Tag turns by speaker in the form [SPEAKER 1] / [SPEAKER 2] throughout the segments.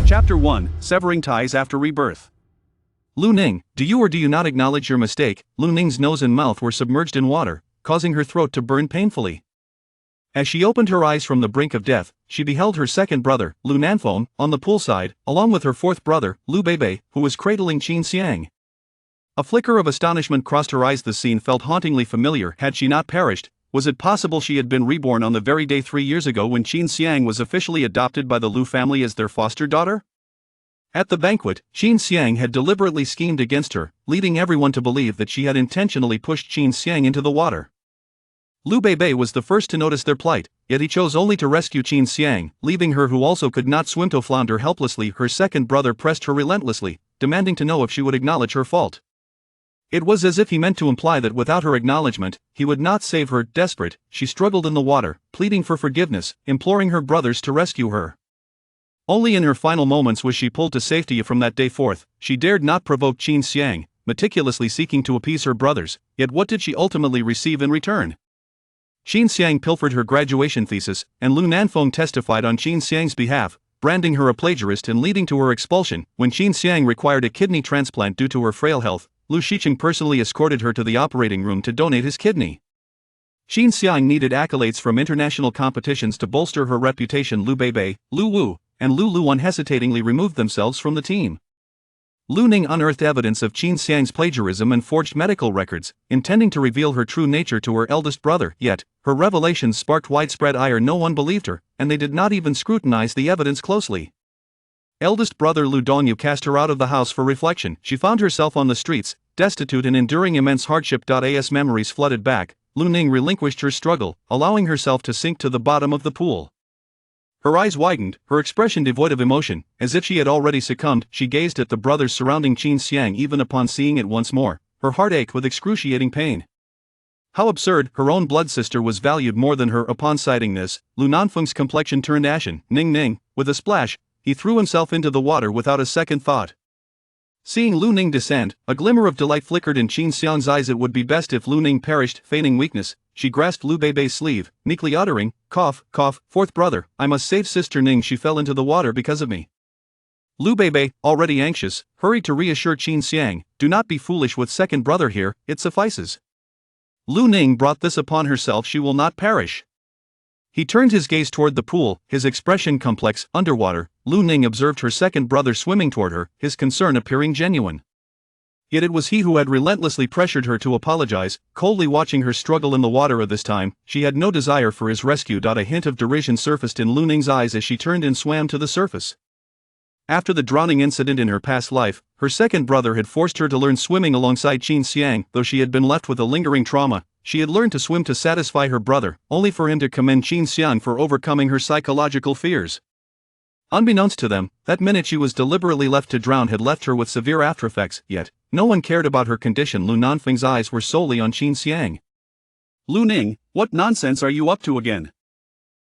[SPEAKER 1] Chapter 1, Severing Ties After Rebirth. Lu Ning, do you or do you not acknowledge your mistake? Lu Ning's nose and mouth were submerged in water, causing her throat to burn painfully. As she opened her eyes from the brink of death, she beheld her second brother, Lu Nanfeng, on the poolside, along with her fourth brother, Lu Beibei, who was cradling Qin Xiang. A flicker of astonishment crossed her eyes. The scene felt hauntingly familiar. Had she not perished? Was it possible she had been reborn on the very day 3 years ago when Qin Xiang was officially adopted by the Lu family as their foster daughter? At the banquet, Qin Xiang had deliberately schemed against her, leading everyone to believe that she had intentionally pushed Qin Xiang into the water. Lu Beibei was the first to notice their plight, yet he chose only to rescue Qin Xiang, leaving her who also could not swim to flounder helplessly. Her second brother pressed her relentlessly, demanding to know if she would acknowledge her fault. It was as if he meant to imply that without her acknowledgement, he would not save her. Desperate, she struggled in the water, pleading for forgiveness, imploring her brothers to rescue her. Only in her final moments was she pulled to safety. From that day forth, she dared not provoke Qin Xiang, meticulously seeking to appease her brothers, yet what did she ultimately receive in return? Qin Xiang pilfered her graduation thesis, and Lu Nanfeng testified on Qin Xiang's behalf, branding her a plagiarist and leading to her expulsion. When Qin Xiang required a kidney transplant due to her frail health, Lu Shiqing personally escorted her to the operating room to donate his kidney. Qin Xiang needed accolades from international competitions to bolster her reputation. Lu Beibei, Lu Wu, and Lu Lu unhesitatingly removed themselves from the team. Lu Ning unearthed evidence of Qin Xiang's plagiarism and forged medical records, intending to reveal her true nature to her eldest brother. Yet, her revelations sparked widespread ire. No one believed her, and they did not even scrutinize the evidence closely. Eldest brother Lu Dongyu cast her out of the house for reflection. She found herself on the streets, destitute and enduring immense hardship. As memories flooded back, Lu Ning relinquished her struggle, allowing herself to sink to the bottom of the pool. Her eyes widened, her expression devoid of emotion, as if she had already succumbed. She gazed at the brothers surrounding Qin Xiang. Even upon seeing it once more, her heart ached with excruciating pain. How absurd! Her own blood sister was valued more than her. Upon sighting this, Lu Nanfeng's complexion turned ashen. Ning, with a splash, he threw himself into the water without a second thought. Seeing Lu Ning descend, a glimmer of delight flickered in Qin Xiang's eyes. It would be best if Lu Ning perished. Feigning weakness, she grasped Lu Beibei's sleeve, meekly uttering, "Cough, cough, fourth brother, I must save sister Ning. She fell into the water because of me." Lu Beibei, already anxious, hurried to reassure Qin Xiang, "Do not be foolish with second brother here, it suffices." Lu Ning brought this upon herself. She will not perish. He turned his gaze toward the pool, his expression complex. Underwater, Lu Ning observed her second brother swimming toward her, his concern appearing genuine. Yet it was he who had relentlessly pressured her to apologize. Coldly watching her struggle in the water at this time, she had no desire for his rescue. A hint of derision surfaced in Lu Ning's eyes as she turned and swam to the surface. After the drowning incident in her past life, her second brother had forced her to learn swimming alongside Qin Xiang. Though she had been left with a lingering trauma, she had learned to swim to satisfy her brother, only for him to commend Qin Xiang for overcoming her psychological fears. Unbeknownst to them, that minute she was deliberately left to drown had left her with severe aftereffects. Yet, no one cared about her condition. Lu Nanfeng's eyes were solely on Qin Xiang. "Lu Ning, what nonsense are you up to again?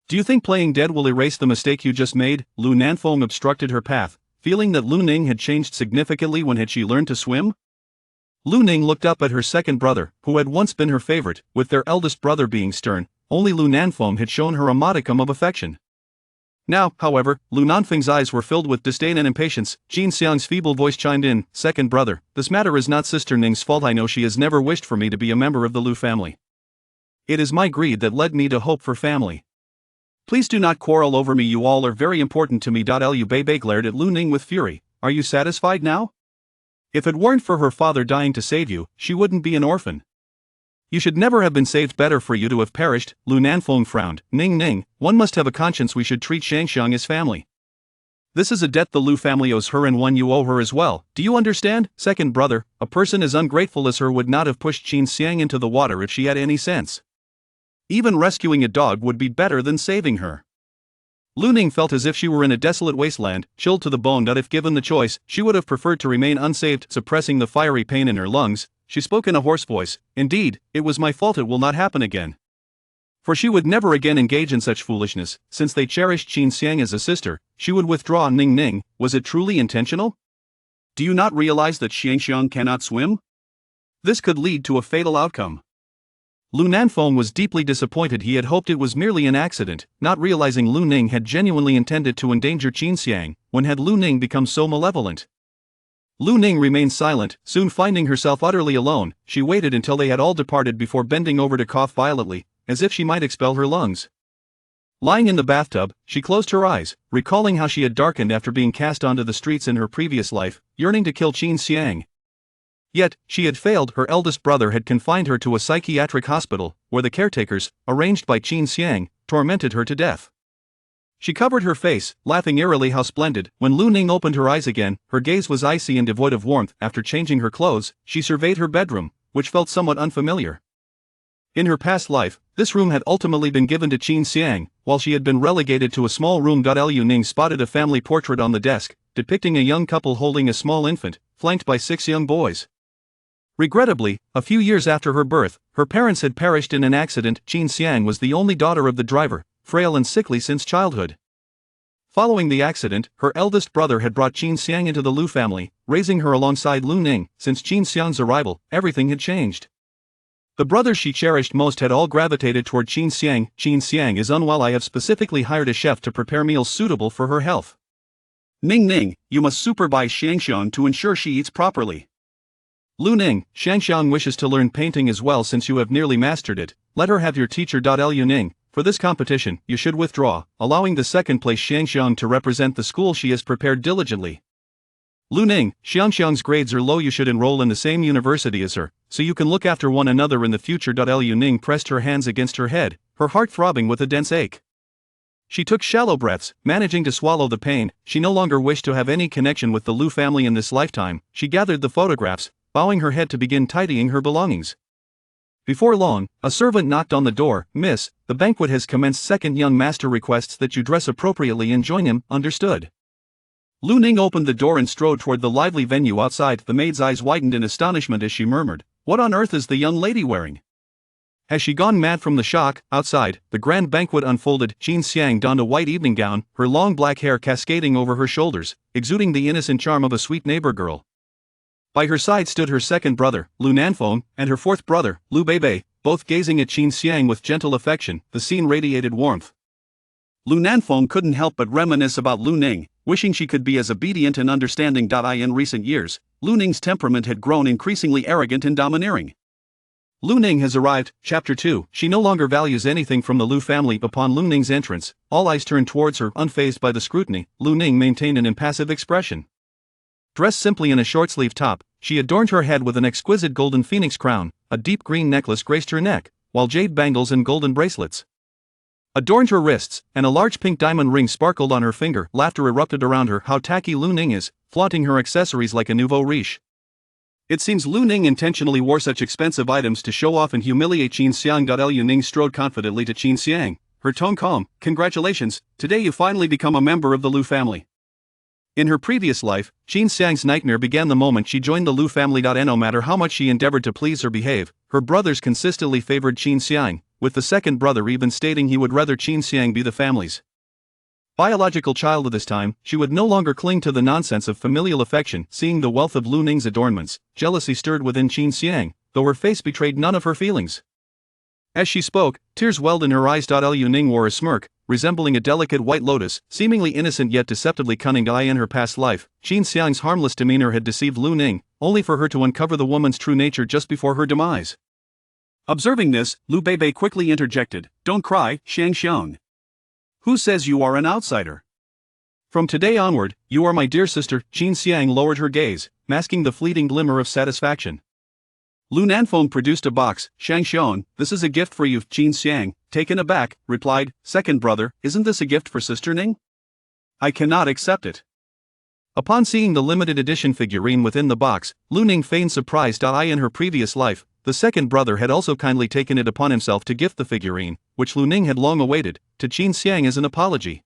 [SPEAKER 1] Do you think playing dead will erase the mistake you just made?" Lu Nanfeng obstructed her path, feeling that Lu Ning had changed significantly. When had she learned to swim? Lu Ning looked up at her second brother, who had once been her favorite. With their eldest brother being stern, only Lu Nanfeng had shown her a modicum of affection. Now, however, Lu Nanfeng's eyes were filled with disdain and impatience. Qin Xiang's feeble voice chimed in, "Second brother, this matter is not sister Ning's fault. I know she has never wished for me to be a member of the Lu family. It is my greed that led me to hope for family. Please do not quarrel over me. You all are very important to me." Lu Beibei glared at Lu Ning with fury. "Are you satisfied now? If it weren't for her father dying to save you, she wouldn't be an orphan. You should never have been saved. Better for you to have perished." Lu Nanfeng frowned. Ning, one must have a conscience. We should treat Qin Xiang as family. This is a debt the Lu family owes her, and one you owe her as well. Do you understand? Second brother, a person as ungrateful as her would not have pushed Qin Xiang into the water if she had any sense. Even rescuing a dog would be better than saving her. Lu Ning felt as if she were in a desolate wasteland, chilled to the bone. If given the choice, she would have preferred to remain unsaved. Suppressing the fiery pain in her lungs, she spoke in a hoarse voice, "Indeed, it was my fault. It will not happen again." For she would never again engage in such foolishness. Since they cherished Qin Xiang as a sister, she would withdraw. Ning, was it truly intentional? Do you not realize that Qin Xiang cannot swim? This could lead to a fatal outcome. Lu Nanfeng was deeply disappointed. He had hoped it was merely an accident, not realizing Lu Ning had genuinely intended to endanger Qin Xiang. When had Lu Ning become so malevolent? Lu Ning remained silent, soon finding herself utterly alone. She waited until they had all departed before bending over to cough violently, as if she might expel her lungs. Lying in the bathtub, she closed her eyes, recalling how she had darkened after being cast onto the streets in her previous life, yearning to kill Qin Xiang. Yet, she had failed. Her eldest brother had confined her to a psychiatric hospital, where the caretakers, arranged by Qin Xiang, tormented her to death. She covered her face, laughing eerily. How splendid. When Lu Ning opened her eyes again, her gaze was icy and devoid of warmth. After changing her clothes, she surveyed her bedroom, which felt somewhat unfamiliar. In her past life, this room had ultimately been given to Qin Xiang, while she had been relegated to a small room. Lu Ning spotted a family portrait on the desk, depicting a young couple holding a small infant, flanked by 6 young boys. Regrettably, a few years after her birth, her parents had perished in an accident. Qin Xiang was the only daughter of the driver, frail and sickly since childhood. Following the accident, her eldest brother had brought Qin Xiang into the Lu family, raising her alongside Lu Ning. Since Qin Xiang's arrival, everything had changed. The brothers she cherished most had all gravitated toward Qin Xiang. Qin Xiang is unwell. I have specifically hired a chef to prepare meals suitable for her health. Ning, you must supervise Xiang to ensure she eats properly. Lu Ning, Xiang wishes to learn painting as well. Since you have nearly mastered it, let her have your teacher. Lu Ning, for this competition, you should withdraw, allowing the second place Xiang to represent the school she has prepared diligently. Lu Ning, Xiang's grades are low. You should enroll in the same university as her, so you can look after one another in the future. Lu Ning pressed her hands against her head, her heart throbbing with a dense ache. She took shallow breaths, managing to swallow the pain. She no longer wished to have any connection with the Lu family in this lifetime. She gathered the photographs, bowing her head to begin tidying her belongings. Before long, a servant knocked on the door. Miss, the banquet has commenced. Second young master requests that you dress appropriately and join him. Understood. Lu Ning opened the door and strode toward the lively venue outside. The maid's eyes widened in astonishment as she murmured, "What on earth is the young lady wearing?" Has she gone mad from the shock? Outside, the grand banquet unfolded. Qin Xiang donned a white evening gown, her long black hair cascading over her shoulders, exuding the innocent charm of a sweet neighbor girl. By her side stood her second brother, Lu Nanfeng, and her fourth brother, Lu Beibei, both gazing at Qin Xiang with gentle affection. The scene radiated warmth. Lu Nanfeng couldn't help but reminisce about Lu Ning, wishing she could be as obedient and understanding. In recent years, Lu Ning's temperament had grown increasingly arrogant and domineering. Lu Ning has arrived. Chapter 2. She no longer values anything from the Lu family. Upon Lu Ning's entrance, all eyes turned towards her. Unfazed by the scrutiny, Lu Ning maintained an impassive expression. Dressed simply in a short-sleeved top, she adorned her head with an exquisite golden phoenix crown. A deep green necklace graced her neck, while jade bangles and golden bracelets adorned her wrists, and a large pink diamond ring sparkled on her finger. Laughter erupted around her. How tacky Lu Ning is, flaunting her accessories like a nouveau riche. It seems Lu Ning intentionally wore such expensive items to show off and humiliate Qin Xiang. Lu Ning strode confidently to Qin Xiang, her tone calm. Congratulations, today you finally become a member of the Lu family. In her previous life, Qin Xiang's nightmare began the moment she joined the Lu family. No matter how much she endeavored to please or behave, her brothers consistently favored Qin Xiang, with the second brother even stating he would rather Qin Xiang be the family's biological child. At this time, she would no longer cling to the nonsense of familial affection. Seeing the wealth of Lu Ning's adornments, jealousy stirred within Qin Xiang, though her face betrayed none of her feelings. As she spoke, tears welled in her eyes. Lu Ning wore a smirk, resembling a delicate white lotus, seemingly innocent yet deceptively cunning. In her past life, Qin Xiang's harmless demeanor had deceived Lu Ning, only for her to uncover the woman's true nature just before her demise. Observing this, Lu Beibei quickly interjected, "Don't cry, Xiang. Who says you are an outsider? From today onward, you are my dear sister." Qin Xiang lowered her gaze, masking the fleeting glimmer of satisfaction. Lu Nanfeng produced a box. "Xiang, this is a gift for you." Qin Xiang, taken aback, replied, "Second brother, isn't this a gift for Sister Ning? I cannot accept it." Upon seeing the limited edition figurine within the box, Lu Ning feigned surprise. In her previous life, the second brother had also kindly taken it upon himself to gift the figurine, which Lu Ning had long awaited, to Qin Xiang as an apology.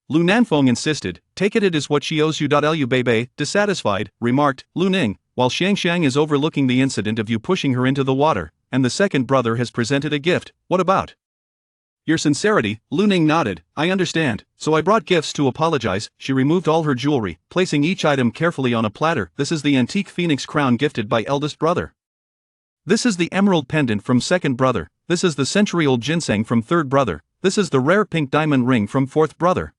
[SPEAKER 1] Lu Nanfeng insisted, "Take it is what she owes you." Lu Beibei, dissatisfied, remarked, "Lu Ning, while Xiang is overlooking the incident of you pushing her into the water, and the second brother has presented a gift, what about your sincerity?" Lu Ning nodded, "I understand, so I brought gifts to apologize." She removed all her jewelry, placing each item carefully on a platter. "This is the antique phoenix crown gifted by Eldest Brother. This is the emerald pendant from second brother, this is the century-old ginseng from third brother, this is the rare pink diamond ring from fourth brother.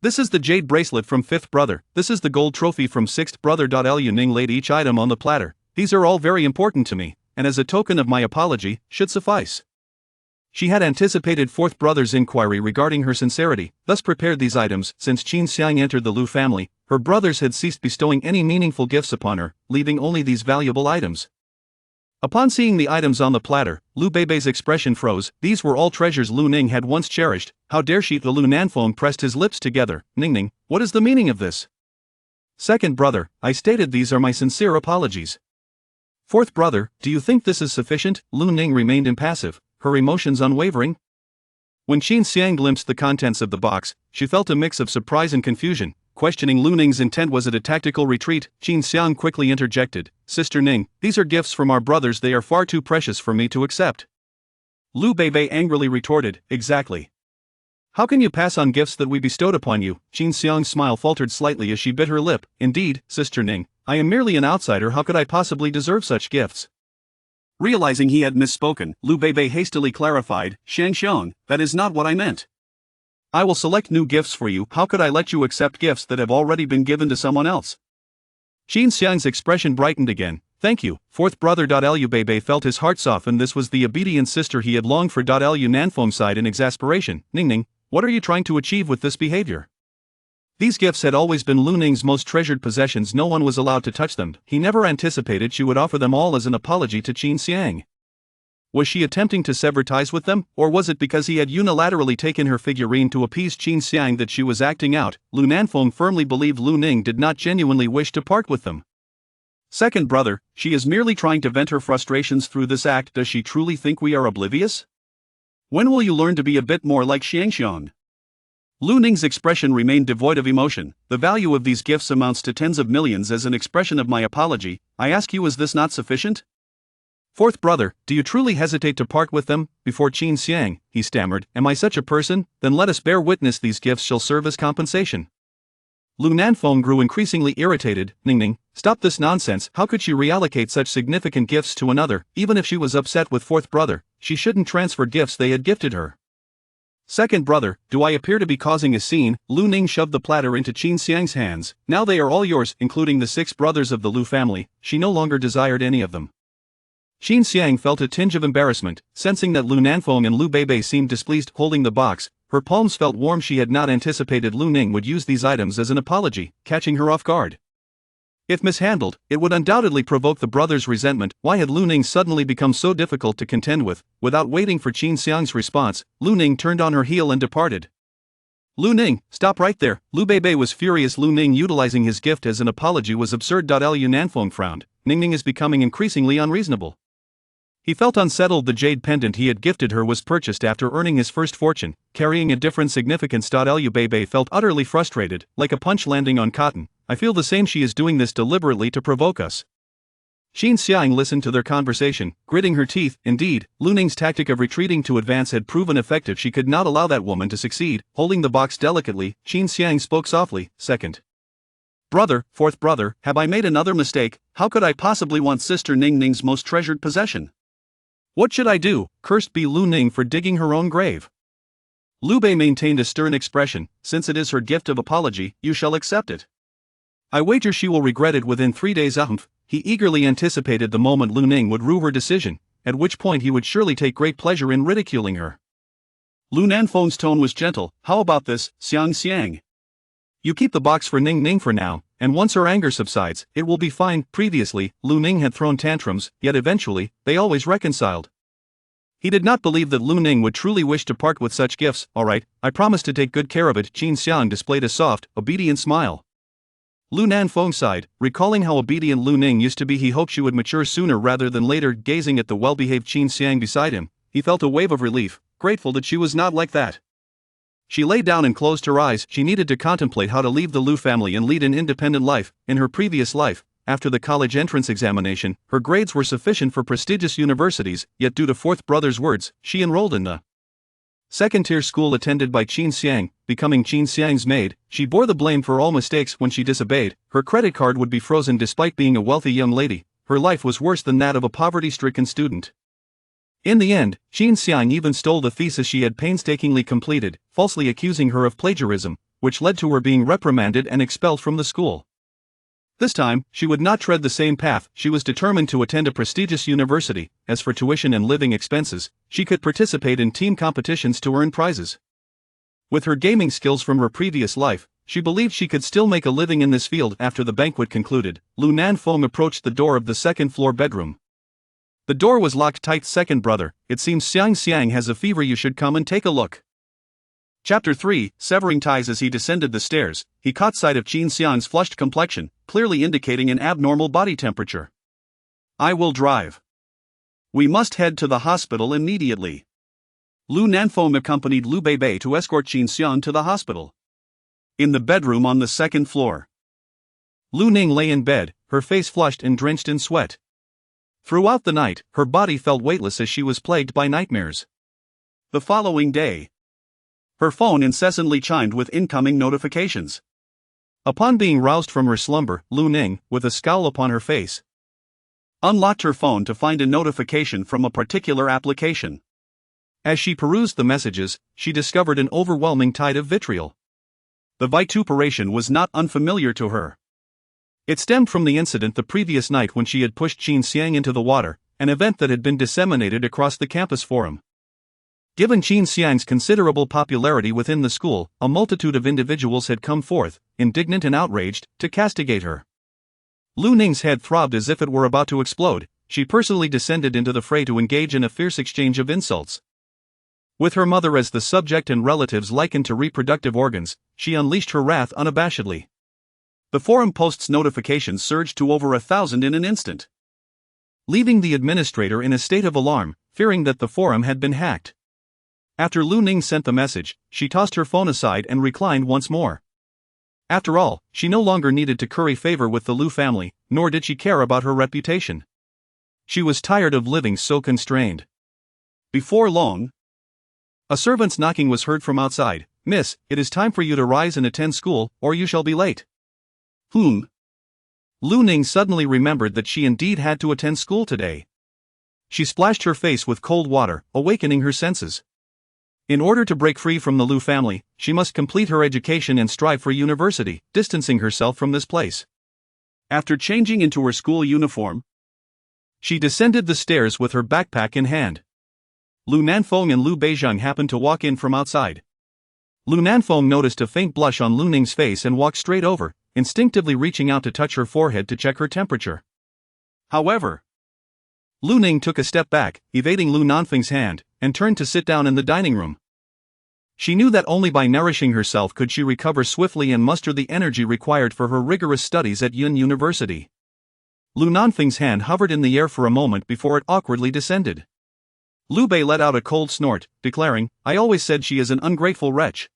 [SPEAKER 1] This is the jade bracelet from fifth brother, this is the gold trophy from sixth brother. Lu Ning laid each item on the platter. These are all very important to me, and as a token of my apology, should suffice. She had anticipated fourth brother's inquiry regarding her sincerity, thus prepared these items. Since Qin Xiang entered the Lu family, her brothers had ceased bestowing any meaningful gifts upon her, leaving only these valuable items. Upon seeing the items on the platter, Lu Beibei's expression froze. These were all treasures Lu Ning had once cherished. How dare she? The Lu Nanfeng pressed his lips together. Ning, what is the meaning of this? Second brother, I stated these are my sincere apologies. Fourth brother, do you think this is sufficient? Lu Ning remained impassive, her emotions unwavering. When Qin Xiang glimpsed the contents of the box, she felt a mix of surprise and confusion, questioning Lu Ning's intent. Was it a tactical retreat? Qin Xiang quickly interjected, Sister Ning, these are gifts from our brothers, they are far too precious for me to accept. Lu Beibei angrily retorted, exactly. How can you pass on gifts that we bestowed upon you? Qin Xiang's smile faltered slightly as she bit her lip. Indeed, Sister Ning, I am merely an outsider, how could I possibly deserve such gifts? Realizing he had misspoken, Lu Beibei hastily clarified, Xiang, that is not what I meant. I will select new gifts for you. How could I let you accept gifts that have already been given to someone else? Qin Xiang's expression brightened again. Thank you, fourth brother. Lu Beibei felt his heart soften. This was the obedient sister he had longed for. Lu Nanfeng sighed in exasperation. Ning, what are you trying to achieve with this behavior? These gifts had always been Lu Ning's most treasured possessions. No one was allowed to touch them. He never anticipated she would offer them all as an apology to Qin Xiang. Was she attempting to sever ties with them, or was it because he had unilaterally taken her figurine to appease Qin Xiang that she was acting out? Lu Nanfeng firmly believed Lu Ning did not genuinely wish to part with them. Second brother, she is merely trying to vent her frustrations through this act. Does she truly think we are oblivious? When will you learn to be a bit more like Xiang? Lu Ning's expression remained devoid of emotion. The value of these gifts amounts to tens of millions. As an expression of my apology, I ask you, is this not sufficient? Fourth brother, do you truly hesitate to part with them? Before Qin Xiang, he stammered, am I such a person? Then let us bear witness, these gifts shall serve as compensation. Lu Nanfeng grew increasingly irritated. Ning, stop this nonsense. How could she reallocate such significant gifts to another? Even if she was upset with fourth brother, she shouldn't transfer gifts they had gifted her. Second brother, do I appear to be causing a scene? Lu Ning shoved the platter into Qin Xiang's hands. Now they are all yours, including the 6 brothers of the Lu family. She no longer desired any of them. Qin Xiang felt a tinge of embarrassment, sensing that Lu Nanfeng and Lu Beibei seemed displeased. Holding the box, her palms felt warm. She had not anticipated Lu Ning would use these items as an apology, catching her off guard. If mishandled, it would undoubtedly provoke the brothers' resentment. Why had Lu Ning suddenly become so difficult to contend with? Without waiting for Qin Xiang's response, Lu Ning turned on her heel and departed. Lu Ning, stop right there. Lu Beibei was furious. Lu Ning utilizing his gift as an apology was absurd. Lu Nanfeng frowned. Ning is becoming increasingly unreasonable. He felt unsettled. The jade pendant he had gifted her was purchased after earning his first fortune, carrying a different significance. Lu Beibei felt utterly frustrated, like a punch landing on cotton. I feel the same. She is doing this deliberately to provoke us. Qin Xiang listened to their conversation, gritting her teeth. Indeed, Lu Ning's tactic of retreating to advance had proven effective. She could not allow that woman to succeed. Holding the box delicately, Qin Xiang spoke softly. Second brother, fourth brother, have I made another mistake? How could I possibly want Sister Ning's most treasured possession? What should I do? Cursed be Lu Ning for digging her own grave. Lu Bei maintained a stern expression. Since it is her gift of apology, you shall accept it. I wager she will regret it within 3 days. He eagerly anticipated the moment Lu Ning would rue her decision, at which point he would surely take great pleasure in ridiculing her. Lu Nanfeng's tone was gentle. How about this, Xiang? You keep the box for Ning for now, and once her anger subsides, it will be fine. Previously, Lu Ning had thrown tantrums, yet eventually, they always reconciled. He did not believe that Lu Ning would truly wish to part with such gifts. All right, I promise to take good care of it. Qin Xiang displayed a soft, obedient smile. Lu Nanfeng sighed, recalling how obedient Lu Ning used to be. He hoped she would mature sooner rather than later. Gazing at the well-behaved Qin Xiang beside him, he felt a wave of relief, grateful that she was not like that. She lay down and closed her eyes. She needed to contemplate how to leave the Lu family and lead an independent life. In her previous life, after the college entrance examination, her grades were sufficient for prestigious universities, yet due to fourth brother's words, she enrolled in the second-tier school attended by Qin Xiang. Becoming Qin Xiang's maid, she bore the blame for all mistakes. When she disobeyed, her credit card would be frozen. Despite being a wealthy young lady, her life was worse than that of a poverty-stricken student. In the end, Qin Xiang even stole the thesis she had painstakingly completed, falsely accusing her of plagiarism, which led to her being reprimanded and expelled from the school. This time, she would not tread the same path. She was determined to attend a prestigious university. As for tuition and living expenses, she could participate in team competitions to earn prizes. With her gaming skills from her previous life, she believed she could still make a living in this field. After the banquet concluded, Lu Nanfeng approached the door of the second-floor bedroom. The door was locked tight. Second brother, it seems Qin Xiang has a fever. You should come and take a look. Chapter 3, Severing Ties. As he descended the stairs, he caught sight of Qin Xiang's flushed complexion, clearly indicating an abnormal body temperature. I will drive. We must head to the hospital immediately. Lu Nanfeng accompanied Lu Beibei to escort Qin Xiang to the hospital. In the bedroom on the second floor, Lu Ning lay in bed, her face flushed and drenched in sweat. Throughout the night, her body felt weightless as she was plagued by nightmares. The following day, her phone incessantly chimed with incoming notifications. Upon being roused from her slumber, Lu Ning, with a scowl upon her face, unlocked her phone to find a notification from a particular application. As she perused the messages, she discovered an overwhelming tide of vitriol. The vituperation was not unfamiliar to her. It stemmed from the incident the previous night when she had pushed Qin Xiang into the water, an event that had been disseminated across the campus forum. Given Qin Xiang's considerable popularity within the school, a multitude of individuals had come forth, indignant and outraged, to castigate her. Lu Ning's head throbbed as if it were about to explode. She personally descended into the fray to engage in a fierce exchange of insults. With her mother as the subject and relatives likened to reproductive organs, she unleashed her wrath unabashedly. The forum post's notifications surged to over 1,000 in an instant, leaving the administrator in a state of alarm, fearing that the forum had been hacked. After Lu Ning sent the message, she tossed her phone aside and reclined once more. After all, she no longer needed to curry favor with the Lu family, nor did she care about her reputation. She was tired of living so constrained. Before long, a servant's knocking was heard from outside. Miss, it is time for you to rise and attend school, or you shall be late. Lu Ning suddenly remembered that she indeed had to attend school today. She splashed her face with cold water, awakening her senses. In order to break free from the Lu family, she must complete her education and strive for university, distancing herself from this place. After changing into her school uniform, she descended the stairs with her backpack in hand. Lu Nanfeng and Lu Beizhang happened to walk in from outside. Lu Nanfeng noticed a faint blush on Lu Ning's face and walked straight over, instinctively reaching out to touch her forehead to check her temperature. However, Lu Ning took a step back, evading Lu Nanfeng's hand, and turned to sit down in the dining room. She knew that only by nourishing herself could she recover swiftly and muster the energy required for her rigorous studies at Yun University. Lu Nanfeng's hand hovered in the air for a moment before it awkwardly descended. Lu Bei let out a cold snort, declaring, I always said she is an ungrateful wretch.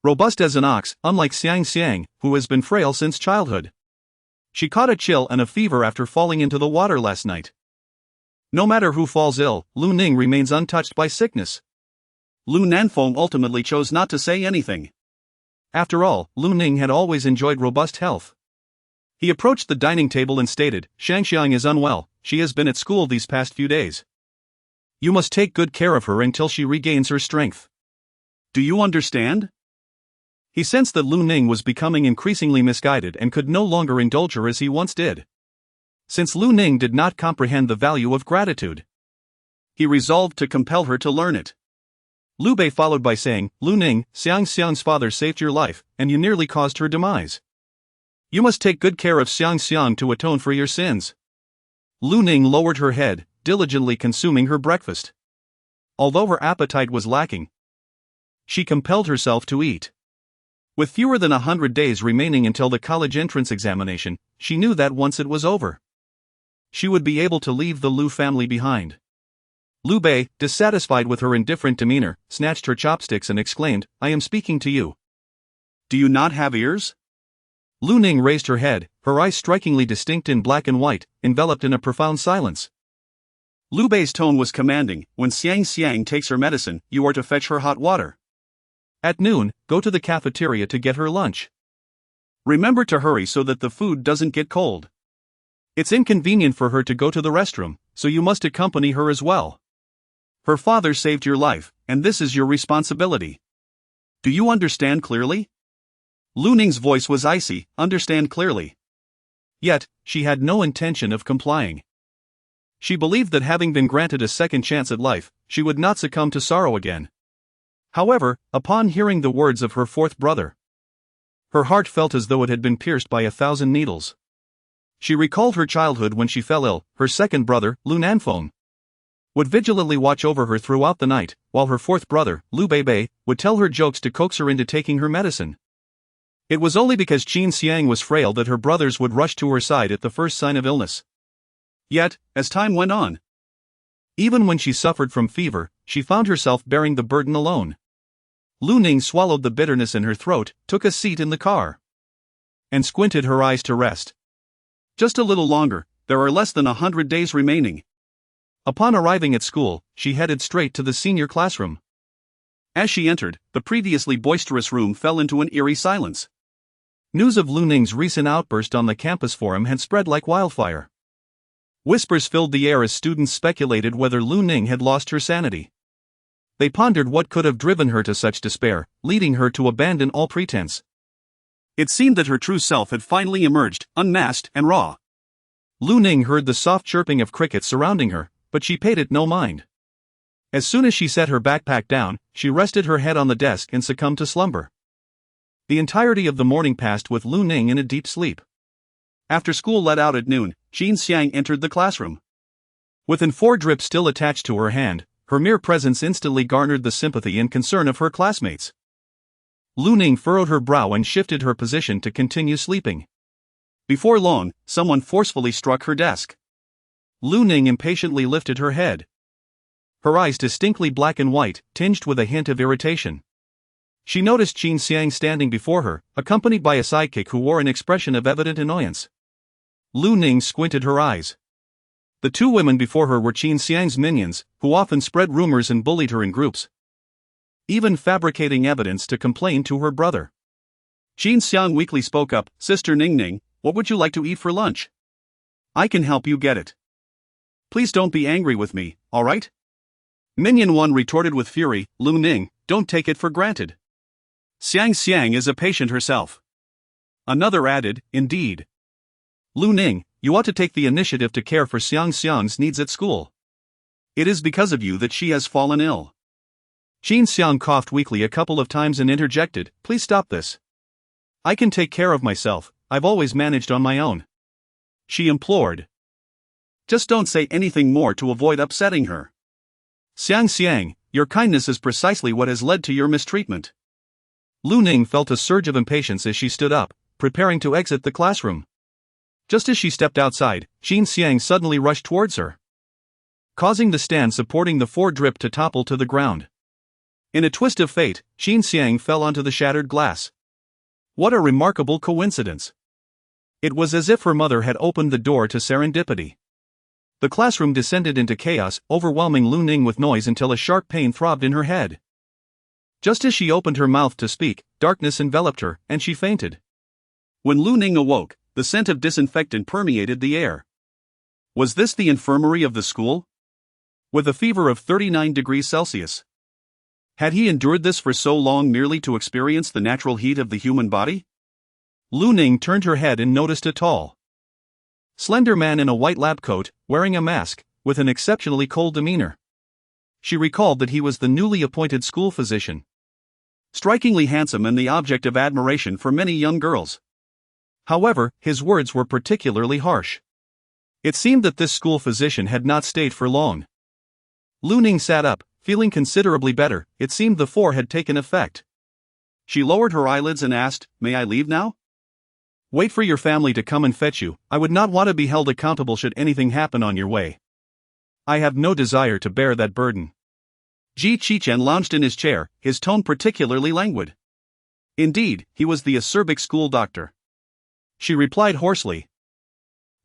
[SPEAKER 1] Robust as an ox, unlike Qin Xiang, who has been frail since childhood. She caught a chill and a fever after falling into the water last night. No matter who falls ill, Lu Ning remains untouched by sickness. Lu Nanfeng ultimately chose not to say anything. After all, Lu Ning had always enjoyed robust health. He approached the dining table and stated, Qin Xiang is unwell, she has been at school these past few days. You must take good care of her until she regains her strength. Do you understand? He sensed that Lu Ning was becoming increasingly misguided and could no longer indulge her as he once did. Since Lu Ning did not comprehend the value of gratitude, he resolved to compel her to learn it. Lu Bei followed by saying, Lu Ning, Qin Xiang's father saved your life, and you nearly caused her demise. You must take good care of Qin Xiang to atone for your sins. Lu Ning lowered her head, diligently consuming her breakfast. Although her appetite was lacking, she compelled herself to eat. With fewer than 100 days remaining until the college entrance examination, she knew that once it was over, she would be able to leave the Lu family behind. Lu Bei, dissatisfied with her indifferent demeanor, snatched her chopsticks and exclaimed, I am speaking to you. Do you not have ears? Lu Ning raised her head, her eyes strikingly distinct in black and white, enveloped in a profound silence. Lu Bei's tone was commanding. When Qin Xiang takes her medicine, you are to fetch her hot water. At noon, go to the cafeteria to get her lunch. Remember to hurry so that the food doesn't get cold. It's inconvenient for her to go to the restroom, so you must accompany her as well. Her father saved your life, and this is your responsibility. Do you understand clearly? Lu Ning's voice was icy. Understand clearly. Yet, she had no intention of complying. She believed that having been granted a second chance at life, she would not succumb to sorrow again. However, upon hearing the words of her fourth brother, her heart felt as though it had been pierced by 1,000 needles. She recalled her childhood when she fell ill. Her second brother, Lu Nanfeng, would vigilantly watch over her throughout the night, while her fourth brother, Lu Beibei, would tell her jokes to coax her into taking her medicine. It was only because Qin Xiang was frail that her brothers would rush to her side at the first sign of illness. Yet, as time went on, even when she suffered from fever, she found herself bearing the burden alone. Lu Ning swallowed the bitterness in her throat, took a seat in the car, and squinted her eyes to rest. Just a little longer, there are less than 100 days remaining. Upon arriving at school, she headed straight to the senior classroom. As she entered, the previously boisterous room fell into an eerie silence. News of Lu Ning's recent outburst on the campus forum had spread like wildfire. Whispers filled the air as students speculated whether Lu Ning had lost her sanity. They pondered what could have driven her to such despair, leading her to abandon all pretense. It seemed that her true self had finally emerged, unmasked and raw. Lu Ning heard the soft chirping of crickets surrounding her, but she paid it no mind. As soon as she set her backpack down, she rested her head on the desk and succumbed to slumber. The entirety of the morning passed with Lu Ning in a deep sleep. After school let out at noon, Qin Xiang entered the classroom. With an 4-drip still attached to her hand, her mere presence instantly garnered the sympathy and concern of her classmates. Lu Ning furrowed her brow and shifted her position to continue sleeping. Before long, someone forcefully struck her desk. Lu Ning impatiently lifted her head. Her eyes distinctly black and white, tinged with a hint of irritation. She noticed Qin Xiang standing before her, accompanied by a sidekick who wore an expression of evident annoyance. Lu Ning squinted her eyes. The two women before her were Qin Xiang's minions, who often spread rumors and bullied her in groups, even fabricating evidence to complain to her brother. Qin Xiang weakly spoke up, "Sister Ning, what would you like to eat for lunch? I can help you get it. Please don't be angry with me, alright?" Minion 1 retorted with fury, "Lu Ning, don't take it for granted. Xiang is a patient herself." Another added, "Indeed. Lu Ning, you ought to take the initiative to care for Xiang's needs at school. It is because of you that she has fallen ill." Qin Xiang coughed weakly a couple of times and interjected, "Please stop this. I can take care of myself, I've always managed on my own." She implored. "Just don't say anything more to avoid upsetting her. Xiang, your kindness is precisely what has led to your mistreatment." Lu Ning felt a surge of impatience as she stood up, preparing to exit the classroom. Just as she stepped outside, Qin Xiang suddenly rushed towards her, causing the stand supporting the 4-drip to topple to the ground. In a twist of fate, Qin Xiang fell onto the shattered glass. What a remarkable coincidence! It was as if her mother had opened the door to serendipity. The classroom descended into chaos, overwhelming Lu Ning with noise until a sharp pain throbbed in her head. Just as she opened her mouth to speak, darkness enveloped her, and she fainted. When Lu Ning awoke, the scent of disinfectant permeated the air. Was this the infirmary of the school? With a fever of 39 degrees Celsius. Had he endured this for so long merely to experience the natural heat of the human body? Lu Ning turned her head and noticed a tall, slender man in a white lab coat, wearing a mask, with an exceptionally cold demeanor. She recalled that he was the newly appointed school physician. Strikingly handsome and the object of admiration for many young girls. However, his words were particularly harsh. It seemed that this school physician had not stayed for long. Lu Ning sat up, feeling considerably better. It seemed the 4 had taken effect. She lowered her eyelids and asked, "May I leave now?" "Wait for your family to come and fetch you. I would not want to be held accountable should anything happen on your way. I have no desire to bear that burden." Ji Qichen lounged in his chair, his tone particularly languid. Indeed, he was the acerbic school doctor. She replied hoarsely,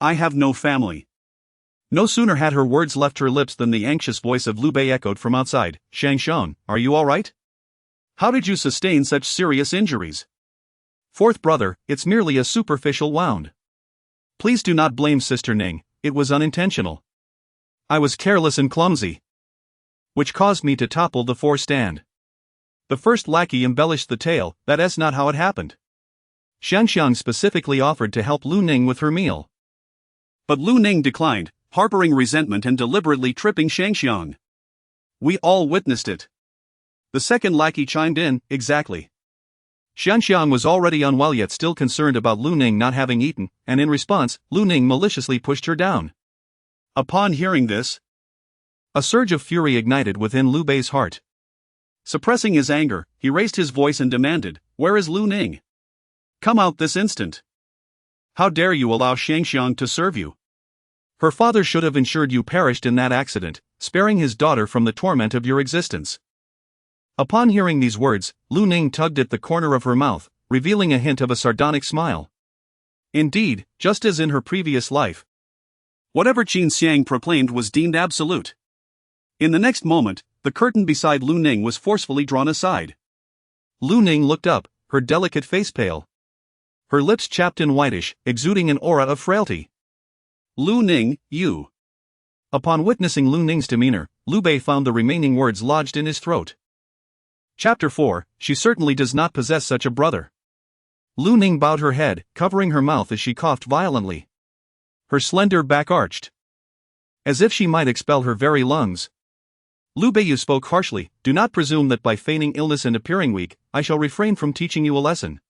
[SPEAKER 1] "I have no family." No sooner had her words left her lips than the anxious voice of Lu Bei echoed from outside, "Shang, are you all right? How did you sustain such serious injuries?" "Fourth brother, it's merely a superficial wound. Please do not blame Sister Ning, it was unintentional. I was careless and clumsy, which caused me to topple the four-stand. The first lackey embellished the tale, that's not how it happened. Qin Xiang specifically offered to help Lu Ning with her meal. But Lu Ning declined, harboring resentment and deliberately tripping Qin Xiang. We all witnessed it. The second lackey chimed in, exactly. Qin Xiang was already unwell yet still concerned about Lu Ning not having eaten, and in response, Lu Ning maliciously pushed her down. Upon hearing this, a surge of fury ignited within Lu Bei's heart. Suppressing his anger, he raised his voice and demanded, "Where is Lu Ning? Come out this instant. How dare you allow Qin Xiang to serve you? Her father should have ensured you perished in that accident, sparing his daughter from the torment of your existence." Upon hearing these words, Lu Ning tugged at the corner of her mouth, revealing a hint of a sardonic smile. Indeed, just as in her previous life, whatever Qin Xiang proclaimed was deemed absolute. In the next moment, the curtain beside Lu Ning was forcefully drawn aside. Lu Ning looked up, her delicate face pale, her lips chapped and whitish, exuding an aura of frailty. "Lu Ning, you." Upon witnessing Lu Ning's demeanor, Lu Bei found the remaining words lodged in his throat. Chapter 4, She certainly does not possess such a brother. Lu Ning bowed her head, covering her mouth as she coughed violently. Her slender back arched, as if she might expel her very lungs. Lu Bei spoke harshly, "Do not presume that by feigning illness and appearing weak, I shall refrain from teaching you a lesson.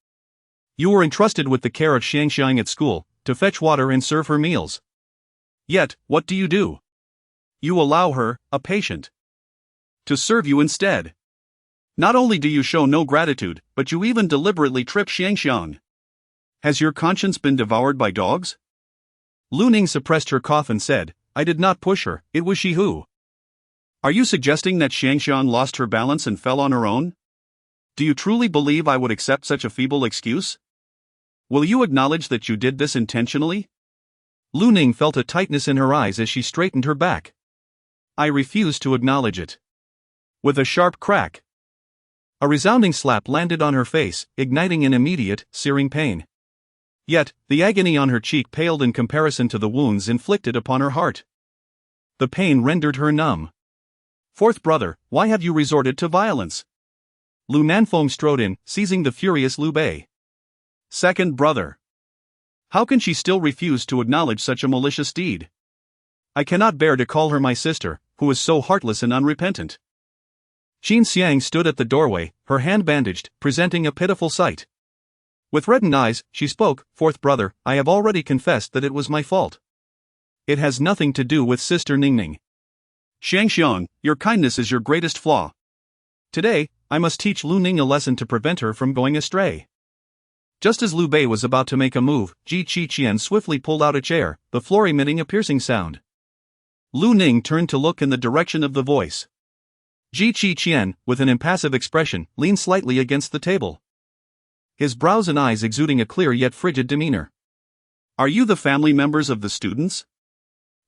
[SPEAKER 1] You were entrusted with the care of Qin Xiang at school, to fetch water and serve her meals. Yet, what do? You allow her, a patient, to serve you instead. Not only do you show no gratitude, but you even deliberately trip Qin Xiang. Has your conscience been devoured by dogs?" Lu Ning suppressed her cough and said, "I did not push her, it was she who." "Are you suggesting that Qin Xiang lost her balance and fell on her own? Do you truly believe I would accept such a feeble excuse? Will you acknowledge that you did this intentionally?" Lu Ning felt a tightness in her eyes as she straightened her back. "I refuse to acknowledge it." With a sharp crack, a resounding slap landed on her face, igniting an immediate, searing pain. Yet, the agony on her cheek paled in comparison to the wounds inflicted upon her heart. The pain rendered her numb. "Fourth brother, why have you resorted to violence?" Lu Nanfeng strode in, seizing the furious Lu Bei. "Second brother. How can she still refuse to acknowledge such a malicious deed? I cannot bear to call her my sister, who is so heartless and unrepentant." Qin Xiang stood at the doorway, her hand bandaged, presenting a pitiful sight. With reddened eyes, she spoke, "Fourth brother, I have already confessed that it was my fault. It has nothing to do with Sister Ningning. Qin Xiang, your kindness is your greatest flaw. Today, I must teach Lu Ning a lesson to prevent her from going astray." Just as Lu Bei was about to make a move, Ji Qiqian swiftly pulled out a chair, the floor emitting a piercing sound. Lu Ning turned to look in the direction of the voice. Ji Qiqian, with an impassive expression, leaned slightly against the table, his brows and eyes exuding a clear yet frigid demeanor. "Are you the family members of the students?"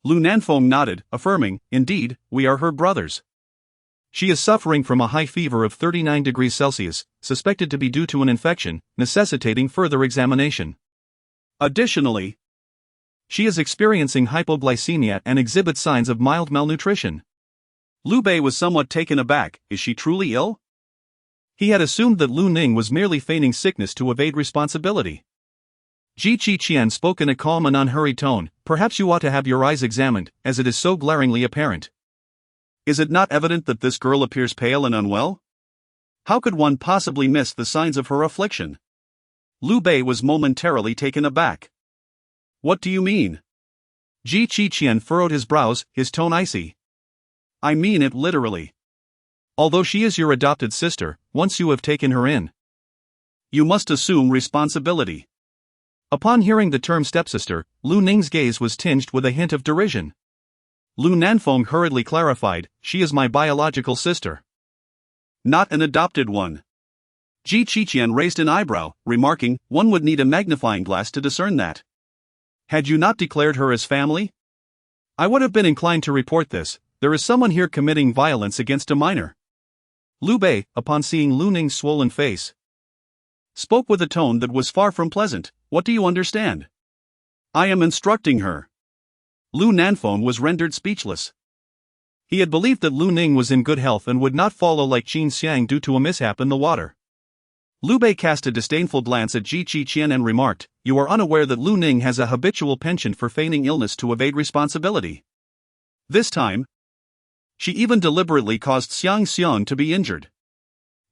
[SPEAKER 1] Lu Nanfeng nodded, affirming, "Indeed, we are her brothers. She is suffering from a high fever of 39 degrees Celsius, suspected to be due to an infection, necessitating further examination. Additionally, she is experiencing hypoglycemia and exhibits signs of mild malnutrition." Lu Bei was somewhat taken aback. "Is she truly ill?" He had assumed that Lu Ning was merely feigning sickness to evade responsibility. Ji Qiqian spoke in a calm and unhurried tone, "Perhaps you ought to have your eyes examined, as it is so glaringly apparent. Is it not evident that this girl appears pale and unwell? How could one possibly miss the signs of her affliction?" Lu Bei was momentarily taken aback. "What do you mean?" Ji Qiqian furrowed his brows, his tone icy. "I mean it literally. Although she is your adopted sister, once you have taken her in, you must assume responsibility." Upon hearing the term stepsister, Lu Ning's gaze was tinged with a hint of derision. Lu Nanfeng hurriedly clarified, "She is my biological sister, not an adopted one." Ji Qiqian raised an eyebrow, remarking, "One would need a magnifying glass to discern that. Had you not declared her as family? I would have been inclined to report this. There is someone here committing violence against a minor." Lu Bei, upon seeing Lu Ning's swollen face, spoke with a tone that was far from pleasant. "What do you understand?
[SPEAKER 2] I am instructing her. Lu Nanfeng was rendered speechless. He had believed that Lu Ning was in good health and would not follow like Qin Xiang due to a mishap in the water. Liu Bei cast a disdainful glance at Ji Qiqian and remarked, "You are unaware that Lu Ning has a habitual penchant for feigning illness to evade responsibility. This time, she even deliberately caused Xiang Xiang to be injured.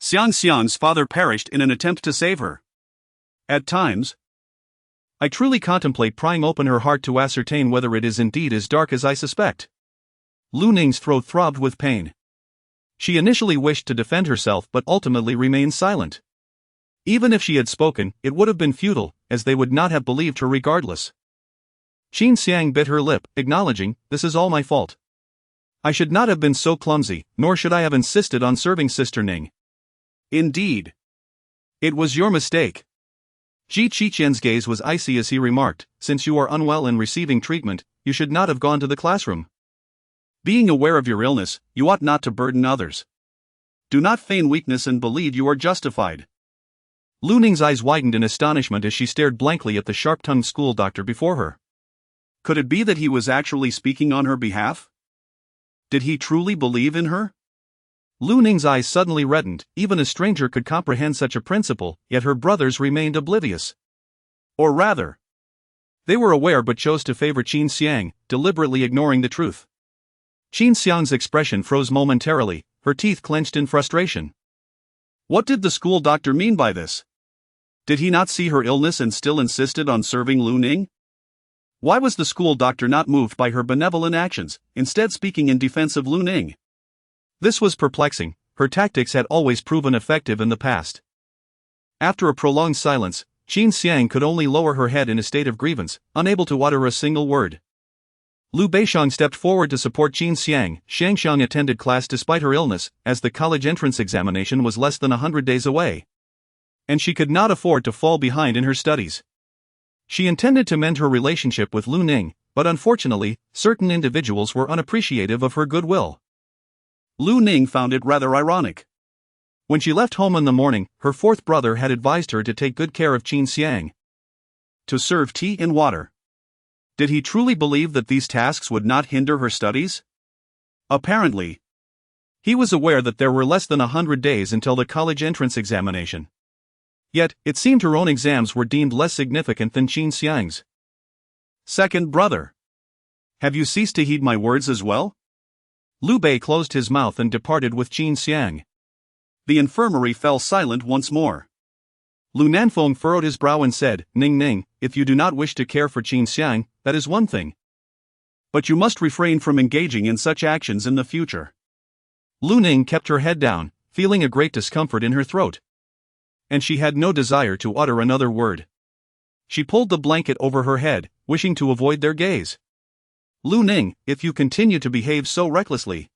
[SPEAKER 2] Xiang Xiang's father perished in an attempt to save her. At times, I truly contemplate prying open her heart to ascertain whether it is indeed as dark as I suspect." Lu Ning's throat throbbed with pain. She initially wished to defend herself but ultimately remained silent. Even if she had spoken, it would have been futile, as they would not have believed her regardless. Qin Xiang bit her lip, acknowledging, "This is all my fault. I should not have been so clumsy, nor should I have insisted on serving Sister Ning." "Indeed. It was your mistake." Ji Qiqian's gaze was icy as he remarked, "Since you are unwell and receiving treatment, you should not have gone to the classroom. Being aware of your illness, you ought not to burden others. Do not feign weakness and believe you are justified." Lu Ning's eyes widened in astonishment as she stared blankly at the sharp-tongued school doctor before her. Could it be that he was actually speaking on her behalf? Did he truly believe in her? Lu Ning's eyes suddenly reddened. Even a stranger could comprehend such a principle, yet her brothers remained oblivious. Or rather, they were aware but chose to favor Qin Xiang, deliberately ignoring the truth. Qin Xiang's expression froze momentarily, her teeth clenched in frustration. What did the school doctor mean by this? Did he not see her illness and still insisted on serving Lu Ning? Why was the school doctor not moved by her benevolent actions, instead speaking in defense of Lu Ning? This was perplexing. Her tactics had always proven effective in the past. After a prolonged silence, Qin Xiang could only lower her head in a state of grievance, unable to utter a single word. Liu Beixiang stepped forward to support Qin Xiang. Shangxiang attended class despite her illness, as the college entrance examination was less than 100 days away. And she could not afford to fall behind in her studies. She intended to mend her relationship with Lu Ning, but unfortunately, certain individuals were unappreciative of her goodwill. Lu Ning found it rather ironic. When she left home in the morning, her fourth brother had advised her to take good care of Qin Xiang. To serve tea and water. Did he truly believe that these tasks would not hinder her studies? Apparently. He was aware that there were less than 100 days until the college entrance examination. Yet, it seemed her own exams were deemed less significant than Qin Xiang's. Second brother. Have you ceased to heed my words as well? Liu Bei closed his mouth and departed with Qin Xiang. The infirmary fell silent once more. Lu Nanfeng furrowed his brow and said, Ning, if you do not wish to care for Qin Xiang, that is one thing. But you must refrain from engaging in such actions in the future. Lu Ning kept her head down, feeling a great discomfort in her throat. And she had no desire to utter another word. She pulled the blanket over her head, wishing to avoid their gaze. Lu Ning, if you continue to behave so recklessly,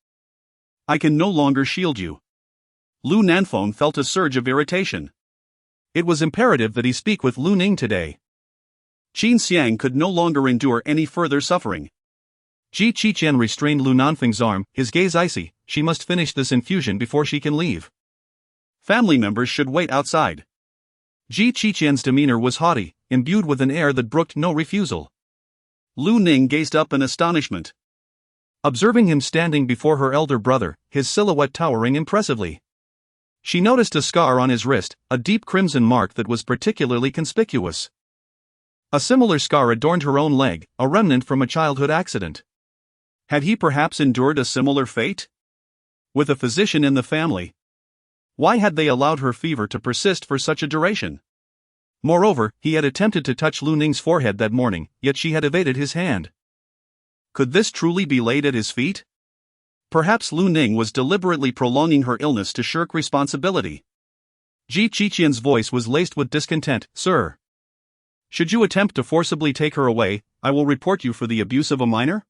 [SPEAKER 2] I can no longer shield you. Lu Nanfeng felt a surge of irritation. It was imperative that he speak with Lu Ning today. Qin Xiang could no longer endure any further suffering. Ji Qiqian restrained Lu Nanfeng's arm, his gaze icy. She must finish this infusion before she can leave. Family members should wait outside. Ji Qiqian's demeanor was haughty, imbued with an air that brooked no refusal. Lu Ning gazed up in astonishment, observing him standing before her elder brother, his silhouette towering impressively. She noticed a scar on his wrist, a deep crimson mark that was particularly conspicuous. A similar scar adorned her own leg, a remnant from a childhood accident. Had he perhaps endured a similar fate? With a physician in the family, why had they allowed her fever to persist for such a duration? Moreover, he had attempted to touch Lu Ning's forehead that morning, yet she had evaded his hand. Could this truly be laid at his feet? Perhaps Lu Ning was deliberately prolonging her illness to shirk responsibility. Ji Qiqian's voice was laced with discontent. Sir, should you attempt to forcibly take her away, I will report you for the abuse of a minor?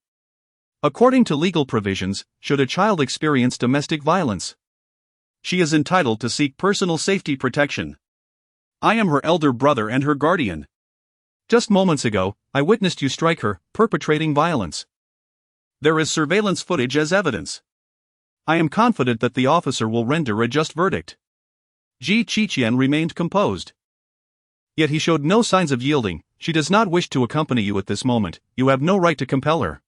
[SPEAKER 2] According to legal provisions, should a child experience domestic violence, she is entitled to seek personal safety protection. I am her elder brother and her guardian. Just moments ago, I witnessed you strike her, perpetrating violence. There is surveillance footage as evidence. I am confident that the officer will render a just verdict. Ji Qiqian remained composed.
[SPEAKER 1] Yet he showed no signs of yielding. She does not wish to accompany you at this moment, you have no right to compel her.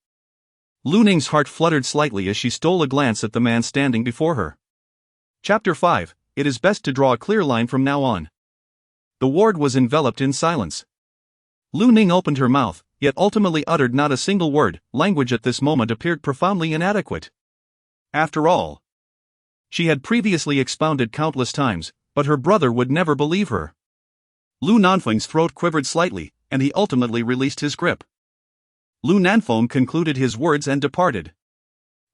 [SPEAKER 1] Lu Ning's heart fluttered slightly as she stole a glance at the man standing before her. Chapter 5, It is best to draw a clear line from now on. The ward was enveloped in silence. Lu Ning opened her mouth, yet ultimately uttered not a single word. Language at this moment appeared profoundly inadequate. After all, she had previously expounded countless times, but her brother would never believe her. Lu Nanfeng's throat quivered slightly, and he ultimately released his grip. Lu Nanfeng concluded his words and departed.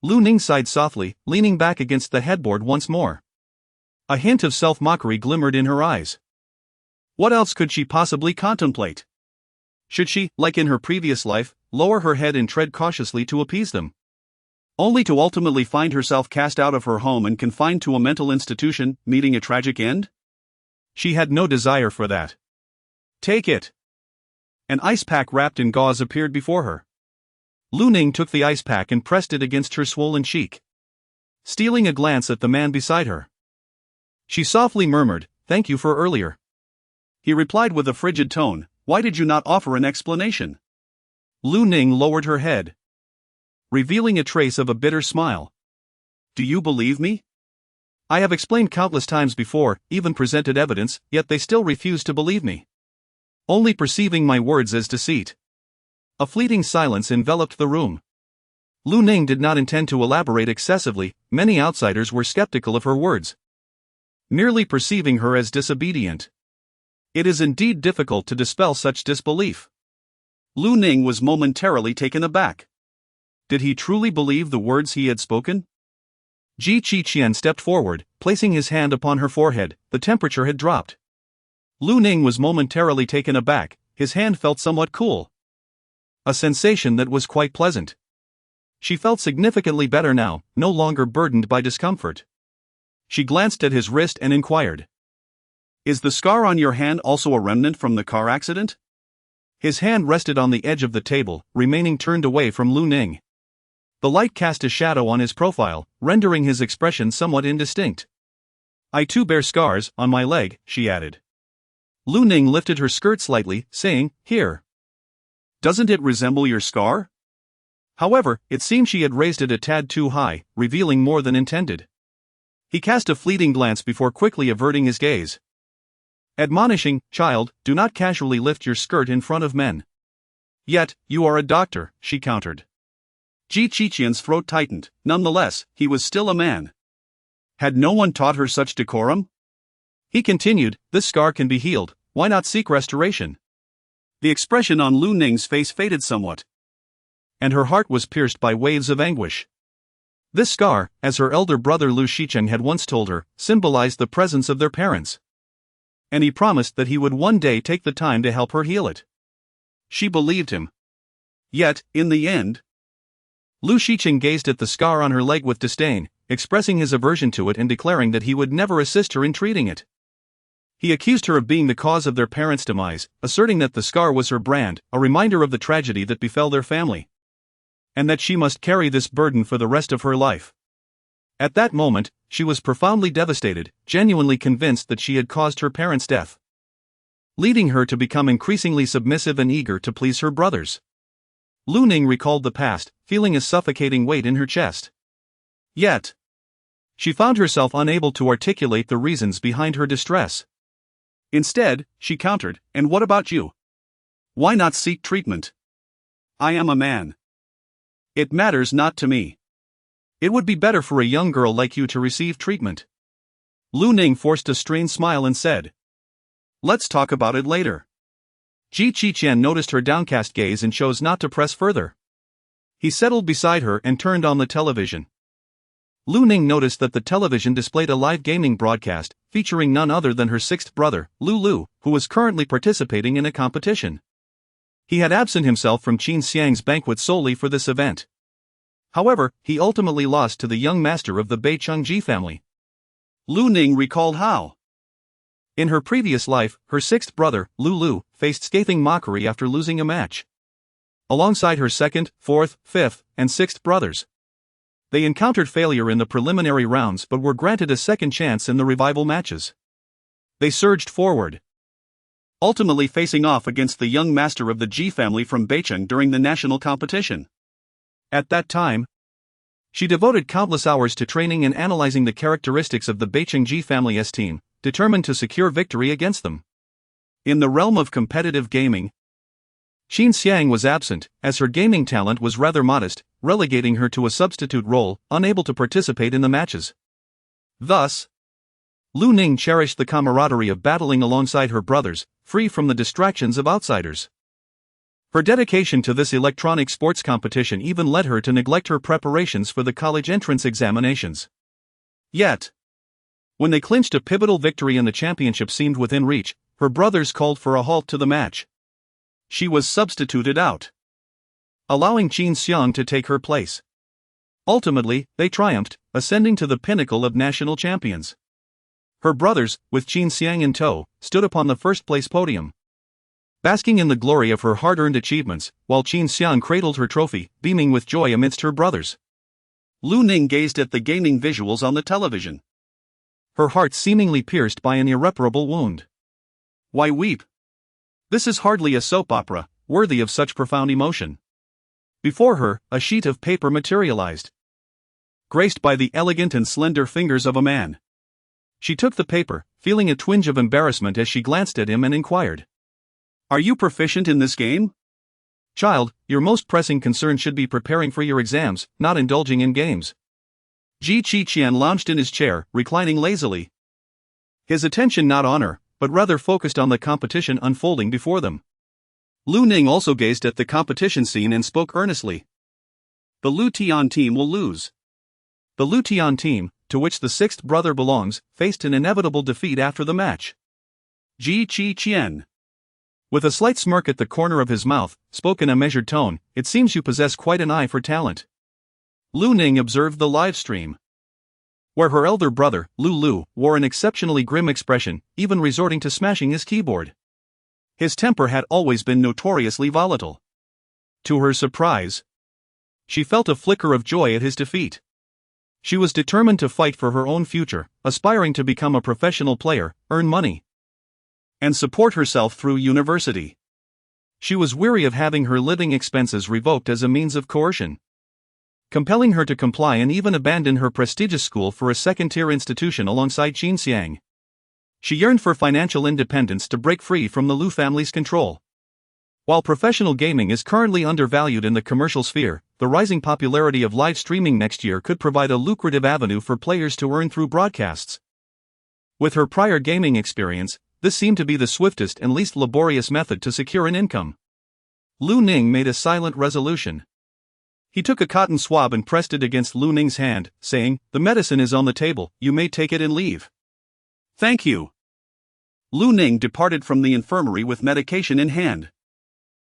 [SPEAKER 1] Lu Ning sighed softly, leaning back against the headboard once more. A hint of self-mockery glimmered in her eyes. What else could she possibly contemplate? Should she, like in her previous life, lower her head and tread cautiously to appease them? Only to ultimately find herself cast out of her home and confined to a mental institution, meeting a tragic end? She had no desire for that. Take it. An ice pack wrapped in gauze appeared before her. Lu Ning took the ice pack and pressed it against her swollen cheek, stealing a glance at the man beside her. She softly murmured, "Thank you for earlier." He replied with a frigid tone, "Why did you not offer an explanation?" Lu Ning lowered her head, revealing a trace of a bitter smile. "Do you believe me? I have explained countless times before, even presented evidence, yet they still refuse to believe me. Only perceiving my words as deceit." A fleeting silence enveloped the room. Lu Ning did not intend to elaborate excessively. Many outsiders were skeptical of her words, merely perceiving her as disobedient. It is indeed difficult to dispel such disbelief. Lu Ning was momentarily taken aback. Did he truly believe the words he had spoken? Qin stepped forward, placing his hand upon her forehead. The temperature had dropped. Lu Ning was momentarily taken aback. His hand felt somewhat cool, a sensation that was quite pleasant. She felt significantly better now, no longer burdened by discomfort. She glanced at his wrist and inquired, "Is the scar on your hand also a remnant from the car accident?" His hand rested on the edge of the table, remaining turned away from Lu Ning. The light cast a shadow on his profile, rendering his expression somewhat indistinct. "I too bear scars on my leg," she added. Lu Ning lifted her skirt slightly, saying, "Here. Doesn't it resemble your scar?" However, it seemed she had raised it a tad too high, revealing more than intended. He cast a fleeting glance before quickly averting his gaze. Admonishing, "Child, do not casually lift your skirt in front of men." "Yet, you are a doctor," she countered. Qian's throat tightened. Nonetheless, he was still a man. Had no one taught her such decorum? He continued, "This scar can be healed, why not seek restoration?" The expression on Lu Ning's face faded somewhat, and her heart was pierced by waves of anguish. This scar, as her elder brother Lu Xicheng had once told her, symbolized the presence of their parents. And he promised that he would one day take the time to help her heal it. She believed him. Yet, in the end, Lu Xicheng gazed at the scar on her leg with disdain, expressing his aversion to it and declaring that he would never assist her in treating it. He accused her of being the cause of their parents' demise, asserting that the scar was her brand, a reminder of the tragedy that befell their family, and that she must carry this burden for the rest of her life. At that moment, she was profoundly devastated, genuinely convinced that she had caused her parents' death, leading her to become increasingly submissive and eager to please her brothers. Lu Ning recalled the past, feeling a suffocating weight in her chest. Yet, she found herself unable to articulate the reasons behind her distress. Instead, she countered, "And what about you? Why not seek treatment? I am a man. It matters not to me. It would be better for a young girl like you to receive treatment." Lu Ning forced a strained smile and said, "Let's talk about it later." Qian noticed her downcast gaze and chose not to press further. He settled beside her and turned on the television. Lu Ning noticed that the television displayed a live gaming broadcast, featuring none other than her sixth brother, Lu, who was currently participating in a competition. He had absent himself from Qin Xiang's banquet solely for this event. However, he ultimately lost to the young master of the Beichengji family. Lu Ning recalled how, in her previous life, her sixth brother, Lu, faced scathing mockery after losing a match. Alongside her second, fourth, fifth, and sixth brothers, they encountered failure in the preliminary rounds but were granted a second chance in the revival matches. They surged forward,
[SPEAKER 2] ultimately facing off against the young master of the Ji family from Beicheng during the national competition. At that time, she devoted countless hours to training and analyzing the characteristics of the Beicheng Ji family's team, determined to secure victory against them. In the realm of competitive gaming, Qin Xiang was absent, as her gaming talent was rather modest, relegating her to a substitute role, unable to participate in the matches. Thus, Lu Ning cherished the camaraderie of battling alongside her brothers, free from the distractions of outsiders. Her dedication to this electronic sports competition even led her to neglect her preparations for the college entrance examinations. Yet, when they clinched a pivotal victory and the championship seemed within reach, her brothers called for a halt to the match. She was substituted out, allowing Qin Xiang to take her place. Ultimately, they triumphed, ascending to the pinnacle of national champions. Her brothers, with Qin Xiang in tow, stood upon the first-place podium, basking in the glory of her hard-earned achievements, while Qin Xiang cradled her trophy, beaming with joy amidst her brothers. Lu Ning gazed at the gaming visuals on the television, her heart seemingly pierced by an irreparable wound. Why weep? This is hardly a soap opera, worthy of such profound emotion. Before her, a sheet of paper materialized, graced by the elegant and slender fingers of a man. She took the paper, feeling a twinge of embarrassment as she glanced at him and inquired, "Are you proficient in this game?" "Child, your most pressing concern should be preparing for your exams, not indulging in games." Ji Qiqian lounged in his chair, reclining lazily, his attention not on her, but rather focused on the competition unfolding before them. Lu Ning also gazed at the competition scene and spoke earnestly. "The Lu Tian team will lose." The Lu Tian team, to which the sixth brother belongs, faced an inevitable defeat after the match. Ji Qiqian, with a slight smirk at the corner of his mouth, spoke in a measured tone, "It seems you possess quite an eye for talent." Lu Ning observed the live stream, where her elder brother, Lu, wore an exceptionally grim expression, even resorting to smashing his keyboard. His temper had always been notoriously volatile. To her surprise, she felt a flicker of joy at his defeat. She was determined to fight for her own future, aspiring to become a professional player, earn money, and support herself through university. She was weary of having her living expenses revoked as a means of coercion, compelling her to comply and even abandon her prestigious school for a second-tier institution alongside Qin Xiang. She yearned for financial independence to break free from the Lu family's control. While professional gaming is currently undervalued in the commercial sphere, the rising popularity of live streaming next year could provide a lucrative avenue for players to earn through broadcasts. With her prior gaming experience, this seemed to be the swiftest and least laborious method to secure an income. Lu Ning made a silent resolution. He took a cotton swab and pressed it against Lu Ning's hand, saying, "The medicine is on the table, you may take it and leave." "Thank you." Lu Ning departed from the infirmary with medication in hand.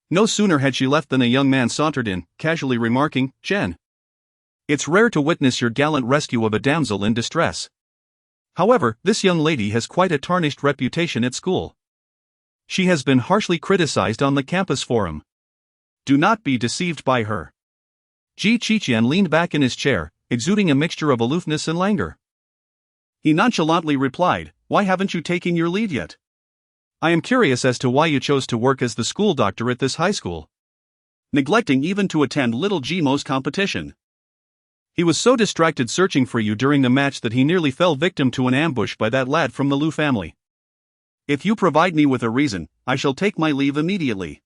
[SPEAKER 2] No sooner had she left than a young man sauntered in, casually remarking, "Chen, it's rare to witness your gallant rescue of a damsel in distress. However, this young lady has quite a tarnished reputation at school. She has been harshly criticized on the campus forum. Do not be deceived by her." Ji Qiqian leaned back in his chair, exuding a mixture of aloofness and languor. He nonchalantly replied, "Why haven't you taken your leave yet? I am curious as to why you chose to work as the school doctor at this high school, neglecting even to attend little Jimo's competition. He was so distracted searching for you during the match that he nearly fell victim to an ambush by that lad from the Lu family. If you provide me with a reason, I shall take my leave immediately."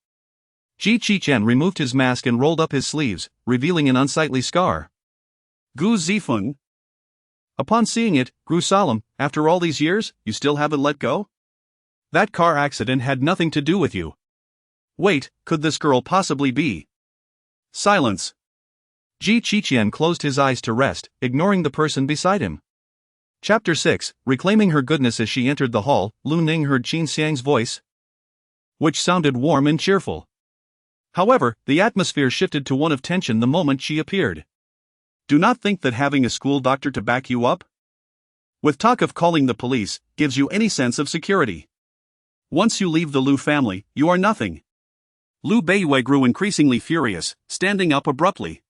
[SPEAKER 2] Ji Qiqian removed his mask and rolled up his sleeves, revealing an unsightly scar. Gu Zifeng. Upon seeing it, grew solemn. "After all these years, you still haven't let go? That car accident had nothing to do with you. Wait, could this girl possibly be?" Silence. Ji Qiqian closed his eyes to rest, ignoring the person beside him. Chapter 6, reclaiming her goodness. As she entered the hall, Lu Ning heard Qin Xiang's voice, which sounded warm and cheerful. However, the atmosphere shifted to one of tension the moment she appeared. "Do not think that having a school doctor to back you up, with talk of calling the police, gives you any sense of security. Once you leave the Lu family, you are nothing." Lu Beiyue grew increasingly furious, standing up abruptly.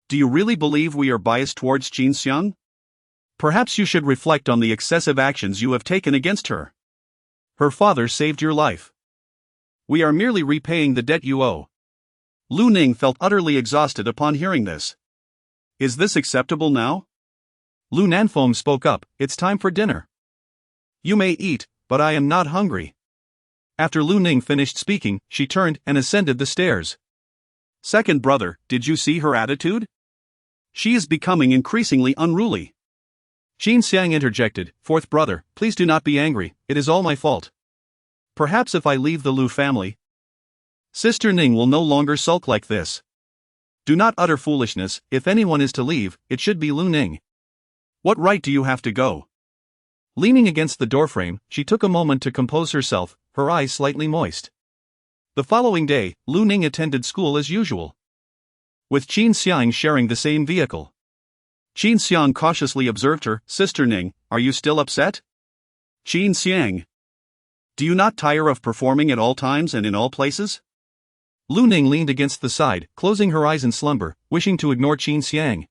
[SPEAKER 2] "Do you really believe we are biased towards Qin Xiang? Perhaps you should reflect on the excessive actions you have taken against her. Her father saved your life. We are merely repaying the debt you owe. Lu Ning felt utterly exhausted upon hearing this. Is this acceptable now?
[SPEAKER 1] Lu Nanfeng spoke up, it's time for dinner.
[SPEAKER 2] You may eat, but I am not hungry.
[SPEAKER 1] After Lu Ning finished speaking, she turned and ascended the stairs.
[SPEAKER 2] Second brother, did you see her attitude? She is becoming increasingly unruly.
[SPEAKER 1] Qin Xiang interjected, fourth brother, please do not be angry, it is all my fault.
[SPEAKER 2] Perhaps if I leave the Lu family, Sister Ning will no longer sulk like this.
[SPEAKER 1] Do not utter foolishness, if anyone is to leave, it should be Lu Ning.
[SPEAKER 2] What right do you have to go?
[SPEAKER 1] Leaning against the doorframe, she took a moment to compose herself, her eyes slightly moist. The following day, Lu Ning attended school as usual, with Qin Xiang sharing the same vehicle.
[SPEAKER 2] Qin Xiang cautiously observed her. Sister Ning, are you still upset? Qin Xiang, do you not tire of performing at all times and in all places?
[SPEAKER 1] Lu Ning leaned against the side, closing her eyes in slumber, wishing to ignore Qin Xiang.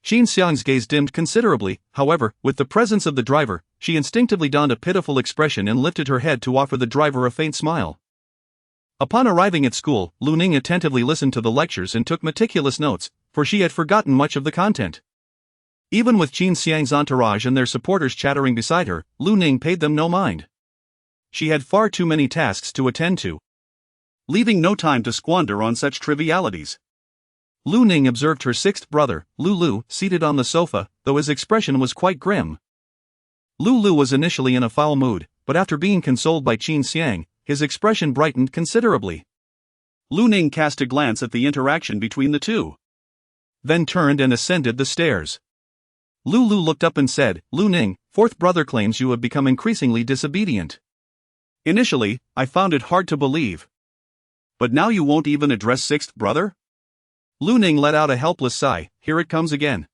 [SPEAKER 1] Qin Xiang's gaze dimmed considerably, however, with the presence of the driver, she instinctively donned a pitiful expression and lifted her head to offer the driver a faint smile. Upon arriving at school, Lu Ning attentively listened to the lectures and took meticulous notes, for she had forgotten much of the content. Even with Qin Xiang's entourage and their supporters chattering beside her, Lu Ning paid them no mind. She had far too many tasks to attend to, leaving no time to squander on such trivialities. Lu Ning observed her sixth brother, Lu Lu, seated on the sofa, though his expression was quite grim. Lu Lu was initially in a foul mood, but after being consoled by Qin Xiang, his expression brightened considerably.
[SPEAKER 2] Lu Ning cast a glance at the interaction between the two,
[SPEAKER 1] then turned and ascended the stairs. Lu Lu looked up and said, Lu Ning, fourth brother claims you have become increasingly disobedient.
[SPEAKER 2] Initially, I found it hard to believe. But now you won't even address sixth brother?
[SPEAKER 1] Lu Ning let out a helpless sigh. Here it comes again.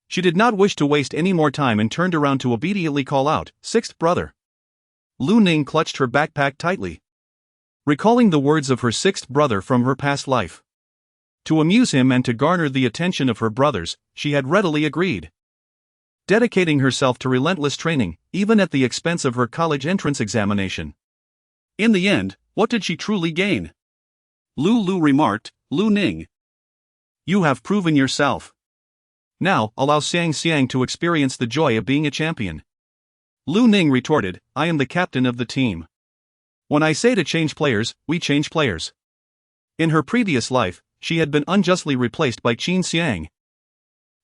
[SPEAKER 1] She did not wish to waste any more time and turned around to obediently call out, sixth brother. Lu Ning clutched her backpack tightly, recalling the words of her sixth brother from her past life. To amuse him and to garner the attention of her brothers, she had readily agreed, dedicating herself to relentless training, even at the expense of her college entrance examination.
[SPEAKER 2] In the end, what did she truly gain? Lu Lu remarked, Lu Ning, you have proven yourself.
[SPEAKER 1] Now, allow Xiang Xiang to experience the joy of being a champion.
[SPEAKER 2] Lu Ning retorted, I am the captain of the team.
[SPEAKER 1] When I say to change players, we change players. In her previous life, she had been unjustly replaced by Qin Xiang.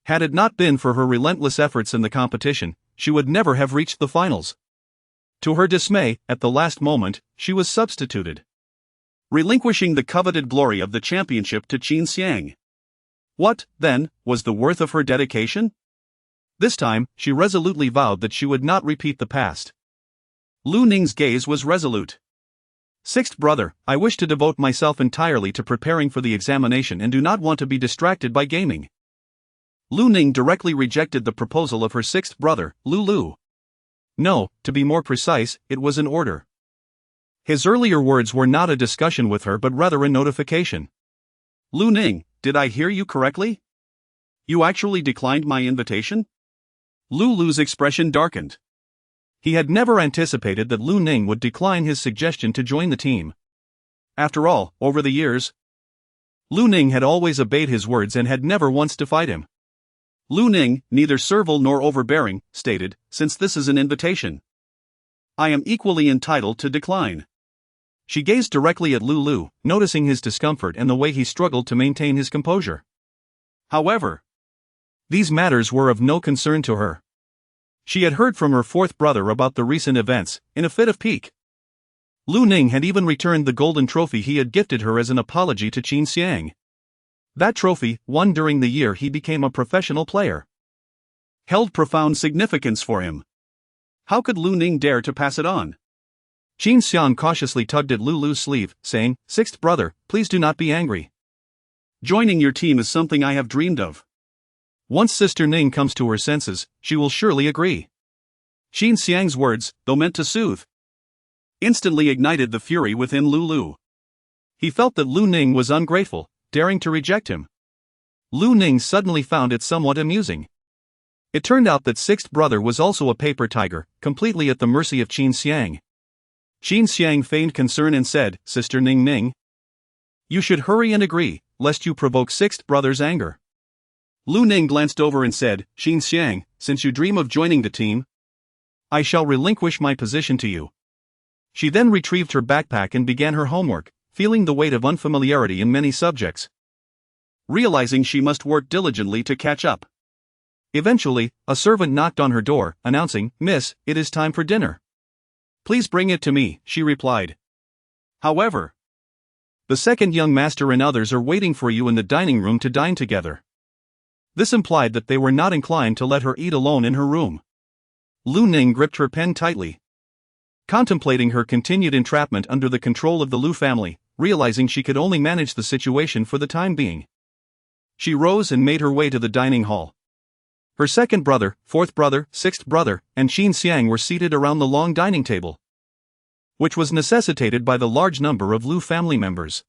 [SPEAKER 1] Had it not been for her relentless efforts in the competition, she would never have reached the finals. To her dismay, at the last moment, she was substituted,
[SPEAKER 2] relinquishing the coveted glory of the championship to Qin Xiang. What, then, was the worth of her dedication?
[SPEAKER 1] This time, she resolutely vowed that she would not repeat the past.
[SPEAKER 2] Lu Ning's gaze was resolute.
[SPEAKER 1] Sixth brother, I wish to devote myself entirely to preparing for the examination and do not want to be distracted by gaming.
[SPEAKER 2] Lu Ning directly rejected the proposal of her sixth brother, Lu Lu.
[SPEAKER 1] No, to be more precise, it was an order. His earlier words were not a discussion with her but rather a notification.
[SPEAKER 2] Lu Ning, did I hear you correctly? You actually declined my invitation? Lu Lu's expression darkened.
[SPEAKER 1] He had never anticipated that Lu Ning would decline his suggestion to join the team. After all, over the years, Lu Ning had always obeyed his words and had never once defied him.
[SPEAKER 2] Lu Ning, neither servile nor overbearing, stated, since this is an invitation, I am equally entitled to decline.
[SPEAKER 1] She gazed directly at Lu Lu, noticing his discomfort and the way he struggled to maintain his composure.
[SPEAKER 2] However,
[SPEAKER 1] these matters were of no concern to her. She had heard from her fourth brother about the recent events, in a fit of pique. Lu Ning had even returned the golden trophy he had gifted her as an apology to Qin Xiang. That trophy, won during the year he became a professional player,
[SPEAKER 2] held profound significance for him. How could Lu Ning dare to pass it on?
[SPEAKER 1] Qin Xiang cautiously tugged at Lu Lu's sleeve, saying, sixth brother, please do not be angry.
[SPEAKER 2] Joining your team is something I have dreamed of.
[SPEAKER 1] Once Sister Ning comes to her senses, she will surely agree.
[SPEAKER 2] Qin Xiang's words, though meant to soothe, instantly ignited the fury within Lu Lu.
[SPEAKER 1] He felt that Lu Ning was ungrateful, daring to reject him. Lu Ning suddenly found it somewhat amusing. It turned out that sixth brother was also a paper tiger, completely at the mercy of Qin Xiang.
[SPEAKER 2] Qin Xiang feigned concern and said, Sister Ning Ning, you should hurry and agree, lest you provoke Sixth Brother's anger. Lu Ning glanced over and said, Qin Xiang, since you dream of joining the team, I shall relinquish my position to you. She then retrieved her backpack and began her homework, feeling the weight of unfamiliarity in many subjects. Realizing she must work diligently to catch up. Eventually, a servant knocked on her door, announcing, Miss, it is time for dinner. Please bring it to me, she replied. However, the second young master and others are waiting for you in the dining room to dine together. This implied that they were not inclined to let her eat alone in her room. Lu Ning gripped her pen tightly, contemplating her continued entrapment under the control of the Lu family, realizing she could only manage the situation for the time being. She rose and made her way to the dining hall. Her second brother, fourth brother, sixth brother, and Qin Xiang were seated around the long dining table, which was necessitated by the large number of Lu family members.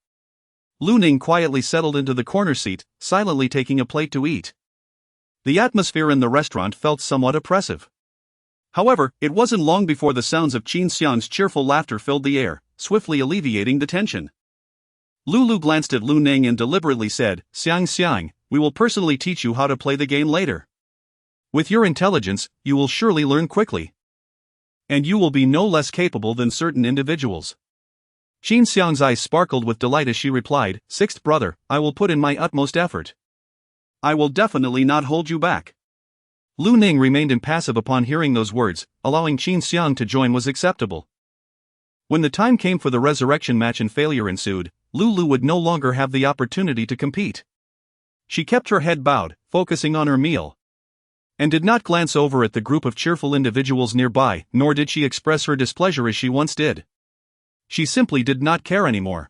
[SPEAKER 2] Lu Ning quietly settled into the corner seat, silently taking a plate to eat. The atmosphere in the restaurant felt somewhat oppressive. However, it wasn't long before the sounds of Qin Xiang's cheerful laughter filled the air, swiftly alleviating the tension. Lu glanced at Lu Ning and deliberately said, Xiang, we will personally teach you how to play the game later. With your intelligence, you will surely learn quickly. And you will be no less capable than certain individuals. Qin Xiang's eyes sparkled with delight as she replied, Sixth brother, I will put in my utmost effort. I will definitely not hold you back. Lu Ning remained impassive upon hearing those words. Allowing Qin Xiang to join was acceptable. When the time came for the resurrection match and failure ensued, Lu would no longer have the opportunity to compete. She kept her head bowed, focusing on her meal, and did not glance over at the group of cheerful individuals nearby, nor did she express her displeasure as she once did. She simply did not care anymore.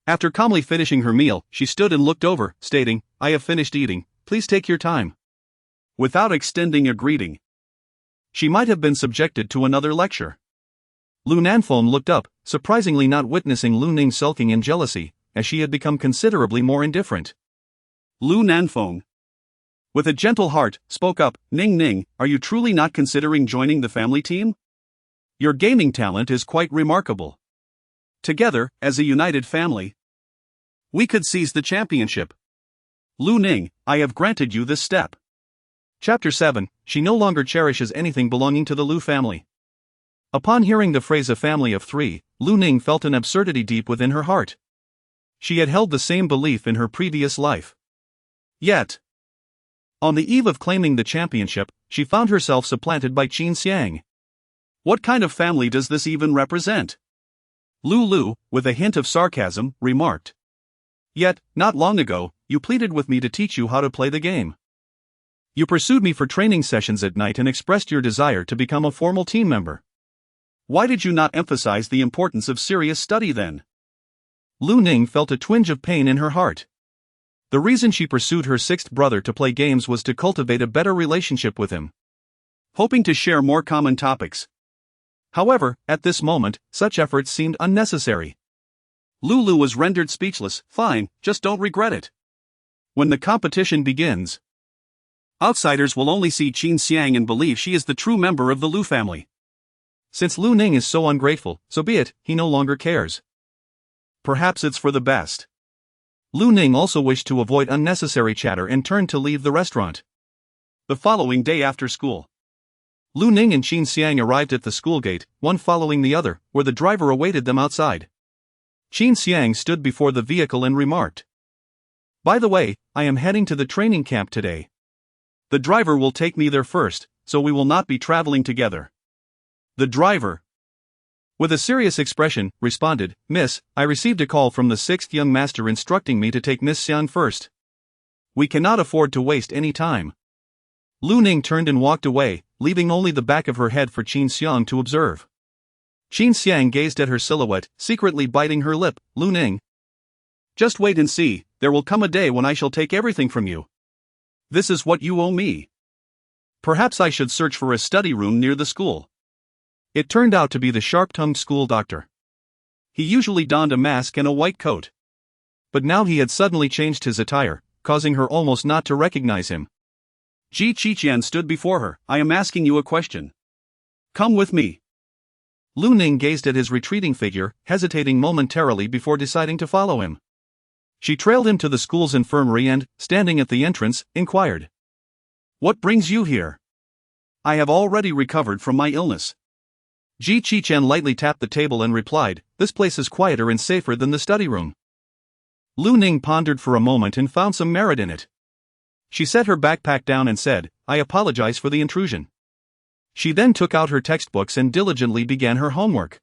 [SPEAKER 2] After calmly finishing her meal, she stood and looked over, stating, I have finished eating, please take your time. Without extending a greeting, she might have been subjected to another lecture. Lu Nanfeng looked up, surprisingly not witnessing Lu Ning's sulking and jealousy, as she had become considerably more indifferent. Lu Nanfeng, with a gentle heart, spoke up, Ning, are you truly not considering joining the family team? Your gaming talent is quite remarkable. Together, as a united family, we could seize the championship. Lu Ning, I have granted you this step. Chapter 7, she no longer cherishes anything belonging to the Lu family. Upon hearing the phrase a family of three, Lu Ning felt an absurdity deep within her heart. She had held the same belief in her previous life. Yet, on the eve of claiming the championship, she found herself supplanted by Qin Xiang. What kind of family does this even represent? Lu, with a hint of sarcasm, remarked. Yet, not long ago, you pleaded with me to teach you how to play the game. You pursued me for training sessions at night and expressed your desire to become a formal team member. Why did you not emphasize the importance of serious study then? Lu Ning felt a twinge of pain in her heart. The reason she pursued her sixth brother to play games was to cultivate a better relationship with him, hoping to share more common topics. However, at this moment, such efforts seemed unnecessary. Lu was rendered speechless. Fine, just don't regret it. When the competition begins, outsiders will only see Qin Xiang and believe she is the true member of the Lu family. Since Lu Ning is so ungrateful, so be it, he no longer cares. Perhaps it's for the best. Lu Ning also wished to avoid unnecessary chatter and turned to leave the restaurant. The following day after school, Lu Ning and Qin Xiang arrived at the school gate, one following the other, where the driver awaited them outside. Qin Xiang stood before the vehicle and remarked, By the way, I am heading to the training camp today. The driver will take me there first, so we will not be traveling together. The driver, with a serious expression, responded, Miss, I received a call from the sixth young master instructing me to take Miss Xiang first. We cannot afford to waste any time. Lu Ning turned and walked away, leaving only the back of her head for Qin Xiang to observe. Qin Xiang gazed at her silhouette, secretly biting her lip. Lu Ning, just wait and see, there will come a day when I shall take everything from you. This is what you owe me. Perhaps I should search for a study room near the school. It turned out to be the sharp-tongued school doctor. He usually donned a mask and a white coat, but now he had suddenly changed his attire, causing her almost not to recognize him. Ji Qiqian stood before her. I am asking you a question. Come with me. Lu Ning gazed at his retreating figure, hesitating momentarily before deciding to follow him. She trailed him to the school's infirmary and, standing at the entrance, inquired, "What brings you here?" "I have already recovered from my illness." Ji Qichen lightly tapped the table and replied, "This place is quieter and safer than the study room." Lu Ning pondered for a moment and found some merit in it. She set her backpack down and said, "I apologize for the intrusion." She then took out her textbooks and diligently began her homework.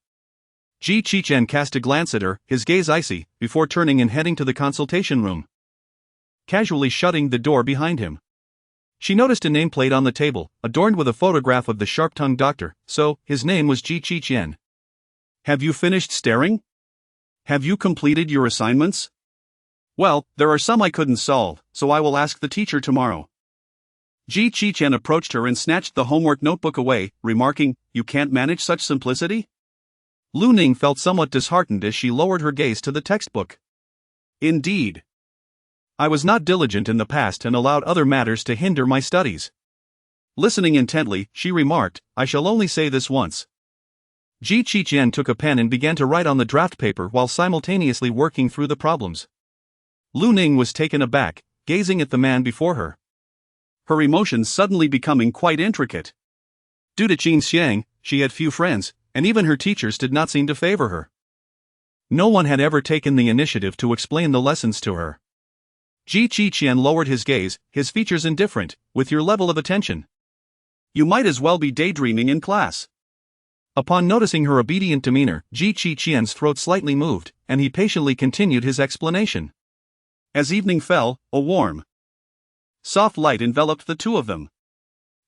[SPEAKER 2] Ji Qichen cast a glance at her, his gaze icy, before turning and heading to the consultation room. Casually shutting the door behind him, she noticed a nameplate on the table, adorned with a photograph of the sharp-tongued doctor, so his name was Ji Qichen. "Have you finished staring? Have you completed your assignments?" "Well, there are some I couldn't solve, so I will ask the teacher tomorrow." Ji Qichen approached her and snatched the homework notebook away, remarking, "You can't manage such simplicity?" Lu Ning felt somewhat disheartened as she lowered her gaze to the textbook. "Indeed. I was not diligent in the past and allowed other matters to hinder my studies." Listening intently, she remarked, "I shall only say this once." Ji Qichen took a pen and began to write on the draft paper while simultaneously working through the problems. Lu Ning was taken aback, gazing at the man before her, her emotions suddenly becoming quite intricate. Due to Qin Xiang, she had few friends, and even her teachers did not seem to favor her. No one had ever taken the initiative to explain the lessons to her. Ji Qichen lowered his gaze, his features indifferent. "With your level of attention, you might as well be daydreaming in class." Upon noticing her obedient demeanor, Ji Qichen's throat slightly moved, and he patiently continued his explanation. As evening fell, a warm, soft light enveloped the two of them.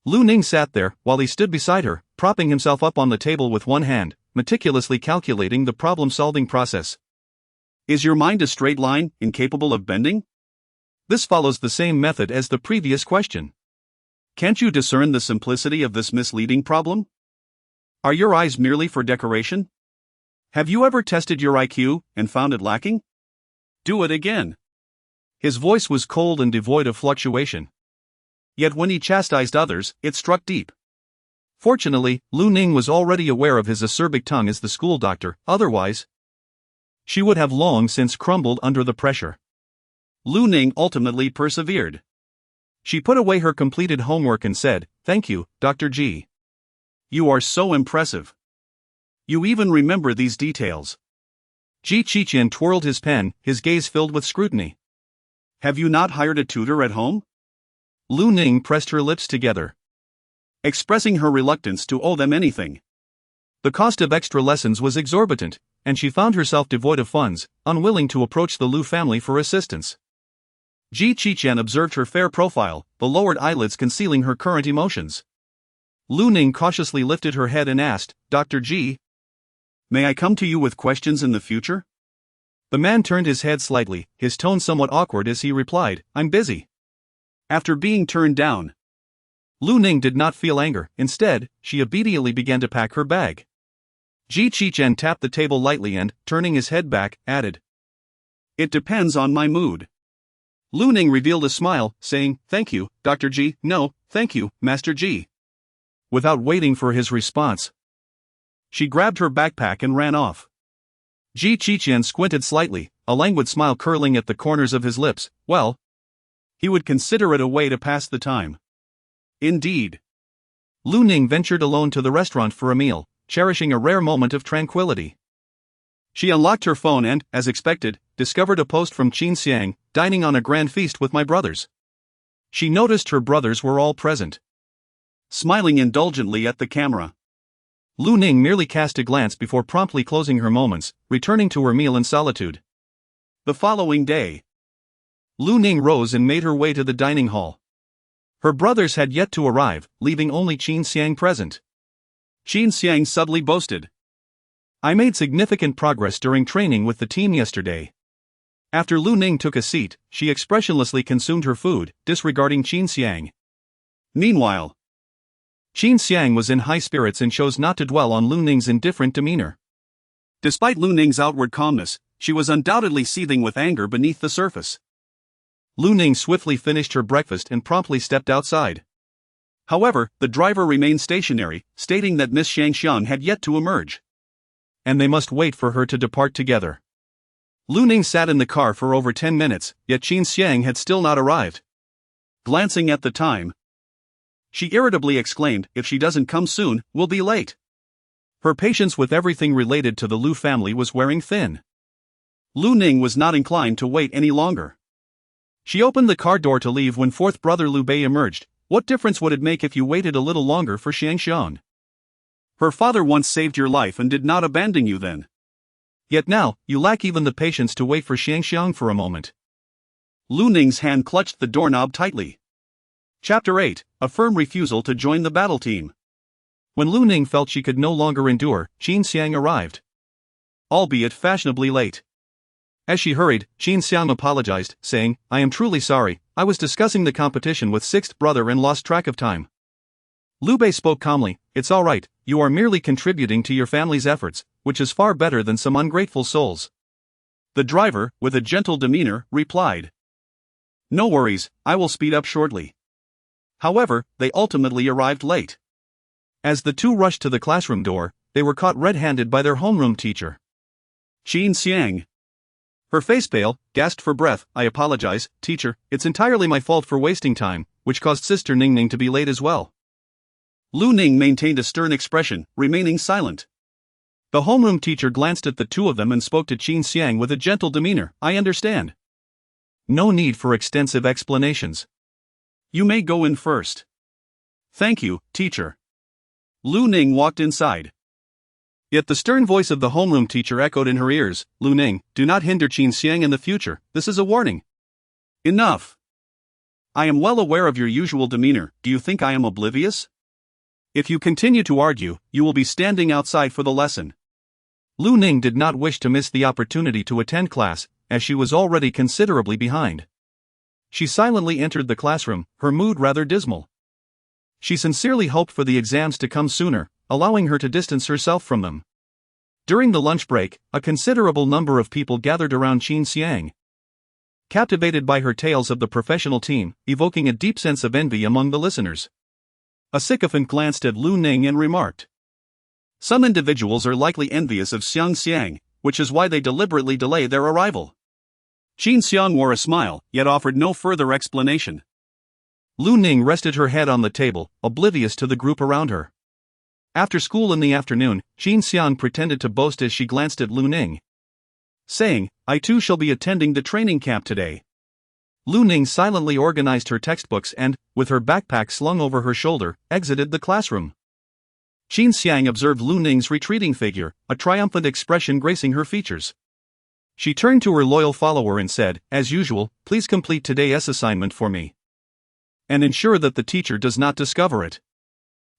[SPEAKER 2] Lu Ning sat there, while he stood beside her, propping himself up on the table with one hand, meticulously calculating the problem-solving process. "Is your mind a straight line, incapable of bending? This follows the same method as the previous question. Can't you discern the simplicity of this misleading problem? Are your eyes merely for decoration? Have you ever tested your IQ and found it lacking? Do it again." His voice was cold and devoid of fluctuation. Yet when he chastised others, it struck deep. Fortunately, Lu Ning was already aware of his acerbic tongue as the school doctor, otherwise she would have long since crumbled under the pressure. Lu Ning ultimately persevered. She put away her completed homework and said, "Thank you, Dr. Ji. You are so impressive. You even remember these details." Ji Qichen twirled his pen, his gaze filled with scrutiny. "Have you not hired a tutor at home?" Lu Ning pressed her lips together, expressing her reluctance to owe them anything. The cost of extra lessons was exorbitant, and she found herself devoid of funds, unwilling to approach the Lu family for assistance. Ji Qichen observed her fair profile, the lowered eyelids concealing her current emotions. Lu Ning cautiously lifted her head and asked, "Dr. Ji, may I come to you with questions in the future?" The man turned his head slightly, his tone somewhat awkward as he replied, "I'm busy." After being turned down, Lu Ning did not feel anger. Instead, she obediently began to pack her bag. Ji Qichen tapped the table lightly and, turning his head back, added, "It depends on my mood." Lu Ning revealed a smile, saying, "Thank you, Dr. Ji, no, thank you, Master Ji." Without waiting for his response, she grabbed her backpack and ran off. Ji Qichen squinted slightly, a languid smile curling at the corners of his lips. Well, he would consider it a way to pass the time. Indeed. Lu Ning ventured alone to the restaurant for a meal, cherishing a rare moment of tranquility. She unlocked her phone and, as expected, discovered a post from Qin Xiang, "Dining on a grand feast with my brothers." She noticed her brothers were all present, smiling indulgently at the camera. Lu Ning merely cast a glance before promptly closing her moments, returning to her meal in solitude. The following day, Lu Ning rose and made her way to the dining hall. Her brothers had yet to arrive, leaving only Qin Xiang present. Qin Xiang subtly boasted, "I made significant progress during training with the team yesterday." After Lu Ning took a seat, she expressionlessly consumed her food, disregarding Qin Xiang. Meanwhile, Qin Xiang was in high spirits and chose not to dwell on Lu Ning's indifferent demeanor. Despite Lu Ning's outward calmness, she was undoubtedly seething with anger beneath the surface. Lu Ning swiftly finished her breakfast and promptly stepped outside. However, the driver remained stationary, stating that Miss Shangxiang had yet to emerge. and they must wait for her to depart together. Lu Ning sat in the car for over 10 minutes, yet Qin Xiang had still not arrived. Glancing at the time, she irritably exclaimed, "If she doesn't come soon, we'll be late." Her patience with everything related to the Lu family was wearing thin. Lu Ning was not inclined to wait any longer. She opened the car door to leave when fourth brother Liu Bei emerged. "What difference would it make if you waited a little longer for Qin Xiang? Her father once saved your life and did not abandon you then. Yet now, you lack even the patience to wait for Qin Xiang for a moment." Lu Ning's hand clutched the doorknob tightly. Chapter 8, A Firm Refusal to Join the Battle Team. When Lu Ning felt she could no longer endure, Qin Xiang arrived. Albeit fashionably late. As she hurried, Qin Xiang apologized, saying, "I am truly sorry, I was discussing the competition with sixth brother and lost track of time." Liu Bei spoke calmly, "It's all right, you are merely contributing to your family's efforts, which is far better than some ungrateful souls." The driver, with a gentle demeanor, replied, "No worries, I will speed up shortly." However, they ultimately arrived late. As the two rushed to the classroom door, they were caught red-handed by their homeroom teacher. Qin Xiang. Her face pale, gasped for breath, "I apologize, teacher, it's entirely my fault for wasting time, which caused Sister Ning to be late as well." Lu Ning maintained a stern expression, remaining silent. The homeroom teacher glanced at the two of them and spoke to Qin Xiang with a gentle demeanor, "I understand. No need for extensive explanations. You may go in first." "Thank you, teacher." Lu Ning walked inside. Yet the stern voice of the homeroom teacher echoed in her ears, "Lu Ning, do not hinder Qin Xiang in the future, this is a warning." "Enough. I am well aware of your usual demeanor, do you think I am oblivious? If you continue to argue, you will be standing outside for the lesson." Lu Ning did not wish to miss the opportunity to attend class, as she was already considerably behind. She silently entered the classroom, her mood rather dismal. She sincerely hoped for the exams to come sooner, allowing her to distance herself from them. During the lunch break, a considerable number of people gathered around Qin Xiang. Captivated by her tales of the professional team, evoking a deep sense of envy among the listeners. A sycophant glanced at Lu Ning and remarked, "Some individuals are likely envious of Qin Xiang, which is why they deliberately delay their arrival." Qin Xiang wore a smile, yet offered no further explanation. Lu Ning rested her head on the table, oblivious to the group around her. After school in the afternoon, Qin Xiang pretended to boast as she glanced at Lu Ning, saying, "I too shall be attending the training camp today." Lu Ning silently organized her textbooks and, with her backpack slung over her shoulder, exited the classroom. Qin Xiang observed Lu Ning's retreating figure, a triumphant expression gracing her features. She turned to her loyal follower and said, "As usual, please complete today's assignment for me. And ensure that the teacher does not discover it.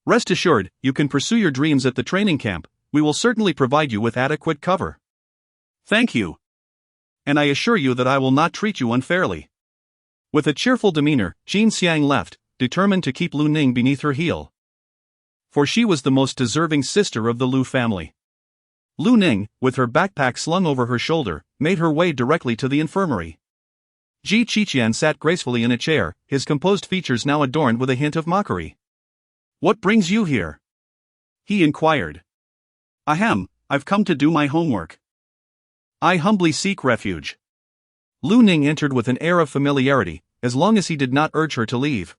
[SPEAKER 2] Rest assured, you can pursue your dreams at the training camp, we will certainly provide you with adequate cover." "Thank you. And I assure you that I will not treat you unfairly." With a cheerful demeanor, Qin Xiang left, determined to keep Lu Ning beneath her heel. For she was the most deserving sister of the Lu family. Lu Ning, with her backpack slung over her shoulder, made her way directly to the infirmary. Ji Qiqian sat gracefully in a chair, his composed features now adorned with a hint of mockery. "What brings you here?" he inquired. "Ahem, I've come to do my homework. I humbly seek refuge." Lu Ning entered with an air of familiarity, as long as he did not urge her to leave.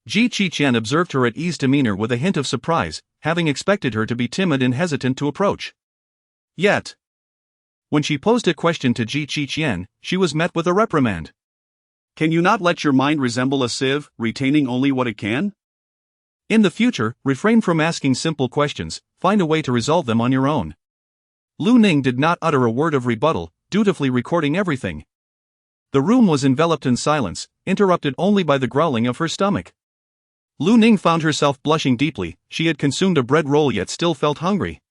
[SPEAKER 2] Ji Qiqian observed her at-ease demeanor with a hint of surprise, having expected her to be timid and hesitant to approach. Yet, when she posed a question to Ji Qiqian, she was met with a reprimand. "Can you not let your mind resemble a sieve, retaining only what it can? In the future, refrain from asking simple questions, find a way to resolve them on your own." Lu Ning did not utter a word of rebuttal, dutifully recording everything. The room was enveloped in silence, interrupted only by the growling of her stomach. Lu Ning found herself blushing deeply, she had consumed a bread roll yet still felt hungry.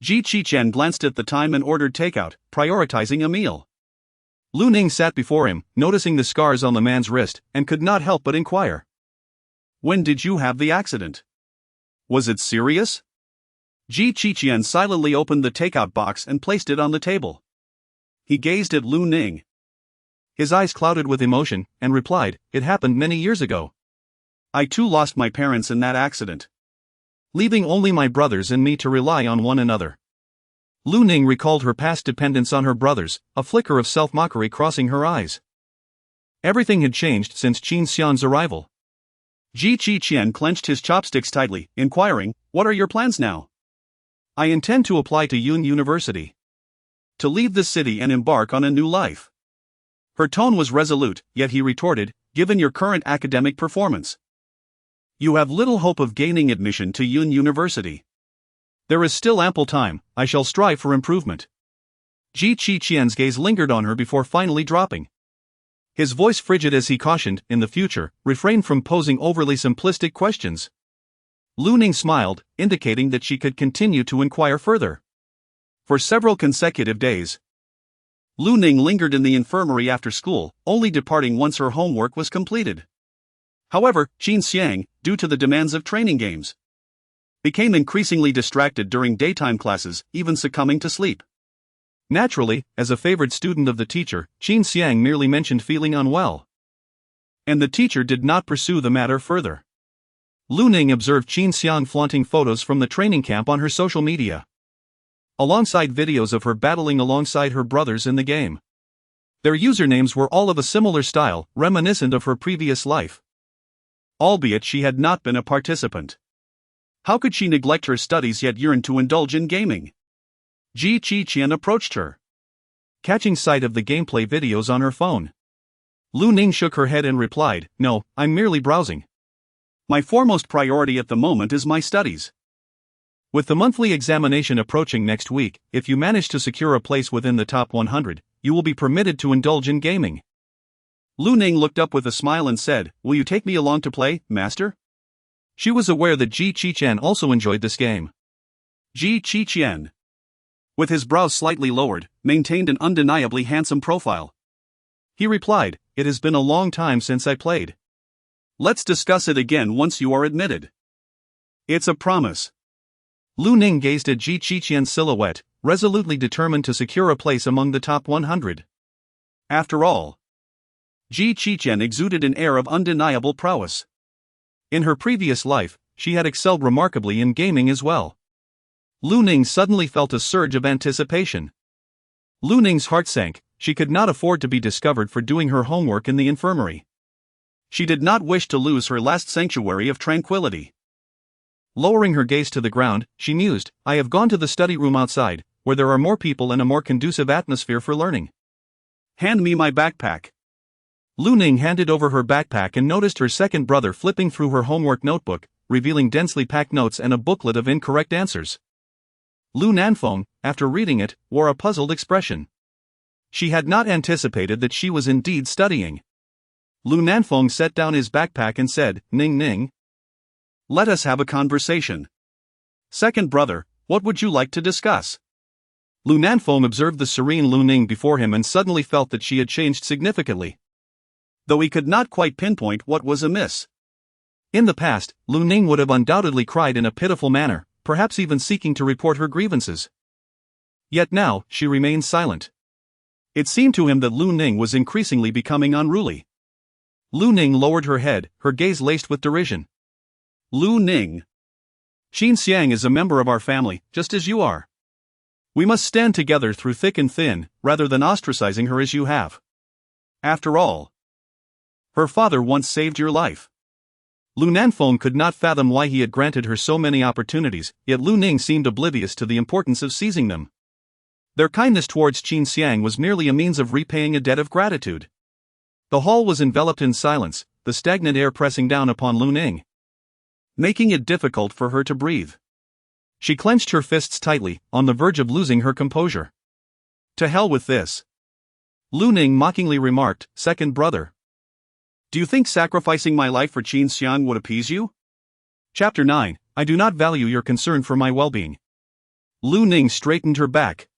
[SPEAKER 2] Ji Qiqian glanced at the time and ordered takeout, prioritizing a meal. Lu Ning sat before him, noticing the scars on the man's wrist, and could not help but inquire. "When did you have the accident? Was it serious?" Ji Qiqian silently opened the takeout box and placed it on the table. He gazed at Lu Ning. His eyes clouded with emotion, and replied, "It happened many years ago. I too lost my parents in that accident, leaving only my brothers and me to rely on one another.
[SPEAKER 1] Lu Ning recalled her past dependence on her brothers, a flicker of self-mockery crossing her eyes. Everything had changed since Qin Xiang's arrival.
[SPEAKER 2] Qian clenched his chopsticks tightly, inquiring, "What are your plans now?"
[SPEAKER 1] "I intend to apply to Yun University.
[SPEAKER 2] To leave the city and embark on a new life." Her tone was resolute, yet he retorted, "Given your current academic performance, you have little hope of gaining admission to Yun University."
[SPEAKER 1] "There is still ample time, I shall strive for improvement." Qian's gaze lingered on her before finally dropping. His voice frigid as he cautioned, in the future, refrain from posing overly simplistic questions. Lu Ning smiled, indicating that she could continue to inquire further.
[SPEAKER 2] For several consecutive days, Lu Ning lingered in the infirmary after school, only departing once her homework was completed. However, Qin Xiang, due to the demands of training games, became increasingly distracted during daytime classes, even succumbing to sleep.
[SPEAKER 1] Naturally, as a favored student of the teacher, Qin Xiang merely mentioned feeling unwell. And the teacher did not pursue the matter further. Lu Ning observed Qin Xiang flaunting photos from the training camp on her social media, alongside videos of her battling alongside her brothers in the game. Their usernames were all of a similar style, reminiscent of her previous life.
[SPEAKER 2] Albeit she had not been a participant. How could she neglect her studies yet yearn to indulge in gaming? Qian approached her,
[SPEAKER 1] catching sight of the gameplay videos on her phone. Lu Ning shook her head and replied, "No, I'm merely browsing.
[SPEAKER 2] My foremost priority at the moment is my studies."
[SPEAKER 1] With the monthly examination approaching next week, if you manage to secure a place within the top 100, you will be permitted to indulge in gaming.
[SPEAKER 2] Lu Ning looked up with a smile and said, "Will you take me along to play, master?"
[SPEAKER 1] She was aware that Qian also enjoyed this game.
[SPEAKER 2] Qian, with his brows slightly lowered, maintained an undeniably handsome profile.
[SPEAKER 1] He replied, "It has been a long time since I played.
[SPEAKER 2] Let's discuss it again once you are admitted. It's a promise."
[SPEAKER 1] Lu Ning gazed at Qian's silhouette, resolutely determined to secure a place among the top 100.
[SPEAKER 2] After all, Qian exuded an air of undeniable prowess.
[SPEAKER 1] In her previous life, she had excelled remarkably in gaming as well. Lu Ning suddenly felt a surge of anticipation. Lu Ning's heart sank. She could not afford to be discovered for doing her homework in the infirmary.
[SPEAKER 2] She did not wish to lose her last sanctuary of tranquility.
[SPEAKER 1] Lowering her gaze to the ground, she mused, "I have gone to the study room outside, where there are more people and a more conducive atmosphere for learning."
[SPEAKER 2] "Hand me my backpack."
[SPEAKER 1] Lu Ning handed over her backpack and noticed her second brother flipping through her homework notebook, revealing densely packed notes and a booklet of incorrect answers. Lu Nanfeng, after reading it, wore a puzzled expression. She had not anticipated that she was indeed studying. Lu Nanfeng set down his backpack and said, Ning,
[SPEAKER 2] let us have a conversation. Second brother, what would you like to discuss?"
[SPEAKER 1] Lu Nanfeng observed the serene Lu Ning before him and suddenly felt that she had changed significantly,
[SPEAKER 2] though he could not quite pinpoint what was amiss.
[SPEAKER 1] In the past, Lu Ning would have undoubtedly cried in a pitiful manner, perhaps even seeking to report her grievances. Yet now, she remained silent. It seemed to him that Lu Ning was increasingly becoming unruly. Lu Ning lowered her head, her gaze laced with derision.
[SPEAKER 2] "Lu Ning,
[SPEAKER 1] Qin Xiang is a member of our family, just as you are. We must stand together through thick and thin, rather than ostracizing her as you have.
[SPEAKER 2] After all,
[SPEAKER 1] her father once saved your life." Lu Nanfeng could not fathom why he had granted her so many opportunities, yet Lu Ning seemed oblivious to the importance of seizing them. Their kindness towards Qin Xiang was merely a means of repaying a debt of gratitude. The hall was enveloped in silence, the stagnant air pressing down upon Lu Ning, making it difficult for her to breathe. She clenched her fists tightly, on the verge of losing her composure. "To hell with this," Lu Ning mockingly remarked, "Second brother.
[SPEAKER 2] Do you think sacrificing my life for Qin Xiang would appease you?"
[SPEAKER 1] Chapter 9, I do not value your concern for my well-being. Lu Ning straightened her back,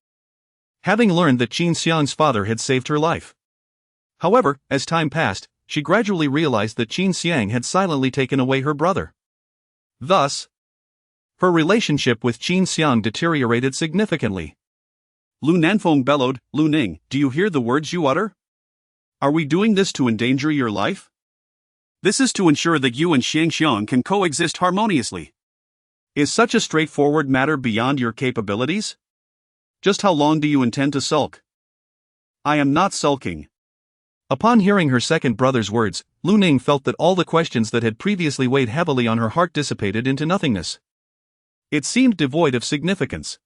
[SPEAKER 1] having learned that Qin Xiang's father had saved her life. However, as time passed, she gradually realized that Qin Xiang had silently taken away her brother. Thus, her relationship with Qin Xiang deteriorated significantly.
[SPEAKER 2] Lu Nanfeng bellowed, "Lu Ning, do you hear the words you utter? Are we doing this to endanger your life? This is to ensure that you and Qin Xiang can coexist harmoniously. Is such a straightforward matter beyond your capabilities?" Just how long do you intend to sulk? I am not sulking.
[SPEAKER 1] Upon hearing her second brother's words, Lu Ning felt that all the questions that had previously weighed heavily on her heart dissipated into nothingness. It seemed devoid of significance.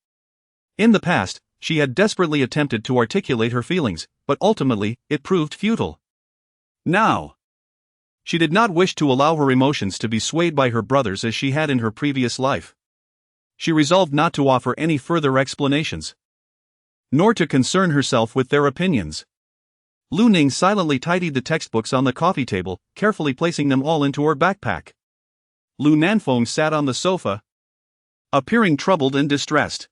[SPEAKER 1] In the past, she had desperately attempted to articulate her feelings, but ultimately, it proved futile. Now, she did not wish to allow her emotions to be swayed by her brothers as she had in her previous life. She resolved not to offer any further explanations, nor to concern herself with their opinions. Lu Ning silently tidied the textbooks on the coffee table, carefully placing them all into her backpack. Lu Nanfeng sat on the sofa, appearing troubled and distressed.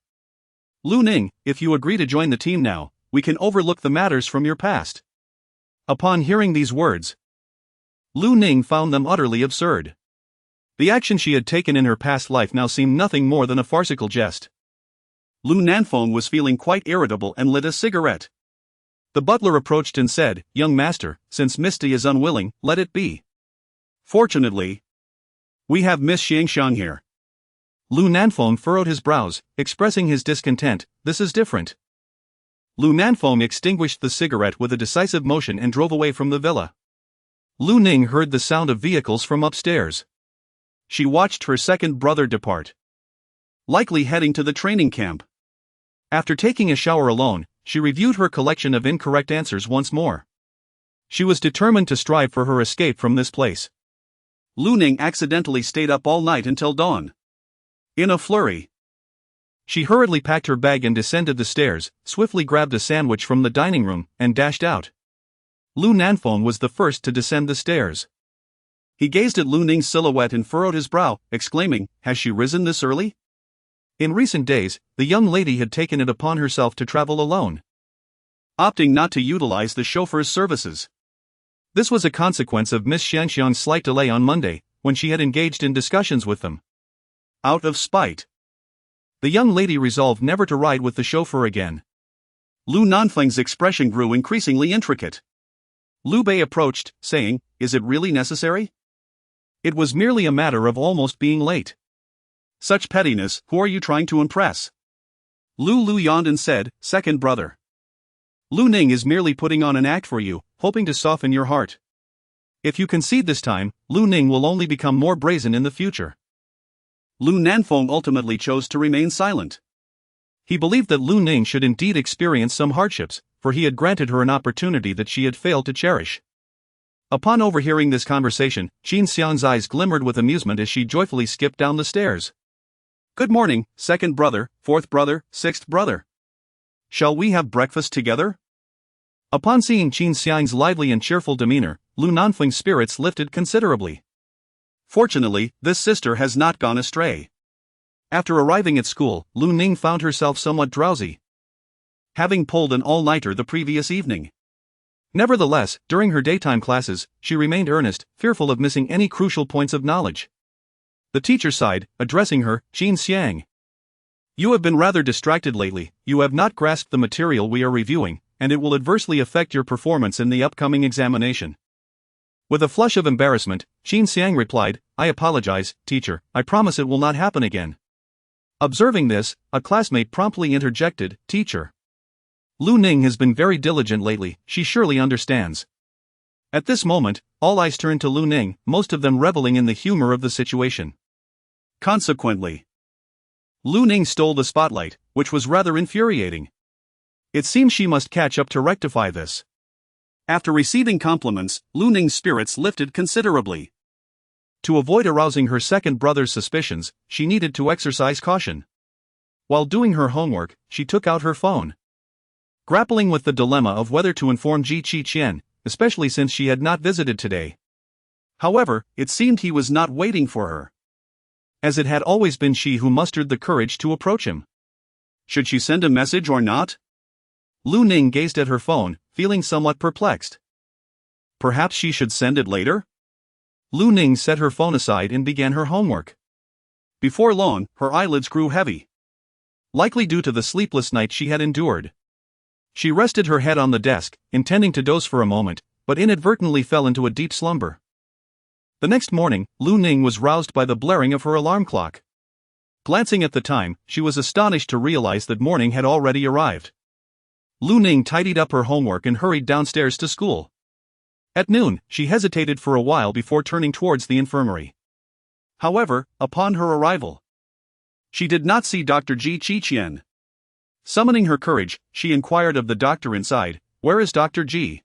[SPEAKER 1] Lu Ning, if you agree to join the team now, we can overlook the matters from your past. Upon hearing these words, Lu Ning found them utterly absurd. The action she had taken in her past life now seemed nothing more than a farcical jest. Lu Nanfeng was feeling quite irritable and lit a cigarette. The butler approached and said, "Young master, since Misty is unwilling, let it be. Fortunately, we have Miss Qin Xiang here." Lu Nanfeng furrowed his brows, expressing his discontent. "This is different." Lu Nanfeng extinguished the cigarette with a decisive motion and drove away from the villa. Lu Ning heard the sound of vehicles from upstairs. She watched her second brother depart, likely heading to the training camp. After taking a shower alone, she reviewed her collection of incorrect answers once more. She was determined to strive for her escape from this place. Lu Ning accidentally stayed up all night until dawn. In a flurry, she hurriedly packed her bag and descended the stairs, swiftly grabbed a sandwich from the dining room, and dashed out. Lu Nanfeng was the first to descend the stairs. He gazed at Lu Ning's silhouette and furrowed his brow, exclaiming, "Has she risen this early?" In recent days, the young lady had taken it upon herself to travel alone, opting not to utilize the chauffeur's services. This was a consequence of Miss Xiangxiang's slight delay on Monday, when she had engaged in discussions with them. Out of spite, the young lady resolved never to ride with the chauffeur again. Lu Nanfeng's expression grew increasingly intricate. Liu Bei approached, saying, "Is it really necessary? It was merely a matter of almost being late." "Such pettiness, who are you trying to impress?" Lu yawned and said, "Second brother. Lu Ning is merely putting on an act for you, hoping to soften your heart. If you concede this time, Lu Ning will only become more brazen in the future." Lu Nanfeng ultimately chose to remain silent. He believed that Lu Ning should indeed experience some hardships, for he had granted her an opportunity that she had failed to cherish. Upon overhearing this conversation, Qin Xiang's eyes glimmered with amusement as she joyfully skipped down the stairs. "Good morning, second brother, fourth brother, sixth brother. Shall we have breakfast together?" Upon seeing Qin Xiang's lively and cheerful demeanor, Lu Nanfeng's spirits lifted considerably. Fortunately, this sister has not gone astray. After arriving at school, Lu Ning found herself somewhat drowsy, having pulled an all-nighter the previous evening. Nevertheless, during her daytime classes, she remained earnest, fearful of missing any crucial points of knowledge. The teacher sighed, addressing her, "Qin Xiang, you have been rather distracted lately. You have not grasped the material we are reviewing, and it will adversely affect your performance in the upcoming examination." With a flush of embarrassment, Qin Xiang replied, "I apologize, teacher, I promise it will not happen again." Observing this, a classmate promptly interjected, "Teacher, Lu Ning has been very diligent lately, she surely understands." At this moment, all eyes turned to Lu Ning, most of them reveling in the humor of the situation. Consequently, Lu Ning stole the spotlight, which was rather infuriating. It seemed she must catch up to rectify this. After receiving compliments, Lu Ning's spirits lifted considerably. To avoid arousing her second brother's suspicions, she needed to exercise caution. While doing her homework, she took out her phone, grappling with the dilemma of whether to inform Ji Qiqian, especially since she had not visited today. However, it seemed he was not waiting for her, as it had always been she who mustered the courage to approach him. Should she send a message or not? Lu Ning gazed at her phone, feeling somewhat perplexed. Perhaps she should send it later? Lu Ning set her phone aside and began her homework. Before long, her eyelids grew heavy, likely due to the sleepless night she had endured. She rested her head on the desk, intending to doze for a moment, but inadvertently fell into a deep slumber. The next morning, Lu Ning was roused by the blaring of her alarm clock.
[SPEAKER 2] Glancing at the time, she was astonished to realize that morning had already arrived. Lu Ning tidied up her homework and hurried downstairs to school. At noon, she hesitated for a while before turning towards the infirmary. However, upon her arrival, she did not see Dr. Qin Xiang. Summoning her courage, she inquired of the doctor inside, "Where is Dr. G?"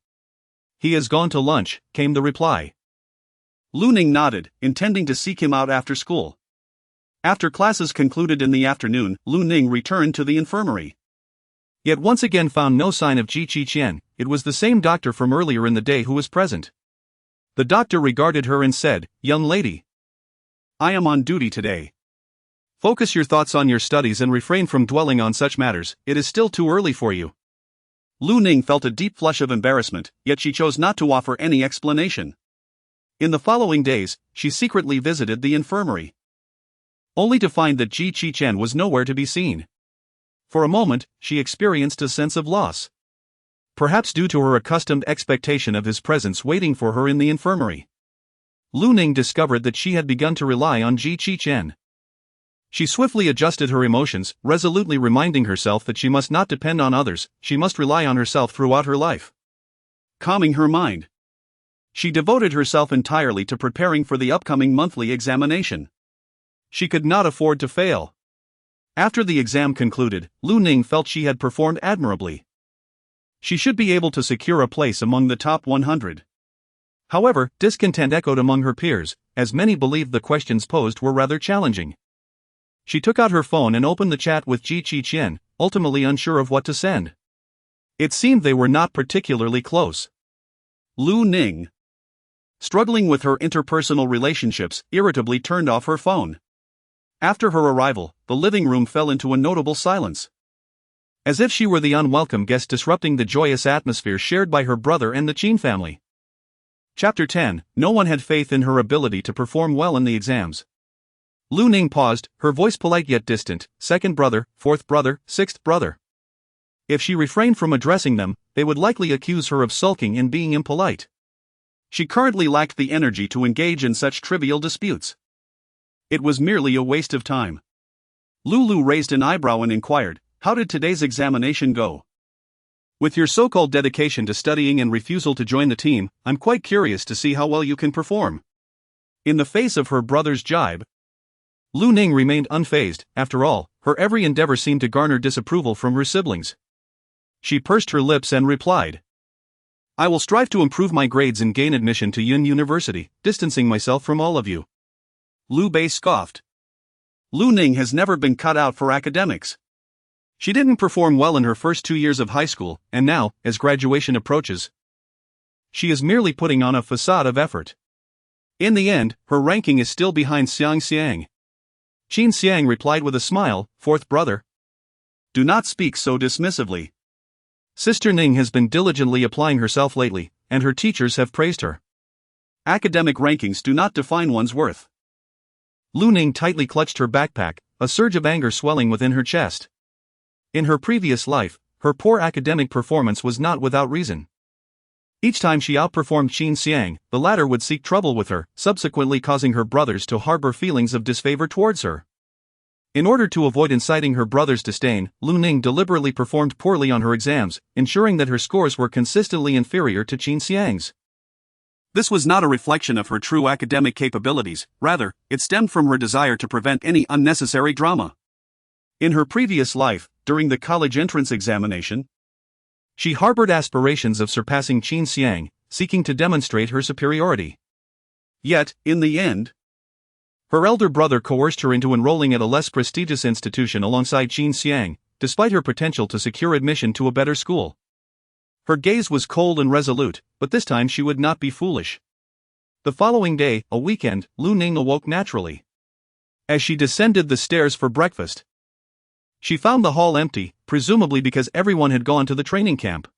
[SPEAKER 2] "He has gone to lunch," came the reply. Lu Ning nodded, intending to seek him out after school. After classes concluded in the afternoon, Lu Ning returned to the infirmary. Yet once again found no sign of Qin Xiang. It was the same doctor from earlier in the day who was present. The doctor regarded her and said, "Young lady, I am on duty today. Focus your thoughts on your studies and refrain from dwelling on such matters, it is still too early for you." Lu Ning felt a deep flush of embarrassment, yet she chose not to offer any explanation. In the following days, she secretly visited the infirmary, only to find that Qin Xiang was nowhere to be seen. For a moment, she experienced a sense of loss. Perhaps due to her accustomed expectation of his presence waiting for her in the infirmary. Lu Ning discovered that she had begun to rely on Qin Xiang. She swiftly adjusted her emotions, resolutely reminding herself that she must not depend on others, she must rely on herself throughout her life. Calming her mind, she devoted herself entirely to preparing for the upcoming monthly examination. She could not afford to fail. After the exam concluded, Lu Ning felt she had performed admirably. She should be able to secure a place among the top 100. However, discontent echoed among her peers, as many believed the questions posed were rather challenging. She took out her phone and opened the chat with Qin Xiang, ultimately unsure of what to send. It seemed they were not particularly close. Lu Ning, struggling with her interpersonal relationships, irritably turned off her phone. After her arrival, the living room fell into a notable silence. As if she were the unwelcome guest disrupting the joyous atmosphere shared by her brother and the Qin family. Chapter 10. No one had faith in her ability to perform well in the exams. Lu Ning paused, her voice polite yet distant. "Second brother, fourth brother, sixth brother." If she refrained from addressing them, they would likely accuse her of sulking and being impolite. She currently lacked the energy to engage in such trivial disputes. It was merely a waste of time. Lulu raised an eyebrow and inquired, "How did today's examination go? With your so-called dedication to studying and refusal to join the team, I'm quite curious to see how well you can perform." In the face of her brother's jibe, Lu Ning remained unfazed. After all, her every endeavor seemed to garner disapproval from her siblings. She pursed her lips and replied, "I will strive to improve my grades and gain admission to Yun University, distancing myself from all of you." Lu Bei scoffed. Lu Ning has never been cut out for academics. She didn't perform well in her first 2 years of high school, and now, as graduation approaches, she is merely putting on a facade of effort. In the end, her ranking is still behind Qin Xiang. Qin Xiang replied with a smile, "Fourth brother, do not speak so dismissively. Sister Ning has been diligently applying herself lately, and her teachers have praised her. Academic rankings do not define one's worth." Lu Ning tightly clutched her backpack, a surge of anger swelling within her chest. In her previous life, her poor academic performance was not without reason. Each time she outperformed Qin Xiang, the latter would seek trouble with her, subsequently causing her brothers to harbor feelings of disfavor towards her. In order to avoid inciting her brother's disdain, Lu Ning deliberately performed poorly on her exams, ensuring that her scores were consistently inferior to Qin Xiang's. This was not a reflection of her true academic capabilities, rather, it stemmed from her desire to prevent any unnecessary drama. In her previous life, during the college entrance examination, she harbored aspirations of surpassing Qin Xiang, seeking to demonstrate her superiority. Yet, in the end, her elder brother coerced her into enrolling at a less prestigious institution alongside Qin Xiang, despite her potential to secure admission to a better school. Her gaze was cold and resolute, but this time she would not be foolish. The following day, a weekend, Lu Ning awoke naturally. As she descended the stairs for breakfast, she found the hall empty, presumably because everyone had gone to the training camp.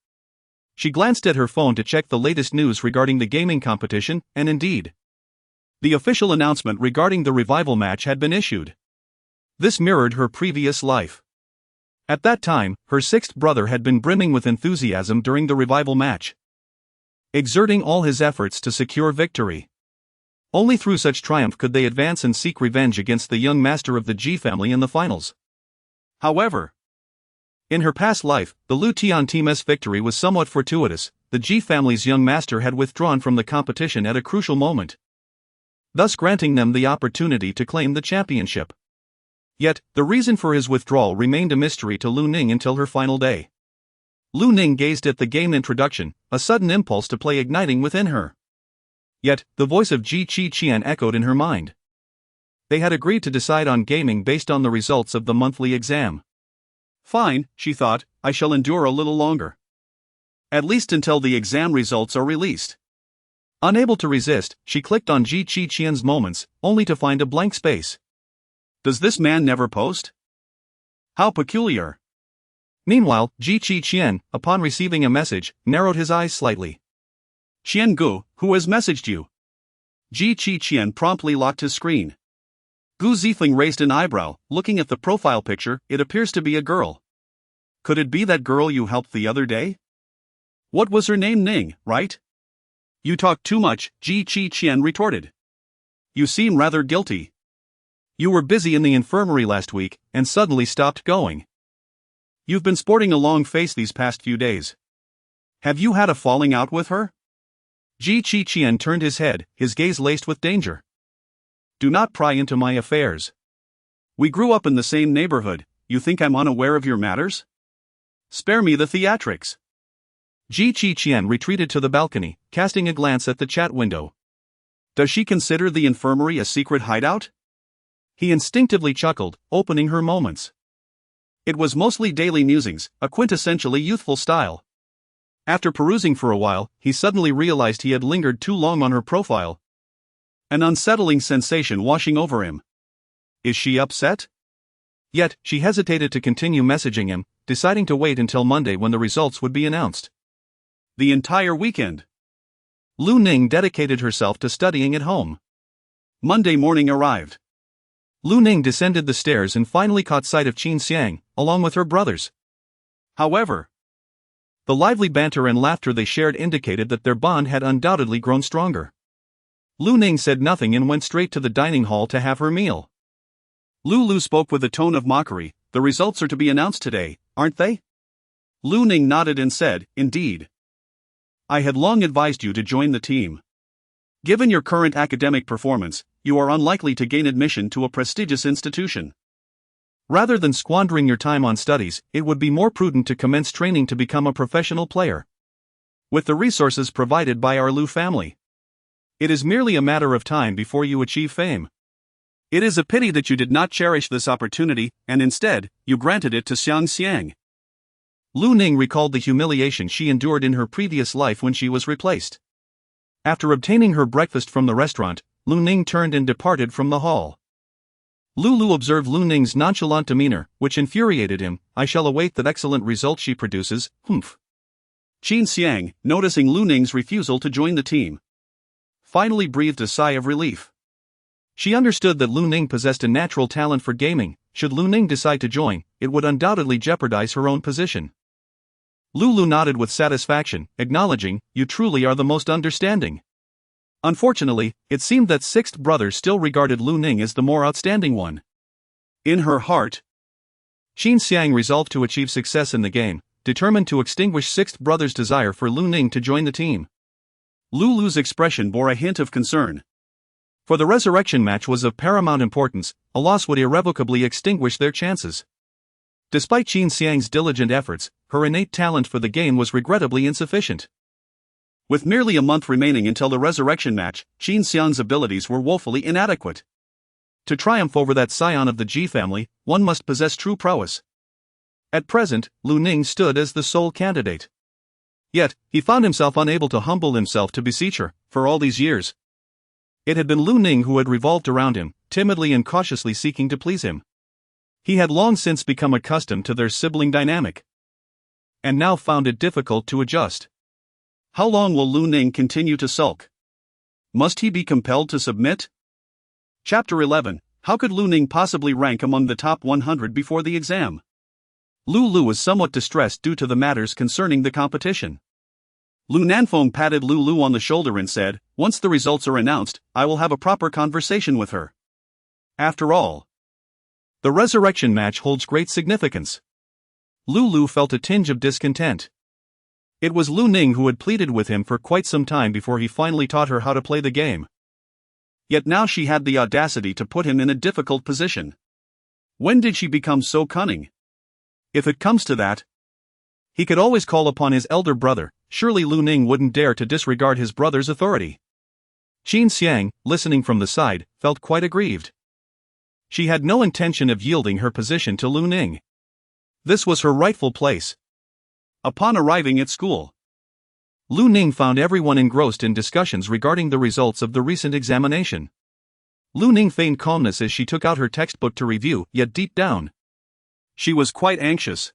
[SPEAKER 2] She glanced at her phone to check the latest news regarding the gaming competition, and indeed, the official announcement regarding the revival match had been issued. This mirrored her previous life. At that time, her sixth brother had been brimming with enthusiasm during the revival match, exerting all his efforts to secure victory.
[SPEAKER 1] Only through such triumph could they advance and seek revenge against the young master of the Ji family in the finals. However, in her past life, the Lu Tian team's victory was somewhat fortuitous. The Ji family's young master had withdrawn from the competition at a crucial moment, thus granting them the opportunity to claim the championship. Yet, the reason for his withdrawal remained a mystery to Lu Ning until her final day. Lu Ning gazed at the game introduction, a sudden impulse to play igniting within her. Yet, the voice of Ji Qian echoed in her mind. They had agreed to decide on gaming based on the results of the monthly exam. Fine, she thought, I shall endure a little longer. At least until the exam results are released. Unable to resist, she clicked on Ji Qian's moments, only to find a blank space. Does this man never post? How peculiar. Meanwhile, Ji Qian, upon receiving a message, narrowed his eyes slightly. Qian Gu, who has messaged you? Ji Qian promptly locked his screen. Gu Zifeng raised an eyebrow, looking at the profile picture. It appears to be a girl. Could it be that girl you helped the other day? What was her name? Ning, right? You talk too much, Ji Qian retorted. You seem rather guilty. You were busy in the infirmary last week, and suddenly stopped going. You've been sporting a long face these past few days. Have you had a falling out with her? Ji Qian turned his head, his gaze laced with danger. Do not pry into my affairs. We grew up in the same neighborhood. You think I'm unaware of your matters? Spare me the theatrics. Ji Qian retreated to the balcony, casting a glance at the chat window. Does she consider the infirmary a secret hideout? He instinctively chuckled, opening her moments. It was mostly daily musings, a quintessentially youthful style. After perusing for a while, he suddenly realized he had lingered too long on her profile. An unsettling sensation washing over him. Is she upset? Yet, she hesitated to continue messaging him, deciding to wait until Monday when the results would be announced. The entire weekend, Lu Ning dedicated herself to studying at home. Monday morning arrived. Lu Ning descended the stairs and finally caught sight of Qin Xiang, along with her brothers. However, the lively banter and laughter they shared indicated that their bond had undoubtedly grown stronger. Lu Ning said nothing and went straight to the dining hall to have her meal. Lu spoke with a tone of mockery. The results are to be announced today, aren't they? Lu Ning nodded and said, indeed. I had long advised you to join the team. Given your current academic performance, you are unlikely to gain admission to a prestigious institution. Rather than squandering your time on studies, it would be more prudent to commence training to become a professional player. With the resources provided by our Lu family, it is merely a matter of time before you achieve fame. It is a pity that you did not cherish this opportunity, and instead, you granted it to Xiang. Lu Ning recalled the humiliation she endured in her previous life when she was replaced. After obtaining her breakfast from the restaurant, Lu Ning turned and departed from the hall. Lu observed Lu Ning's nonchalant demeanor, which infuriated him. I shall await the excellent result she produces, humph. Qin Xiang, noticing Lu Ning's refusal to join the team, finally breathed a sigh of relief. She understood that Lu Ning possessed a natural talent for gaming. Should Lu Ning decide to join, it would undoubtedly jeopardize her own position. Lu nodded with satisfaction, acknowledging, you truly are the most understanding. Unfortunately, it seemed that Sixth Brother still regarded Lu Ning as the more outstanding one. In her heart, Qin Xiang resolved to achieve success in the game, determined to extinguish Sixth Brother's desire for Lu Ning to join the team. Lu's expression bore a hint of concern. For the resurrection match was of paramount importance, a loss would irrevocably extinguish their chances. Despite Qin Xiang's diligent efforts, her innate talent for the game was regrettably insufficient. With merely a month remaining until the resurrection match, Qin Xiang's abilities were woefully inadequate. To triumph over that scion of the Ji family, one must possess true prowess. At present, Lu Ning stood as the sole candidate. Yet, he found himself unable to humble himself to beseech her, for all these years. It had been Lu Ning who had revolved around him, timidly and cautiously seeking to please him. He had long since become accustomed to their sibling dynamic, and now found it difficult to adjust. How long will Lu Ning continue to sulk? Must he be compelled to submit? Chapter 11. How could Lu Ning possibly rank among the top 100 before the exam? Lu was somewhat distressed due to the matters concerning the competition.
[SPEAKER 2] Lu Nanfeng patted Lu on the shoulder and said, "Once the results are announced, I will have a proper conversation with her." After all,
[SPEAKER 1] the resurrection match holds great significance. Lu felt a tinge of discontent. It was Lu Ning who had pleaded with him for quite some time before he finally taught her how to play the game.
[SPEAKER 2] Yet now she had the audacity to put him in a difficult position. When did she become so cunning? If it comes to that, he could always call upon his elder brother. Surely Lu Ning wouldn't dare to disregard his brother's authority. Qin Xiang, listening from the side, felt quite aggrieved. She had no intention of yielding her position to Lu Ning. This was her rightful place. Upon arriving at school, Lu Ning found everyone engrossed in discussions regarding the results of the recent examination. Lu Ning feigned calmness as she took out her textbook to review, yet deep down, she was quite anxious.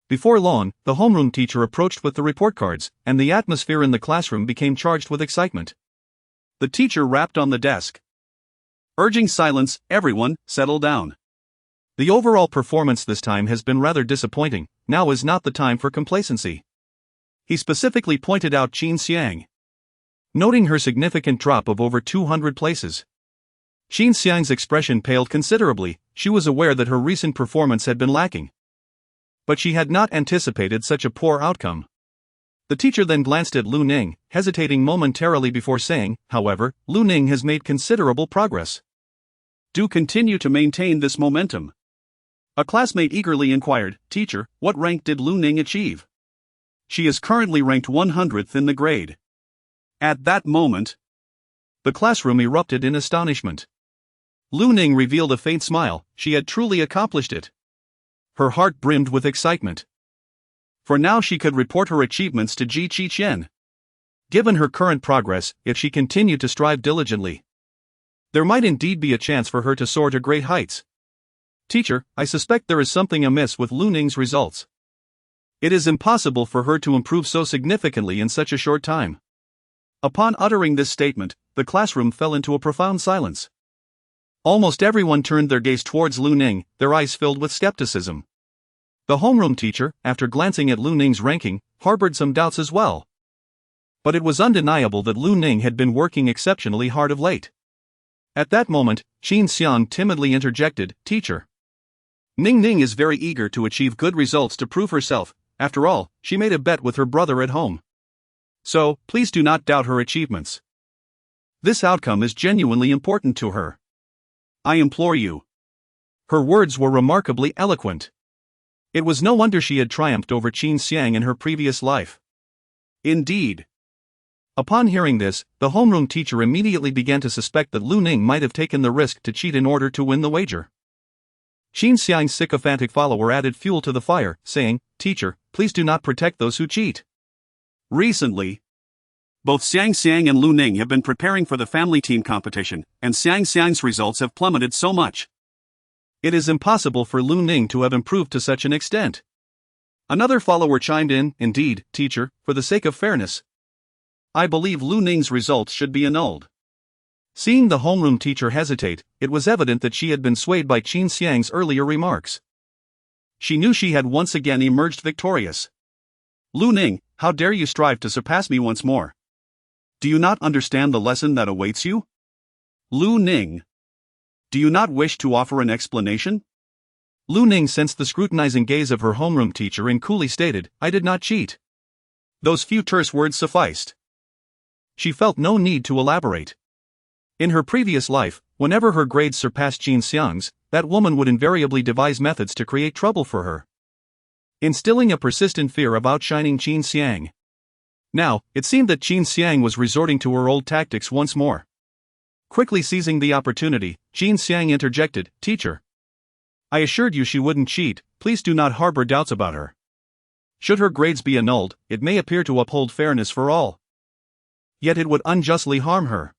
[SPEAKER 2] Before long, the homeroom teacher approached with the report cards, and the atmosphere in the classroom became charged with excitement. The teacher rapped on the desk, urging silence. "Everyone, settle down. The overall performance this time has been rather disappointing. Now is not the time for complacency." He specifically pointed out Qin Xiang, noting her significant drop of over 200 places. Qin Xiang's expression paled considerably. She was aware that her recent performance had been lacking, but she had not anticipated such a poor outcome. The teacher then glanced at Lu Ning, hesitating momentarily before saying, "However, Lu Ning has made considerable progress. Do continue to maintain this momentum." A classmate eagerly inquired, "Teacher, what rank did Lu Ning achieve?" "She is currently ranked 100th in the grade." At that moment, the classroom erupted in astonishment. Lu Ning revealed a faint smile. She had truly accomplished it. Her heart brimmed with excitement. For now she could report her achievements to Ji Qichen. Given her current progress, if she continued to strive diligently, there might indeed be a chance for her to soar to great heights. "Teacher, I suspect there is something amiss with Lu Ning's results. It is impossible for her to improve so significantly in such a short time." Upon uttering this statement, the classroom fell into a profound silence. Almost everyone turned their gaze towards Lu Ning, their eyes filled with skepticism. The homeroom teacher, after glancing at Lu Ning's ranking, harbored some doubts as well. But it was undeniable that Lu Ning had been working exceptionally hard of late. At that moment, Qin Xiang timidly interjected, "Teacher, Ning is very eager to achieve good results to prove herself. After all, she made a bet with her brother at home. So, please do not doubt her achievements. This outcome is genuinely important to her. I implore you." Her words were remarkably eloquent. It was no wonder she had triumphed over Qin Xiang in her previous life. Indeed. Upon hearing this, the homeroom teacher immediately began to suspect that Lu Ning might have taken the risk to cheat in order to win the wager. Qin Xiang's sycophantic follower added fuel to the fire, saying, "Teacher, please do not protect those who cheat." Recently, both Xiang and Lu Ning have been preparing for the family team competition, and Xiang's results have plummeted so much. It is impossible for Lu Ning to have improved to such an extent. Another follower chimed in, "Indeed, teacher, for the sake of fairness, I believe Lu Ning's results should be annulled." Seeing the homeroom teacher hesitate, it was evident that she had been swayed by Qin Xiang's earlier remarks. She knew she had once again emerged victorious. "Lu Ning, how dare you strive to surpass me once more? Do you not understand the lesson that awaits you? Lu Ning, do you not wish to offer an explanation?" Lu Ning sensed the scrutinizing gaze of her homeroom teacher and coolly stated, "I did not cheat." Those few terse words sufficed. She felt no need to elaborate. In her previous life, whenever her grades surpassed Qin Xiang's, that woman would invariably devise methods to create trouble for her, instilling a persistent fear of outshining Qin Xiang. Now, it seemed that Qin Xiang was resorting to her old tactics once more. Quickly seizing the opportunity, Qin Xiang interjected, "Teacher, I assured you she wouldn't cheat, please do not harbor doubts about her. Should her grades be annulled, it may appear to uphold fairness for all. Yet it would unjustly harm her."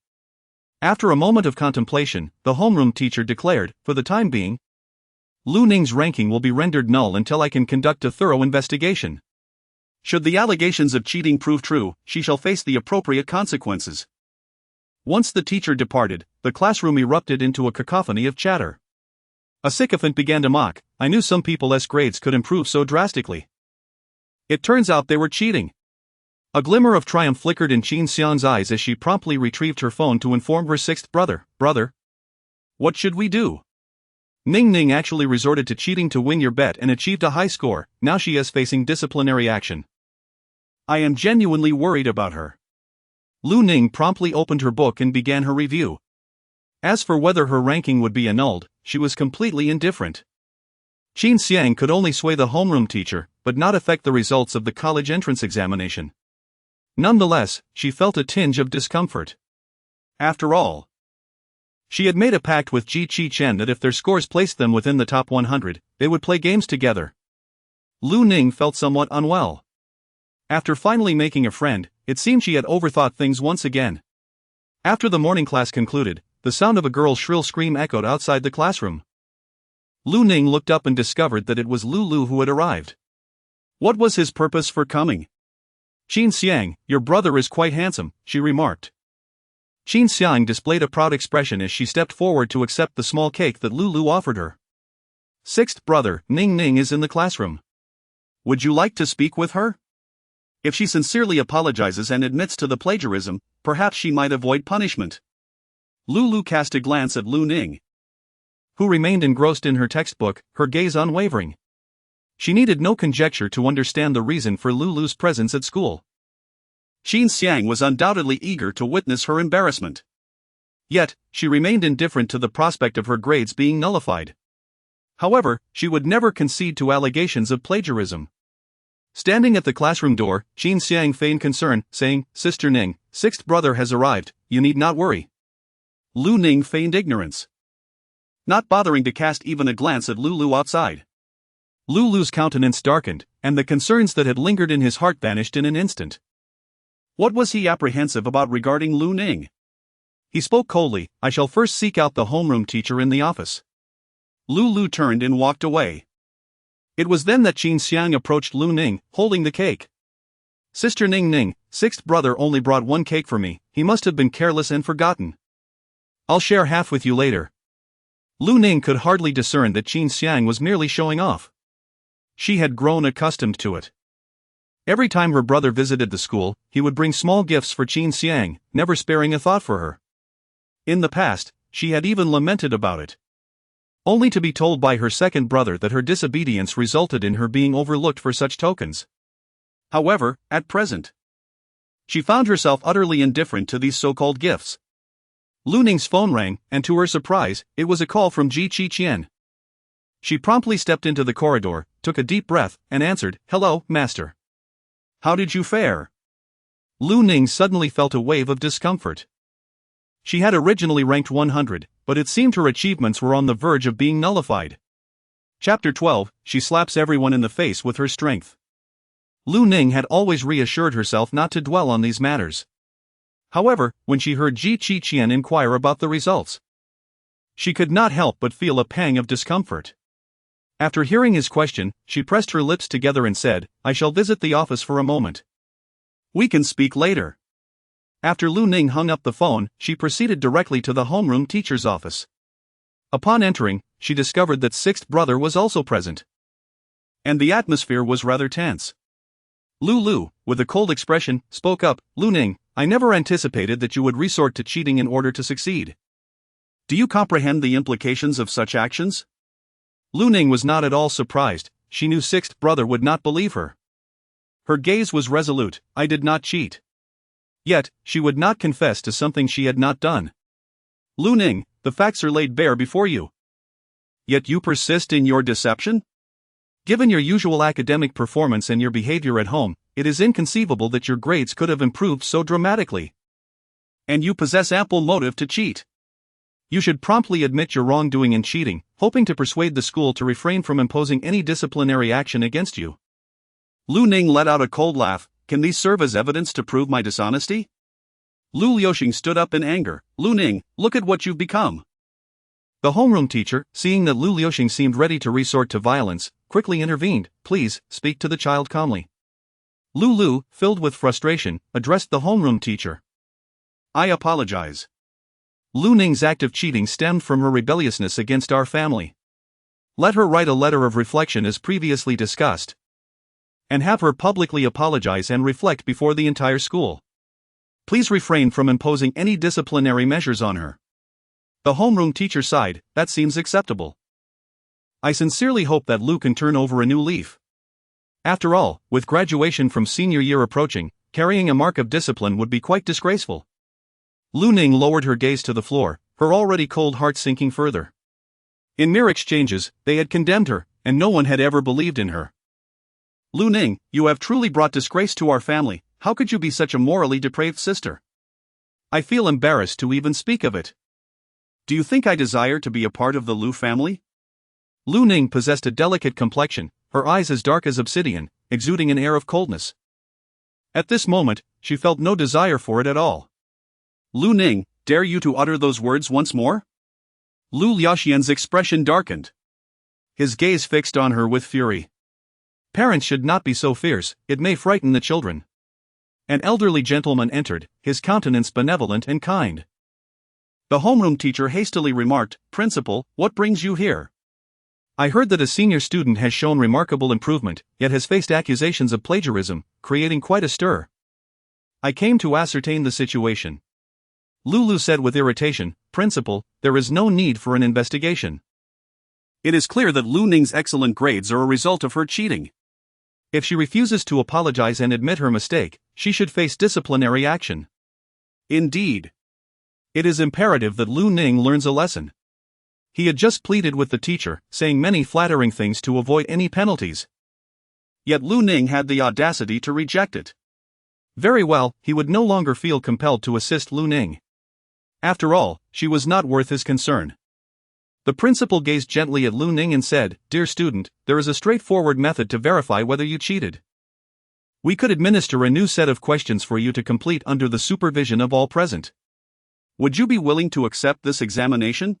[SPEAKER 2] After a moment of contemplation, the homeroom teacher declared, "For the time being, Lu Ning's ranking will be rendered null until I can conduct a thorough investigation. Should the allegations of cheating prove true, she shall face the appropriate consequences." Once the teacher departed, the classroom erupted into a cacophony of chatter. A sycophant began to mock, "I knew some people's grades could improve so drastically. It turns out they were cheating."
[SPEAKER 1] A glimmer of triumph flickered in Qin Xiang's eyes as she promptly retrieved her phone to inform her sixth brother. Brother, what should we do? Ning actually resorted to cheating to win your bet and achieved a high score. Now she is facing disciplinary action. I am genuinely worried about her. Lu Ning promptly opened her book and began her review. As for whether her ranking would be annulled, she was completely indifferent. Qin Xiang could only sway the homeroom teacher, but not affect the results of the college entrance examination. Nonetheless, she felt a tinge of discomfort. After all, she had made a pact with Ji Chen that if their scores placed them within the top 100, they would play games together. Lu Ning felt somewhat unwell. After finally making a friend, it seemed she had overthought things once again. After the morning class concluded, the sound of a girl's shrill scream echoed outside the classroom. Lu Ning looked up and discovered that it was Lu who had arrived. What was his purpose for coming? Qin Xiang, your brother is quite handsome, she remarked. Qin Xiang displayed a proud expression as she stepped forward to accept the small cake that Lu offered her. Sixth brother, Ning is in the classroom. Would you like to speak with her? If she sincerely apologizes and admits to the plagiarism, perhaps she might avoid punishment. Lu cast a glance at Lu Ning, who remained engrossed in her textbook, her gaze unwavering. She needed no conjecture to understand the reason for Lulu's presence at school. Qin Xiang was undoubtedly eager to witness her embarrassment. Yet, she remained indifferent to the prospect of her grades being nullified. However, she would never concede to allegations of plagiarism. Standing at the classroom door, Qin Xiang feigned concern, saying, Sister Ning, sixth brother has arrived, you need not worry. Lu Ning feigned ignorance, not bothering to cast even a glance at Lu outside. Lulu's countenance darkened, and the concerns that had lingered in his heart vanished in an instant. What was he apprehensive about regarding Lu Ning? He spoke coldly, I shall first seek out the homeroom teacher in the office. Lu turned and walked away. It was then that Qin Xiang approached Lu Ning, holding the cake. Sister Ning, sixth brother only brought one cake for me, he must have been careless and forgotten. I'll share half with you later. Lu Ning could hardly discern that Qin Xiang was merely showing off. She had grown accustomed to it. Every time her brother visited the school, he would bring small gifts for Qin Xiang, never sparing a thought for her. In the past, she had even lamented about it, only to be told by her second brother that her disobedience resulted in her being overlooked for such tokens. However, at present, she found herself utterly indifferent to these so-called gifts. Lu Ning's phone rang, and to her surprise, it was a call from Ji Chen. She promptly stepped into the corridor, took a deep breath, and answered, Hello, master. How did you fare? Lu Ning suddenly felt a wave of discomfort. She had originally ranked 100, but it seemed her achievements were on the verge of being nullified. Chapter 12, She slaps everyone in the face with her strength. Lu Ning had always reassured herself not to dwell on these matters. However, when she heard Ji Chen inquire about the results, she could not help but feel a pang of discomfort. After hearing his question, she pressed her lips together and said, I shall visit the office for a moment. We can speak later. After Lu Ning hung up the phone, she proceeded directly to the homeroom teacher's office. Upon entering, she discovered that sixth brother was also present, and the atmosphere was rather tense. Lu, with a cold expression, spoke up, Lu Ning, I never anticipated that you would resort to cheating in order to succeed. Do you comprehend the implications of such actions? Lu Ning was not at all surprised, she knew sixth brother would not believe her. Her gaze was resolute, I did not cheat. Yet, she would not confess to something she had not done. Lu Ning, the facts are laid bare before you. Yet you persist in your deception? Given your usual academic performance and your behavior at home, it is inconceivable that your grades could have improved so dramatically. And you possess ample motive to cheat. You should promptly admit your wrongdoing in cheating, hoping to persuade the school to refrain from imposing any disciplinary action against you. Lu Ning let out a cold laugh, can these serve as evidence to prove my dishonesty? Lu Liuxing stood up in anger, Lu Ning, look at what you've become. The homeroom teacher, seeing that Lu Liuxing seemed ready to resort to violence, quickly intervened, please, speak to the child calmly. Lu, filled with frustration, addressed the homeroom teacher. I apologize. Lu Ning's act of cheating stemmed from her rebelliousness against our family. Let her write a letter of reflection as previously discussed. and have her publicly apologize and reflect before the entire school. Please refrain from imposing any disciplinary measures on her. The homeroom teacher sighed, that seems acceptable. I sincerely hope that Lu can turn over a new leaf. After all, with graduation from senior year approaching, carrying a mark of discipline would be quite disgraceful. Lu Ning lowered her gaze to the floor, her already cold heart sinking further. In mere exchanges, they had condemned her, and no one had ever believed in her. Lu Ning, you have truly brought disgrace to our family. How could you be such a morally depraved sister? I feel embarrassed to even speak of it. Do you think I desire to be a part of the Lu family? Lu Ning possessed a delicate complexion, her eyes as dark as obsidian, exuding an air of coldness. At this moment, she felt no desire for it at all. Lu Ning, dare you to utter those words once more? Lu Liaxian's expression darkened. His gaze fixed on her with fury. Parents should not be so fierce, it may frighten the children. An elderly gentleman entered, his countenance benevolent and kind. The homeroom teacher hastily remarked, Principal, what brings you here? I heard that a senior student has shown remarkable improvement, yet has faced accusations of plagiarism, creating quite a stir. I came to ascertain the situation. Lulu said with irritation, Principal, there is no need for an investigation. It is clear that Lu Ning's excellent grades are a result of her cheating. If she refuses to apologize and admit her mistake, she should face disciplinary action. Indeed. It is imperative that Lu Ning learns a lesson. He had just pleaded with the teacher, saying many flattering things to avoid any penalties. Yet Lu Ning had the audacity to reject it. Very well, he would no longer feel compelled to assist Lu Ning. After all, she was not worth his concern. The principal gazed gently at Lu Ning and said, Dear student, there is a straightforward method to verify whether you cheated. We could administer a new set of questions for you to complete under the supervision of all present. Would you be willing to accept this examination?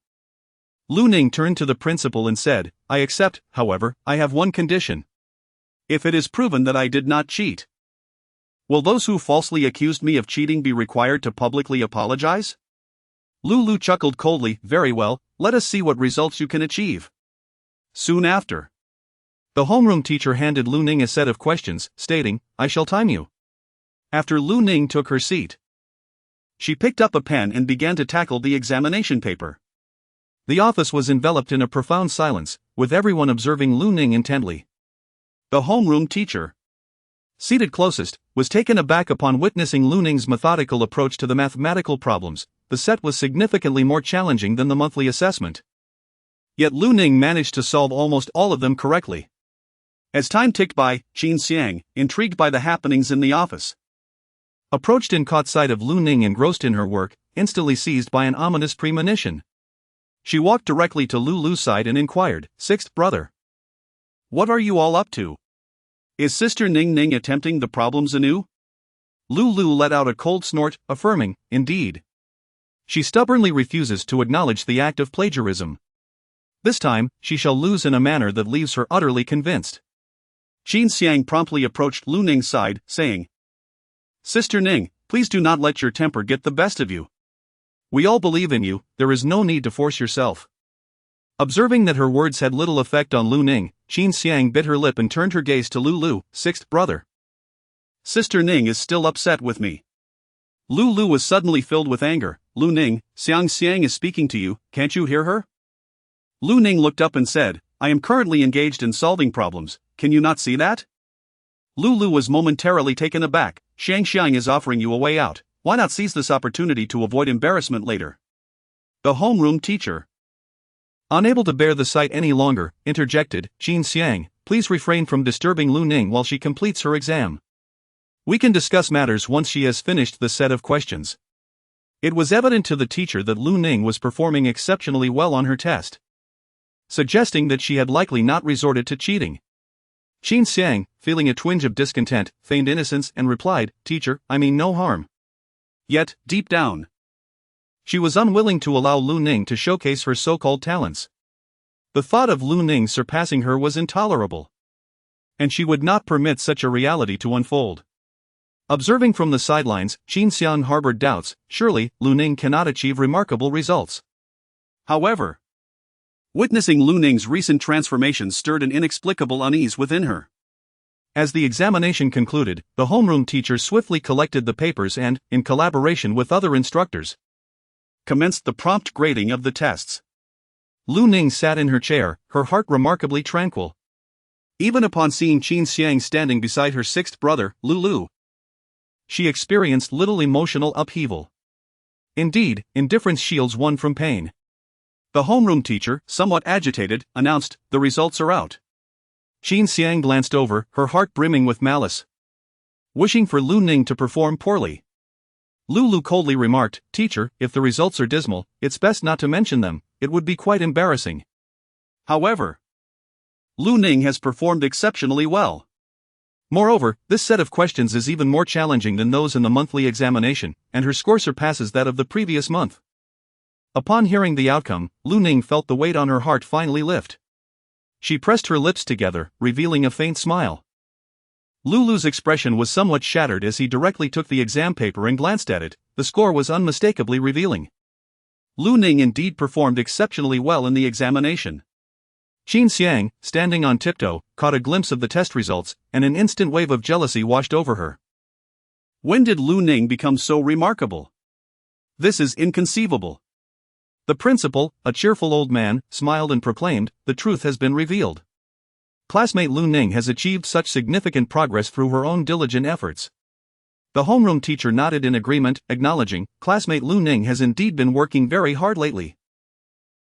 [SPEAKER 1] Lu Ning turned to the principal and said, I accept, however, I have one condition. If it is proven that I did not cheat, will those who falsely accused me of cheating be required to publicly apologize? Lu chuckled coldly, Very well, let us see what results you can achieve. Soon after, the homeroom teacher handed Lu Ning a set of questions, stating, I shall time you. After Lu Ning took her seat, she picked up a pen and began to tackle the examination paper. The office was enveloped in a profound silence, with everyone observing Lu Ning intently. The homeroom teacher, seated closest, was taken aback upon witnessing Lu Ning's methodical approach to the mathematical problems. The set was significantly more challenging than the monthly assessment. Yet Lu Ning managed to solve almost all of them correctly. As time ticked by, Qin Xiang, intrigued by the happenings in the office, approached and caught sight of Lu Ning engrossed in her work, instantly seized by an ominous premonition. She walked directly to Lu's side and inquired, Sixth brother, what are you all up to? Is Sister Ning attempting the problems anew? Lu let out a cold snort, affirming, Indeed. She stubbornly refuses to acknowledge the act of plagiarism. This time, she shall lose in a manner that leaves her utterly convinced. Qin Xiang promptly approached Lu Ning's side, saying, Sister Ning, please do not let your temper get the best of you. We all believe in you, there is no need to force yourself. Observing that her words had little effect on Lu Ning, Qin Xiang bit her lip and turned her gaze to Lu, Sixth brother. Sister Ning is still upset with me. Lu was suddenly filled with anger. Lu Ning, Xiang is speaking to you, can't you hear her? Lu Ning looked up and said, I am currently engaged in solving problems, can you not see that? Lu was momentarily taken aback. Xiang is offering you a way out, why not seize this opportunity to avoid embarrassment later? The homeroom teacher, unable to bear the sight any longer, interjected, Qin Xiang, please refrain from disturbing Lu Ning while she completes her exam. We can discuss matters once she has finished the set of questions. It was evident to the teacher that Lu Ning was performing exceptionally well on her test, suggesting that she had likely not resorted to cheating. Qin Xiang, feeling a twinge of discontent, feigned innocence and replied, Teacher, I mean no harm. Yet, deep down, she was unwilling to allow Lu Ning to showcase her so-called talents. The thought of Lu Ning surpassing her was intolerable, and she would not permit such a reality to unfold. Observing from the sidelines, Qin Xiang harbored doubts, surely, Lu Ning cannot achieve remarkable results. However, witnessing Lu Ning's recent transformation stirred an inexplicable unease within her.
[SPEAKER 2] As the examination concluded, the homeroom teacher swiftly collected the papers and, in collaboration with other instructors, commenced the prompt grading of the tests. Lu Ning sat in her chair, her heart remarkably tranquil. Even upon seeing Qin Xiang standing beside her sixth brother, Lu, she experienced little emotional upheaval. Indeed, indifference shields one from pain. The homeroom teacher, somewhat agitated, announced, "The results are out." Qin Xiang glanced over, her heart brimming with malice, wishing for Lu Ning to perform poorly. Lu coldly remarked, "Teacher, if the results are dismal, it's best not to mention them, it would be quite embarrassing." However, Lu Ning has performed exceptionally well. Moreover, this set of questions is even more challenging than those in the monthly examination, and her score surpasses that of the previous month. Upon hearing the outcome, Lu Ning felt the weight on her heart finally lift. She pressed her lips together, revealing a faint smile. Lulu's expression was somewhat shattered as he directly took the exam paper and glanced at it. The score was unmistakably revealing. Lu Ning indeed performed exceptionally well in the examination. Qin Xiang, standing on tiptoe, caught a glimpse of the test results, and an instant wave of jealousy washed over her. When did Lu Ning become so remarkable? This is inconceivable. The principal, a cheerful old man, smiled and proclaimed, "The truth has been revealed. Classmate Lu Ning has achieved such significant progress through her own diligent efforts." The homeroom teacher nodded in agreement, acknowledging, "Classmate Lu Ning has indeed been working very hard lately."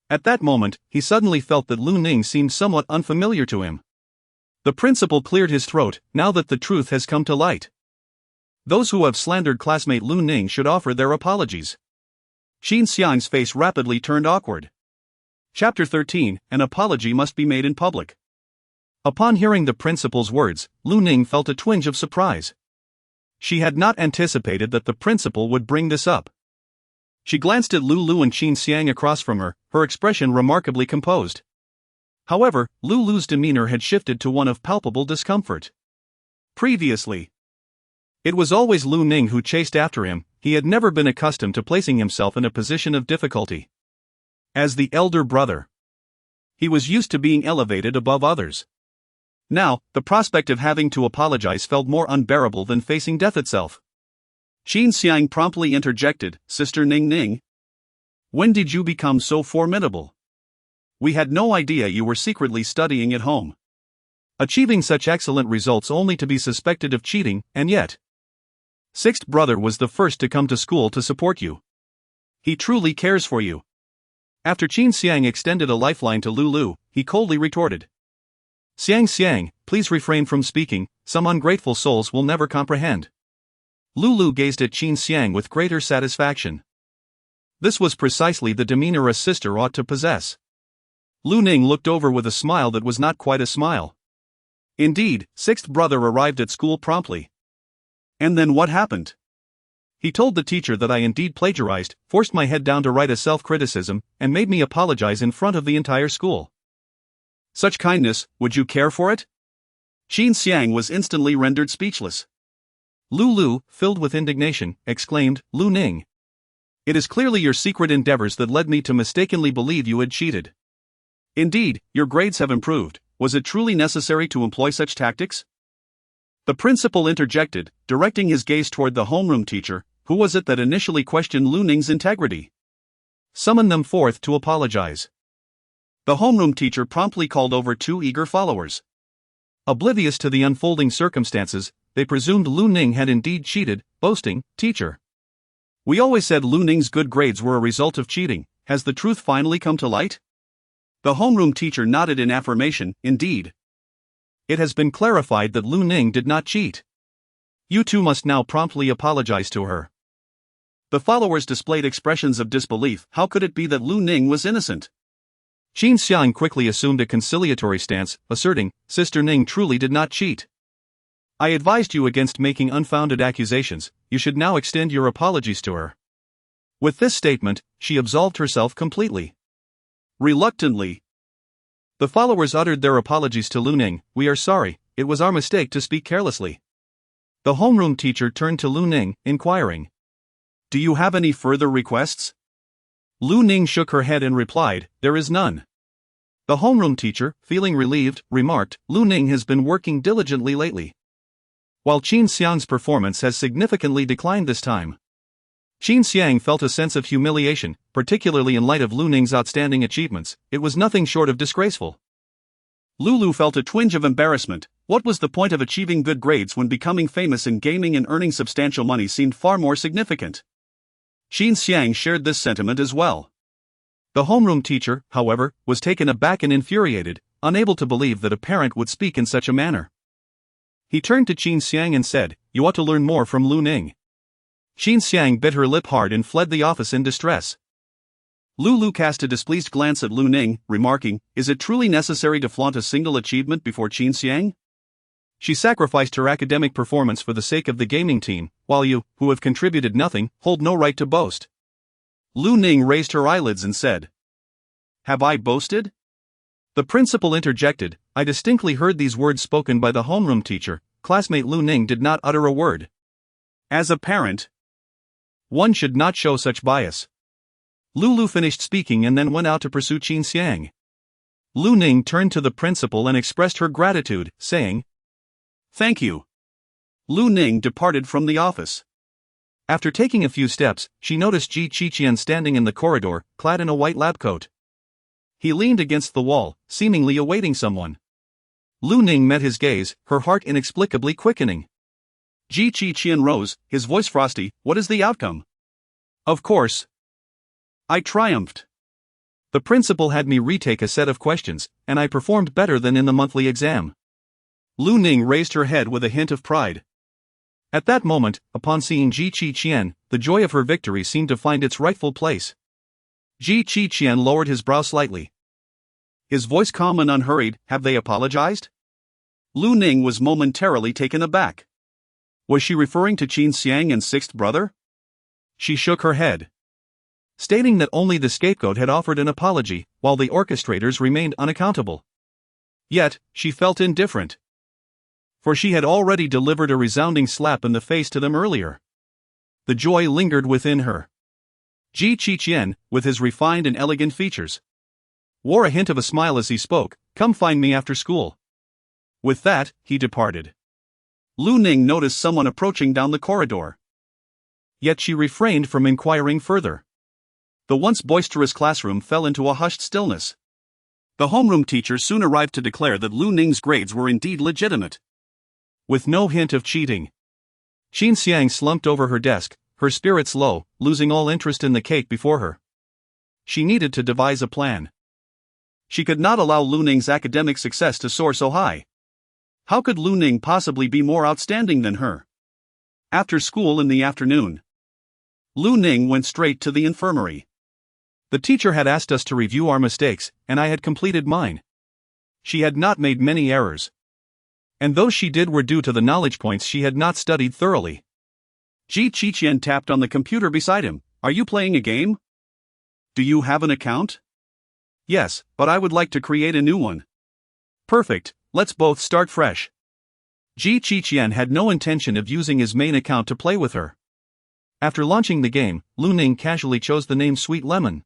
[SPEAKER 2] At that moment, he suddenly felt that Lu Ning seemed somewhat unfamiliar to him. The principal cleared his throat, now that the truth has come to light. Those who have slandered classmate Lu Ning should offer their apologies. Qin Xiang's face rapidly turned awkward. Chapter 13, An apology must be made in public. Upon hearing the principal's words, Lu Ning felt a twinge of surprise. She had not anticipated that the principal would bring this up. She glanced at Lu and Qin Xiang across from her, her expression remarkably composed. However, Lu's demeanor had shifted to one of palpable discomfort. Previously, it was always Lu Ning who chased after him. He had never been accustomed to placing himself in a position of difficulty. As the elder brother, he was used to being elevated above others. Now, the prospect of having to apologize felt more unbearable than facing death itself. Qin Xiang promptly interjected, "Sister Ning, when did you become so formidable? We had no idea you were secretly studying at home. Achieving such excellent results only to be suspected of cheating, and yet, sixth brother was the first to come to school to support you. He truly cares for you." After Qin Xiang extended a lifeline to Lu, he coldly retorted, Xiang, please refrain from speaking, some ungrateful souls will never comprehend." Lu gazed at Qin Xiang with greater satisfaction. This was precisely the demeanor a sister ought to possess. Lu Ning looked over with a smile that was not quite a smile. Indeed, sixth brother arrived at school promptly. And then what happened? He told the teacher that I indeed plagiarized, forced my head down to write a self-criticism, and made me apologize in front of the entire school. Such kindness, would you care for it? Qin Xiang was instantly rendered speechless. Lu, filled with indignation, exclaimed, "Lu Ning, it is clearly your secret endeavors that led me to mistakenly believe you had cheated. Indeed, your grades have improved. Was it truly necessary to employ such tactics?" The principal interjected, directing his gaze toward the homeroom teacher. Who was it that initially questioned Lu Ning's integrity? Summon them forth to apologize. The homeroom teacher promptly called over two eager followers. Oblivious to the unfolding circumstances, they presumed Lu Ning had indeed cheated, boasting, "Teacher, we always said Lu Ning's good grades were a result of cheating. Has the truth finally come to light?" The homeroom teacher nodded in affirmation. "Indeed. It has been clarified that Lu Ning did not cheat. You two must now promptly apologize to her." The followers displayed expressions of disbelief. How could it be that Lu Ning was innocent? Qin Xiang quickly assumed a conciliatory stance, asserting, "Sister Ning truly did not cheat. I advised you against making unfounded accusations. You should now extend your apologies to her." With this statement, she absolved herself completely. Reluctantly, the followers uttered their apologies to Lu Ning. "We are sorry, it was our mistake to speak carelessly." The homeroom teacher turned to Lu Ning, inquiring, "Do you have any further requests?" Lu Ning shook her head and replied, "There is none." The homeroom teacher, feeling relieved, remarked, "Lu Ning has been working diligently lately. while Qin Xiang's performance has significantly declined this time. Qin Xiang felt a sense of humiliation, particularly in light of Lu Ning's outstanding achievements. It was nothing short of disgraceful. Lulu felt a twinge of embarrassment. What was the point of achieving good grades when becoming famous in gaming and earning substantial money seemed far more significant? Qin Xiang shared this sentiment as well. The homeroom teacher, however, was taken aback and infuriated, unable to believe that a parent would speak in such a manner. He turned to Qin Xiang and said, "You ought to learn more from Lu Ning." Qin Xiang bit her lip hard and fled the office in distress. Lulu cast a displeased glance at Lu Ning, remarking, "Is it truly necessary to flaunt a single achievement before Qin Xiang? She sacrificed her academic performance for the sake of the gaming team, while you, who have contributed nothing, hold no right to boast." Lu Ning raised her eyelids and said, "Have I boasted?" The principal interjected, "I distinctly heard these words spoken by the homeroom teacher." Classmate Lu Ning did not utter a word. As a parent, one should not show such bias. Lulu finished speaking and then went out to pursue Qin Xiang. Lu Ning turned to the principal and expressed her gratitude, saying, "Thank you." Lu Ning departed from the office. After taking a few steps, she noticed Ji Qiqian standing in the corridor, clad in a white lab coat. He leaned against the wall, seemingly awaiting someone. Lu Ning met his gaze, her heart inexplicably quickening. Ji Qiqian rose, his voice frosty. "What is the outcome?" "Of course, I triumphed. The principal had me retake a set of questions, and I performed better than in the monthly exam." Lu Ning raised her head with a hint of pride. At that moment, upon seeing Ji Qiqian, the joy of her victory seemed to find its rightful place. Ji Qiqian lowered his brow slightly. His voice calm and unhurried, "Have they apologized?" Lu Ning was momentarily taken aback. Was she referring to Qin Xiang and Sixth Brother? She shook her head, stating that only the scapegoat had offered an apology, while the orchestrators remained unaccountable. Yet, she felt indifferent, for she had already delivered a resounding slap in the face to them earlier. The joy lingered within her. Ji Qiqian, with his refined and elegant features, wore a hint of a smile as he spoke, "Come find me after school." With that, he departed. Lu Ning noticed someone approaching down the corridor. Yet she refrained from inquiring further. The once boisterous classroom fell into a hushed stillness. The homeroom teacher soon arrived to declare that Lu Ning's grades were indeed legitimate, with no hint of cheating. Qin Xiang slumped over her desk, her spirits low, losing all interest in the cake before her. She needed to devise a plan. She could not allow Lu Ning's academic success to soar so high. How could Lu Ning possibly be more outstanding than her? After school in the afternoon, Lu Ning went straight to the infirmary. The teacher had asked us to review our mistakes, and I had completed mine. She had not made many errors, and those she did were due to the knowledge points she had not studied thoroughly. Ji Qiqian tapped on the computer beside him. "Are you playing a game? Do you have an account?" "Yes, but I would like to create a new one." "Perfect, let's both start fresh." Ji Qiqian had no intention of using his main account to play with her. After launching the game, Lu Ning casually chose the name Sweet Lemon.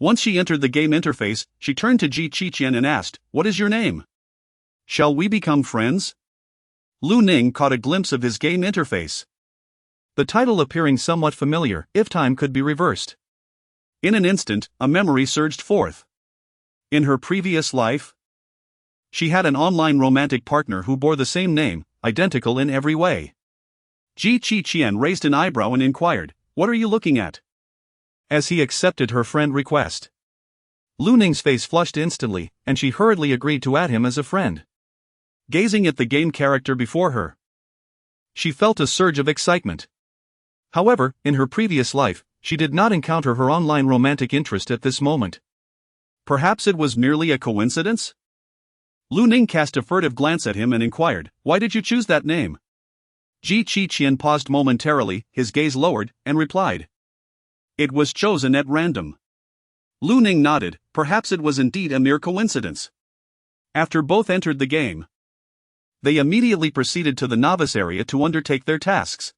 [SPEAKER 2] Once she entered the game interface, she turned to Ji Qiqian and asked, "What is your name? Shall we become friends?" Lu Ning caught a glimpse of his game interface, the title appearing somewhat familiar. If time could be reversed. In an instant, a memory surged forth. In her previous life, she had an online romantic partner who bore the same name, identical in every way. Ji Qiqian raised an eyebrow and inquired, "What are you looking at?" As he accepted her friend request, Lu Ning's face flushed instantly, and she hurriedly agreed to add him as a friend. Gazing at the game character before her, she felt a surge of excitement. However, in her previous life, she did not encounter her online romantic interest at this moment. Perhaps it was merely a coincidence? Lu Ning cast a furtive glance at him and inquired, "Why did you choose that name?" Ji Qiqian paused momentarily, his gaze lowered, and replied, "It was chosen at random." Lu Ning nodded, perhaps it was indeed a mere coincidence. After both entered the game, they immediately proceeded to the novice area to undertake their tasks.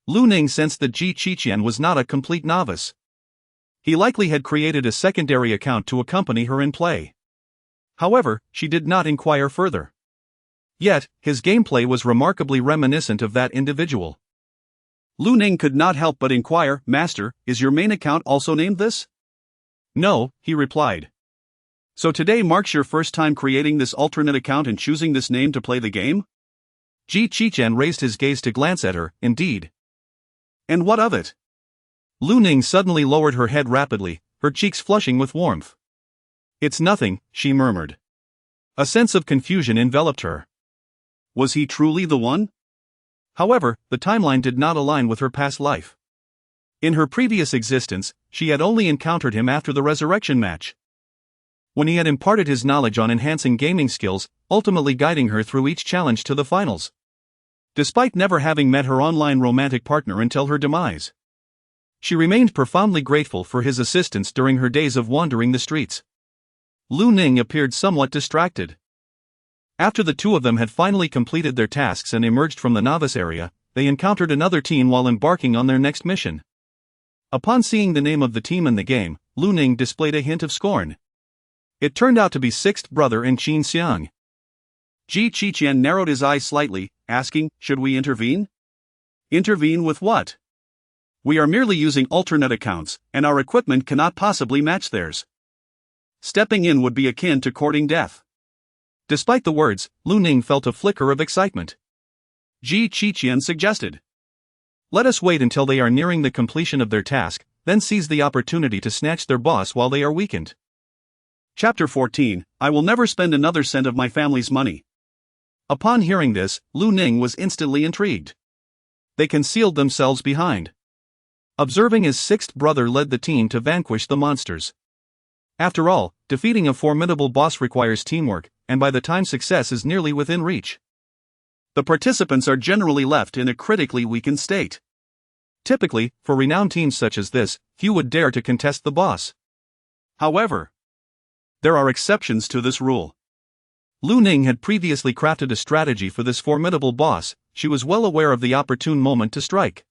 [SPEAKER 2] Lu Ning sensed that Ji Qiqian was not a complete novice. He likely had created a secondary account to accompany her in play. However, she did not inquire further.
[SPEAKER 1] Yet, his gameplay was remarkably reminiscent of that individual.
[SPEAKER 2] Lu Ning could not help but inquire, "Master, is your main account also named this?"
[SPEAKER 1] "No," he replied.
[SPEAKER 2] "So today marks your first time creating this alternate account and choosing this name to play the game?"
[SPEAKER 1] Qin Xiang raised his gaze to glance at her. "Indeed."
[SPEAKER 2] "And what of it?"
[SPEAKER 1] Lu Ning suddenly lowered her head rapidly, her cheeks flushing with warmth. "It's nothing," she murmured. A sense of confusion enveloped her.
[SPEAKER 2] Was he truly the one?
[SPEAKER 1] However, the timeline did not align with her past life. In her previous existence, she had only encountered him after the resurrection match, when he had imparted his knowledge on enhancing gaming skills, ultimately guiding her through each challenge to the finals. Despite never having met her online romantic partner until her demise, she remained profoundly grateful for his assistance during her days of wandering the streets. Lu Ning appeared somewhat distracted. After the two of them had finally completed their tasks and emerged from the novice area, they encountered another team while embarking on their next mission. Upon seeing the name of the team in the game, Lu Ning displayed a hint of scorn. It turned out to be 6th Brother and Qin Xiang.
[SPEAKER 2] Qin Xiang narrowed his eyes slightly, asking, "Should we intervene?" "Intervene with what? We are merely using alternate accounts, and our equipment cannot possibly match theirs. Stepping in would be akin to courting death."
[SPEAKER 1] Despite the words, Lu Ning felt a flicker of excitement.
[SPEAKER 2] Qin Xiang suggested,
[SPEAKER 1] "Let us wait until they are nearing the completion of their task, then seize the opportunity to snatch their boss while they are weakened."
[SPEAKER 2] Chapter 14, I will never spend another cent of my family's money.
[SPEAKER 1] Upon hearing this, Lu Ning was instantly intrigued. They concealed themselves behind. Observing his 6th brother led the team to vanquish the monsters. After all, defeating a formidable boss requires teamwork, and by the time success is nearly within reach,
[SPEAKER 2] the participants are generally left in a critically weakened state.
[SPEAKER 1] Typically, for renowned teams such as this, few would dare to contest the boss.
[SPEAKER 2] However, there are exceptions to this rule.
[SPEAKER 1] Lu Ning had previously crafted a strategy for this formidable boss. She was well aware of the opportune moment to strike.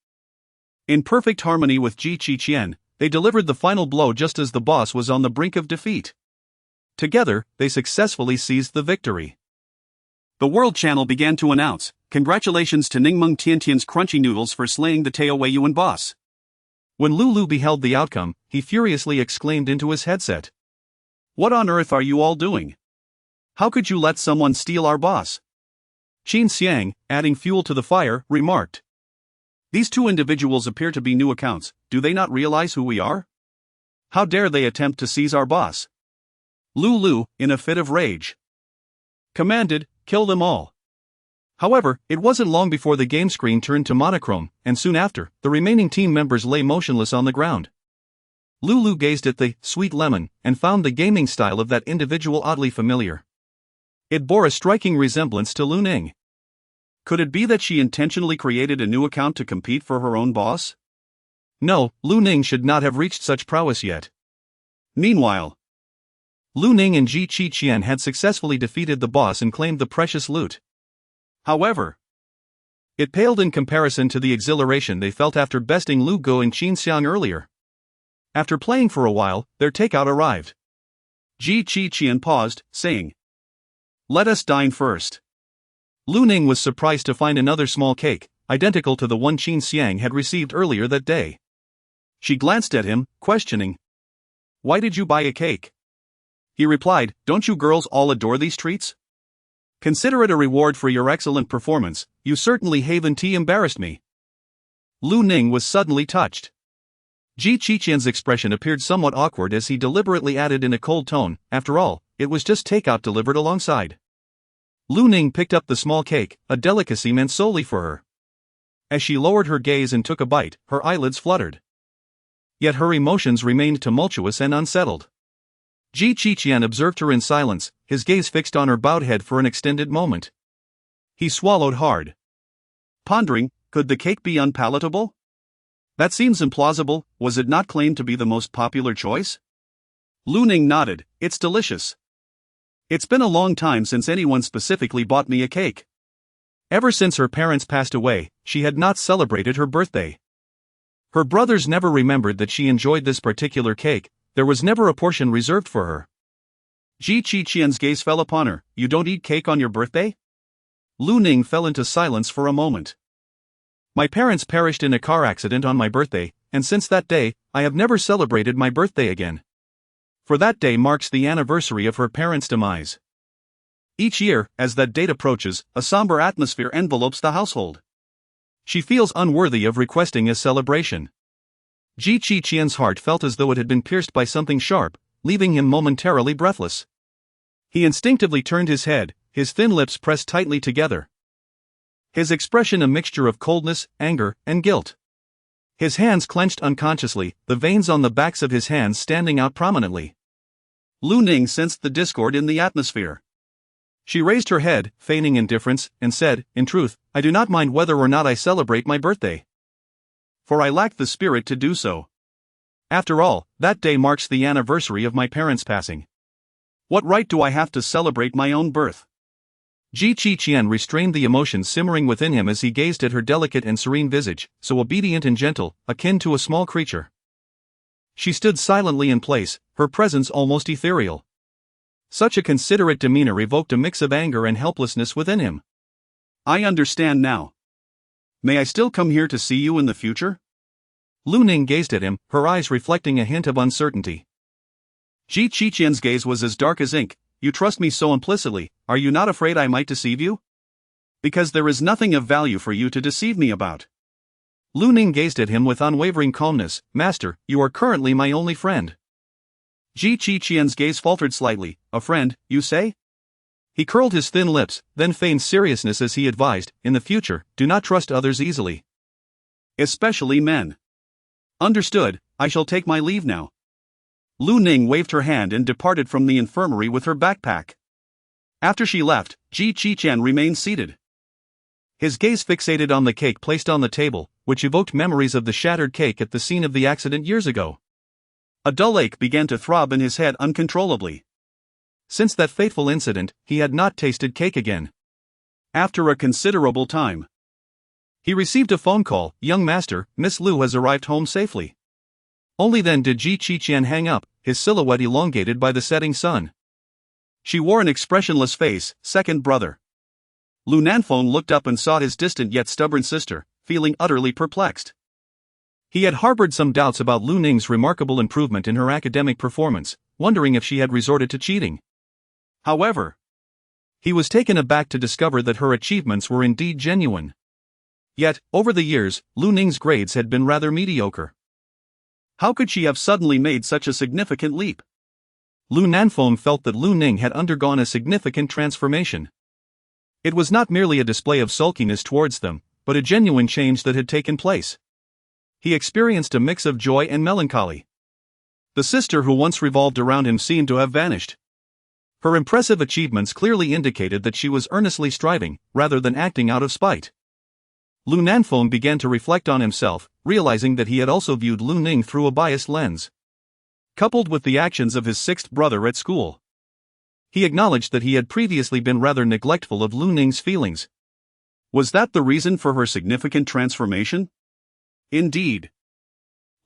[SPEAKER 2] In perfect harmony with Qin Xiang, they delivered the final blow just as the boss was on the brink of defeat.
[SPEAKER 1] Together, they successfully seized the victory.
[SPEAKER 2] The World Channel began to announce, "Congratulations to Ningmeng Tiantian's crunchy noodles for slaying the Taoyuan boss."
[SPEAKER 1] When Lulu beheld the outcome, he furiously exclaimed into his headset,
[SPEAKER 2] "What on earth are you all doing? How could you let someone steal our boss?"
[SPEAKER 1] Qin Xiang, adding fuel to the fire, remarked,
[SPEAKER 2] "These two individuals appear to be new accounts. Do they not realize who we are? How dare they attempt to seize our boss?"
[SPEAKER 1] Lu, in a fit of rage, commanded, "Kill them all." However, it wasn't long before the game screen turned to monochrome, and soon after, the remaining team members lay motionless on the ground. Lu gazed at the sweet lemon and found the gaming style of that individual oddly familiar. It bore a striking resemblance to Lu Ning.
[SPEAKER 2] Could it be that she intentionally created a new account to compete for her own boss?
[SPEAKER 1] No, Lu Ning should not have reached such prowess yet.
[SPEAKER 2] Meanwhile,
[SPEAKER 1] Lu Ning and Qin Xiang had successfully defeated the boss and claimed the precious loot.
[SPEAKER 2] However,
[SPEAKER 1] it paled in comparison to the exhilaration they felt after besting Lu Go and Qin Xiang earlier. After playing for a while, their takeout arrived.
[SPEAKER 2] Qin Xiang paused, saying, "Let us dine first."
[SPEAKER 1] Lu Ning was surprised to find another small cake, identical to the one Qin Xiang had received earlier that day. She glanced at him, questioning, "Why did you buy a cake?"
[SPEAKER 2] He replied, "Don't you girls all adore these treats?
[SPEAKER 1] Consider it a reward for your excellent performance. You certainly haven't embarrassed me." Lu Ning was suddenly touched. Qin Xiang's expression appeared somewhat awkward as he deliberately added in a cold tone, "After all, it was just takeout delivered alongside." Lu Ning picked up the small cake, a delicacy meant solely for her. As she lowered her gaze and took a bite, her eyelids fluttered. Yet her emotions remained tumultuous and unsettled. Qin Xiang observed her in silence, his gaze fixed on her bowed head for an extended moment. He swallowed hard,
[SPEAKER 2] pondering, could the cake be unpalatable? That seems implausible. Was it not claimed to be the most popular choice? Lu Ning nodded, "It's delicious. It's been a long time since anyone specifically bought me a cake."
[SPEAKER 1] Ever since her parents passed away, she had not celebrated her birthday. Her brothers never remembered that she enjoyed this particular cake. There was never a portion reserved for her.
[SPEAKER 2] Qin Xiang's gaze fell upon her. "You don't eat cake on your birthday?" Lu Ning fell into silence for a moment.
[SPEAKER 1] My parents perished in a car accident on my birthday, and since that day, I have never celebrated my birthday again. For that day marks the anniversary of her parents' demise. Each year, as that date approaches, a somber atmosphere envelopes the household. She feels unworthy of requesting a celebration. Ji Qian's heart felt as though it had been pierced by something sharp, leaving him momentarily breathless. He instinctively turned his head, his thin lips pressed tightly together. His expression a mixture of coldness, anger, and guilt. His hands clenched unconsciously, the veins on the backs of his hands standing out prominently.
[SPEAKER 2] Lu Ning sensed the discord in the atmosphere.
[SPEAKER 1] She raised her head, feigning indifference, and said, "In truth, I do not mind whether or not I celebrate my birthday.
[SPEAKER 2] For I lack the spirit to do so.
[SPEAKER 1] After all, that day marks the anniversary of my parents' passing.
[SPEAKER 2] What right do I have to celebrate my own birth?"
[SPEAKER 1] Ji Qian restrained the emotions simmering within him as he gazed at her delicate and serene visage, so obedient and gentle, akin to a small creature. She stood silently in place, her presence almost ethereal. Such a considerate demeanor evoked a mix of anger and helplessness within him.
[SPEAKER 2] "I understand now. May I still come here to see you in the future?"
[SPEAKER 1] Lu Ning gazed at him, her eyes reflecting a hint of uncertainty.
[SPEAKER 2] Ji Qian's gaze was as dark as ink. "You trust me so implicitly, are you not afraid I might deceive you? Because there is nothing of value for you to deceive me about."
[SPEAKER 1] Lu Ning gazed at him with unwavering calmness. "Master, you are currently my only friend."
[SPEAKER 2] Ji Qian's gaze faltered slightly. "A friend, you say?"
[SPEAKER 1] He curled his thin lips, then feigned seriousness as he advised, "In the future, do not trust others easily.
[SPEAKER 2] Especially men." "Understood, I shall take my leave now." Lu Ning waved her hand and departed from the infirmary with her backpack. After she left, Ji Qian remained seated.
[SPEAKER 1] His gaze fixated on the cake placed on the table, which evoked memories of the shattered cake at the scene of the accident years ago.
[SPEAKER 2] A dull ache began to throb in his head uncontrollably.
[SPEAKER 1] Since that fateful incident, he had not tasted cake again.
[SPEAKER 2] After a considerable time,
[SPEAKER 1] he received a phone call. "Young master, Miss Lu has arrived home safely." Only then did Ji Qian hang up, his silhouette elongated by the setting sun.
[SPEAKER 2] She wore an expressionless face. "Second brother." Lu Nanfeng looked up and saw his distant yet stubborn sister, feeling utterly perplexed.
[SPEAKER 1] He had harbored some doubts about Lu Ning's remarkable improvement in her academic performance, wondering if she had resorted to cheating.
[SPEAKER 2] However,
[SPEAKER 1] he was taken aback to discover that her achievements were indeed genuine. Yet, over the years, Lu Ning's grades had been rather mediocre.
[SPEAKER 2] How could she have suddenly made such a significant leap?
[SPEAKER 1] Lu Nanfeng felt that Lu Ning had undergone a significant transformation. It was not merely a display of sulkiness towards them, but a genuine change that had taken place. He experienced a mix of joy and melancholy. The sister who once revolved around him seemed to have vanished. Her impressive achievements clearly indicated that she was earnestly striving, rather than acting out of spite. Lu Nanfeng began to reflect on himself, realizing that he had also viewed Lu Ning through a biased lens. Coupled with the actions of his sixth brother at school, he acknowledged that he had previously been rather neglectful of Lu Ning's feelings.
[SPEAKER 2] Was that the reason for her significant transformation? Indeed.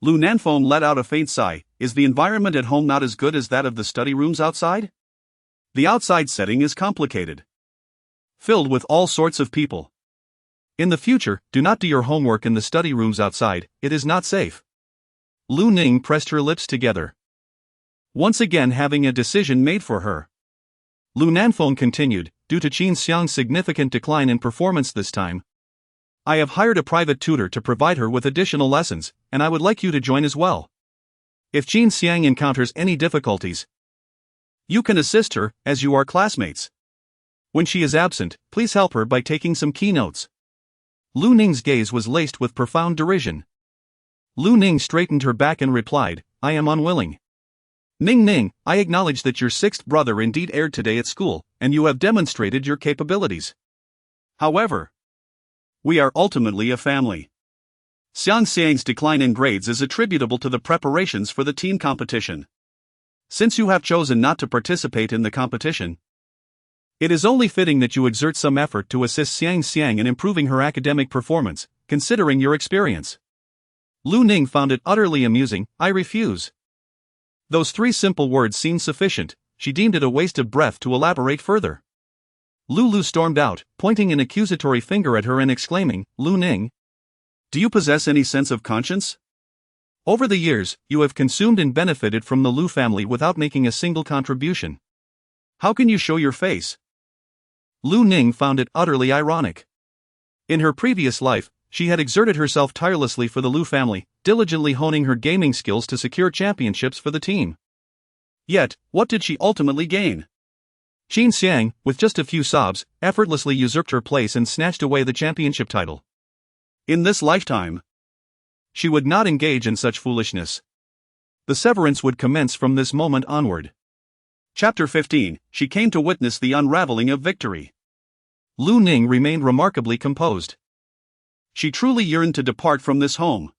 [SPEAKER 2] Lu Nanfeng let out a faint sigh. Is the environment at home not as good as that of the study rooms outside? The outside setting is complicated, filled with all sorts of people.
[SPEAKER 1] In the future, do not do your homework in the study rooms outside, it is not safe. Lu Ning pressed her lips together, once again having a decision made for her. Lu Nanfeng continued, due to Qin Xiang's significant decline in performance this time, I have hired a private tutor to provide her with additional lessons, and I would like you to join as well. If Qin Xiang encounters any difficulties, you can assist her, as you are classmates. When she is absent, please help her by taking some keynotes. Lu Ning's gaze was laced with profound derision. Lu Ning straightened her back and replied, I am unwilling. Ning, I acknowledge that your sixth brother indeed erred today at school, and you have demonstrated your capabilities. However, we are ultimately a family. Xiang Xiang's decline in grades is attributable to the preparations for the team competition. Since you have chosen not to participate in the competition, it is only fitting that you exert some effort to assist Xiang Xiang in improving her academic performance, considering your experience. Lu Ning found it utterly amusing. I refuse. Those three simple words seemed sufficient. She deemed it a waste of breath to elaborate further. Lu stormed out, pointing an accusatory finger at her and exclaiming, "Lu Ning,
[SPEAKER 2] do you possess any sense of conscience?
[SPEAKER 1] Over the years, you have consumed and benefited from the Lu family without making a single contribution.
[SPEAKER 2] How can you show your face?"
[SPEAKER 1] Lu Ning found it utterly ironic. In her previous life, she had exerted herself tirelessly for the Lu family, diligently honing her gaming skills to secure championships for the team.
[SPEAKER 2] Yet, what did she ultimately gain?
[SPEAKER 1] Qin Xiang, with just a few sobs, effortlessly usurped her place and snatched away the championship title.
[SPEAKER 2] In this lifetime,
[SPEAKER 1] she would not engage in such foolishness. The severance would commence from this moment onward.
[SPEAKER 2] Chapter 15, She came to witness the unraveling of victory.
[SPEAKER 1] Lu Ning remained remarkably composed.
[SPEAKER 2] She truly yearned to depart from this home.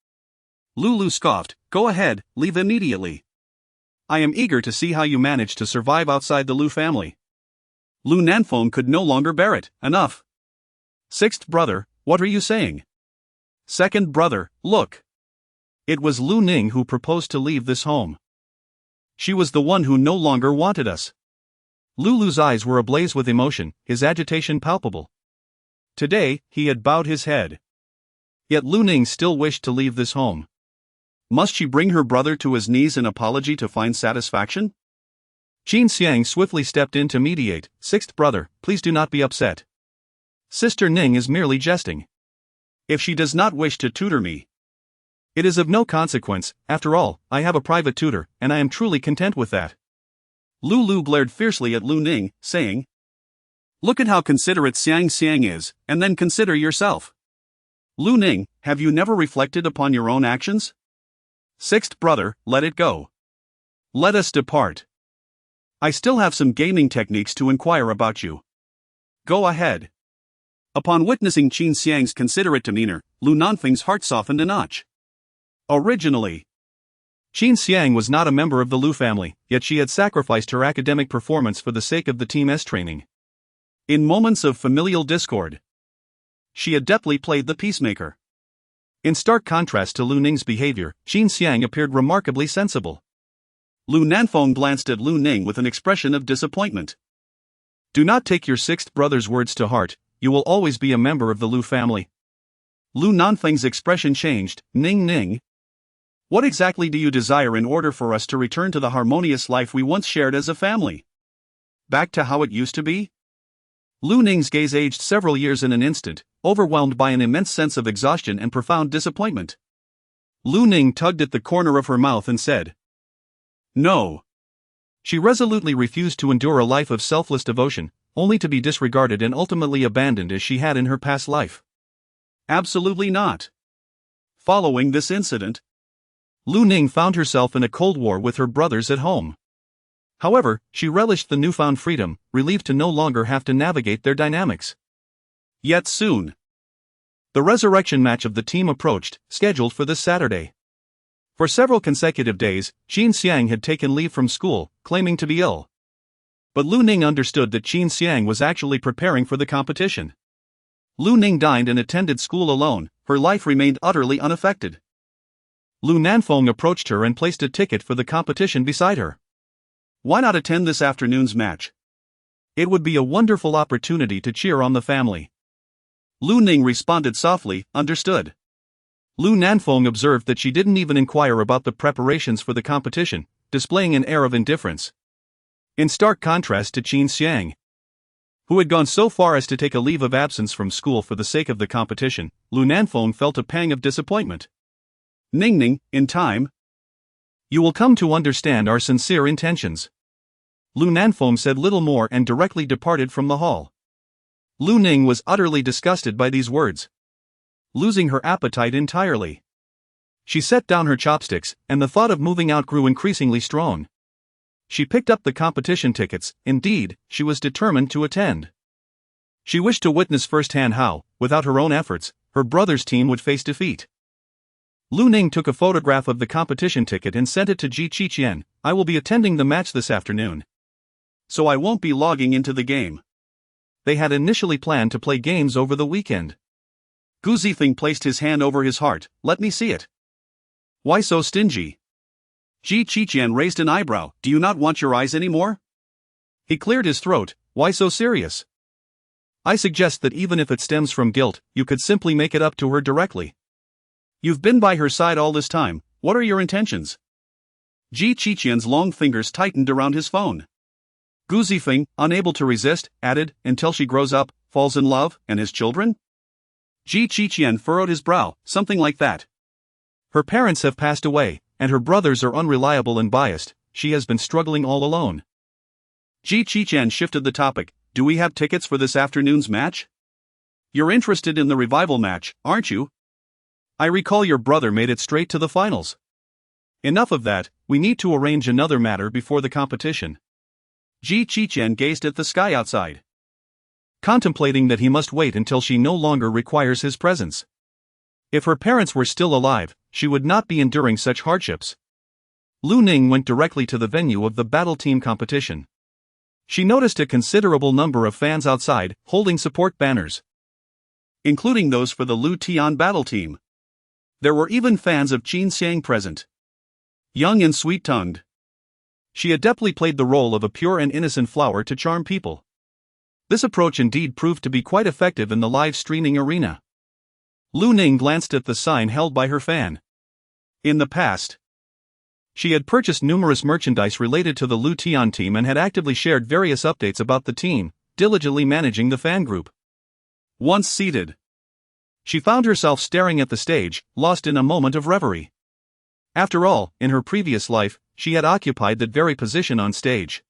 [SPEAKER 2] Lu scoffed, "Go ahead, leave immediately. I am eager to see how you manage to survive outside the Lu family." Lu Nanfeng could no longer bear it. "Enough. Sixth brother, what are you saying? Second brother, look."
[SPEAKER 1] It was Lu Ning who proposed to leave this home. She was the one who no longer wanted us. Lulu's eyes were ablaze with emotion, his agitation palpable. Today, he had bowed his head. Yet Lu Ning still wished to leave this home.
[SPEAKER 2] Must she bring her brother to his knees in apology to find satisfaction?
[SPEAKER 1] Qin Xiang swiftly stepped in to mediate. "Sixth brother, please do not be upset. Sister Ning is merely jesting.
[SPEAKER 2] If she does not wish to tutor me,
[SPEAKER 1] it is of no consequence. After all, I have a private tutor, and I am truly content with that."
[SPEAKER 2] Lu glared fiercely at Lu Ning, saying, "Look at how considerate Xiang is, and then consider yourself. Lu Ning, have you never reflected upon your own actions? Sixth brother, let it go. Let us depart. I still have some gaming techniques to inquire about you. Go ahead." Upon witnessing Qin Xiang's considerate demeanor, Lu Nanfeng's heart softened a notch. Originally,
[SPEAKER 1] Qin Xiang was not a member of the Lu family, yet she had sacrificed her academic performance for the sake of the team's training.
[SPEAKER 2] In moments of familial discord, she adeptly played the peacemaker.
[SPEAKER 1] In stark contrast to Lu Ning's behavior, Qin Xiang appeared remarkably sensible.
[SPEAKER 2] Lu Nanfeng glanced at Lu Ning with an expression of disappointment.
[SPEAKER 1] "Do not take your sixth brother's words to heart, you will always be a member of the Lu family."
[SPEAKER 2] Lu Nanfeng's expression changed. Ning, what exactly do you desire in order for us to return to the harmonious life we once shared as a family? Back to how it used to be?"
[SPEAKER 1] Lu Ning's gaze aged several years in an instant, overwhelmed by an immense sense of exhaustion and profound disappointment. Lu Ning tugged at the corner of her mouth and said,
[SPEAKER 2] "No."
[SPEAKER 1] She resolutely refused to endure a life of selfless devotion, only to be disregarded and ultimately abandoned as she had in her past life.
[SPEAKER 2] Absolutely not. Following this incident,
[SPEAKER 1] Lu Ning found herself in a cold war with her brothers at home. However, she relished the newfound freedom, relieved to no longer have to navigate their dynamics.
[SPEAKER 2] Yet soon,
[SPEAKER 1] the resurrection match of the team approached, scheduled for this Saturday. For several consecutive days, Qin Xiang had taken leave from school, claiming to be ill. But Lu Ning understood that Qin Xiang was actually preparing for the competition. Lu Ning dined and attended school alone, her life remained utterly unaffected. Lu Nanfeng approached her and placed a ticket for the competition beside her.
[SPEAKER 2] "Why not attend this afternoon's match?
[SPEAKER 1] It would be a wonderful opportunity to cheer on the family."
[SPEAKER 2] Lu Ning responded softly, "Understood."
[SPEAKER 1] Lu Nanfeng observed that she didn't even inquire about the preparations for the competition, displaying an air of indifference. In stark contrast to Qin Xiang, who had gone so far as to take a leave of absence from school for the sake of the competition, Lu Nanfeng felt a pang of disappointment.
[SPEAKER 2] Ning, in time,
[SPEAKER 1] you will come to understand our sincere intentions." Lu Nanfeng said little more and directly departed from the hall. Lu Ning was utterly disgusted by these words, losing her appetite entirely. She set down her chopsticks, and the thought of moving out grew increasingly strong. She picked up the competition tickets. Indeed, she was determined to attend. She wished to witness firsthand how, without her own efforts, her brother's team would face defeat. Lu Ning took a photograph of the competition ticket and sent it to Ji Qiqian. "I will be attending the match this afternoon,
[SPEAKER 2] so I won't be logging into the game."
[SPEAKER 1] They had initially planned to play games over the weekend.
[SPEAKER 2] Gu Zifeng placed his hand over his heart. "Let me see it."
[SPEAKER 1] "Why so stingy?"
[SPEAKER 2] Ji Qiqian raised an eyebrow. "Do you not want your eyes anymore?"
[SPEAKER 1] He cleared his throat. "Why so serious?" I suggest that even if it stems from guilt, you could simply make it up to her directly.
[SPEAKER 2] You've been by her side all this time, what are your intentions? Qin Xiang's long fingers tightened around his phone. Gu Zifeng, unable to resist, added, until she grows up, falls in love, and has children? Qin Xiang furrowed his brow, something like that.
[SPEAKER 1] Her parents have passed away, and her brothers are unreliable and biased. She has been struggling all alone.
[SPEAKER 2] Qin Xiang shifted the topic. Do we have tickets for this afternoon's match? You're interested in the revival match, aren't you?
[SPEAKER 1] I recall your brother made it straight to the finals. Enough of that, we need to arrange another matter before the competition.
[SPEAKER 2] Qin Xiang gazed at the sky outside,
[SPEAKER 1] contemplating that he must wait until she no longer requires his presence. If her parents were still alive, she would not be enduring such hardships. Lu Ning went directly to the venue of the battle team competition. She noticed a considerable number of fans outside, holding support banners,
[SPEAKER 2] including those for the Lu Tian battle team. There were even fans of Qin Xiang present. Young and sweet-tongued,
[SPEAKER 1] she adeptly played the role of a pure and innocent flower to charm people. This approach indeed proved to be quite effective in the live streaming arena. Lu Ning glanced at the sign held by her fan. In the past, she had purchased numerous merchandise related to the Lu Tian team and had actively shared various updates about the team, diligently managing the fan group.
[SPEAKER 2] Once seated,
[SPEAKER 1] she found herself staring at the stage, lost in a moment of reverie. After all, in her previous life, she had occupied that very position on stage,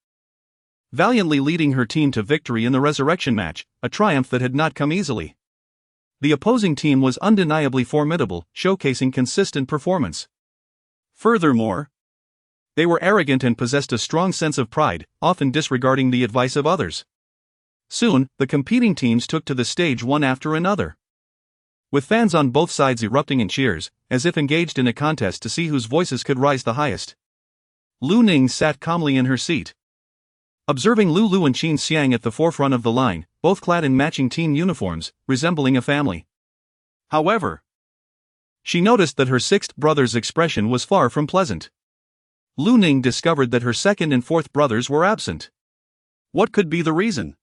[SPEAKER 1] valiantly leading her team to victory in the resurrection match, a triumph that had not come easily. The opposing team was undeniably formidable, showcasing consistent performance.
[SPEAKER 2] Furthermore,
[SPEAKER 1] they were arrogant and possessed a strong sense of pride, often disregarding the advice of others. Soon, the competing teams took to the stage one after another, with fans on both sides erupting in cheers, as if engaged in a contest to see whose voices could rise the highest. Lu Ning sat calmly in her seat, observing Lu and Qin Xiang at the forefront of the line, both clad in matching team uniforms, resembling a family.
[SPEAKER 2] However,
[SPEAKER 1] she noticed that her sixth brother's expression was far from pleasant. Lu Ning discovered that her second and fourth brothers were absent.
[SPEAKER 2] What could be the reason?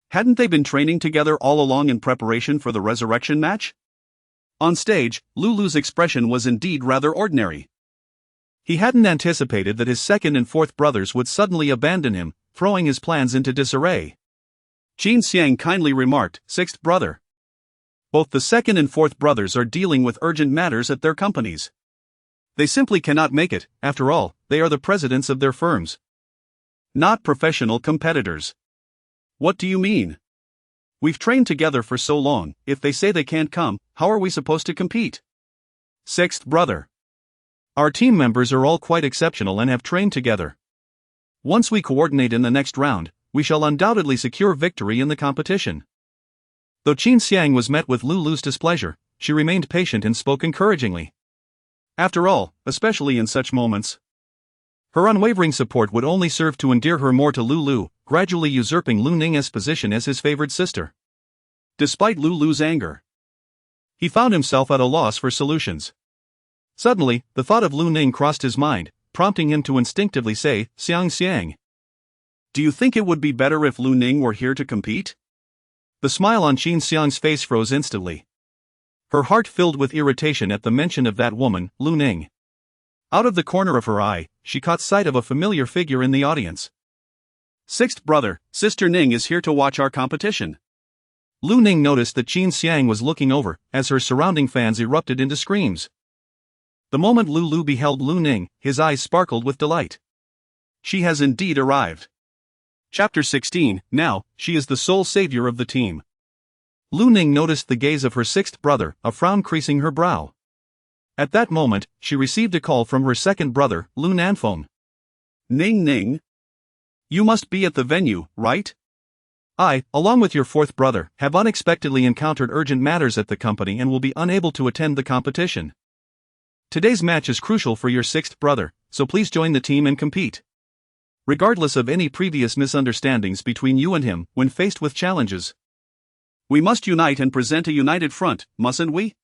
[SPEAKER 2] Hadn't they been training together all along in preparation for the resurrection match? On stage, Lulu's expression was indeed rather ordinary.
[SPEAKER 1] He hadn't anticipated that his second and fourth brothers would suddenly abandon him, throwing his plans into disarray.
[SPEAKER 2] Qin Xiang kindly remarked, "Sixth brother. Both the second and fourth brothers are dealing with urgent matters at their companies. They simply cannot make it, after all, they are the presidents of their firms, not professional competitors." What do you mean? We've trained together for so long, if they say they can't come, how are we supposed to compete?
[SPEAKER 1] Sixth brother. Our team members are all quite exceptional and have trained together. Once we coordinate in the next round, we shall undoubtedly secure victory in the competition. Though Qin Xiang was met with Lulu's displeasure, she remained patient and spoke encouragingly. After all, especially in such moments, her unwavering support would only serve to endear her more to Lulu, gradually usurping Lu Ning's position as his favored sister. Despite Lulu's anger, he found himself at a loss for solutions. Suddenly, the thought of Lu Ning crossed his mind, prompting him to instinctively say, Xiang.
[SPEAKER 2] Do you think it would be better if Lu Ning were here to compete?
[SPEAKER 1] The smile on Qin Xiang's face froze instantly. Her heart filled with irritation at the mention of that woman, Lu Ning. Out of the corner of her eye, she caught sight of a familiar figure in the audience.
[SPEAKER 2] Sixth brother, Sister Ning is here to watch our competition.
[SPEAKER 1] Lu Ning noticed that Qin Xiang was looking over, as her surrounding fans erupted into screams. The moment Lu beheld Lu Ning, his eyes sparkled with delight. She has indeed arrived. Chapter 16, now, she is the sole savior of the team. Lu Ning noticed the gaze of her sixth brother, a frown creasing her brow. At that moment, she received a call from her second brother, Lu Nanfeng.
[SPEAKER 2] Ning. You must be at the venue, right?
[SPEAKER 1] I, along with your fourth brother, have unexpectedly encountered urgent matters at the company and will be unable to attend the competition. Today's match is crucial for your sixth brother, so please join the team and compete. Regardless of any previous misunderstandings between you and him, when faced with challenges,
[SPEAKER 2] we must unite and present a united front, mustn't we?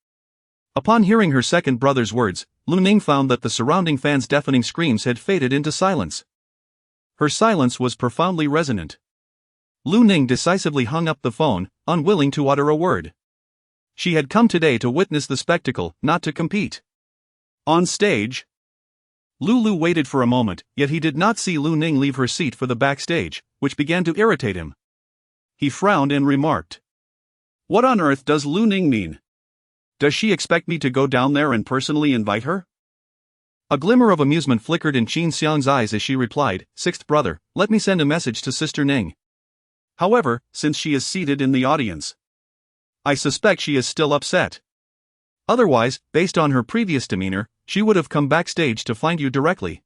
[SPEAKER 1] Upon hearing her second brother's words, Lu Ning found that the surrounding fans' deafening screams had faded into silence. Her silence was profoundly resonant. Lu Ning decisively hung up the phone, unwilling to utter a word. She had come today to witness the spectacle, not to compete.
[SPEAKER 2] On stage,
[SPEAKER 1] Lu waited for a moment, yet he did not see Lu Ning leave her seat for the backstage, which began to irritate him.
[SPEAKER 2] He frowned and remarked, "What on earth does Lu Ning mean? Does she expect me to go down there and personally invite her?"
[SPEAKER 1] A glimmer of amusement flickered in Qin Xiang's eyes as she replied, "Sixth brother, let me send a message to Sister Ning.
[SPEAKER 2] However, since she is seated in the audience,
[SPEAKER 1] I suspect she is still upset. Otherwise, based on her previous demeanor, she would have come backstage to find you directly."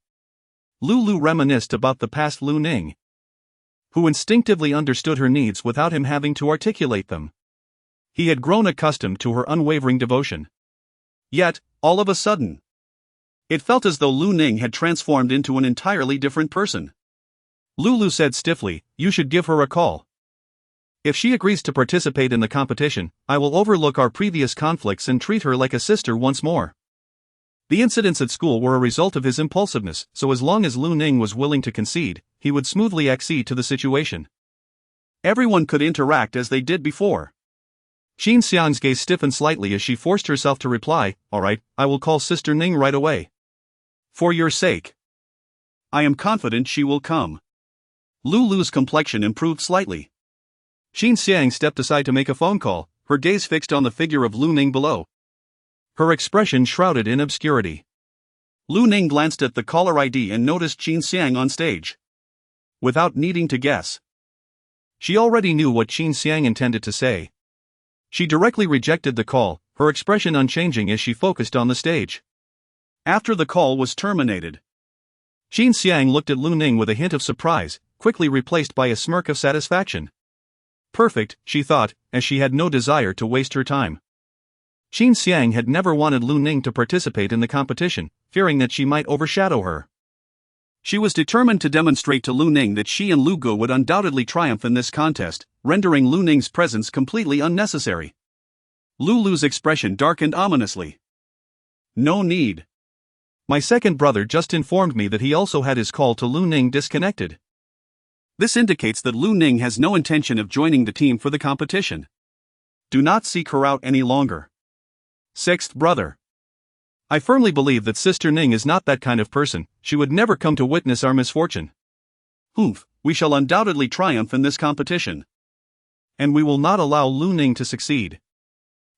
[SPEAKER 1] Lu reminisced about the past Lu Ning, who instinctively understood her needs without him having to articulate them. He had grown accustomed to her unwavering devotion.
[SPEAKER 2] Yet, all of a sudden, it felt as though Lu Ning had transformed into an entirely different person.
[SPEAKER 1] Lu said stiffly, "You should give her a call. If she agrees to participate in the competition, I will overlook our previous conflicts and treat her like a sister once more." The incidents at school were a result of his impulsiveness, so as long as Lu Ning was willing to concede, he would smoothly accede to the situation.
[SPEAKER 2] Everyone could interact as they did before.
[SPEAKER 1] Qin Xiang's gaze stiffened slightly as she forced herself to reply, "All right, I will call Sister Ning right away.
[SPEAKER 2] For your sake. I am confident she will come." Lu's complexion improved slightly.
[SPEAKER 1] Qin Xiang stepped aside to make a phone call, her gaze fixed on the figure of Lu Ning below, her expression shrouded in obscurity.
[SPEAKER 2] Lu Ning glanced at the caller ID and noticed Qin Xiang on stage. Without needing to guess,
[SPEAKER 1] she already knew what Qin Xiang intended to say. She directly rejected the call, her expression unchanging as she focused on the stage.
[SPEAKER 2] After the call was terminated,
[SPEAKER 1] Qin Xiang looked at Lu Ning with a hint of surprise, quickly replaced by a smirk of satisfaction. Perfect, she thought, as she had no desire to waste her time. Qin Xiang had never wanted Lu Ning to participate in the competition, fearing that she might overshadow her.
[SPEAKER 2] She was determined to demonstrate to Lu Ning that she and Lu Ge would undoubtedly triumph in this contest, rendering Lu Ning's presence completely unnecessary. Lu's expression darkened ominously. "No need.
[SPEAKER 1] My second brother just informed me that he also had his call to Lu Ning disconnected.
[SPEAKER 2] This indicates that Lu Ning has no intention of joining the team for the competition. Do not seek her out any longer. Sixth brother.
[SPEAKER 1] I firmly believe that Sister Ning is not that kind of person, she would never come to witness our misfortune.
[SPEAKER 2] We shall undoubtedly triumph in this competition.
[SPEAKER 1] And we will not allow Lu Ning to succeed."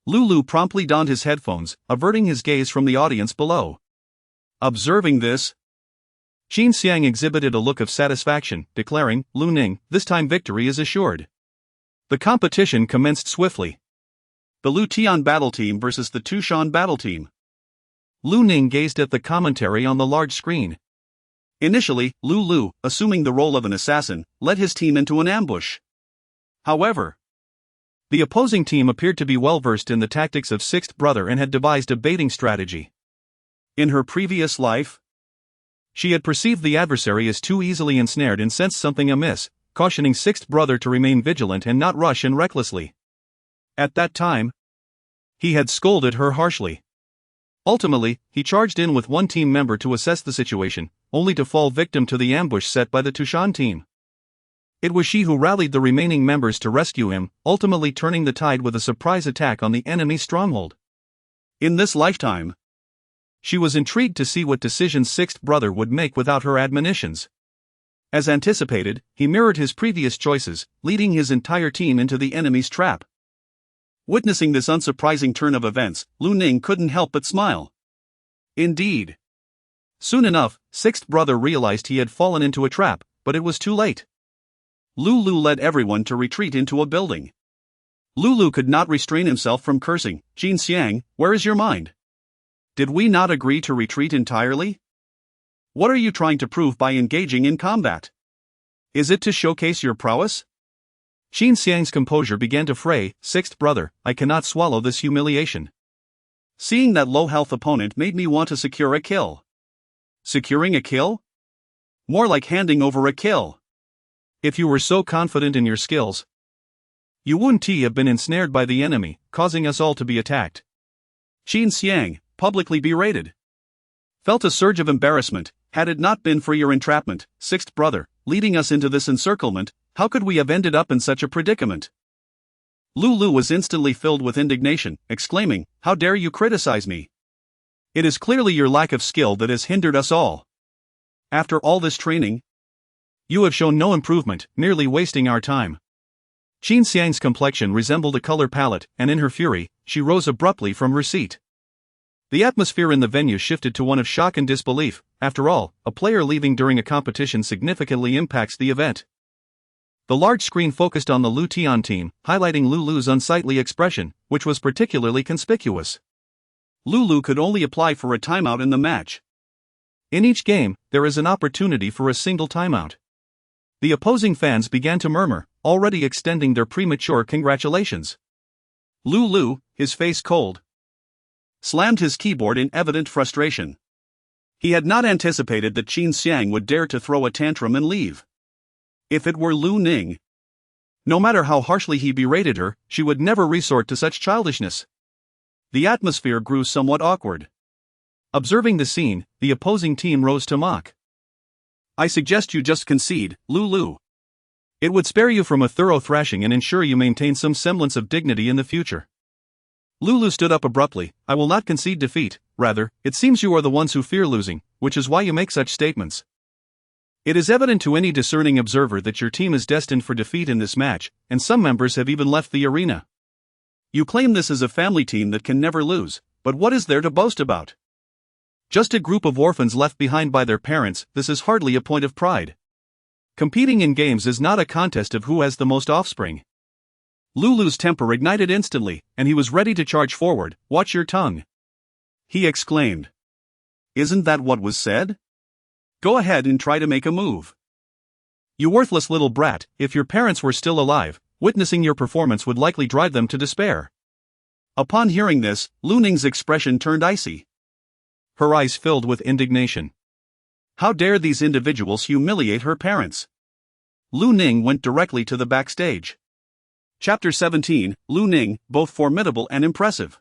[SPEAKER 2] Lu promptly donned his headphones, averting his gaze from the audience below. Observing this,
[SPEAKER 1] Qin Xiang exhibited a look of satisfaction, declaring, "Lu Ning, this time victory is assured." The competition commenced swiftly.
[SPEAKER 2] The Lu Tian battle team versus the Tushan battle team.
[SPEAKER 1] Lu Ning gazed at the commentary on the large screen.
[SPEAKER 2] Initially, Lu, assuming the role of an assassin, led his team into an ambush. However,
[SPEAKER 1] the opposing team appeared to be well versed in the tactics of Sixth Brother and had devised a baiting strategy.
[SPEAKER 2] In her previous life,
[SPEAKER 1] she had perceived the adversary as too easily ensnared and sensed something amiss, cautioning Sixth Brother to remain vigilant and not rush in recklessly. At that time, he had scolded her harshly. Ultimately, he charged in with one team member to assess the situation, only to fall victim to the ambush set by the Tushan team. It was she who rallied the remaining members to rescue him, ultimately turning the tide with a surprise attack on the enemy's stronghold.
[SPEAKER 2] In this lifetime,
[SPEAKER 1] she was intrigued to see what decisions Sixth Brother would make without her admonitions. As anticipated, he mirrored his previous choices, leading his entire team into the enemy's trap.
[SPEAKER 2] Witnessing this unsurprising turn of events, Lu Ning couldn't help but smile. Indeed.
[SPEAKER 1] Soon enough, Sixth Brother realized he had fallen into a trap, but it was too late.
[SPEAKER 2] Lu led everyone to retreat into a building. Lu could not restrain himself from cursing, "Qin Xiang, where is your mind? Did we not agree to retreat entirely? What are you trying to prove by engaging in combat? Is it to showcase your prowess?"
[SPEAKER 1] Qin Xiang's composure began to fray. "Sixth Brother, I cannot swallow this humiliation.
[SPEAKER 2] Seeing that low-health opponent made me want to secure a kill." Securing a kill? More like handing over a kill.
[SPEAKER 1] If you were so confident in your skills, you wouldn't have been ensnared by the enemy, causing us all to be attacked.
[SPEAKER 2] Qin Xiang, publicly berated, felt a surge of embarrassment. Had it not been for your entrapment, Sixth Brother, leading us into this encirclement, how could we have ended up in such a predicament? Lu was instantly filled with indignation, exclaiming, "How dare you criticize me? It is clearly your lack of skill that has hindered us all. After all this training, you have shown no improvement, merely wasting our time." Qin Xiang's complexion resembled a color palette, and in her fury, she rose abruptly from her seat. The atmosphere in the venue shifted to one of shock and disbelief. After all, a player leaving during a competition significantly impacts the event. The large screen focused on the Lu Tian team, highlighting Lulu's unsightly expression, which was particularly conspicuous. Lulu could only apply for a timeout in the match. In each game, there is an opportunity for a single timeout. The opposing fans began to murmur, already extending their premature congratulations. Lu, his face cold, slammed his keyboard in evident frustration. He had not anticipated that Qin Xiang would dare to throw a tantrum and leave. If it were Lu Ning, no matter how harshly he berated her, she would never resort to such childishness. The atmosphere grew somewhat awkward. Observing the scene, the opposing team rose to mock. "I suggest you just concede, Lu. It would spare you from a thorough thrashing and ensure you maintain some semblance of dignity in the future." Lulu stood up abruptly. "I will not concede defeat, rather, it seems you are the ones who fear losing, which is why you make such statements. It is evident to any discerning observer that your team is destined for defeat in this match, and some members have even left the arena. You claim this is a family team that can never lose, but what is there to boast about? Just a group of orphans left behind by their parents. This is hardly a point of pride. Competing in games is not a contest of who has the most offspring." Lulu's temper ignited instantly, and he was ready to charge forward. "Watch your tongue," he exclaimed. "Isn't that what was said? Go ahead and try to make a move. You worthless little brat, if your parents were still alive, witnessing your performance would likely drive them to despair." Upon hearing this, Lu Ning's expression turned icy. Her eyes filled with indignation. How dare these individuals humiliate her parents? Lu Ning went directly to the backstage. Chapter 17, Lu Ning, both formidable and impressive.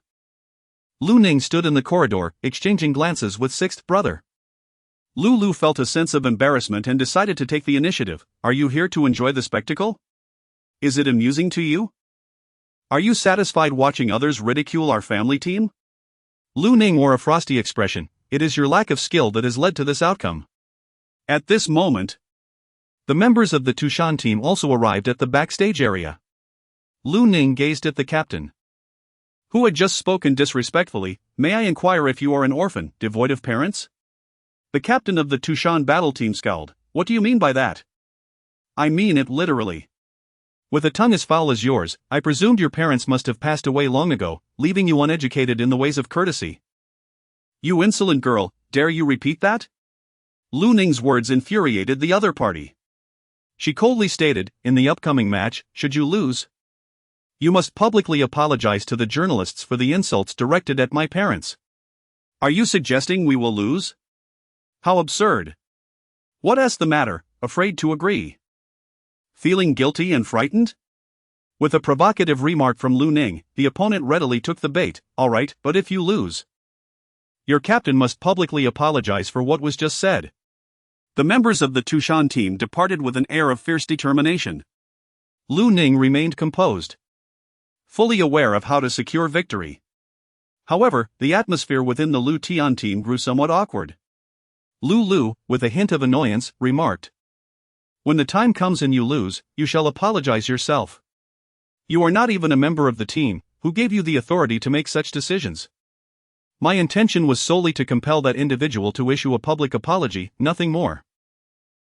[SPEAKER 2] Lu Ning stood in the corridor, exchanging glances with Sixth Brother. Lu felt a sense of embarrassment and decided to take the initiative. "Are you here to enjoy the spectacle? Is it amusing to you? Are you satisfied watching others ridicule our family team?" Lu Ning wore a frosty expression. "It is your lack of skill that has led to this outcome." At this moment, the members of the Tushan team also arrived at the backstage area. Lu Ning gazed at the captain, who had just spoken disrespectfully. "May I inquire if you are an orphan, devoid of parents?" The captain of the Tushan battle team scowled. "What do you mean by that?" "I mean it literally. With a tongue as foul as yours, I presumed your parents must have passed away long ago, leaving you uneducated in the ways of courtesy." "You insolent girl, dare you repeat that?" Lu Ning's words infuriated the other party. She coldly stated, "In the upcoming match, should you lose, you must publicly apologize to the journalists for the insults directed at my parents." "Are you suggesting we will lose? How absurd. What is the matter, afraid to agree? Feeling guilty and frightened?" With a provocative remark from Lu Ning, the opponent readily took the bait. "All right, but if you lose, your captain must publicly apologize for what was just said." The members of the Tushan team departed with an air of fierce determination. Lu Ning remained composed, fully aware of how to secure victory. However, the atmosphere within the Lu Tian team grew somewhat awkward. Lu, with a hint of annoyance, remarked, "When the time comes and you lose, you shall apologize yourself. You are not even a member of the team. Who gave you the authority to make such decisions? My intention was solely to compel that individual to issue a public apology, nothing more."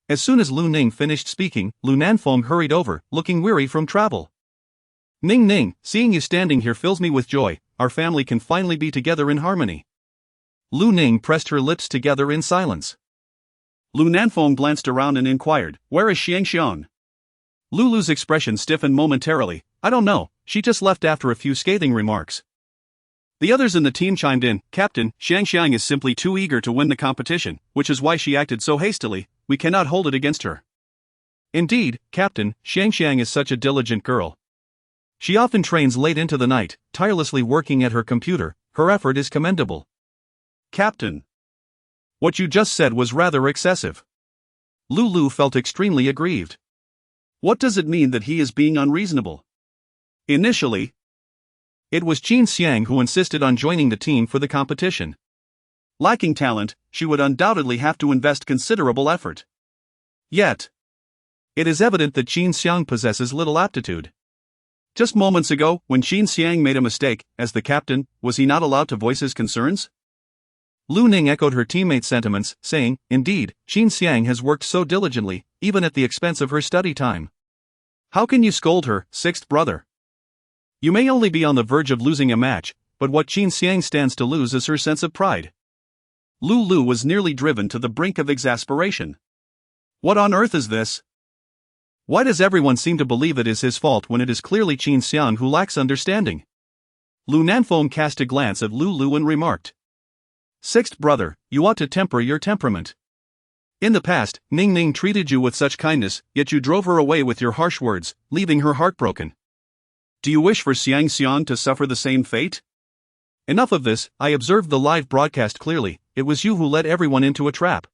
[SPEAKER 2] As soon as Lu Ning finished speaking, Lu Nanfeng hurried over, looking weary from travel. Ning, seeing you standing here fills me with joy. Our family can finally be together in harmony." Lu Ning pressed her lips together in silence. Lu Nanfeng glanced around and inquired, "Where is Qin Xiang?" Lulu's expression stiffened momentarily. "I don't know, she just left after a few scathing remarks." The others in the team chimed in. "Captain, Qin Xiang is simply too eager to win the competition, which is why she acted so hastily. We cannot hold it against her." "Indeed, Captain, Qin Xiang is such a diligent girl. She often trains late into the night, tirelessly working at her computer. Her effort is commendable." "Captain, what you just said was rather excessive." Lu felt extremely aggrieved. What does it mean that he is being unreasonable? Initially, it was Qin Xiang who insisted on joining the team for the competition. Lacking talent, she would undoubtedly have to invest considerable effort. Yet, it is evident that Qin Xiang possesses little aptitude. Just moments ago, when Qin Xiang made a mistake, as the captain, was he not allowed to voice his concerns? Lu Ning echoed her teammate's sentiments, saying, "Indeed, Qin Xiang has worked so diligently, even at the expense of her study time. How can you scold her, sixth brother? You may only be on the verge of losing a match, but what Qin Xiang stands to lose is her sense of pride." Lu was nearly driven to the brink of exasperation. What on earth is this? Why does everyone seem to believe it is his fault when it is clearly Qin Xiang who lacks understanding? Lu Nanfeng cast a glance at Lu and remarked, "Sixth brother, you ought to temper your temperament. In the past, Ning treated you with such kindness, yet you drove her away with your harsh words, leaving her heartbroken. Do you wish for Xiang to suffer the same fate? Enough of this, I observed the live broadcast clearly, it was you who led everyone into a trap.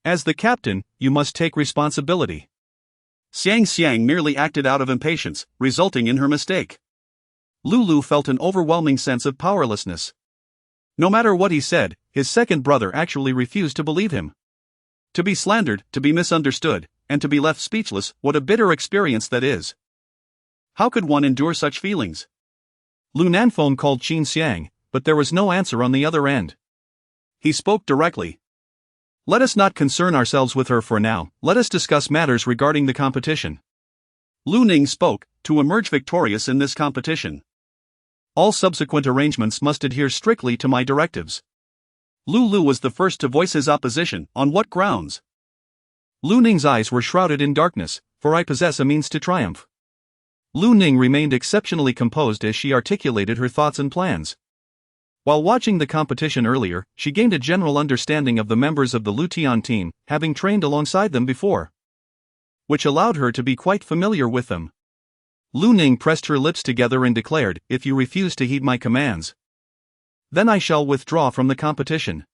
[SPEAKER 2] As the captain, you must take responsibility. Xiang merely acted out of impatience, resulting in her mistake." Lu felt an overwhelming sense of powerlessness. No matter what he said, his second brother actually refused to believe him. To be slandered, to be misunderstood, and to be left speechless, what a bitter experience that is. How could one endure such feelings? Lu Nanfeng called Qin Xiang, but there was no answer on the other end. He spoke directly. "Let us not concern ourselves with her for now, let us discuss matters regarding the competition." Lu Ning spoke, "To emerge victorious in this competition, all subsequent arrangements must adhere strictly to my directives." Lu was the first to voice his opposition. On what grounds? Lu Ning's eyes were shrouded in darkness, "For I possess a means to triumph." Lu Ning remained exceptionally composed as she articulated her thoughts and plans. While watching the competition earlier, she gained a general understanding of the members of the Lu Tian team, having trained alongside them before, which allowed her to be quite familiar with them. Lu Ning pressed her lips together and declared, "If you refuse to heed my commands, then I shall withdraw from the competition."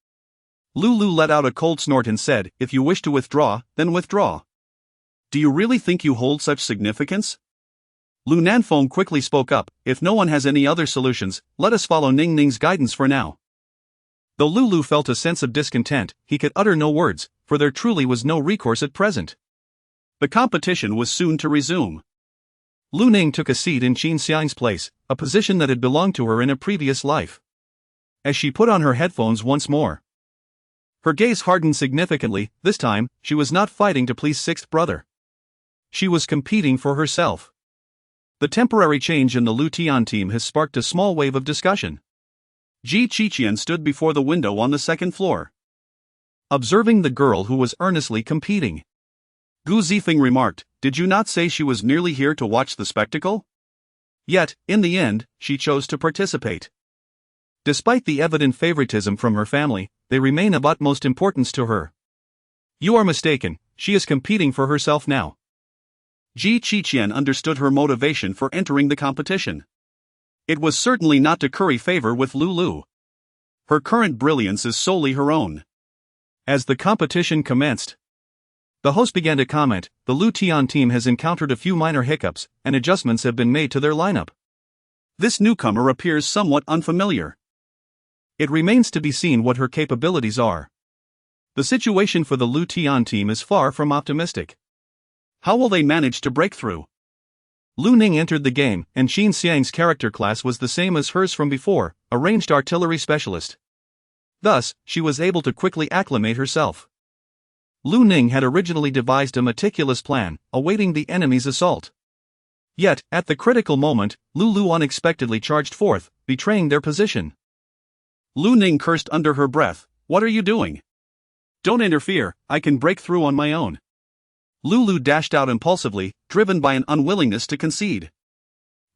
[SPEAKER 2] Lu let out a cold snort and said, "If you wish to withdraw, then withdraw. Do you really think you hold such significance?" Lu Nanfeng quickly spoke up, "If no one has any other solutions, let us follow Ning's guidance for now." Though Lu felt a sense of discontent, he could utter no words, for there truly was no recourse at present. The competition was soon to resume. Lu Ning took a seat in Qin Xiang's place, a position that had belonged to her in a previous life. As she put on her headphones once more, her gaze hardened significantly. This time, she was not fighting to please sixth brother. She was competing for herself. The temporary change in the Lu Tian team has sparked a small wave of discussion. Ji Qiqian stood before the window on the second floor, observing the girl who was earnestly competing. Gu Zifeng remarked, "Did you not say she was merely here to watch the spectacle?" Yet, in the end, she chose to participate. Despite the evident favoritism from her family, they remain of utmost importance to her. "You are mistaken, she is competing for herself now." Ji Qiqian understood her motivation for entering the competition. It was certainly not to curry favor with Lu. Her current brilliance is solely her own. As the competition commenced, the host began to comment, "The Lu Tian team has encountered a few minor hiccups, and adjustments have been made to their lineup. This newcomer appears somewhat unfamiliar. It remains to be seen what her capabilities are." The situation for the Lu Tian team is far from optimistic. How will they manage to break through? Lu Ning entered the game, and Qin Xiang's character class was the same as hers from before, a ranged artillery specialist. Thus, she was able to quickly acclimate herself. Lu Ning had originally devised a meticulous plan, awaiting the enemy's assault. Yet, at the critical moment, Lu unexpectedly charged forth, betraying their position. Lu Ning cursed under her breath, "What are you doing? Don't interfere, I can break through on my own." Lu dashed out impulsively, driven by an unwillingness to concede.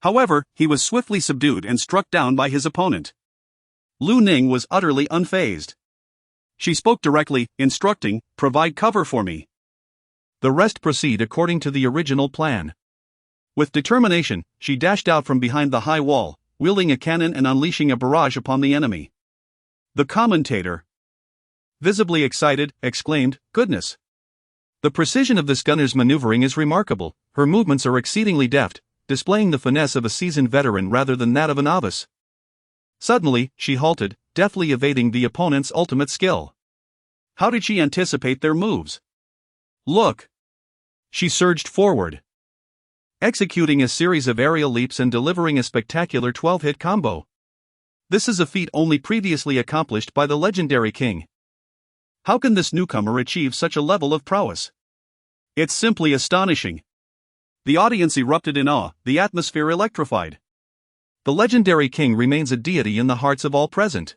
[SPEAKER 2] However, he was swiftly subdued and struck down by his opponent. Lu Ning was utterly unfazed. She spoke directly, instructing, "Provide cover for me. The rest proceed according to the original plan." With determination, she dashed out from behind the high wall, wielding a cannon and unleashing a barrage upon the enemy. The commentator, visibly excited, exclaimed, "Goodness! The precision of this gunner's maneuvering is remarkable, her movements are exceedingly deft,
[SPEAKER 1] displaying the finesse of a seasoned veteran rather than that of a novice. Suddenly, she halted, deftly evading the opponent's ultimate skill. How did she anticipate their moves? Look! She surged forward, executing a series of aerial leaps and delivering a spectacular 12-hit combo. This is a feat only previously accomplished by the legendary King. How can this newcomer achieve such a level of prowess? It's simply astonishing. The audience erupted in awe, the atmosphere electrified. The legendary King remains a deity in the hearts of all present.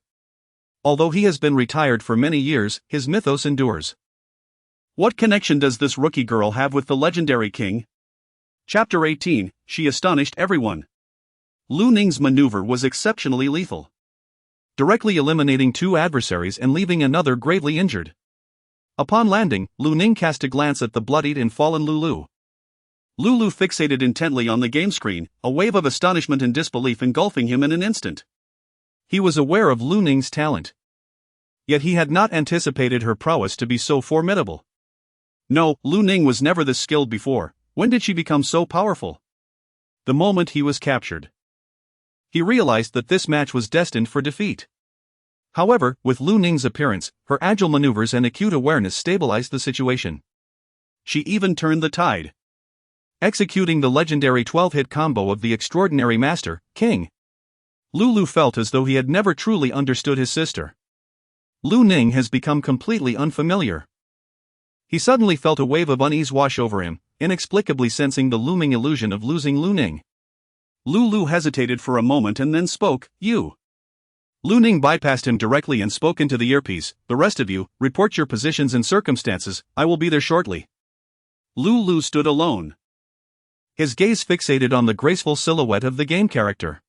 [SPEAKER 1] Although he has been retired for many years, his mythos endures. What connection does this rookie girl have with the legendary King? Chapter 18, She astonished everyone. Lu Ning's maneuver was exceptionally lethal, directly eliminating 2 adversaries and leaving another gravely injured. Upon landing, Lu Ning cast a glance at the bloodied and fallen Lulu. Lulu fixated intently on the game screen, a wave of astonishment and disbelief engulfing him in an instant. He was aware of Lu Ning's talent, yet he had not anticipated her prowess to be so formidable. No, Lu Ning was never this skilled before. When did she become so powerful? The moment he was captured, he realized that this match was destined for defeat. However, with Lu Ning's appearance, her agile maneuvers and acute awareness stabilized the situation. She even turned the tide, executing the legendary 12-hit combo of the extraordinary master, King. Lulu felt as though he had never truly understood his sister. Lu Ning has become completely unfamiliar. He suddenly felt a wave of unease wash over him, inexplicably sensing the looming illusion of losing Lu Ning. Lulu hesitated for a moment and then spoke, "You." Lu Ning bypassed him directly and spoke into the earpiece, "The rest of you, report your positions and circumstances, I will be there shortly." Lulu stood alone, his gaze fixated on the graceful silhouette of the game character.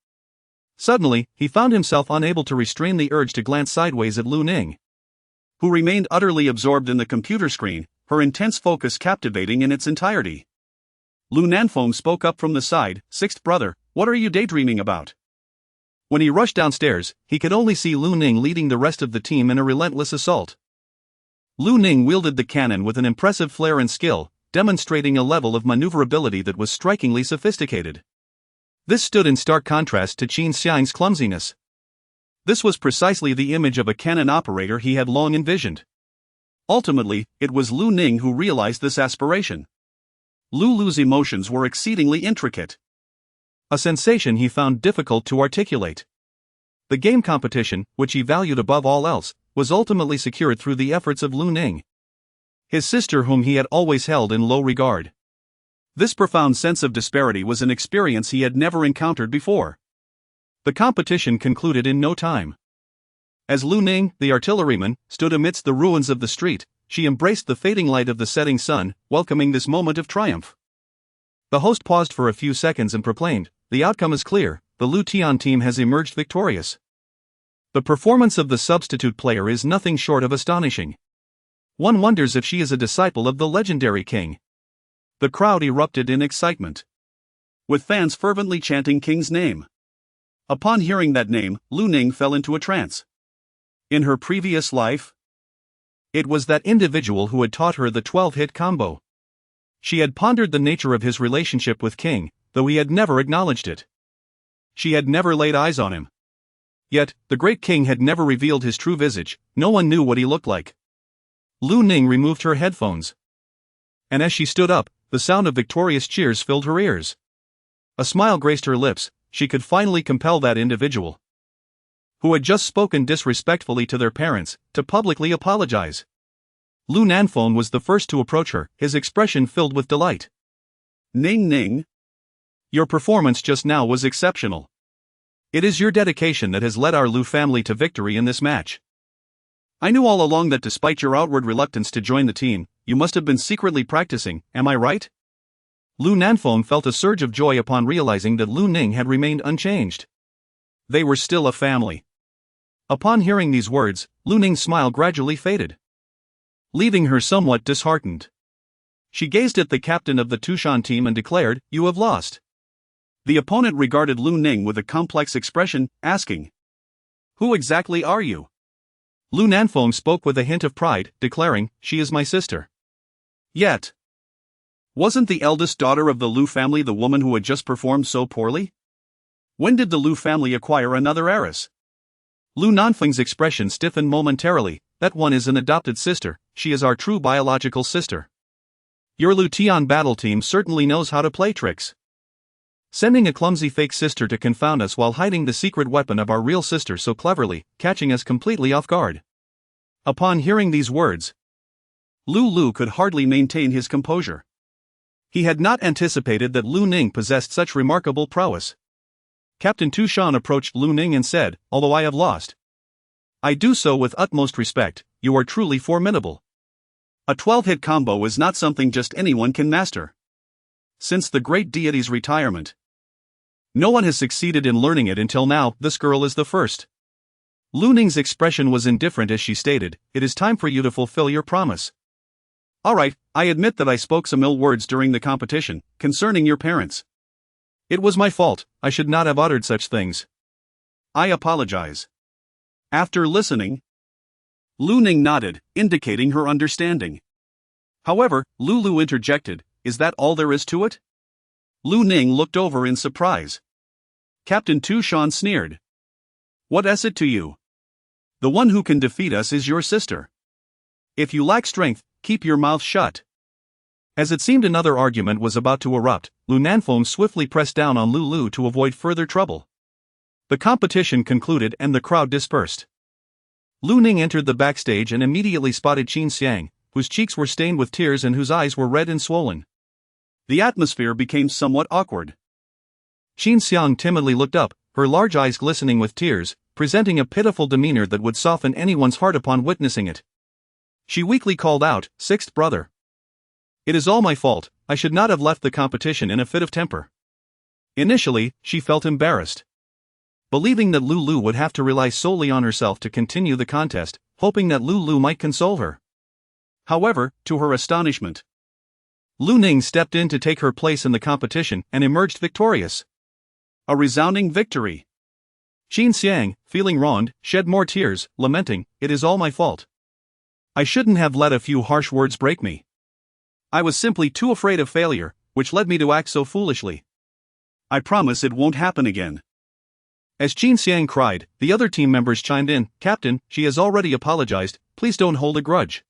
[SPEAKER 1] Suddenly, he found himself unable to restrain the urge to glance sideways at Lu Ning, who remained utterly absorbed in the computer screen, her intense focus captivating in its entirety. Lu Nanfeng spoke up from the side, "Sixth brother, what are you daydreaming about?" When he rushed downstairs, he could only see Lu Ning leading the rest of the team in a relentless assault. Lu Ning wielded the cannon with an impressive flair and skill, demonstrating a level of maneuverability that was strikingly sophisticated. This stood in stark contrast to Qin Xiang's clumsiness. This was precisely the image of a cannon operator he had long envisioned. Ultimately, it was Lu Ning who realized this aspiration. Lulu's emotions were exceedingly intricate, a sensation he found difficult to articulate. The game competition, which he valued above all else, was ultimately secured through the efforts of Lu Ning, his sister whom he had always held in low regard. This profound sense of disparity was an experience he had never encountered before. The competition concluded in no time. As Lu Ning, the artilleryman, stood amidst the ruins of the street, she embraced the fading light of the setting sun, welcoming this moment of triumph. The host paused for a few seconds and proclaimed, "The outcome is clear, the Lu Tian team has emerged victorious." The performance of the substitute player is nothing short of astonishing. One wonders if she is a disciple of the legendary King. The crowd erupted in excitement, with fans fervently chanting King's name. Upon hearing that name, Lu Ning fell into a trance. In her previous life, it was that individual who had taught her the 12-hit combo. She had pondered the nature of his relationship with King, though he had never acknowledged it. She had never laid eyes on him. Yet, the great King had never revealed his true visage, no one knew what he looked like. Lu Ning removed her headphones, and as she stood up, the sound of victorious cheers filled her ears. A smile graced her lips. She could finally compel that individual, who had just spoken disrespectfully to their parents, to publicly apologize. Lu Nanfeng was the first to approach her, his expression filled with delight. "Ning Ning, your performance just now was exceptional. It is your dedication that has led our Lu family to victory in this match. I knew all along that despite your outward reluctance to join the team, you must have been secretly practicing, am I right?" Lu Nanfeng felt a surge of joy upon realizing that Lu Ning had remained unchanged. They were still a family. Upon hearing these words, Lu Ning's smile gradually faded, leaving her somewhat disheartened. She gazed at the captain of the Tushan team and declared, "You have lost." The opponent regarded Lu Ning with a complex expression, asking, "Who exactly are you?" Lu Nanfeng spoke with a hint of pride, declaring, "She is my sister." Yet,
[SPEAKER 2] Wasn't the eldest daughter of the Lu family the woman who had just performed so poorly? When did the Lu family acquire another heiress? Lu Nanfeng's expression stiffened momentarily. That one is an adopted sister, she is our true biological sister. Your Lu Tian battle team certainly knows how to play tricks. Sending a clumsy fake sister to confound us while hiding the secret weapon of our real sister so cleverly, catching us completely off guard. Upon hearing these words, Lu could hardly maintain his composure. He had not anticipated that Lu Ning possessed such remarkable prowess. Captain Tu Shan approached Lu Ning and said, although I have lost, I do so with utmost respect, you are truly formidable. A 12-hit combo is not something just anyone can master. Since the great deity's retirement, no one has succeeded in learning it until now. This girl is the first. Lu Ning's expression was indifferent as she stated, it is time for you to fulfill your promise. Alright, I admit that I spoke some ill words during the competition, concerning your parents. It was my fault, I should not have uttered such things. I apologize. After listening, Lu Ning nodded, indicating her understanding. However, Lu interjected, is that all there is to it? Lu Ning looked over in surprise. Captain Tu Shan sneered. What is it to you? The one who can defeat us is your sister. If you lack strength, keep your mouth shut. As it seemed another argument was about to erupt, Lu Nanfeng swiftly pressed down on Lu to avoid further trouble. The competition concluded and the crowd dispersed. Lu Ning entered the backstage and immediately spotted Qin Xiang, whose cheeks were stained with tears and whose eyes were red and swollen. The atmosphere became somewhat awkward. Qin Xiang timidly looked up, her large eyes glistening with tears, presenting a pitiful demeanor that would soften anyone's heart upon witnessing it. She weakly called out, "Sixth brother. It is all my fault, I should not have left the competition in a fit of temper." Initially, she felt embarrassed, believing that Lu would have to rely solely on herself to continue the contest, hoping that Lu might console her. However, to her astonishment, Lu Ning stepped in to take her place in the competition and emerged victorious. A resounding victory. Qin Xiang, feeling wronged, shed more tears, lamenting, "It is all my fault. I shouldn't have let a few harsh words break me. I was simply too afraid of failure, which led me to act so foolishly. I promise it won't happen again." As Qin Xiang cried, the other team members chimed in, "Captain, she has already apologized, please don't hold a grudge."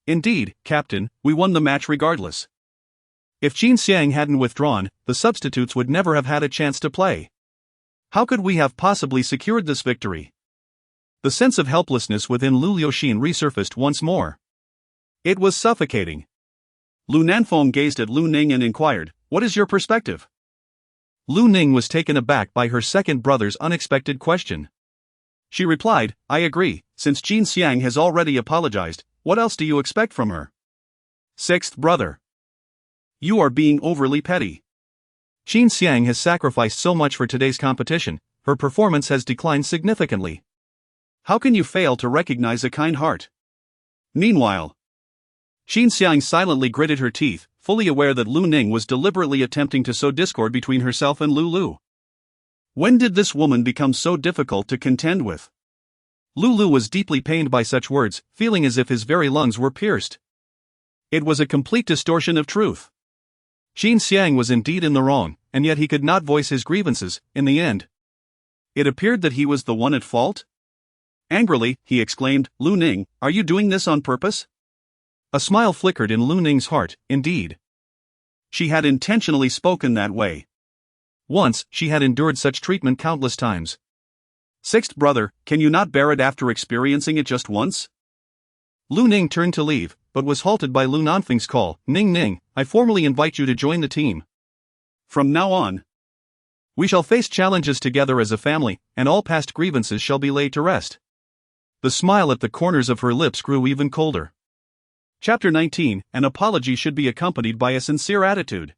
[SPEAKER 2] "Indeed, Captain, we won the match regardless. If Qin Xiang hadn't withdrawn, the substitutes would never have had a chance to play. How could we have possibly secured this victory?" The sense of helplessness within Lu Liuxin resurfaced once more. It was suffocating. Lu Nanfeng gazed at Lu Ning and inquired, "What is your perspective?" Lu Ning was taken aback by her second brother's unexpected question. She replied, "I agree, since Qin Xiang has already apologized, what else do you expect from her?" "Sixth brother. You are being overly petty. Qin Xiang has sacrificed so much for today's competition, her performance has declined significantly. How can you fail to recognize a kind heart?" Meanwhile, Qin Xiang silently gritted her teeth, fully aware that Lu Ning was deliberately attempting to sow discord between herself and Lu. When did this woman become so difficult to contend with? Lu was deeply pained by such words, feeling as if his very lungs were pierced. It was a complete distortion of truth. Qin Xiang was indeed in the wrong, and yet he could not voice his grievances. In the end, it appeared that he was the one at fault. Angrily, he exclaimed, "Lu Ning, are you doing this on purpose?" A smile flickered in Lu Ning's heart, indeed. She had intentionally spoken that way. Once, she had endured such treatment countless times. "Sixth brother, can you not bear it after experiencing it just once?" Lu Ning turned to leave, but was halted by Lu Nanfeng's call, "Ning, I formally invite you to join the team. From now on, we shall face challenges together as a family, and all past grievances shall be laid to rest." The smile at the corners of her lips grew even colder. Chapter 19, An apology should be accompanied by a sincere attitude.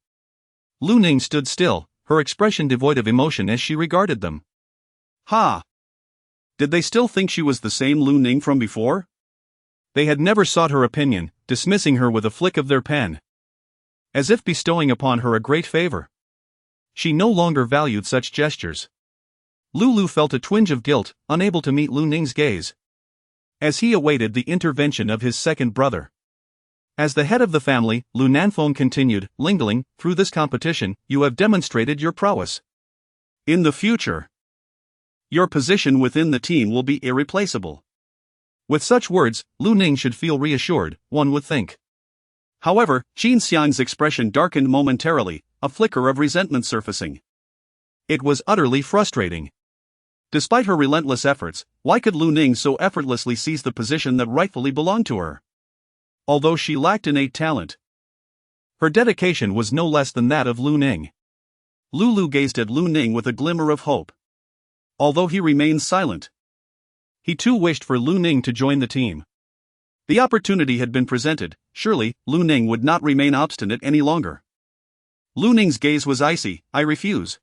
[SPEAKER 2] Lu Ning stood still, her expression devoid of emotion as she regarded them. Ha! Did they still think she was the same Lu Ning from before? They had never sought her opinion, dismissing her with a flick of their pen, as if bestowing upon her a great favor. She no longer valued such gestures. Lu felt a twinge of guilt, unable to meet Lu Ning's gaze, as he awaited the intervention of his second brother.
[SPEAKER 1] As the head of the family, Lu Nanfeng continued, lingling, through this competition, you have demonstrated your prowess.
[SPEAKER 2] In the future, your position within the team will be irreplaceable.
[SPEAKER 1] With such words, Lu Ning should feel reassured, one would think.
[SPEAKER 2] However, Qin Xiang's expression darkened momentarily, a flicker of resentment surfacing.
[SPEAKER 1] It was utterly frustrating.
[SPEAKER 2] Despite her relentless efforts, why could Lu Ning so effortlessly seize the position that rightfully belonged to her? Although she lacked innate talent,
[SPEAKER 1] her dedication was no less than that of Lu Ning.
[SPEAKER 2] Lulu gazed at Lu Ning with a glimmer of hope. Although he remained silent,
[SPEAKER 1] he too wished for Lu Ning to join the team.
[SPEAKER 2] The opportunity had been presented, surely, Lu Ning would not remain obstinate any longer. Lu Ning's gaze was icy. I refuse.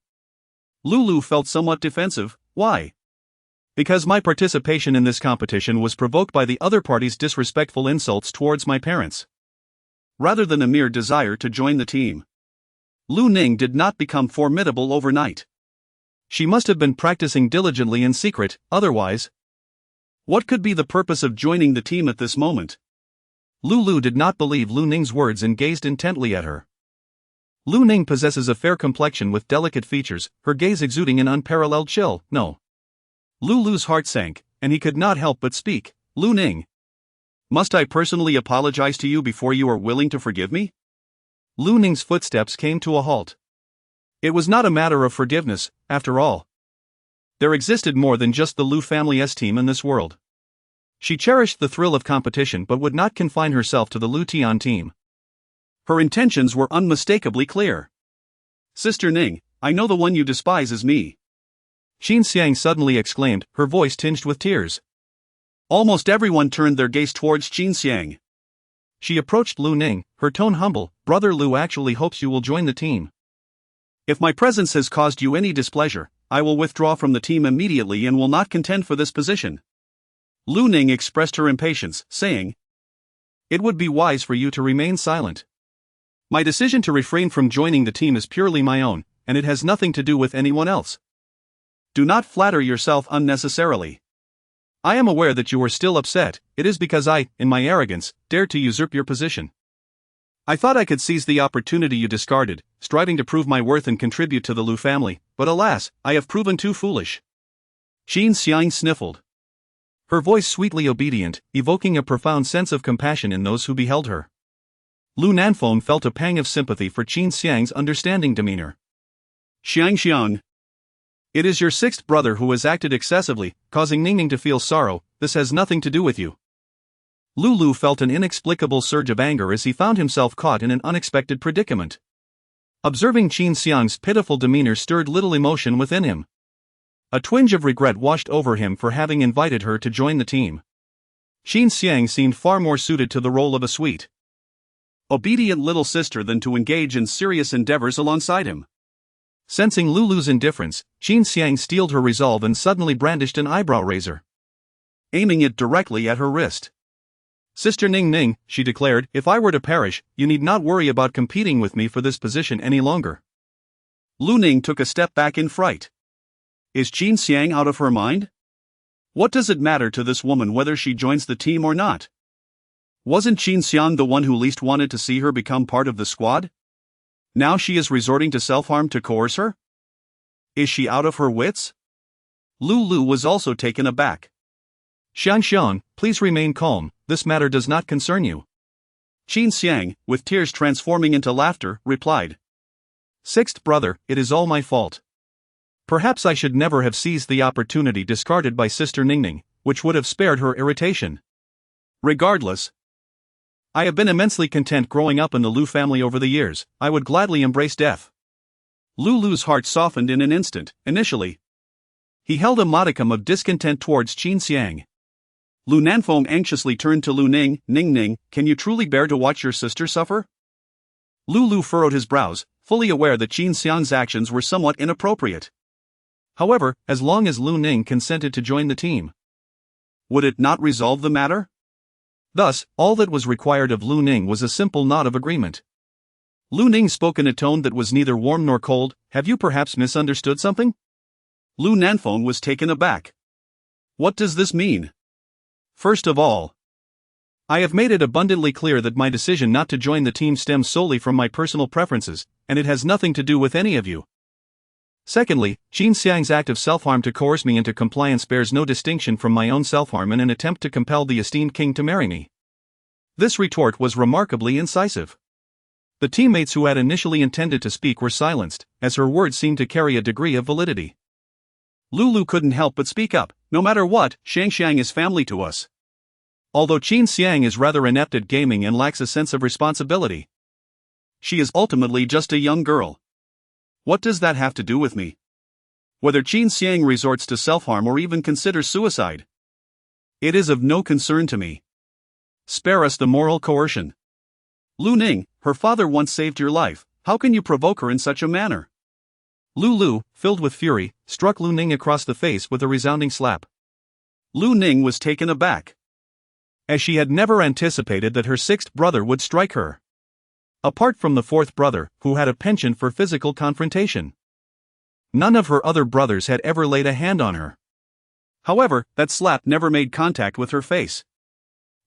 [SPEAKER 2] Lulu felt somewhat defensive. Why?
[SPEAKER 1] Because my participation in this competition was provoked by the other party's disrespectful insults towards my parents,
[SPEAKER 2] rather than a mere desire to join the team. Lu Ning did not become formidable overnight.
[SPEAKER 1] She must have been practicing diligently in secret, otherwise.
[SPEAKER 2] What could be the purpose of joining the team at this moment?
[SPEAKER 1] Lulu did not believe Lu Ning's words and gazed intently at her. Lu Ning possesses a fair complexion with delicate features, her gaze exuding an unparalleled chill. No. Lulu's heart sank, and he could not help but speak. Lu Ning,
[SPEAKER 2] must I personally apologize to you before you are willing to forgive me?
[SPEAKER 1] Lu Ning's footsteps came to a halt. It was not a matter of forgiveness, after all. There existed more than just the Lu family's team in this world. She cherished the thrill of competition but would not confine herself to the Lu Tian team.
[SPEAKER 2] Her intentions were unmistakably clear. Sister Ning, I know the one you despise is me.
[SPEAKER 1] Qin Xiang suddenly exclaimed, her voice tinged with tears.
[SPEAKER 2] Almost everyone turned their gaze towards Qin Xiang.
[SPEAKER 1] She approached Lu Ning, her tone humble. Brother Lu actually hopes you will join the team.
[SPEAKER 2] If my presence has caused you any displeasure, I will withdraw from the team immediately and will not contend for this position. Lu Ning expressed her impatience, saying,
[SPEAKER 1] it would be wise for you to remain silent.
[SPEAKER 2] My decision to refrain from joining the team is purely my own, and it has nothing to do with anyone else. Do not flatter yourself unnecessarily.
[SPEAKER 1] I am aware that you are still upset. It is because I, in my arrogance, dared to usurp your position. I thought I could seize the opportunity you discarded, striving to prove my worth and contribute to the Lu family, but alas, I have proven too foolish.
[SPEAKER 2] Qin Xiang sniffled,
[SPEAKER 1] her voice sweetly obedient, evoking a profound sense of compassion in those who beheld her. Lu Nanfeng felt a pang of sympathy for Qin Xiang's understanding demeanor.
[SPEAKER 2] Xiang.
[SPEAKER 1] It is your sixth brother who has acted excessively, causing Ningning to feel sorrow. This has nothing to do with you. Lulu felt an inexplicable surge of anger as he found himself caught in an unexpected predicament. Observing Qin Xiang's pitiful demeanor stirred little emotion within him. A twinge of regret washed over him for having invited her to join the team. Qin Xiang seemed far more suited to the role of a sweet,
[SPEAKER 2] obedient little sister than to engage in serious endeavors alongside him.
[SPEAKER 1] Sensing Lulu's indifference, Qin Xiang steeled her resolve and suddenly brandished an eyebrow razor,
[SPEAKER 2] aiming it directly at her wrist.
[SPEAKER 1] Sister Ning, she declared, if I were to perish, you need not worry about competing with me for this position any longer.
[SPEAKER 2] Lu Ning took a step back in fright. Is Qin Xiang out of her mind? What does it matter to this woman whether she joins the team or not? Wasn't Qin Xiang the one who least wanted to see her become part of the squad? Now she is resorting to self-harm to coerce her? Is she out of her wits? Lu was also taken aback.
[SPEAKER 1] Xiang, please remain calm, this matter does not concern you.
[SPEAKER 2] Qin Xiang, with tears transforming into laughter, replied.
[SPEAKER 1] Sixth brother, it is all my fault. Perhaps I should never have seized the opportunity discarded by Sister Ningning, which would have spared her irritation.
[SPEAKER 2] Regardless,
[SPEAKER 1] I have been immensely content growing up in the Lu family over the years. I would gladly embrace death.
[SPEAKER 2] Lulu's heart softened in an instant. Initially, he held a modicum of discontent towards Qin Xiang. Lu Nanfeng anxiously turned to Lu Ning. Ning, can you truly bear to watch your sister suffer? Lu furrowed his brows, fully aware that Qin Xiang's actions were somewhat inappropriate.
[SPEAKER 1] However, as long as Lu Ning consented to join the team,
[SPEAKER 2] would it not resolve the matter?
[SPEAKER 1] Thus, all that was required of Lu Ning was a simple nod of agreement.
[SPEAKER 2] Lu Ning spoke in a tone that was neither warm nor cold. Have you perhaps misunderstood something? Lu Nanfeng was taken aback. What does this mean? First of all, I have made it abundantly clear that my decision not to join the team stems solely from my personal preferences, and it has nothing to do with any of you. Secondly, Qin Xiang's act of self-harm to coerce me into compliance bears no distinction from my own self-harm in an attempt to compel the esteemed king to marry me. This retort was remarkably incisive. The teammates who had initially intended to speak were silenced, as her words seemed to carry a degree of validity. Lu couldn't help but speak up. No matter what, Qin Xiang is family to us. Although Qin Xiang is rather inept at gaming and lacks a sense of responsibility, she is ultimately just a young girl. What does that have to do with me? Whether Qin Xiang resorts to self-harm or even considers suicide, it is of no concern to me. Spare us the moral coercion. Lu Ning, her father once saved your life. How can you provoke her in such a manner? Lu, filled with fury, struck Lu Ning across the face with a resounding slap. Lu Ning was taken aback, as she had never anticipated that her sixth brother would strike her. Apart from the fourth brother, who had a penchant for physical confrontation, none of her other brothers had ever laid a hand on her. However, that slap never made contact with her face.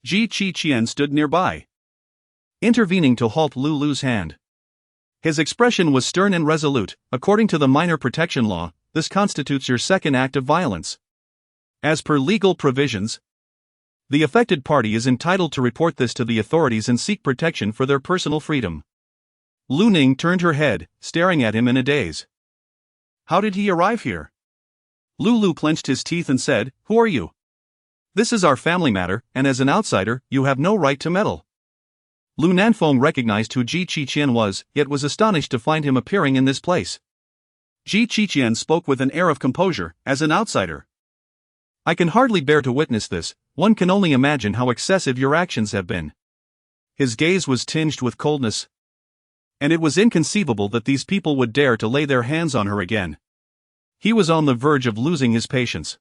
[SPEAKER 2] Ji Qian stood nearby, intervening to halt Lu's hand. His expression was stern and resolute. According to the minor protection law, this constitutes your second act of violence. As per legal provisions, the affected party is entitled to report this to the authorities and seek protection for their personal freedom. Lu Ning turned her head, staring at him in a daze. How did he arrive here? Lu clenched his teeth and said, "Who are you? This is our family matter, and as an outsider, you have no right to meddle." Lu Nanfeng recognized who Ji Qian was, yet was astonished to find him appearing in this place. Ji Qian spoke with an air of composure, as an outsider. "I can hardly bear to witness this. One can only imagine how excessive your actions have been." His gaze was tinged with coldness, and it was inconceivable that these people would dare to lay their hands on her again. He was on the verge of losing his patience.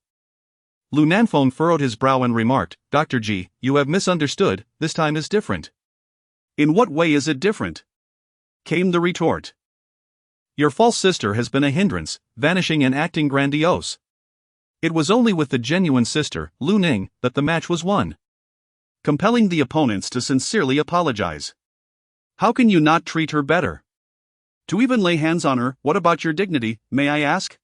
[SPEAKER 2] Lu Nanfeng furrowed his brow and remarked, "Dr. Ji, you have misunderstood. This time is different." "In what way is it different?" came the retort. "Your false sister has been a hindrance, vanishing and acting grandiose. It was only with the genuine sister, Lu Ning, that the match was won." Compelling the opponents to sincerely apologize. "How can you not treat her better? To even lay hands on her, what about your dignity, may I ask?"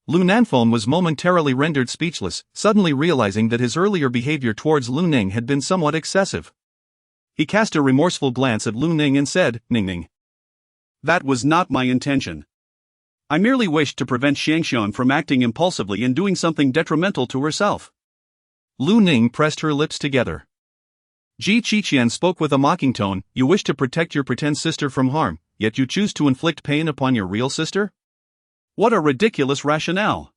[SPEAKER 2] Lu Nanfeng was momentarily rendered speechless, suddenly realizing that his earlier behavior towards Lu Ning had been somewhat excessive. He cast a remorseful glance at Lu Ning and said, "Ning, that was not my intention. I merely wished to prevent Xiangxian from acting impulsively and doing something detrimental to herself." Lu Ning pressed her lips together. Ji Qian spoke with a mocking tone, "You wish to protect your pretend sister from harm, yet you choose to inflict pain upon your real sister? What a ridiculous rationale."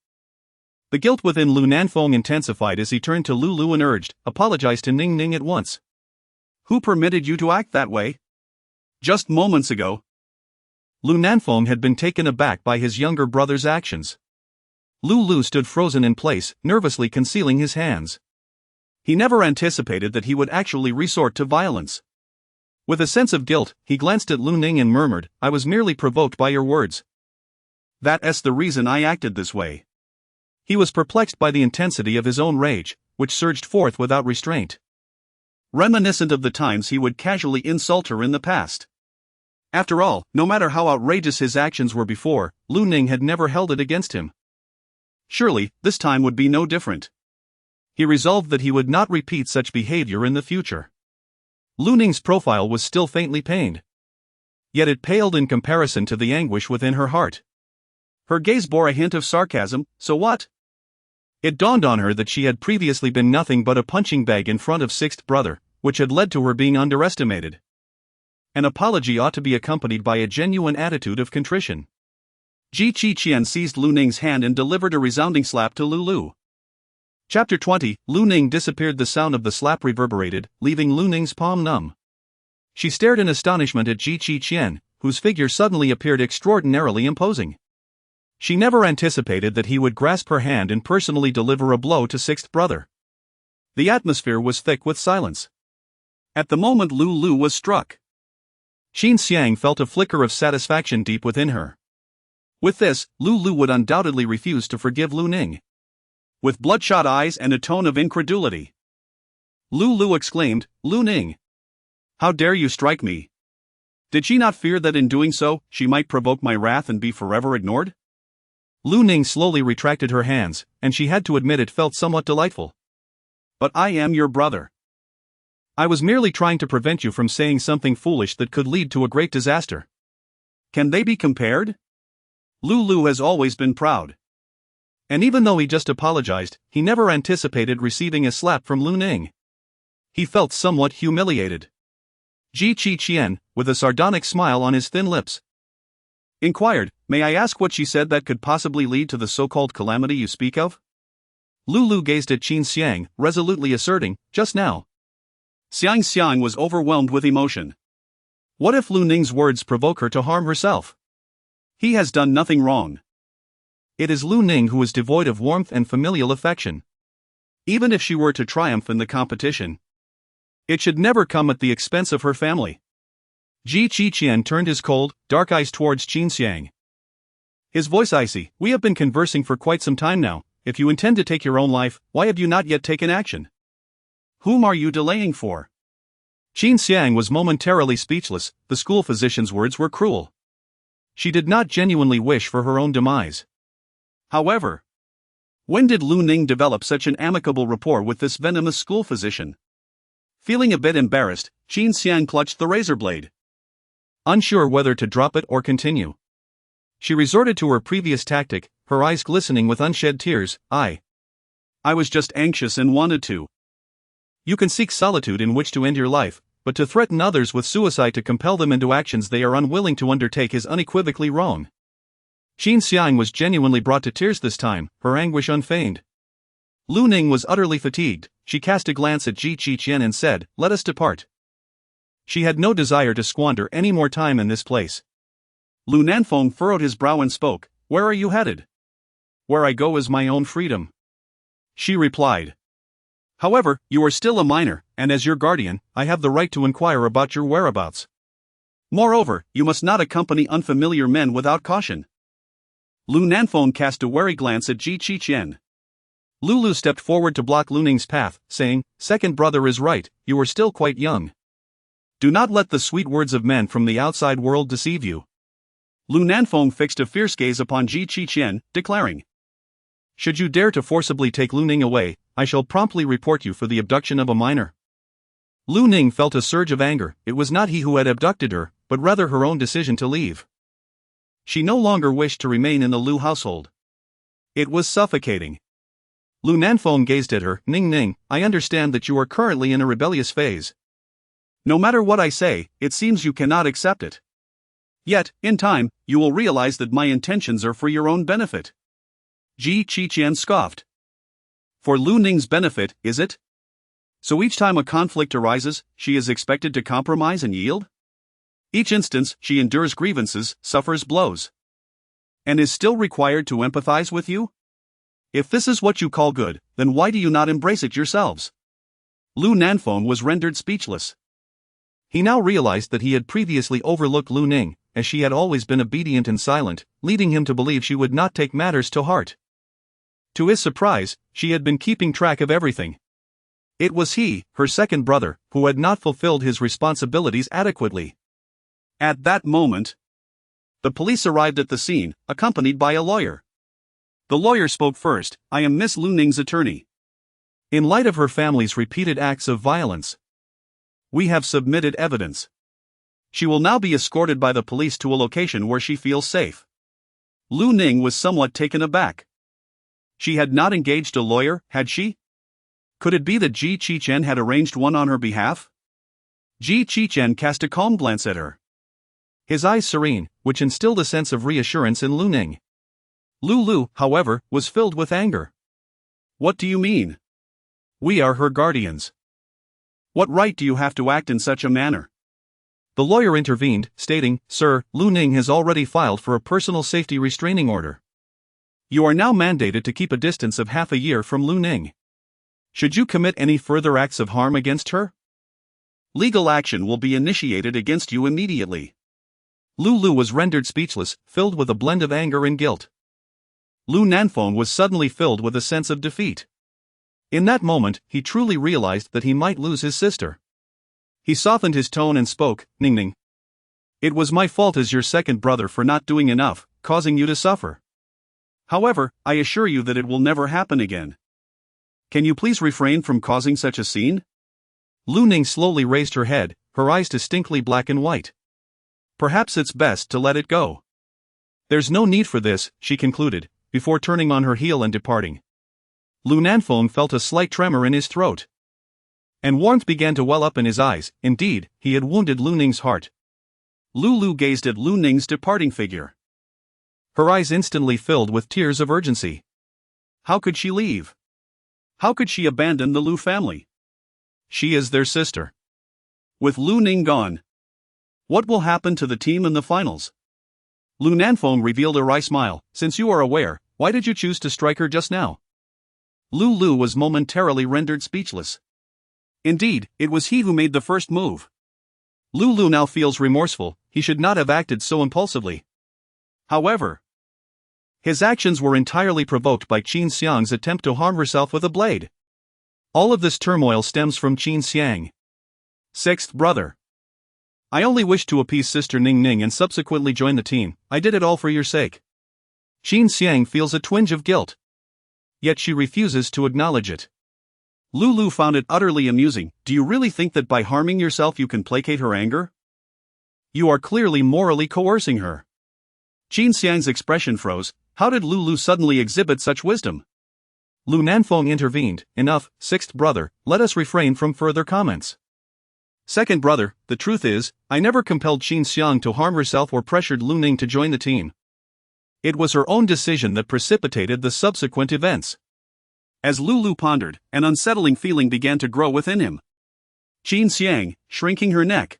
[SPEAKER 2] The guilt within Lu Nanfeng intensified as he turned to Lu and urged, "Apologize to Ning at once. Who permitted you to act that way? Just moments ago." Lu Nanfeng had been taken aback by his younger brother's actions. Lu stood frozen in place, nervously concealing his hands. He never anticipated that he would actually resort to violence. With a sense of guilt, he glanced at Lu Ning and murmured, "I was merely provoked by your words. That's the reason I acted this way." He was perplexed by the intensity of his own rage, which surged forth without restraint, reminiscent of the times he would casually insult her in the past. After all, no matter how outrageous his actions were before, Lu Ning had never held it against him. Surely, this time would be no different. He resolved that he would not repeat such behavior in the future. Lu Ning's profile was still faintly pained, yet it paled in comparison to the anguish within her heart. Her gaze bore a hint of sarcasm. "So what?" It dawned on her that she had previously been nothing but a punching bag in front of sixth brother, which had led to her being underestimated. An apology ought to be accompanied by a genuine attitude of contrition. Ji Qian seized Lu Ning's hand and delivered a resounding slap to Lu. Chapter 20. Lu Ning disappeared. The sound of the slap reverberated, leaving Lu Ning's palm numb. She stared in astonishment at Ji Qian, whose figure suddenly appeared extraordinarily imposing. She never anticipated that he would grasp her hand and personally deliver a blow to sixth brother. The atmosphere was thick with silence. At the moment Lu was struck, Qin Xiang felt a flicker of satisfaction deep within her. With this, Lu would undoubtedly refuse to forgive Lu Ning. With bloodshot eyes and a tone of incredulity, Lu exclaimed, Lu Ning. How dare you strike me? Did she not fear that in doing so, she might provoke my wrath and be forever ignored?
[SPEAKER 1] Lu Ning slowly retracted her hands, and she had to admit it felt somewhat delightful.
[SPEAKER 2] But I am your brother.
[SPEAKER 1] I was merely trying to prevent you from saying something foolish that could lead to a great disaster.
[SPEAKER 2] Can they be compared? Lu has always been proud.
[SPEAKER 1] And even though he just apologized, he never anticipated receiving a slap from Lu Ning. He felt somewhat humiliated. Qin, with a sardonic smile on his thin lips, inquired, May I ask what she said that could possibly lead to the so-called calamity you speak of?
[SPEAKER 2] Lu gazed at Qin Xiang, resolutely asserting, just now. Xiang was overwhelmed with emotion. What if Lu Ning's words provoke her to harm herself? He has done nothing wrong.
[SPEAKER 1] It is Lu Ning who is devoid of warmth and familial affection.
[SPEAKER 2] Even if she were to triumph in the competition, it should never come at the expense of her family.
[SPEAKER 1] Qin turned his cold, dark eyes towards Qin Xiang. His voice icy, We have been conversing for quite some time now. If you intend to take your own life, why have you not yet taken action?
[SPEAKER 2] Whom are you delaying for?
[SPEAKER 1] Qin Xiang was momentarily speechless. The school physician's words were cruel. She did not genuinely wish for her own demise.
[SPEAKER 2] However, when did Lu Ning develop such an amicable rapport with this venomous school physician? Feeling a bit embarrassed, Qin Xiang clutched the razor blade.
[SPEAKER 1] Unsure whether to drop it or continue, she resorted to her previous tactic, her eyes glistening with unshed tears. I
[SPEAKER 2] was just anxious and wanted to.
[SPEAKER 1] You can seek solitude in which to end your life, but to threaten others with suicide to compel them into actions they are unwilling to undertake is unequivocally wrong. Qin Xiang was genuinely brought to tears this time, her anguish unfeigned. Lu Ning was utterly fatigued. She cast a glance at Qin and said, Let us depart. She had no desire to squander any more time in this place.
[SPEAKER 2] Lu Nanfeng furrowed his brow and spoke, Where are you headed?
[SPEAKER 1] Where I go is my own freedom,
[SPEAKER 2] she replied. However, you are still a minor, and as your guardian, I have the right to inquire about your whereabouts. Moreover, you must not accompany unfamiliar men without caution. Lu Nanfeng cast a wary glance at Qin.
[SPEAKER 1] Lu stepped forward to block Lu Ning's path, saying, Second brother is right, you are still quite young. Do not let the sweet words of men from the outside world deceive you.
[SPEAKER 2] Lu Nanfeng fixed a fierce gaze upon Qin, declaring,
[SPEAKER 1] Should you dare to forcibly take Lu Ning away, I shall promptly report you for the abduction of a minor. Lu Ning felt a surge of anger. It was not he who had abducted her, but rather her own decision to leave. She no longer wished to remain in the Lu household. It was suffocating. Lu Nanfeng gazed at her. Ning, I understand that you are currently in a rebellious phase.
[SPEAKER 2] No matter what I say, it seems you cannot accept it. Yet, in time, you will realize that my intentions are for your own benefit. Qin scoffed. For Lu Ning's benefit, is it? So each time a conflict arises, she is expected to compromise and yield? Each instance, she endures grievances, suffers blows, and is still required to empathize with you? If this is what you call good, then why do you not embrace it yourselves? Lu Nanfeng was rendered speechless.
[SPEAKER 1] He now realized that he had previously overlooked Lu Ning, as she had always been obedient and silent, leading him to believe she would not take matters to heart. To his surprise, she had been keeping track of everything. It was he, her second brother, who had not fulfilled his responsibilities adequately.
[SPEAKER 2] At that moment, the police arrived at the scene, accompanied by a lawyer. The lawyer spoke first. I am Miss Lu Ning's attorney.
[SPEAKER 1] In light of her family's repeated acts of violence,
[SPEAKER 2] we have submitted evidence. She will now be escorted by the police to a location where she feels safe. Lu Ning was somewhat taken aback. She had not engaged a lawyer, had she? Could it be that Qin had arranged one on her behalf? Qin cast a calm glance at her,
[SPEAKER 1] his eyes serene, which instilled a sense of reassurance in Lu Ning.
[SPEAKER 2] Lu, however, was filled with anger. What do you mean? We are her guardians. What right do you have to act in such a manner?
[SPEAKER 1] The lawyer intervened, stating, Sir, Lu Ning has already filed for a personal safety restraining order. You are now mandated to keep a distance of half a year from Lu Ning. Should you commit any further acts of harm against her,
[SPEAKER 2] legal action will be initiated against you immediately.
[SPEAKER 1] Lu was rendered speechless, filled with a blend of anger and guilt.
[SPEAKER 2] Lu Nanfeng was suddenly filled with a sense of defeat. In that moment, he truly realized that he might lose his sister. He softened his tone and spoke, Ning. It was my fault as your second brother for not doing enough, causing you to suffer. However, I assure you that it will never happen again. Can you please refrain from causing such a scene?
[SPEAKER 1] Lu Ning slowly raised her head, her eyes distinctly black and white.
[SPEAKER 2] Perhaps it's best to let it go.
[SPEAKER 1] There's no need for this, she concluded, before turning on her heel and departing.
[SPEAKER 2] Lu Nanfeng felt a slight tremor in his throat.
[SPEAKER 1] And warmth began to well up in his eyes. Indeed, he had wounded Lu Ning's heart.
[SPEAKER 2] Lu gazed at Lu Ning's departing figure.
[SPEAKER 1] Her eyes instantly filled with tears of urgency.
[SPEAKER 2] How could she leave? How could she abandon the Lu family?
[SPEAKER 1] She is their sister.
[SPEAKER 2] With Lu Ning gone, what will happen to the team in the finals? Lu Nanfeng revealed a wry smile. Since you are aware, why did you choose to strike her just now? Lu was momentarily rendered speechless. Indeed, it was he who made the first move.
[SPEAKER 1] Lu now feels remorseful. He should not have acted so impulsively.
[SPEAKER 2] However,
[SPEAKER 1] his actions were entirely provoked by Qin Xiang's attempt to harm herself with a blade. All of this turmoil stems from Qin Xiang.
[SPEAKER 2] Sixth brother.
[SPEAKER 1] I only wished to appease Sister Ning and subsequently join the team. I did it all for your sake. Qin Xiang feels a twinge of guilt. Yet she refuses to acknowledge it.
[SPEAKER 2] Lu found it utterly amusing. Do you really think that by harming yourself you can placate her anger?
[SPEAKER 1] You are clearly morally coercing her.
[SPEAKER 2] Qin Xiang's expression froze. How did Lu suddenly exhibit such wisdom?
[SPEAKER 1] Lu Nanfeng intervened. Enough, sixth brother, let us refrain from further comments.
[SPEAKER 2] Second brother, the truth is, I never compelled Qin Xiang to harm herself or pressured Lu Ning to join the team.
[SPEAKER 1] It was her own decision that precipitated the subsequent events.
[SPEAKER 2] As Lu pondered, an unsettling feeling began to grow within him. Qin Xiang, shrinking her neck,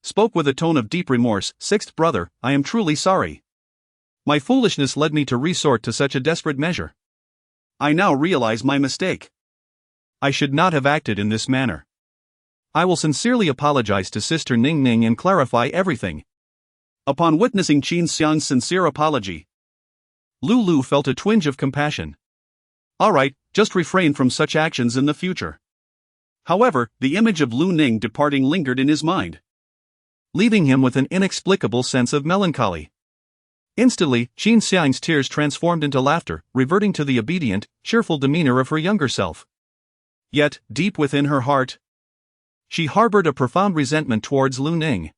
[SPEAKER 1] spoke with a tone of deep remorse. Sixth brother, I am truly sorry. My foolishness led me to resort to such a desperate measure.
[SPEAKER 2] I now realize my mistake.
[SPEAKER 1] I should not have acted in this manner. I will sincerely apologize to Sister Ning and clarify everything.
[SPEAKER 2] Upon witnessing Qin Xiang's sincere apology,
[SPEAKER 1] Lu felt a twinge of compassion.
[SPEAKER 2] All right, just refrain from such actions in the future. However, the image of Lu Ning departing lingered in his mind,
[SPEAKER 1] leaving him with an inexplicable sense of melancholy. Instantly, Qin Xiang's tears transformed into laughter, reverting to the obedient, cheerful demeanor of her younger self.
[SPEAKER 2] Yet, deep within her heart,
[SPEAKER 1] she harbored a profound resentment towards Lu Ning.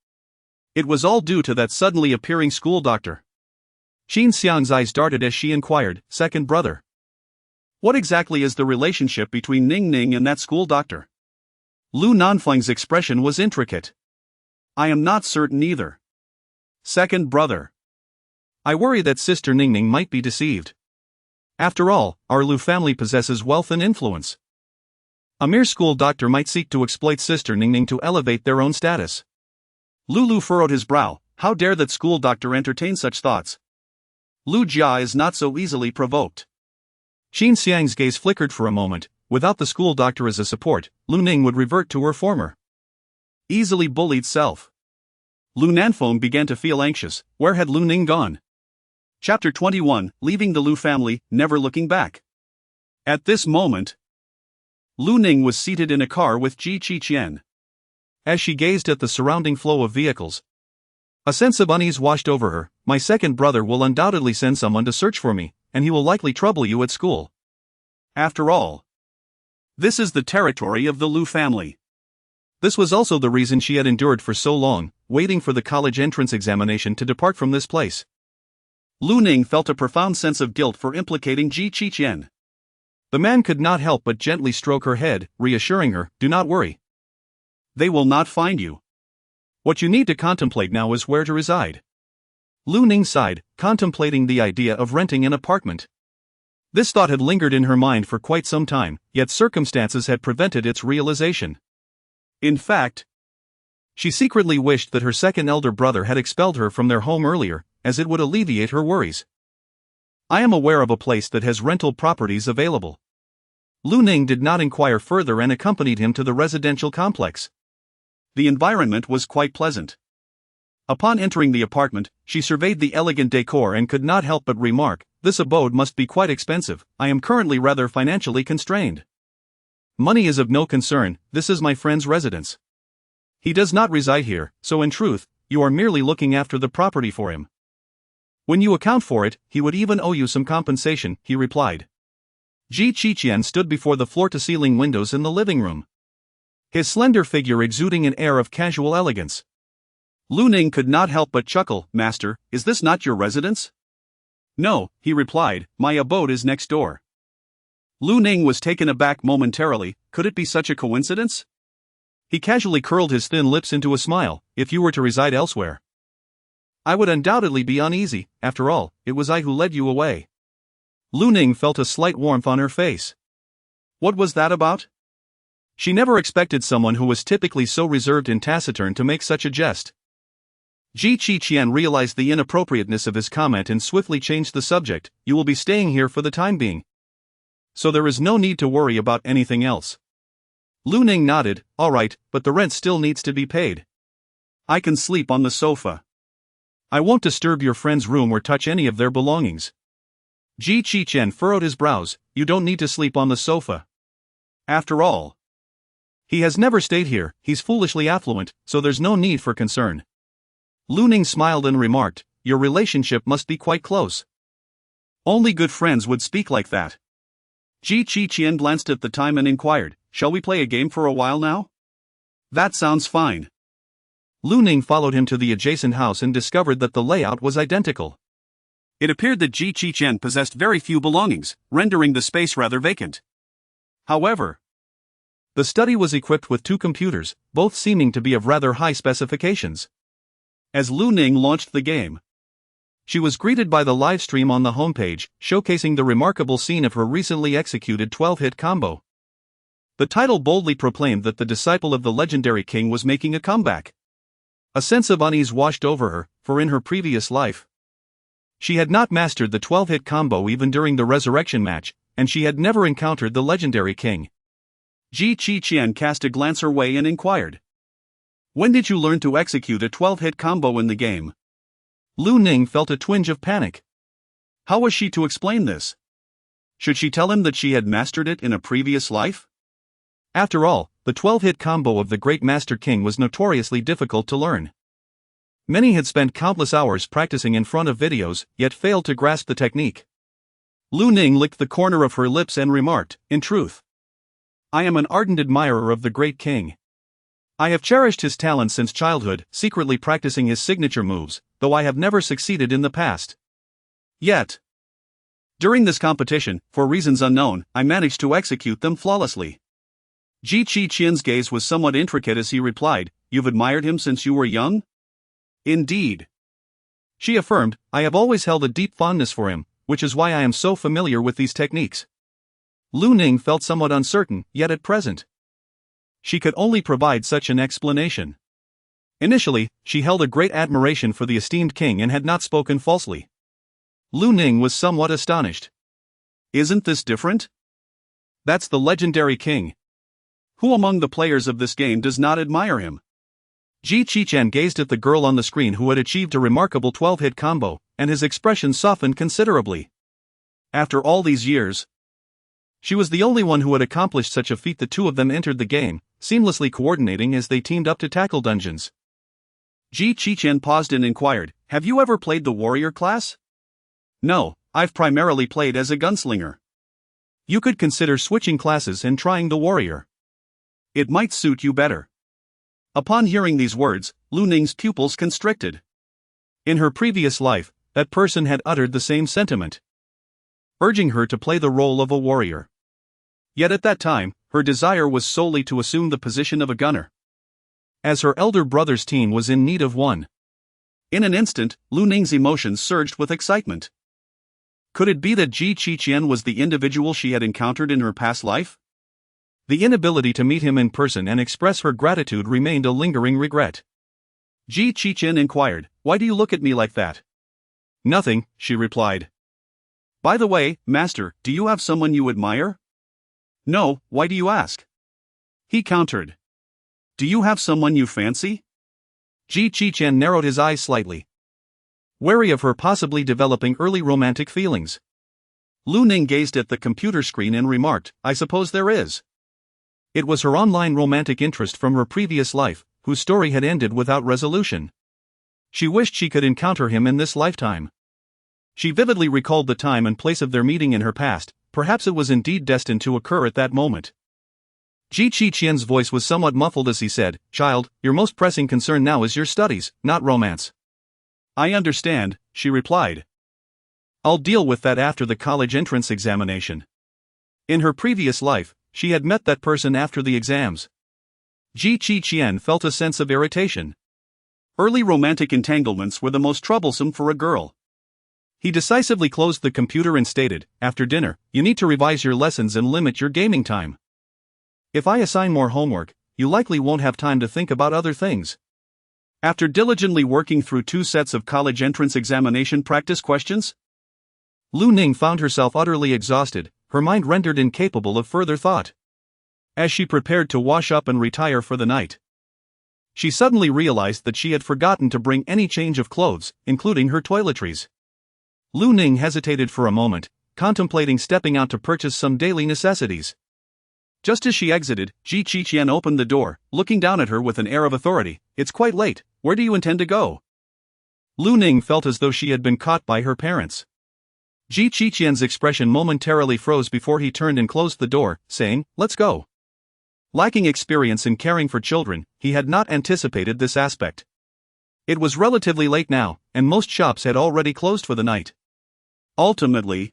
[SPEAKER 2] It was all due to that suddenly appearing school doctor.
[SPEAKER 1] Qin Xiang's eyes darted as she inquired, second brother.
[SPEAKER 2] What exactly is the relationship between Ning and that school doctor?
[SPEAKER 1] Lu Nanfeng's expression was intricate.
[SPEAKER 2] I am not certain either. Second brother.
[SPEAKER 1] I worry that Sister Ning might be deceived. After all, our Lu family possesses wealth and influence. A mere school doctor might seek to exploit Sister Ning to elevate their own status.
[SPEAKER 2] Lu furrowed his brow. How dare that school doctor entertain such thoughts? Lu Jia is not so easily provoked.
[SPEAKER 1] Qin Xiang's gaze flickered for a moment. Without the school doctor as a support, Lu Ning would revert to her former
[SPEAKER 2] easily bullied self. Lu Nanfeng began to feel anxious. Where had Lu Ning gone? Chapter 21, Leaving the Lu family, never looking back. At this moment, Lu Ning was seated in a car with Ji Qiqian.
[SPEAKER 1] As she gazed at the surrounding flow of vehicles, a sense of unease washed over her. My second brother will undoubtedly send someone to search for me, and he will likely trouble you at school.
[SPEAKER 2] After all, this is the territory of the Lu family.
[SPEAKER 1] This was also the reason she had endured for so long, waiting for the college entrance examination to depart from this place.
[SPEAKER 2] Lu Ning felt a profound sense of guilt for implicating Ji Qiqian.
[SPEAKER 1] The man could not help but gently stroke her head, reassuring her, do not worry.
[SPEAKER 2] They will not find you.
[SPEAKER 1] What you need to contemplate now is where to reside. Lu Ning sighed, contemplating the idea of renting an apartment. This thought had lingered in her mind for quite some time, yet circumstances had prevented its realization.
[SPEAKER 2] In fact,
[SPEAKER 1] she secretly wished that her second elder brother had expelled her from their home earlier, as it would alleviate her worries. I am aware of a place that has rental properties available. Lu Ning did not inquire further and accompanied him to the residential complex.
[SPEAKER 2] The environment was quite pleasant. Upon entering the apartment, she surveyed the elegant decor and could not help but remark, "This abode must be quite expensive. I am currently rather financially constrained. Money is of no concern, this is my friend's residence. He does not reside here, so in truth, you are merely looking after the property for him. When you account for it, he would even owe you some compensation," he replied. Ji Qiqian stood before the floor-to-ceiling windows in the living room, his slender figure exuding an air of casual elegance. Lu Ning could not help but chuckle. "Master, is this not your residence?" "No," he replied, "my abode is next door." Lu Ning was taken aback momentarily. Could it be such a coincidence? He casually curled his thin lips into a smile. "If you were to reside elsewhere, I would undoubtedly be uneasy. After all, it was I who led you away." Lu Ning felt a slight warmth on her face. What was that about? She never expected someone who was typically so reserved and taciturn to make such a jest. Ji Qiqian realized the inappropriateness of his comment and swiftly changed the subject. "You will be staying here for the time being, so there is no need to worry about anything else." Lu Ning nodded. "All right, but the rent still needs to be paid. I can sleep on the sofa. I won't disturb your friend's room or touch any of their belongings." Ji Qiqian furrowed his brows. "You don't need to sleep on the sofa. After all, he has never stayed here, he's foolishly affluent, so there's no need for concern." Lu Ning smiled and remarked, "Your relationship must be quite close. Only good friends would speak like that." Ji Qiqian glanced at the time and inquired, "Shall we play a game for a while now?" "That sounds fine." Lu Ning followed him to the adjacent house and discovered that the layout was identical. It appeared that Ji Qiqian possessed very few belongings, rendering the space rather vacant. However, the study was equipped with 2 computers, both seeming to be of rather high specifications. As Lu Ning launched the game, she was greeted by the live stream on the homepage, showcasing the remarkable scene of her recently executed 12-hit combo. The title boldly proclaimed that the disciple of the legendary king was making a comeback. A sense of unease washed over her, for in her previous life, she had not mastered the 12-hit combo even during the resurrection match, and she had never encountered the legendary king. Ji Qiqian cast a glance her way and inquired, "When did you learn to execute a 12-hit combo in the game?" Lu Ning felt a twinge of panic. How was she to explain this? Should she tell him that she had mastered it in a previous life? After all, the 12-hit combo of the great Master King was notoriously difficult to learn. Many had spent countless hours practicing in front of videos, yet failed to grasp the technique. Lu Ning licked the corner of her lips and remarked, "In truth, I am an ardent admirer of the great king. I have cherished his talent since childhood, secretly practicing his signature moves, though I have never succeeded in the past. Yet, during this competition, for reasons unknown, I managed to execute them flawlessly." Ji Qiqian's gaze was somewhat intricate as he replied, "You've admired him since you were young?" "Indeed," she affirmed, "I have always held a deep fondness for him, which is why I am so familiar with these techniques." Lu Ning felt somewhat uncertain, yet at present, she could only provide such an explanation. Initially, she held a great admiration for the esteemed king and had not spoken falsely. Lu Ning was somewhat astonished. "Isn't this different? That's the legendary king. Who among the players of this game does not admire him?" Ji Qiqian gazed at the girl on the screen who had achieved a remarkable 12-hit combo, and his expression softened considerably. After all these years, she was the only one who had accomplished such a feat. The 2 of them entered the game, seamlessly coordinating as they teamed up to tackle dungeons. Ji Qiqian paused and inquired, "Have you ever played the warrior class?" "No, I've primarily played as a gunslinger." "You could consider switching classes and trying the warrior. It might suit you better." Upon hearing these words, Lu Ning's pupils constricted. In her previous life, that person had uttered the same sentiment, urging her to play the role of a warrior. Yet at that time, her desire was solely to assume the position of a gunner, as her elder brother's team was in need of one. In an instant, Lu Ning's emotions surged with excitement. Could it be that Ji Qiqian was the individual she had encountered in her past life? The inability to meet him in person and express her gratitude remained a lingering regret. Ji Qiqian inquired, "Why do you look at me like that?" "Nothing," she replied. "By the way, Master, do you have someone you admire?" "No, why do you ask?" He countered. "Do you have someone you fancy?" Ji Qiqian narrowed his eyes slightly, wary of her possibly developing early romantic feelings. Lu Ning gazed at the computer screen and remarked, I suppose there is. It was her online romantic interest from her previous life, whose story had ended without resolution. She wished she could encounter him in this lifetime. She vividly recalled the time and place of their meeting in her past, perhaps it was indeed destined to occur at that moment. Ji Qiqian's voice was somewhat muffled as he said, Child, your most pressing concern now is your studies, not romance. I understand, she replied. I'll deal with that after the college entrance examination. In her previous life, she had met that person after the exams. Ji Qiqian felt a sense of irritation. Early romantic entanglements were the most troublesome for a girl. He decisively closed the computer and stated, After dinner, you need to revise your lessons and limit your gaming time. If I assign more homework, you likely won't have time to think about other things. After diligently working through 2 sets of college entrance examination practice questions, Lu Ning found herself utterly exhausted, her mind rendered incapable of further thought. As she prepared to wash up and retire for the night, she suddenly realized that she had forgotten to bring any change of clothes, including her toiletries. Lu Ning hesitated for a moment, contemplating stepping out to purchase some daily necessities. Just as she exited, Ji Qiqian opened the door, looking down at her with an air of authority. It's quite late, where do you intend to go? Lu Ning felt as though she had been caught by her parents. Ji Qiqian's expression momentarily froze before he turned and closed the door, saying, Let's go. Lacking experience in caring for children, he had not anticipated this aspect. It was relatively late now, and most shops had already closed for the night. Ultimately,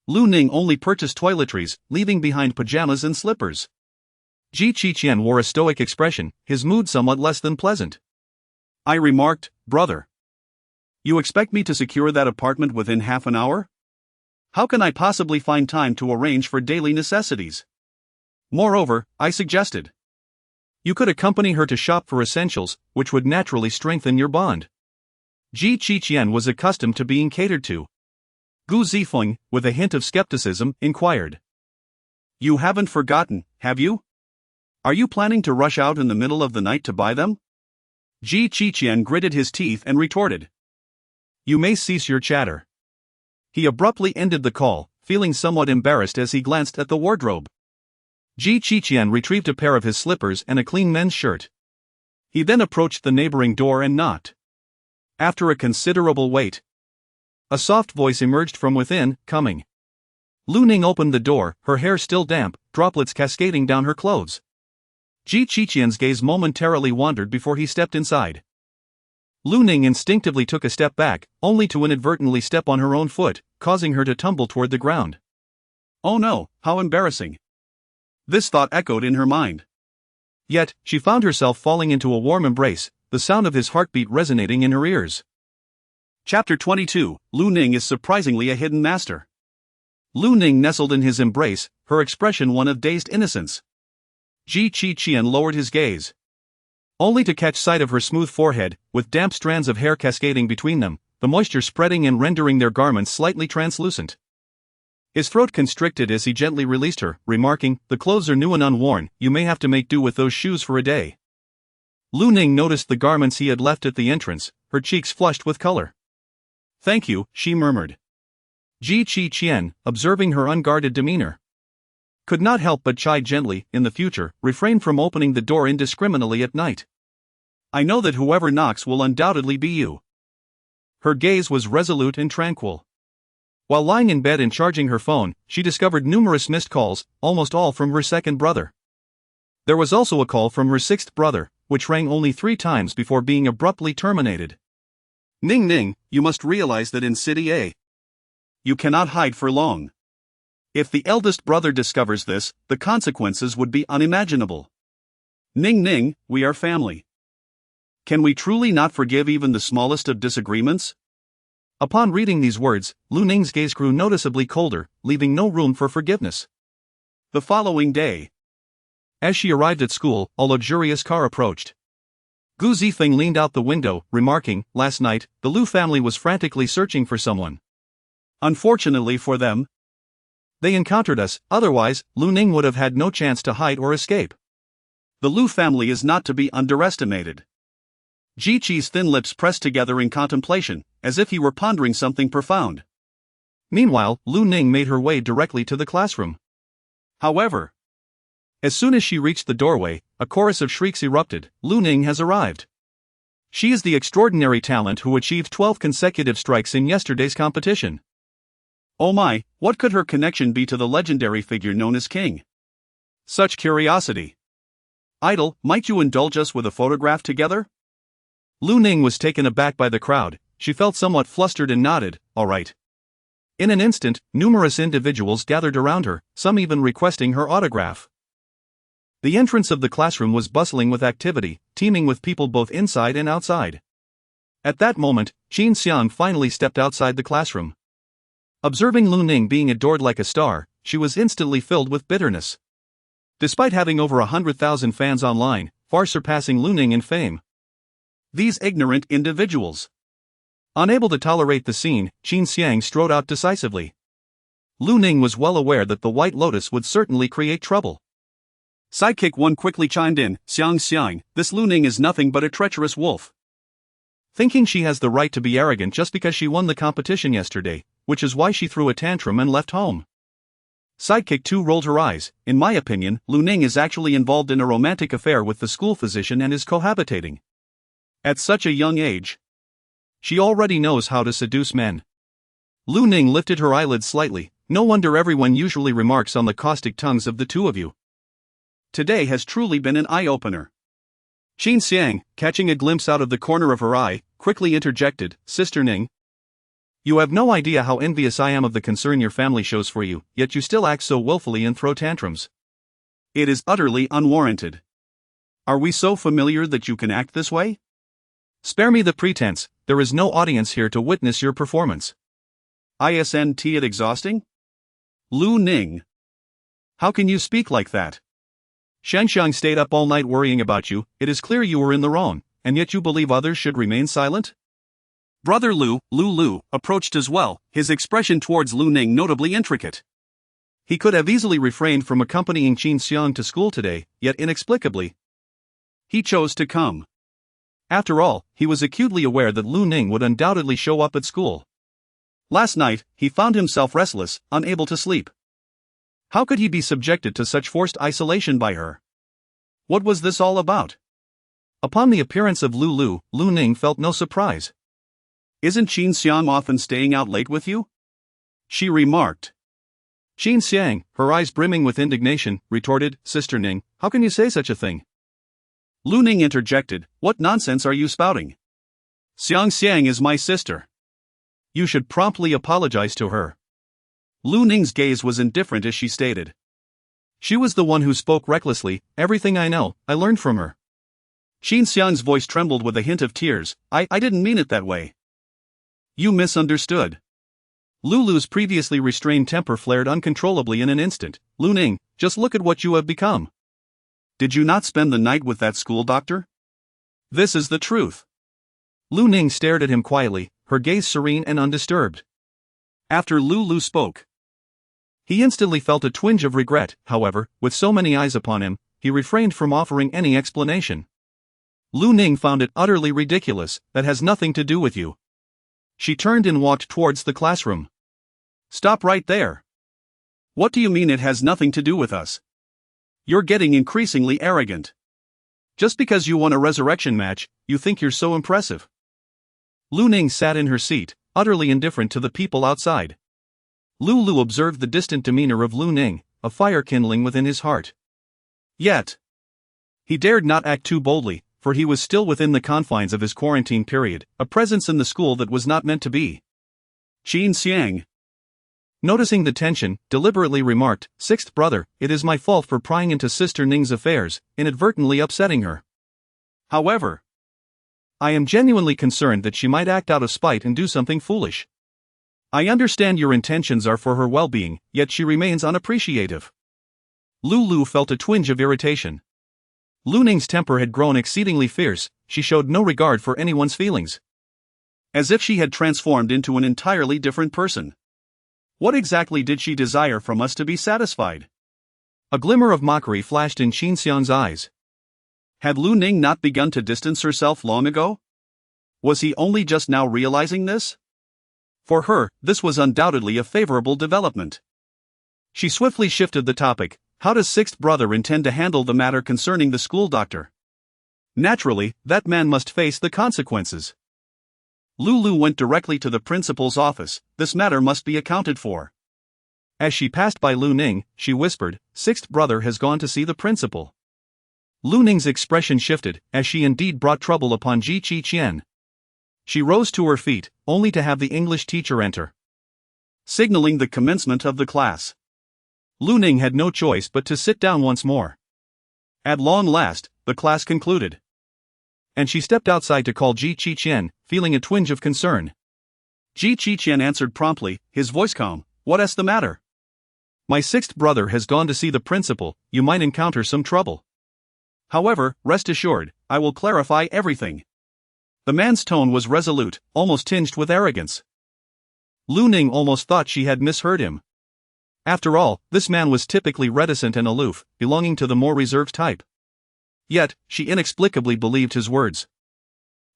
[SPEAKER 2] Lu Ning only purchased toiletries, leaving behind pajamas and slippers. Ji Qiqian wore a stoic expression, his mood somewhat less than pleasant. I remarked, Brother. You expect me to secure that apartment within half an hour? How can I possibly find time to arrange for daily necessities? Moreover, I suggested, you could accompany her to shop for essentials, which would naturally strengthen your bond. Ji Qiqian was accustomed to being catered to. Gu Zifeng, with a hint of skepticism, inquired. You haven't forgotten, have you? Are you planning to rush out in the middle of the night to buy them? Ji Qiqian gritted his teeth and retorted. You may cease your chatter. He abruptly ended the call, feeling somewhat embarrassed as he glanced at the wardrobe. Ji Qiqian retrieved a pair of his slippers and a clean men's shirt. He then approached the neighboring door and knocked. After a considerable wait, a soft voice emerged from within, coming. Lu Ning opened the door, her hair still damp, droplets cascading down her clothes. Ji Qiqian's gaze momentarily wandered before he stepped inside. Lu Ning instinctively took a step back, only to inadvertently step on her own foot, causing her to tumble toward the ground. Oh no, how embarrassing. This thought echoed in her mind. Yet, she found herself falling into a warm embrace, the sound of his heartbeat resonating in her ears. Chapter 22, Lu Ning is surprisingly a hidden master. Lu Ning nestled in his embrace, her expression one of dazed innocence. Ji Qiqian lowered his gaze, only to catch sight of her smooth forehead, with damp strands of hair cascading between them, the moisture spreading and rendering their garments slightly translucent. His throat constricted as he gently released her, remarking, The clothes are new and unworn, you may have to make do with those shoes for a day. Lu Ning noticed the garments he had left at the entrance, her cheeks flushed with color. Thank you, she murmured. Ji Qiqian, observing her unguarded demeanor, could not help but chide gently, in the future, refrain from opening the door indiscriminately at night. I know that whoever knocks will undoubtedly be you. Her gaze was resolute and tranquil. While lying in bed and charging her phone, she discovered numerous missed calls, almost all from her second brother. There was also a call from her sixth brother, which rang only 3 times before being abruptly terminated. Ning, you must realize that in City A, you cannot hide for long. If the eldest brother discovers this, the consequences would be unimaginable. Ning, we are family. Can we truly not forgive even the smallest of disagreements? Upon reading these words, Lu Ning's gaze grew noticeably colder, leaving no room for forgiveness. The following day, as she arrived at school, a luxurious car approached. Gu Zifeng leaned out the window, remarking, Last night, the Lu family was frantically searching for someone. Unfortunately for them, they encountered us, otherwise, Lu Ning would have had no chance to hide or escape. The Lu family is not to be underestimated. Ji Qi's thin lips pressed together in contemplation, as if he were pondering something profound.
[SPEAKER 1] Meanwhile, Lu Ning made her way directly to the classroom.
[SPEAKER 2] However,
[SPEAKER 1] as soon as she reached the doorway, a chorus of shrieks erupted. Lu Ning has arrived. She is the extraordinary talent who achieved 12 consecutive strikes in yesterday's competition.
[SPEAKER 2] Oh my, what could her connection be to the legendary figure known as King? Such curiosity. Idol, might you indulge us with a photograph together?
[SPEAKER 1] Lu Ning was taken aback by the crowd. She felt somewhat flustered and nodded, all right. In an instant, numerous individuals gathered around her, some even requesting her autograph. The entrance of the classroom was bustling with activity, teeming with people both inside and outside. At that moment, Qin Xiang finally stepped outside the classroom. Observing Lu Ning being adored like a star, she was instantly filled with bitterness. Despite having over 100,000 fans online, far surpassing Lu Ning in fame.
[SPEAKER 2] These ignorant individuals.
[SPEAKER 1] Unable to tolerate the scene, Qin Xiang strode out decisively. Lu Ning was well aware that the White Lotus would certainly create trouble.
[SPEAKER 2] Sidekick 1 quickly chimed in, Xiang, this Lu Ning is nothing but a treacherous wolf.
[SPEAKER 1] Thinking she has the right to be arrogant just because she won the competition yesterday, which is why she threw a tantrum and left home. Sidekick 2 rolled her eyes. In my opinion, Lu Ning is actually involved in a romantic affair with the school physician and is cohabitating. At such a young age, she already knows how to seduce men. Lu Ning lifted her eyelids slightly. No wonder everyone usually remarks on the caustic tongues of the two of you.
[SPEAKER 2] Today has truly been an eye-opener.
[SPEAKER 1] Qin Xiang, catching a glimpse out of the corner of her eye, quickly interjected, Sister Ning. You have no idea how envious I am of the concern your family shows for you, yet you still act so willfully and throw tantrums.
[SPEAKER 2] It is utterly unwarranted. Are we so familiar that you can act this way?
[SPEAKER 1] Spare me the pretense, there is no audience here to witness your performance.
[SPEAKER 2] Isn't it exhausting? Lu Ning.
[SPEAKER 1] How can you speak like that? Xiang stayed up all night worrying about you. It is clear you were in the wrong, and yet you believe others should remain silent?
[SPEAKER 2] Brother Lu, approached as well, his expression towards Lu Ning notably intricate.
[SPEAKER 1] He could have easily refrained from accompanying Qin Xiang to school today, yet inexplicably,
[SPEAKER 2] he chose to come.
[SPEAKER 1] After all, he was acutely aware that Lu Ning would undoubtedly show up at school.
[SPEAKER 2] Last night, he found himself restless, unable to sleep.
[SPEAKER 1] How could he be subjected to such forced isolation by her? What was this all about? Upon the appearance of Lu Ning felt no surprise.
[SPEAKER 2] Isn't Qin Xiang often staying out late with you? She remarked.
[SPEAKER 1] Qin Xiang, her eyes brimming with indignation, retorted, Sister Ning, how can you say such a thing?
[SPEAKER 2] Lu Ning interjected, what nonsense are you spouting? Xiang is my sister.
[SPEAKER 1] You should promptly apologize to her.
[SPEAKER 2] Lu Ning's gaze was indifferent as she stated.
[SPEAKER 1] She was the one who spoke recklessly. Everything I know, I learned from her.
[SPEAKER 2] Qin Xiang's voice trembled with a hint of tears. I didn't mean it that way. You misunderstood.
[SPEAKER 1] Lulu's previously restrained temper flared uncontrollably in an instant. Lu Ning, just look at what you have become.
[SPEAKER 2] Did you not spend the night with that school doctor?
[SPEAKER 1] This is the truth. Lu Ning stared at him quietly, her gaze serene and undisturbed.
[SPEAKER 2] After Lu spoke,
[SPEAKER 1] he instantly felt a twinge of regret. However, with so many eyes upon him, he refrained from offering any explanation. Lu Ning found it utterly ridiculous. That has nothing to do with you. She turned and walked towards the classroom.
[SPEAKER 2] Stop right there. What do you mean it has nothing to do with us? You're getting increasingly arrogant.
[SPEAKER 1] Just because you won a resurrection match, you think you're so impressive. Lu Ning sat in her seat, utterly indifferent to the people outside. Lu observed the distant demeanor of Lu Ning, a fire kindling within his heart. Yet, he dared not act too boldly, for he was still within the confines of his quarantine period, a presence in the school that was not meant to be.
[SPEAKER 2] Qin Xiang,
[SPEAKER 1] noticing the tension, deliberately remarked, Sixth brother, it is my fault for prying into Sister Ning's affairs, inadvertently upsetting her.
[SPEAKER 2] However,
[SPEAKER 1] I am genuinely concerned that she might act out of spite and do something foolish. I understand your intentions are for her well-being, yet she remains unappreciative. Lu felt a twinge of irritation. Lu Ning's temper had grown exceedingly fierce. She showed no regard for anyone's feelings.
[SPEAKER 2] As if she had transformed into an entirely different person. What exactly did she desire from us to be satisfied?
[SPEAKER 1] A glimmer of mockery flashed in Qin Xiang's eyes.
[SPEAKER 2] Had Lu Ning not begun to distance herself long ago? Was he only just now realizing this? For her, this was undoubtedly a favorable development. She swiftly shifted the topic. How does sixth brother intend to handle the matter concerning the school doctor? Naturally, that man must face the consequences. Lulu went directly to the principal's office. This matter must be accounted for. As she passed by Lu Ning, she whispered, "Sixth brother has gone to see the principal." Lu Ning's expression shifted, as she indeed brought trouble upon Qin Xiang. She rose to her feet, only to have the English teacher enter, signaling the commencement of the class. Lu Ning had no choice but to sit down once more. At long last, the class concluded, and she stepped outside to call Qin Xiang, feeling a twinge of concern. Qin Xiang answered promptly, his voice calm. "What's the matter?" "My sixth brother has gone to see the principal. You might encounter some trouble. However, rest assured, I will clarify everything." The man's tone was resolute, almost tinged with arrogance. Lu Ning almost thought she had misheard him. After all, this man was typically reticent and aloof, belonging to the more reserved type. Yet, she inexplicably believed his words.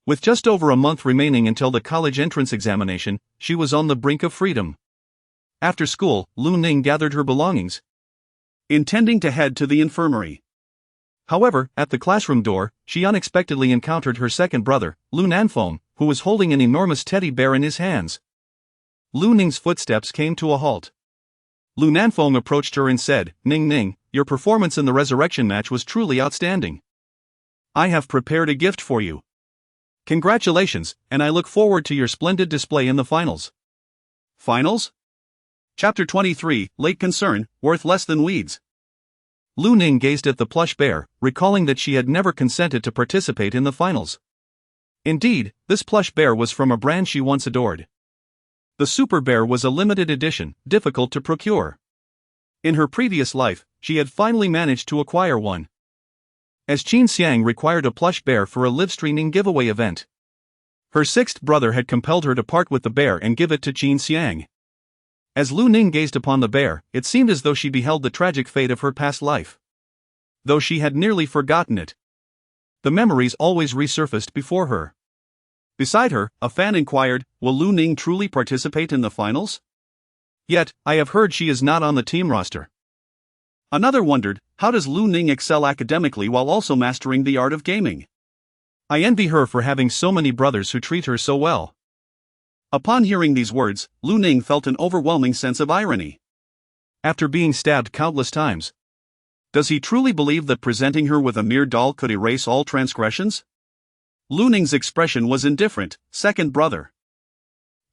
[SPEAKER 2] With just over a month remaining until the college entrance examination, she was on the brink of freedom. After school, Lu Ning gathered her belongings, intending to head to the infirmary. However, at the classroom door, she unexpectedly encountered her second brother, Lu Nanfeng, who was holding an enormous teddy bear in his hands. Lu Ning's footsteps came to a halt. Lu Nanfeng approached her and said, "Ning Ning, your performance in the resurrection match was truly outstanding. I have prepared a gift for you. Congratulations, and I look forward to your splendid display in the finals." Finals? Chapter 23, Late Concern, Worth Less Than Weeds. Lu Ning gazed at the plush bear, recalling that she had never consented to participate in the finals. Indeed, this plush bear was from a brand she once adored. The Super Bear was a limited edition, difficult to procure. In her previous life, she had finally managed to acquire one, as Qin Xiang required a plush bear for a live-streaming giveaway event. Her sixth brother had compelled her to part with the bear and give it to Qin Xiang. As Lu Ning gazed upon the bear, it seemed as though she beheld the tragic fate of her past life. Though she had nearly forgotten it, the memories always resurfaced before her. Beside her, a fan inquired, "Will Lu Ning truly participate in the finals? Yet, I have heard she is not on the team roster." Another wondered, how does Lu Ning excel academically while also mastering the art of gaming? I envy her for having so many brothers who treat her so well. Upon hearing these words, Lu Ning felt an overwhelming sense of irony. After being stabbed countless times, does he truly believe that presenting her with a mere doll could erase all transgressions? Lu Ning's expression was indifferent. "Second brother,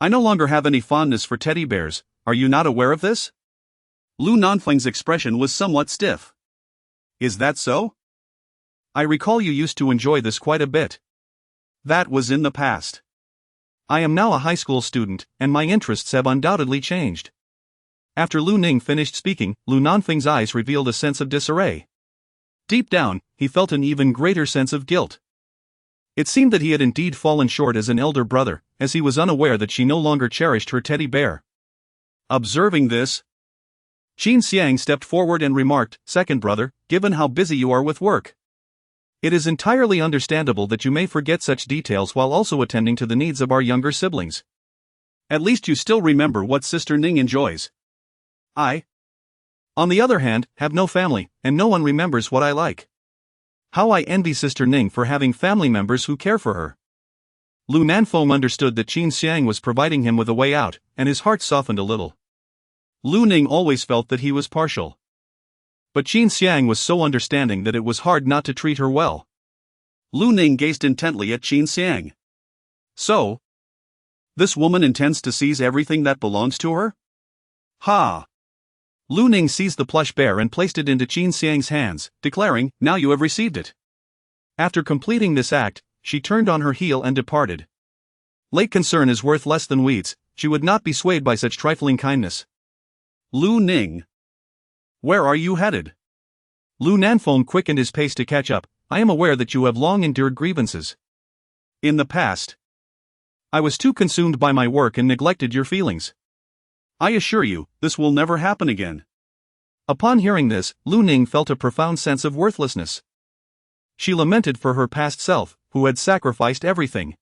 [SPEAKER 2] I no longer have any fondness for teddy bears. Are you not aware of this?" Lu Nanfeng's expression was somewhat stiff. "Is that so? I recall you used to enjoy this quite a bit." "That was in the past. I am now a high school student, and my interests have undoubtedly changed." After Lu Ning finished speaking, Lu Nanfeng's eyes revealed a sense of disarray. Deep down, he felt an even greater sense of guilt. It seemed that he had indeed fallen short as an elder brother, as he was unaware that she no longer cherished her teddy bear. Observing this, Qin Xiang stepped forward and remarked, "Second brother, given how busy you are with work, it is entirely understandable that you may forget such details while also attending to the needs of our younger siblings. At least you still remember what Sister Ning enjoys. I, on the other hand, have no family, and no one remembers what I like. How I envy Sister Ning for having family members who care for her." Lu Nanfeng understood that Qin Xiang was providing him with a way out, and his heart softened a little. Lu Ning always felt that he was partial, but Qin Xiang was so understanding that it was hard not to treat her well. Lu Ning gazed intently at Qin Xiang. "So, this woman intends to seize everything that belongs to her?" "Ha!" Lu Ning seized the plush bear and placed it into Qin Xiang's hands, declaring, "Now you have received it." After completing this act, she turned on her heel and departed. Late concern is worth less than weeds. She would not be swayed by such trifling kindness. "Lu Ning, where are you headed?" Lu Nanfeng quickened his pace to catch up. "I am aware that you have long endured grievances. In the past, I was too consumed by my work and neglected your feelings. I assure you, this will never happen again." Upon hearing this, Lu Ning felt a profound sense of worthlessness.
[SPEAKER 1] She lamented for her past self, who had sacrificed everything.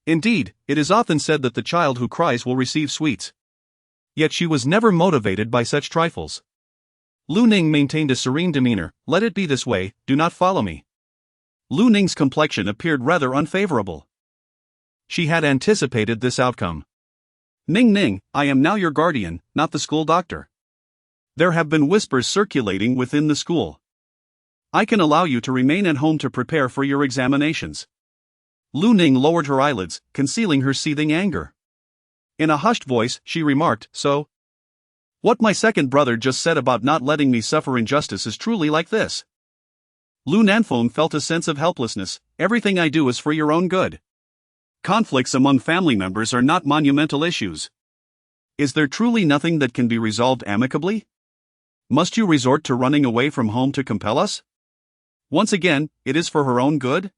[SPEAKER 1] Indeed, it is often said that the child who cries will receive sweets. Yet she was never motivated by such trifles. Lu Ning maintained a serene demeanor. Let it be this way, do not follow me. Lu Ning's complexion appeared rather unfavorable. She had anticipated this outcome. Ning, I am now your guardian, not the school doctor. There have been whispers circulating within the school. I can allow you to remain at home to prepare for your examinations. Lu Ning lowered her eyelids, concealing her seething anger. In a hushed voice, she remarked, So? What my second brother just said about not letting me suffer injustice is truly like this. Lu Nanfeng felt a sense of helplessness. Everything I do is for your own good. Conflicts among family members are not monumental issues. Is there truly nothing that can be resolved amicably? Must you resort to running away from home to compel us? Once again, it is for her own good?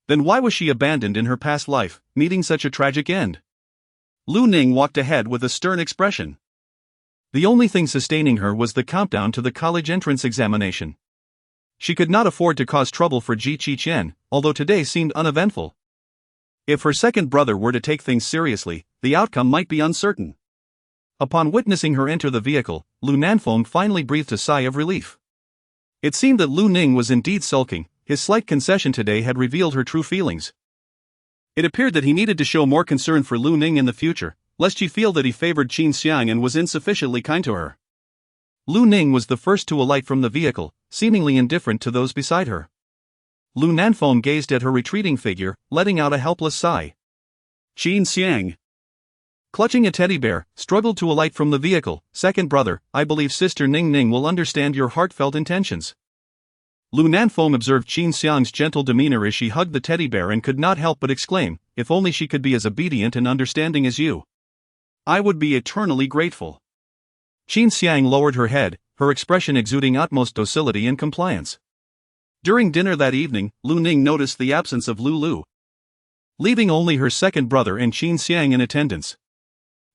[SPEAKER 1] Then why was she abandoned in her past life, meeting such a tragic end? Lu Ning walked ahead with a stern expression. The only thing sustaining her was the countdown to the college entrance examination. She could not afford to cause trouble for Qin, although today seemed uneventful. If her second brother were to take things seriously, the outcome might be uncertain. Upon witnessing her enter the vehicle, Lu Nanfeng finally breathed a sigh of relief. It seemed that Lu Ning was indeed sulking. His slight concession today had revealed her true feelings. It appeared that he needed to show more concern for Lu Ning in the future, lest she feel that he favored Qin Xiang and was insufficiently kind to her. Lu Ning was the first to alight from the vehicle, seemingly indifferent to those beside her. Lu Nanfeng gazed at her retreating figure, letting out a helpless sigh. Qin Xiang, clutching a teddy bear, struggled to alight from the vehicle. Second brother, I believe Sister Ning will understand your heartfelt intentions. Lu Nanfeng observed Qin Xiang's gentle demeanor as she hugged the teddy bear and could not help but exclaim, if only she could be as obedient and understanding as you. I would be eternally grateful. Qin Xiang lowered her head, her expression exuding utmost docility and compliance. During dinner that evening, Lu Ning noticed the absence of Lu, leaving only her second brother and Qin Xiang in attendance.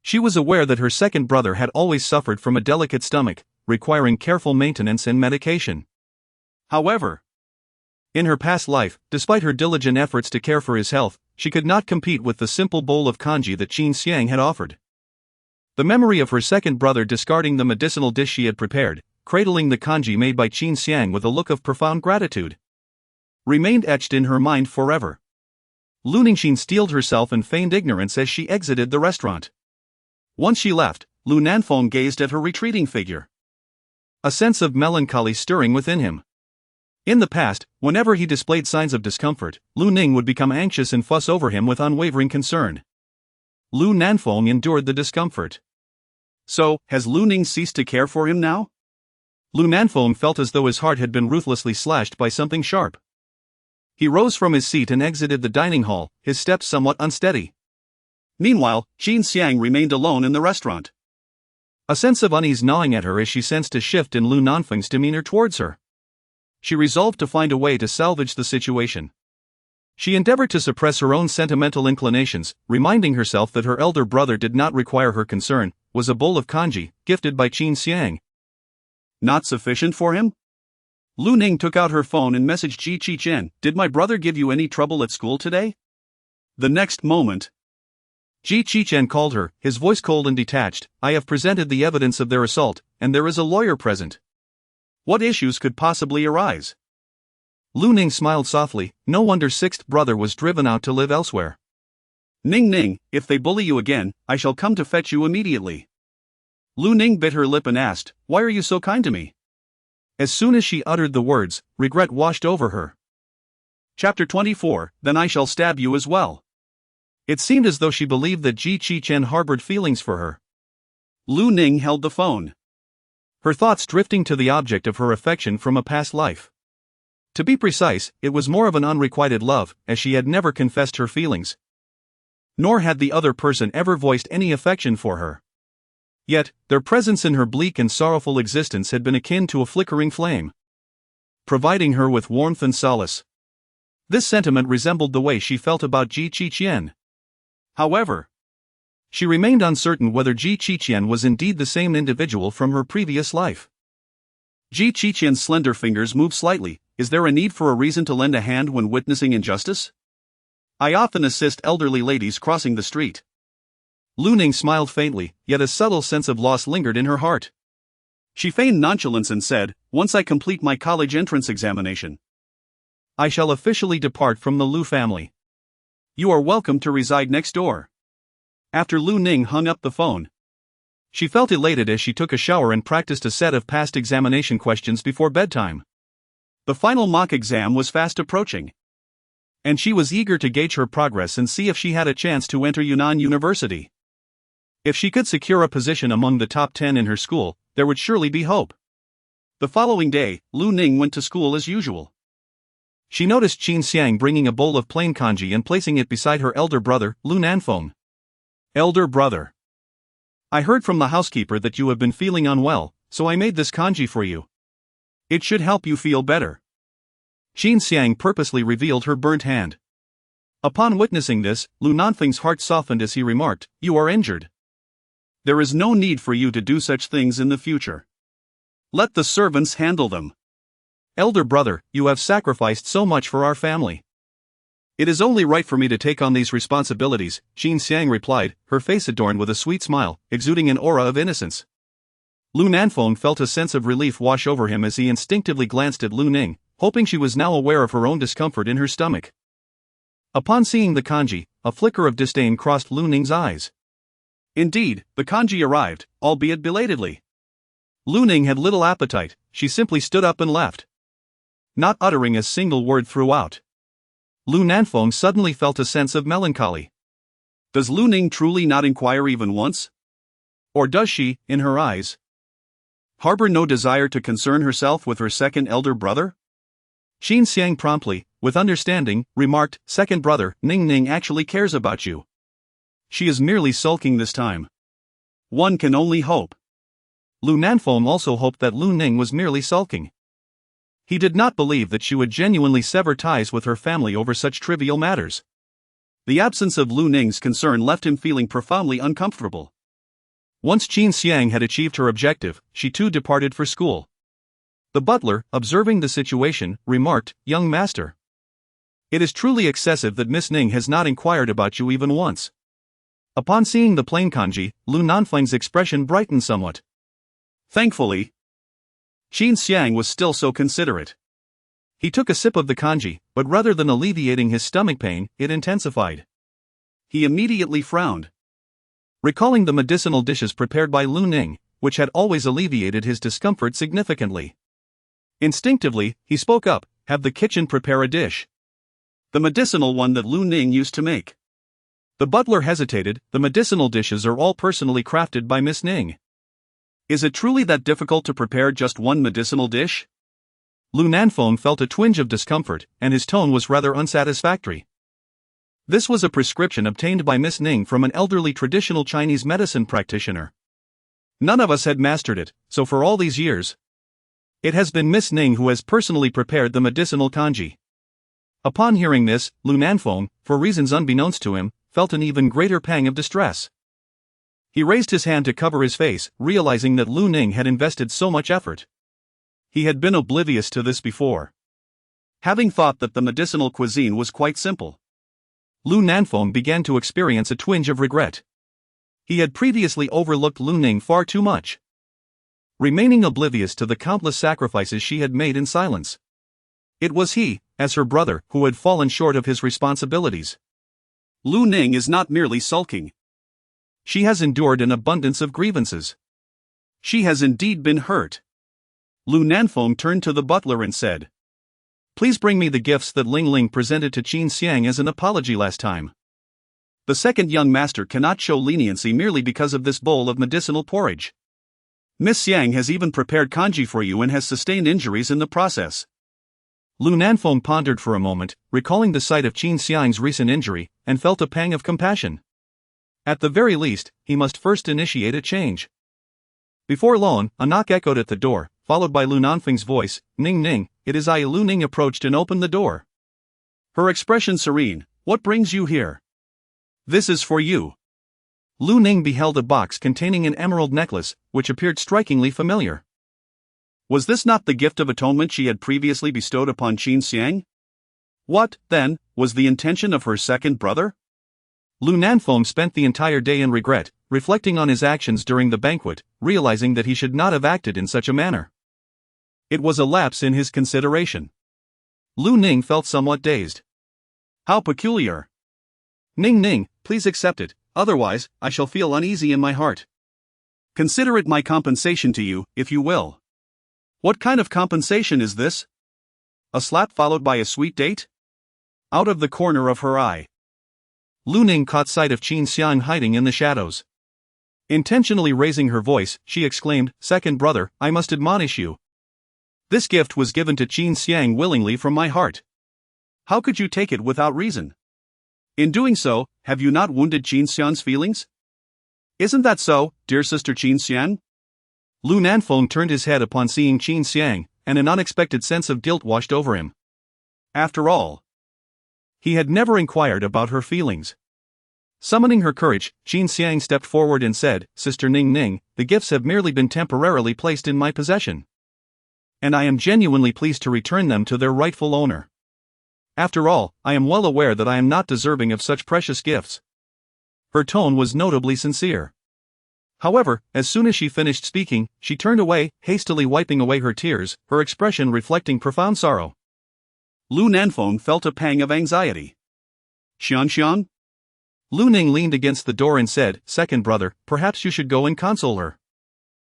[SPEAKER 1] She was aware that her second brother had always suffered from a delicate stomach, requiring careful maintenance and medication. However, in her past life, despite her diligent efforts to care for his health, she could not compete with the simple bowl of congee that Qin Xiang had offered. The memory of her second brother discarding the medicinal dish she had prepared, cradling the congee made by Qin Xiang with a look of profound gratitude, remained etched in her mind forever. Lu Ning steeled herself and feigned ignorance as she exited the restaurant. Once she left, Lu Nanfeng gazed at her retreating figure, a sense of melancholy stirring within him. In the past, whenever he displayed signs of discomfort, Lu Ning would become anxious and fuss over him with unwavering concern. Lu Nanfeng endured the discomfort. So, has Lu Ning ceased to care for him now? Lu Nanfeng felt as though his heart had been ruthlessly slashed by something sharp. He rose from his seat and exited the dining hall, his steps somewhat unsteady. Meanwhile, Qin Xiang remained alone in the restaurant. A sense of unease gnawing at her as she sensed a shift in Lu Nanfeng's demeanor towards her. She resolved to find a way to salvage the situation. She endeavored to suppress her own sentimental inclinations, reminding herself that her elder brother did not require her concern, was a bowl of congee, gifted by Qin Xiang. Not sufficient for him? Lu Ning took out her phone and messaged Qin. Did my brother give you any trouble at school today? The next moment, Qin called her, his voice cold and detached. I have presented the evidence of their assault, and there is a lawyer present. What issues could possibly arise? Lu Ning smiled softly. No wonder sixth brother was driven out to live elsewhere. Ning, if they bully you again, I shall come to fetch you immediately. Lu Ning bit her lip and asked, why are you so kind to me? As soon as she uttered the words, regret washed over her. Chapter 24, Then I shall stab you as well. It seemed as though she believed that Qin harbored feelings for her. Lu Ning held the phone, her thoughts drifting to the object of her affection from a past life. To be precise, it was more of an unrequited love, as she had never confessed her feelings. Nor had the other person ever voiced any affection for her. Yet, their presence in her bleak and sorrowful existence had been akin to a flickering flame, providing her with warmth and solace. This sentiment resembled the way she felt about Qin. However, she remained uncertain whether Qin was indeed the same individual from her previous life.
[SPEAKER 2] Ji Qiqian's slender fingers moved slightly. Is there a need for a reason to lend a hand when witnessing injustice? I often assist elderly ladies crossing the street.
[SPEAKER 1] Lu Ning smiled faintly, yet a subtle sense of loss lingered in her heart.
[SPEAKER 2] She feigned nonchalance and said, once I complete my college entrance examination,
[SPEAKER 1] I shall officially depart from the Lu family.
[SPEAKER 2] You are welcome to reside next door. After Lu Ning hung up the phone,
[SPEAKER 1] she felt elated as she took a shower and practiced a set of past examination questions before bedtime.
[SPEAKER 2] The final mock exam was fast approaching,
[SPEAKER 1] and she was eager to gauge her progress and see if she had a chance to enter Yunnan University. If she could secure a position among the top 10 in her school, there would surely be hope.
[SPEAKER 2] The following day, Lu Ning went to school as usual.
[SPEAKER 1] She noticed Qin Xiang bringing a bowl of plain kanji and placing it beside her elder brother, Lu Nanfeng.
[SPEAKER 2] Elder brother,
[SPEAKER 1] I heard from the housekeeper that you have been feeling unwell, so I made this kanji for you.
[SPEAKER 2] It should help you feel better.
[SPEAKER 1] Qin Xiang purposely revealed her burnt hand. Upon witnessing this, Lu Nanfeng's heart softened as he remarked, you are injured.
[SPEAKER 2] There is no need for you to do such things in the future. Let the servants handle them.
[SPEAKER 1] Elder brother, you have sacrificed so much for our family. It is only right for me to take on these responsibilities, Qin Xiang replied, her face adorned with a sweet smile, exuding an aura of innocence. Lu Nanfeng felt a sense of relief wash over him as he instinctively glanced at Lu Ning, hoping she was now aware of her own discomfort in her stomach. Upon seeing the kanji, a flicker of disdain crossed Lu Ning's eyes.
[SPEAKER 2] Indeed, the kanji arrived, albeit belatedly.
[SPEAKER 1] Lu Ning had little appetite, she simply stood up and left, not uttering a single word throughout. Lu Nanfeng suddenly felt a sense of melancholy.
[SPEAKER 2] Does Lu Ning truly not inquire even once?
[SPEAKER 1] Or does she, in her eyes,
[SPEAKER 2] harbor no desire to concern herself with her second elder brother?
[SPEAKER 1] Qin Xiang promptly, with understanding, remarked, second brother, Ning actually cares about you.
[SPEAKER 2] She is merely sulking this time. One can only hope.
[SPEAKER 1] Lu Nanfeng also hoped that Lu Ning was merely sulking. He did not believe that she would genuinely sever ties with her family over such trivial matters.
[SPEAKER 2] The absence of Lu Ning's concern left him feeling profoundly uncomfortable.
[SPEAKER 1] Once Qin Xiang had achieved her objective, she too departed for school. The butler, observing the situation, remarked, young master, it is truly excessive that Miss Ning has not inquired about you even once. Upon seeing the plain kanji, Lu Nanfeng's expression brightened somewhat.
[SPEAKER 2] Thankfully, Qin Xiang was still so considerate.
[SPEAKER 1] He took a sip of the kanji, but rather than alleviating his stomach pain, it intensified.
[SPEAKER 2] He immediately frowned,
[SPEAKER 1] recalling the medicinal dishes prepared by Lu Ning, which had always alleviated his discomfort significantly. Instinctively, he spoke up, have the kitchen prepare a dish.
[SPEAKER 2] The medicinal one that Lu Ning used to make.
[SPEAKER 1] The butler hesitated, the medicinal dishes are all personally crafted by Miss Ning.
[SPEAKER 2] Is it truly that difficult to prepare just one medicinal dish?
[SPEAKER 1] Lu Nanfeng felt a twinge of discomfort, and his tone was rather unsatisfactory. This was a prescription obtained by Miss Ning from an elderly traditional Chinese medicine practitioner. None of us had mastered it, so for all these years, it has been Miss Ning who has personally prepared the medicinal kanji. Upon hearing this, Lu Nanfeng, for reasons unbeknownst to him, felt an even greater pang of distress. He raised his hand to cover his face, realizing that Lu Ning had invested so much effort. He had been oblivious to this before,
[SPEAKER 2] having thought that the medicinal cuisine was quite simple.
[SPEAKER 1] Lu Nanfeng began to experience a twinge of regret. He had previously overlooked Lu Ning far too much, remaining oblivious to the countless sacrifices she had made in silence. It was he, as her brother, who had fallen short of his responsibilities.
[SPEAKER 2] Lu Ning is not merely sulking.
[SPEAKER 1] She has endured an abundance of grievances.
[SPEAKER 2] She has indeed been hurt. Lu Nanfeng turned to the butler and said,
[SPEAKER 1] please bring me the gifts that Ling Ling presented to Qin Xiang as an apology last time.
[SPEAKER 2] The second young master cannot show leniency merely because of this bowl of medicinal porridge. Miss Xiang has even prepared kanji for you and has sustained injuries in the process.
[SPEAKER 1] Lu Nanfeng pondered for a moment, recalling the sight of Qin Xiang's recent injury, and felt a pang of compassion. At the very least, he must first initiate a change. Before long, a knock echoed at the door, followed by Lu Nanfeng's voice, Ning, it is I. Lu Ning approached and opened the door,
[SPEAKER 2] her expression serene. What brings you here?
[SPEAKER 1] This is for you. Lu Ning beheld a box containing an emerald necklace, which appeared strikingly familiar.
[SPEAKER 2] Was this not the gift of atonement she had previously bestowed upon Qin Xiang? What, then, was the intention of her second brother?
[SPEAKER 1] Lu Nanfeng spent the entire day in regret, reflecting on his actions during the banquet, realizing that he should not have acted in such a manner. It was a lapse in his consideration. Lu Ning felt somewhat dazed.
[SPEAKER 2] How peculiar.
[SPEAKER 1] Ning, please accept it, otherwise, I shall feel uneasy in my heart.
[SPEAKER 2] Consider it my compensation to you, if you will. What kind of compensation is this? A slap followed by a sweet date? Out of the corner of her eye,
[SPEAKER 1] Lu Ning caught sight of Qin Xiang hiding in the shadows. Intentionally raising her voice, she exclaimed, "Second brother, I must admonish you. This gift was given to Qin Xiang willingly from my heart.
[SPEAKER 2] How could you take it without reason? In doing so, have you not wounded Qin Xiang's feelings? Isn't that so, dear sister Qin Xiang?"
[SPEAKER 1] Lu Nanfeng turned his head upon seeing Qin Xiang, and an unexpected sense of guilt washed over him.
[SPEAKER 2] After all,
[SPEAKER 1] he had never inquired about her feelings. Summoning her courage, Qin Xiang stepped forward and said, "Sister Ning, the gifts have merely been temporarily placed in my possession. And I am genuinely pleased to return them to their rightful owner. After all, I am well aware that I am not deserving of such precious gifts." Her tone was notably sincere. However, as soon as she finished speaking, she turned away, hastily wiping away her tears, her expression reflecting profound sorrow.
[SPEAKER 2] Lu Nanfeng felt a pang of anxiety. Xiang?
[SPEAKER 1] Lu Ning leaned against the door and said, "Second brother, perhaps you should go and console her."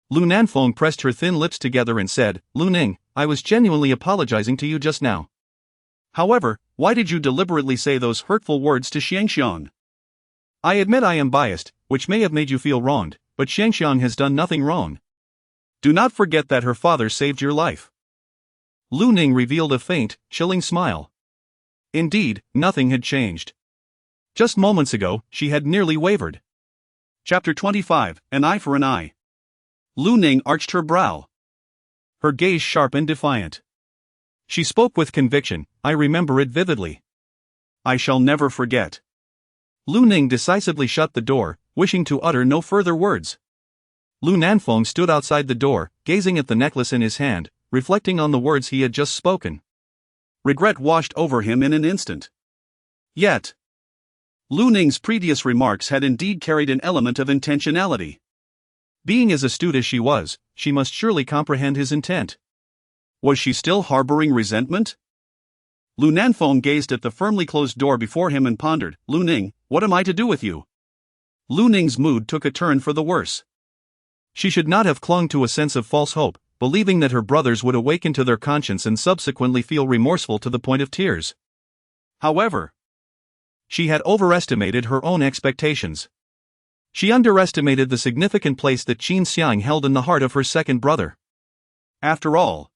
[SPEAKER 1] Lu Nanfeng pressed her thin lips together and said, "Lu Ning, I was genuinely apologizing to you just now.
[SPEAKER 2] However, why did you deliberately say those hurtful words to Xiang?
[SPEAKER 1] I admit I am biased, which may have made you feel wronged, but Xiang has done nothing wrong. Do not forget that her father saved your life." Lu Ning revealed a faint, chilling smile. Indeed, nothing had changed. Just moments ago, she had nearly wavered.
[SPEAKER 2] Chapter 25, An Eye for an Eye. Lu Ning arched her brow.
[SPEAKER 1] Her gaze sharp and defiant. She spoke with conviction, "I remember it vividly.
[SPEAKER 2] I shall never forget."
[SPEAKER 1] Lu Ning decisively shut the door, wishing to utter no further words. Lu Nanfeng stood outside the door, gazing at the necklace in his hand, reflecting on the words he had just spoken.
[SPEAKER 2] Regret washed over him in an instant. Yet, Lu Ning's previous remarks had indeed carried an element of intentionality.
[SPEAKER 1] Being as astute as she was, she must surely comprehend his intent.
[SPEAKER 2] Was she still harboring resentment? Lu Nanfeng gazed at the firmly closed door before him and pondered, "Lu Ning, what am I to do with you?" Lu Ning's mood took a turn for the worse.
[SPEAKER 1] She should not have clung to a sense of false hope, believing that her brothers would awaken to their conscience and subsequently feel remorseful to the point of tears.
[SPEAKER 2] However,
[SPEAKER 1] she had overestimated her own expectations. She underestimated the significant place that Qin Xiang held in the heart of her second brother.
[SPEAKER 2] After all,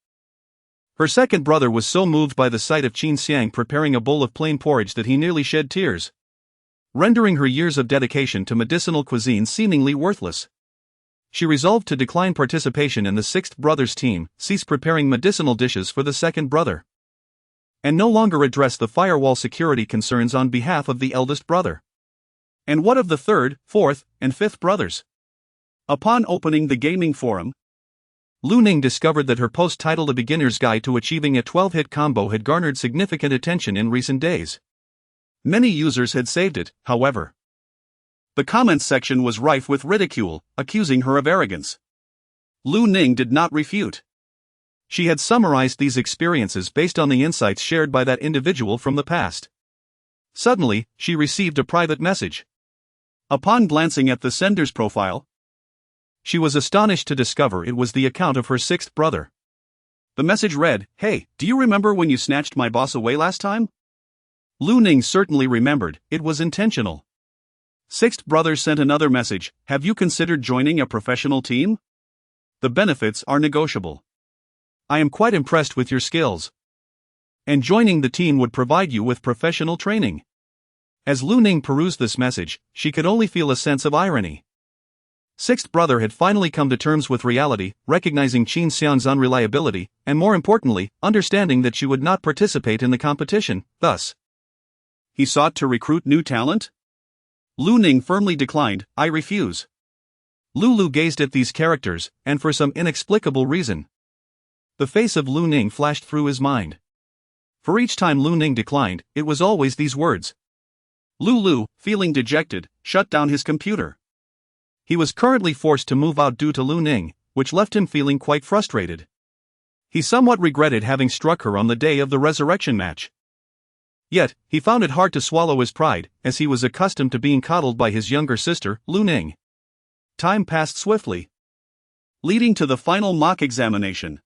[SPEAKER 1] her second brother was so moved by the sight of Qin Xiang preparing a bowl of plain porridge that he nearly shed tears, rendering her years of dedication to medicinal cuisine seemingly worthless. She resolved to decline participation in the sixth brother's team, cease preparing medicinal dishes for the second brother, and no longer address the firewall security concerns on behalf of the eldest brother.
[SPEAKER 2] And what of the third, fourth, and fifth brothers? Upon opening the gaming forum,
[SPEAKER 1] Lu Ning discovered that her post titled A Beginner's Guide to Achieving a 12-Hit Combo had garnered significant attention in recent days. Many users had saved it, however.
[SPEAKER 2] The comments section was rife with ridicule, accusing her of arrogance. Lu Ning did not refute.
[SPEAKER 1] She had summarized these experiences based on the insights shared by that individual from the past. Suddenly, she received a private message.
[SPEAKER 2] Upon glancing at the sender's profile,
[SPEAKER 1] she was astonished to discover it was the account of her sixth brother.
[SPEAKER 2] The message read, "Hey, do you remember when you snatched my boss away last time?"
[SPEAKER 1] Lu Ning certainly remembered, it was intentional.
[SPEAKER 2] Sixth brother sent another message, "Have you considered joining a professional team? The benefits are negotiable.
[SPEAKER 1] I am quite impressed with your skills. And joining the team would provide you with professional training." As Lu Ning perused this message, she could only feel a sense of irony. Sixth brother had finally come to terms with reality, recognizing Qin Xiang's unreliability, and more importantly, understanding that she would not participate in the competition, thus,
[SPEAKER 2] he sought to recruit new talent? Lu Ning firmly declined, "I refuse."
[SPEAKER 1] Lulu gazed at these characters, and for some inexplicable reason,
[SPEAKER 2] The face of Lu Ning flashed through his mind. For each time Lu Ning declined, it was always these words. Lu, feeling dejected, shut down his computer. He was currently forced to move out due to Lu Ning, which left him feeling quite frustrated. He somewhat regretted having struck her on the day of the resurrection match. Yet, he found it hard to swallow his pride, as he was accustomed to being coddled by his younger sister, Lu Ning. Time passed swiftly, leading to the final mock examination.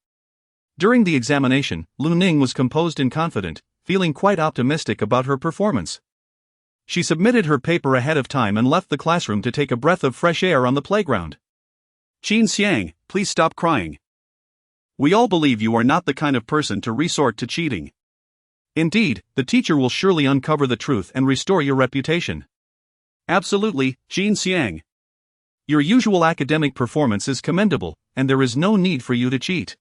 [SPEAKER 2] During the examination, Lu Ning was composed and confident, feeling quite optimistic about her performance. She submitted her paper ahead of time and left the classroom to take a breath of fresh air on the playground. Qin Xiang, please stop crying. We all believe you are not the kind of person to resort to cheating. Indeed, the teacher will surely uncover the truth and restore your reputation. Absolutely, Qin Xiang. Your usual academic performance is commendable, and there is no need for you to cheat.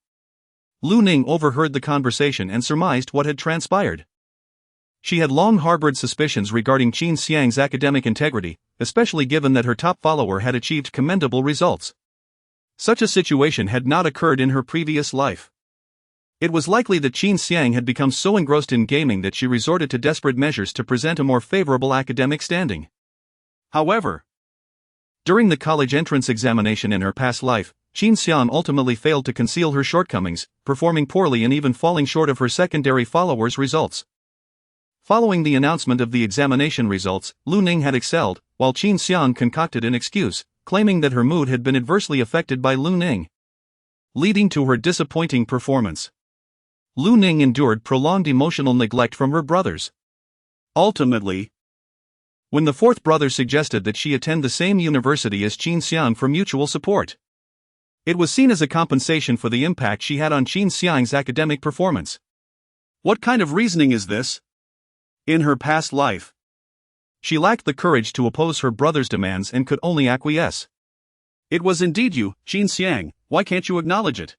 [SPEAKER 2] Lu Ning overheard the conversation and surmised what had transpired. She had long harbored suspicions regarding Qin Xiang's academic integrity, especially given that her top follower had achieved commendable results. Such a situation had not occurred in her previous life. It was likely that Qin Xiang had become so engrossed in gaming that she resorted to desperate measures to present a more favorable academic standing. However, during the college entrance examination in her past life, Qin Xiang ultimately failed to conceal her shortcomings, performing poorly and even falling short of her secondary followers' results. Following the announcement of the examination results, Lu Ning had excelled, while Qin Xiang concocted an excuse, claiming that her mood had been adversely affected by Lu Ning, leading to her disappointing performance. Lu Ning endured prolonged emotional neglect from her brothers. Ultimately, when the fourth brother suggested that she attend the same university as Qin Xiang for mutual support, it was seen as a compensation for the impact she had on Qin Xiang's academic performance. What kind of reasoning is this? In her past life, she lacked the courage to oppose her brother's demands and could only acquiesce. It was indeed you, Qin Xiang, why can't you acknowledge it?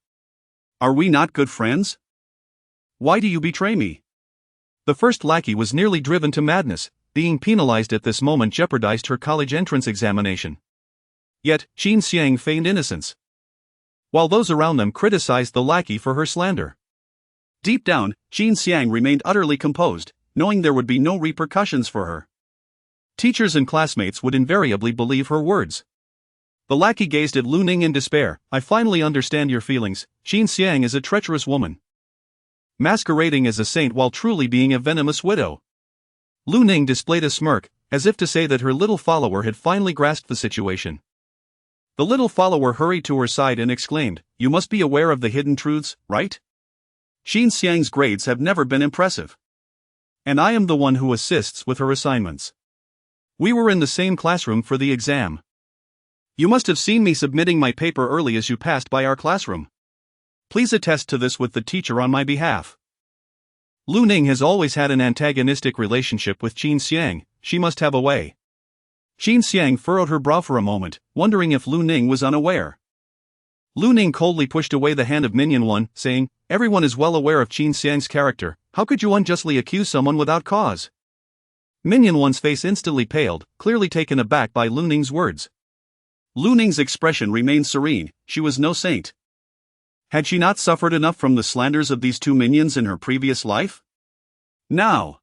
[SPEAKER 2] Are we not good friends? Why do you betray me? The first lackey was nearly driven to madness. Being penalized at this moment jeopardized her college entrance examination. Yet, Qin Xiang feigned innocence, while those around them criticized the lackey for her slander. Deep down, Qin Xiang remained utterly composed, knowing there would be no repercussions for her. Teachers and classmates would invariably believe her words. The lackey gazed at Lu Ning in despair. I finally understand your feelings. Qin Xiang is a treacherous woman, masquerading as a saint while truly being a venomous widow. Lu Ning displayed a smirk, as if to say that her little follower had finally grasped the situation. The little follower hurried to her side and exclaimed, You must be aware of the hidden truths, right? Qin Xiang's grades have never been impressive, and I am the one who assists with her assignments. We were in the same classroom for the exam. You must have seen me submitting my paper early as you passed by our classroom. Please attest to this with the teacher on my behalf. Lu Ning has always had an antagonistic relationship with Qin Xiang. She must have a way. Qin Xiang furrowed her brow for a moment, wondering if Lu Ning was unaware. Lu Ning coldly pushed away the hand of Minion One, saying, Everyone is well aware of Qin Xiang's character. How could you unjustly accuse someone without cause? Minion One's face instantly paled, clearly taken aback by Lu Ning's words. Lu Ning's expression remained serene. She was no saint. Had she not suffered enough from the slanders of these two minions in her previous life? Now,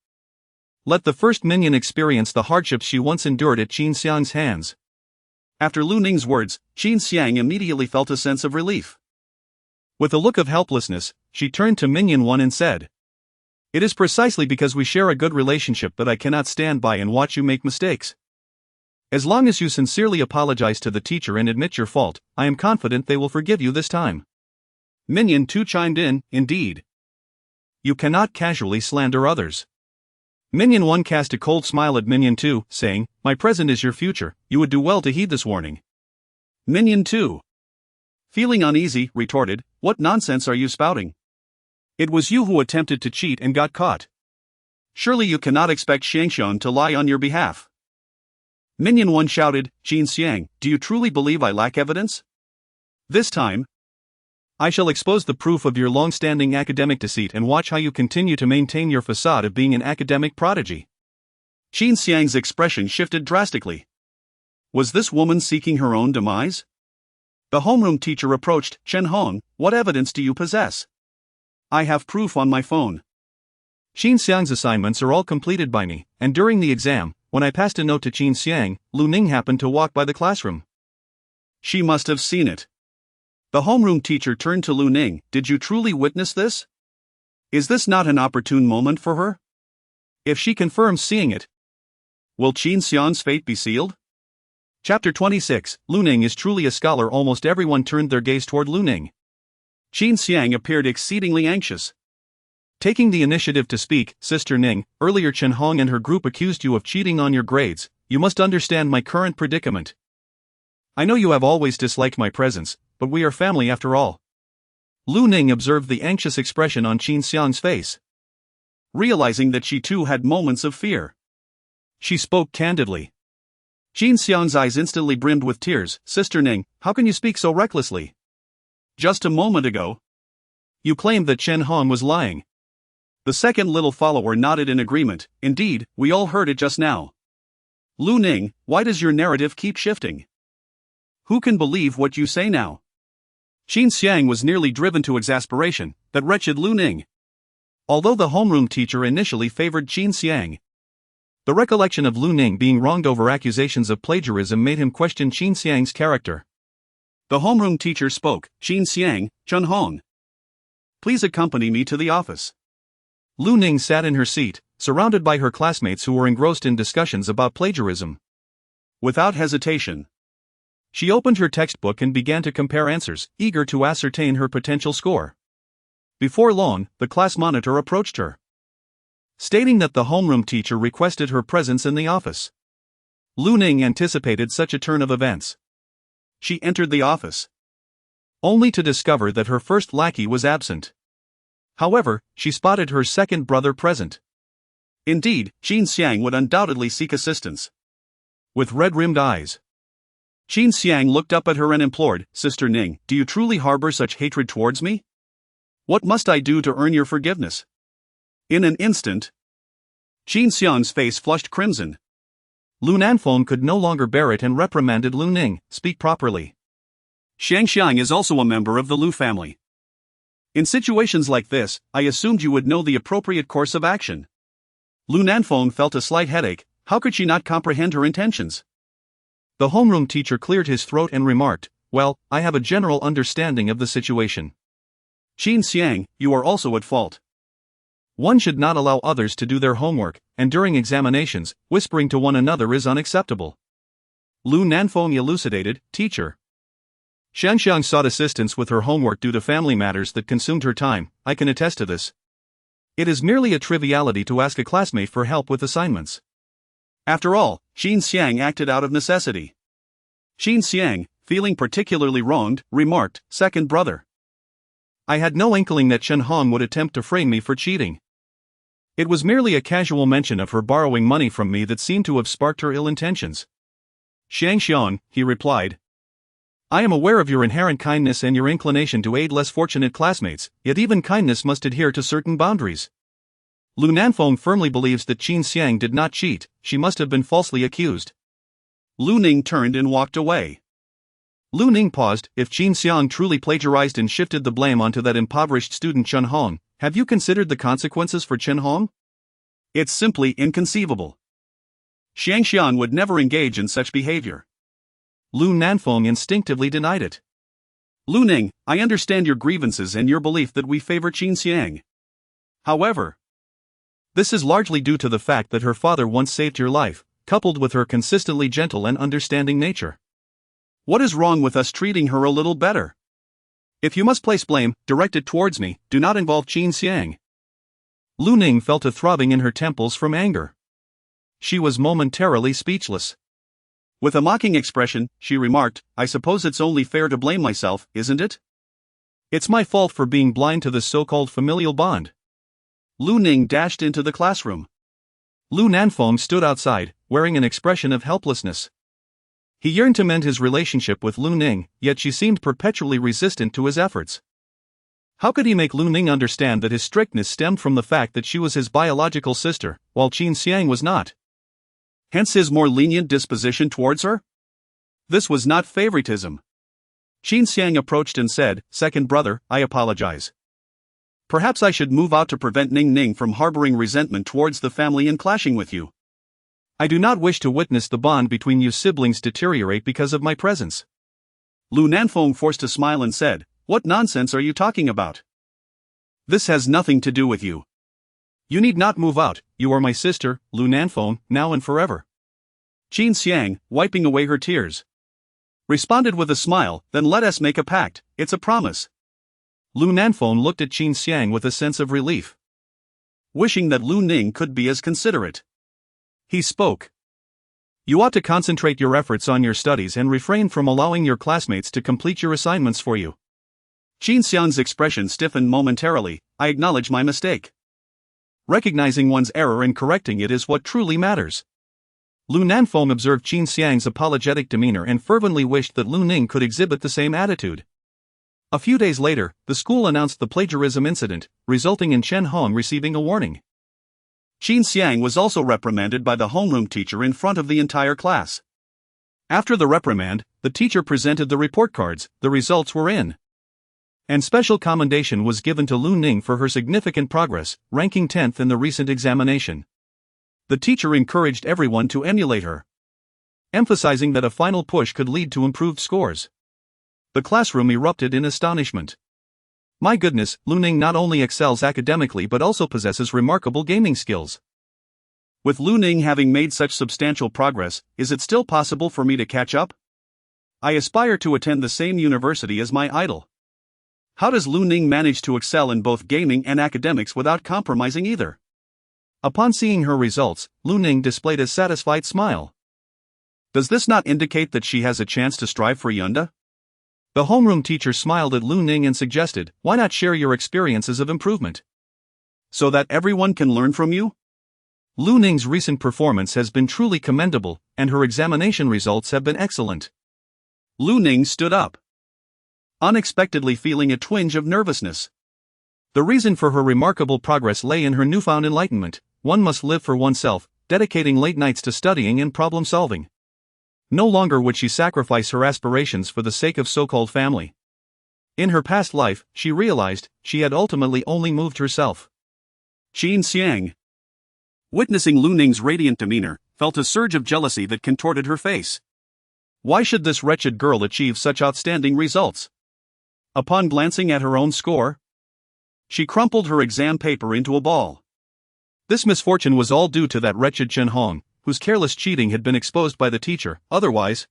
[SPEAKER 2] let the first minion experience the hardships she once endured at Qin Xiang's hands. After Lu Ning's words, Qin Xiang immediately felt a sense of relief. With a look of helplessness, she turned to Minion One and said, It is precisely because we share a good relationship that I cannot stand by and watch you make mistakes. As long as you sincerely apologize to the teacher and admit your fault, I am confident they will forgive you this time. Minion 2 chimed in, Indeed. You cannot casually slander others. Minion 1 cast a cold smile at Minion 2, saying, My present is your future, you would do well to heed this warning. Minion 2, feeling uneasy, retorted, What nonsense are you spouting? It was you who attempted to cheat and got caught. Surely you cannot expect Xiangxian to lie on your behalf. Minion 1 shouted, Qin Xiang, do you truly believe I lack evidence? This time, I shall expose the proof of your long-standing academic deceit and watch how you continue to maintain your facade of being an academic prodigy. Qin Xiang's expression shifted drastically. Was this woman seeking her own demise? The homeroom teacher approached. Chen Hong, what evidence do you possess? I have proof on my phone.
[SPEAKER 1] Qin Xiang's assignments are all completed by me, and during the exam, when I passed a note to Qin Xiang, Lu Ning happened to walk by the classroom.
[SPEAKER 2] She must have seen it. The homeroom teacher turned to Lu Ning. Did you truly witness this? Is this not an opportune moment for her?
[SPEAKER 1] If she confirms seeing it,
[SPEAKER 2] will Qin Xiang's fate be sealed?
[SPEAKER 1] Chapter 26. Lu Ning is truly a scholar. Almost everyone turned their gaze toward Lu Ning.
[SPEAKER 2] Qin Xiang appeared exceedingly anxious.
[SPEAKER 1] Taking the initiative to speak, Sister Ning, earlier Chen Hong and her group accused you of cheating on your grades. You must understand my current predicament. I know you have always disliked my presence, but we are family after all. Lu Ning observed the anxious expression on Qin Xiang's face.
[SPEAKER 2] Realizing that she too had moments of fear,
[SPEAKER 1] she spoke candidly.
[SPEAKER 2] Qin Xiang's eyes instantly brimmed with tears. Sister Ning, how can you speak so recklessly? Just a moment ago,
[SPEAKER 1] you claimed that Chen Hong was lying.
[SPEAKER 2] The second little follower nodded in agreement. Indeed, we all heard it just now. Lu Ning, why does your narrative keep shifting? Who can believe what you say now?
[SPEAKER 1] Qin Xiang was nearly driven to exasperation. That wretched Lu Ning. Although the homeroom teacher initially favored Qin Xiang, the recollection of Lu Ning being wronged over accusations of plagiarism made him question Qin Xiang's character.
[SPEAKER 2] The homeroom teacher spoke. Qin Xiang, Chen Hong, please accompany me to the office.
[SPEAKER 1] Lu Ning sat in her seat, surrounded by her classmates who were engrossed in discussions about plagiarism.
[SPEAKER 2] Without hesitation,
[SPEAKER 1] she opened her textbook and began to compare answers, eager to ascertain her potential score. Before long, the class monitor approached her, stating that the homeroom teacher requested her presence in the office. Lu Ning anticipated such a turn of events.
[SPEAKER 2] She entered the office,
[SPEAKER 1] only to discover that her first lackey was absent. However, she spotted her second brother present.
[SPEAKER 2] Indeed, Qin Xiang would undoubtedly seek assistance.
[SPEAKER 1] With red-rimmed eyes,
[SPEAKER 2] Qin Xiang looked up at her and implored, Sister Ning, do you truly harbor such hatred towards me? What must I do to earn your forgiveness? In an instant, Qin Xiang's face flushed crimson.
[SPEAKER 1] Lu Nanfeng could no longer bear it and reprimanded Lu Ning. Speak properly.
[SPEAKER 2] Xiang is also a member of the Lu family. In situations like this, I assumed you would know the appropriate course of action.
[SPEAKER 1] Lu Nanfeng felt a slight headache. How could she not comprehend her intentions? The homeroom teacher cleared his throat and remarked, well, I have a general understanding of the situation.
[SPEAKER 2] Qin Xiang, you are also at fault.
[SPEAKER 1] One should not allow others to do their homework, and during examinations, whispering to one another is unacceptable. Lu Nanfeng elucidated, Teacher. Xiang sought assistance with her homework due to family matters that consumed her time. I can attest to this. It is merely a triviality to ask a classmate for help with assignments.
[SPEAKER 2] After all, Qin Xiang acted out of necessity. Qin Xiang, feeling particularly wronged, remarked, Second brother.
[SPEAKER 1] I had no inkling that Chen Hong would attempt to frame me for cheating. It was merely a casual mention of her borrowing money from me that seemed to have sparked her ill intentions.
[SPEAKER 2] Xiang, he replied.
[SPEAKER 1] I am aware of your inherent kindness and your inclination to aid less fortunate classmates, yet even kindness must adhere to certain boundaries. Lu Nanfeng firmly believes that Qin Xiang did not cheat. She must have been falsely accused.
[SPEAKER 2] Lu Ning turned and walked away.
[SPEAKER 1] Lu Ning paused. If Qin Xiang truly plagiarized and shifted the blame onto that impoverished student Chen Hong, have you considered the consequences for Chen Hong?
[SPEAKER 2] It's simply inconceivable. Xiang would never engage in such behavior.
[SPEAKER 1] Lu Nanfeng instinctively denied it.
[SPEAKER 2] Lu Ning, I understand your grievances and your belief that we favor Qin Xiang. However,
[SPEAKER 1] this is largely due to the fact that her father once saved your life, coupled with her consistently gentle and understanding nature.
[SPEAKER 2] What is wrong with us treating her a little better?
[SPEAKER 1] If you must place blame, direct it towards me, do not involve Qin Xiang. Lu Ning felt a throbbing in her temples from anger. She was momentarily speechless.
[SPEAKER 2] With a mocking expression, she remarked, I suppose it's only fair to blame myself, isn't it?
[SPEAKER 1] It's my fault for being blind to the so-called familial bond.
[SPEAKER 2] Lu Ning dashed into the classroom.
[SPEAKER 1] Lu Nanfeng stood outside, wearing an expression of helplessness. He yearned to mend his relationship with Lu Ning, yet she seemed perpetually resistant to his efforts. How could he make Lu Ning understand that his strictness stemmed from the fact that she was his biological sister, while Qin Xiang was not?
[SPEAKER 2] Hence his more lenient disposition towards her? This was not favoritism. Qin Xiang approached and said, Second brother, I apologize. Perhaps I should move out to prevent Ning Ning from harboring resentment towards the family and clashing with you.
[SPEAKER 1] I do not wish to witness the bond between you siblings deteriorate because of my presence.
[SPEAKER 2] Lu Nanfeng forced a smile and said, "What nonsense are you talking about? This has nothing to do with you.
[SPEAKER 1] You need not move out, you are my sister, Lu Nanfeng, now and forever."
[SPEAKER 2] Qin Xiang, wiping away her tears, responded with a smile, "Then let us make a pact, it's a promise."
[SPEAKER 1] Lu Nanfeng looked at Qin Xiang with a sense of relief,
[SPEAKER 2] wishing that Lu Ning could be as considerate.
[SPEAKER 1] He spoke. You ought to concentrate your efforts on your studies and refrain from allowing your classmates to complete your assignments for you.
[SPEAKER 2] Qin Xiang's expression stiffened momentarily. "I acknowledge my mistake.
[SPEAKER 1] Recognizing one's error and correcting it is what truly matters." Lu Nanfeng observed Qin Xiang's apologetic demeanor and fervently wished that Lu Ning could exhibit the same attitude. A few days later, the school announced the plagiarism incident, resulting in Chen Hong receiving a warning.
[SPEAKER 2] Qin Xiang was also reprimanded by the homeroom teacher in front of the entire class.
[SPEAKER 1] After the reprimand, the teacher presented the report cards. The results were in, and special commendation was given to Lu Ning for her significant progress, ranking 10th in the recent examination. The teacher encouraged everyone to emulate her, emphasizing that a final push could lead to improved scores. The classroom erupted in astonishment. My goodness, Lu Ning not only excels academically but also possesses remarkable gaming skills.
[SPEAKER 2] With Lu Ning having made such substantial progress, is it still possible for me to catch up? I aspire to attend the same university as my idol. How does Lu Ning manage to excel in both gaming and academics without compromising either?
[SPEAKER 1] Upon seeing her results, Lu Ning displayed a satisfied smile.
[SPEAKER 2] Does this not indicate that she has a chance to strive for Yunda?
[SPEAKER 1] The homeroom teacher smiled at Lu Ning and suggested, "Why not share your experiences of improvement?
[SPEAKER 2] So that everyone can learn from you?"
[SPEAKER 1] Lu Ning's recent performance has been truly commendable, and her examination results have been excellent.
[SPEAKER 2] Lu Ning stood up, unexpectedly feeling a twinge of nervousness.
[SPEAKER 1] The reason for her remarkable progress lay in her newfound enlightenment. One must live for oneself, dedicating late nights to studying and problem solving. No longer would she sacrifice her aspirations for the sake of so-called family. In her past life, she realized, she had ultimately only moved herself.
[SPEAKER 2] Qin Xiang, witnessing Lu Ning's radiant demeanor, felt a surge of jealousy that contorted her face.
[SPEAKER 1] Why should this wretched girl achieve such outstanding results?
[SPEAKER 2] Upon glancing at her own score, she crumpled her exam paper into a ball.
[SPEAKER 1] This misfortune was all due to that wretched Chen Hong, whose careless cheating had been exposed by the teacher. Otherwise,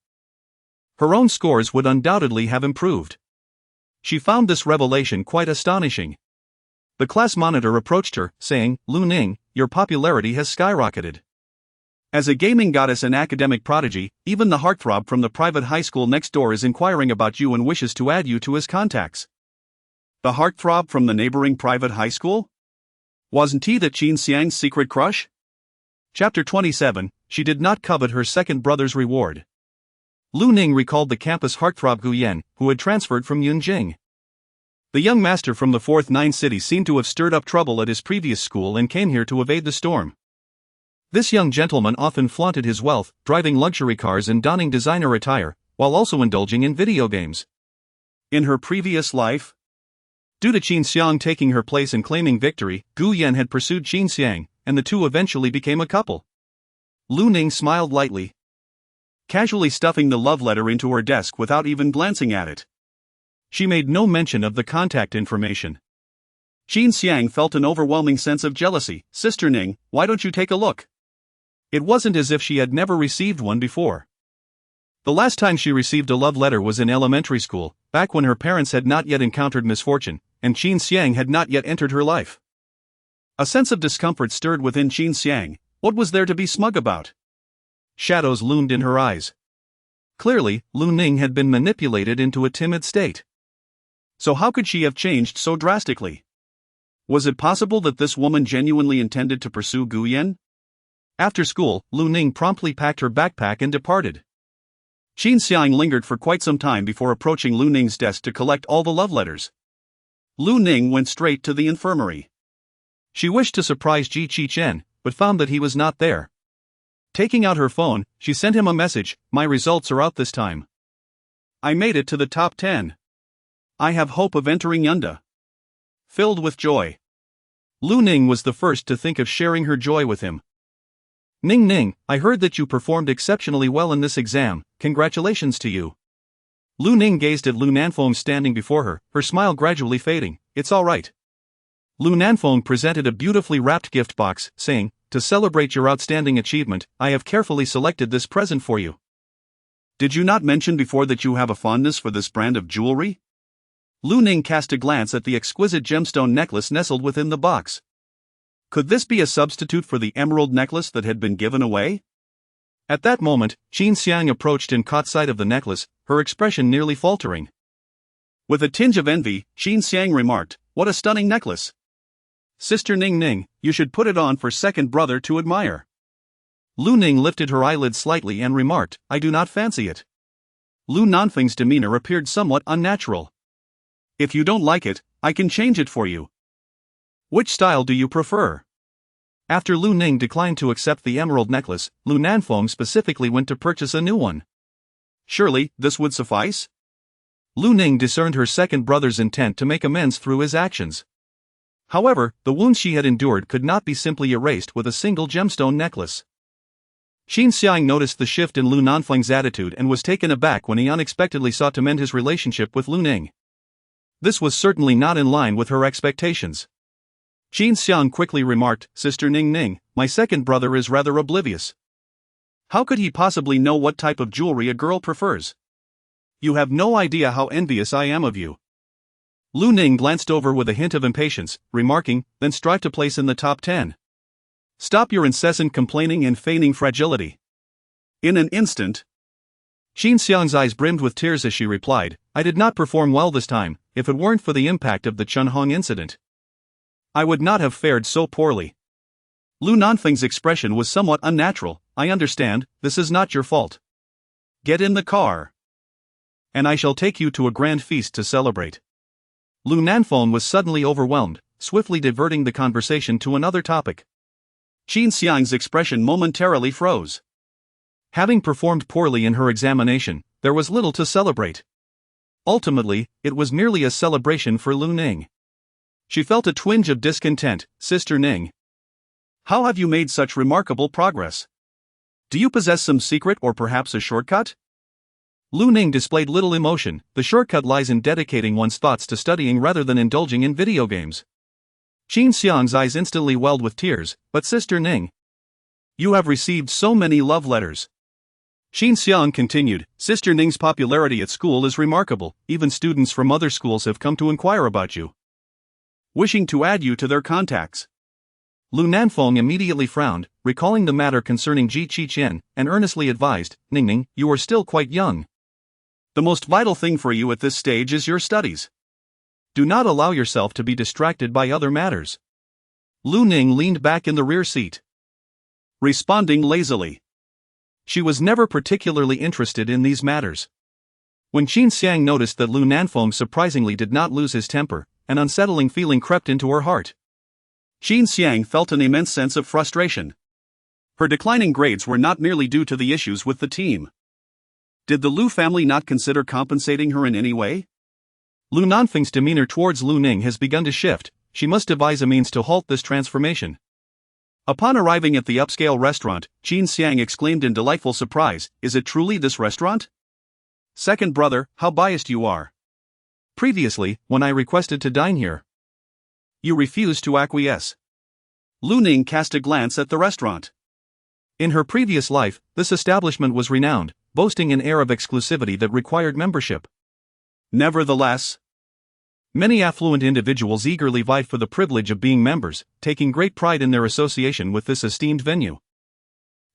[SPEAKER 1] her own scores would undoubtedly have improved. She found this revelation quite astonishing. The class monitor approached her, saying, "Lu Ning, your popularity has skyrocketed. As a gaming goddess and academic prodigy, even the heartthrob from the private high school next door is inquiring about you and wishes to add you to his contacts."
[SPEAKER 2] The heartthrob from the neighboring private high school? Wasn't he the Qin Xiang's secret crush?
[SPEAKER 1] Chapter 27, She did not covet her second brother's reward. Lu Ning recalled the campus heartthrob Gu Yan, who had transferred from Yunjing. The young master from the fourth Nine City seemed to have stirred up trouble at his previous school and came here to evade the storm. This young gentleman often flaunted his wealth, driving luxury cars and donning designer attire, while also indulging in video games.
[SPEAKER 2] In her previous life,
[SPEAKER 1] due to Qin Xiang taking her place and claiming victory, Gu Yan had pursued Qin Xiang, and the two eventually became a couple. Lu Ning smiled lightly,
[SPEAKER 2] casually stuffing the love letter into her desk without even glancing at it.
[SPEAKER 1] She made no mention of the contact information.
[SPEAKER 2] Qin Xiang felt an overwhelming sense of jealousy. "Sister Ning, why don't you take a look?"
[SPEAKER 1] It wasn't as if she had never received one before. The last time she received a love letter was in elementary school, back when her parents had not yet encountered misfortune, and Qin Xiang had not yet entered her life. A sense of discomfort stirred within Qin Xiang. What was there to be smug about? Shadows loomed in her eyes. Clearly, Lu Ning had been manipulated into a timid state. So how could she have changed so drastically?
[SPEAKER 2] Was it possible that this woman genuinely intended to pursue Gu Yan?
[SPEAKER 1] After school, Lu Ning promptly packed her backpack and departed.
[SPEAKER 2] Qin Xiang lingered for quite some time before approaching Lu Ning's desk to collect all the love letters. Lu Ning went straight to the infirmary.
[SPEAKER 1] She wished to surprise Ji Qichen, but found that he was not there. Taking out her phone, she sent him a message, "My results are out this time.
[SPEAKER 2] I made it to the top 10. I have hope of entering Yunda. filled with joy. Lu Ning was the first to think of sharing her joy with him.
[SPEAKER 1] Ning Ning, I heard that you performed exceptionally well in this exam, congratulations to you. Lu Ning gazed at Lu Nanfeng standing before her, her smile gradually fading. It's all right. Lu Nanfeng presented a beautifully wrapped gift box, saying, to celebrate your outstanding achievement, I have carefully selected this present for you.
[SPEAKER 2] Did you not mention before that you have a fondness for this brand of jewelry? Lu Ning cast a glance at the exquisite gemstone necklace nestled within the box. Could this be a substitute for the emerald necklace that had been given away?
[SPEAKER 1] At that moment, Qin Xiang approached and caught sight of the necklace, her expression nearly faltering.
[SPEAKER 2] With a tinge of envy, Qin Xiang remarked, what a stunning necklace. Sister Ning Ning, you should put it on for second brother to admire.
[SPEAKER 1] Lu Ning lifted her eyelids slightly and remarked, I do not fancy it.
[SPEAKER 2] Lu Nanfeng's demeanor appeared somewhat unnatural. If you don't like it, I can change it for you.
[SPEAKER 1] Which style do you prefer? After Lu Ning declined to accept the emerald necklace, Lu Nanfeng specifically went to purchase a new one.
[SPEAKER 2] Surely, this would suffice?
[SPEAKER 1] Lu Ning discerned her second brother's intent to make amends through his actions. However, the wounds she had endured could not be simply erased with a single gemstone necklace. Qin Xiang noticed the shift in Lu Nanfeng's attitude and was taken aback when he unexpectedly sought to mend his relationship with Lu Ning. This was certainly not in line with her expectations. Qin Xiang quickly remarked, Sister Ning Ning, my second brother is rather oblivious.
[SPEAKER 2] How could he possibly know what type of jewelry a girl prefers? You have no idea how envious I am of you.
[SPEAKER 1] Lu Ning glanced over with a hint of impatience, remarking, then strive to place in the top 10.
[SPEAKER 2] Stop your incessant complaining and feigning fragility. In an instant,
[SPEAKER 1] Qin Xiang's eyes brimmed with tears as she replied, I did not perform well this time, if it weren't for the impact of the Chunhong incident.
[SPEAKER 2] I would not have fared so poorly. Lu Nanfeng's expression was somewhat unnatural. I understand, this is not your fault. Get in the car, and I shall take you to a grand feast to celebrate.
[SPEAKER 1] Lu Nanfeng was suddenly overwhelmed, swiftly diverting the conversation to another topic.
[SPEAKER 2] Qin Xiang's expression momentarily froze.
[SPEAKER 1] Having performed poorly in her examination, there was little to celebrate. Ultimately, it was merely a celebration for Lu Ning. She felt a twinge of discontent. Sister Ning,
[SPEAKER 2] how have you made such remarkable progress? Do you possess some secret or perhaps a shortcut?
[SPEAKER 1] Lu Ning displayed little emotion. The shortcut lies in dedicating one's thoughts to studying rather than indulging in video games. Qin Xiang's eyes instantly welled with tears, but Sister Ning,
[SPEAKER 2] you have received so many love letters.
[SPEAKER 1] Qin Xiang continued, Sister Ning's popularity at school is remarkable, even students from other schools have come to inquire about you,
[SPEAKER 2] wishing to add you to their contacts.
[SPEAKER 1] Lu Nanfeng immediately frowned, recalling the matter concerning Ji Qiqian, and earnestly advised, Ning Ning, you are still quite young.
[SPEAKER 2] The most vital thing for you at this stage is your studies.
[SPEAKER 1] Do not allow yourself to be distracted by other matters. Lu Ning leaned back in the rear seat,
[SPEAKER 2] responding lazily.
[SPEAKER 1] She was never particularly interested in these matters. When Qin Xiang noticed that Lu Nanfeng surprisingly did not lose his temper, an unsettling feeling crept into her heart.
[SPEAKER 2] Qin Xiang felt an immense sense of frustration. Her declining grades were not merely due to the issues with the team. Did the Lu family not consider compensating her in any way?
[SPEAKER 1] Lu Nanfeng's demeanor towards Lu Ning has begun to shift. She must devise a means to halt this transformation.
[SPEAKER 2] Upon arriving at the upscale restaurant, Qin Xiang exclaimed in delightful surprise, is it truly this restaurant? Second brother, how biased you are.
[SPEAKER 1] Previously, when I requested to dine here,
[SPEAKER 2] you refused to acquiesce. Lu Ning cast a glance at the restaurant.
[SPEAKER 1] In her previous life, this establishment was renowned, boasting an air of exclusivity that required membership.
[SPEAKER 2] Nevertheless,
[SPEAKER 1] many affluent individuals eagerly vied for the privilege of being members, taking great pride in their association with this esteemed venue.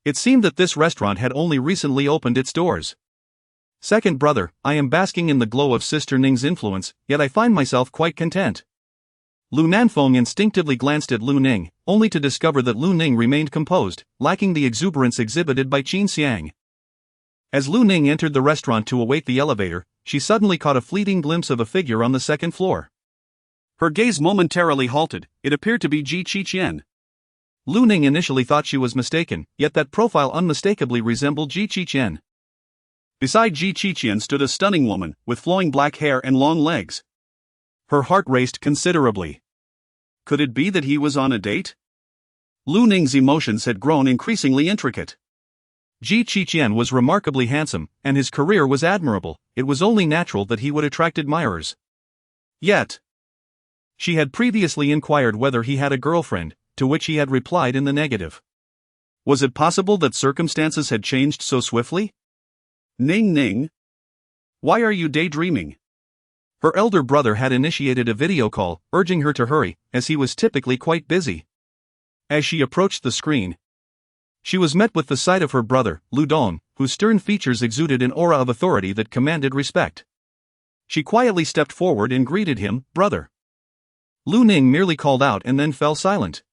[SPEAKER 1] It seemed that this restaurant had only recently opened its doors. Second brother, I am basking in the glow of Sister Ning's influence, yet I find myself quite content. Lu Nanfeng instinctively glanced at Lu Ning, only to discover that Lu Ning remained composed, lacking the exuberance exhibited by Qin Xiang. As Lu Ning entered the restaurant to await the elevator, she suddenly caught a fleeting glimpse of a figure on the second floor.
[SPEAKER 2] Her gaze momentarily halted. It appeared to be Ji Qiqian.
[SPEAKER 1] Lu Ning initially thought she was mistaken, yet that profile unmistakably resembled Ji Qiqian.
[SPEAKER 2] Beside Ji Qiqian stood a stunning woman, with flowing black hair and long legs. Her heart raced considerably. Could it be that he was on a date? Lu Ning's emotions had grown increasingly intricate.
[SPEAKER 1] Qin Xiang was remarkably handsome, and his career was admirable. It was only natural that he would attract admirers.
[SPEAKER 2] Yet,
[SPEAKER 1] she had previously inquired whether he had a girlfriend, to which he had replied in the negative.
[SPEAKER 2] Was it possible that circumstances had changed so swiftly? Ning, why are you daydreaming?
[SPEAKER 1] Her elder brother had initiated a video call, urging her to hurry, as he was typically quite busy. As she approached the screen, she was met with the sight of her brother, Lu Ning, whose stern features exuded an aura of authority that commanded respect. She quietly stepped forward and greeted him, "Brother." Lu Ning merely called out and then fell silent.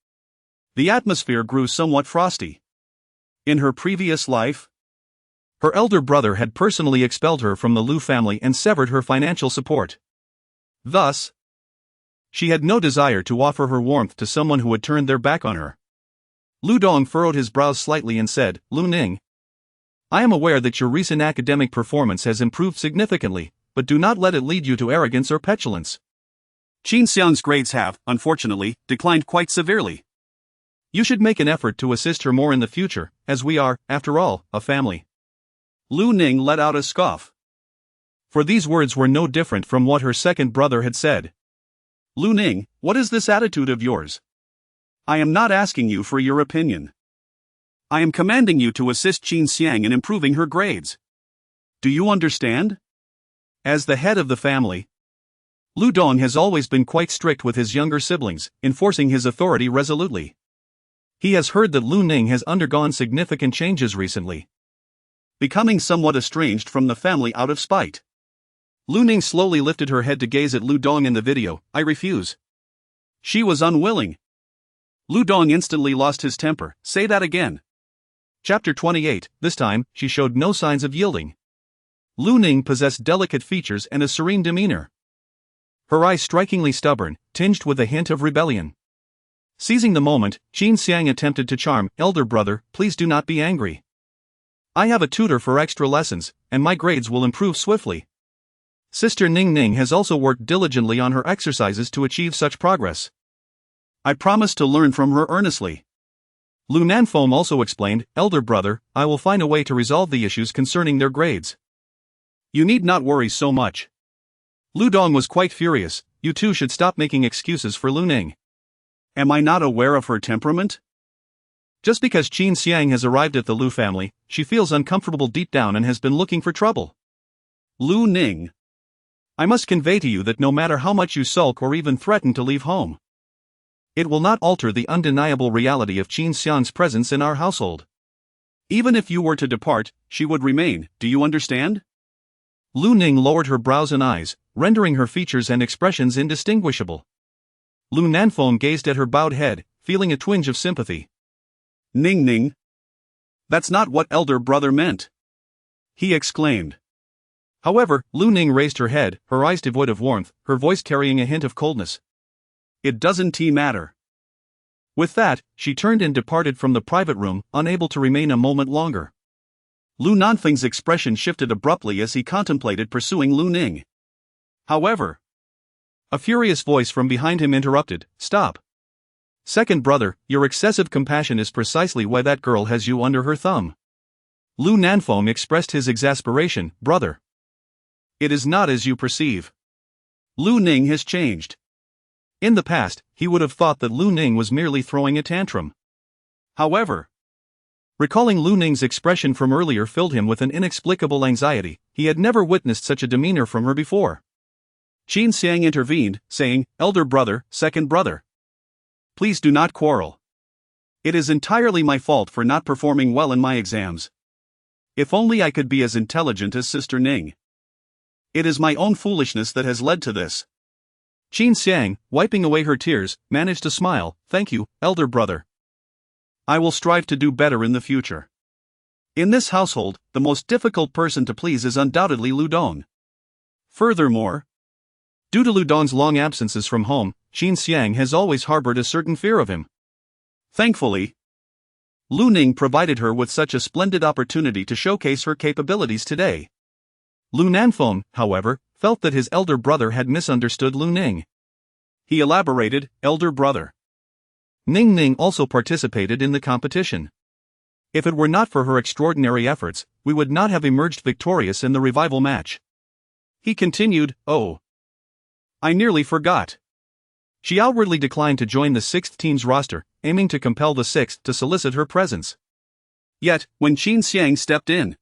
[SPEAKER 2] The atmosphere grew somewhat frosty. In her previous life,
[SPEAKER 1] her elder brother had personally expelled her from the Lu family and severed her financial support. Thus, she had no desire to offer her warmth to someone who had turned their back on her. Lu Ning furrowed his brows slightly and said, "Lu Ning, I am aware that your recent academic performance has improved significantly, but do not let it lead you to arrogance or petulance.
[SPEAKER 2] Qin Xiang's grades have, unfortunately, declined quite severely.
[SPEAKER 1] You should make an effort to assist her more in the future, as we are, after all, a family."
[SPEAKER 2] Lu Ning let out a scoff.
[SPEAKER 1] For these words were no different from what her second brother had said.
[SPEAKER 2] "Lu Ning, what is this attitude of yours? I am not asking you for your opinion. I am commanding you to assist Qin Xiang in improving her grades. Do you understand?"
[SPEAKER 1] As the head of the family, Lu Ning has always been quite strict with his younger siblings, enforcing his authority resolutely. He has heard that Lu Ning has undergone significant changes recently,
[SPEAKER 2] becoming somewhat estranged from the family out of spite.
[SPEAKER 1] Lu Ning slowly lifted her head to gaze at Lu Ning in the video. "I refuse."
[SPEAKER 2] She was unwilling. Lu Ning instantly lost his temper. "Say that again."
[SPEAKER 1] Chapter 28. This time, she showed no signs of yielding. Lu Ning possessed delicate features and a serene demeanor. Her eyes strikingly stubborn, tinged with a hint of rebellion. Seizing the moment, Qin Xiang attempted to charm, "Elder brother, please do not be angry. I have a tutor for extra lessons, and my grades will improve swiftly. Sister Ning has also worked diligently on her exercises to achieve such progress.
[SPEAKER 2] I promise to learn from her earnestly."
[SPEAKER 1] Lu Nanfeng also explained, "Elder brother, I will find a way to resolve the issues concerning their grades. You need not worry so much." Lu Ning was quite furious. "You two should stop making excuses for Lu Ning.
[SPEAKER 2] Am I not aware of her temperament?
[SPEAKER 1] Just because Qin Xiang has arrived at the Lu family, she feels uncomfortable deep down and has been looking for trouble.
[SPEAKER 2] Lu Ning,
[SPEAKER 1] I must convey to you that no matter how much you sulk or even threaten to leave home, it will not alter the undeniable reality of Qin Xiang's presence in our household.
[SPEAKER 2] Even if you were to depart, she would remain, do you understand?"
[SPEAKER 1] Lu Ning lowered her brows and eyes, rendering her features and expressions indistinguishable. Lu Nanfeng gazed at her bowed head, feeling a twinge of sympathy.
[SPEAKER 2] Ning, that's not what elder brother meant," he exclaimed.
[SPEAKER 1] However, Lu Ning raised her head, her eyes devoid of warmth, her voice carrying a hint of coldness.
[SPEAKER 2] "It doesn't matter."
[SPEAKER 1] With that, she turned and departed from the private room, unable to remain a moment longer.
[SPEAKER 2] Lu Nanfeng's expression shifted abruptly as he contemplated pursuing Lu Ning. However,
[SPEAKER 1] a furious voice from behind him interrupted, "Stop. Second brother, your excessive compassion is precisely why that girl has you under her thumb." Lu Nanfeng expressed his exasperation, "Brother, it is not as you perceive.
[SPEAKER 2] Lu Ning has changed."
[SPEAKER 1] In the past, he would have thought that Lu Ning was merely throwing a tantrum.
[SPEAKER 2] However,
[SPEAKER 1] recalling Lu Ning's expression from earlier filled him with an inexplicable anxiety. He had never witnessed such a demeanor from her before.
[SPEAKER 2] Qin Xiang intervened, saying, "Elder brother, second brother, please do not quarrel. It is entirely my fault for not performing well in my exams. If only I could be as intelligent as Sister Ning. It is my own foolishness that has led to this."
[SPEAKER 1] Qin Xiang, wiping away her tears, managed to smile. "Thank you, elder brother.
[SPEAKER 2] I will strive to do better in the future. In this household, the most difficult person to please is undoubtedly Lu Ning. Furthermore,
[SPEAKER 1] due to Lu Ning's long absences from home, Qin Xiang has always harbored a certain fear of him.
[SPEAKER 2] Thankfully, Lu Ning provided her with such a splendid opportunity to showcase her capabilities today."
[SPEAKER 1] Lu Nanfeng, however, felt that his elder brother had misunderstood Lu Ning.
[SPEAKER 2] He elaborated, elder brother.
[SPEAKER 1] Ning also participated in the competition. If it were not for her extraordinary efforts, we would not have emerged victorious in the revival match.
[SPEAKER 2] He continued, oh. I nearly forgot.
[SPEAKER 1] She outwardly declined to join the 6th team's roster, aiming to compel the 6th to solicit her presence.
[SPEAKER 2] Yet, when Qin Xiang stepped in,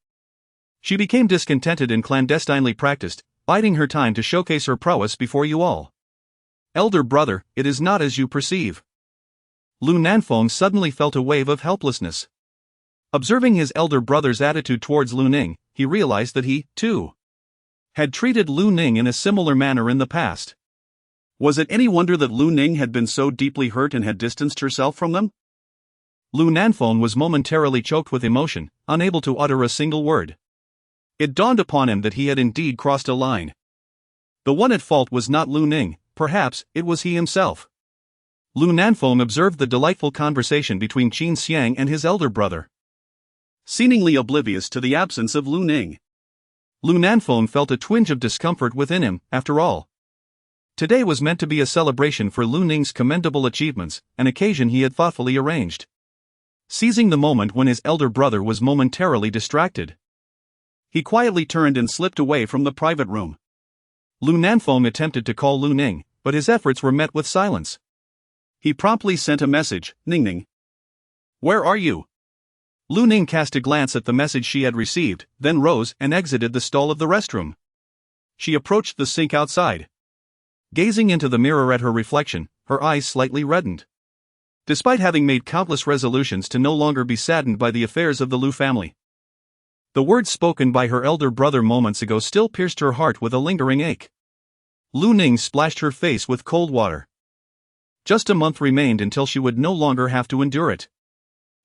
[SPEAKER 1] she became discontented and clandestinely practiced, biding her time to showcase her prowess before you all. Elder brother, it is not as you perceive. Lu Nanfeng suddenly felt a wave of helplessness. Observing his elder brother's attitude towards Lu Ning, he realized that he, too, had treated Lu Ning in a similar manner in the past.
[SPEAKER 2] Was it any wonder that Lu Ning had been so deeply hurt and had distanced herself from them?
[SPEAKER 1] Lu Nanfeng was momentarily choked with emotion, unable to utter a single word.
[SPEAKER 2] It dawned upon him that he had indeed crossed a line. The one at fault was not Lu Ning, perhaps it was he himself.
[SPEAKER 1] Lu Nanfeng observed the delightful conversation between Qin Xiang and his elder brother.
[SPEAKER 2] Seemingly oblivious to the absence of Lu Ning,
[SPEAKER 1] Lu Nanfeng felt a twinge of discomfort within him. After all, today was meant to be a celebration for Lu Ning's commendable achievements, an occasion he had thoughtfully arranged. Seizing the moment when his elder brother was momentarily distracted,
[SPEAKER 2] he quietly turned and slipped away from the private room.
[SPEAKER 1] Lu Nanfeng attempted to call Lu Ning, but his efforts were met with silence.
[SPEAKER 2] He promptly sent a message, Ning. Where are you?
[SPEAKER 1] Lu Ning cast a glance at the message she had received, then rose and exited the stall of the restroom. She approached the sink outside. Gazing into the mirror at her reflection, her eyes slightly reddened. Despite having made countless resolutions to no longer be saddened by the affairs of the Lu family, the words spoken by her elder brother moments ago still pierced her heart with a lingering ache. Lu Ning splashed her face with cold water. Just a month remained until she would no longer have to endure it.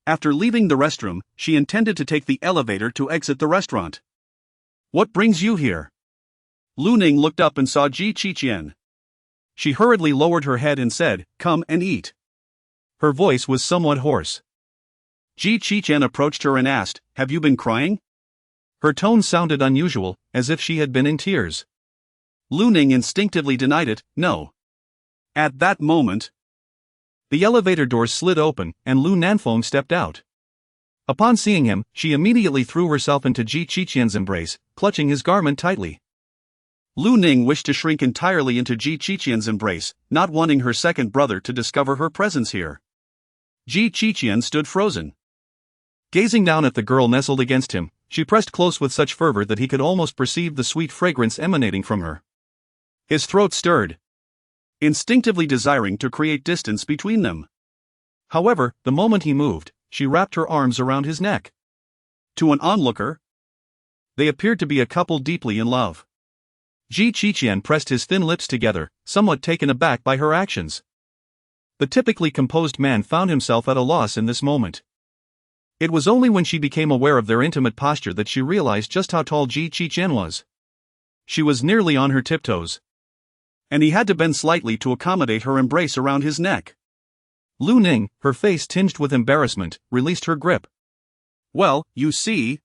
[SPEAKER 2] After leaving the restroom, she intended to take the elevator to exit the restaurant.
[SPEAKER 1] What brings you here?
[SPEAKER 2] Lu Ning looked up and saw Ji Qiqian.
[SPEAKER 1] She hurriedly lowered her head and said, "Come and eat." Her voice was somewhat hoarse.
[SPEAKER 2] Ji Qiqian approached her and asked, "Have you been crying?"
[SPEAKER 1] Her tone sounded unusual, as if she had been in tears.
[SPEAKER 2] Lu Ning instinctively denied it, "No." At that moment,
[SPEAKER 1] the elevator doors slid open, and Lu Nanfeng stepped out. Upon seeing him, she immediately threw herself into Ji Qiqian's embrace, clutching his garment tightly.
[SPEAKER 2] Lu Ning wished to shrink entirely into Ji Qiqian's embrace, not wanting her second brother to discover her presence here. Ji Qiqian stood frozen.
[SPEAKER 1] Gazing down at the girl nestled against him, she pressed close with such fervor that he could almost perceive the sweet fragrance emanating from her. His throat stirred,
[SPEAKER 2] instinctively desiring to create distance between them.
[SPEAKER 1] However, the moment he moved, she wrapped her arms around his neck.
[SPEAKER 2] To an onlooker,
[SPEAKER 1] they appeared to be a couple deeply in love. Ji Qiqian pressed his thin lips together, somewhat taken aback by her actions. The typically composed man found himself at a loss in this moment. It was only when she became aware of their intimate posture that she realized just how tall Ji Qiqian was. She was nearly on her tiptoes,
[SPEAKER 2] and he had to bend slightly to accommodate her embrace around his neck.
[SPEAKER 1] Lu Ning, her face tinged with embarrassment, released her grip.
[SPEAKER 2] "Well, you see,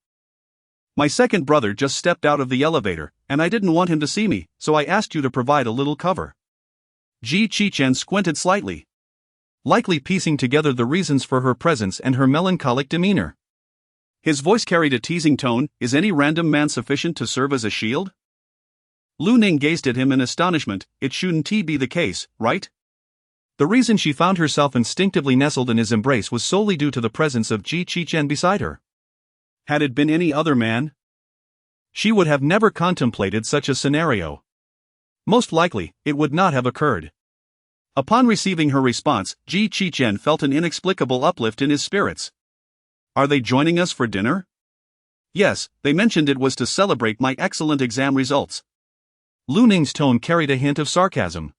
[SPEAKER 2] my second brother just stepped out of the elevator, and I didn't want him to see me, so I asked you to provide a little cover." Ji Qiqian squinted slightly,
[SPEAKER 1] likely piecing together the reasons for her presence and her melancholic demeanor.
[SPEAKER 2] His voice carried a teasing tone. "Is any random man sufficient to serve as a shield?" Lu Ning gazed at him in astonishment. It shouldn't be the case, right?
[SPEAKER 1] The reason she found herself instinctively nestled in his embrace was solely due to the presence of Ji Qiqian beside her.
[SPEAKER 2] Had it been any other man,
[SPEAKER 1] she would have never contemplated such a scenario. Most likely, it would not have occurred.
[SPEAKER 2] Upon receiving her response, Ji Qiqian felt an inexplicable uplift in his spirits. "Are they joining us for dinner?" "Yes, they mentioned it was to celebrate my excellent exam results."
[SPEAKER 1] Lu Ning's tone carried a hint of sarcasm.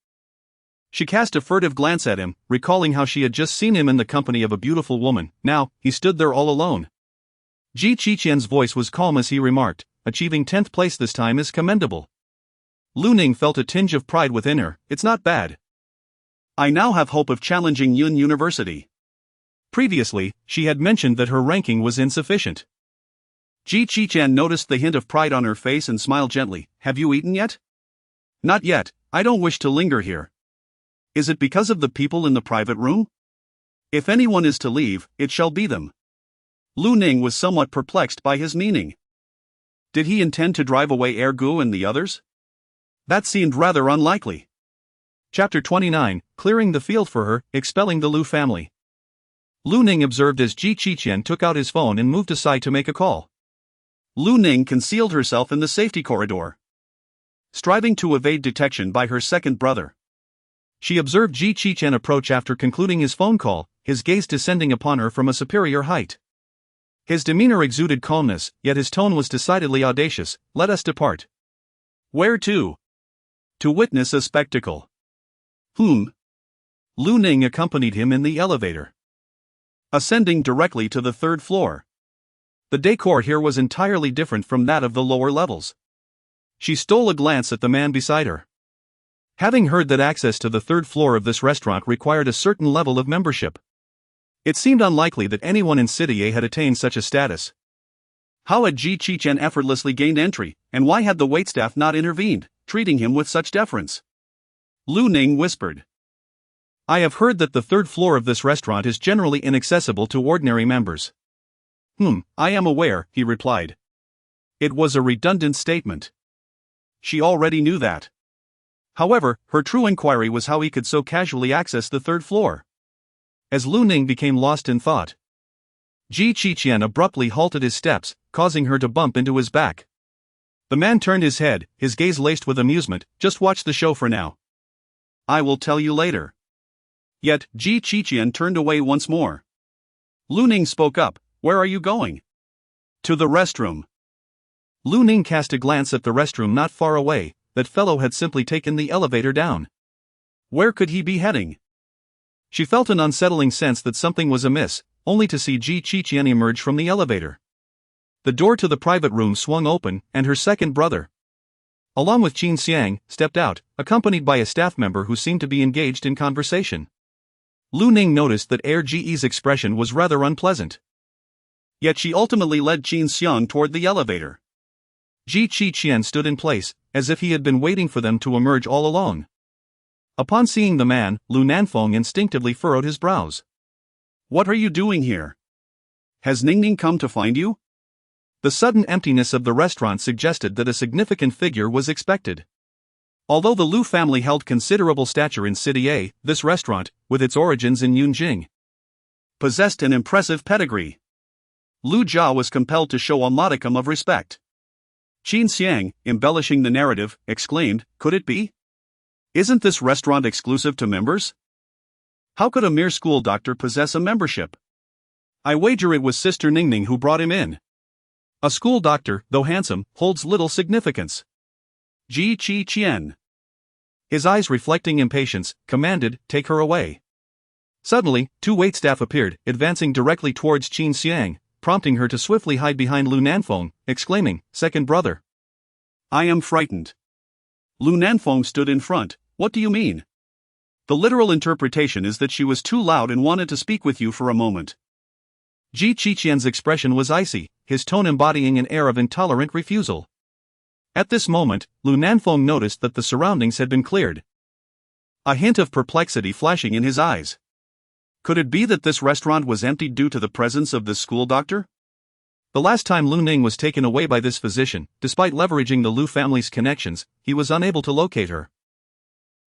[SPEAKER 2] She cast a furtive glance at him, recalling how she had just seen him in the company of a beautiful woman. Now, he stood there all alone.
[SPEAKER 1] Ji Qiqian's voice was calm as he remarked, "Achieving 10th place this time is commendable." Lu Ning felt a tinge of pride within her. "It's not bad.
[SPEAKER 2] I now have hope of challenging Yun University."
[SPEAKER 1] Previously, she had mentioned that her ranking was insufficient.
[SPEAKER 2] Ji Qiqian noticed the hint of pride on her face and smiled gently. "Have you eaten yet?" "Not yet, I don't wish to linger here." Is it because of the people in the private room? If anyone is to leave, it shall be them. Lu Ning was somewhat perplexed by his meaning. Did he intend to drive away Ergu and the others? That seemed rather unlikely.
[SPEAKER 1] Chapter 29, Clearing the Field for Her, Expelling the Lu family. Lu Ning observed as Ji Qiqian took out his phone and moved aside to make a call.
[SPEAKER 2] Lu Ning concealed herself in the safety corridor, striving to evade detection by her second brother.
[SPEAKER 1] She observed Ji Qiqian approach after concluding his phone call, his gaze descending upon her from a superior height. His demeanor exuded calmness, yet his tone was decidedly audacious. Let us depart.
[SPEAKER 2] Where to? To witness a spectacle. Lu Ning accompanied him in the elevator, ascending directly to the third floor. The decor here was entirely different from that of the lower levels. She stole a glance at the man beside her. Having heard that access to the third floor of this restaurant required a certain level of membership, it seemed unlikely that anyone in City A had attained such a status. How had Ji Qiqian effortlessly gained entry, and why had the waitstaff not intervened, treating him with such deference? Lu Ning whispered.
[SPEAKER 1] I have heard that the third floor of this restaurant is generally inaccessible to ordinary members.
[SPEAKER 2] I am aware, he replied. It was a redundant statement. She already knew that. However, her true inquiry was how he could so casually access the third floor.
[SPEAKER 1] As Lu Ning became lost in thought, Ji Qiqian abruptly halted his steps, causing her to bump into his back. The man turned his head, his gaze laced with amusement. Just watch the show for now.
[SPEAKER 2] I will tell you later. Yet, Ji Qiqian turned away once more. Lu Ning spoke up. Where are you going? To the restroom.
[SPEAKER 1] Lu Ning cast a glance at the restroom not far away. That fellow had simply taken the elevator down.
[SPEAKER 2] Where could he be heading?
[SPEAKER 1] She felt an unsettling sense that something was amiss, only to see Ji Qiqian emerge from the elevator. The door to the private room swung open, and her second brother, along with Qin Xiang, stepped out, accompanied by a staff member who seemed to be engaged in conversation. Lu Ning noticed that Ji's expression was rather unpleasant.
[SPEAKER 2] Yet she ultimately led Qin Xiang toward the elevator.
[SPEAKER 1] Ji Qiqian stood in place, as if he had been waiting for them to emerge all along. Upon seeing the man, Lu Nanfeng instinctively furrowed his brows.
[SPEAKER 2] What are you doing here? Has Ning come to find you?
[SPEAKER 1] The sudden emptiness of the restaurant suggested that a significant figure was expected. Although the Lu family held considerable stature in City A, this restaurant, with its origins in Yunjing,
[SPEAKER 2] possessed an impressive pedigree. Lu Jia was compelled to show a modicum of respect. Qin Xiang, embellishing the narrative, exclaimed, could it be? Isn't this restaurant exclusive to members? How could a mere school doctor possess a membership? I wager it was Sister Ning who brought him in.
[SPEAKER 1] A school doctor, though handsome, holds little significance.
[SPEAKER 2] Ji Qiqian,
[SPEAKER 1] his eyes reflecting impatience, commanded, take her away. Suddenly, two waitstaff appeared, advancing directly towards Qin Xiang, prompting her to swiftly hide behind Lu Nanfeng, exclaiming, second brother.
[SPEAKER 2] I am frightened. Lu Nanfeng stood in front. What do you mean? The literal interpretation is that she was too loud and wanted to speak with you for a moment.
[SPEAKER 1] Ji Qiqian's expression was icy, his tone embodying an air of intolerant refusal. At this moment, Lu Nanfeng noticed that the surroundings had been cleared, a hint of perplexity flashing in his eyes. Could it be that this restaurant was emptied due to the presence of this school doctor? The last time Lu Ning was taken away by this physician, despite leveraging the Lu family's connections, he was unable to locate her.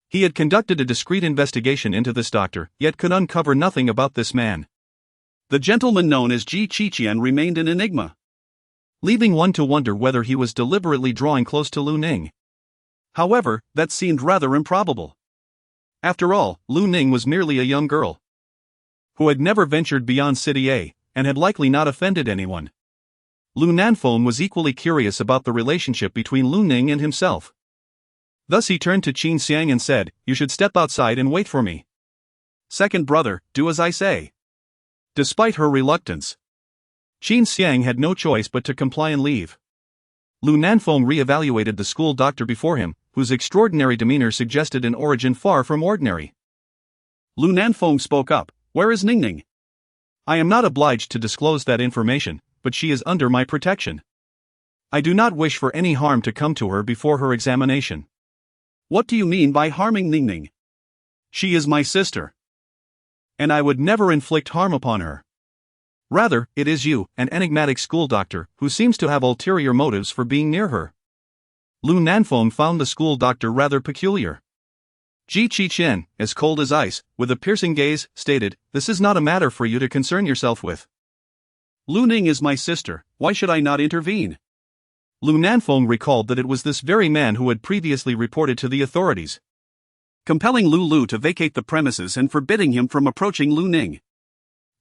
[SPEAKER 1] He had conducted a discreet investigation into this doctor, yet could uncover nothing about this man.
[SPEAKER 2] The gentleman known as Ji Qiqian remained an enigma,
[SPEAKER 1] leaving one to wonder whether he was deliberately drawing close to Lu Ning.
[SPEAKER 2] However, that seemed rather improbable.
[SPEAKER 1] After all, Lu Ning was merely a young girl who had never ventured beyond City A, and had likely not offended anyone. Lu Nanfeng was equally curious about the relationship between Lu Ning and himself. Thus he turned to Qin Xiang and said, you should step outside and wait for me.
[SPEAKER 2] Second brother, do as I say.
[SPEAKER 1] Despite her reluctance, Qin Xiang had no choice but to comply and leave. Lu Nanfeng re-evaluated the school doctor before him, whose extraordinary demeanor suggested an origin far from ordinary.
[SPEAKER 2] Lu Nanfeng spoke up, where is Ning?
[SPEAKER 1] I am not obliged to disclose that information, but she is under my protection. I do not wish for any harm to come to her before her examination.
[SPEAKER 2] What do you mean by harming Ning? She is my sister. And I would never inflict harm upon her.
[SPEAKER 1] Rather, it is you, an enigmatic school doctor, who seems to have ulterior motives for being near her. Lu Nanfeng found the school doctor rather peculiar. Ji Qiqian, as cold as ice, with a piercing gaze, stated, "This is not a matter for you to concern yourself with."
[SPEAKER 2] Lu Ning is my sister, why should I not intervene?
[SPEAKER 1] Lu Nanfeng recalled that it was this very man who had previously reported to the authorities,
[SPEAKER 2] compelling Lu to vacate the premises and forbidding him from approaching Lu Ning.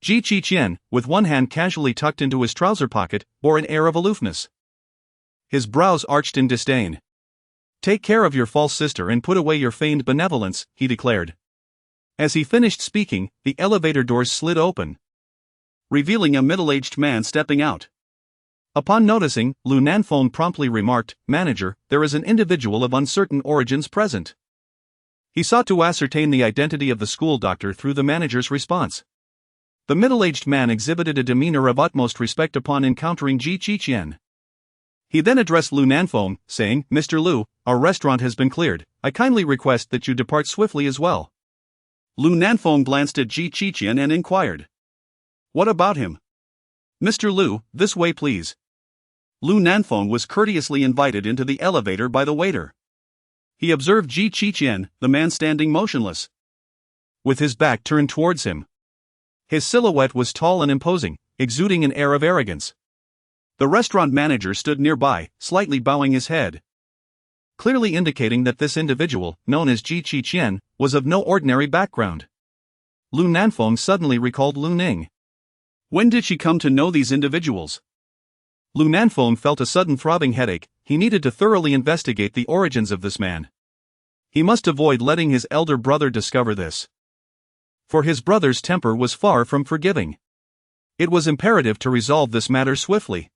[SPEAKER 1] Ji Qiqian, with one hand casually tucked into his trouser pocket, bore an air of aloofness. His brows arched in disdain. "Take care of your false sister and put away your feigned benevolence," he declared. As he finished speaking, the elevator doors slid open,
[SPEAKER 2] revealing a middle-aged man stepping out.
[SPEAKER 1] Upon noticing, Lu Nanfeng promptly remarked, "Manager, there is an individual of uncertain origins present." He sought to ascertain the identity of the school doctor through the manager's response. The middle-aged man exhibited a demeanor of utmost respect upon encountering Ji Qiqian. He then addressed Lu Nanfeng, saying, "Mr. Lu, our restaurant has been cleared. I kindly request that you depart swiftly as well."
[SPEAKER 2] Lu Nanfeng glanced at Ji Qiqian and inquired, "What about him?"
[SPEAKER 1] "Mr. Lu, this way please."
[SPEAKER 2] Lu Nanfeng was courteously invited into the elevator by the waiter. He observed Ji Qiqian, the man standing motionless,
[SPEAKER 1] with his back turned towards him. His silhouette was tall and imposing, exuding an air of arrogance.
[SPEAKER 2] The restaurant manager stood nearby, slightly bowing his head,
[SPEAKER 1] clearly indicating that this individual, known as Ji Qiqian, was of no ordinary background. Lu Nanfeng suddenly recalled Lu Ning.
[SPEAKER 2] When did she come to know these individuals?
[SPEAKER 1] Lu Nanfeng felt a sudden throbbing headache. He needed to thoroughly investigate the origins of this man. He must avoid letting his elder brother discover this, for his brother's temper was far from forgiving. It was imperative to resolve this matter swiftly.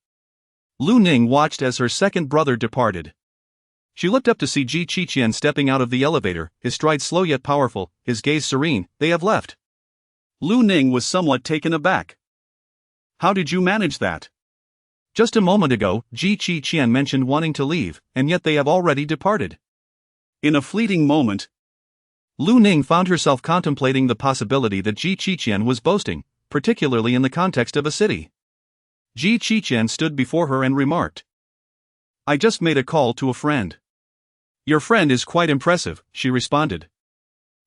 [SPEAKER 1] Lu Ning watched as her second brother departed. She looked up to see Ji Qiqian stepping out of the elevator, his stride slow yet powerful, his gaze serene. "They have left."
[SPEAKER 2] Lu Ning was somewhat taken aback. "How did you manage that?"
[SPEAKER 1] "Just a moment ago, Ji Qiqian mentioned wanting to leave, and yet they have already departed."
[SPEAKER 2] In a fleeting moment,
[SPEAKER 1] Lu Ning found herself contemplating the possibility that Ji Qiqian was boasting, particularly in the context of a city. Ji Qiqian stood before her and remarked, "I just made a call to a friend." "Your friend is quite impressive," she responded.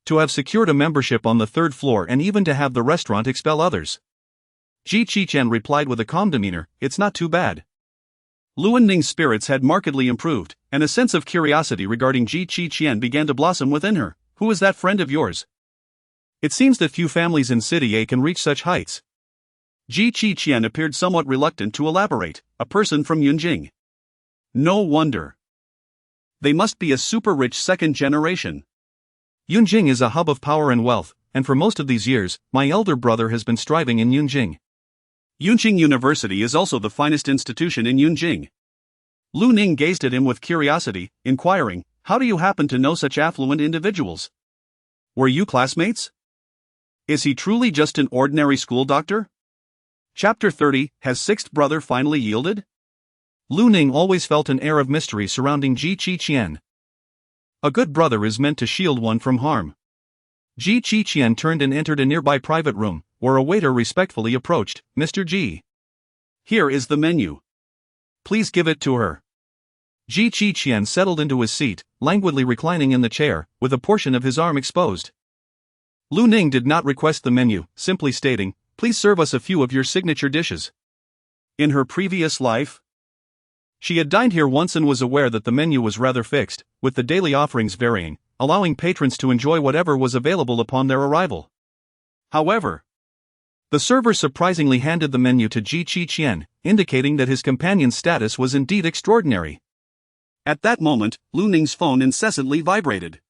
[SPEAKER 1] "To have secured a membership on the third floor and even to have the restaurant expel others." Ji Qiqian replied with a calm demeanor, "It's not too bad."
[SPEAKER 2] Lu Ning's spirits had markedly improved, and a sense of curiosity regarding Ji Qiqian began to blossom within her. "Who is that friend of yours?"
[SPEAKER 1] "It seems that few families in City A can reach such heights."
[SPEAKER 2] Ji Qiqian appeared somewhat reluctant to elaborate. "A person from Yunjing." "No wonder. They must be a super-rich second generation."
[SPEAKER 1] "Yunjing is a hub of power and wealth, and for most of these years, my elder brother has been striving in Yunjing."
[SPEAKER 2] "Yunjing University is also the finest institution in Yunjing." Lu Ning gazed at him with curiosity, inquiring, "How do you happen to know such affluent individuals? Were you classmates? Is he truly just an ordinary school doctor?" Chapter 30, Has Sixth Brother Finally Yielded?
[SPEAKER 1] Lu Ning always felt an air of mystery surrounding Ji Qiqian. A good brother is meant to shield one from harm. Ji Qiqian turned and entered a nearby private room, where a waiter respectfully approached. "Mr. Ji.
[SPEAKER 2] Here is the menu.
[SPEAKER 1] Please give it to her." Ji Qiqian settled into his seat, languidly reclining in the chair, with a portion of his arm exposed. Lu Ning did not request the menu, simply stating, "Please serve us a few of your signature dishes."
[SPEAKER 2] In her previous life,
[SPEAKER 1] she had dined here once and was aware that the menu was rather fixed, with the daily offerings varying, allowing patrons to enjoy whatever was available upon their arrival.
[SPEAKER 2] However,
[SPEAKER 1] the server surprisingly handed the menu to Ji Qiqian, indicating that his companion's status was indeed extraordinary.
[SPEAKER 2] At that moment, Lu Ning's phone incessantly vibrated.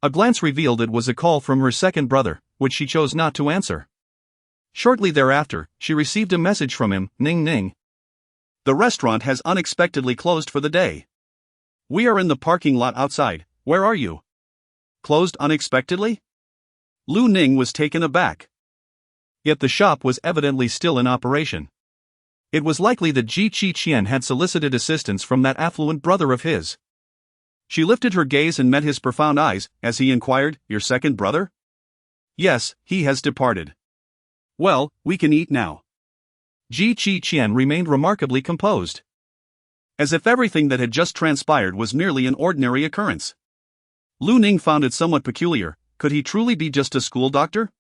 [SPEAKER 1] A glance revealed it was a call from her second brother, which she chose not to answer. Shortly thereafter, she received a message from him. Ning.
[SPEAKER 2] The restaurant has unexpectedly closed for the day. We are in the parking lot outside. Where are you? Closed unexpectedly? Lu Ning was taken aback.
[SPEAKER 1] Yet the shop was evidently still in operation. It was likely that Ji Qiqian had solicited assistance from that affluent brother of his.
[SPEAKER 2] She lifted her gaze and met his profound eyes, as he inquired, "Your second brother?" "Yes, he has departed." "Well, we can eat now."
[SPEAKER 1] Qin remained remarkably composed,
[SPEAKER 2] as if everything that had just transpired was merely an ordinary occurrence. Lu Ning found it somewhat peculiar. Could he truly be just a school doctor?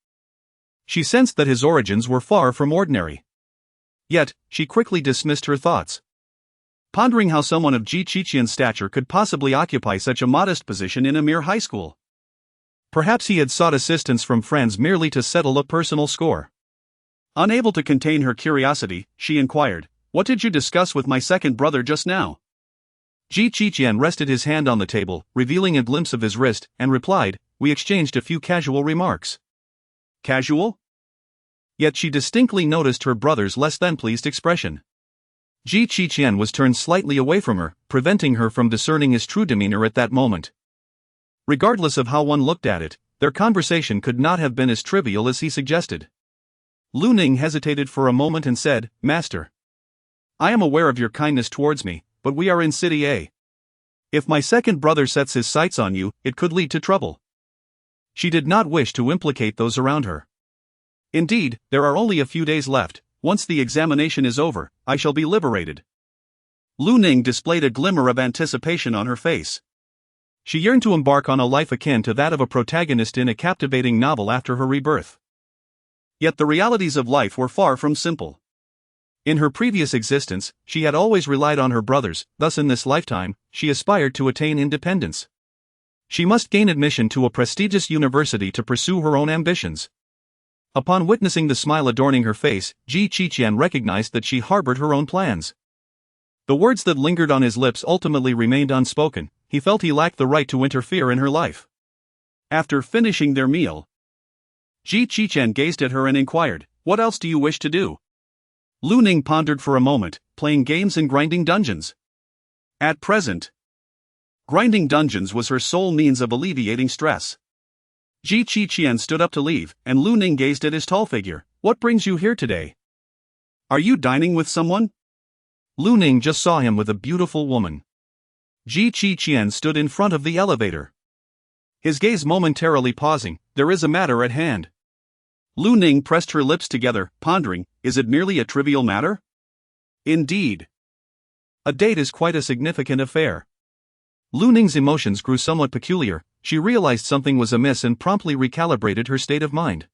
[SPEAKER 1] She sensed that his origins were far from ordinary. Yet, she quickly dismissed her thoughts,
[SPEAKER 2] pondering how someone of Qian's stature could possibly occupy such a modest position in a mere high school.
[SPEAKER 1] Perhaps he had sought assistance from friends merely to settle a personal score.
[SPEAKER 2] Unable to contain her curiosity, she inquired, "What did you discuss with my second brother just now?"
[SPEAKER 1] Qian rested his hand on the table, revealing a glimpse of his wrist, and replied, "We exchanged a few casual remarks."
[SPEAKER 2] Casual?
[SPEAKER 1] Yet she distinctly noticed her brother's less than pleased expression. Qian was turned slightly away from her, preventing her from discerning his true demeanor at that moment. Regardless of how one looked at it, their conversation could not have been as trivial as he suggested. Lu Ning hesitated for a moment and said, "Master, I am aware of your kindness towards me, but we are in City A. If my second brother sets his sights on you, it could lead to trouble." She did not wish to implicate those around her.
[SPEAKER 2] "Indeed, there are only a few days left. Once the examination is over, I shall be liberated." Lu Ning displayed a glimmer of anticipation on her face.
[SPEAKER 1] She yearned to embark on a life akin to that of a protagonist in a captivating novel after her rebirth.
[SPEAKER 2] Yet the realities of life were far from simple.
[SPEAKER 1] In her previous existence, she had always relied on her brothers, thus in this lifetime, she aspired to attain independence. She must gain admission to a prestigious university to pursue her own ambitions. Upon witnessing the smile adorning her face, Qian recognized that she harbored her own plans. The words that lingered on his lips ultimately remained unspoken. He felt he lacked the right to interfere in her life.
[SPEAKER 2] After finishing their meal, Qian gazed at her and inquired, "What else do you wish to do?" Lu Ning pondered for a moment, playing games and grinding dungeons. At present, grinding dungeons was her sole means of alleviating stress. Qian stood up to leave, and Lu Ning gazed at his tall figure. "What brings you here today? Are you dining with someone?"
[SPEAKER 1] Lu Ning just saw him with a beautiful woman. Qian stood in front of the elevator, his gaze momentarily pausing. "There is a matter at hand."
[SPEAKER 2] Lu Ning pressed her lips together, pondering, is it merely a trivial matter? Indeed.
[SPEAKER 1] A date is quite a significant affair. Lu Ning's emotions grew somewhat peculiar. She realized something was amiss and promptly recalibrated her state of mind.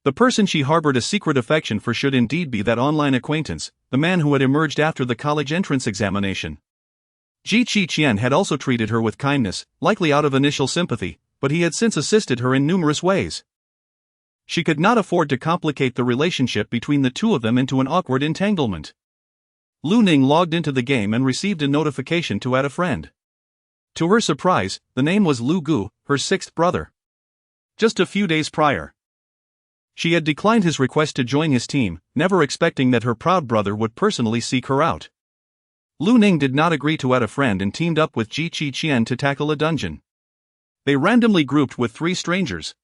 [SPEAKER 1] The person she harbored a secret affection for should indeed be that online acquaintance, the man who had emerged after the college entrance examination. Qian had also treated her with kindness, likely out of initial sympathy, but he had since assisted her in numerous ways. She could not afford to complicate the relationship between the two of them into an awkward entanglement. Lu Ning logged into the game and received a notification to add a friend. To her surprise, the name was Lu Gu, her sixth brother. Just a few days prior, she had declined his request to join his team, never expecting that her proud brother would personally seek her out. Lu Ning did not agree to add a friend and teamed up with Qian to tackle a dungeon. They randomly grouped with 3 strangers.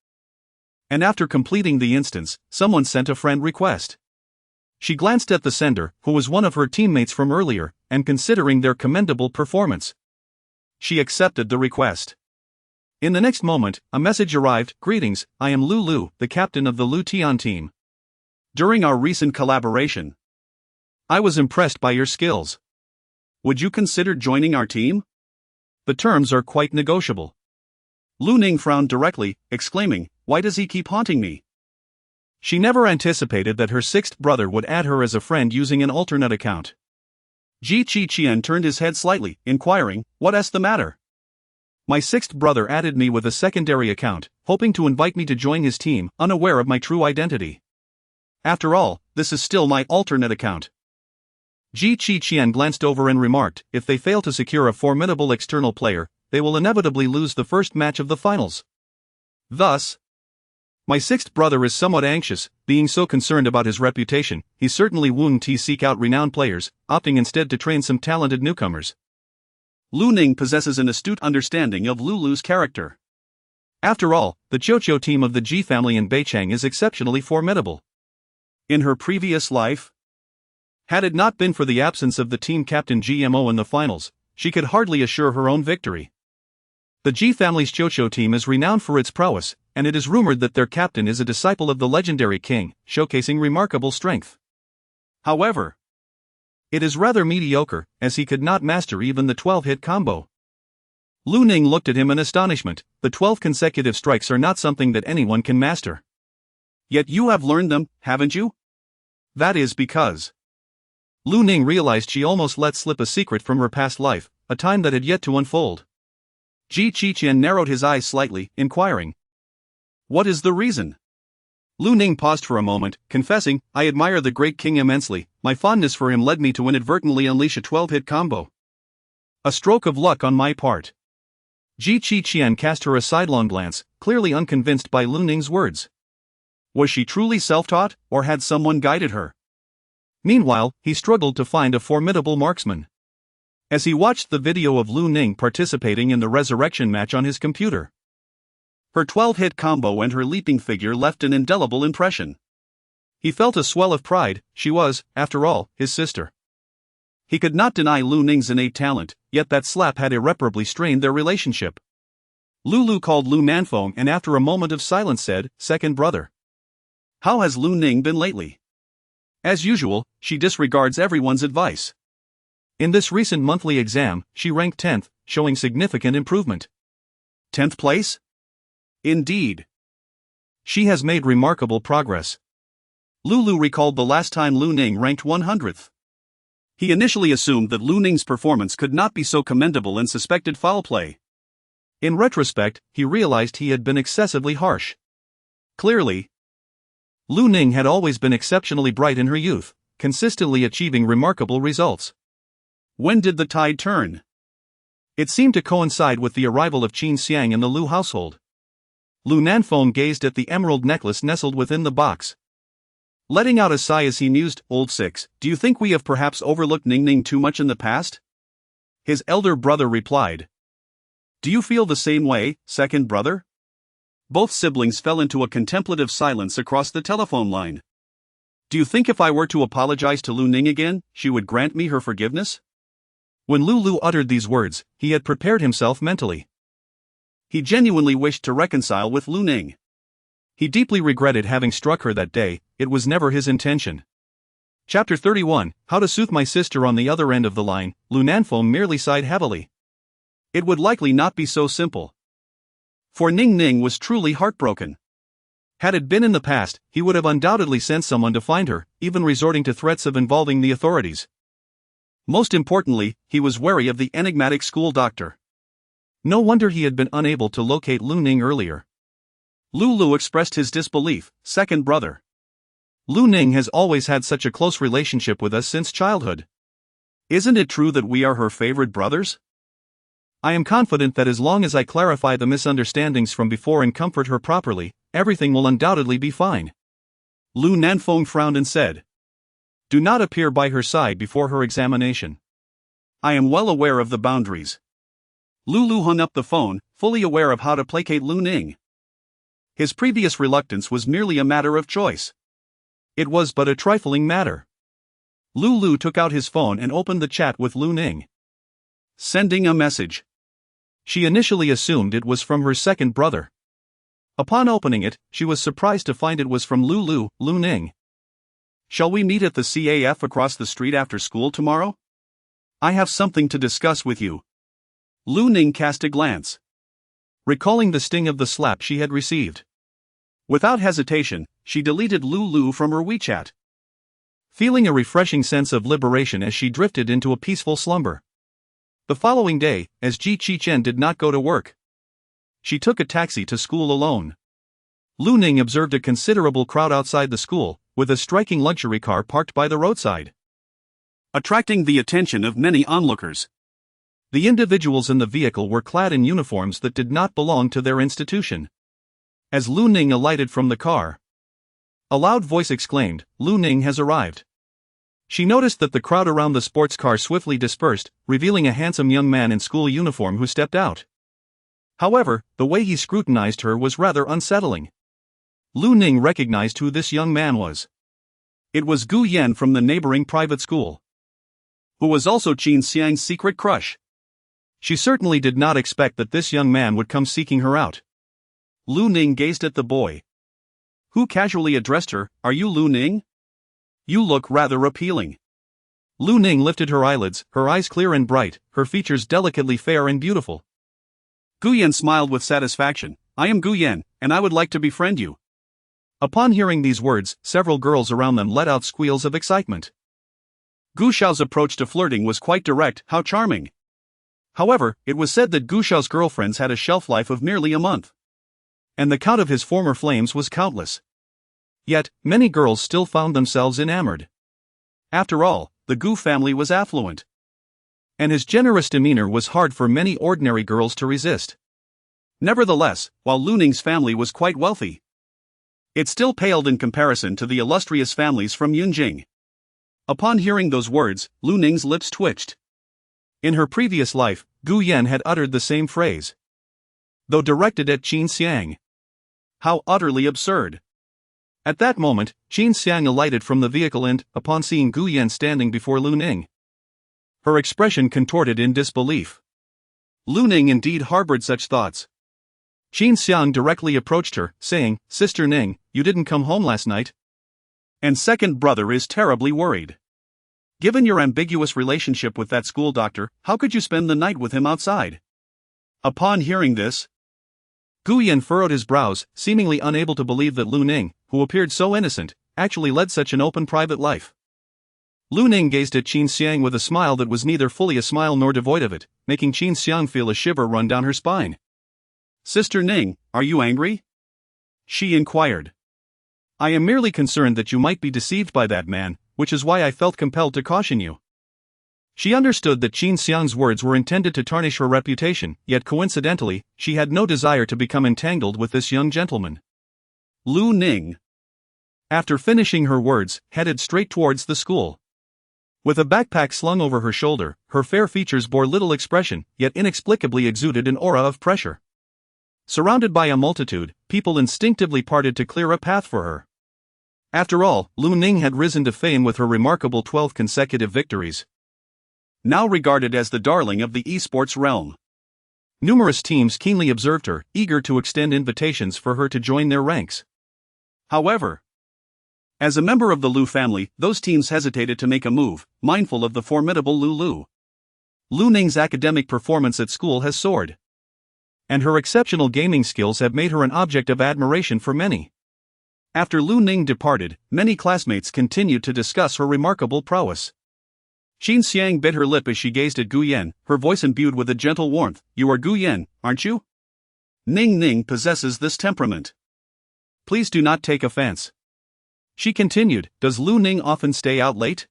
[SPEAKER 1] And after completing the instance, someone sent a friend request. She glanced at the sender, who was one of her teammates from earlier, and considering their commendable performance, she accepted the request. In the next moment, a message arrived. "Greetings, I am Lu, the captain of the Lu Tian team. During our recent collaboration, I was impressed by your skills. Would you consider joining our team? The terms are quite negotiable." Lu Ning frowned directly, exclaiming, "Why does he keep haunting me?" She never anticipated that her sixth brother would add her as a friend using an alternate account. Qian turned his head slightly, inquiring, "What's the matter?" "My sixth brother added me with a secondary account, hoping to invite me to join his team, unaware of my true identity. After all, this is still my alternate account." Qian glanced over and remarked, "If they fail to secure a formidable external player, they will inevitably lose the first match of the finals. Thus, my sixth brother is somewhat anxious, being so concerned about his reputation. He certainly won't seek out renowned players, opting instead to train some talented newcomers." Lu Ning possesses an astute understanding of Lulu's character. After all, the Chocho team of the Ji family in Beichang is exceptionally formidable. In her previous life, had it not been for the absence of the team captain GMO in the finals, she could hardly assure her own victory. The Ji family's Chocho team is renowned for its prowess, and it is rumored that their captain is a disciple of the legendary king, showcasing remarkable strength. However, it is rather mediocre, as he could not master even the 12-hit combo. Lu Ning looked at him in astonishment. The 12 consecutive strikes are not something that anyone can master.
[SPEAKER 2] Yet you have learned them, haven't you?
[SPEAKER 1] That is because... Lu Ning realized she almost let slip a secret from her past life, a time that had yet to unfold.
[SPEAKER 2] Ji Qiqian narrowed his eyes slightly, inquiring. What is the reason?
[SPEAKER 1] Lu Ning paused for a moment, confessing, I admire the great king immensely. My fondness for him led me to inadvertently unleash a 12-hit combo. A stroke of luck on my part. Ji Qiqian cast her a sidelong glance, clearly unconvinced by Lu Ning's words.
[SPEAKER 2] Was she truly self-taught, or had someone guided her?
[SPEAKER 1] Meanwhile, he struggled to find a formidable marksman. As he watched the video of Lu Ning participating in the resurrection match on his computer,
[SPEAKER 2] her 12-hit combo and her leaping figure left an indelible impression.
[SPEAKER 1] He felt a swell of pride. She was, after all, his sister.
[SPEAKER 2] He could not deny Lu Ning's innate talent, yet that slap had irreparably strained their relationship.
[SPEAKER 1] Lu called Lu Nanfeng and after a moment of silence said, Second brother.
[SPEAKER 2] How has Lu Ning been lately?
[SPEAKER 1] As usual, she disregards everyone's advice. In this recent monthly exam, she ranked 10th, showing significant improvement.
[SPEAKER 2] 10th place? Indeed.
[SPEAKER 1] She has made remarkable progress.
[SPEAKER 2] Lu recalled the last time Lu Ning ranked 100th. He initially assumed that Lu Ning's performance could not be so commendable and suspected foul play.
[SPEAKER 1] In retrospect, he realized he had been excessively harsh. Clearly, Lu Ning had always been exceptionally bright in her youth, consistently achieving remarkable results.
[SPEAKER 2] When did the tide turn?
[SPEAKER 1] It seemed to coincide with the arrival of Qin Xiang in the Lu household. Lu Nanfeng gazed at the emerald necklace nestled within the box.
[SPEAKER 2] Letting out a sigh as he mused, Old Six, do you think we have perhaps overlooked Ning too much in the past?
[SPEAKER 1] His elder brother replied.
[SPEAKER 2] Do you feel the same way, second brother? Both siblings fell into a contemplative silence across the telephone line. Do you think if I were to apologize to Lu Ning again, she would grant me her forgiveness?
[SPEAKER 1] When Lu uttered these words, he had prepared himself mentally.
[SPEAKER 2] He genuinely wished to reconcile with Lu Ning.
[SPEAKER 1] He deeply regretted having struck her that day. It was never his intention. Chapter 31, How to Soothe My Sister. On the other end of the line, Lu Nanfeng merely sighed heavily.
[SPEAKER 2] It would likely not be so simple. For Ning was truly heartbroken.
[SPEAKER 1] Had it been in the past, he would have undoubtedly sent someone to find her, even resorting to threats of involving the authorities. Most importantly, he was wary of the enigmatic school doctor. No wonder he had been unable to locate Lu Ning earlier.
[SPEAKER 2] Lu expressed his disbelief, second brother.
[SPEAKER 1] Lu Ning has always had such a close relationship with us since childhood.
[SPEAKER 2] Isn't it true that we are her favorite brothers?
[SPEAKER 1] I am confident that as long as I clarify the misunderstandings from before and comfort her properly, everything will undoubtedly be fine.
[SPEAKER 2] Lu Nanfeng frowned and said.
[SPEAKER 1] Do not appear by her side before her examination.
[SPEAKER 2] I am well aware of the boundaries. Lu hung up the phone, fully aware of how to placate Lu Ning. His previous reluctance was merely a matter of choice.
[SPEAKER 1] It was but a trifling matter. Lu took out his phone and opened the chat with Lu Ning.
[SPEAKER 2] Sending a message.
[SPEAKER 1] She initially assumed it was from her second brother. Upon opening it, she was surprised to find it was from Lu Ning.
[SPEAKER 2] Shall we meet at the CAF across the street after school tomorrow? I have something to discuss with you. Lu Ning cast a glance,
[SPEAKER 1] recalling the sting of the slap she had received.
[SPEAKER 2] Without hesitation, she deleted Lu from her WeChat,
[SPEAKER 1] feeling a refreshing sense of liberation as she drifted into a peaceful slumber. The following day, as Ji Qiqian did not go to work, she took a taxi to school alone. Lu Ning observed a considerable crowd outside the school, with a striking luxury car parked by the roadside,
[SPEAKER 2] attracting the attention of many onlookers.
[SPEAKER 1] The individuals in the vehicle were clad in uniforms that did not belong to their institution. As Lu Ning alighted from the car, a loud voice exclaimed, Lu Ning has arrived. She noticed that the crowd around the sports car swiftly dispersed, revealing a handsome young man in school uniform who stepped out. However, the way he scrutinized her was rather unsettling. Lu Ning recognized who this young man was.
[SPEAKER 2] It was Gu Yan from the neighboring private school, who was also Qin Xiang's secret crush. She certainly did not expect that this young man would come seeking her out. Lu Ning gazed at the boy, who casually addressed her, "Are you Lu Ning? You look rather appealing."
[SPEAKER 1] Lu Ning lifted her eyelids, her eyes clear and bright, her features delicately fair and beautiful.
[SPEAKER 2] Gu Yan smiled with satisfaction. "I am Gu Yan, and I would like to befriend you."
[SPEAKER 1] Upon hearing these words, several girls around them let out squeals of excitement.
[SPEAKER 2] Gu Xiao's approach to flirting was quite direct. How charming. However, it was said that Gu Xiao's girlfriends had a shelf life of merely a month,
[SPEAKER 1] and the count of his former flames was countless. Yet, many girls still found themselves enamored.
[SPEAKER 2] After all, the Gu family was affluent,
[SPEAKER 1] and his generous demeanor was hard for many ordinary girls to resist.
[SPEAKER 2] Nevertheless, while Lu Ning's family was quite wealthy, it still paled in comparison to the illustrious families from Yunjing. Upon hearing those words, Lu Ning's lips twitched.
[SPEAKER 1] In her previous life, Gu Yan had uttered the same phrase, though directed at Qin Xiang.
[SPEAKER 2] How utterly absurd.
[SPEAKER 1] At that moment, Qin Xiang alighted from the vehicle and, upon seeing Gu Yan standing before Lu Ning, her expression contorted in disbelief.
[SPEAKER 2] Lu Ning indeed harbored such thoughts.
[SPEAKER 1] Qin Xiang directly approached her, saying, "Sister Ning, you didn't come home last night?"
[SPEAKER 2] And second brother is terribly worried. Given your ambiguous relationship with that school doctor, how could you spend the night with him outside? Upon hearing this,
[SPEAKER 1] Gu Yan furrowed his brows, seemingly unable to believe that Lu Ning, who appeared so innocent, actually led such an open private life. Lu Ning gazed at Qin Xiang with a smile that was neither fully a smile nor devoid of it, making Qin Xiang feel a shiver run down her spine.
[SPEAKER 2] "Sister Ning, are you angry?" she inquired.
[SPEAKER 1] "I am merely concerned that you might be deceived by that man, which is why I felt compelled to caution you." She understood that Qin Xiang's words were intended to tarnish her reputation, yet coincidentally, she had no desire to become entangled with this young gentleman.
[SPEAKER 2] Lu Ning,
[SPEAKER 1] after finishing her words, headed straight towards the school. With a backpack slung over her shoulder, her fair features bore little expression, yet inexplicably exuded an aura of pressure. Surrounded by a multitude, people instinctively parted to clear a path for her. After all, Lu Ning had risen to fame with her remarkable 12 consecutive victories,
[SPEAKER 2] now regarded as the darling of the esports realm.
[SPEAKER 1] Numerous teams keenly observed her, eager to extend invitations for her to join their ranks.
[SPEAKER 2] However, as a member of the Lu family, those teams hesitated to make a move, mindful of the formidable Lu.
[SPEAKER 1] Lu Ning's academic performance at school has soared, and her exceptional gaming skills have made her an object of admiration for many.
[SPEAKER 2] After Lu Ning departed, many classmates continued to discuss her remarkable prowess. Qin Xiang bit her lip as she gazed at Gu Yan, her voice imbued with a gentle warmth. "You are Gu Yan, aren't you? Ning possesses this temperament.
[SPEAKER 1] Please do not take offense." She continued, "Does Lu Ning often stay out late?"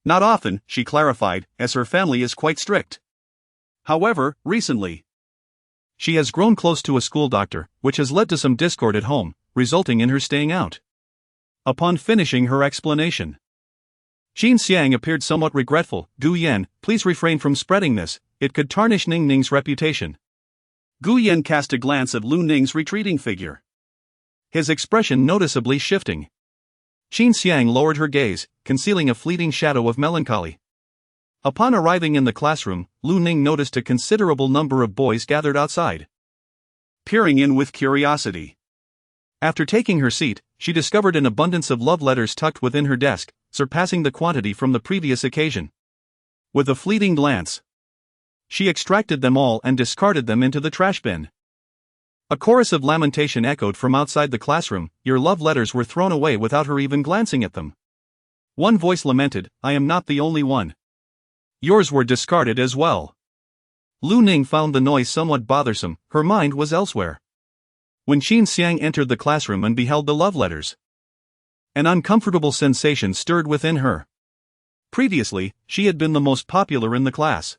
[SPEAKER 2] "Not often," she clarified, "as her family is quite strict. However, recently,
[SPEAKER 1] she has grown close to a school doctor, which has led to some discord at home, resulting in her staying out." Upon finishing her explanation, Qin Xiang appeared somewhat regretful. "Gu Yan, please refrain from spreading this, it could tarnish Ning's reputation."
[SPEAKER 2] Gu Yan cast a glance at Lu Ning's retreating figure,
[SPEAKER 1] his expression noticeably shifting. Qin Xiang lowered her gaze, concealing a fleeting shadow of melancholy. Upon arriving in the classroom, Lu Ning noticed a considerable number of boys gathered outside,
[SPEAKER 2] peering in with curiosity.
[SPEAKER 1] After taking her seat, she discovered an abundance of love letters tucked within her desk, surpassing the quantity from the previous occasion. With a fleeting glance, she extracted them all and discarded them into the trash bin. A chorus of lamentation echoed from outside the classroom. Your love letters were thrown away without her even glancing at them. One voice lamented, "I am not the only one. Yours were discarded as well." Lu Ning found the noise somewhat bothersome, her mind was elsewhere. When Qin Xiang entered the classroom and beheld the love letters, an uncomfortable sensation stirred within her. Previously, she had been the most popular in the class.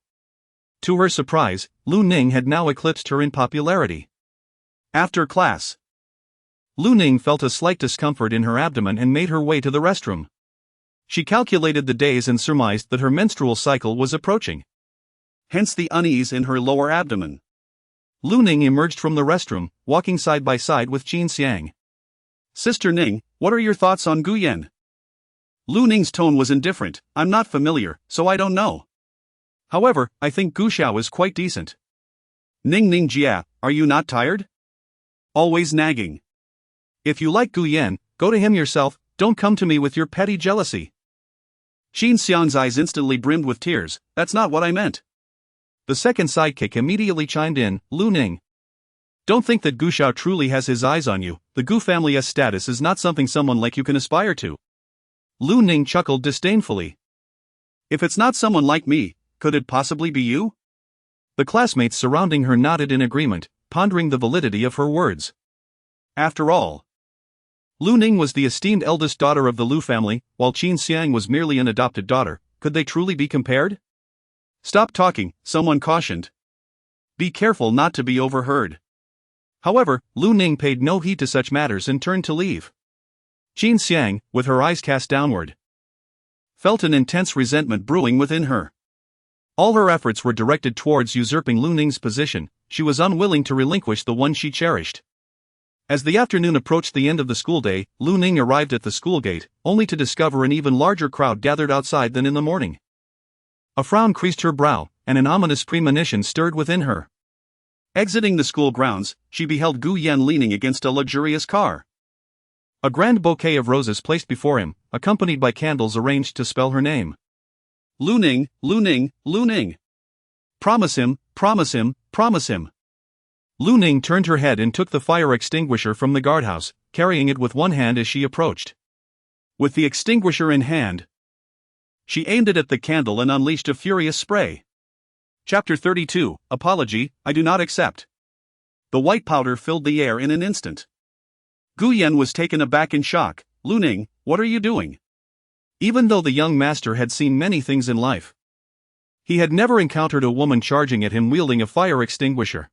[SPEAKER 1] To her surprise, Lu Ning had now eclipsed her in popularity.
[SPEAKER 2] After class,
[SPEAKER 1] Lu Ning felt a slight discomfort in her abdomen and made her way to the restroom. She calculated the days and surmised that her menstrual cycle was approaching,
[SPEAKER 2] hence the unease in her lower abdomen.
[SPEAKER 1] Lu Ning emerged from the restroom, walking side by side with Qin Xiang.
[SPEAKER 2] "Sister Ning, what are your thoughts on Gu Yan?" Lu Ning's tone was indifferent. "I'm not familiar, so I don't know." However, I think Gu Xiao is quite decent. Ning Ning Jia, are you not tired? Always nagging. If you like Gu Yan, go to him yourself, don't come to me with your petty jealousy. Qin Xiang's eyes instantly brimmed with tears. That's not what I meant.
[SPEAKER 1] The second sidekick immediately chimed in, Lu Ning. Don't think that Gu Xiao truly has his eyes on you. The Gu family's status is not something someone like you can aspire to.
[SPEAKER 2] Lu Ning chuckled disdainfully. If it's not someone like me, could it possibly be you?
[SPEAKER 1] The classmates surrounding her nodded in agreement, pondering the validity of her words.
[SPEAKER 2] After all, Lu Ning was the esteemed eldest daughter of the Lu family, while Qin Xiang was merely an adopted daughter. Could they truly be compared? Stop talking, someone cautioned. Be careful not to be overheard.
[SPEAKER 1] However, Lu Ning paid no heed to such matters and turned to leave.
[SPEAKER 2] Qin Xiang, with her eyes cast downward, felt an intense resentment brewing within her. All her efforts were directed towards usurping Lu Ning's position. She was unwilling to relinquish the one she cherished. As the afternoon approached the end of the school day, Lu Ning arrived at the school gate, only to discover an even larger crowd gathered outside than in the morning. A frown creased her brow, and an ominous premonition stirred within her. Exiting the school grounds, she beheld Gu Yan leaning against a luxurious car.
[SPEAKER 1] A grand bouquet of roses placed before him, accompanied by candles arranged to spell her name.
[SPEAKER 2] Lu Ning, Lu Ning, Lu Ning. Promise him, promise him, promise him.
[SPEAKER 1] Lu Ning turned her head and took the fire extinguisher from the guardhouse, carrying it with one hand as she approached.
[SPEAKER 2] With the extinguisher in hand, she aimed it at the candle and unleashed a furious spray. Chapter 32, Apology, I do not accept. The white powder filled the air in an instant. Gu Yan was taken aback in shock. Lu Ning, what are you doing?
[SPEAKER 1] Even though the young master had seen many things in life, he had never encountered a woman charging at him wielding a fire extinguisher.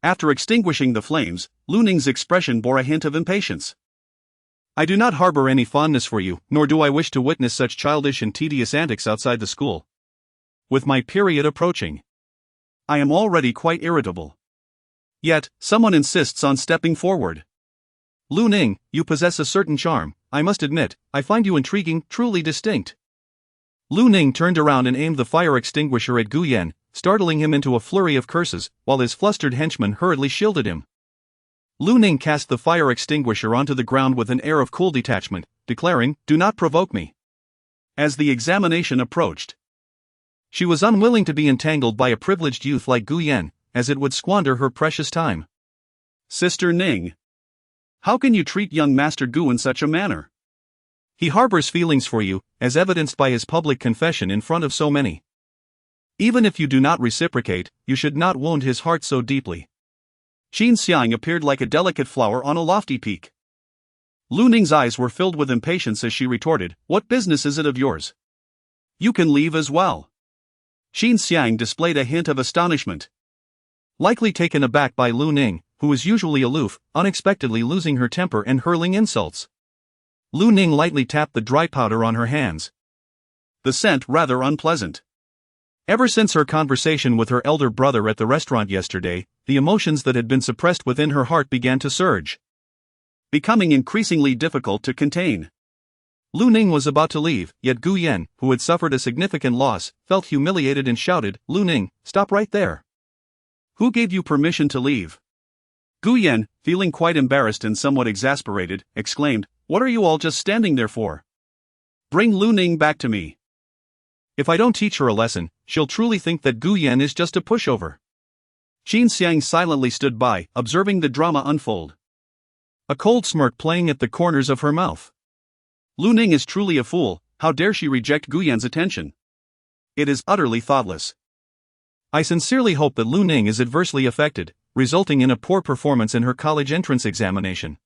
[SPEAKER 2] After extinguishing the flames, Lu Ning's expression bore a hint of impatience.
[SPEAKER 1] I do not harbor any fondness for you, nor do I wish to witness such childish and tedious antics outside the school. With my period approaching,
[SPEAKER 2] I am already quite irritable. Yet, someone insists on stepping forward.
[SPEAKER 1] Lu Ning, you possess a certain charm, I must admit, I find you intriguing, truly distinct. Lu Ning turned around and aimed the fire extinguisher at Gu Yan, startling him into a flurry of curses, while his flustered henchman hurriedly shielded him. Lu Ning cast the fire extinguisher onto the ground with an air of cool detachment, declaring, Do not provoke me.
[SPEAKER 2] As the examination approached,
[SPEAKER 1] she was unwilling to be entangled by a privileged youth like Gu Yan, as it would squander her precious time.
[SPEAKER 2] Sister Ning, how can you treat young Master Gu in such a manner?
[SPEAKER 1] He harbors feelings for you, as evidenced by his public confession in front of so many. Even if you do not reciprocate, you should not wound his heart so deeply.
[SPEAKER 2] Qin Xiang appeared like a delicate flower on a lofty peak. Lu Ning's eyes were filled with impatience as she retorted, What business is it of yours? You can leave as well. Qin Xiang displayed a hint of astonishment.
[SPEAKER 1] Likely taken aback by Lu Ning, who was usually aloof, unexpectedly losing her temper and hurling insults. Lu Ning lightly tapped the dry powder on her hands.
[SPEAKER 2] The scent rather unpleasant.
[SPEAKER 1] Ever since her conversation with her elder brother at the restaurant yesterday, the emotions that had been suppressed within her heart began to surge,
[SPEAKER 2] becoming increasingly difficult to contain.
[SPEAKER 1] Lu Ning was about to leave, yet Gu Yan, who had suffered a significant loss, felt humiliated and shouted, Lu Ning, stop right there.
[SPEAKER 2] Who gave you permission to leave? Gu Yan, feeling quite embarrassed and somewhat exasperated, exclaimed, What are you all just standing there for? Bring Lu Ning back to me.
[SPEAKER 1] If I don't teach her a lesson, she'll truly think that Gu Yan is just a pushover.
[SPEAKER 2] Qin Xiang silently stood by, observing the drama unfold,
[SPEAKER 1] a cold smirk playing at the corners of her mouth.
[SPEAKER 2] Lu Ning is truly a fool, how dare she reject Gu Yan's attention? It is utterly thoughtless.
[SPEAKER 1] I sincerely hope that Lu Ning is adversely affected, resulting in a poor performance in her college entrance examination.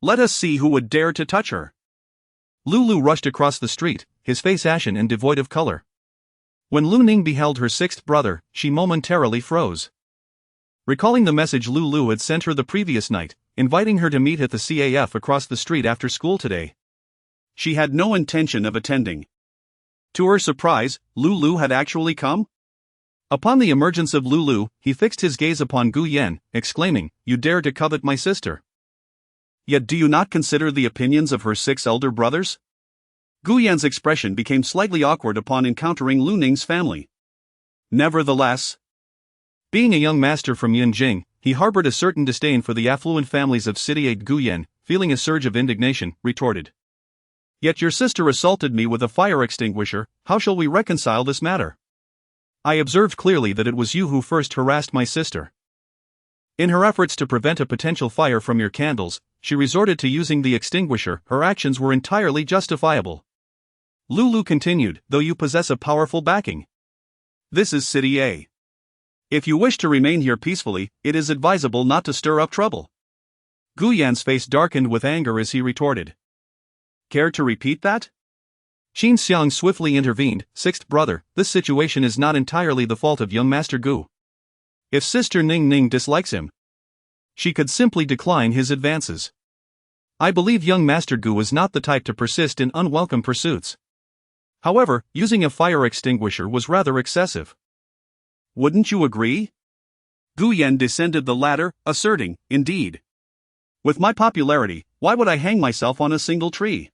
[SPEAKER 2] Let us see who would dare to touch her.
[SPEAKER 1] Lulu rushed across the street, his face ashen and devoid of color. When Lu Ning beheld her sixth brother, she momentarily froze. Recalling the message Lulu had sent her the previous night, inviting her to meet at the CAF across the street after school today,
[SPEAKER 2] she had no intention of attending. To her surprise, Lulu had actually come.
[SPEAKER 1] Upon the emergence of Lulu, he fixed his gaze upon Gu Yan, exclaiming, You dare to covet my sister.
[SPEAKER 2] Yet do you not consider the opinions of her 6 elder brothers? Gu Yan's expression became slightly awkward upon encountering Lu Ning's family. Nevertheless,
[SPEAKER 1] being a young master from Yunjing, he harbored a certain disdain for the affluent families of City 8 Guyan, feeling a surge of indignation, retorted. Yet your sister assaulted me with a fire extinguisher, how shall we reconcile this matter? I observed clearly that it was you who first harassed my sister. In her efforts to prevent a potential fire from your candles, she resorted to using the extinguisher. Her actions were entirely justifiable. Lulu continued, though you possess a powerful backing. This is City A. If you wish to remain here peacefully, it is advisable not to stir up trouble. Guyan's face darkened with anger as he retorted. Care to repeat that? Qin Xiang swiftly intervened. Sixth brother, this situation is not entirely the fault of young Master Gu. If Sister Ning dislikes him, she could simply decline his advances. I believe young Master Gu is not the type to persist in unwelcome pursuits. However, using a fire extinguisher was rather excessive.
[SPEAKER 2] Wouldn't you agree? Guyan descended the ladder, asserting, indeed. With my popularity, why would I hang myself on a single tree?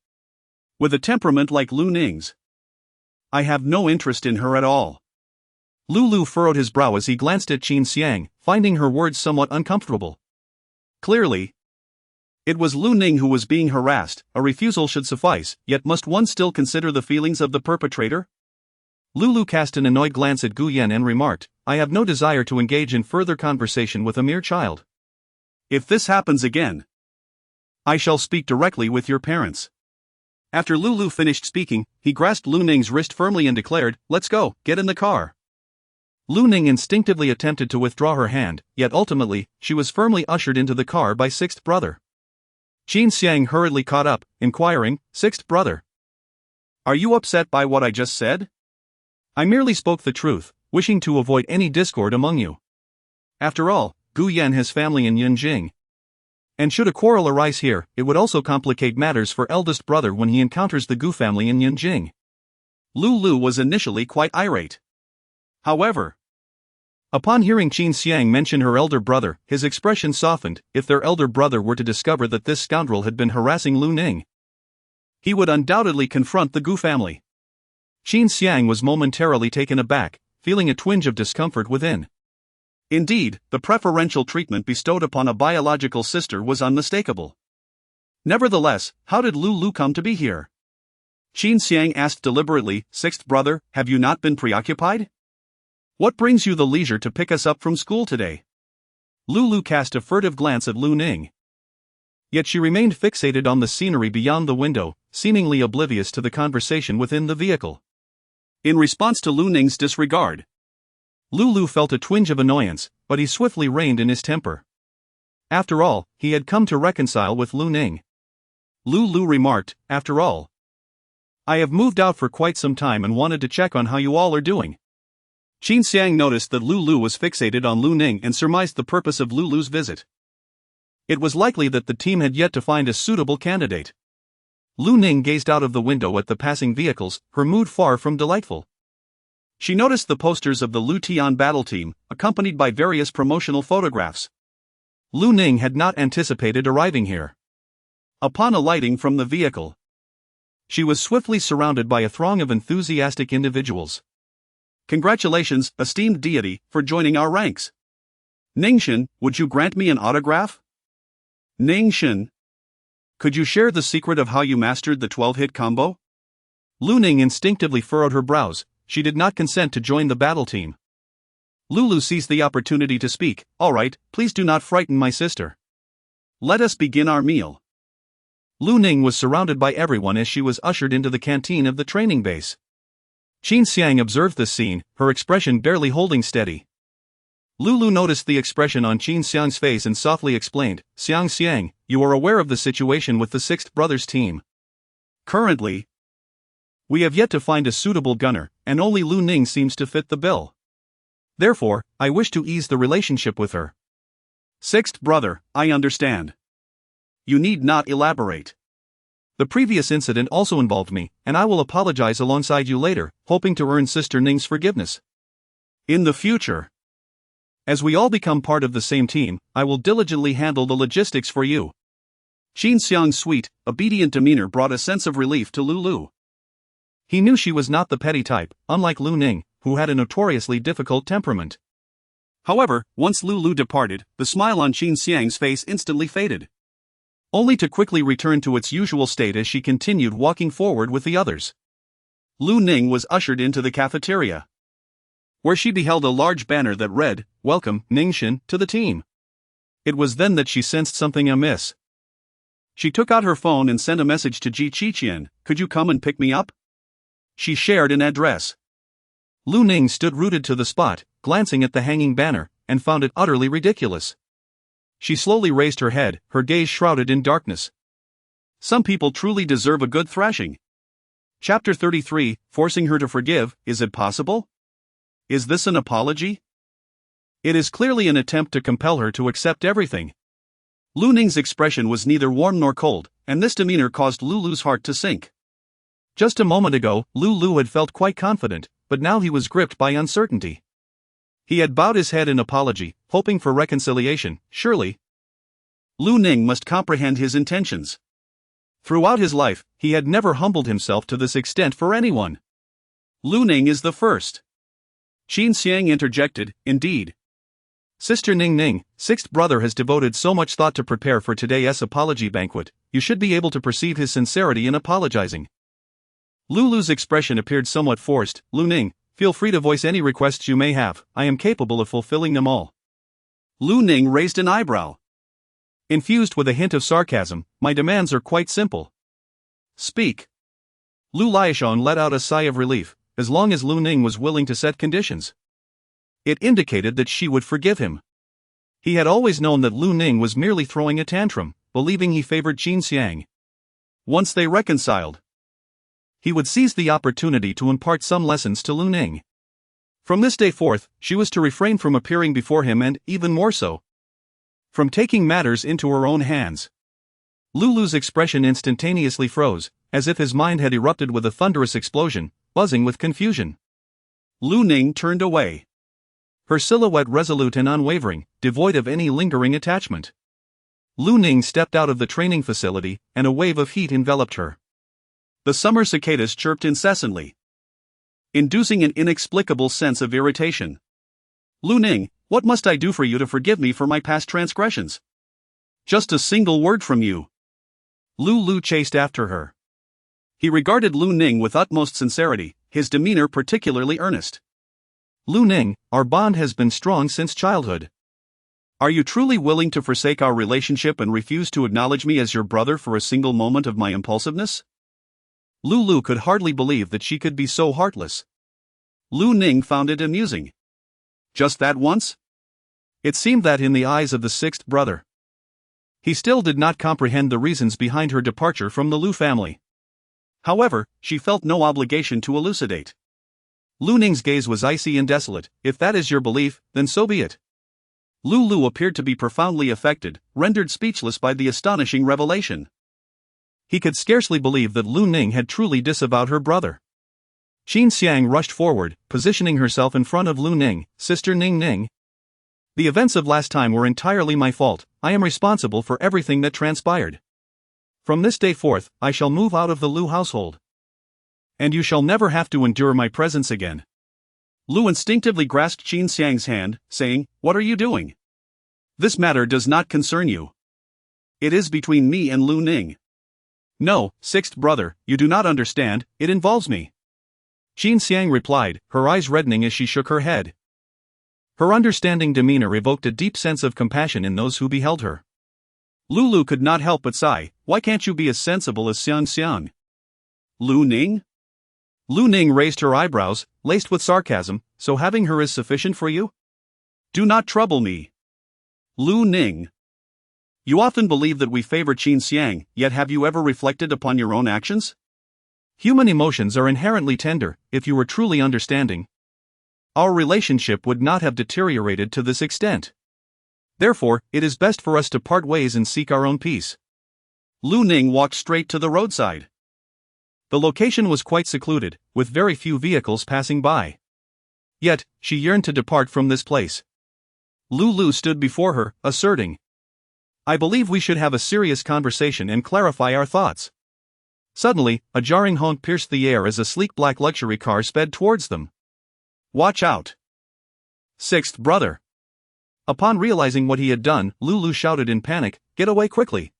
[SPEAKER 2] With a temperament like Lu Ning's, I have no interest in her at all.
[SPEAKER 1] Lulu furrowed his brow as he glanced at Qin Xiang, finding her words somewhat uncomfortable.
[SPEAKER 2] Clearly, it was Lu Ning who was being harassed. A refusal should suffice, yet must one still consider the feelings of the perpetrator?
[SPEAKER 1] Lulu cast an annoyed glance at Guyan and remarked, I have no desire to engage in further conversation with a mere child.
[SPEAKER 2] If this happens again, I shall speak directly with your parents. After Lulu finished speaking, he grasped Lu Ning's wrist firmly and declared, let's go, get in the car.
[SPEAKER 1] Lu Ning instinctively attempted to withdraw her hand, yet ultimately, she was firmly ushered into the car by sixth brother. Qin Xiang hurriedly caught up, inquiring, Sixth brother,
[SPEAKER 2] are you upset by what I just said?
[SPEAKER 1] I merely spoke the truth, wishing to avoid any discord among you. After all, Guyan has family in Yunjing. And should a quarrel arise here, it would also complicate matters for eldest brother when he encounters the Gu family in Yunjing.
[SPEAKER 2] Lulu was initially quite irate. However,
[SPEAKER 1] upon hearing Qin Xiang mention her elder brother, his expression softened. If their elder brother were to discover that this scoundrel had been harassing Lu Ning,
[SPEAKER 2] he would undoubtedly confront the Gu family.
[SPEAKER 1] Qin Xiang was momentarily taken aback, feeling a twinge of discomfort within.
[SPEAKER 2] Indeed, the preferential treatment bestowed upon a biological sister was unmistakable. Nevertheless, how did Lulu come to be here? Qin Xiang asked deliberately, Sixth brother, have you not been preoccupied? What brings you the leisure to pick us up from school today?
[SPEAKER 1] Lulu cast a furtive glance at Lu Ning. Yet she remained fixated on the scenery beyond the window, seemingly oblivious to the conversation within the vehicle.
[SPEAKER 2] In response to Lu Ning's disregard,
[SPEAKER 1] Lulu felt a twinge of annoyance, but he swiftly reined in his temper. After all, he had come to reconcile with Lu Ning. Lulu remarked, after all, I have moved out for quite some time and wanted to check on how you all are doing.
[SPEAKER 2] Qin Xiang noticed that Lulu was fixated on Lu Ning and surmised the purpose of Lulu's visit.
[SPEAKER 1] It was likely that the team had yet to find a suitable candidate. Lu Ning gazed out of the window at the passing vehicles, her mood far from delightful.
[SPEAKER 2] She noticed the posters of the Lu Tian battle team, accompanied by various promotional photographs.
[SPEAKER 1] Lu Ning had not anticipated arriving here.
[SPEAKER 2] Upon alighting from the vehicle,
[SPEAKER 1] she was swiftly surrounded by a throng of enthusiastic individuals.
[SPEAKER 2] Congratulations, esteemed deity, for joining our ranks. Ningshen, would you grant me an autograph? Ningshen, could you share the secret of how you mastered the 12-hit combo?
[SPEAKER 1] Lu Ning instinctively furrowed her brows. She did not consent to join the battle team.
[SPEAKER 2] Lulu seized the opportunity to speak. All right, please do not frighten my sister. Let us begin our meal.
[SPEAKER 1] Lu Ning was surrounded by everyone as she was ushered into the canteen of the training base. Qin Xiang observed this scene, her expression barely holding steady. Lulu noticed the expression on Qin Xiang's face and softly explained, Xiang, you are aware of the situation with the Sixth Brothers team.
[SPEAKER 2] Currently,
[SPEAKER 1] we have yet to find a suitable gunner, and only Lu Ning seems to fit the bill. Therefore, I wish to ease the relationship with her.
[SPEAKER 2] Sixth brother, I understand. You need not elaborate.
[SPEAKER 1] The previous incident also involved me, and I will apologize alongside you later, hoping to earn Sister Ning's forgiveness.
[SPEAKER 2] In the future,
[SPEAKER 1] as we all become part of the same team, I will diligently handle the logistics for you.
[SPEAKER 2] Qin Xiang's sweet, obedient demeanor brought a sense of relief to Lulu.
[SPEAKER 1] He knew she was not the petty type, unlike Lu Ning, who had a notoriously difficult temperament.
[SPEAKER 2] However, once Lu departed, the smile on Qin Xiang's face instantly faded,
[SPEAKER 1] only to quickly return to its usual state as she continued walking forward with the others.
[SPEAKER 2] Lu Ning was ushered into the cafeteria, where she beheld a large banner that read, "Welcome, Ningxin, to the team."
[SPEAKER 1] It was then that she sensed something amiss.
[SPEAKER 2] She took out her phone and sent a message to Ji Qiqian, "Could you come and pick me up?" She shared an address.
[SPEAKER 1] Lu Ning stood rooted to the spot, glancing at the hanging banner, and found it utterly ridiculous. She slowly raised her head, her gaze shrouded in darkness.
[SPEAKER 2] Some people truly deserve a good thrashing. Chapter 33, Forcing her to forgive, is it possible? Is this an apology?
[SPEAKER 1] It is clearly an attempt to compel her to accept everything.
[SPEAKER 2] Lu Ning's expression was neither warm nor cold, and this demeanor caused Lulu's heart to sink.
[SPEAKER 1] Just a moment ago, Lu had felt quite confident, but now he was gripped by uncertainty. He had bowed his head in apology, hoping for reconciliation, surely.
[SPEAKER 2] Lu Ning must comprehend his intentions.
[SPEAKER 1] Throughout his life, he had never humbled himself to this extent for anyone.
[SPEAKER 2] Lu Ning is the first. Qin Xiang interjected, "Indeed.
[SPEAKER 1] Sister Ning, sixth brother has devoted so much thought to prepare for today's apology banquet, you should be able to perceive his sincerity in apologizing."
[SPEAKER 2] Lulu's expression appeared somewhat forced.
[SPEAKER 1] "Lu Ning, feel free to voice any requests you may have, I am capable of fulfilling them all."
[SPEAKER 2] Lu Ning raised an eyebrow,
[SPEAKER 1] infused with a hint of sarcasm. "My demands are quite simple."
[SPEAKER 2] "Speak."
[SPEAKER 1] Lu Liashong let out a sigh of relief, as long as Lu Ning was willing to set conditions. It indicated that she would forgive him. He had always known that Lu Ning was merely throwing a tantrum, believing he favored Qin Xiang.
[SPEAKER 2] Once they reconciled,
[SPEAKER 1] he would seize the opportunity to impart some lessons to Lu Ning. From this day forth, she was to refrain from appearing before him and, even more so, from taking matters into her own hands. Lulu's expression instantaneously froze, as if his mind had erupted with a thunderous explosion, buzzing with confusion.
[SPEAKER 2] Lu Ning turned away,
[SPEAKER 1] her silhouette resolute and unwavering, devoid of any lingering attachment. Lu Ning stepped out of the training facility, and a wave of heat enveloped her.
[SPEAKER 2] The summer cicadas chirped incessantly, inducing an inexplicable sense of irritation. "Lu Ning, what must I do for you to forgive me for my past transgressions?" "Just a single word from you."
[SPEAKER 1] Lu chased after her.
[SPEAKER 2] He regarded Lu Ning with utmost sincerity, his demeanor particularly earnest.
[SPEAKER 1] "Lu Ning, our bond has been strong since childhood.
[SPEAKER 2] Are you truly willing to forsake our relationship and refuse to acknowledge me as your brother for a single moment of my impulsiveness?"
[SPEAKER 1] Lu could hardly believe that she could be so heartless.
[SPEAKER 2] Lu Ning found it amusing. Just that once?
[SPEAKER 1] It seemed that in the eyes of the sixth brother, he still did not comprehend the reasons behind her departure from the Lu family.
[SPEAKER 2] However, she felt no obligation to elucidate.
[SPEAKER 1] Lu Ning's gaze was icy and desolate. "If that is your belief, then so be it."
[SPEAKER 2] Lu appeared to be profoundly affected, rendered speechless by the astonishing revelation.
[SPEAKER 1] He could scarcely believe that Lu Ning had truly disavowed her brother. Qin Xiang rushed forward, positioning herself in front of Lu Ning. "Sister Ning. The events of last time were entirely my fault. I am responsible for everything that transpired. From this day forth, I shall move out of the Lu household, and you shall never have to endure my presence again."
[SPEAKER 2] Lu instinctively grasped Qin Xiang's hand, saying, "What are you doing? This matter does not concern you. It is between me and Lu Ning."
[SPEAKER 1] "No, sixth brother, you do not understand, it involves me," Qin Xiang replied, her eyes reddening as she shook her head. Her understanding demeanor evoked a deep sense of compassion in those who beheld her.
[SPEAKER 2] Lu could not help but sigh. "Why can't you be as sensible as Xiang? Lu Ning?"
[SPEAKER 1] Lu Ning raised her eyebrows, laced with sarcasm. "So having her is sufficient for you?"
[SPEAKER 2] "Do not trouble me. Lu Ning. You often believe that we favor Qin Xiang, yet have you ever reflected upon your own actions?
[SPEAKER 1] Human emotions are inherently tender. If you were truly understanding, our relationship would not have deteriorated to this extent. Therefore, it is best for us to part ways and seek our own peace."
[SPEAKER 2] Lu Ning walked straight to the roadside.
[SPEAKER 1] The location was quite secluded, with very few vehicles passing by. Yet, she yearned to depart from this place. Lu stood before her, asserting, "I believe we should have a serious conversation and clarify our thoughts." Suddenly, a jarring honk pierced the air as a sleek black luxury car sped towards them.
[SPEAKER 2] Watch out! Sixth brother! Upon realizing what he had done, Lu shouted in panic, "Get away quickly!"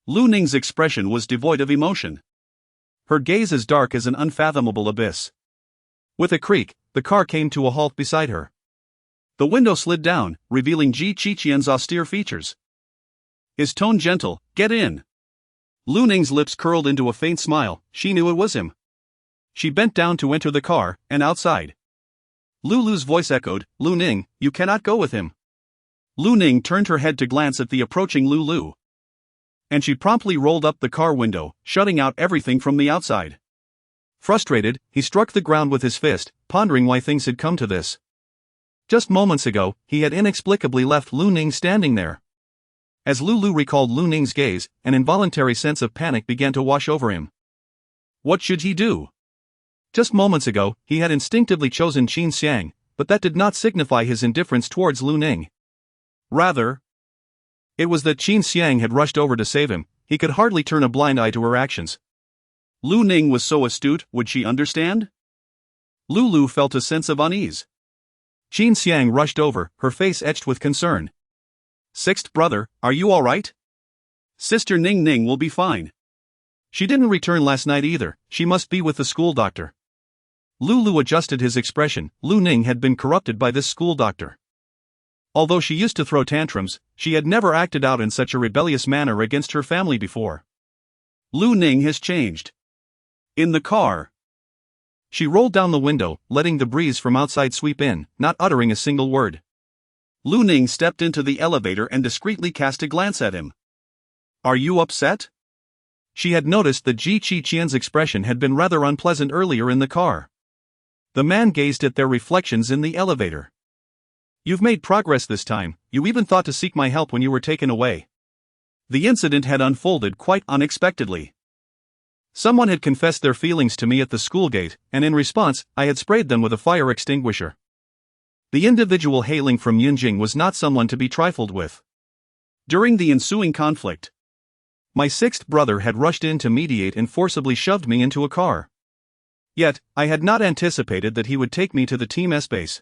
[SPEAKER 2] Lu Ning's expression was devoid of emotion. Her gaze as dark as an unfathomable abyss. With a creak, the car came to a halt beside her. The window slid down, revealing Qin Xiang's austere features. His tone gentle, "Get in." Lu Ning's lips curled into a faint smile, she knew it was him. She bent down to enter the car, and outside. Lu's voice echoed, "Lu Ning, you cannot go with him." Lu Ning turned her head to glance at the approaching Lu. And she promptly rolled up the car window, shutting out everything from the outside. Frustrated, he struck the ground with his fist, pondering why things had come to this. Just moments ago, he had inexplicably left Lu Ning standing there. As Lu recalled Lu Ning's gaze, an involuntary sense of panic began to wash over him. What should he do? Just moments ago, he had instinctively chosen Qin Xiang, but that did not signify his indifference towards Lu Ning. Rather, it was that Qin Xiang had rushed over to save him. He could hardly turn a blind eye to her actions. Lu Ning was so astute, would she understand? Lu felt a sense of unease. Qin Xiang rushed over, her face etched with concern. "Sixth brother, are you all right? Sister Ning will be fine. She didn't return last night either, she must be with the school doctor." Lu adjusted his expression. Lu Ning had been corrupted by this school doctor. Although she used to throw tantrums, she had never acted out in such a rebellious manner against her family before. Lu Ning has changed. In the car. She rolled down the window, letting the breeze from outside sweep in, not uttering a single word. Lu Ning stepped into the elevator and discreetly cast a glance at him. "Are you upset?" She had noticed that Qin Xiang's expression had been rather unpleasant earlier in the car. The man gazed at their reflections in the elevator. "You've made progress this time, you even thought to seek my help when you were taken away." The incident had unfolded quite unexpectedly. Someone had confessed their feelings to me at the school gate, and in response, I had sprayed them with a fire extinguisher. The individual hailing from Yunjing was not someone to be trifled with. During the ensuing conflict, my sixth brother had rushed in to mediate and forcibly shoved me into a car. Yet, I had not anticipated that he would take me to the Team S base.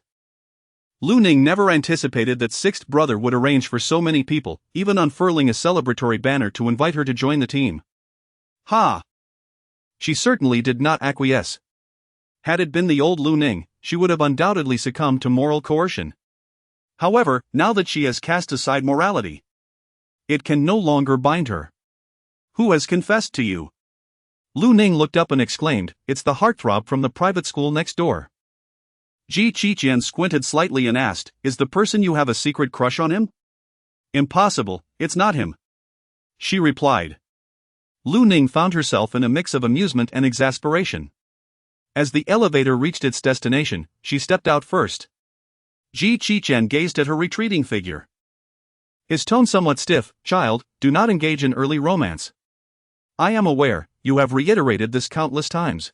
[SPEAKER 2] Lu Ning never anticipated that sixth brother would arrange for so many people, even unfurling a celebratory banner to invite her to join the team. Ha! She certainly did not acquiesce. Had it been the old Lu Ning, she would have undoubtedly succumbed to moral coercion. However, now that she has cast aside morality, it can no longer bind her. "Who has confessed to you?" Lu Ning looked up and exclaimed, "It's the heartthrob from the private school next door." Qin Xiang squinted slightly and asked, "Is the person you have a secret crush on him?" "Impossible, it's not him," she replied. Lu Ning found herself in a mix of amusement and exasperation. As the elevator reached its destination, she stepped out first. Qin Xiang gazed at her retreating figure. His tone somewhat stiff. "Child, do not engage in early romance. I am aware, you have reiterated this countless times.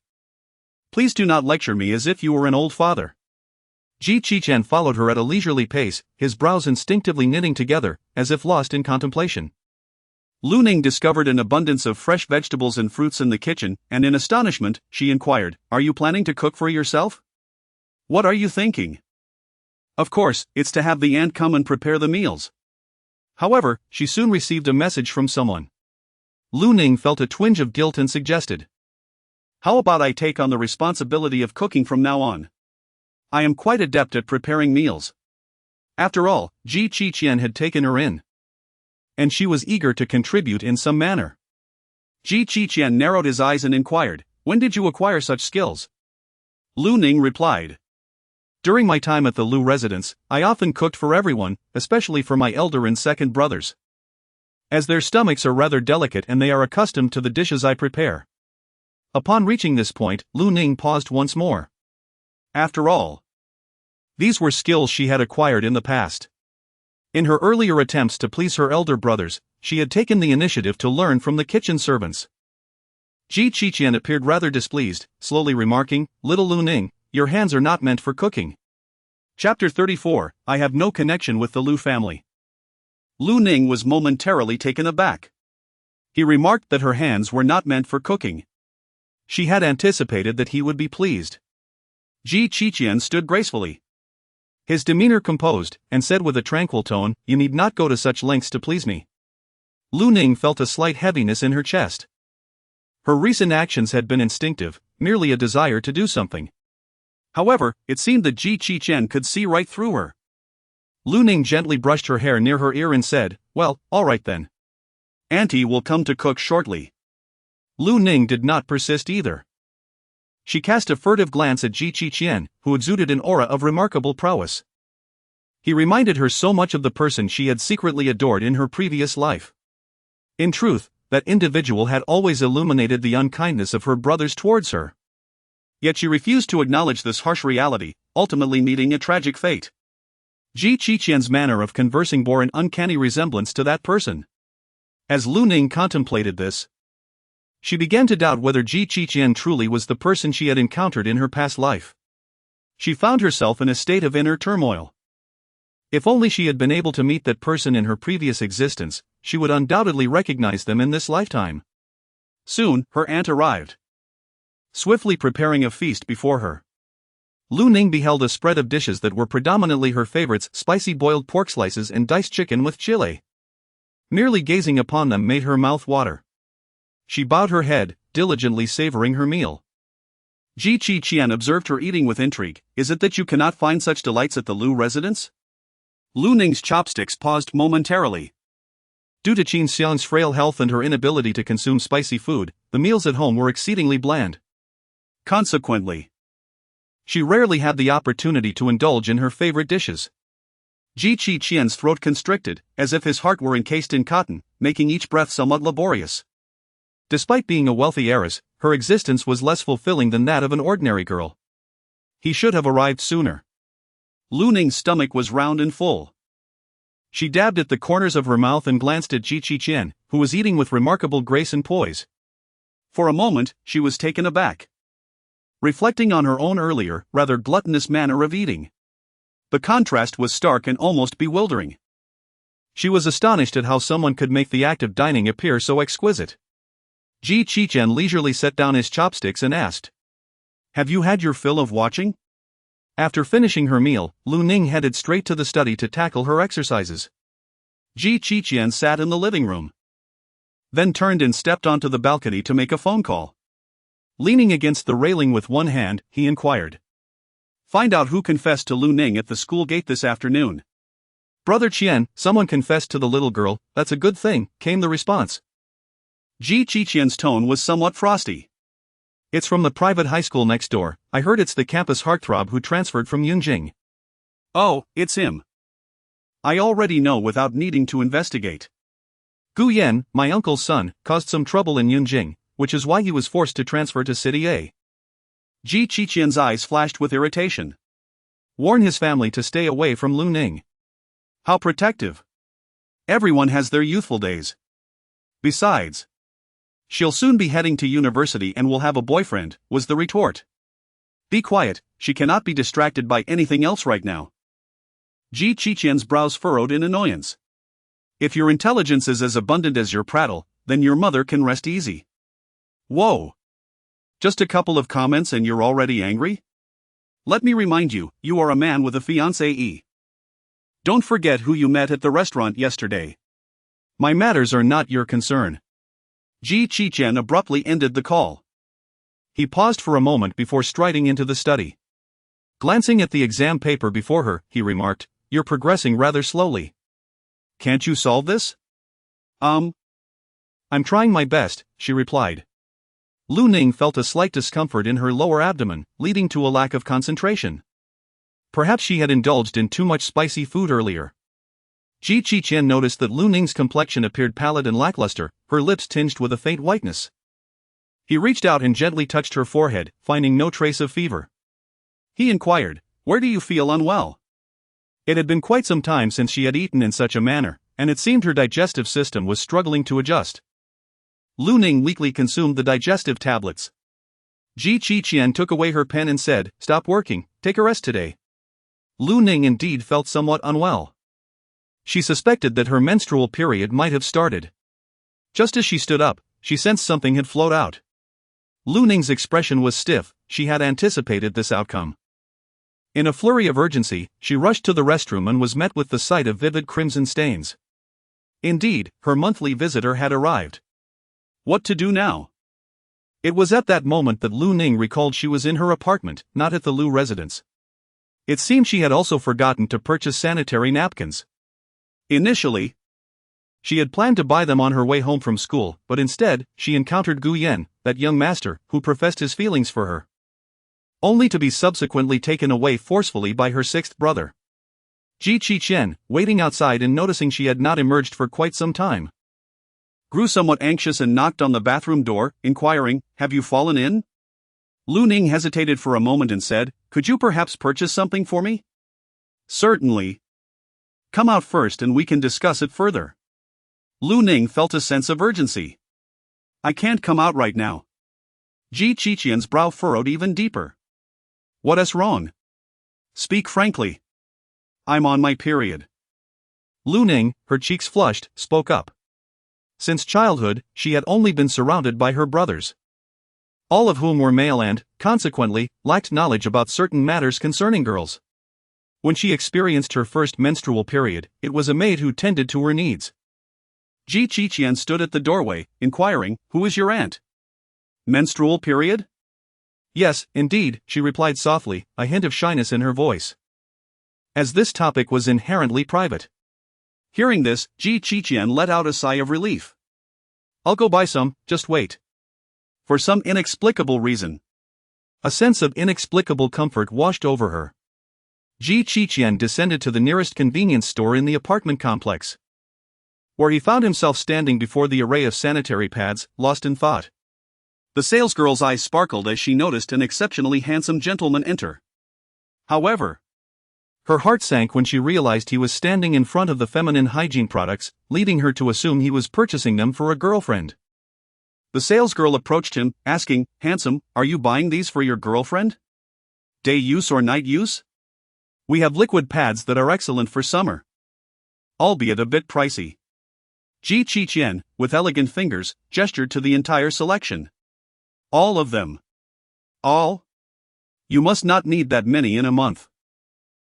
[SPEAKER 2] Please do not lecture me as if you were an old father." Qin Xiang followed her at a leisurely pace, his brows instinctively knitting together, as if lost in contemplation. Lu Ning discovered an abundance of fresh vegetables and fruits in the kitchen, and in astonishment, she inquired, "Are you planning to cook for yourself? What are you thinking?" "Of course, it's to have the aunt come and prepare the meals." However, she soon received a message from someone. Lu Ning felt a twinge of guilt and suggested, "How about I take on the responsibility of cooking from now on? I am quite adept at preparing meals." After all, Qin Xiang had taken her in, and she was eager to contribute in some manner. Qin Xiang narrowed his eyes and inquired, "When did you acquire such skills?" Lu Ning replied, "During my time at the Lu residence, I often cooked for everyone, especially for my elder and second brothers, as their stomachs are rather delicate and they are accustomed to the dishes I prepare." Upon reaching this point, Lu Ning paused once more. After all, these were skills she had acquired in the past. In her earlier attempts to please her elder brothers, she had taken the initiative to learn from the kitchen servants. Qin Xiang appeared rather displeased, slowly remarking, "Little Lu Ning, your hands are not meant for cooking." Chapter 34, I have no connection with the Lu family. Lu Ning was momentarily taken aback. He remarked that her hands were not meant for cooking. She had anticipated that he would be pleased. Ji Qiqian stood gracefully,
[SPEAKER 1] his demeanor composed, and said with a tranquil tone, "You need not go to such lengths to please me." Lu Ning felt a slight heaviness in her chest. Her recent actions had been instinctive, merely a desire to do something.
[SPEAKER 2] However, it seemed that Ji Qiqian could see right through her.
[SPEAKER 1] Lu Ning gently brushed her hair near her ear and said, "Well, all right then.
[SPEAKER 2] Auntie will come to cook shortly."
[SPEAKER 1] Lu Ning did not persist either. She cast a furtive glance at Ji Qiqian, who exuded an aura of remarkable prowess. He reminded her so much of the person she had secretly adored in her previous life. In truth, that individual had always illuminated the unkindness of her brothers towards her.
[SPEAKER 2] Yet she refused to acknowledge this harsh reality, ultimately meeting a tragic fate.
[SPEAKER 1] Ji Qiqian's manner of conversing bore an uncanny resemblance to that person. As Lu Ning contemplated this, she began to doubt whether Ji Qiqian truly was the person she had encountered in her past life. She found herself in a state of inner turmoil. If only she had been able to meet that person in her previous existence, she would undoubtedly recognize them in this lifetime.
[SPEAKER 2] Soon, her aunt arrived,
[SPEAKER 1] swiftly preparing a feast before her. Lu Ning beheld a spread of dishes that were predominantly her favorites: spicy boiled pork slices and diced chicken with chile. Merely gazing upon them made her mouth water. She bowed her head, diligently savoring her meal.
[SPEAKER 2] Ji Qiqian observed her eating with intrigue. "Is it that you cannot find such delights at the Lu residence?" Lu Ning's chopsticks paused momentarily.
[SPEAKER 1] Due to Qin Xiang's frail health and her inability to consume spicy food, the meals at home were exceedingly bland.
[SPEAKER 2] Consequently,
[SPEAKER 1] she rarely had the opportunity to indulge in her favorite dishes.
[SPEAKER 2] Ji Qiqian's throat constricted, as if his heart were encased in cotton, making each breath somewhat laborious.
[SPEAKER 1] Despite being a wealthy heiress, her existence was less fulfilling than that of an ordinary girl. He should have arrived sooner.
[SPEAKER 2] Lu Ning's stomach was round and full.
[SPEAKER 1] She dabbed at the corners of her mouth and glanced at Ji Qiqian, who was eating with remarkable grace and poise.
[SPEAKER 2] For a moment, she was taken aback, reflecting on her own earlier, rather gluttonous manner of eating. The contrast was stark and almost bewildering.
[SPEAKER 1] She was astonished at how someone could make the act of dining appear so exquisite. Ji Qiqian leisurely set down his chopsticks and asked, "Have you had your fill of watching?" After finishing her meal, Lu Ning headed straight to the study to tackle her exercises.
[SPEAKER 2] Ji Qiqian sat in the living room, then turned and stepped onto the balcony to make a phone call.
[SPEAKER 1] Leaning against the railing with one hand, he inquired,
[SPEAKER 2] "Find out who confessed to Lu Ning at the school gate this afternoon."
[SPEAKER 1] "Brother Qian, someone confessed to the little girl. That's a good thing," came the response.
[SPEAKER 2] Ji Qiqian's tone was somewhat frosty.
[SPEAKER 1] "It's from the private high school next door. I heard it's the campus heartthrob who transferred from Yunjing."
[SPEAKER 2] "Oh, it's him. I already know without needing to investigate.
[SPEAKER 1] Gu Yan, my uncle's son, caused some trouble in Yunjing, which is why he was forced to transfer to City A."
[SPEAKER 2] Ji Qiqian's eyes flashed with irritation.
[SPEAKER 1] "Warn his family to stay away from Lu Ning."
[SPEAKER 2] "How protective. Everyone has their youthful days. Besides, she'll soon be heading to university and will have a boyfriend," was the retort. "Be quiet, she cannot be distracted by anything else right now." Ji Qiqian's brows furrowed in annoyance. "If your intelligence is as abundant as your prattle, then your mother can rest easy." "Whoa. Just a couple of comments and you're already angry? Let me remind you, you are a man with a fiancée. Don't forget who you met at the restaurant yesterday."
[SPEAKER 1] "My matters are not your concern."
[SPEAKER 2] Ji Qiqian abruptly ended the call.
[SPEAKER 1] He paused for a moment before striding into the study. Glancing at the exam paper before her, he remarked, "You're progressing rather slowly. Can't you solve this?"
[SPEAKER 2] I'm
[SPEAKER 1] trying my best," she replied. Lu Ning felt a slight discomfort in her lower abdomen, leading to a lack of concentration. Perhaps she had indulged in too much spicy food earlier. Ji Qiqian noticed that Lu Ning's complexion appeared pallid and lackluster, her lips tinged with a faint whiteness. He reached out and gently touched her forehead, finding no trace of fever. He inquired, "Where do you feel unwell?" It had been quite some time since she had eaten in such a manner, and it seemed her digestive system was struggling to adjust. Lu Ning weakly consumed the digestive tablets. Ji Qiqian took away her pen and said, "Stop working, take a rest today." Lu Ning indeed felt somewhat unwell. She suspected that her menstrual period might have started. Just as she stood up, she sensed something had flowed out. Lu Ning's expression was stiff. She had anticipated this outcome. In a flurry of urgency, she rushed to the restroom and was met with the sight of vivid crimson stains. Indeed, her monthly visitor had arrived.
[SPEAKER 2] What to do now?
[SPEAKER 1] It was at that moment that Lu Ning recalled she was in her apartment, not at the Lu residence. It seemed she had also forgotten to purchase sanitary napkins.
[SPEAKER 2] Initially,
[SPEAKER 1] she had planned to buy them on her way home from school, but instead, she encountered Gu Yan, that young master, who professed his feelings for her. Only to be subsequently taken away forcefully by her sixth brother. Ji Qiqian, waiting outside and noticing she had not emerged for quite some time,
[SPEAKER 2] grew somewhat anxious and knocked on the bathroom door, inquiring, "Have you fallen in?" Lu Ning hesitated for a moment and said, "Could you perhaps purchase something for me?" "Certainly. Come out first and we can discuss it further." Lu Ning felt a sense of urgency. "I can't come out right now." Ji Qiqian's brow furrowed even deeper. "What is wrong? Speak frankly." "I'm on my period."
[SPEAKER 1] Lu Ning, her cheeks flushed, spoke up. Since childhood, she had only been surrounded by her brothers, all of whom were male and, consequently, lacked knowledge about certain matters concerning girls. When she experienced her first menstrual period, it was a maid who tended to her needs.
[SPEAKER 2] Ji Qiqian stood at the doorway, inquiring, "Who is your aunt?" "Menstrual period?"
[SPEAKER 1] "Yes, indeed," she replied softly, a hint of shyness in her voice, as this topic was inherently private.
[SPEAKER 2] Hearing this, Ji Qiqian let out a sigh of relief.
[SPEAKER 1] "I'll go buy some, just wait."
[SPEAKER 2] For some inexplicable reason,
[SPEAKER 1] a sense of inexplicable comfort washed over her. Ji Qiqian descended to the nearest convenience store in the apartment complex, where he found himself standing before the array of sanitary pads, lost in thought.
[SPEAKER 2] The salesgirl's eyes sparkled as she noticed an exceptionally handsome gentleman enter. However,
[SPEAKER 1] her heart sank when she realized he was standing in front of the feminine hygiene products, leading her to assume he was purchasing them for a girlfriend.
[SPEAKER 2] The salesgirl approached him, asking, "Handsome, are you buying these for your girlfriend? Day use or night use? We have liquid pads that are excellent for summer, albeit a bit pricey." Ji Qiqian, with elegant fingers, gestured to the entire selection. "All of them." "All? You must not need that many in a month.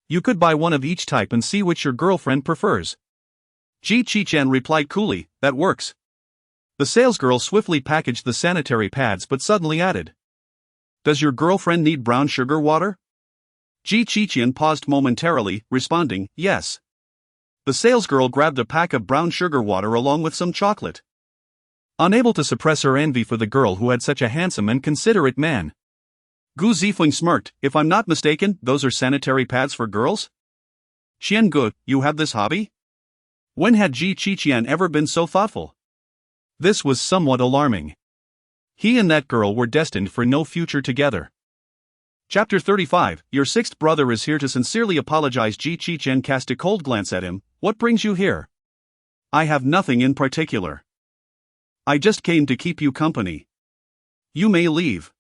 [SPEAKER 1] You could buy one of each type and see which your girlfriend prefers."
[SPEAKER 2] Ji Qiqian replied coolly, "That works."
[SPEAKER 1] The salesgirl swiftly packaged the sanitary pads but suddenly added,
[SPEAKER 2] "Does your girlfriend need brown sugar water?" Ji Qiqian paused momentarily, responding, "Yes." The salesgirl grabbed a pack of brown sugar water along with some chocolate.
[SPEAKER 1] Unable to suppress her envy for the girl who had such a handsome and considerate man,
[SPEAKER 2] Gu Zifeng smirked, "If I'm not mistaken, those are sanitary pads for girls?" "Xian Gu, you have this hobby?" When had Ji Qiqian ever been so thoughtful?
[SPEAKER 1] This was somewhat alarming. He and that girl were destined for no future together.
[SPEAKER 2] Chapter 35, Your sixth brother is here to sincerely apologize. Ji Qiqian cast a cold glance at him. "What brings you here?" "I have nothing in particular. I just came to keep you company. You may leave."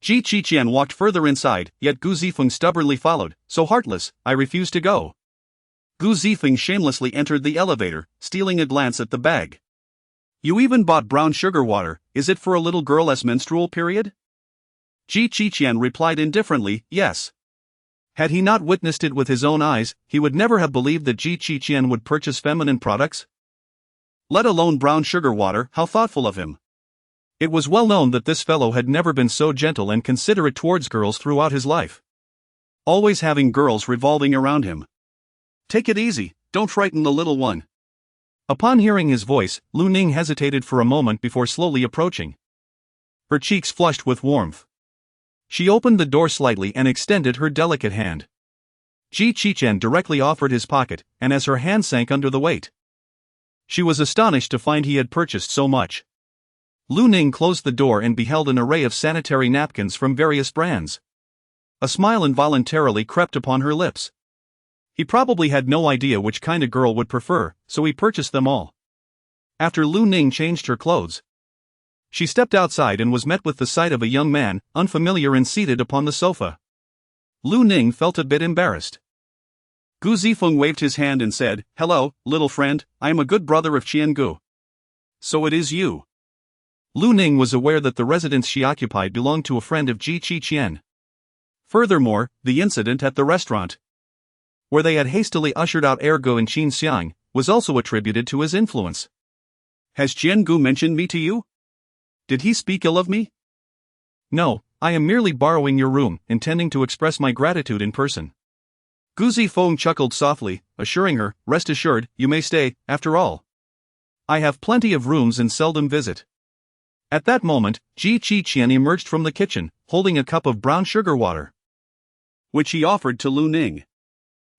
[SPEAKER 2] Ji Qiqian walked further inside, yet Gu Zifeng stubbornly followed. "So heartless, I refuse to go." Gu Zifeng shamelessly entered the elevator, stealing a glance at the bag. "You even bought brown sugar water, is it for a little girl's menstrual period?" Ji Qiqian replied indifferently, "Yes."
[SPEAKER 1] Had he not witnessed it with his own eyes, he would never have believed that Ji Qiqian would purchase feminine products.
[SPEAKER 2] Let alone brown sugar water, how thoughtful of him.
[SPEAKER 1] It was well known that this fellow had never been so gentle and considerate towards girls throughout his life,
[SPEAKER 2] always having girls revolving around him. "Take it easy, don't frighten the little one."
[SPEAKER 1] Upon hearing his voice, Lu Ning hesitated for a moment before slowly approaching. Her cheeks flushed with warmth. She opened the door slightly and extended her delicate hand. Ji Qiqian directly offered his pocket, and as her hand sank under the weight, she was astonished to find he had purchased so much. Lu Ning closed the door and beheld an array of sanitary napkins from various brands. A smile involuntarily crept upon her lips. He probably had no idea which kind a girl would prefer, so he purchased them all. After Lu Ning changed her clothes, she stepped outside and was met with the sight of a young man, unfamiliar and seated upon the sofa. Lu Ning felt a bit embarrassed.
[SPEAKER 2] Gu Zifeng waved his hand and said, "Hello, little friend, I am a good brother of Qian Gu." "So it is you."
[SPEAKER 1] Lu Ning was aware that the residence she occupied belonged to a friend of Ji Qiqian.
[SPEAKER 2] Furthermore, the incident at the restaurant, where they had hastily ushered out Ergo and Qin Xiang, was also attributed to his influence. Has Gu mentioned me to you? Did he speak ill of me?
[SPEAKER 1] No, I am merely borrowing your room, intending to express my gratitude in person.
[SPEAKER 2] Gu Zifeng chuckled softly, assuring her, rest assured, you may stay, after all. I have plenty of rooms and seldom visit. At that moment, Qi Qian emerged from the kitchen, holding a cup of brown sugar water, which he offered to Lu Ning.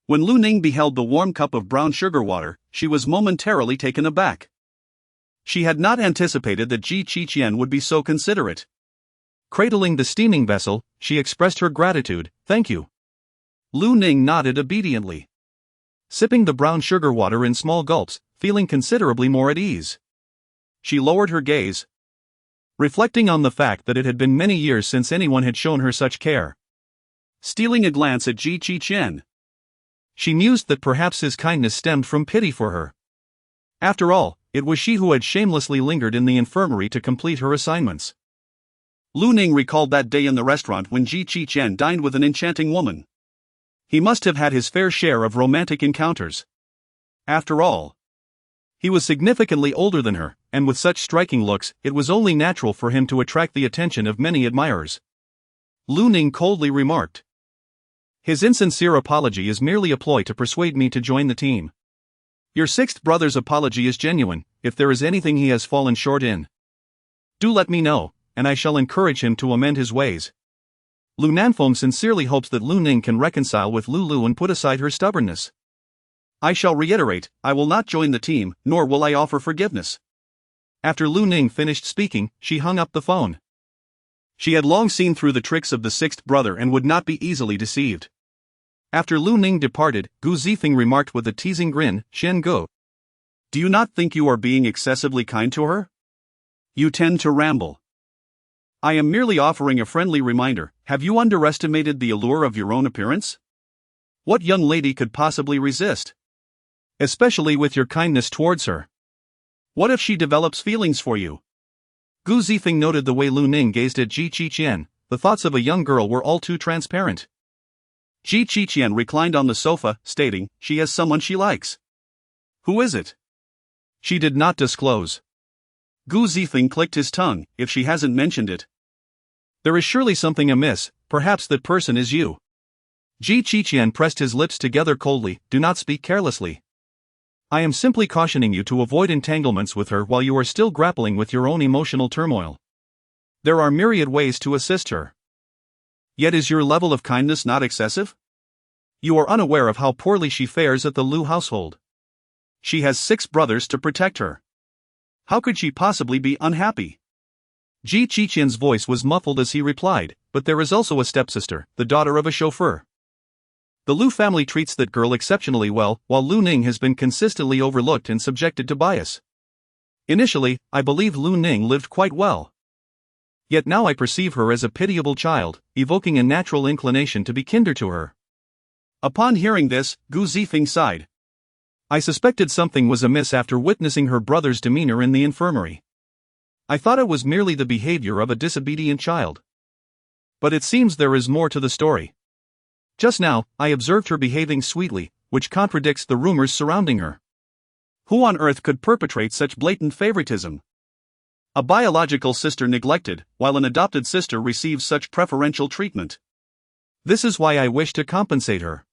[SPEAKER 2] When Lu Ning beheld the warm cup of brown sugar water, she was momentarily taken aback. She had not anticipated that Qi Qian would be so considerate.
[SPEAKER 1] Cradling the steaming vessel, she expressed her gratitude, thank you.
[SPEAKER 2] Lu Ning nodded obediently,
[SPEAKER 1] sipping the brown sugar water in small gulps, feeling considerably more at ease.
[SPEAKER 2] She lowered her gaze,
[SPEAKER 1] reflecting on the fact that it had been many years since anyone had shown her such care.
[SPEAKER 2] Stealing a glance at Qi Qian,
[SPEAKER 1] she mused that perhaps his kindness stemmed from pity for her. After all, it was she who had shamelessly lingered in the infirmary to complete her assignments.
[SPEAKER 2] Lu Ning recalled that day in the restaurant when Qi Qian dined with an enchanting woman. He must have had his fair share of romantic encounters. After all, he was significantly older than her, and with such striking looks, it was only natural for him to attract the attention of many admirers.
[SPEAKER 1] Lu Ning coldly remarked. His insincere apology is merely a ploy to persuade me to join the team.
[SPEAKER 2] Your sixth brother's apology is genuine. If there is anything he has fallen short in,
[SPEAKER 1] do let me know, and I shall encourage him to amend his ways. Lu Nanfeng sincerely hopes that Lu Ning can reconcile with Lu and put aside her stubbornness.
[SPEAKER 2] I shall reiterate, I will not join the team, nor will I offer forgiveness.
[SPEAKER 1] After Lu Ning finished speaking, she hung up the phone.
[SPEAKER 2] She had long seen through the tricks of the sixth brother and would not be easily deceived.
[SPEAKER 1] After Lu Ning departed, Gu Zifeng remarked with a teasing grin, Shen Go.
[SPEAKER 2] Do you not think you are being excessively kind to her? You tend to ramble. I am merely offering a friendly reminder. Have you underestimated the allure of your own appearance? What young lady could possibly resist?
[SPEAKER 1] Especially with your kindness towards her.
[SPEAKER 2] What if she develops feelings for you?
[SPEAKER 1] Gu Zifeng noted the way Lu Ning gazed at Qi Qian. The thoughts of a young girl were all too transparent.
[SPEAKER 2] Qi Qian reclined on the sofa, stating, she has someone she likes. Who is it?
[SPEAKER 1] She did not disclose.
[SPEAKER 2] Gu Zifeng clicked his tongue. If she hasn't mentioned it,
[SPEAKER 1] there is surely something amiss. Perhaps that person is you. Qi Qian pressed his lips together coldly. Do not speak carelessly. I am simply cautioning you to avoid entanglements with her while you are still grappling with your own emotional turmoil. There are myriad ways to assist her.
[SPEAKER 2] Yet is your level of kindness not excessive?
[SPEAKER 1] You are unaware of how poorly she fares at the Lu household.
[SPEAKER 2] She has 6 brothers to protect her. How could she possibly be unhappy?
[SPEAKER 1] Qi Qian's voice was muffled as he replied, but there is also a stepsister, the daughter of a chauffeur. The Lu family treats that girl exceptionally well, while Lu Ning has been consistently overlooked and subjected to bias. Initially, I believed Lu Ning lived quite well. Yet now I perceive her as a pitiable child, evoking a natural inclination to be kinder to her.
[SPEAKER 2] Upon hearing this, Gu Zifeng sighed.
[SPEAKER 1] I suspected something was amiss after witnessing her brother's demeanor in the infirmary. I thought it was merely the behavior of a disobedient child. But it seems there is more to the story. Just now, I observed her behaving sweetly, which contradicts the rumors surrounding her.
[SPEAKER 2] Who on earth could perpetrate such blatant favoritism? A biological sister neglected, while an adopted sister receives such preferential treatment.
[SPEAKER 1] This is why I wish to compensate her.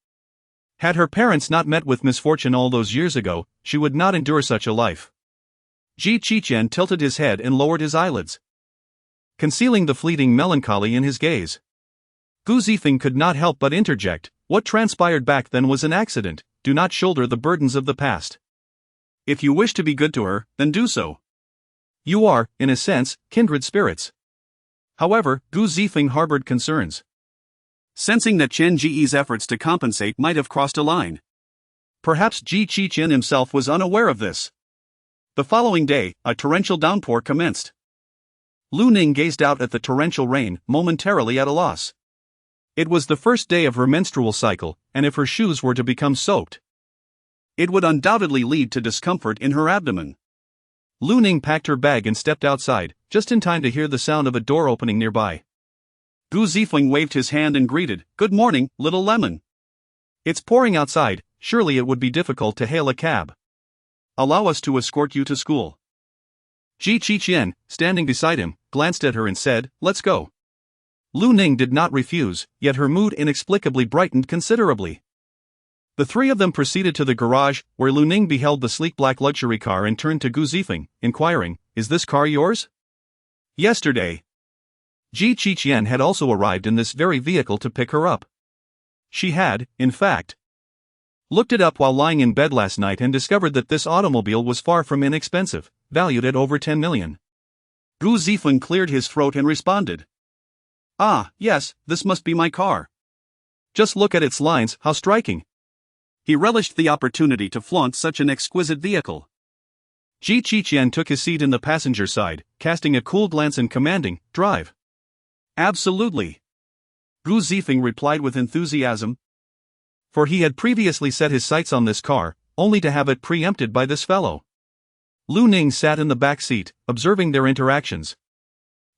[SPEAKER 1] Had her parents not met with misfortune all those years ago, she would not endure such a life.
[SPEAKER 2] Qi Qian tilted his head and lowered his eyelids,
[SPEAKER 1] concealing the fleeting melancholy in his gaze. Gu Zifeng could not help but interject, what transpired back then was an accident, do not shoulder the burdens of the past.
[SPEAKER 2] If you wish to be good to her, then do so.
[SPEAKER 1] You are, in a sense, kindred spirits.
[SPEAKER 2] However, Gu Zifeng harbored concerns, sensing that Chen Ji's efforts to compensate might have crossed a line. Perhaps Qi Qian himself was unaware of this. The following day, a torrential downpour commenced. Lu Ning gazed out at the torrential rain, momentarily at a loss.
[SPEAKER 1] It was the first day of her menstrual cycle, and if her shoes were to become soaked,
[SPEAKER 2] it would undoubtedly lead to discomfort in her abdomen.
[SPEAKER 1] Lu Ning packed her bag and stepped outside, just in time to hear the sound of a door opening nearby.
[SPEAKER 2] Gu Zifeng waved his hand and greeted, "Good morning, little lemon."
[SPEAKER 1] "It's pouring outside, surely it would be difficult to hail a cab.
[SPEAKER 2] "Allow us to escort you to school."
[SPEAKER 1] Ji Qiqian, standing beside him, glanced at her and said, "Let's go." Lu Ning did not refuse, yet her mood inexplicably brightened considerably. The three of them proceeded to the garage, where Lu Ning beheld the sleek black luxury car and turned to Gu Zifeng, inquiring, "Is this car yours?"
[SPEAKER 2] "Yesterday."
[SPEAKER 1] Ji Qiqian had also arrived in this very vehicle to pick her up. She had, in fact, looked it up while lying in bed last night and discovered that this automobile was far from inexpensive, valued at over 10 million.
[SPEAKER 2] Gu Zifeng cleared his throat and responded, "Ah, yes, this must be my car.
[SPEAKER 1] Just look at its lines, how striking."
[SPEAKER 2] He relished the opportunity to flaunt such an exquisite vehicle.
[SPEAKER 1] Ji Qiqian took his seat in the passenger side, casting a cool glance and commanding, "Drive."
[SPEAKER 2] "Absolutely," Gu Zifeng replied with enthusiasm.
[SPEAKER 1] For he had previously set his sights on this car, only to have it preempted by this fellow. Lu Ning sat in the back seat, observing their interactions,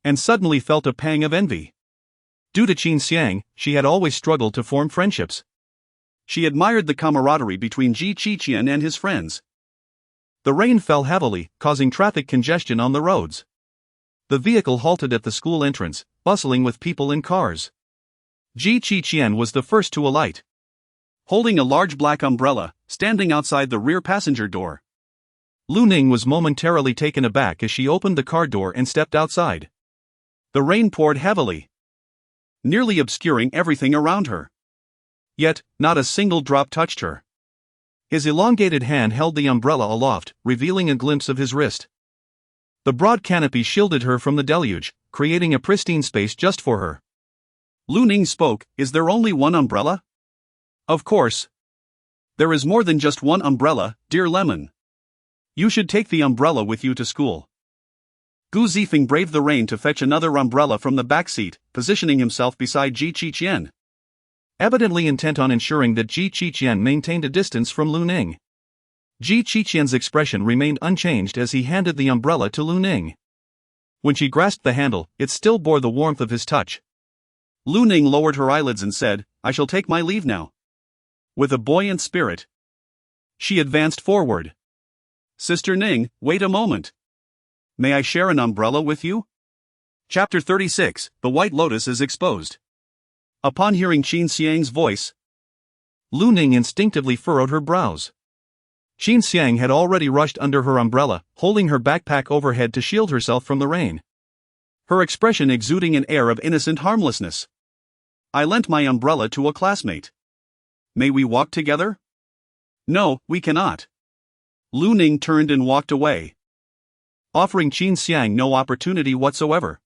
[SPEAKER 1] and suddenly felt a pang of envy. Due to Qin Xiang, she had always struggled to form friendships.
[SPEAKER 2] She admired the camaraderie between Ji Qiqian and his friends.
[SPEAKER 1] The rain fell heavily, causing traffic congestion on the roads. The vehicle halted at the school entrance, bustling with people and cars. Ji Qiqian was the first to alight,
[SPEAKER 2] holding a large black umbrella, standing outside the rear passenger door.
[SPEAKER 1] Lu Ning was momentarily taken aback as she opened the car door and stepped outside.
[SPEAKER 2] The rain poured heavily, nearly obscuring everything around her.
[SPEAKER 1] Yet, not a single drop touched her. His elongated hand held the umbrella aloft, revealing a glimpse of his wrist. The broad canopy shielded her from the deluge, creating a pristine space just for her.
[SPEAKER 2] Lu Ning spoke, "Is there only one umbrella?"
[SPEAKER 1] "Of course.
[SPEAKER 2] There is more than just one umbrella, dear lemon. You should take the umbrella with you to school." Gu Zifeng braved the rain to fetch another umbrella from the back seat, positioning himself beside Ji Qiqian,
[SPEAKER 1] evidently intent on ensuring that Ji Qiqian maintained a distance from Lu Ning. Ji Qiqian's expression remained unchanged as he handed the umbrella to Lu Ning. When she grasped the handle, it still bore the warmth of his touch.
[SPEAKER 2] Lu Ning lowered her eyelids and said, "I shall take my leave now." With a buoyant spirit, she advanced forward. "Sister Ning, wait a moment. May I share an umbrella with you?" Chapter 36, The White Lotus is Exposed. Upon hearing Qin Xiang's voice,
[SPEAKER 1] Lu Ning instinctively furrowed her brows. Qin Xiang had already rushed under her umbrella, holding her backpack overhead to shield herself from the rain, her expression exuding an air of innocent harmlessness.
[SPEAKER 2] "I lent my umbrella to a classmate. May we walk together?" "No, we cannot." Lu Ning turned and walked away,
[SPEAKER 1] offering Qin Xiang no opportunity whatsoever.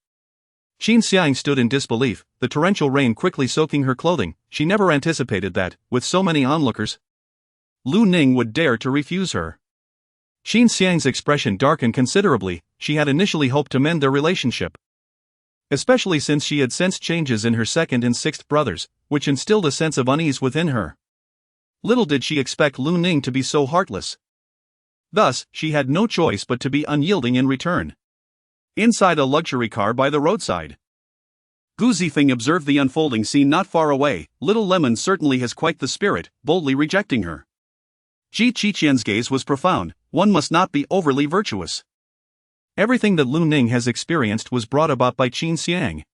[SPEAKER 1] Qin Xiang stood in disbelief, the torrential rain quickly soaking her clothing. She never anticipated that, with so many onlookers, Lu Ning would dare to refuse her. Qin Xiang's expression darkened considerably. She had initially hoped to mend their relationship, especially since she had sensed changes in her second and sixth brothers, which instilled a sense of unease within her. Little did she expect Lu Ning to be so heartless. Thus, she had no choice but to be unyielding in return. Inside a luxury car by the roadside, Gu Zifeng observed the unfolding scene not far away. Little Lemon certainly has quite the spirit, boldly rejecting her. Ji Qiqian's gaze was profound. One must not be overly virtuous. Everything that Lu Ning has experienced was brought about by Qin Xiang.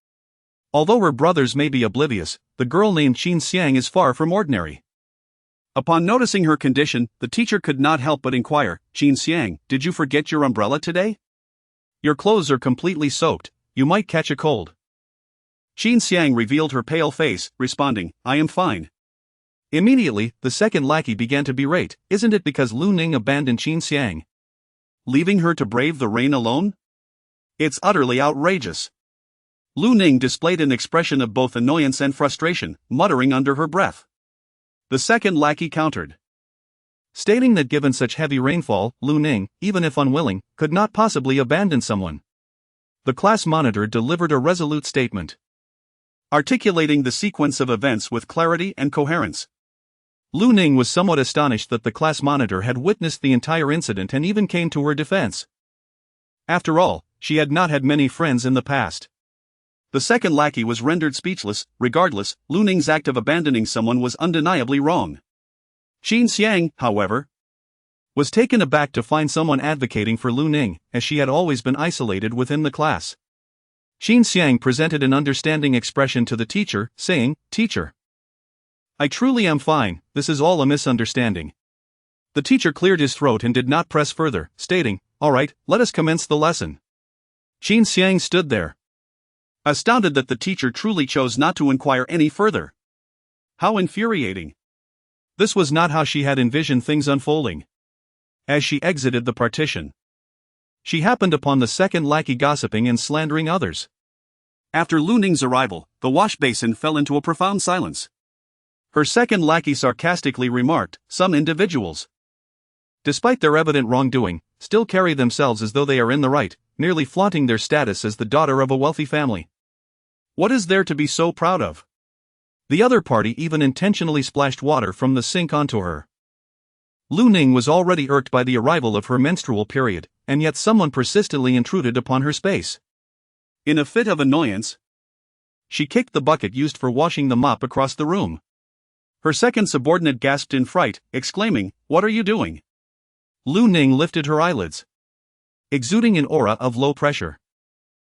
[SPEAKER 1] Although her brothers may be oblivious, the girl named Qin Xiang is far from ordinary. Upon noticing her condition, the teacher could not help but inquire, "Qin Xiang, did you forget your umbrella today? Your clothes are completely soaked, you might catch a cold." Qin Xiang revealed her pale face, responding, "I am fine." Immediately, the second lackey began to berate, "Isn't it because Lu Ning abandoned Qin Xiang, leaving her to brave the rain alone? It's utterly outrageous." Lu Ning displayed an expression of both annoyance and frustration, muttering under her breath. The second lackey countered, stating that given such heavy rainfall, Lu Ning, even if unwilling, could not possibly abandon someone. The class monitor delivered a resolute statement, articulating the sequence of events with clarity and coherence. Lu Ning was somewhat astonished that the class monitor had witnessed the entire incident and even came to her defense. After all, she had not had many friends in the past.
[SPEAKER 2] The second lackey was rendered speechless. Regardless, Lu Ning's act of abandoning someone was undeniably wrong. Qin Xiang, however, was taken aback to find someone advocating for Lu Ning, as she had always been isolated within the class. Qin Xiang presented an understanding expression to the teacher, saying, "Teacher, I truly am fine, this is all a misunderstanding." The teacher cleared his throat and did not press further, stating, "All right, let us commence the lesson." Qin Xiang stood there, astounded that the teacher truly chose not to inquire any further. How infuriating. This was not how she had envisioned things unfolding. As she exited the partition, she happened upon the second lackey gossiping and slandering others. After Lu Ning's arrival, the wash basin fell into a profound silence. Her second lackey sarcastically remarked, "Some individuals, despite their evident wrongdoing, still carry themselves as though they are in the right, nearly flaunting their status as the daughter of a wealthy family. What is there to be so proud of?" The other party even intentionally splashed water from the sink onto her. Lu Ning was already irked by the arrival of her menstrual period, and yet someone persistently intruded upon her space. In a fit of annoyance, she kicked the bucket used for washing the mop across the room. Her second subordinate gasped in fright, exclaiming, "What are you doing?" Lu Ning lifted her eyelids, exuding an aura of low pressure.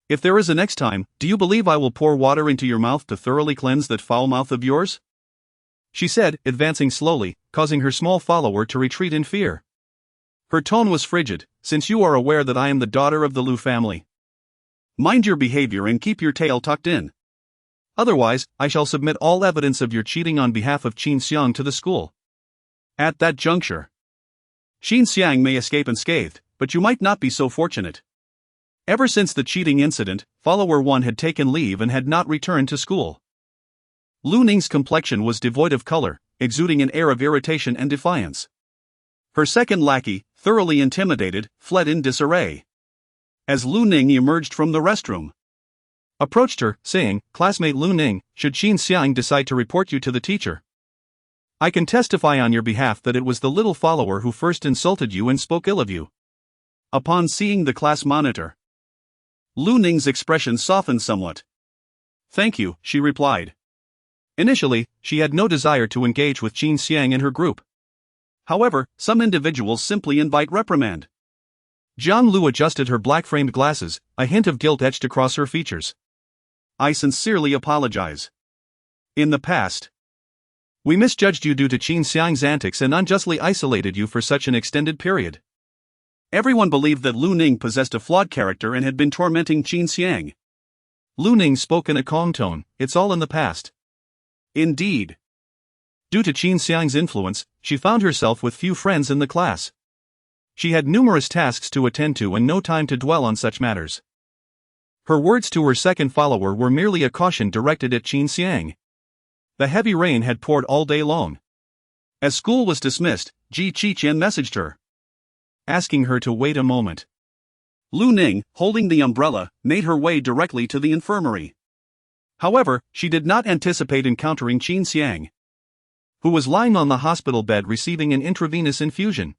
[SPEAKER 2] "If there is a next time, do you believe I will pour water into your mouth to thoroughly cleanse that foul mouth of yours?" she said, advancing slowly, causing her small follower to retreat in fear. Her tone was frigid. "Since you are aware that I am the daughter of the Lu family, mind your behavior and keep your tail tucked in. Otherwise, I shall submit all evidence of your cheating on behalf of Qin Xiang to the school." At that juncture, Qin Xiang may escape unscathed, but you might not be so fortunate. Ever since the cheating incident, follower 1 had taken leave and had not returned to school. Lu Ning's complexion was devoid of color, exuding an air of irritation and defiance. Her second lackey, thoroughly intimidated, fled in disarray. As Lu Ning emerged from the restroom, approached her, saying, "Classmate Lu Ning, should Qin Xiang decide to report you to the teacher, I can testify on your behalf that it was the little follower who first insulted you and spoke ill of you." Upon seeing the class monitor, Lu Ning's expression softened somewhat. "Thank you," she replied. Initially, she had no desire to engage with Qin Xiang and her group. However, some individuals simply invite reprimand. Jiang Lu adjusted her black-framed glasses, a hint of guilt etched across her features. "I sincerely apologize. In the past, we misjudged you due to Qin Xiang's antics and unjustly isolated you for such an extended period." Everyone believed that Lu Ning possessed a flawed character and had been tormenting Qin Xiang. Lu Ning spoke in a calm tone, "It's all in the past." Indeed. Due to Qin Xiang's influence, she found herself with few friends in the class. She had numerous tasks to attend to and no time to dwell on such matters. Her words to her second follower were merely a caution directed at Qin Xiang. The heavy rain had poured all day long. As school was dismissed, Ji Qiqian messaged her, asking her to wait a moment. Lu Ning, holding the umbrella, made her way directly to the infirmary. However, she did not anticipate encountering Qin Xiang, who was lying on the hospital bed receiving an intravenous infusion.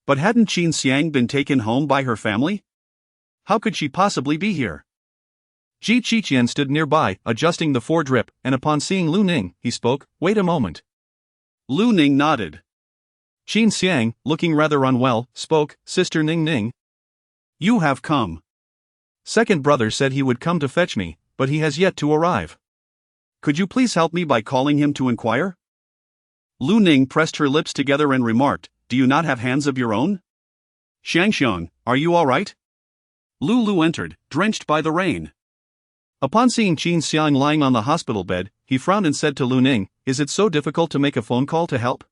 [SPEAKER 2] But hadn't Qin Xiang been taken home by her family? How could she possibly be here? Ji Qiqian stood nearby, adjusting the foredrip, and upon seeing Lu Ning, he spoke, "Wait a moment." Lu Ning nodded. Qin Xiang, looking rather unwell, spoke, "Sister Ning Ning, you have come. Second brother said he would come to fetch me, but he has yet to arrive. Could you please help me by calling him to inquire?" Lu Ning pressed her lips together and remarked, "Do you not have hands of your own? Xiang, are you all right?" Lu entered, drenched by the rain. Upon seeing Qin Xiang lying on the hospital bed, he frowned and said to Lu Ning, "Is it so difficult to make a phone call to help?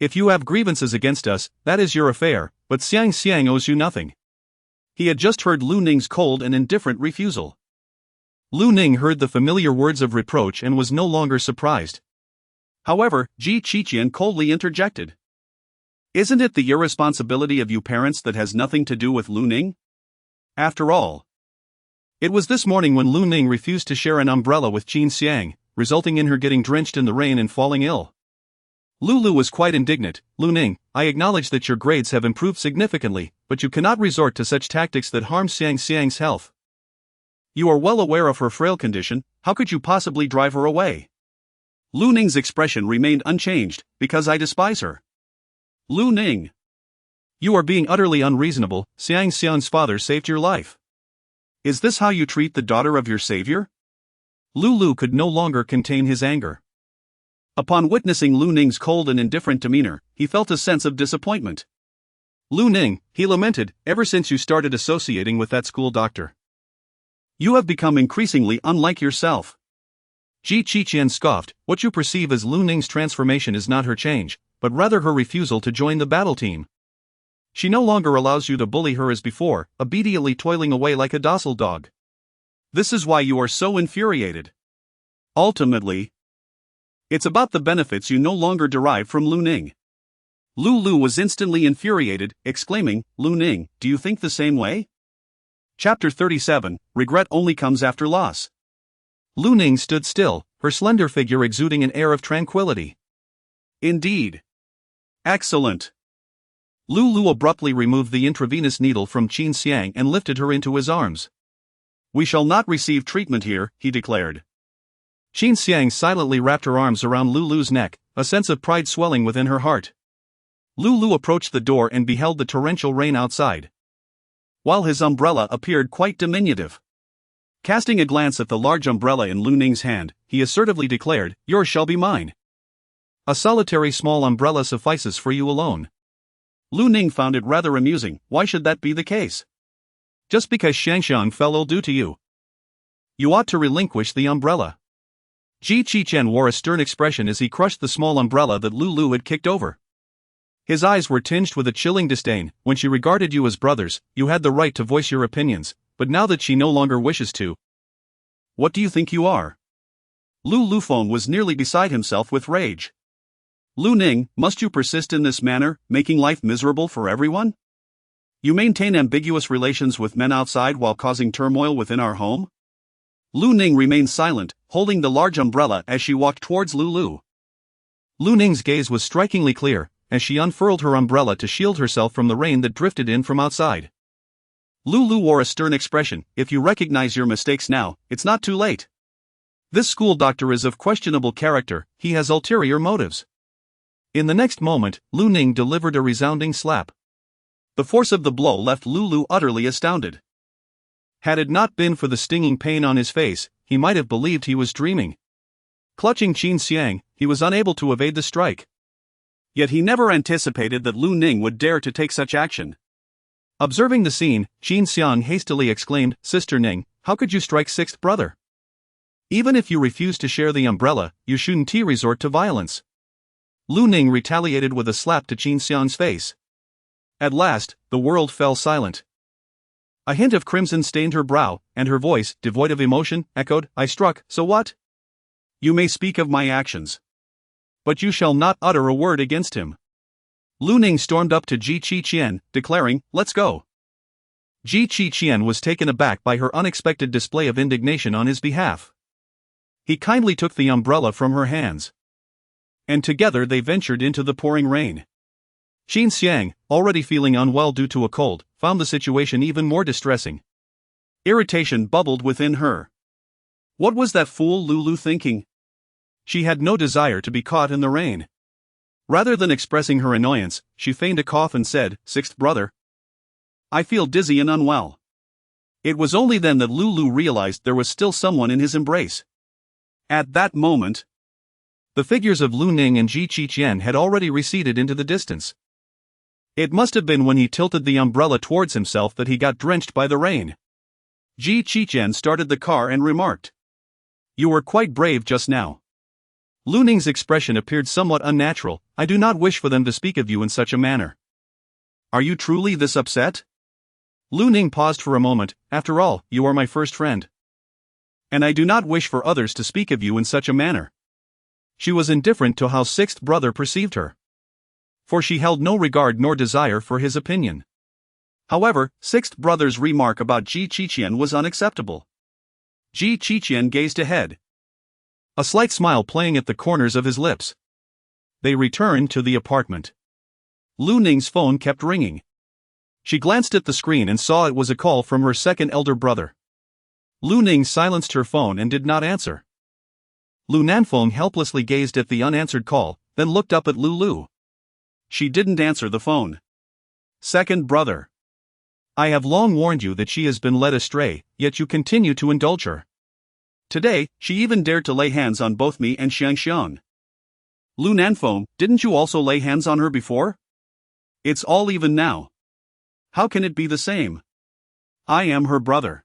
[SPEAKER 2] If you have grievances against us, that is your affair, but Xiang owes you nothing." He had just heard Lu Ning's cold and indifferent refusal. Lu Ning heard the familiar words of reproach and was no longer surprised. However, Ji Qiqian coldly interjected, "Isn't it the irresponsibility of you parents that has nothing to do with Lu Ning? After all, it was this morning when Lu Ning refused to share an umbrella with Qin Xiang, resulting in her getting drenched in the rain and falling ill." Lu was quite indignant. "Lu Ning, I acknowledge that your grades have improved significantly, but you cannot resort to such tactics that harm Xiang's health. You are well aware of her frail condition, how could you possibly drive her away? Lu Ning's expression remained unchanged, because I despise her. Lu Ning.
[SPEAKER 1] You are being utterly unreasonable, Xiang Xiang's father saved your life.
[SPEAKER 2] Is this how you treat the daughter of your savior?
[SPEAKER 1] Lu could no longer contain his anger.
[SPEAKER 2] Upon witnessing Lu Ning's cold and indifferent demeanor, he felt a sense of disappointment.
[SPEAKER 1] Lu Ning, he lamented, ever since you started associating with that school doctor,
[SPEAKER 2] you have become increasingly unlike yourself.
[SPEAKER 1] Qi Qiqian scoffed. What you perceive as Lu Ning's transformation is not her change, but rather her refusal to join the battle team. She no longer allows you to bully her as before, obediently toiling away like a docile dog.
[SPEAKER 2] This is why you are so infuriated. Ultimately, it's about the benefits you no longer derive from Lu Ning. Lu was instantly infuriated, exclaiming, Lu Ning, do you think the same way? Chapter 37, Regret only comes after loss.
[SPEAKER 1] Lu Ning stood still, her slender figure exuding an air of tranquility.
[SPEAKER 2] Indeed. Excellent. Lu abruptly removed the intravenous needle from Qin Xiang and lifted her into his arms. We shall not receive treatment here, he declared.
[SPEAKER 1] Qin Xiang silently wrapped her arms around Lu's neck, a sense of pride swelling within her heart. Lu approached the door and beheld the torrential rain outside,
[SPEAKER 2] while his umbrella appeared quite diminutive. Casting a glance at the large umbrella in Lu Ning's hand, he assertively declared, Yours shall be mine.
[SPEAKER 1] A solitary small umbrella suffices for you alone.
[SPEAKER 2] Lu Ning found it rather amusing. Why should that be the case?
[SPEAKER 1] Just because Xiang Xiang fell ill due to you. You ought to relinquish the umbrella. Qi Qiqian wore a stern expression as he crushed the small umbrella that Lu had kicked over. His eyes were tinged with a chilling disdain. When she regarded you as brothers, you had the right to voice your opinions, but now that she no longer wishes to.
[SPEAKER 2] What do you think you are? Lu Feng was nearly beside himself with rage. Lu Ning, must you persist in this manner, making life miserable for everyone? You maintain ambiguous relations with men outside while causing turmoil within our home? Lu Ning remained silent, holding the large umbrella as she walked towards Lu.
[SPEAKER 1] Lu Ning's gaze was strikingly clear, as she unfurled her umbrella to shield herself from the rain that drifted in from outside.
[SPEAKER 2] Lu wore a stern expression. If you recognize your mistakes now, it's not too late. This school doctor is of questionable character, he has ulterior motives.
[SPEAKER 1] In the next moment, Lu Ning delivered a resounding slap.
[SPEAKER 2] The force of the blow left Lu utterly astounded.
[SPEAKER 1] Had it not been for the stinging pain on his face, he might have believed he was dreaming. Clutching Qin Xiang, he was unable to evade the strike.
[SPEAKER 2] Yet he never anticipated that Lu Ning would dare to take such action.
[SPEAKER 1] Observing the scene, Qin Xiang hastily exclaimed, Sister Ning, how could you strike sixth brother? Even if you refuse to share the umbrella, you shouldn't resort to violence. Lu Ning retaliated with a slap to Qin Xiang's face. At last, the world fell silent. A hint of crimson stained her brow, and her voice, devoid of emotion, echoed, I struck, so what?
[SPEAKER 2] You may speak of my actions,
[SPEAKER 1] but you shall not utter a word against him. Lu Ning stormed up to Qi Qiqian, declaring, Let's go. Qi Qiqian was taken aback by her unexpected display of indignation on his behalf. He kindly took the umbrella from her hands, and together they ventured into the pouring rain. Qin Xiang, already feeling unwell due to a cold, found the situation even more distressing.
[SPEAKER 2] Irritation bubbled within her. What was that fool Lu thinking?
[SPEAKER 1] She had no desire to be caught in the rain. Rather than expressing her annoyance, she feigned a cough and said, Sixth brother,
[SPEAKER 2] I feel dizzy and unwell. It was only then that Lu realized there was still someone in his embrace. At that moment,
[SPEAKER 1] the figures of Lu Ning and Qi Qiqian had already receded into the distance. It must have been when he tilted the umbrella towards himself that he got drenched by the rain.
[SPEAKER 2] Qi Qiqian started the car and remarked,
[SPEAKER 1] You were quite brave just now. Lu Ning's expression appeared somewhat unnatural. I do not wish for them to speak of you in such a manner.
[SPEAKER 2] Are you truly this upset?
[SPEAKER 1] Lu Ning paused for a moment. After all, you are my first friend, and I do not wish for others to speak of you in such a manner. She was indifferent to how sixth brother perceived her, for she held no regard nor desire for his opinion.
[SPEAKER 2] However, sixth brother's remark about Qi Qiqian was unacceptable. Qi Qiqian gazed ahead,
[SPEAKER 1] a slight smile playing at the corners of his lips. They returned to the apartment. Lu Ning's phone kept ringing. She glanced at the screen and saw it was a call from her second elder brother.
[SPEAKER 2] Lu Ning silenced her phone and did not answer. Lu Nanfeng helplessly gazed at the unanswered call, then looked up at Lu. She didn't answer the phone. Second brother. I have long warned you that she has been led astray, yet you continue to indulge her. Today, she even dared to lay hands on both me and Qin Xiang. Lu Nanfeng, didn't you also lay hands on her before? It's all even now. How can it be the same? I am her brother.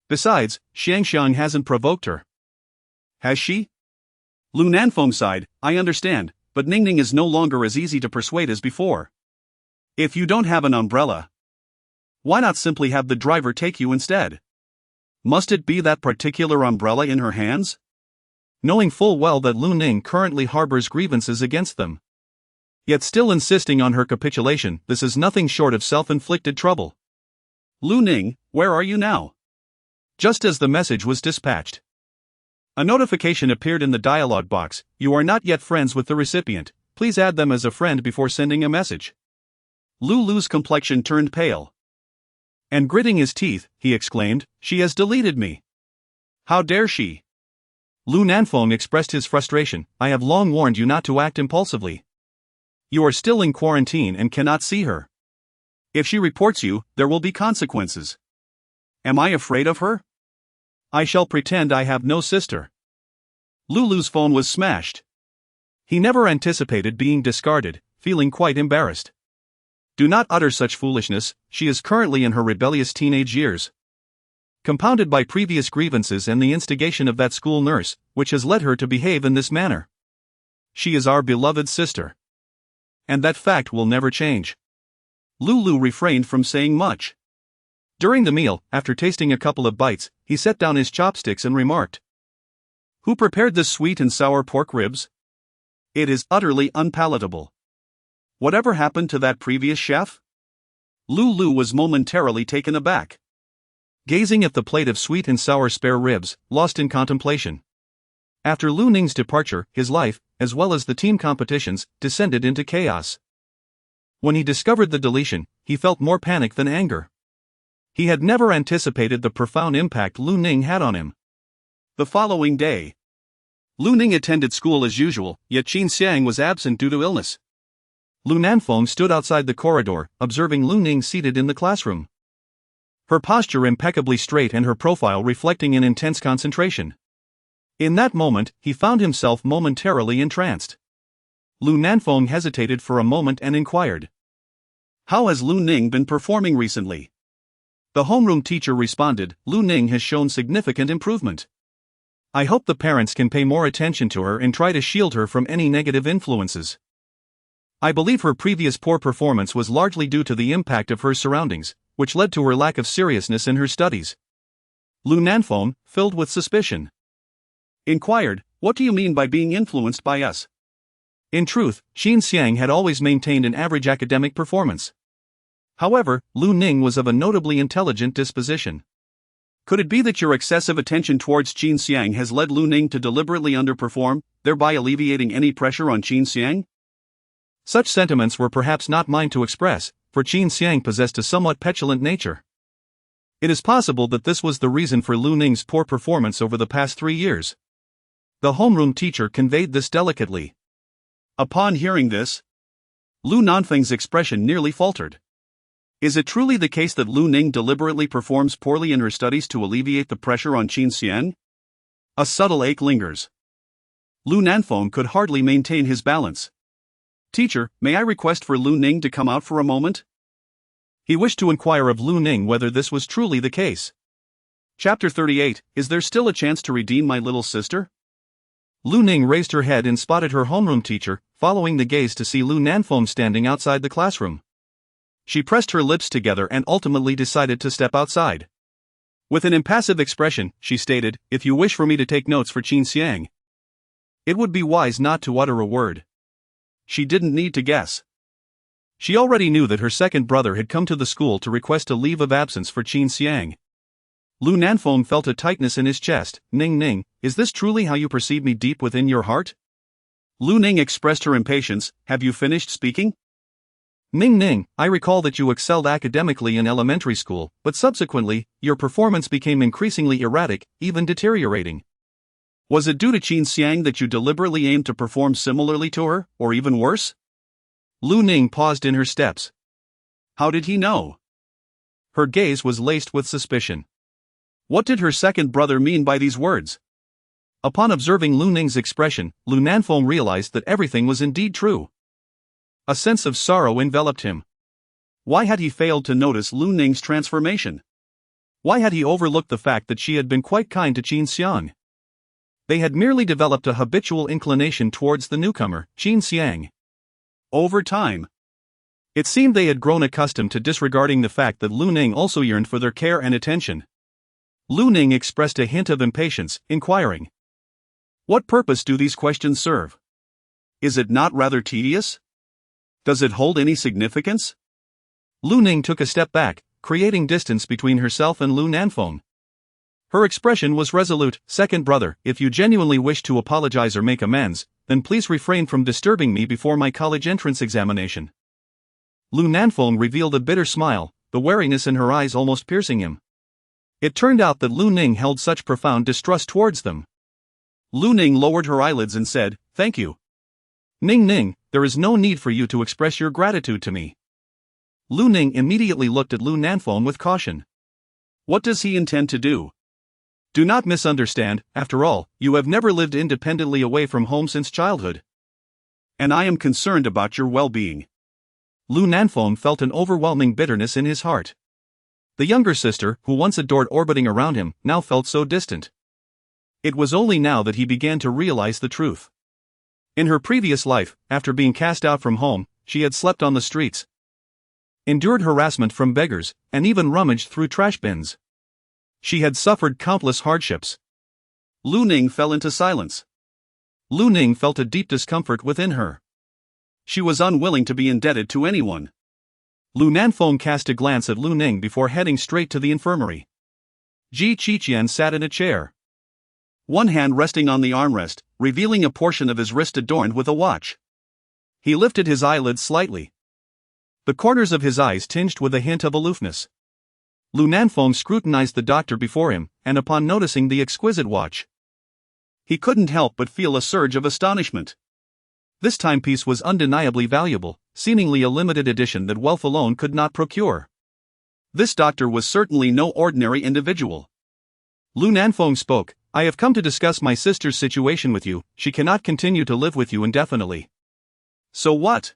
[SPEAKER 2] Besides, Qin Xiang hasn't provoked her. Has she? Lu Nanfeng sighed, I understand, but Ning is no longer as easy to persuade as before. If you don't have an umbrella, why not simply have the driver take you instead? Must it be that particular umbrella in her hands? Knowing full well that Lu Ning currently harbors grievances against them, yet still insisting on her capitulation, this is nothing short of self-inflicted trouble. Lu Ning, where are you now? Just as the message was dispatched, a notification appeared in the dialog box. You are not yet friends with the recipient. Please add them as a friend before sending a message. Lu's complexion turned pale. And gritting his teeth, he exclaimed, she has deleted me. How dare she? Lu Nanfeng expressed his frustration. I have long warned you not to act impulsively. You are still in quarantine and cannot see her. If she reports you, there will be consequences. Am I afraid of her? I shall pretend I have no sister. Lu's phone was smashed. He never anticipated being discarded, feeling quite embarrassed. Do not utter such foolishness, she is currently in her rebellious teenage years, compounded by previous grievances and the instigation of that school nurse, which has led her to behave in this manner. She is our beloved sister. And that fact will never change. Lu refrained from saying much. During the meal, after tasting a couple of bites, he set down his chopsticks and remarked, Who prepared this sweet and sour pork ribs? It is utterly unpalatable. Whatever happened to that previous chef? Lu was momentarily taken aback, gazing at the plate of sweet and sour spare ribs, lost in contemplation. After Lu Ning's departure, his life, as well as the team competitions, descended into chaos. When he discovered the deletion, he felt more panic than anger. He had never anticipated the profound impact Lu Ning had on him. The following day, Lu Ning attended school as usual, yet Qin Xiang was absent due to illness. Lu Nanfeng stood outside the corridor, observing Lu Ning seated in the classroom, her posture impeccably straight and her profile reflecting an intense concentration. In that moment, he found himself momentarily entranced. Lu Nanfeng hesitated for a moment and inquired, How has Lu Ning been performing recently? The homeroom teacher responded, Lu Ning has shown significant improvement. I hope the parents can pay more attention to her and try to shield her from any negative influences. I believe her previous poor performance was largely due to the impact of her surroundings, which led to her lack of seriousness in her studies. Lu Nanfeng, filled with suspicion, inquired, What do you mean by being influenced by us? In truth, Qin Xiang had always maintained an average academic performance. However, Lu Ning was of a notably intelligent disposition. Could it be that your excessive attention towards Qin Xiang has led Lu Ning to deliberately underperform, thereby alleviating any pressure on Qin Xiang? Such sentiments were perhaps not mine to express, for Qin Xiang possessed a somewhat petulant nature. It is possible that this was the reason for Lu Ning's poor performance over the past 3 years. The homeroom teacher conveyed this delicately. Upon hearing this, Lu Nanfeng's expression nearly faltered. Is it truly the case that Lu Ning deliberately performs poorly in her studies to alleviate the pressure on Qin Xiang? A subtle ache lingers. Lu Nanfeng could hardly maintain his balance. Teacher, may I request for Lu Ning to come out for a moment? He wished to inquire of Lu Ning whether this was truly the case. Chapter 38, Is there still a chance to redeem my little sister? Lu Ning raised her head and spotted her homeroom teacher, following the gaze to see Lu Nanfeng standing outside the classroom. She pressed her lips together and ultimately decided to step outside. With an impassive expression, she stated, If you wish for me to take notes for Qin Xiang, it would be wise not to utter a word. She didn't need to guess. She already knew that her second brother had come to the school to request a leave of absence for Qin Xiang. Lu Nanfeng felt a tightness in his chest. Ning, is this truly how you perceive me deep within your heart? Lu Ning expressed her impatience. Have you finished speaking?
[SPEAKER 1] Ning, I recall that you excelled academically in elementary school, but subsequently, your performance became increasingly erratic, even deteriorating.
[SPEAKER 2] Was it due to Qin Xiang that you deliberately aimed to perform similarly to her, or even worse?
[SPEAKER 1] Lu Ning paused in her steps.
[SPEAKER 2] How did he know?
[SPEAKER 1] Her gaze was laced with suspicion.
[SPEAKER 2] What did her second brother mean by these words?
[SPEAKER 1] Upon observing Lu Ning's expression, Lu Nanfeng realized that everything was indeed true. A sense of sorrow enveloped him.
[SPEAKER 2] Why had he failed to notice Lu Ning's transformation?
[SPEAKER 1] Why had he overlooked the fact that she had been quite kind to Qin Xiang? They had merely developed a habitual inclination towards the newcomer, Qin Xiang.
[SPEAKER 2] Over time,
[SPEAKER 1] it seemed they had grown accustomed to disregarding the fact that Lu Ning also yearned for their care and attention. Lu Ning expressed a hint of impatience, inquiring,
[SPEAKER 2] "What purpose do these questions serve? Is it not rather tedious? Does it hold any significance?"
[SPEAKER 1] Lu Ning took a step back, creating distance between herself and Lu Nanfeng. Her expression was resolute. "Second brother, if you genuinely wish to apologize or make amends, then please refrain from disturbing me before my college entrance examination." Lu Nanfeng revealed a bitter smile, the wariness in her eyes almost piercing him. It turned out that Lu Ning held such profound distrust towards them.
[SPEAKER 2] Lu Ning lowered her eyelids and said, "Thank you."
[SPEAKER 1] Ning, there is no need for you to express your gratitude to me." Lu Ning immediately looked at Lu Nanfeng with caution.
[SPEAKER 2] What does he intend to do?
[SPEAKER 1] Do not misunderstand, after all, you have never lived independently away from home since childhood.
[SPEAKER 2] And I am concerned about your well-being.
[SPEAKER 1] Lu Nanfeng felt an overwhelming bitterness in his heart. The younger sister, who once adored orbiting around him, now felt so distant. It was only now that he began to realize the truth. In her previous life, after being cast out from home, she had slept on the streets, endured harassment from beggars, and even rummaged through trash bins. She had suffered countless hardships.
[SPEAKER 2] Lu Ning fell into silence.
[SPEAKER 1] Lu Ning felt a deep discomfort within her.
[SPEAKER 2] She was unwilling to be indebted to anyone.
[SPEAKER 1] Lu Nanfeng cast a glance at Lu Ning before heading straight to the infirmary. Ji Qiqian sat in a chair,
[SPEAKER 2] one hand resting on the armrest, revealing a portion of his wrist adorned with a watch.
[SPEAKER 1] He lifted his eyelids slightly, the corners of his eyes tinged with a hint of aloofness. Lu Nanfeng scrutinized the doctor before him, and upon noticing the exquisite watch,
[SPEAKER 2] he couldn't help but feel a surge of astonishment.
[SPEAKER 1] This timepiece was undeniably valuable, seemingly a limited edition that wealth alone could not procure.
[SPEAKER 2] This doctor was certainly no ordinary individual.
[SPEAKER 1] Lu Nanfeng spoke, "I have come to discuss my sister's situation with you. She cannot continue to live with you indefinitely."
[SPEAKER 2] "So what?"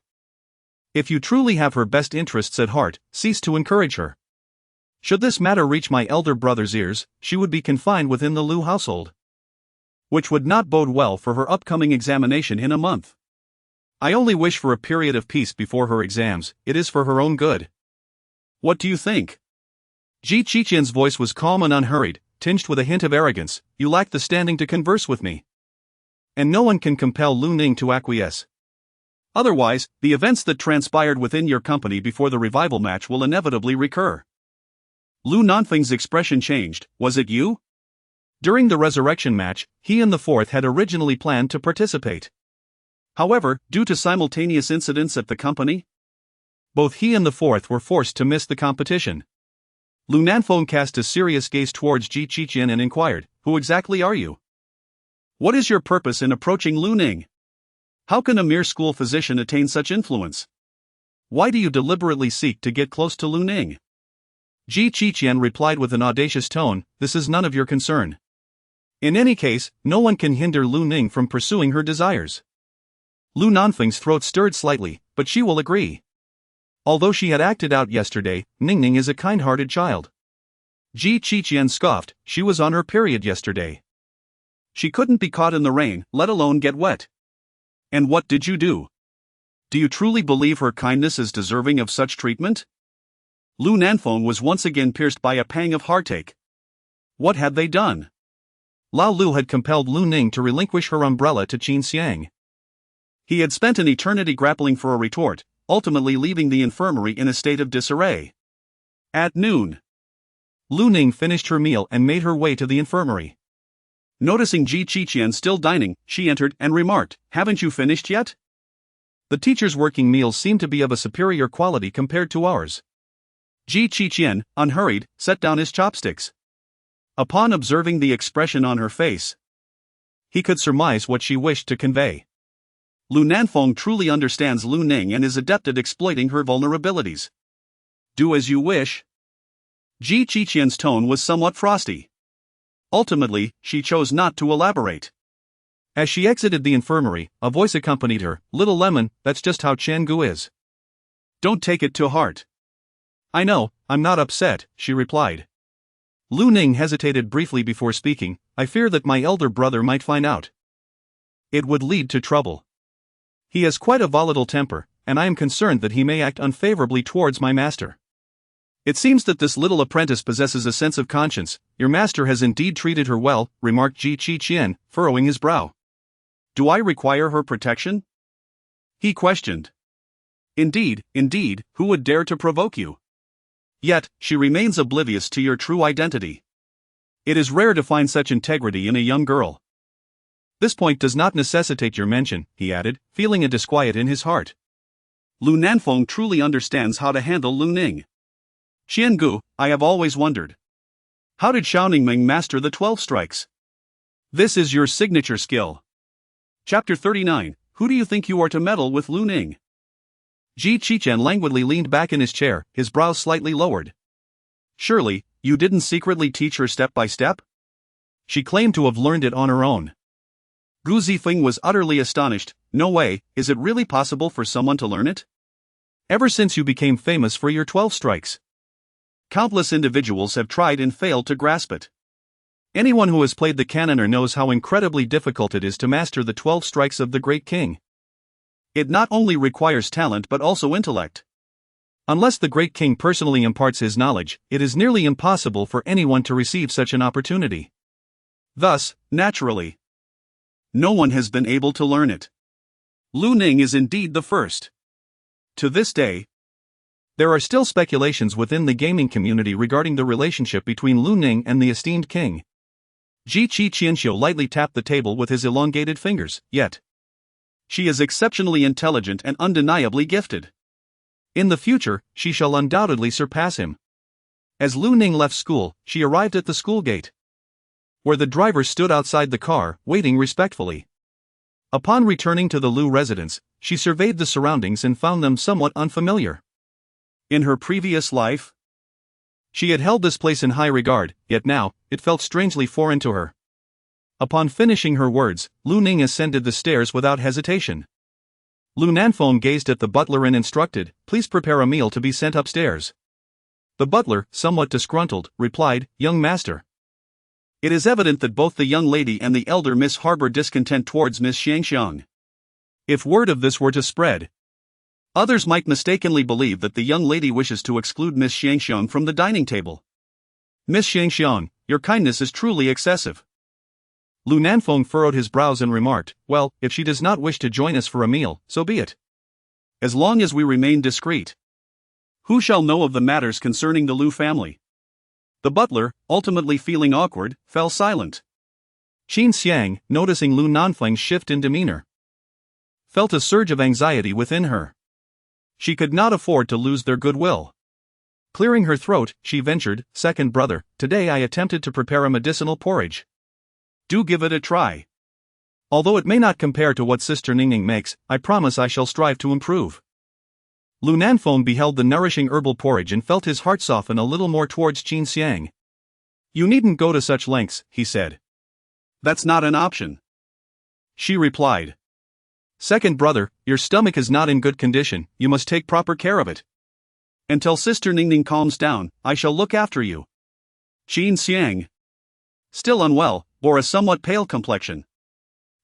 [SPEAKER 1] "If you truly have her best interests at heart, cease to encourage her. Should this matter reach my elder brother's ears, she would be confined within the Lu household, which would not bode well for her upcoming examination in a month. I only wish for a period of peace before her exams. It is for her own good."
[SPEAKER 2] "What do you think?"
[SPEAKER 1] Ji Qiqian's voice was calm and unhurried, tinged with a hint of arrogance. "You lack the standing to converse with me, and no one can compel Lu Ning to acquiesce.
[SPEAKER 2] Otherwise, the events that transpired within your company before the revival match will inevitably recur." Lu Nanfeng's expression changed. "Was it you?"
[SPEAKER 1] During the resurrection match, he and the fourth had originally planned to participate.
[SPEAKER 2] However, due to simultaneous incidents at the company,
[SPEAKER 1] both he and the fourth were forced to miss the competition. Lu Nanfeng cast a serious gaze towards Ji Qiqian and inquired, "Who exactly are you?
[SPEAKER 2] What is your purpose in approaching Lu Ning? How can a mere school physician attain such influence?
[SPEAKER 1] Why do you deliberately seek to get close to Lu Ning?" Ji Qiqian replied with an audacious tone, "This is none of your concern. In any case, no one can hinder Lu Ning from pursuing her desires." Lu Nanfeng's throat stirred slightly, but she will agree. Although she had acted out yesterday, Ning is a kind-hearted child. Ji Qiqian scoffed, "She was on her period yesterday.
[SPEAKER 2] She couldn't be caught in the rain, let alone get wet. And what did you do? Do you truly believe her kindness is deserving of such treatment?" Lu Nanfeng was once again pierced by a pang of heartache. What had they done?
[SPEAKER 1] Lao Lu had compelled Lu Ning to relinquish her umbrella to Qin Xiang.
[SPEAKER 2] He had spent an eternity grappling for a retort, ultimately leaving the infirmary in a state of disarray. At noon,
[SPEAKER 1] Lu Ning finished her meal and made her way to the infirmary.
[SPEAKER 2] Noticing Ji Qiqian still dining, she entered and remarked, "Haven't you finished yet?" The teacher's working meals seem to be of a superior quality compared to ours. Qian, unhurried, set down his chopsticks. Upon observing the expression on her face, he could surmise what she wished to convey. Lu Nanfeng truly understands Lu Ning and is adept at exploiting her vulnerabilities. Do as you wish. Qian's tone was somewhat frosty. Ultimately, she chose not to elaborate.
[SPEAKER 1] As she exited the infirmary, a voice accompanied her, "Little Lemon, that's just how Qiangu is.
[SPEAKER 2] Don't take it to heart."
[SPEAKER 1] "I know, I'm not upset," she replied. Lu Ning hesitated briefly before speaking. "I fear that my elder brother might find out. It would lead to trouble. He has quite a volatile temper, and I am concerned that he may act unfavorably towards my master."
[SPEAKER 2] "It seems that this little apprentice possesses a sense of conscience. Your master has indeed treated her well," remarked Qian, furrowing his brow. "Do I require her protection?" he questioned. Indeed, who would dare to provoke you? Yet, she remains oblivious to your true identity. It is rare to find such integrity in a young girl.
[SPEAKER 1] "This point does not necessitate your mention," he added, feeling a disquiet in his heart.
[SPEAKER 2] Lu Nanfeng truly understands how to handle Lu Ning. "Qiangu, I have always wondered. How did Xiao Ningming master the 12 strikes? This is your signature skill." Chapter 39, Who do you think you are to meddle with Lu Ning?
[SPEAKER 1] Qian languidly leaned back in his chair, his brows slightly lowered.
[SPEAKER 2] "Surely, you didn't secretly teach her step by step?"
[SPEAKER 1] She claimed to have learned it on her own.
[SPEAKER 2] Gu Zifeng was utterly astonished. "No way, is it really possible for someone to learn it?"
[SPEAKER 1] "Ever since you became famous for your 12 strikes.
[SPEAKER 2] Countless individuals have tried and failed to grasp it.
[SPEAKER 1] Anyone who has played the cannoneer knows how incredibly difficult it is to master the 12 strikes of the Great King.
[SPEAKER 2] It not only requires talent but also intellect.
[SPEAKER 1] Unless the Great King personally imparts his knowledge, it is nearly impossible for anyone to receive such an opportunity.
[SPEAKER 2] Thus, naturally, no one has been able to learn it. Lu Ning is indeed the first. To this day,
[SPEAKER 1] there are still speculations within the gaming community regarding the relationship between Lu Ning and the esteemed king. Qianxiu lightly tapped the table with his elongated fingers, yet
[SPEAKER 2] she is exceptionally intelligent and undeniably gifted.
[SPEAKER 1] In the future, she shall undoubtedly surpass him. As Lu Ning left school, she arrived at the school gate, where the driver stood outside the car, waiting respectfully. Upon returning to the Lu residence, she surveyed the surroundings and found them somewhat unfamiliar.
[SPEAKER 2] In her previous life,
[SPEAKER 1] she had held this place in high regard, yet now, it felt strangely foreign to her. Upon finishing her words, Lu Ning ascended the stairs without hesitation. Lu Nanfeng gazed at the butler and instructed, "Please prepare a meal to be sent upstairs." The butler, somewhat disgruntled, replied, "Young master."
[SPEAKER 2] It is evident that both the young lady and the elder miss harbor discontent towards Miss Xiang. If word of this were to spread, others might mistakenly believe that the young lady wishes to exclude Miss Xiang from the dining table.
[SPEAKER 1] "Miss Xiang, your kindness is truly excessive." Lu Nanfeng furrowed his brows and remarked, "Well, if she does not wish to join us for a meal, so be it.
[SPEAKER 2] As long as we remain discreet. Who shall know of the matters concerning the Lu family?" The butler, ultimately feeling awkward, fell silent.
[SPEAKER 1] Qin Xiang, noticing Lu Nanfeng's shift in demeanor, felt a surge of anxiety within her. She could not afford to lose their goodwill. Clearing her throat, she ventured, "Second brother, today I attempted to prepare a medicinal porridge.
[SPEAKER 2] Do give it a try.
[SPEAKER 1] Although it may not compare to what Sister Ningning makes, I promise I shall strive to improve." Lu Nanfeng beheld the nourishing herbal porridge and felt his heart soften a little more towards Qin Xiang. "You needn't go to such lengths," he said.
[SPEAKER 2] "That's not an option,"
[SPEAKER 1] she replied. "Second brother, your stomach is not in good condition, you must take proper care of it.
[SPEAKER 2] Until Sister Ningning calms down, I shall look after you." Qin Xiang, still unwell, bore a somewhat pale complexion.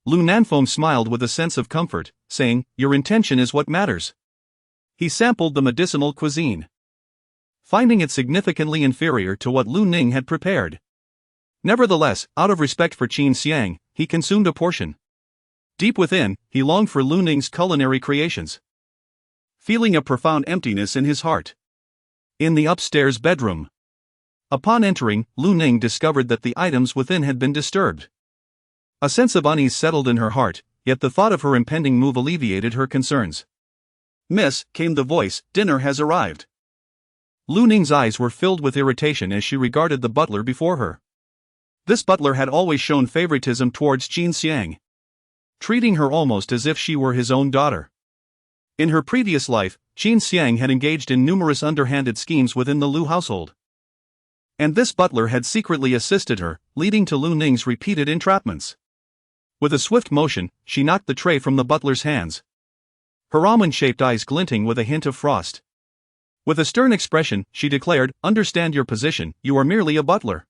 [SPEAKER 1] Lu Nanfeng smiled with a sense of comfort, saying, "Your intention is what matters." He sampled the medicinal cuisine, finding it significantly inferior to what Lu Ning had prepared. Nevertheless, out of respect for Qin Xiang, he consumed a portion. Deep within, he longed for Lu Ning's culinary creations, feeling a profound emptiness in his heart. In the upstairs bedroom, upon entering, Lu Ning discovered that the items within had been disturbed. A sense of unease settled in her heart, yet the thought of her impending move alleviated her concerns.
[SPEAKER 2] "Miss," came the voice, "dinner has arrived."
[SPEAKER 1] Lu Ning's eyes were filled with irritation as she regarded the butler before her.
[SPEAKER 2] This butler had always shown favoritism towards Qin Xiang, treating her almost as if she were his own daughter. In her previous life, Qin Xiang had engaged in numerous underhanded schemes within the Lu household. And this butler had secretly assisted her, leading to Lu Ning's repeated entrapments. With a swift motion, she knocked the tray from the butler's hands, her almond-shaped eyes glinting with a hint of frost. With a stern expression, she declared, "Understand your position, you are merely a butler.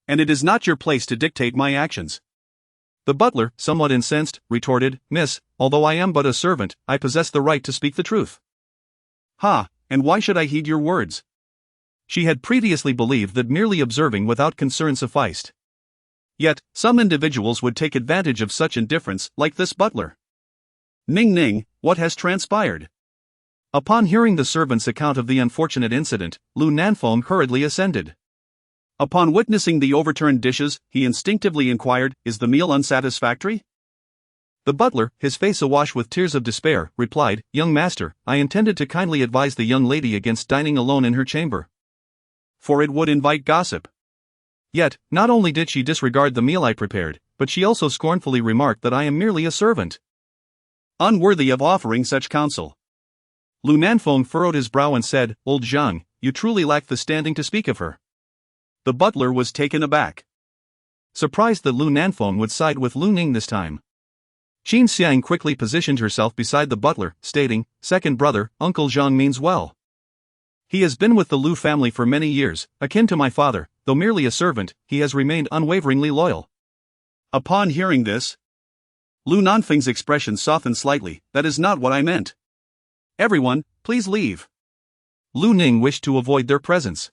[SPEAKER 2] And it is not your place to dictate my actions." The butler, somewhat incensed, retorted, "Miss, although I am but a servant, I possess the right to speak the truth." "Ha, and why should I heed your words?" She had previously believed that merely observing without concern sufficed. Yet, some individuals would take advantage of such indifference, like this butler. "Ning, what has transpired?" Upon hearing the servant's account of the unfortunate incident, Lu Nanfeng hurriedly ascended. Upon witnessing the overturned dishes, he instinctively inquired, "Is the meal unsatisfactory?" The butler, his face awash with tears of despair, replied, "Young master, I intended to kindly advise the young lady against dining alone in her chamber, for it would invite gossip. Yet, not only did she disregard the meal I prepared, but she also scornfully remarked that I am merely a servant, unworthy of offering such counsel." Lu Nanfeng furrowed his brow and said, "Old Zhang, you truly lack the standing to speak of her." The butler was taken aback, surprised that Lu Nanfeng would side with Lu Ning this time. Qin Xiang quickly positioned herself beside the butler, stating, "Second brother, Uncle Zhang means well. He has been with the Lu family for many years, akin to my father, though merely a servant, he has remained unwaveringly loyal." Upon hearing this, Lu Nanfeng's expression softened slightly. "That is not what I meant. Everyone, please leave." Lu Ning wished to avoid their presence.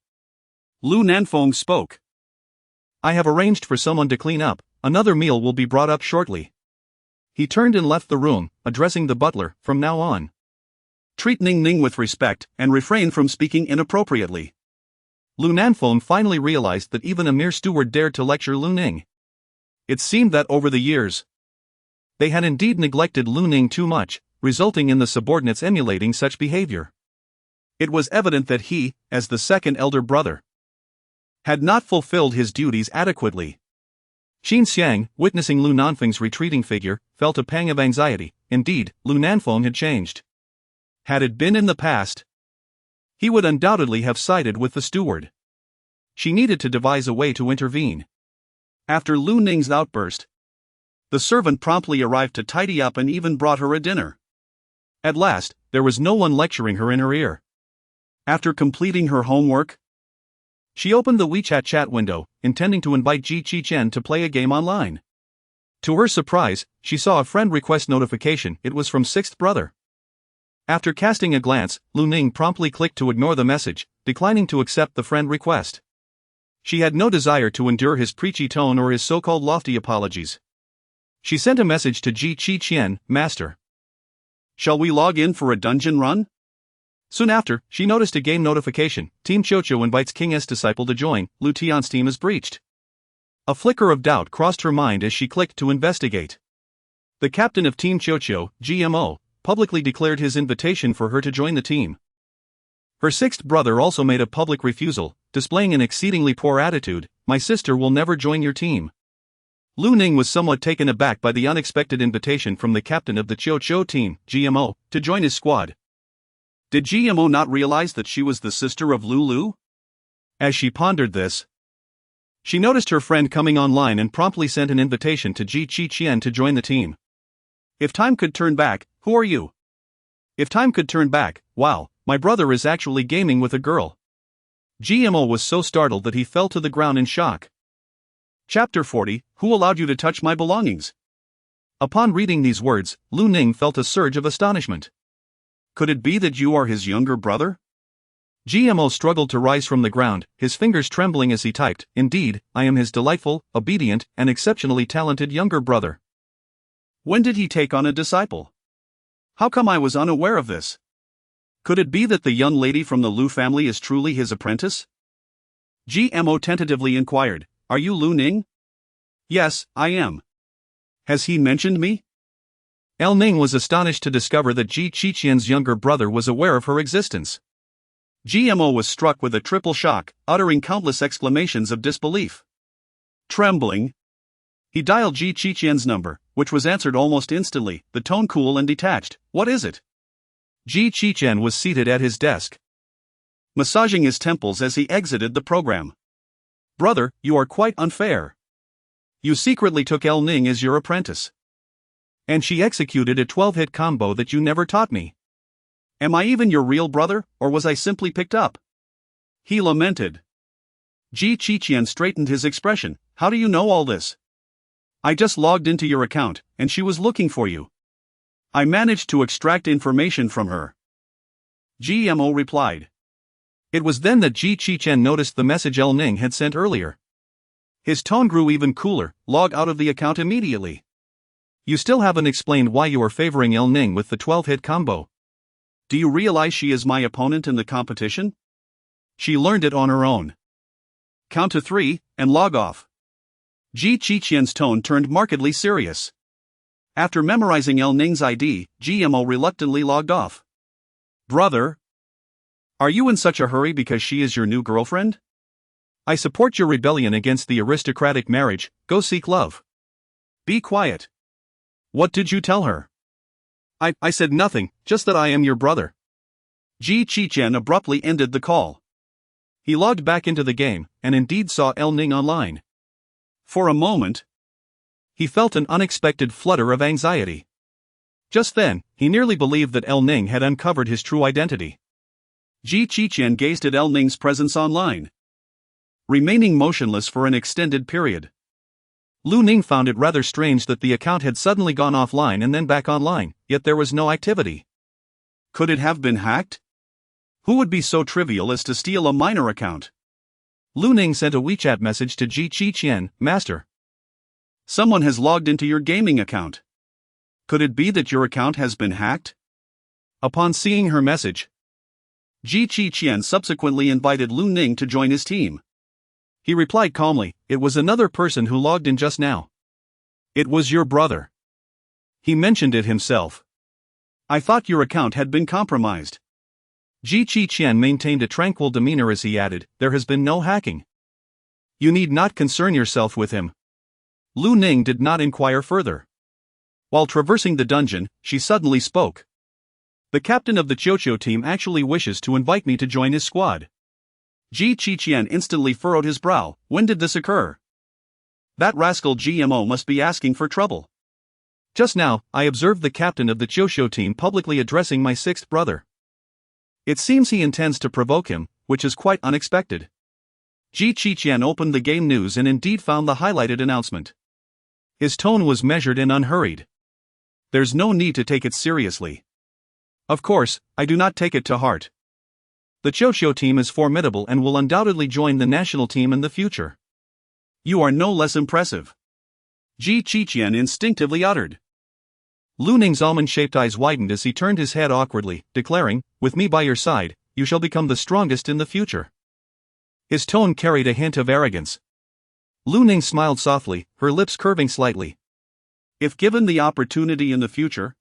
[SPEAKER 2] Lu Nanfeng spoke. "I have arranged for someone to clean up, another meal will be brought up shortly." He turned and left the room, addressing the butler, "From now on, treat Ning with respect, and refrain from speaking inappropriately." Lu Nanfeng finally realized that even a mere steward dared to lecture Lu Ning. It seemed that over the years, they had indeed neglected Lu Ning too much, resulting in the subordinates emulating such behavior. It was evident that he, as the second elder brother, had not fulfilled his duties adequately. Qin Xiang, witnessing Lu Nanfeng's retreating figure, felt a pang of anxiety. Indeed, Lu Nanfeng had changed. Had it been in the past, he would undoubtedly have sided with the steward. She needed to devise a way to intervene. After Lu Ning's outburst, the servant promptly arrived to tidy up and even brought her a dinner. At last, there was no one lecturing her in her ear. After completing her homework, she opened the WeChat chat window, intending to invite Ji Qichen to play a game online. To her surprise, she saw a friend request notification. It was from Sixth Brother. After casting a glance, Lu Ning promptly clicked to ignore the message, declining to accept the friend request. She had no desire to endure his preachy tone or his so-called lofty apologies. She sent a message to Ji Qichen, "Master, shall we log in for a dungeon run?" Soon after, she noticed a game notification. Team Chocho invites King's disciple to join. Lu Tian's team is breached. A flicker of doubt crossed her mind as she clicked to investigate. The captain of Team Chocho, GMO, publicly declared his invitation for her to join the team. Her sixth brother also made a public refusal, displaying an exceedingly poor attitude. "My sister will never join your team." Lu Ning was somewhat taken aback by the unexpected invitation from the captain of the Chocho team, GMO, to join his squad. Did GMO not realize that she was the sister of Lu? As she pondered this, she noticed her friend coming online and promptly sent an invitation to Ji Qichen to join the team. "If time could turn back, who are you?" "If time could turn back, wow, my brother is actually gaming with a girl." GMO was so startled that he fell to the ground in shock. Chapter 40, Who allowed you to touch my belongings? Upon reading these words, Lu Ning felt a surge of astonishment. Could it be that you are his younger brother? GMO struggled to rise from the ground, his fingers trembling as he typed, "Indeed, I am his delightful, obedient, and exceptionally talented younger brother." When did he take on a disciple? How come I was unaware of this? Could it be that the young lady from the Lu family is truly his apprentice? GMO tentatively inquired, "Are you Lu Ning?" "Yes, I am." "Has he mentioned me?"
[SPEAKER 1] Ning was astonished to discover that Ji Qiqian's younger brother was aware of her existence.
[SPEAKER 2] GMO was struck with a triple shock, uttering countless exclamations of disbelief. Trembling, he dialed Ji Qiqian's number, which was answered almost instantly, the tone cool and detached. "What is it?"
[SPEAKER 1] Ji Qiqian was seated at his desk,
[SPEAKER 2] massaging his temples as he exited the program. "Brother, you are quite unfair. You secretly took Ning as your apprentice.
[SPEAKER 1] And she executed a 12-hit combo that you never taught me.
[SPEAKER 2] Am I even your real brother, or was I simply picked up?" he lamented. Ji Qiqian straightened his expression. "How do you know all this?" "I just logged into your account, and she was looking for you. I managed to extract information from her," GMO replied.
[SPEAKER 1] It was then that Ji Qiqian noticed the message Ning had sent earlier. His tone grew even cooler. "Log out of the account immediately. You still haven't explained why you are favoring Ning with the 12-hit combo.
[SPEAKER 2] Do you realize she is my opponent in the competition?
[SPEAKER 1] She learned it on her own.
[SPEAKER 2] Count to 3, and log off." Ji Qiqian's tone turned markedly serious. After memorizing Ning's ID, GMO reluctantly logged off. "Brother, are you in such a hurry because she is your new girlfriend?"
[SPEAKER 1] "I support your rebellion against the aristocratic marriage. Go seek love."
[SPEAKER 2] "Be quiet."
[SPEAKER 1] "What did you tell her?" I said nothing, just that I am your brother."
[SPEAKER 2] Ji Qiqian abruptly ended the call.
[SPEAKER 1] He logged back into the game, and indeed saw Ning online.
[SPEAKER 2] For a moment,
[SPEAKER 1] he felt an unexpected flutter of anxiety. Just then, he nearly believed that Ning had uncovered his true identity.
[SPEAKER 2] Ji Qiqian gazed at Ning's presence online, remaining motionless for an extended period.
[SPEAKER 1] Lu Ning found it rather strange that the account had suddenly gone offline and then back online, yet there was no activity.
[SPEAKER 2] Could it have been hacked? Who would be so trivial as to steal a minor account?
[SPEAKER 1] Lu Ning sent a WeChat message to Ji Qiqian. "Master,
[SPEAKER 2] someone has logged into your gaming account. Could it be that your account has been hacked?"
[SPEAKER 1] Upon seeing her message,
[SPEAKER 2] Ji Qiqian subsequently invited Lu Ning to join his team.
[SPEAKER 1] He replied calmly, "It was another person who logged in just now. It was your brother. He mentioned it himself."
[SPEAKER 2] "I thought your account had been compromised."
[SPEAKER 1] Ji Qiqian maintained a tranquil demeanor as he added, "There has been no hacking. You need not concern yourself with him." Lu Ning did not inquire further. While traversing the dungeon, she suddenly spoke. "The captain of the Qiuqiu team actually wishes to invite me to join his squad."
[SPEAKER 2] Ji Qiqian instantly furrowed his brow. When did this occur? That rascal GMO must be asking for trouble.
[SPEAKER 1] "Just now, I observed the captain of the Qiuqiu team publicly addressing my sixth brother. It seems he intends to provoke him, which is quite unexpected." Ji Qiqian opened the game news and indeed found the highlighted announcement. His tone was measured and unhurried. "There's no need to take it seriously. Of course, I do not take it to heart. The Qiuqiu team is formidable and will undoubtedly join the national team in the future."
[SPEAKER 2] "You are no less impressive," Ji Qiqian instinctively uttered.
[SPEAKER 1] Lu Ning's almond-shaped eyes widened as he turned his head awkwardly, declaring, "With me by your side, you shall become the strongest in the future." His tone carried a hint of arrogance. Lu Ning smiled softly, her lips curving slightly.
[SPEAKER 2] "If given the opportunity in the future,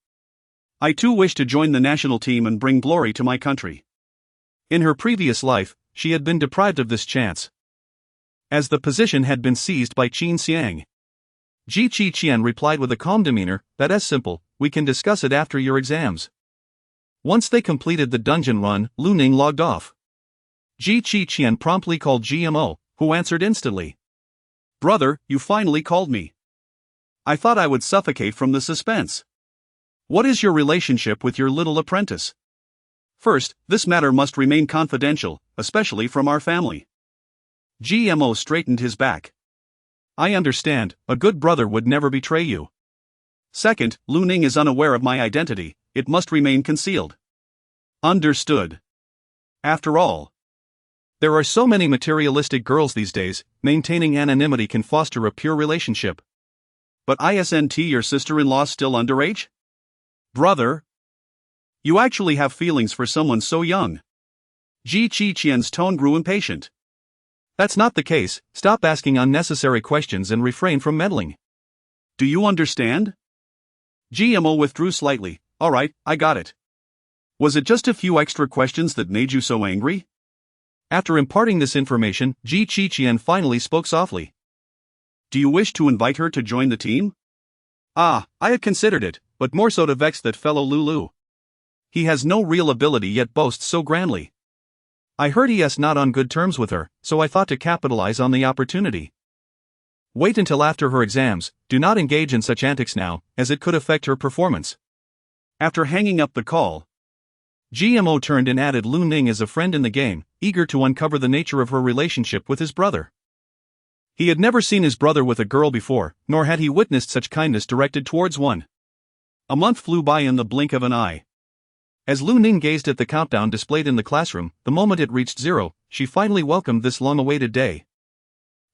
[SPEAKER 2] I too wish to join the national team and bring glory to my country."
[SPEAKER 1] In her previous life, she had been deprived of this chance, as the position had been seized by Qin Xiang. Ji Qiqian replied with a calm demeanor, "That's simple, we can discuss it after your exams." Once they completed the dungeon run, Lu Ning logged off. Ji Qiqian promptly called GMO, who answered instantly.
[SPEAKER 2] "Brother, you finally called me. I thought I would suffocate from the suspense. What is your relationship with your little apprentice? First, this matter must remain confidential, especially from our family." GMO straightened his back.
[SPEAKER 1] "I understand, a good brother would never betray you.
[SPEAKER 2] Second, Lu Ning is unaware of my identity, it must remain concealed." "Understood.
[SPEAKER 1] After all, there are so many materialistic girls these days, maintaining anonymity can foster a pure relationship."
[SPEAKER 2] "But isn't your sister-in-law still underage?" "Brother, you actually have feelings for someone so young?" Ji Qiqian's tone grew impatient.
[SPEAKER 1] "That's not the case, stop asking unnecessary questions and refrain from meddling."
[SPEAKER 2] "Do you understand? GMO withdrew slightly. Alright, I got it. Was it just a few extra questions that made you so angry?
[SPEAKER 1] After imparting this information, Qin Xiang finally spoke softly.
[SPEAKER 2] Do you wish to invite her to join the team?
[SPEAKER 1] I had considered it, but more so to vex that fellow Lulu. He has no real ability yet boasts so grandly. I heard he is not on good terms with her, so I thought to capitalize on the opportunity. Wait until after her exams, do not engage in such antics now, as it could affect her performance.
[SPEAKER 2] After hanging up the call,
[SPEAKER 1] GMO turned and added Lu Ning as a friend in the game, eager to uncover the nature of her relationship with his brother. He had never seen his brother with a girl before, nor had he witnessed such kindness directed towards one.
[SPEAKER 2] A month flew by in the blink of an eye.
[SPEAKER 1] As Lu Ning gazed at the countdown displayed in the classroom, the moment it reached 0, she finally welcomed this long-awaited day.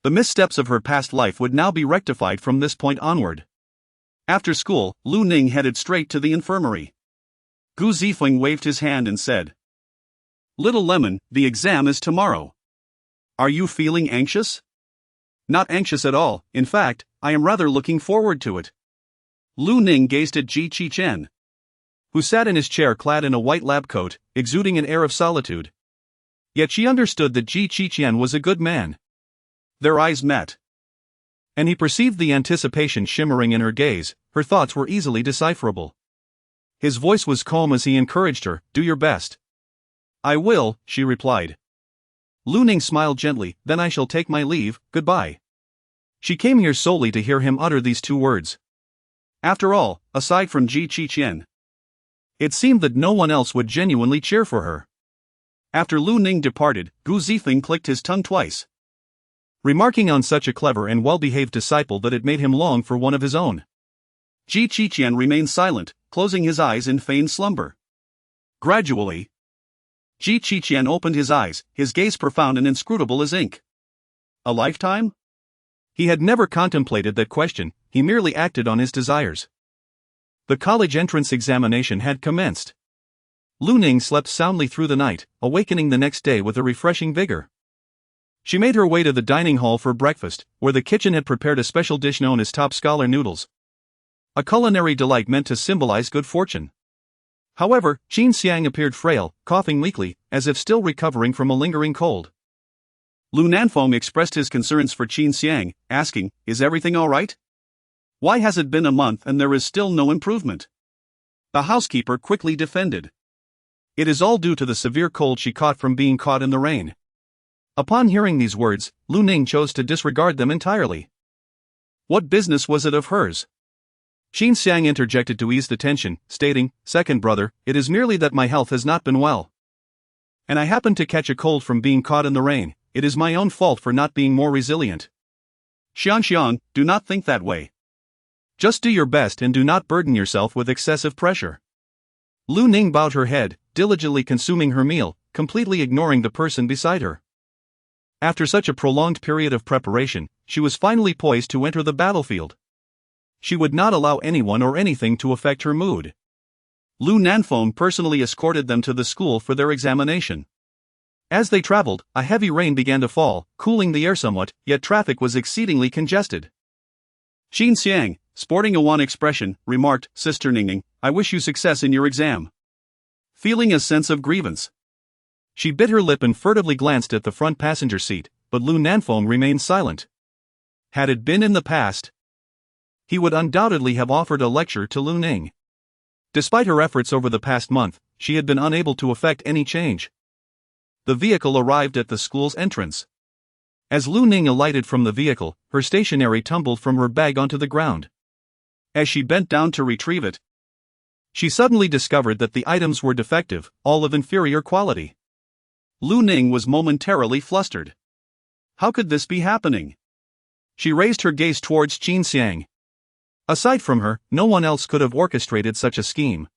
[SPEAKER 2] The missteps of her past life would now be rectified from this point onward. After school, Lu Ning headed straight to the infirmary. Gu Zifeng waved his hand and said, "Little Lemon, the exam is tomorrow. Are you feeling anxious?"
[SPEAKER 1] "Not anxious at all, in fact, I am rather looking forward to it."
[SPEAKER 2] Lu Ning gazed at Qin Xiang,
[SPEAKER 1] who sat in his chair clad in a white lab coat, exuding an air of solitude. Yet she understood that Qin Xiang was a good man.
[SPEAKER 2] Their eyes met,
[SPEAKER 1] and he perceived the anticipation shimmering in her gaze. Her thoughts were easily decipherable. His voice was calm as he encouraged her, "Do your best."
[SPEAKER 2] "I will," she replied.
[SPEAKER 1] Lu Ning smiled gently, "Then I shall take my leave, goodbye." She came here solely to hear him utter these two words.
[SPEAKER 2] After all, aside from Qin Xiang,
[SPEAKER 1] it seemed that no one else would genuinely cheer for her.
[SPEAKER 2] After Lu Ning departed, Gu Zifeng clicked his tongue twice,
[SPEAKER 1] remarking on such a clever and well-behaved disciple that it made him long for one of his own.
[SPEAKER 2] Qin Xiang remained silent, closing his eyes in feigned slumber. Gradually, Qin Xiang opened his eyes, his gaze profound and inscrutable as ink. A lifetime?
[SPEAKER 1] He had never contemplated that question, he merely acted on his desires. The college entrance examination had commenced. Lu Ning slept soundly through the night, awakening the next day with a refreshing vigor. She made her way to the dining hall for breakfast, where the kitchen had prepared a special dish known as top scholar noodles. A culinary delight meant to symbolize good fortune. However, Qin Xiang appeared frail, coughing weakly, as if still recovering from a lingering cold.
[SPEAKER 2] Lu Nanfeng expressed his concerns for Qin Xiang, asking, "Is everything all right? Why has it been a month and there is still no improvement?" The housekeeper quickly defended,
[SPEAKER 1] "It is all due to the severe cold she caught from being caught in the rain." Upon hearing these words, Lu Ning chose to disregard them entirely. What business was it of hers? Qin Xiang interjected to ease the tension, stating, "Second brother, it is merely that my health has not been well. And I happened to catch a cold from being caught in the rain. It is my own fault for not being more resilient."
[SPEAKER 2] Xiang, do not think that way.
[SPEAKER 1] Just do your best and do not burden yourself with excessive pressure." Lu Ning bowed her head, diligently consuming her meal, completely ignoring the person beside her. After such a prolonged period of preparation, she was finally poised to enter the battlefield. She would not allow anyone or anything to affect her mood.
[SPEAKER 2] Lu Nanfeng personally escorted them to the school for their examination.
[SPEAKER 1] As they traveled, a heavy rain began to fall, cooling the air somewhat, yet traffic was exceedingly congested.
[SPEAKER 2] Qin Xiang, sporting a wan expression, remarked, "Sister Ning, I wish you success in your exam." Feeling a sense of grievance,
[SPEAKER 1] she bit her lip and furtively glanced at the front passenger seat, but Lu Nanfeng remained silent. Had it been in the past, he would undoubtedly have offered a lecture to Lu Ning. Despite her efforts over the past month, she had been unable to effect any change. The vehicle arrived at the school's entrance. As Lu Ning alighted from the vehicle, her stationery tumbled from her bag onto the ground.
[SPEAKER 2] As she bent down to retrieve it,
[SPEAKER 1] she suddenly discovered that the items were defective, all of inferior quality.
[SPEAKER 2] Lu Ning was momentarily flustered. How could this be happening?
[SPEAKER 1] She raised her gaze towards Qin Xiang. Aside from her, no one else could have orchestrated such a scheme.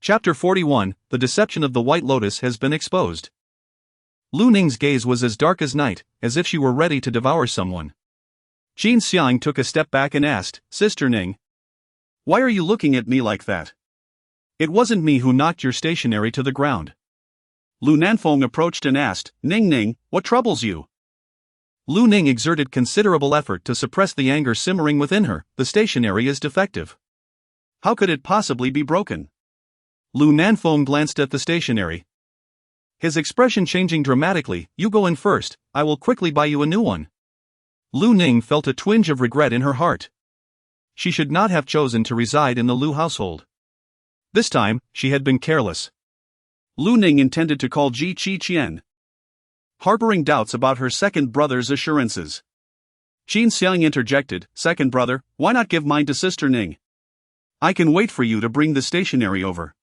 [SPEAKER 1] Chapter 41, The Deception of the White Lotus has been exposed. Lu Ning's gaze was as dark as night, as if she were ready to devour someone. Qin Xiang took a step back and asked, "Sister Ning,
[SPEAKER 2] why are you looking at me like that?"
[SPEAKER 1] "It wasn't me who knocked your stationery to the ground."
[SPEAKER 2] Lu Nanfeng approached and asked, Ning, what troubles you?"
[SPEAKER 1] Lu Ning exerted considerable effort to suppress the anger simmering within her. "The stationery is defective."
[SPEAKER 2] How could it possibly be broken? Lu Nanfeng glanced at the stationery, his expression changing dramatically. You go in first, I will quickly buy you a new one. Lu Ning felt a twinge of regret in her heart. She should not have chosen to reside in the Lu household. This time, she had been careless. Lu Ning intended to call Qin Xiang, harboring doubts about her second brother's assurances. Qin Xiang interjected, "Second brother, why not give mine to Sister Ning? I can wait for you to bring the stationery over."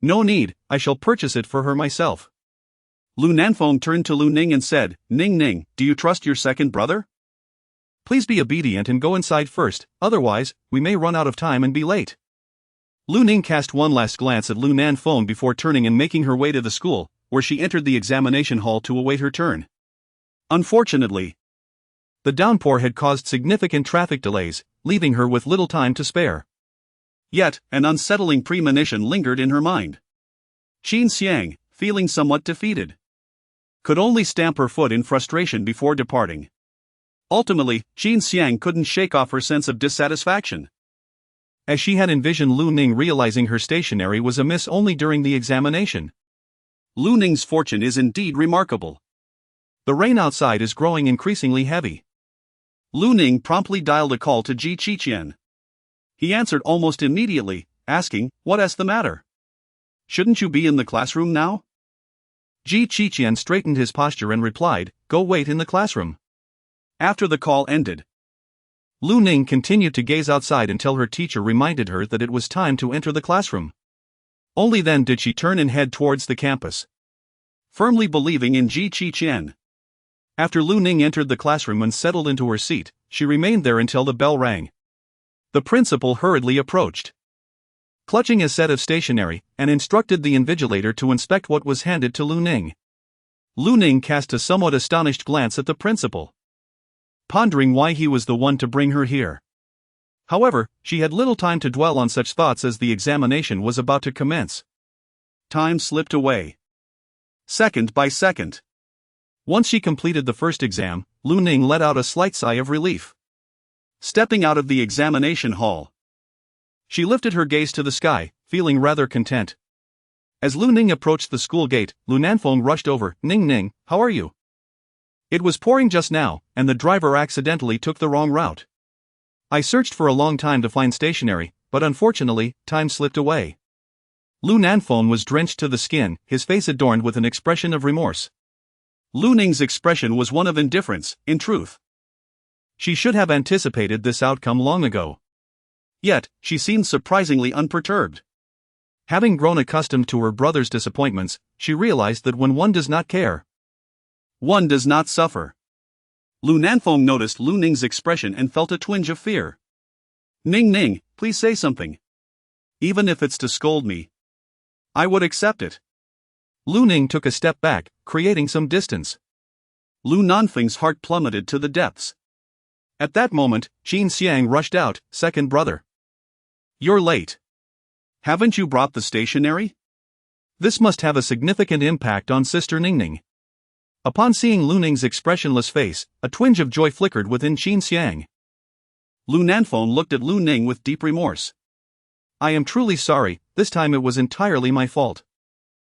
[SPEAKER 2] "No need, I shall purchase it for her myself." Lu Nanfeng turned to Lu Ning and said, Ning, do you trust your second brother? Please be obedient and go inside first, otherwise, we may run out of time and be late. Lu Ning cast one last glance at Lu Nanfeng before turning and making her way to the school, where she entered the examination hall to await her turn. Unfortunately, the downpour had caused significant traffic delays, leaving her with little time to spare. Yet, an unsettling premonition lingered in her mind. Qin Xiang, feeling somewhat defeated, could only stamp her foot in frustration before departing. Ultimately, Qin Xiang couldn't shake off her sense of dissatisfaction, as she had envisioned Lu Ning realizing her stationery was amiss only during the examination. Lu Ning's fortune is indeed remarkable. The rain outside is growing increasingly heavy. Lu Ning promptly dialed a call to Qin Xiang. He answered almost immediately, asking, "What's the matter? Shouldn't you be in the classroom now?" Qin Xiang straightened his posture and replied, "Go wait in the classroom." After the call ended, Lu Ning continued to gaze outside until her teacher reminded her that it was time to enter the classroom. Only then did she turn and head towards the campus, firmly believing in Qin Xiang. After Lu Ning entered the classroom and settled into her seat, she remained there until the bell rang. The principal hurriedly approached, clutching a set of stationery, and instructed the invigilator to inspect what was handed to Lu Ning. Lu Ning cast a somewhat astonished glance at the principal, pondering why he was the one to bring her here. However, she had little time to dwell on such thoughts as the examination was about to commence. Time slipped away, second by second. Once she completed the first exam, Lu Ning let out a slight sigh of relief. Stepping out of the examination hall, she lifted her gaze to the sky, feeling rather content. As Lu Ning approached the school gate, Lu Nanfeng rushed over. Ning, how are you? It was pouring just now, and the driver accidentally took the wrong route. I searched for a long time to find stationery, but unfortunately, time slipped away. Lu Nanfeng was drenched to the skin, his face adorned with an expression of remorse. Lu Ning's expression was one of indifference, in truth. She should have anticipated this outcome long ago. Yet, she seemed surprisingly unperturbed. Having grown accustomed to her brother's disappointments, she realized that when one does not care, one does not suffer. Lu Nanfeng noticed Lu Ning's expression and felt a twinge of fear. Ning, please say something. Even if it's to scold me, I would accept it. Lu Ning took a step back, creating some distance. Lu Nanfeng's heart plummeted to the depths. At that moment, Qin Xiang rushed out, "Second brother, you're late. Haven't you brought the stationery?" This must have a significant impact on Sister Ning. Upon seeing Lu Ning's expressionless face, a twinge of joy flickered within Qin Xiang. Lu Nanfeng looked at Lu Ning with deep remorse. "I am truly sorry, this time it was entirely my fault.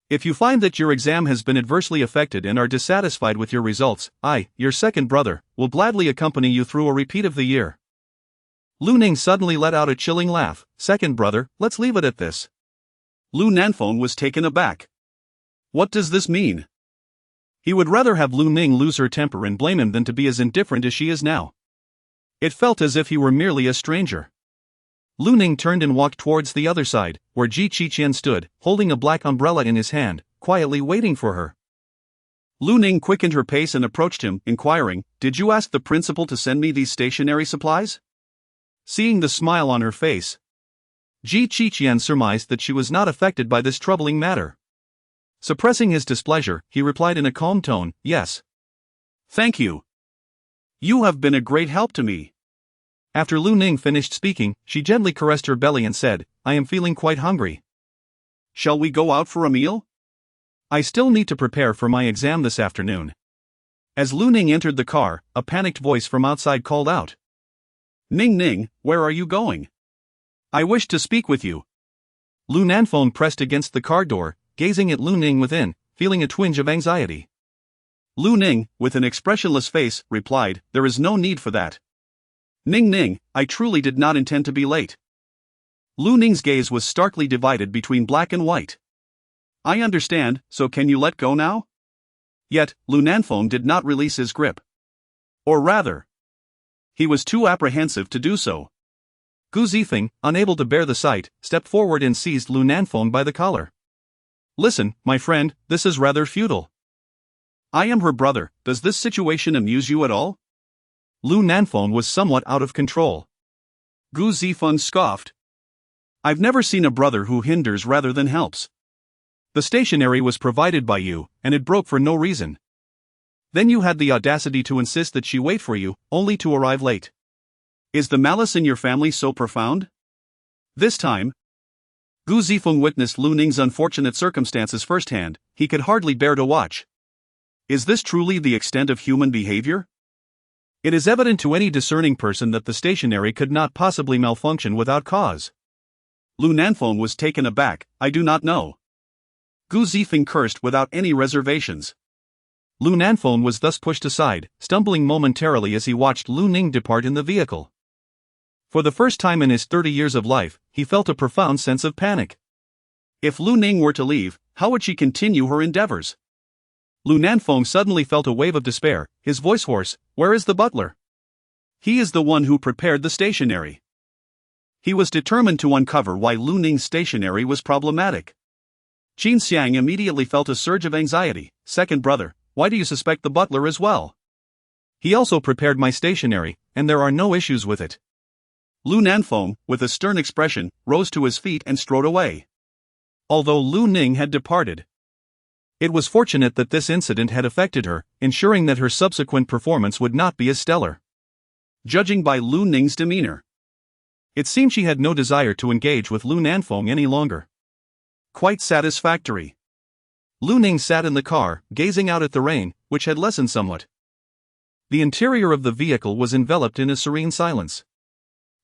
[SPEAKER 2] If you find that your exam has been adversely affected and are dissatisfied with your results, I, your second brother, will gladly accompany you through a repeat of the year." Lu Ning suddenly let out a chilling laugh. "Second brother, let's leave it at this." Lu Nanfeng was taken aback. What does this mean? He would rather have Lu Ning lose her temper and blame him than to be as indifferent as she is now. It felt as if he were merely a stranger. Lu Ning turned and walked towards the other side, where Qin Xiang stood, holding a black umbrella in his hand, quietly waiting for her. Lu Ning quickened her pace and approached him, inquiring, "Did you ask the principal to send me these stationery supplies?" Seeing the smile on her face, Qin Xiang surmised that she was not affected by this troubling matter. Suppressing his displeasure, he replied in a calm tone, "Yes. Thank you. You have been a great help to me." After Lu Ning finished speaking, she gently caressed her belly and said, "I am feeling quite hungry. Shall we go out for a meal? I still need to prepare for my exam this afternoon." As Lu Ning entered the car, a panicked voice from outside called out, Ning, where are you going? I wish to speak with you.
[SPEAKER 1] Lu Nanfeng pressed against the car door, gazing at Lu Ning within, feeling a twinge of anxiety.
[SPEAKER 2] Lu Ning, with an expressionless face, replied, "There is no need for that. Ning, I truly did not intend to be late." Lu Ning's gaze was starkly divided between black and white. "I understand, so can you let go now?" Yet, Lu Nanfeng did not release his grip. Or rather, he was too apprehensive to do so.
[SPEAKER 1] Gu Zifeng, unable to bear the sight, stepped forward and seized Lu Nanfeng by the collar.
[SPEAKER 2] "Listen, my friend, this is rather futile. I am her brother, does this situation amuse you at all?"
[SPEAKER 1] Lu Nanfeng was somewhat out of control.
[SPEAKER 2] Gu Zifeng scoffed. "I've never seen a brother who hinders rather than helps.
[SPEAKER 1] The stationery was provided by you, and it broke for no reason. Then you had the audacity to insist that she wait for you, only to arrive late.
[SPEAKER 2] Is the malice in your family so profound?" This time, Gu Zifeng witnessed Lu Ning's unfortunate circumstances firsthand. He could hardly bear to watch. Is this truly the extent of human behavior?
[SPEAKER 1] It is evident to any discerning person that the stationery could not possibly malfunction without cause.
[SPEAKER 2] Lu Nanfeng was taken aback. "I do not know." Gu Zifeng cursed without any reservations.
[SPEAKER 1] Lu Nanfeng was thus pushed aside, stumbling momentarily as he watched Lu Ning depart in the vehicle. For the first time in his 30 years of life, he felt a profound sense of panic.
[SPEAKER 2] If Lu Ning were to leave, how would she continue her endeavors?
[SPEAKER 1] Lu Nanfeng suddenly felt a wave of despair, his voice hoarse. "Where is the butler?"
[SPEAKER 2] "He is the one who prepared the stationery." He was determined to uncover why Lu Ning's stationery was problematic. Qin Xiang immediately felt a surge of anxiety. "Second brother, why do you suspect the butler as well?"
[SPEAKER 1] "He also prepared my stationery, and there are no issues with it."
[SPEAKER 2] Lu Nanfeng, with a stern expression, rose to his feet and strode away.
[SPEAKER 1] Although Lu Ning had departed, it was fortunate that this incident had affected her, ensuring that her subsequent performance would not be as stellar.
[SPEAKER 2] Judging by Lu Ning's demeanor,
[SPEAKER 1] it seemed she had no desire to engage with Lu Nanfeng any longer.
[SPEAKER 2] Quite satisfactory.
[SPEAKER 1] Lu Ning sat in the car, gazing out at the rain, which had lessened somewhat. The interior of the vehicle was enveloped in a serene silence.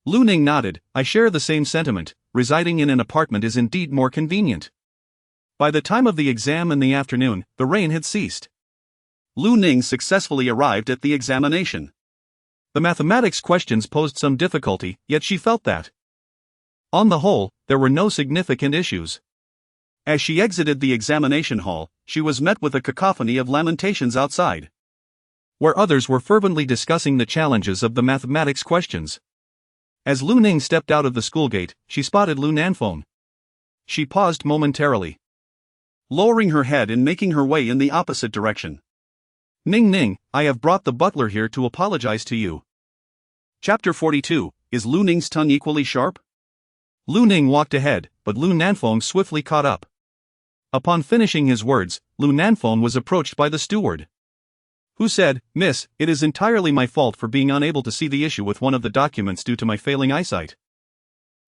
[SPEAKER 1] Lu Ning nodded. "I share the same sentiment. Residing in an apartment is indeed more convenient." By the time of the exam in the afternoon, the rain had ceased.
[SPEAKER 2] Lu Ning successfully arrived at the examination.
[SPEAKER 1] The mathematics questions posed some difficulty, yet she felt that, on the whole, there were no significant issues.
[SPEAKER 2] As she exited the examination hall, she was met with a cacophony of lamentations outside,
[SPEAKER 1] where others were fervently discussing the challenges of the mathematics questions. As Lu Ning stepped out of the school gate, she spotted Lu Nanfeng. She paused momentarily,
[SPEAKER 2] lowering her head and making her way in the opposite direction.
[SPEAKER 1] Ning, I have brought the butler here to apologize to you."
[SPEAKER 2] Chapter 42, Is Lu Ning's tongue equally sharp?
[SPEAKER 1] Lu Ning walked ahead, but Lu Nanfeng swiftly caught up. Upon finishing his words, Lu Nanfeng was approached by the steward, who said, "Miss, it is entirely my fault for being unable to see the issue with one of the documents due to my failing eyesight.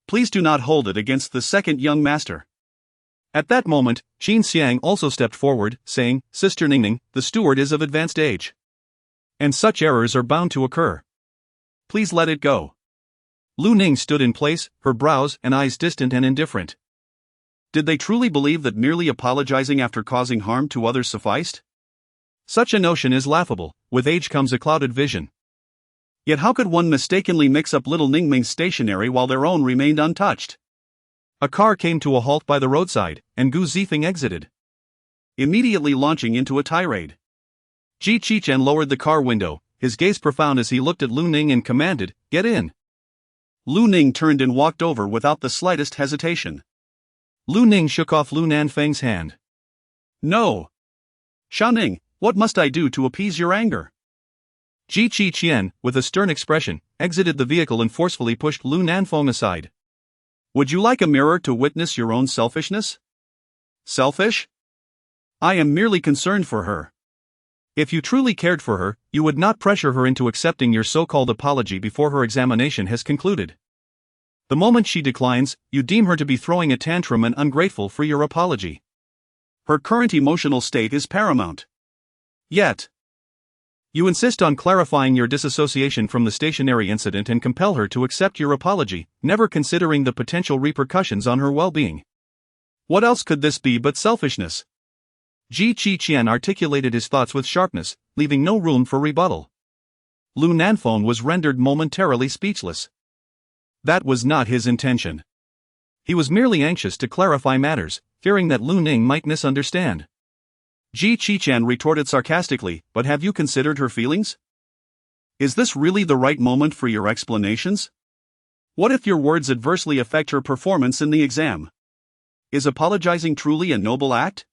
[SPEAKER 2] Please do not hold it against the second young master."
[SPEAKER 1] At that moment, Qin Xiang also stepped forward, saying, "Sister Ning, the steward is of advanced age, and such errors are bound to occur.
[SPEAKER 2] Please let it go."
[SPEAKER 1] Lu Ning stood in place, her brows and eyes distant and indifferent.
[SPEAKER 2] Did they truly believe that merely apologizing after causing harm to others sufficed?
[SPEAKER 1] Such a notion is laughable. With age comes a clouded vision.
[SPEAKER 2] Yet how could one mistakenly mix up little Ningming's stationery while their own remained untouched?
[SPEAKER 1] A car came to a halt by the roadside, and Gu Zifeng exited,
[SPEAKER 2] immediately launching into a tirade.
[SPEAKER 1] Ji Qichen lowered the car window, his gaze profound as he looked at Lu Ning and commanded, "Get in."
[SPEAKER 2] Lu Ning turned and walked over without the slightest hesitation.
[SPEAKER 1] Lu Ning shook off Lu Nanfeng's hand.
[SPEAKER 2] "No. Xiaoning, what must I do to appease your anger?"
[SPEAKER 1] Ji Qichen, with a stern expression, exited the vehicle and forcefully pushed Lu Nanfeng aside.
[SPEAKER 2] "Would you like a mirror to witness your own selfishness?" "Selfish? I am merely concerned for her."
[SPEAKER 1] If you truly cared for her, you would not pressure her into accepting your so-called apology before her examination has concluded. The moment she declines, you deem her to be throwing a tantrum and ungrateful for your apology.
[SPEAKER 2] Her current emotional state is paramount. Yet
[SPEAKER 1] You insist on clarifying your disassociation from the stationery incident and compel her to accept your apology, never considering the potential repercussions on her well-being. What else could this be but selfishness? Qin articulated his thoughts with sharpness, leaving no room for rebuttal. Lu Nanfeng was rendered momentarily speechless. That was not his intention. He was merely anxious to clarify matters, fearing that Lu Ning might misunderstand. Qin retorted sarcastically, but have you considered her feelings? Is this really the right moment for your explanations? What if your words adversely affect her performance in the exam? Is apologizing truly a noble act?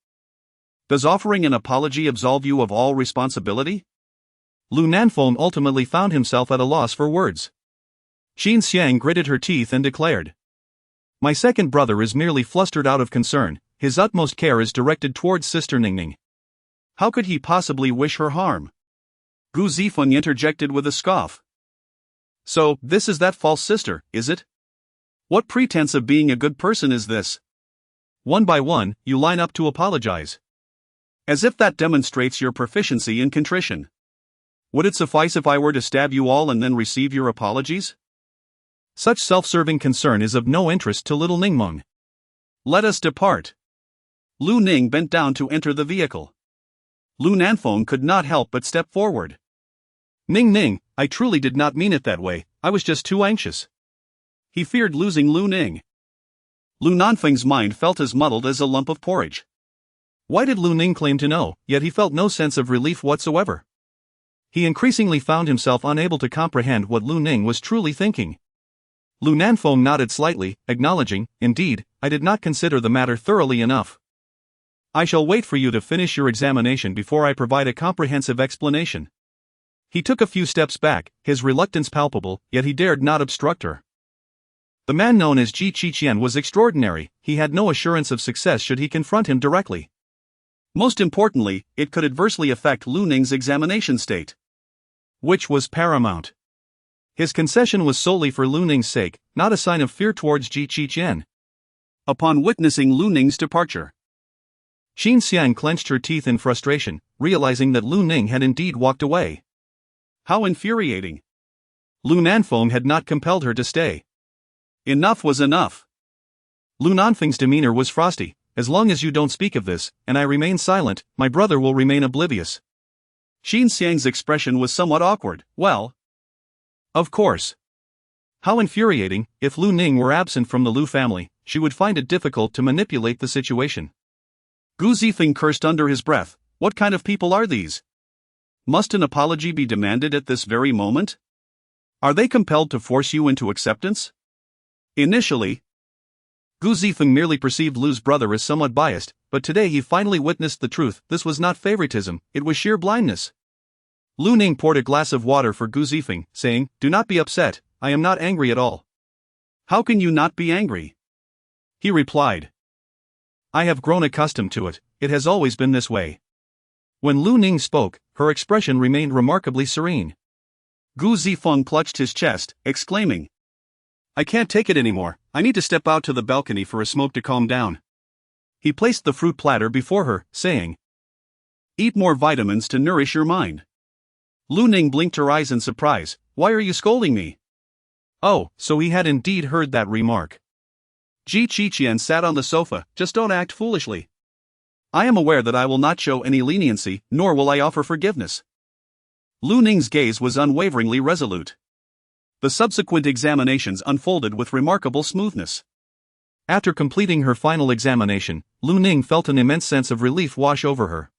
[SPEAKER 1] Does offering an apology absolve you of all responsibility? Lu Nanfeng ultimately found himself at a loss for words. Qin Xiang gritted her teeth and declared, "My second brother is merely flustered out of concern, his utmost care is directed towards Sister Ningning. How could he possibly wish her harm?" Gu Zifeng interjected with a scoff. "So, this is that false sister, is it? What pretense of being a good person is this? One by one, you line up to apologize. As if that demonstrates your proficiency in contrition. Would it suffice if I were to stab you all and then receive your apologies? Such self-serving concern is of no interest to little Ningmeng. Let us depart." Lu Ning bent down to enter the vehicle. Lu Nanfeng could not help but step forward. Ning, I truly did not mean it that way, I was just too anxious." He feared losing Lu Ning. Lu Nanfeng's mind felt as muddled as a lump of porridge. Why did Lu Ning claim to know, yet he felt no sense of relief whatsoever? He increasingly found himself unable to comprehend what Lu Ning was truly thinking. Lu Nanfeng nodded slightly, acknowledging, "Indeed, I did not consider the matter thoroughly enough. I shall wait for you to finish your examination before I provide a comprehensive explanation." He took a few steps back, his reluctance palpable, yet he dared not obstruct her. The man known as Qin was extraordinary, he had no assurance of success should he confront him directly. Most importantly, it could adversely affect Lu Ning's examination state, which was paramount. His concession was solely for Lu Ning's sake, not a sign of fear towards Qin. Upon witnessing Lu Ning's departure, Qin Xiang clenched her teeth in frustration, realizing that Lu Ning had indeed walked away. How infuriating! Lu Nanfeng had not compelled her to stay. Enough was enough. Lu Nanfeng's demeanor was frosty. "As long as you don't speak of this, and I remain silent, my brother will remain oblivious." Qin Xiang's expression was somewhat awkward. Well, of course. How infuriating! If Lu Ning were absent from the Lu family, she would find it difficult to manipulate the situation. Gu Zifeng cursed under his breath. What kind of people are these? Must an apology be demanded at this very moment? Are they compelled to force you into acceptance? Initially, Gu Zifeng merely perceived Lu's brother as somewhat biased, but today he finally witnessed the truth. This was not favoritism, it was sheer blindness. Lu Ning poured a glass of water for Gu Zifeng, saying, "Do not be upset, I am not angry at all." "How can you not be angry?" He replied, "I have grown accustomed to it, it has always been this way." When Lu Ning spoke, her expression remained remarkably serene. Gu Zifeng clutched his chest, exclaiming, "I can't take it anymore, I need to step out to the balcony for a smoke to calm down." He placed the fruit platter before her, saying, "Eat more vitamins to nourish your mind." Lu Ning blinked her eyes in surprise. "Why are you scolding me?" Oh, so he had indeed heard that remark. Qin sat on the sofa. "Just don't act foolishly. I am aware that I will not show any leniency, nor will I offer forgiveness." Lu Ning's gaze was unwaveringly resolute. The subsequent examinations unfolded with remarkable smoothness. After completing her final examination, Lu Ning felt an immense sense of relief wash over her.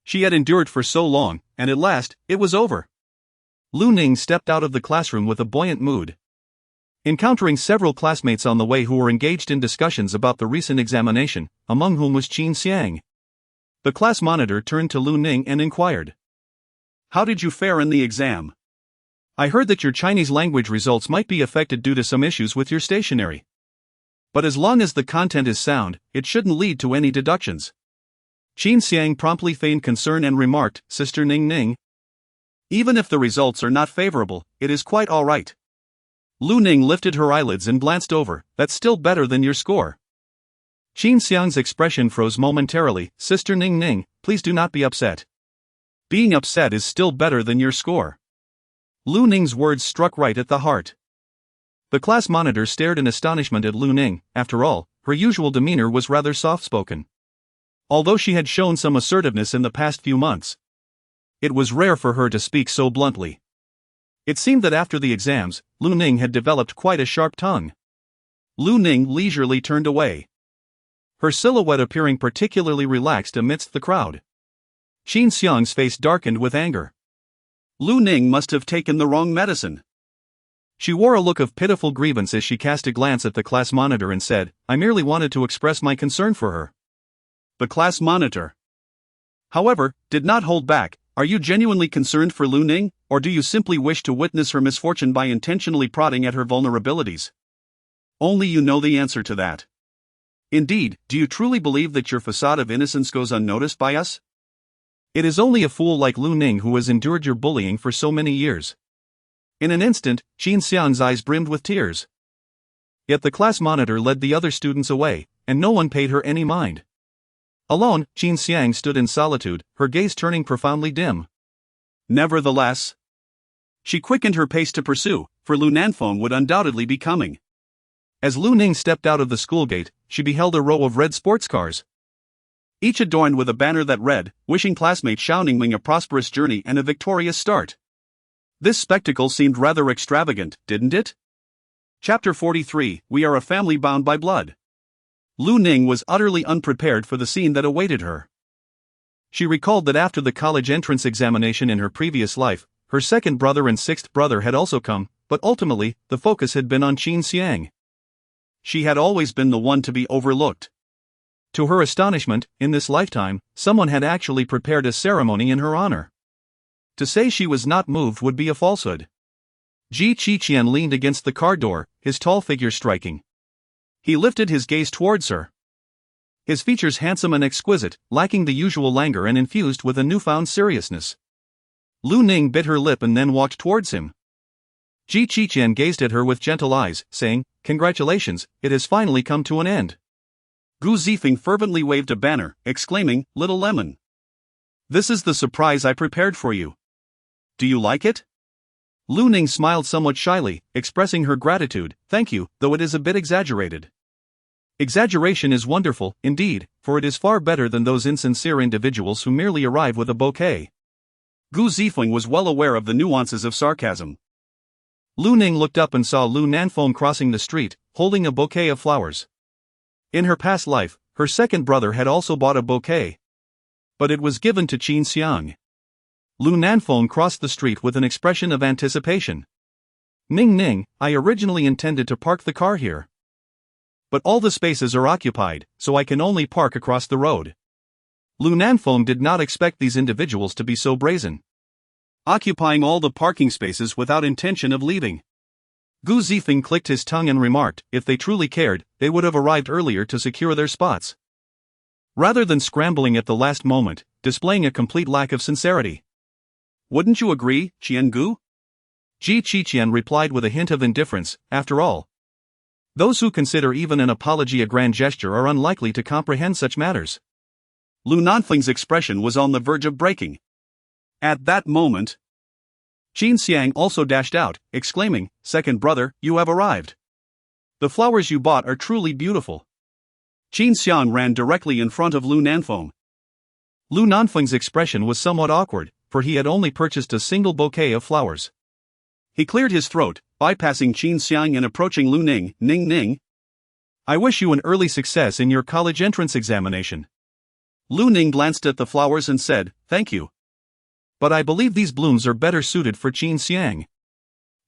[SPEAKER 1] She had endured for so long, and at last, it was over. Lu Ning stepped out of the classroom with a buoyant mood. Encountering several classmates on the way who were engaged in discussions about the recent examination, among whom was Qin Xiang, the class monitor turned to Lu Ning and inquired, "How did you fare in the exam? I heard that your Chinese language results might be affected due to some issues with your stationery. But as long as the content is sound, it shouldn't lead to any deductions." Qin Xiang promptly feigned concern and remarked, "Sister Ning, even if the results are not favorable, it is quite all right." Lu Ning lifted her eyelids and glanced over. "That's still better than your score." Qin Xiang's expression froze momentarily. "Sister Ning, please do not be upset.
[SPEAKER 2] Being upset is still better than your score. Lu Ning's words struck right at the heart. The class monitor stared in astonishment at Lu Ning. After all, her usual demeanor was rather soft-spoken. Although she had shown some assertiveness in the past few months, it was rare for her to speak so bluntly. It seemed that after the exams, Lu Ning had developed quite a sharp tongue. Lu Ning leisurely turned away, her silhouette appearing particularly relaxed amidst the crowd. Qin Xiang's face darkened with anger. Lu Ning must have taken the wrong medicine. She wore a look of pitiful grievance as she cast a glance at the class monitor and said, "I merely wanted to express my concern for her." The class monitor, however, did not hold back. "Are you genuinely concerned for Lu Ning, or do you simply wish to witness her misfortune by intentionally prodding at her vulnerabilities? Only you know the answer to that. Indeed, do you truly believe that your facade of innocence goes unnoticed by us? It is only a fool like Lu Ning who has endured your bullying for so many years." In an instant, Qin Xiang's eyes brimmed with tears. Yet the class monitor led the other students away, and no one paid her any mind. Alone, Qin Xiang stood in solitude, her gaze turning profoundly dim. Nevertheless, she quickened her pace to pursue, for Lu Nanfeng would undoubtedly be coming. As Lu Ning stepped out of the school gate, she beheld a row of red sports cars, each adorned with a banner that read, "Wishing classmate Xiao Ningming a prosperous journey and a victorious start." This spectacle seemed rather extravagant, didn't it? Chapter 43, We Are a Family Bound by Blood. Lu Ning was utterly unprepared for the scene that awaited her. She recalled that after the college entrance examination in her previous life, her second brother and sixth brother had also come, but ultimately, the focus had been on Qin Xiang. She had always been the one to be overlooked. To her astonishment, in this lifetime, someone had actually prepared a ceremony in her honor. To say she was not moved would be a falsehood. Ji Qiqian leaned against the car door, his tall figure striking. He lifted his gaze towards her. His features handsome and exquisite, lacking the usual languor and infused with a newfound seriousness. Lu Ning bit her lip and then walked towards him. Ji Qiqian gazed at her with gentle eyes, saying, "Congratulations, it has finally come to an end." Gu Zifeng fervently waved a banner, exclaiming, "Little lemon! This is the surprise I prepared for you. Do you like it?" Lu Ning smiled somewhat shyly, expressing her gratitude. "Thank you, though it is a bit exaggerated." Exaggeration is wonderful, indeed, for it is far better than those insincere individuals who merely arrive with a bouquet. Gu Zifeng was well aware of the nuances of sarcasm. Lu Ning looked up and saw Lu Nanfeng crossing the street, holding a bouquet of flowers. In her past life, her second brother had also bought a bouquet, but it was given to Qin Xiang. Lu Nanfeng crossed the street with an expression of anticipation. "Ning, I originally intended to park the car here, but all the spaces are occupied, so I can only park across the road." Lu Nanfeng did not expect these individuals to be so brazen, occupying all the parking spaces without intention of leaving. Gu Zifeng clicked his tongue and remarked, "If they truly cared, they would have arrived earlier to secure their spots, rather than scrambling at the last moment, displaying a complete lack of sincerity. Wouldn't you agree, Qian Gu?" Ji Qiqian replied with a hint of indifference. After all, those who consider even an apology a grand gesture are unlikely to comprehend such matters. Lu Nanfeng's expression was on the verge of breaking. At that moment, Qin Xiang also dashed out, exclaiming, "Second brother, you have arrived. The flowers you bought are truly beautiful." Qin Xiang ran directly in front of Lu Nanfeng. Lu Nanfeng's expression was somewhat awkward, for he had only purchased a single bouquet of flowers. He cleared his throat, bypassing Qin Xiang and approaching Lu Ning. "Ning, I wish you an early success in your college entrance examination." Lu Ning glanced at the flowers and said, "Thank you. But I believe these blooms are better suited for Qin Xiang.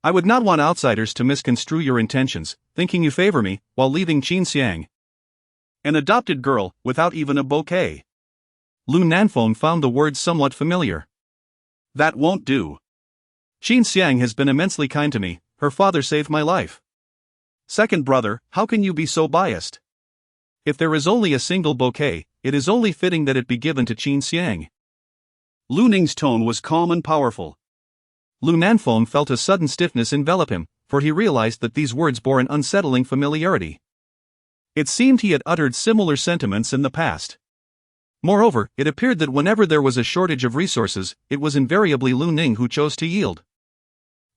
[SPEAKER 2] I would not want outsiders to misconstrue your intentions, thinking you favor me, while leaving Qin Xiang, an adopted girl, without even a bouquet." Lu Nanfeng found the words somewhat familiar. "That won't do. Qin Xiang has been immensely kind to me, her father saved my life. Second brother, how can you be so biased? If there is only a single bouquet, it is only fitting that it be given to Qin Xiang." Lu Ning's tone was calm and powerful. Lu Nanfeng felt a sudden stiffness envelop him, for he realized that these words bore an unsettling familiarity. It seemed he had uttered similar sentiments in the past.
[SPEAKER 1] Moreover, it appeared that whenever there was a shortage of resources, it was invariably Lu Ning who chose to yield.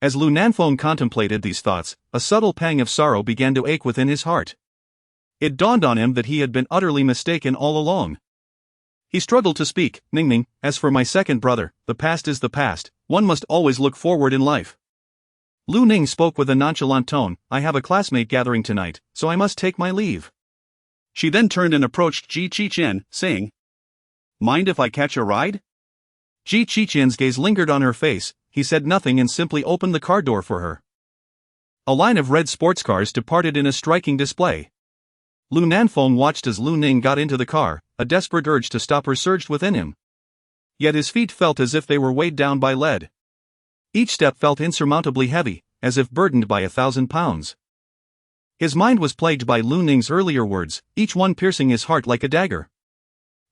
[SPEAKER 1] As Lu Nanfeng contemplated these thoughts, a subtle pang of sorrow began to ache within his heart. It dawned on him that he had been utterly mistaken all along. He struggled to speak. Ning, as for my second brother, the past is the past, one must always look forward in life. Lu Ning spoke with a nonchalant tone, I have a classmate gathering tonight, so I must take my leave. She then turned and approached Ji Qiqian, saying, Mind if I catch a ride? Ji Qiqian's gaze lingered on her face. He said nothing and simply opened the car door for her. A line of red sports cars departed in a striking display. Lu Nanfeng watched as Lu Ning got into the car. A desperate urge to stop her surged within him. Yet his feet felt as if they were weighed down by lead. Each step felt insurmountably heavy, as if burdened by 1,000 pounds. His mind was plagued by Lu Ning's earlier words, each one piercing his heart like a dagger.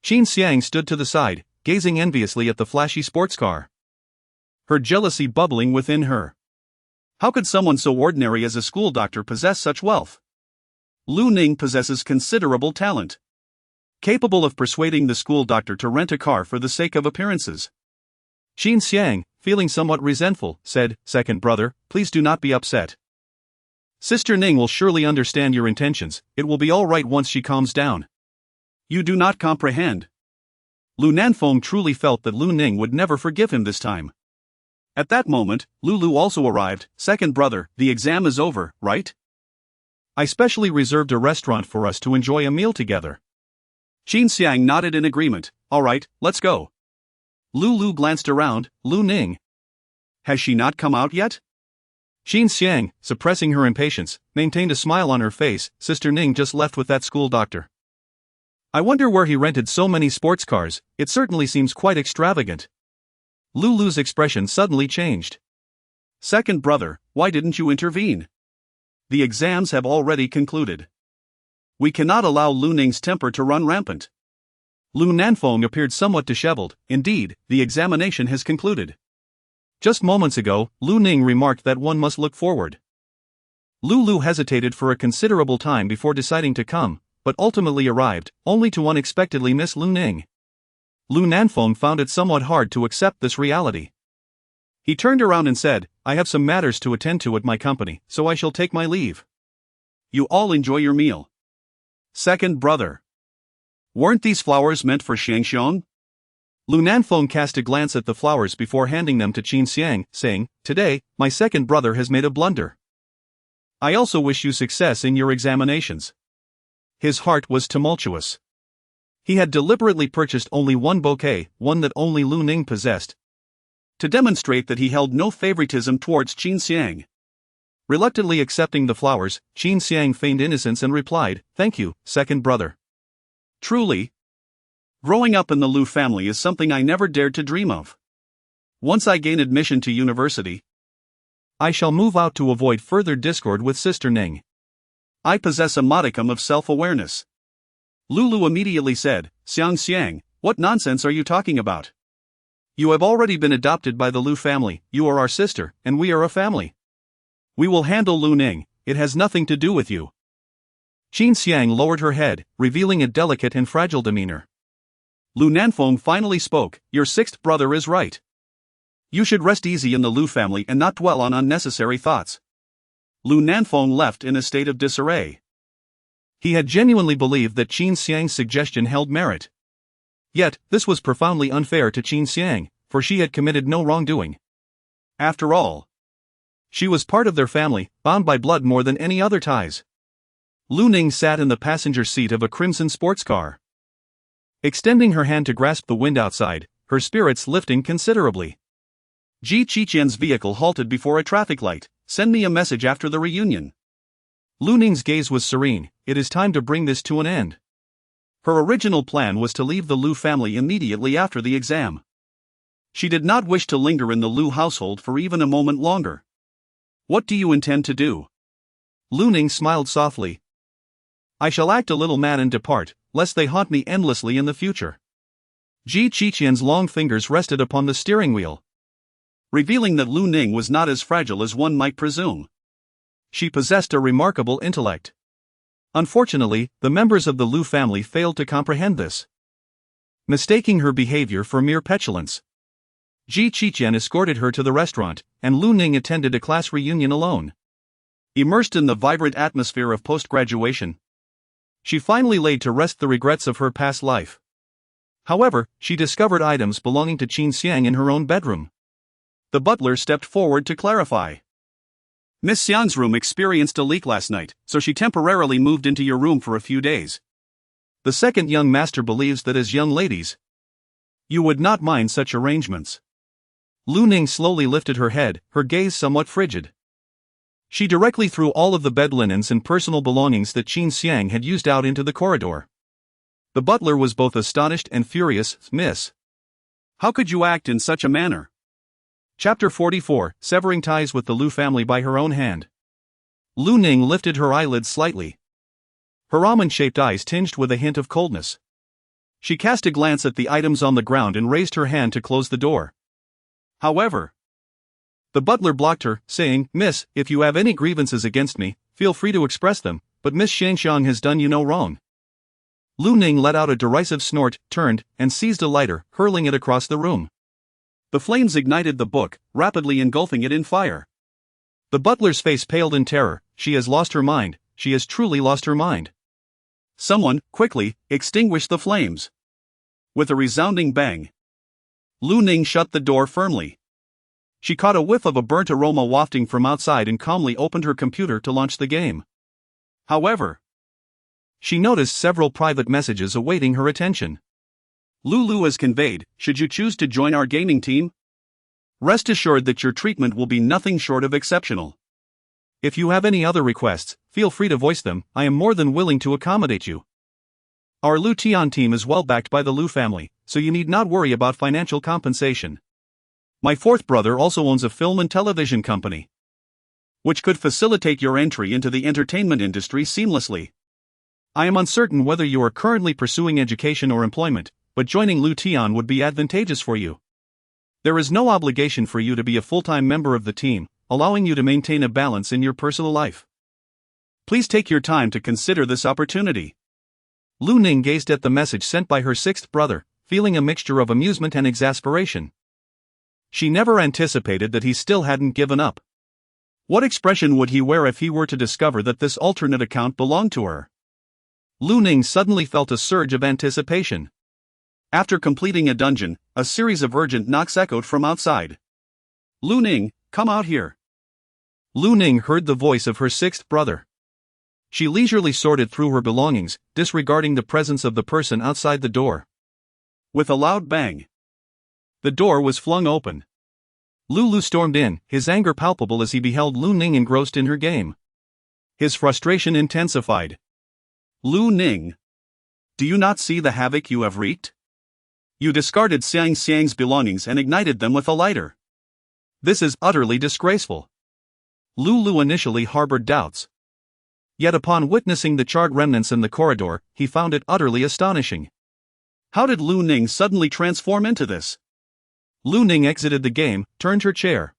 [SPEAKER 1] Qin Xiang stood to the side, gazing enviously at the flashy sports car. Her jealousy bubbling within her. How could someone so ordinary as a school doctor possess such wealth? Lu Ning possesses considerable talent. Capable of persuading the school doctor to rent a car for the sake of appearances. Qin Xiang, feeling somewhat resentful, said, Second brother, please do not be upset. Sister Ning will surely understand your intentions, it will be all right once she calms down. You do not comprehend. Lu Nanfeng truly felt that Lu Ning would never forgive him this time. At that moment, Lulu also arrived. Second brother, the exam is over, right? I specially reserved a restaurant for us to enjoy a meal together. Qin Xiang nodded in agreement. All right, let's go. Lulu glanced around. Lu Ning. Has she not come out yet? Qin Xiang, suppressing her impatience, maintained a smile on her face. Sister Ning just left with that school doctor. I wonder where he rented so many sports cars, it certainly seems quite extravagant. Lulu's expression suddenly changed. Second brother, why didn't you intervene? The exams have already concluded. We cannot allow Lu Ning's temper to run rampant. Lu Nanfeng appeared somewhat disheveled. Indeed, the examination has concluded. Just moments ago, Lu Ning remarked that one must look forward. Lulu hesitated for a considerable time before deciding to come, but ultimately arrived, only to unexpectedly miss Lu Ning. Lu Nanfeng found it somewhat hard to accept this reality. He turned around and said, I have some matters to attend to at my company, so I shall take my leave. You all enjoy your meal. Second brother. Weren't these flowers meant for Xiang? Lu Nanfeng cast a glance at the flowers before handing them to Qin Xiang, saying, Today, my second brother has made a blunder. I also wish you success in your examinations. His heart was tumultuous. He had deliberately purchased only one bouquet, one that only Lu Ning possessed, to demonstrate that he held no favoritism towards Qin Xiang. Reluctantly accepting the flowers, Qin Xiang feigned innocence and replied, Thank you, second brother. Truly, growing up in the Lu family is something I never dared to dream of. Once I gain admission to university, I shall move out to avoid further discord with Sister Ning. I possess a modicum of self-awareness. Lulu immediately said, Xiang, what nonsense are you talking about? You have already been adopted by the Lu family, you are our sister, and we are a family. We will handle Lu Ning, it has nothing to do with you. Qin Xiang lowered her head, revealing a delicate and fragile demeanor. Lu Nanfeng finally spoke, Your sixth brother is right. You should rest easy in the Lu family and not dwell on unnecessary thoughts. Lu Nanfeng left in a state of disarray. He had genuinely believed that Qin Xiang's suggestion held merit. Yet, this was profoundly unfair to Qin Xiang, for she had committed no wrongdoing. After all, she was part of their family, bound by blood more than any other ties. Lu Ning sat in the passenger seat of a crimson sports car. Extending her hand to grasp the wind outside, her spirits lifting considerably. Ji Qiqian's vehicle halted before a traffic light. Send me a message after the reunion. Lu Ning's gaze was serene. It is time to bring this to an end. Her original plan was to leave the Lu family immediately after the exam. She did not wish to linger in the Lu household for even a moment longer. What do you intend to do? Lu Ning smiled softly. I shall act a little mad and depart, lest they haunt me endlessly in the future. Ji Qiqian's long fingers rested upon the steering wheel, revealing that Lu Ning was not as fragile as one might presume. She possessed a remarkable intellect. Unfortunately, the members of the Lu family failed to comprehend this. mistaking her behavior for mere petulance. Ji Qiqian escorted her to the restaurant, and Lu Ning attended a class reunion alone. Immersed in the vibrant atmosphere of post-graduation, she finally laid to rest the regrets of her past life. However, she discovered items belonging to Qin Xiang in her own bedroom. The butler stepped forward to clarify. Miss Xiang's room experienced a leak last night, so she temporarily moved into your room for a few days. The second young master believes that as young ladies, you would not mind such arrangements. Lu Ning slowly lifted her head, her gaze somewhat frigid. She directly threw all of the bed linens and personal belongings that Qin Xiang had used out into the corridor. The butler was both astonished and furious. Miss, how could you act in such a manner? Chapter 44, Severing Ties with the Lu family by her own hand. Lu Ning lifted her eyelids slightly. Her almond-shaped eyes tinged with a hint of coldness. She cast a glance at the items on the ground and raised her hand to close the door. However, the butler blocked her, saying, Miss, if you have any grievances against me, feel free to express them, but Miss Xiang has done you no wrong. Lu Ning let out a derisive snort, turned, and seized a lighter, hurling it across the room. The flames ignited the book, rapidly engulfing it in fire. The butler's face paled in terror. She has lost her mind, she has truly lost her mind. Someone, quickly, extinguish the flames. With a resounding bang, Lu Ning shut the door firmly. She caught a whiff of a burnt aroma wafting from outside and calmly opened her computer to launch the game. However, she noticed several private messages awaiting her attention. Lulu has conveyed, should you choose to join our gaming team, rest assured that your treatment will be nothing short of exceptional. If you have any other requests, feel free to voice them. I am more than willing to accommodate you. Our Lu Tian team is well backed by the Lu family, so you need not worry about financial compensation. My fourth brother also owns a film and television company, which could facilitate your entry into the entertainment industry seamlessly. I am uncertain whether you are currently pursuing education or employment, but joining Lu Tian would be advantageous for you. There is no obligation for you to be a full-time member of the team, allowing you to maintain a balance in your personal life. Please take your time to consider this opportunity. Lu Ning gazed at the message sent by her sixth brother, feeling a mixture of amusement and exasperation. She never anticipated that he still hadn't given up. What expression would he wear if he were to discover that this alternate account belonged to her? Lu Ning suddenly felt a surge of anticipation. After completing a dungeon, a series of urgent knocks echoed from outside. Lu Ning, come out here. Lu Ning heard the voice of her sixth brother. She leisurely sorted through her belongings, disregarding the presence of the person outside the door. With a loud bang, the door was flung open. Lulu stormed in, his anger palpable as he beheld Lu Ning engrossed in her game. His frustration intensified. Lu Ning, do you not see the havoc you have wreaked? You discarded Xiang's belongings and ignited them with a lighter. This is utterly disgraceful. Lulu initially harbored doubts. Yet upon witnessing the charred remnants in the corridor, he found it utterly astonishing. How did Lu Ning suddenly transform into this? Lu Ning exited the game, turned her chair,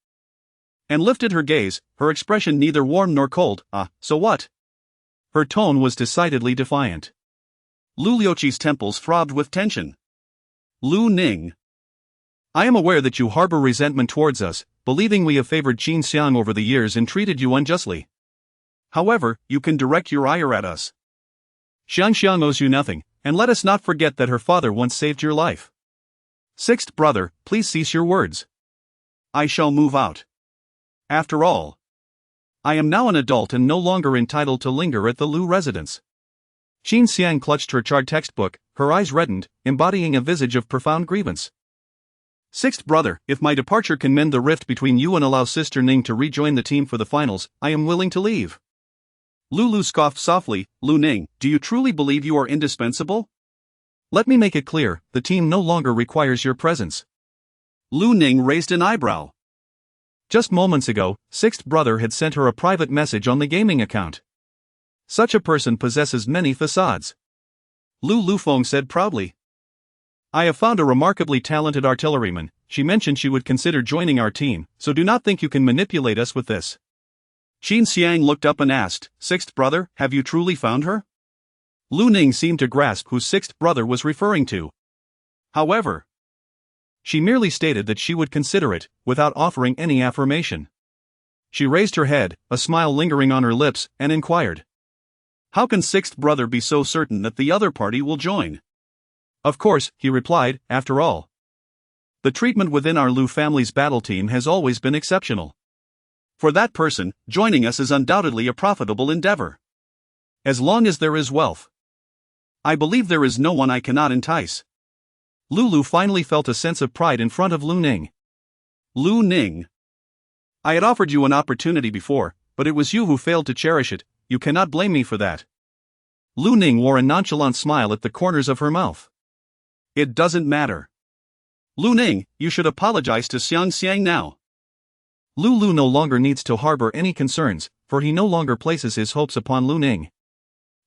[SPEAKER 1] and lifted her gaze, her expression neither warm nor cold. So what? Her tone was decidedly defiant. Lu Liuqi's temples throbbed with tension. Lu Ning, I am aware that you harbor resentment towards us, believing we have favored Qin Xiang over the years and treated you unjustly. However, you can direct your ire at us. Xiang owes you nothing, and let us not forget that her father once saved your life. Sixth brother, please cease your words. I shall move out. After all, I am now an adult and no longer entitled to linger at the Lu residence. Qin Xiang clutched her charred textbook, her eyes reddened, embodying a visage of profound grievance. Sixth brother, if my departure can mend the rift between you and allow Sister Ning to rejoin the team for the finals, I am willing to leave. Lulu scoffed softly. Lu Ning, do you truly believe you are indispensable? Let me make it clear, the team no longer requires your presence. Lu Ning raised an eyebrow. Just moments ago, sixth brother had sent her a private message on the gaming account. Such a person possesses many facades. Lu Lufeng said proudly. I have found a remarkably talented artilleryman. She mentioned she would consider joining our team, so do not think you can manipulate us with this. Qin Xiang looked up and asked, Sixth brother, have you truly found her? Lu Ning seemed to grasp who sixth brother was referring to.
[SPEAKER 2] however.
[SPEAKER 1] She merely stated that she would consider it, without offering any affirmation. She raised her head, a smile lingering on her lips, and inquired.
[SPEAKER 2] How can sixth brother be so certain that the other party will join?
[SPEAKER 1] Of course, he replied, after all.
[SPEAKER 2] The treatment within our Lu family's battle team has always been exceptional. For that person, joining us is undoubtedly a profitable endeavor. As long as there is wealth, I believe there is no one I cannot entice.
[SPEAKER 1] Lu finally felt a sense of pride in front of Lu Ning.
[SPEAKER 2] Lu Ning. I had offered you an opportunity before, but it was you who failed to cherish it. You cannot blame me for that.
[SPEAKER 1] Lu Ning wore a nonchalant smile at the corners of her mouth.
[SPEAKER 2] It doesn't matter. Lu Ning, you should apologize to Qin Xiang now.
[SPEAKER 1] Lu no longer needs to harbor any concerns, for he no longer places his hopes upon Lu Ning.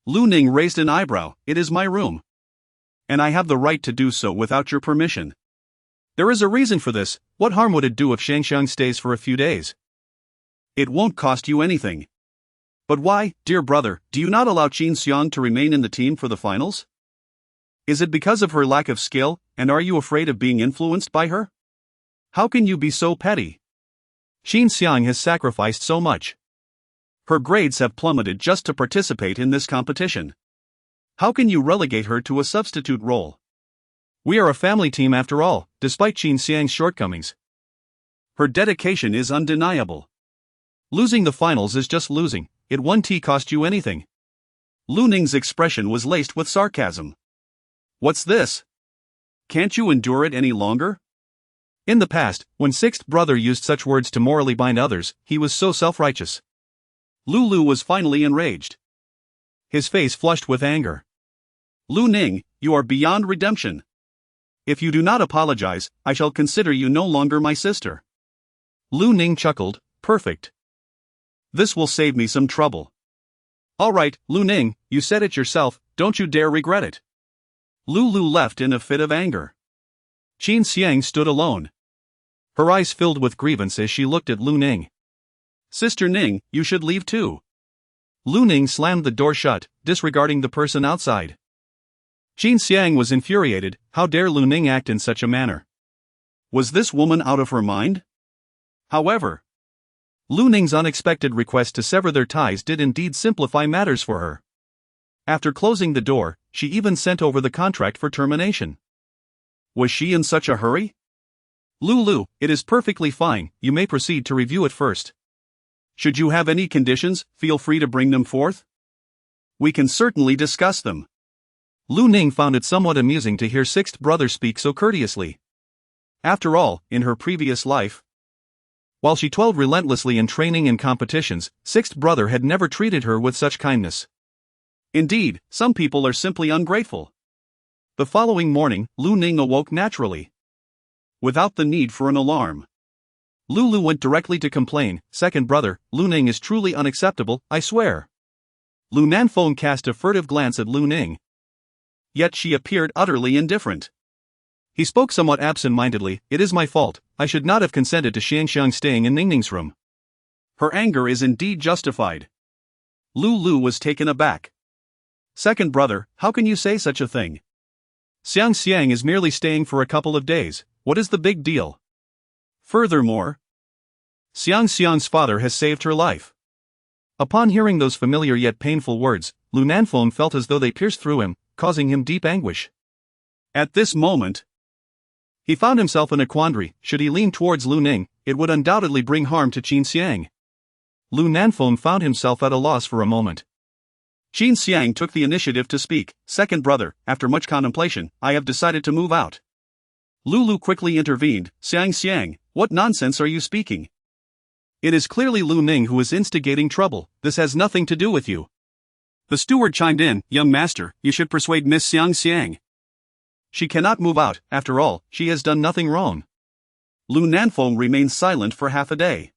[SPEAKER 2] Lu Ning raised an eyebrow. It is my room. And I have the right to do so without your permission.
[SPEAKER 1] There is a reason for this. What harm would it do if Qin Xiang stays for a few days?
[SPEAKER 2] It won't cost you anything. But why, dear brother, do you not allow Qin Xiang to remain in the team for the finals? Is it because of her lack of skill, and are you afraid of being influenced by her? How can you be so petty?
[SPEAKER 1] Qin Xiang has sacrificed so much.
[SPEAKER 2] Her grades have plummeted just to participate in this competition. How can you relegate her to a substitute role?
[SPEAKER 1] We are a family team after all, despite Qin Xiang's shortcomings.
[SPEAKER 2] Her dedication is undeniable.
[SPEAKER 1] Losing the finals is just losing. It won't cost you anything.
[SPEAKER 2] Lu Ning's expression was laced with sarcasm. What's this? Can't you endure it any longer?
[SPEAKER 1] In the past, when sixth brother used such words to morally bind others, he was so self-righteous.
[SPEAKER 2] Lu was finally enraged.
[SPEAKER 1] His face flushed with anger.
[SPEAKER 2] Lu Ning, you are beyond redemption. If you do not apologize, I shall consider you no longer my sister.
[SPEAKER 1] Lu Ning chuckled. Perfect.
[SPEAKER 2] This will save me some trouble.
[SPEAKER 1] All right, Lu Ning, you said it yourself, don't you dare regret it.
[SPEAKER 2] Lu left in a fit of anger.
[SPEAKER 1] Qin Xiang stood alone. Her eyes filled with grievance as she looked at Lu Ning.
[SPEAKER 2] Sister Ning, you should leave too.
[SPEAKER 1] Lu Ning slammed the door shut, disregarding the person outside. Qin Xiang was infuriated. How dare Lu Ning act in such a manner?
[SPEAKER 2] Was this woman out of her mind? However,
[SPEAKER 1] Lu Ning's unexpected request to sever their ties did indeed simplify matters for her. After closing the door, she even sent over the contract for termination.
[SPEAKER 2] Was she in such a hurry?
[SPEAKER 1] Lu, it is perfectly fine, you may proceed to review it first.
[SPEAKER 2] Should you have any conditions, feel free to bring them forth. We can certainly discuss them.
[SPEAKER 1] Lu Ning found it somewhat amusing to hear sixth brother speak so courteously. After all, in her previous life, while she toiled relentlessly in training and competitions, sixth brother had never treated her with such kindness.
[SPEAKER 2] Indeed, some people are simply ungrateful.
[SPEAKER 1] The following morning, Lu Ning awoke naturally,
[SPEAKER 2] without the need for an alarm.
[SPEAKER 1] Lu went directly to complain. Second brother, Lu Ning is truly unacceptable, I swear. Lu Nanfeng cast a furtive glance at Lu Ning.
[SPEAKER 2] Yet she appeared utterly indifferent.
[SPEAKER 1] He spoke somewhat absent-mindedly. It is my fault, I should not have consented to Qin Xiang staying in Ningning's room.
[SPEAKER 2] Her anger is indeed justified. Lu was taken aback. Second brother, how can you say such a thing?
[SPEAKER 1] Qin Xiang is merely staying for a couple of days, what is the big deal?
[SPEAKER 2] Furthermore,
[SPEAKER 1] Qin Xiang's father has saved her life. Upon hearing those familiar yet painful words, Lu Nanfeng felt as though they pierced through him, causing him deep anguish.
[SPEAKER 2] At this moment,
[SPEAKER 1] he found himself in a quandary. Should he lean towards Lu Ning, it would undoubtedly bring harm to Qin Xiang. Lu Nanfeng found himself at a loss for a moment.
[SPEAKER 2] Qin Xiang took the initiative to speak. Second brother, after much contemplation, I have decided to move out. Lu quickly intervened. Xiang, what nonsense are you speaking?
[SPEAKER 1] It is clearly Lu Ning who is instigating trouble. This has nothing to do with you.
[SPEAKER 2] The steward chimed in. Young master, you should persuade Miss Xiang.
[SPEAKER 1] She cannot move out, after all, she has done nothing wrong.
[SPEAKER 2] Lu Nanfeng remained silent for half a day.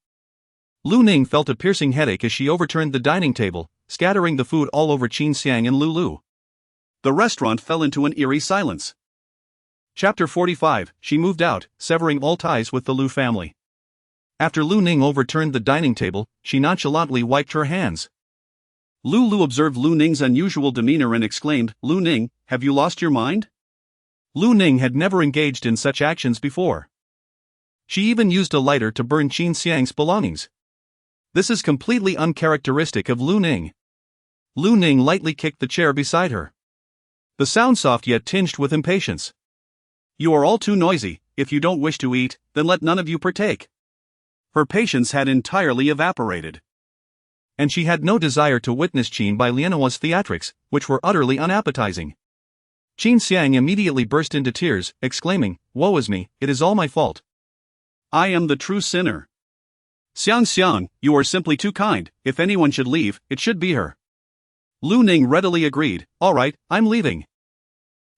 [SPEAKER 1] Lu Ning felt a piercing headache as she overturned the dining table, scattering the food all over Qin Xiang and Lu.
[SPEAKER 2] The restaurant fell into an eerie silence.
[SPEAKER 1] Chapter 45, she moved out, severing all ties with the Lu family. After Lu Ning overturned the dining table, she nonchalantly wiped her hands.
[SPEAKER 2] Lu observed Lu Ning's unusual demeanor and exclaimed, Lu Ning, have you lost your mind? Lu Ning had never engaged in such actions before. She even used a lighter to burn Qin Xiang's belongings. This is completely uncharacteristic of Lu Ning. Lu Ning lightly kicked the chair beside her. The sound soft yet tinged with impatience. "You are all too noisy. If you don't wish to eat, then let none of you partake." Her patience had entirely evaporated. And she had no desire to witness Qin Lianhua's theatrics, which were utterly unappetizing. Qin Xiang immediately burst into tears, exclaiming, "Woe is me, it is all my fault. I am the true sinner. Xiang, you are simply too kind. If anyone should leave, it should be her." Lu Ning readily agreed, "All right, I'm leaving."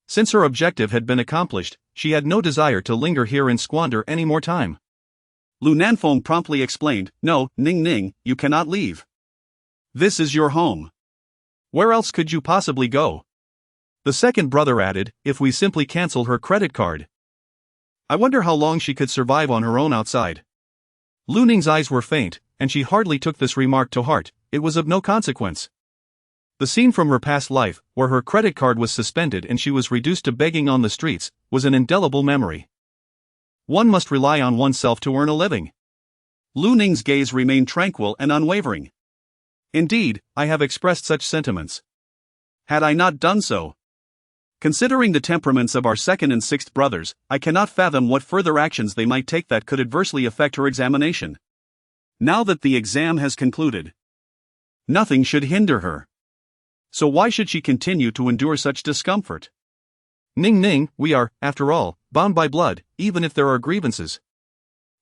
[SPEAKER 2] Since her objective had been accomplished, she had no desire to linger here and squander any more time. Lu Nanfeng promptly explained, "No, Ning, you cannot leave. This is your home. Where else could you possibly go?" The second brother added, "If we simply cancel her credit card. I wonder how long she could survive on her own outside." Lu Ning's eyes were faint, and she hardly took this remark to heart. It was of no consequence. The scene from her past life, where her credit card was suspended and she was reduced to begging on the streets, was an indelible memory. One must rely on oneself to earn a living. Lu Ning's gaze remained tranquil and unwavering. "Indeed, I have expressed such sentiments. Had I not done so? Considering the temperaments of our second and sixth brothers, I cannot fathom what further actions they might take that could adversely affect her examination. Now that the exam has concluded, nothing should hinder her. So why should she continue to endure such discomfort? Ning, we are, after all, bound by blood, even if there are grievances.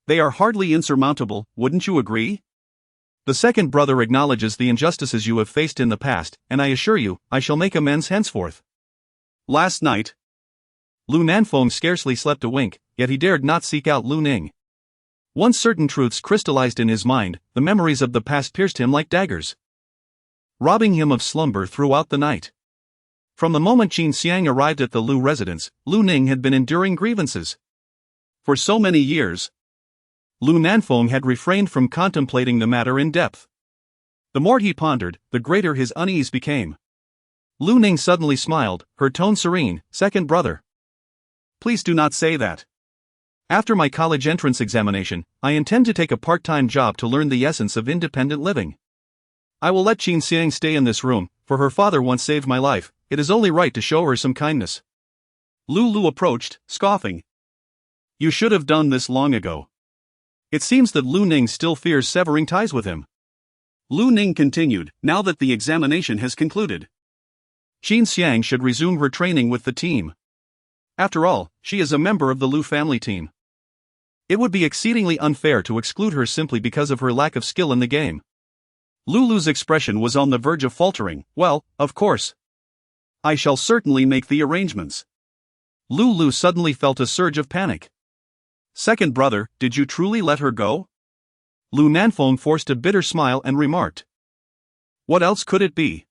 [SPEAKER 2] They are hardly insurmountable, wouldn't you agree? The second brother acknowledges the injustices you have faced in the past, and I assure you, I shall make amends henceforth." Last night, Lu Nanfeng scarcely slept a wink, yet he dared not seek out Lu Ning. Once certain truths crystallized in his mind, the memories of the past pierced him like daggers, robbing him of slumber throughout the night. From the moment Qin Xiang arrived at the Lu residence, Lu Ning had been enduring grievances. For so many years, Lu Nanfeng had refrained from contemplating the matter in depth. The more he pondered, the greater his unease became. Lu Ning suddenly smiled, her tone serene. "Second brother, please do not say that. After my college entrance examination, I intend to take a part-time job to learn the essence of independent living. I will let Qin Xiang stay in this room, for her father once saved my life. It is only right to show her some kindness." Lu approached, scoffing. "You should have done this long ago." It seems that Lu Ning still fears severing ties with him. Lu Ning continued, "Now that the examination has concluded, Qin Xiang should resume her training with the team. After all, she is a member of the Lu family team. It would be exceedingly unfair to exclude her simply because of her lack of skill in the game." Lulu's expression was on the verge of faltering. "Well, of course. I shall certainly make the arrangements." Lu suddenly felt a surge of panic. "Second brother, did you truly let her go?" Lu Nanfeng forced a bitter smile and remarked, "What else could it be?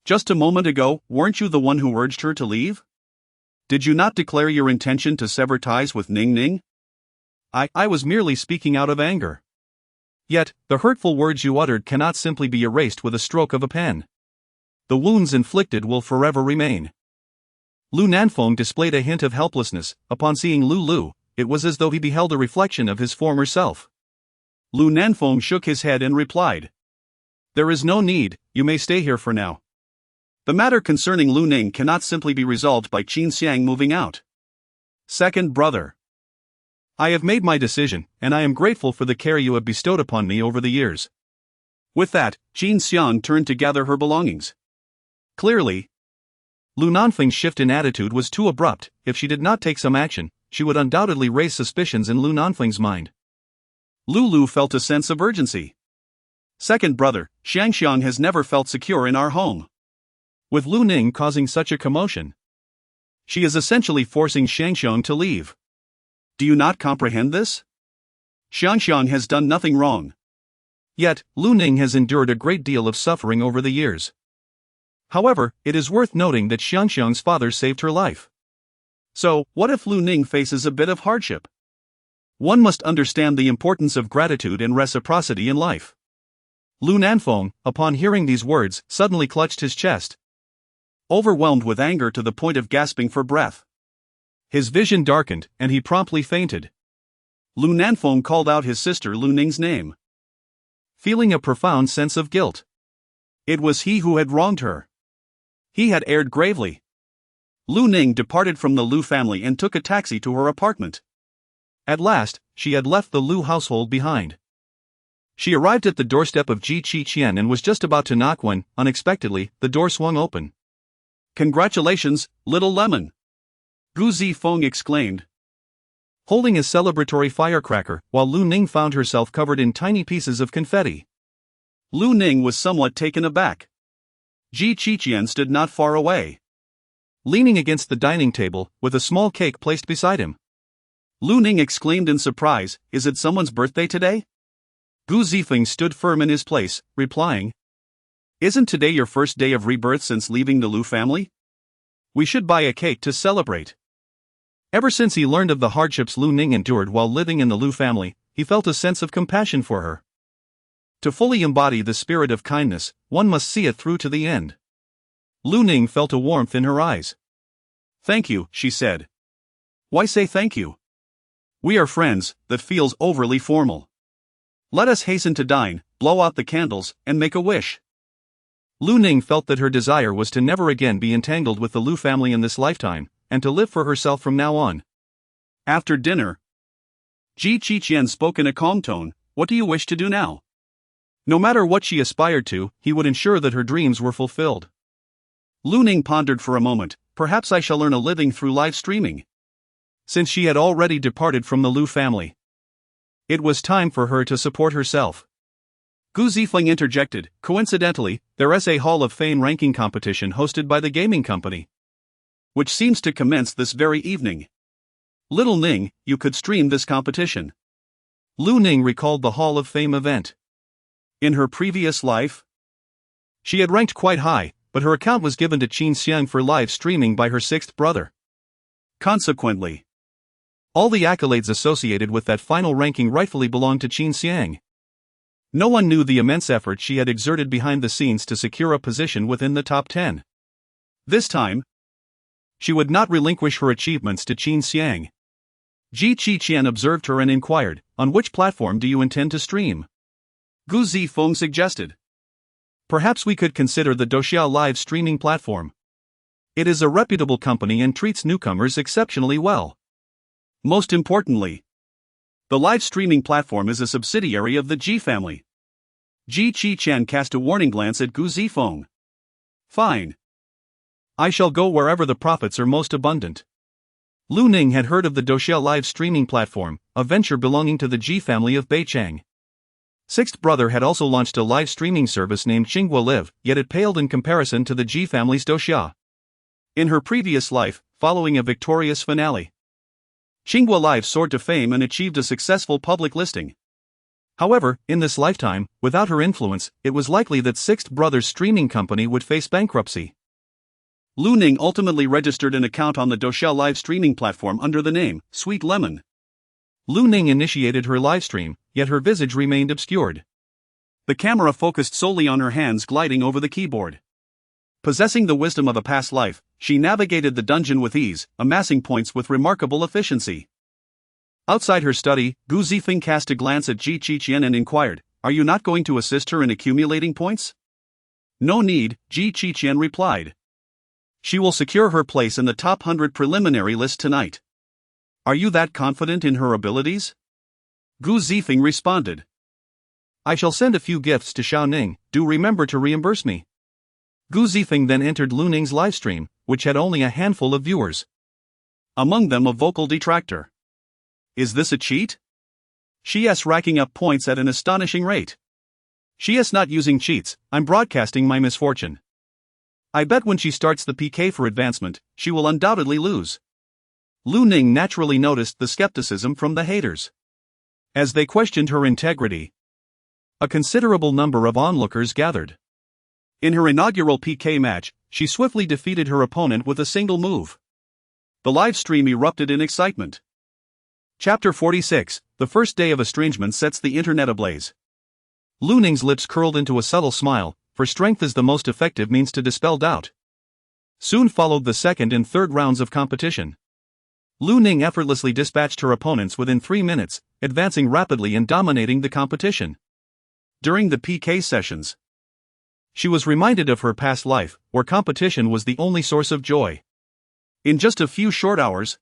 [SPEAKER 2] Just a moment ago, weren't you the one who urged her to leave? Did you not declare your intention to sever ties with Ning? I was merely speaking out of anger. Yet, the hurtful words you uttered cannot simply be erased with a stroke of a pen. The wounds inflicted will forever remain." Lu Nanfeng displayed a hint of helplessness. Upon seeing Lu, it was as though he beheld a reflection of his former self. Lu Nanfeng shook his head and replied, "There is no need, you may stay here for now. The matter concerning Lu Ning cannot simply be resolved by Qin Xiang moving out. Second brother, I have made my decision, and I am grateful for the care you have bestowed upon me over the years." With that, Qin Xiang turned to gather her belongings. Clearly, Lu Nanfeng's shift in attitude was too abrupt. If she did not take some action, she would undoubtedly raise suspicions in Lu Nanfeng's mind. Lu felt a sense of urgency. "Second brother, Xiang has never felt secure in our home. With Lu Ning causing such a commotion, she is essentially forcing Xiang to leave. Do you not comprehend this? Xiang has done nothing wrong. Yet, Lu Ning has endured a great deal of suffering over the years. However, it is worth noting that Xiang's father saved her life. So, what if Lu Ning faces a bit of hardship? One must understand the importance of gratitude and reciprocity in life." Lu Nanfeng, upon hearing these words, suddenly clutched his chest, overwhelmed with anger to the point of gasping for breath. His vision darkened, and he promptly fainted. Lu Nanfeng called out his sister Lu Ning's name, feeling a profound sense of guilt. It was he who had wronged her. He had erred gravely. Lu Ning departed from the Lu family and took a taxi to her apartment. At last, she had left the Lu household behind. She arrived at the doorstep of Qin Xiang and was just about to knock when, unexpectedly, the door swung open. "Congratulations, little lemon!" Gu Zifeng exclaimed, holding a celebratory firecracker, while Lu Ning found herself covered in tiny pieces of confetti. Lu Ning was somewhat taken aback. Qin Xiang stood not far away, leaning against the dining table, with a small cake placed beside him. Lu Ning exclaimed in surprise, "Is it someone's birthday today?" Gu Zifeng stood firm in his place, replying, "Isn't today your first day of rebirth since leaving the Lu family? We should buy a cake to celebrate." Ever since he learned of the hardships Lu Ning endured while living in the Lu family, he felt a sense of compassion for her. To fully embody the spirit of kindness, one must see it through to the end. Lu Ning felt a warmth in her eyes. "Thank you," she said. "Why say thank you? We are friends," that feels overly formal. "Let us hasten to dine, blow out the candles, and make a wish." Lu Ning felt that her desire was to never again be entangled with the Lu family in this lifetime, and to live for herself from now on. After dinner, Qin Xiang spoke in a calm tone, "What do you wish to do now?" No matter what she aspired to, he would ensure that her dreams were fulfilled. Lu Ning pondered for a moment, "Perhaps I shall earn a living through live streaming." Since she had already departed from the Lu family, it was time for her to support herself. Gu Zifeng interjected, "Coincidentally, there is a Hall of Fame ranking competition hosted by the gaming company, which seems to commence this very evening. Little Ning, you could stream this competition." Lu Ning recalled the Hall of Fame event. In her previous life, she had ranked quite high, but her account was given to Qin Xiang for live streaming by her sixth brother. Consequently, all the accolades associated with that final ranking rightfully belonged to Qin Xiang. No one knew the immense effort she had exerted behind the scenes to secure a position within the top 10. This time, she would not relinquish her achievements to Qin Xiang. Qin Xiang observed her and inquired, "On which platform do you intend to stream?" Gu Zifeng suggested, "Perhaps we could consider the Douxia live streaming platform. It is a reputable company and treats newcomers exceptionally well. Most importantly, the live streaming platform is a subsidiary of the Ji family." Qin Xiang cast a warning glance at Gu Zifeng. "Fine. I shall go wherever the profits are most abundant." Lu Ning had heard of the Douxia live streaming platform, a venture belonging to the Ji family of Beichang. Sixth Brother had also launched a live streaming service named Xinghua Live, yet it paled in comparison to the Ji family's Douxia. In her previous life, following a victorious finale, Xinghua Live soared to fame and achieved a successful public listing. However, in this lifetime, without her influence, it was likely that Sixth Brother's streaming company would face bankruptcy. Lu Ning ultimately registered an account on the Douxia live streaming platform under the name Sweet Lemon. Lu Ning initiated her livestream, yet her visage remained obscured. The camera focused solely on her hands gliding over the keyboard. Possessing the wisdom of a past life, she navigated the dungeon with ease, amassing points with remarkable efficiency. Outside her study, Gu Zifeng cast a glance at Qin Xiang and inquired, "Are you not going to assist her in accumulating points?" "No need," Qin Xiang replied. "She will secure her place in the top 100 preliminary list tonight." "Are you that confident in her abilities?" Gu Zifeng responded. "I shall send a few gifts to Xiao Ning, do remember to reimburse me." Gu Zifeng then entered Lu Ning's livestream, which had only a handful of viewers, among them a vocal detractor. "Is this a cheat? She is racking up points at an astonishing rate. She is not using cheats, I'm broadcasting my misfortune. I bet when she starts the PK for advancement, she will undoubtedly lose." Lu Ning naturally noticed the skepticism from the haters. As they questioned her integrity, a considerable number of onlookers gathered. In her inaugural PK match, she swiftly defeated her opponent with a single move. The live stream erupted in excitement. Chapter 46, The First Day of Estrangement Sets the Internet Ablaze. Lu Ning's lips curled into a subtle smile, for strength is the most effective means to dispel doubt. Soon followed the second and third rounds of competition. Lu Ning effortlessly dispatched her opponents within 3 minutes, advancing rapidly and dominating the competition. During the PK sessions, she was reminded of her past life, where competition was the only source of joy. In just a few short hours,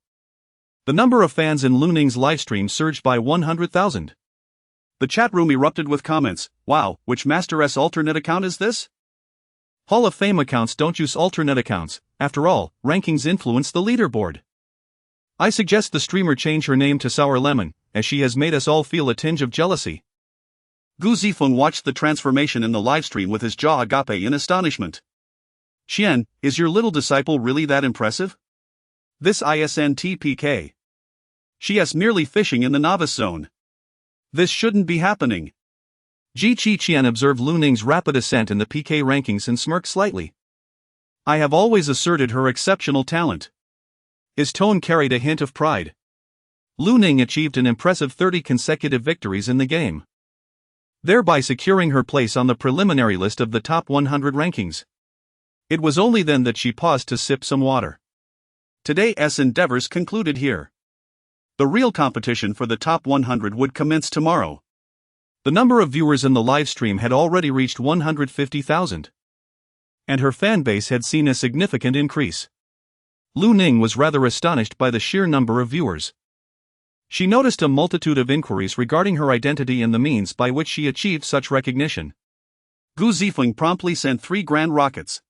[SPEAKER 2] the number of fans in Lu Ning's livestream surged by 100,000. The chat room erupted with comments. Wow, which Master S alternate account is this? Hall of Fame accounts don't use alternate accounts. After all, rankings influence the leaderboard. I suggest the streamer change her name to Sour Lemon, as she has made us all feel a tinge of jealousy. Gu Zifeng watched the transformation in the livestream with his jaw agape in astonishment. Xian, is your little disciple really that impressive? This isn't PK. She is merely fishing in the novice zone. This shouldn't be happening. Qian observed Lu Ning's rapid ascent in the PK rankings and smirked slightly. I have always asserted her exceptional talent. His tone carried a hint of pride. Lu Ning achieved an impressive 30 consecutive victories in the game, thereby securing her place on the preliminary list of the top 100 rankings. It was only then that she paused to sip some water. Today's endeavors concluded here. The real competition for the top 100 would commence tomorrow. The number of viewers in the live stream had already reached 150,000. And her fan base had seen a significant increase. Lu Ning was rather astonished by the sheer number of viewers. She noticed a multitude of inquiries regarding her identity and the means by which she achieved such recognition. Gu Zifeng promptly sent 3 grand rockets.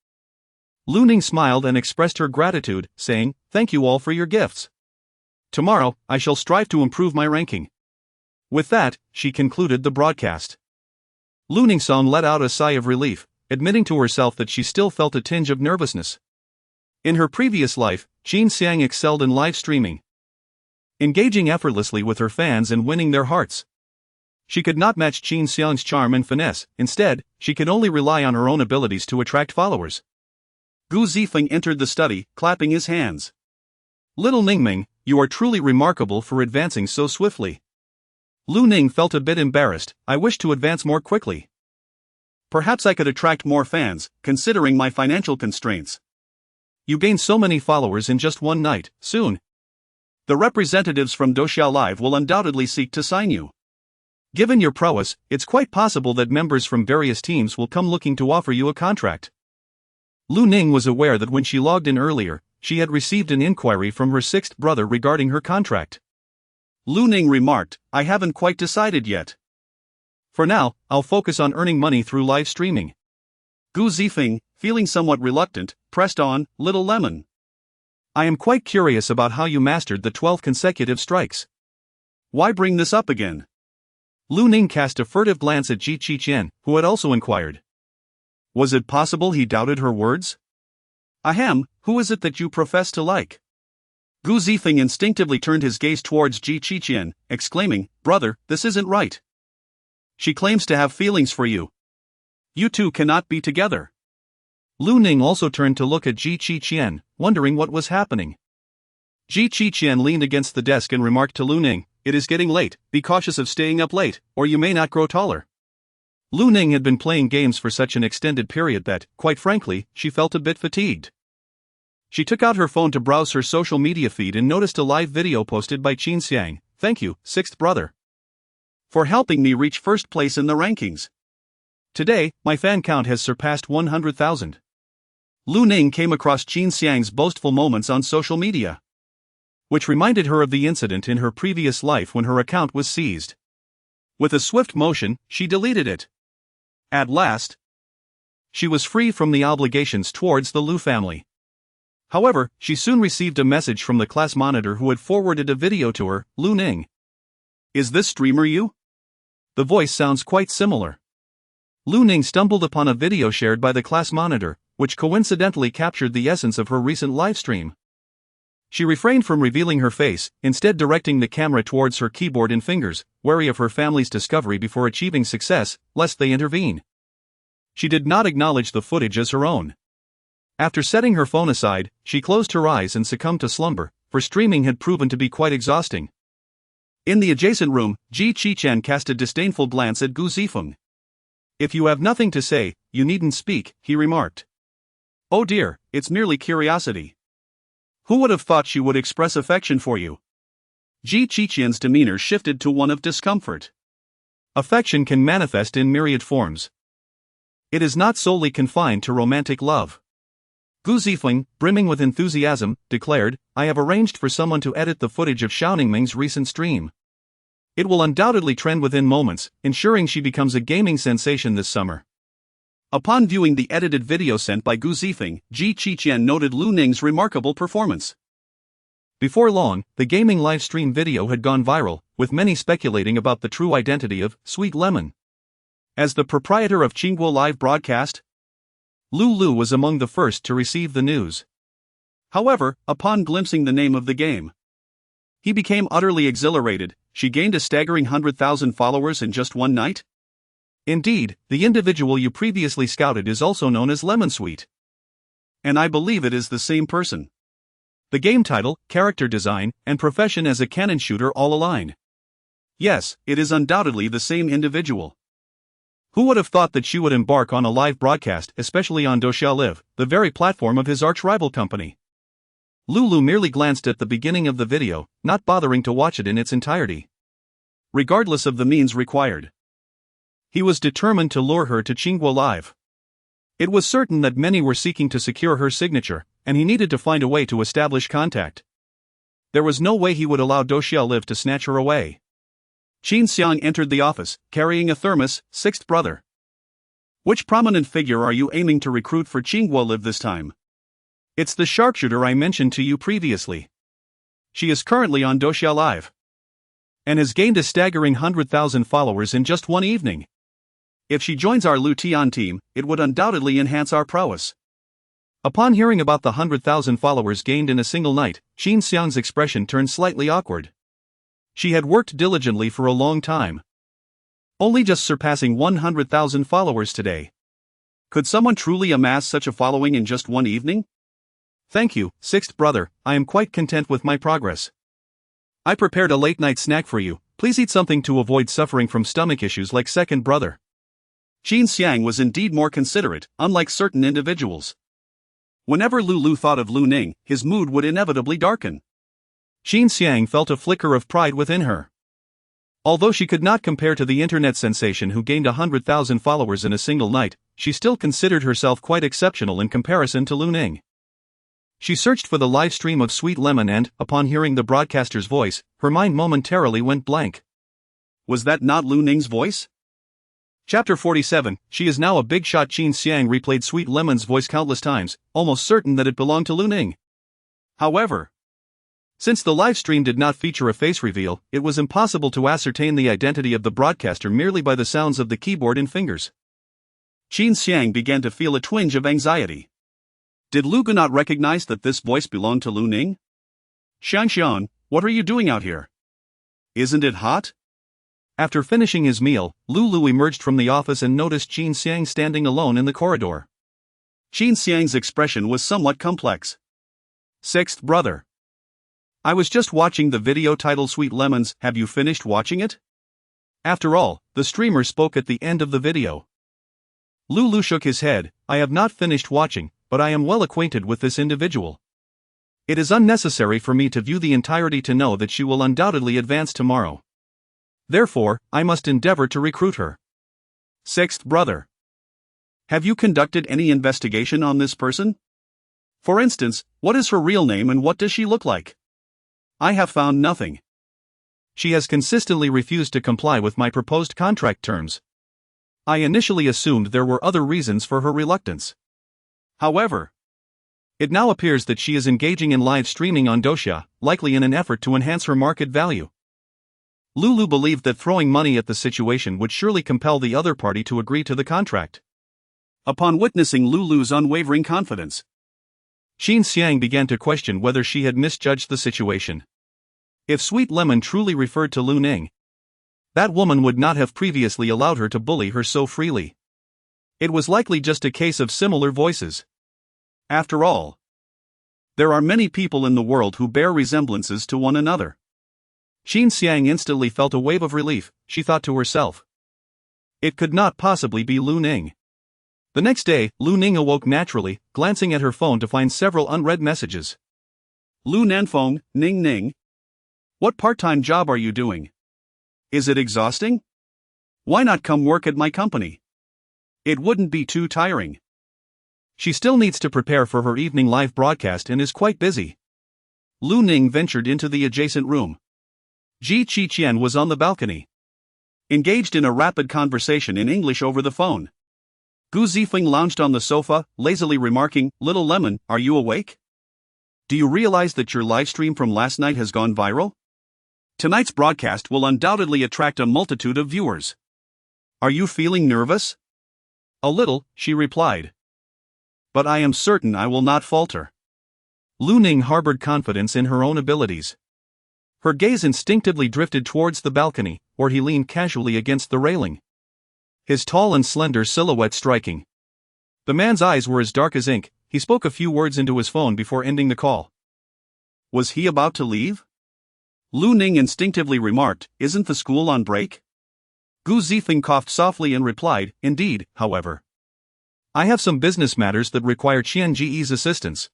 [SPEAKER 2] Lu Ning smiled and expressed her gratitude, saying, "Thank you all for your gifts. Tomorrow, I shall strive to improve my ranking." With that, she concluded the broadcast. Lu Ning-san let out a sigh of relief, admitting to herself that she still felt a tinge of nervousness. In her previous life, Qin Xiang excelled in live streaming, engaging effortlessly with her fans and winning their hearts. She could not match Qin Xiang's charm and finesse. Instead, she could only rely on her own abilities to attract followers. Gu Zifeng entered the study, clapping his hands. "Little Ningming, you are truly remarkable for advancing so swiftly." Lu Ning felt a bit embarrassed. "I wish to advance more quickly. Perhaps I could attract more fans, considering my financial constraints." "You gained so many followers in just one night. Soon, the representatives from Doxiao Live will undoubtedly seek to sign you. Given your prowess, it's quite possible that members from various teams will come looking to offer you a contract." Lu Ning was aware that when she logged in earlier, she had received an inquiry from her 6th brother regarding her contract. Lu Ning remarked, "I haven't quite decided yet. For now, I'll focus on earning money through live streaming." Gu Zifeng, feeling somewhat reluctant, pressed on, "Little Lemon, I am quite curious about how you mastered the 12 consecutive strikes. Why bring this up again?" Lu Ning cast a furtive glance at Qian, who had also inquired. Was it possible he doubted her words? "Ahem, who is it that you profess to like?" Gu Zifeng instinctively turned his gaze towards Qian, exclaiming, "Brother, this isn't right. She claims to have feelings for you. You two cannot be together." Lu Ning also turned to look at Qian, wondering what was happening. Qian leaned against the desk and remarked to Lu Ning, "It is getting late, be cautious of staying up late, or you may not grow taller." Lu Ning had been playing games for such an extended period that, quite frankly, she felt a bit fatigued. She took out her phone to browse her social media feed and noticed a live video posted by Qin Xiang. "Thank you, 6th brother, for helping me reach first place in the rankings. Today, my fan count has surpassed 100,000. Lu Ning came across Qin Xiang's boastful moments on social media, which reminded her of the incident in her previous life when her account was seized. With a swift motion, she deleted it. At last, she was free from the obligations towards the Lu family. However, she soon received a message from the class monitor who had forwarded a video to her. "Lu Ning, is this streamer you? The voice sounds quite similar." Lu Ning stumbled upon a video shared by the class monitor, which coincidentally captured the essence of her recent livestream. She refrained from revealing her face, instead directing the camera towards her keyboard and fingers, wary of her family's discovery before achieving success, lest they intervene. She did not acknowledge the footage as her own. After setting her phone aside, she closed her eyes and succumbed to slumber, for streaming had proven to be quite exhausting. In the adjacent room, Qian cast a disdainful glance at Gu Zifeng. "If you have nothing to say, you needn't speak," he remarked. "Oh dear, it's merely curiosity." Who would have thought she would express affection for you? Qin Xiang's demeanor shifted to one of discomfort.
[SPEAKER 1] Affection can manifest in myriad forms. It is not solely confined to romantic love. Gu Zifeng, brimming with enthusiasm, declared, "I have arranged for someone to edit the footage of Xiaoningming's recent stream. It will undoubtedly trend within moments, ensuring she becomes a gaming sensation this summer."
[SPEAKER 2] Upon viewing the edited video sent by Gu Zifeng, Qin Xiang noted Lu Ning's remarkable performance.
[SPEAKER 1] Before long, the gaming livestream video had gone viral, with many speculating about the true identity of Sweet Lemon. As the proprietor of Qingguo Live Broadcast, Lu was among the first to receive the news. However, upon glimpsing the name of the game, he became utterly exhilarated. She gained a staggering 100,000 followers in just one night? Indeed, the individual you previously scouted is also known as Lemon Sweet.
[SPEAKER 2] And I believe it is the same person.
[SPEAKER 1] The game title, character design, and profession as a cannon shooter all align.
[SPEAKER 2] Yes, it is undoubtedly the same individual.
[SPEAKER 1] Who would have thought that she would embark on a live broadcast, especially on Live, the very platform of his arch-rival company? Lu merely glanced at the beginning of the video, not bothering to watch it in its entirety.
[SPEAKER 2] Regardless of the means required,
[SPEAKER 1] he was determined to lure her to Qingguo Live. It was certain that many were seeking to secure her signature, and he needed to find a way to establish contact. There was no way he would allow Live to snatch her away.
[SPEAKER 2] Qin Xiang entered the office, carrying a thermos. "Sixth brother. Which prominent figure are you aiming to recruit for Qingguo Live this time?"
[SPEAKER 1] "It's the sharpshooter I mentioned to you previously. She is currently on Live, and has gained a staggering 100,000 followers in just one evening.
[SPEAKER 2] If she joins our Lu Tian team, it would undoubtedly enhance our prowess."
[SPEAKER 1] Upon hearing about the 100,000 followers gained in a single night, Qin Xiang's expression turned slightly awkward. She had worked diligently for a long time, only just surpassing 100,000 followers today.
[SPEAKER 2] Could someone truly amass such a following in just one evening?
[SPEAKER 1] "Thank you, sixth brother, I am quite content with my progress. I prepared a late-night snack for you, please eat something to avoid suffering from stomach issues like second brother."
[SPEAKER 2] Qin Xiang was indeed more considerate, unlike certain individuals. Whenever Lu thought of Lu Ning, his mood would inevitably darken.
[SPEAKER 1] Qin Xiang felt a flicker of pride within her. Although she could not compare to the internet sensation who gained 100,000 followers in a single night, she still considered herself quite exceptional in comparison to Lu Ning. She searched for the live stream of Sweet Lemon and, upon hearing the broadcaster's voice, her mind momentarily went blank.
[SPEAKER 2] Was that not Lu Ning's voice?
[SPEAKER 1] Chapter 47, she is now a big shot. Qin Xiang replayed Sweet Lemon's voice countless times, almost certain that it belonged to Lu Ning. However, since the live stream did not feature a face reveal, it was impossible to ascertain the identity of the broadcaster merely by the sounds of the keyboard and fingers.
[SPEAKER 2] Qin Xiang began to feel a twinge of anxiety. Did Lu not recognize that this voice belonged to Lu Ning? "Xiang, what are you doing out here? Isn't it hot?"
[SPEAKER 1] After finishing his meal, Lu emerged from the office and noticed Qin Xiang standing alone in the corridor.
[SPEAKER 2] Qin Xiang's expression was somewhat complex.
[SPEAKER 1] "Sixth brother. I was just watching the video titled Sweet Lemons, have you finished watching it?" After all, the streamer spoke at the end of the video. Lu shook his head, "I have not finished watching, but I am well acquainted with this individual. It is unnecessary for me to view the entirety to know that she will undoubtedly advance tomorrow. Therefore, I must endeavor to recruit her."
[SPEAKER 2] "Sixth brother. Have you conducted any investigation on this person? For instance, what is her real name and what does she look like?" "I have found nothing. She has consistently refused to comply with my proposed contract terms. I initially assumed there were other reasons for her reluctance. However, it now appears that she is engaging in live streaming on Douxia, likely in an effort to enhance her market value." Lu believed that throwing money at the situation would surely compel the other party to agree to the contract. Upon witnessing Lulu's unwavering confidence,
[SPEAKER 1] Qin Xiang began to question whether she had misjudged the situation. If Sweet Lemon truly referred to Lu Ning, that woman would not have previously allowed her to bully her so freely. It was likely just a case of similar voices.
[SPEAKER 2] After all, there are many people in the world who bear resemblances to one another.
[SPEAKER 1] Qin Xiang instantly felt a wave of relief. She thought to herself, it could not possibly be Lu Ning. The next day, Lu Ning awoke naturally, glancing at her phone to find several unread messages.
[SPEAKER 2] Lu Nanfeng, Ning Ning. What part-time job are you doing? Is it exhausting? Why not come work at my company? It wouldn't be too tiring.
[SPEAKER 1] She still needs to prepare for her evening live broadcast and is quite busy.
[SPEAKER 2] Lu Ning ventured into the adjacent room. Ji Qiqian was on the balcony, engaged in a rapid conversation in English over the phone. Gu Zifeng lounged on the sofa, lazily remarking, "Little Lemon, are you awake? Do you realize that your live stream from last night has gone viral? Tonight's broadcast will undoubtedly attract a multitude of viewers. Are you feeling nervous?"
[SPEAKER 1] "A little," she replied.
[SPEAKER 2] "But I am certain I will not falter."
[SPEAKER 1] Lu Ning harbored confidence in her own abilities. Her gaze instinctively drifted towards the balcony, where he leaned casually against the railing, his tall and slender silhouette striking. The man's eyes were as dark as ink. He spoke a few words into his phone before ending the call.
[SPEAKER 2] Was he about to leave? Lu Ning instinctively remarked, "Isn't the school on break?"
[SPEAKER 1] Gu Zifeng coughed softly and replied, "Indeed, however. I have some business matters that require Qian Ji's assistance."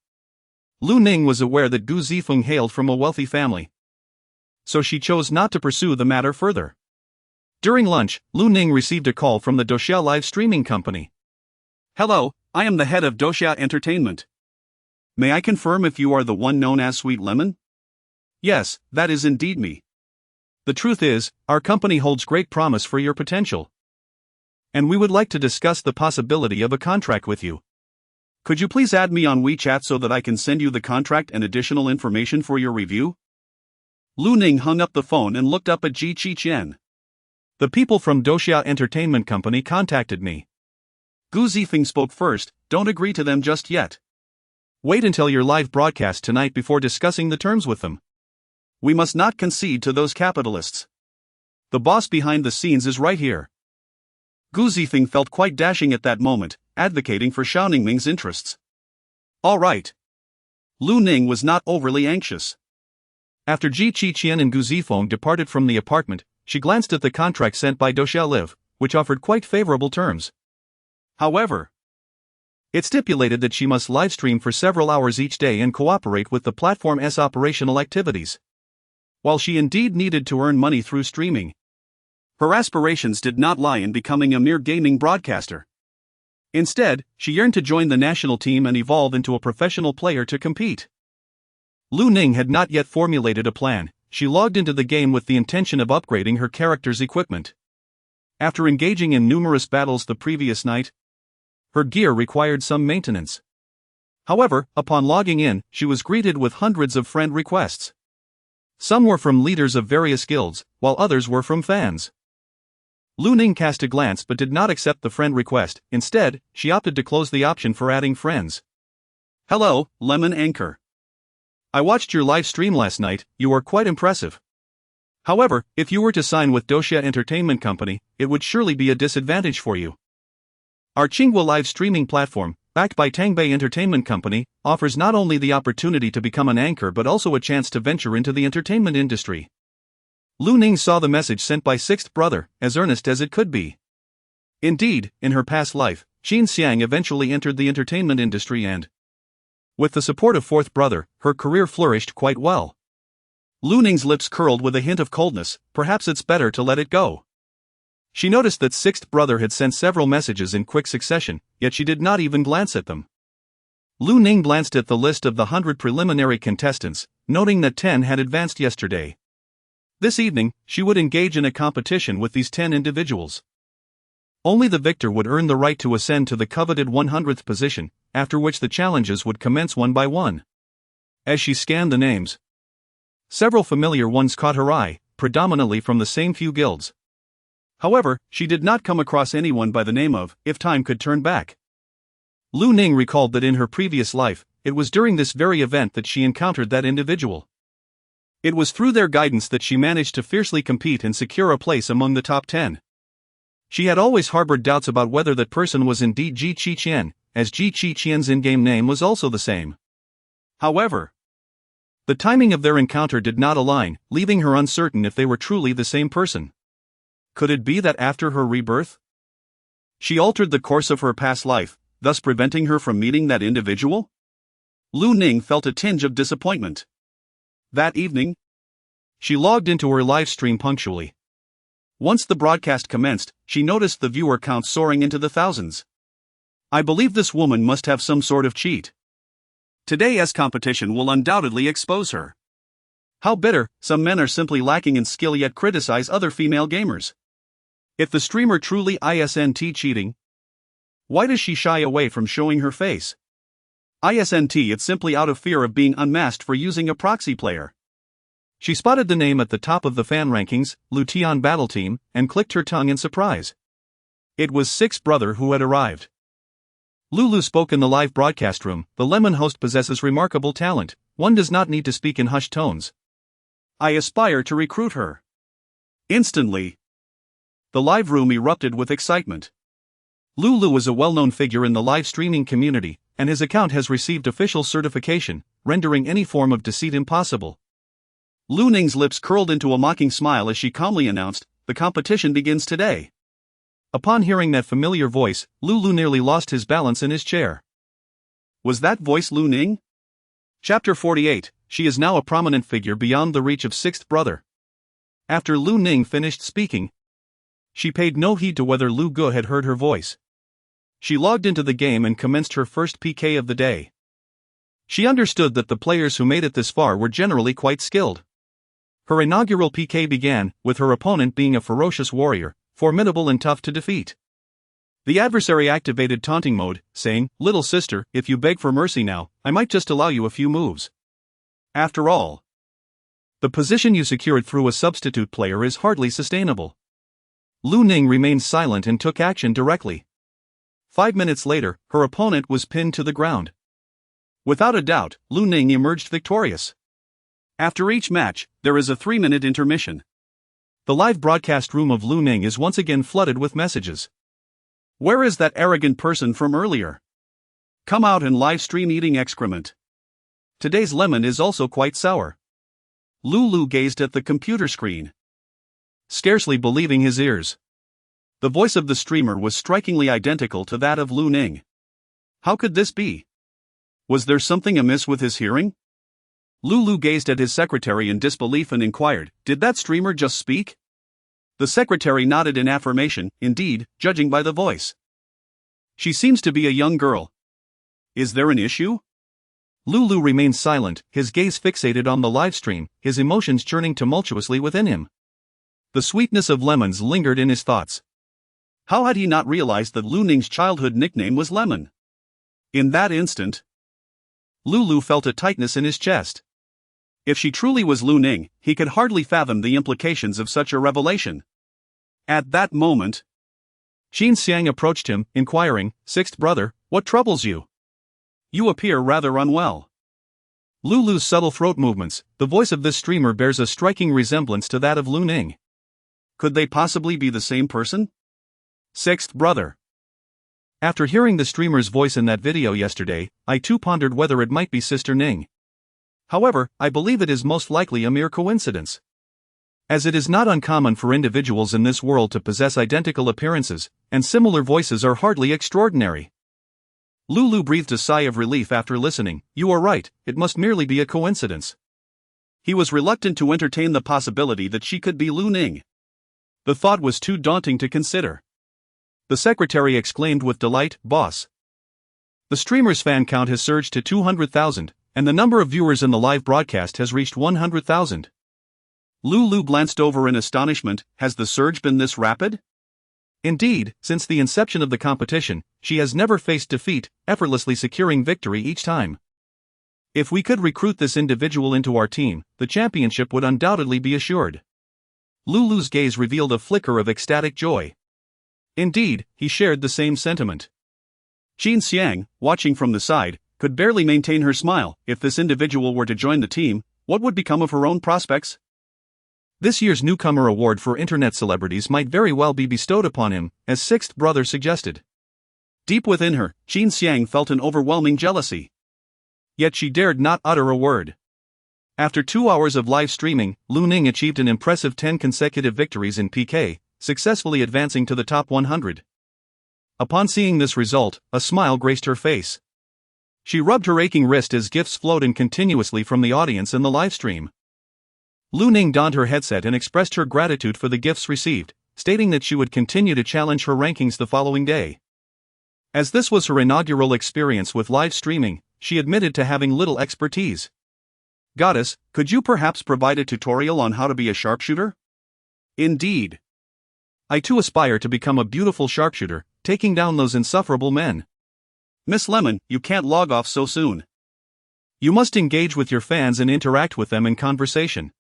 [SPEAKER 1] Lu Ning was aware that Gu Zifeng hailed from a wealthy family, so she chose not to pursue the matter further. During lunch, Lu Ning received a call from the Doxia live streaming company.
[SPEAKER 2] "Hello, I am the head of Doxia Entertainment. May I confirm if you are the one known as Sweet Lemon?"
[SPEAKER 1] "Yes, that is indeed me. The truth is, our company holds great promise for your potential, and we would like to discuss the possibility of a contract with you.
[SPEAKER 2] Could you please add me on WeChat so that I can send you the contract and additional information for your review?" Lu Ning hung up the phone and looked up at Ji Qiqian.
[SPEAKER 1] "The people from Doxia Entertainment Company contacted me."
[SPEAKER 2] Gu Zifeng spoke first. "Don't agree to them just yet.
[SPEAKER 1] Wait until your live broadcast tonight before discussing the terms with them.
[SPEAKER 2] We must not concede to those capitalists. The boss behind the scenes is right here." Gu Zifeng felt quite dashing at that moment, advocating for Xiao Ningming's interests. "All right." Lu Ning was not overly anxious.
[SPEAKER 1] After Ji Qiqian and Gu Zifeng departed from the apartment, she glanced at the contract sent by Doxia Live, which offered quite favorable terms.
[SPEAKER 2] However,
[SPEAKER 1] it stipulated that she must livestream for several hours each day and cooperate with the platform's operational activities. While she indeed needed to earn money through streaming,
[SPEAKER 2] her aspirations did not lie in becoming a mere gaming broadcaster.
[SPEAKER 1] Instead, she yearned to join the national team and evolve into a professional player to compete. Lu Ning had not yet formulated a plan. She logged into the game with the intention of upgrading her character's equipment. After engaging in numerous battles the previous night, her gear required some maintenance. However, upon logging in, she was greeted with hundreds of friend requests. Some were from leaders of various guilds, while others were from fans. Lu Ning cast a glance but did not accept the friend request. Instead, she opted to close the option for adding friends.
[SPEAKER 2] "Hello, Lemon Anchor.
[SPEAKER 1] I watched your live stream last night. You are quite impressive. However, if you were to sign with Doxia Entertainment Company, it would surely be a disadvantage for you. Our Qinghua live streaming platform, backed by Tangbei Entertainment Company, offers not only the opportunity to become an anchor but also a chance to venture into the entertainment industry." Lu Ning saw the message sent by Sixth Brother, as earnest as it could be. Indeed, in her past life, Qin Xiang eventually entered the entertainment industry and, with the support of Fourth Brother, her career flourished quite well. Lu Ning's lips curled with a hint of coldness. Perhaps it's better to let it go. She noticed that Sixth Brother had sent several messages in quick succession, yet she did not even glance at them. Lu Ning glanced at the list of the 100 preliminary contestants, noting that 10 had advanced yesterday. This evening, she would engage in a competition with these 10 individuals. Only the victor would earn the right to ascend to the coveted 100th position, after which the challenges would commence one by one. As she scanned the names, several familiar ones caught her eye, predominantly from the same few guilds. However, she did not come across anyone by the name of, if time could turn back. Lu Ning recalled that in her previous life, it was during this very event that she encountered that individual. It was through their guidance that she managed to fiercely compete and secure a place among the top 10. She had always harbored doubts about whether that person was indeed Ji Qiqian, as Ji Qiqian's in-game name was also the same. However, the timing of their encounter did not align, leaving her uncertain if they were truly the same person. Could it be that after her rebirth, she altered the course of her past life, thus preventing her from meeting that individual? Lu Ning felt a tinge of disappointment.
[SPEAKER 2] That evening, she logged into her live stream punctually. Once the broadcast commenced, she noticed the viewer count soaring into the thousands. I believe this woman must have some sort of cheat. Today's competition will undoubtedly expose her. How bitter, some men are simply lacking in skill yet criticize other female gamers. If the streamer truly isn't cheating, why does she shy away from showing her face? Isn't it's simply out of fear of being unmasked for using a proxy player.
[SPEAKER 1] She spotted the name at the top of the fan rankings, Lu Ning Battle Team, and clicked her tongue in surprise. It was Sixth Brother who had arrived. Lulu spoke in the live broadcast room. The Lemon host possesses remarkable talent. One does not need to speak in hushed tones.
[SPEAKER 2] I aspire to recruit her. Instantly, the live room erupted with excitement.
[SPEAKER 1] Lulu was a well-known figure in the live streaming community, and his account has received official certification, rendering any form of deceit impossible.
[SPEAKER 2] Lu Ning's lips curled into a mocking smile as she calmly announced, "The competition begins today."
[SPEAKER 1] Upon hearing that familiar voice, Lulu nearly lost his balance in his chair.
[SPEAKER 2] Was that voice Lu Ning? Chapter 48, she is now a prominent figure beyond the reach of Sixth Brother.
[SPEAKER 1] After Lu Ning finished speaking, she paid no heed to whether Lu Gu had heard her voice. She logged into the game and commenced her first PK of the day. She understood that the players who made it this far were generally quite skilled. Her inaugural PK began, with her opponent being a ferocious warrior, formidable and tough to defeat. The adversary activated taunting mode, saying, "Little sister, if you beg for mercy now, I might just allow you a few moves. After all, the position you secured through a substitute player is hardly sustainable." Lu Ning remained silent and took action directly. 5 minutes later, her opponent was pinned to the ground. Without a doubt, Lu Ning emerged victorious. After each match, there is a 3-minute intermission. The live broadcast room of Lu Ning is once again flooded with messages. Where is that arrogant person from earlier? Come out and live stream eating excrement. Today's lemon is also quite sour. Lulu gazed at the computer screen, scarcely believing his ears. The voice of the streamer was strikingly identical to that of Lu Ning. How could this be? Was there something amiss with his hearing? Lulu gazed at his secretary in disbelief and inquired, "Did that streamer just speak?" The secretary nodded in affirmation, "Indeed, judging by the voice. She seems to be a young girl. Is there an issue?" Lulu remained silent, his gaze fixated on the live stream, his emotions churning tumultuously within him. The sweetness of lemons lingered in his thoughts. How had he not realized that Lu Ning's childhood nickname was Lemon? In that instant, Lulu felt a tightness in his chest. If she truly was Lu Ning, he could hardly fathom the implications of such a revelation. At that moment, Qin Xiang approached him, inquiring, "Sixth Brother, what troubles you? You appear rather unwell." Lulu's subtle throat movements, the voice of this streamer bears a striking resemblance to that of Lu Ning. Could they possibly be the same person? Sixth Brother. After hearing the streamer's voice in that video yesterday, I too pondered whether it might be Sister Ning. However, I believe it is most likely a mere coincidence. As it is not uncommon for individuals in this world to possess identical appearances, and similar voices are hardly extraordinary. Lulu breathed a sigh of relief after listening. "You are right, it must merely be a coincidence." He was reluctant to entertain the possibility that she could be Lu Ning. The thought was too daunting to consider. The secretary exclaimed with delight, "Boss! The streamer's fan count has surged to 200,000, and the number of viewers in the live broadcast has reached 100,000. Lulu glanced over in astonishment. Has the surge been this rapid? Indeed, since the inception of the competition, she has never faced defeat, effortlessly securing victory each time. If we could recruit this individual into our team, the championship would undoubtedly be assured. Lulu's gaze revealed a flicker of ecstatic joy. Indeed, he shared the same sentiment. Qin Xiang, watching from the side, could barely maintain her smile. If this individual were to join the team, what would become of her own prospects? This year's newcomer award for internet celebrities might very well be bestowed upon him, as Sixth Brother suggested. Deep within her, Qin Xiang felt an overwhelming jealousy. Yet she dared not utter a word. After 2 hours of live streaming, Lu Ning achieved an impressive 10 consecutive victories in PK, successfully advancing to the top 100. Upon seeing this result, a smile graced her face. She rubbed her aching wrist as gifts flowed in continuously from the audience in the livestream. Lu Ning donned her headset and expressed her gratitude for the gifts received, stating that she would continue to challenge her rankings the following day. As this was her inaugural experience with live streaming, she admitted to having little expertise.
[SPEAKER 2] Goddess, could you perhaps provide a tutorial on how to be a sharpshooter? Indeed.
[SPEAKER 1] I too aspire to become a beautiful sharpshooter, taking down those insufferable men.
[SPEAKER 2] Miss Lemon, you can't log off so soon.
[SPEAKER 1] You must engage with your fans and interact with them in conversation.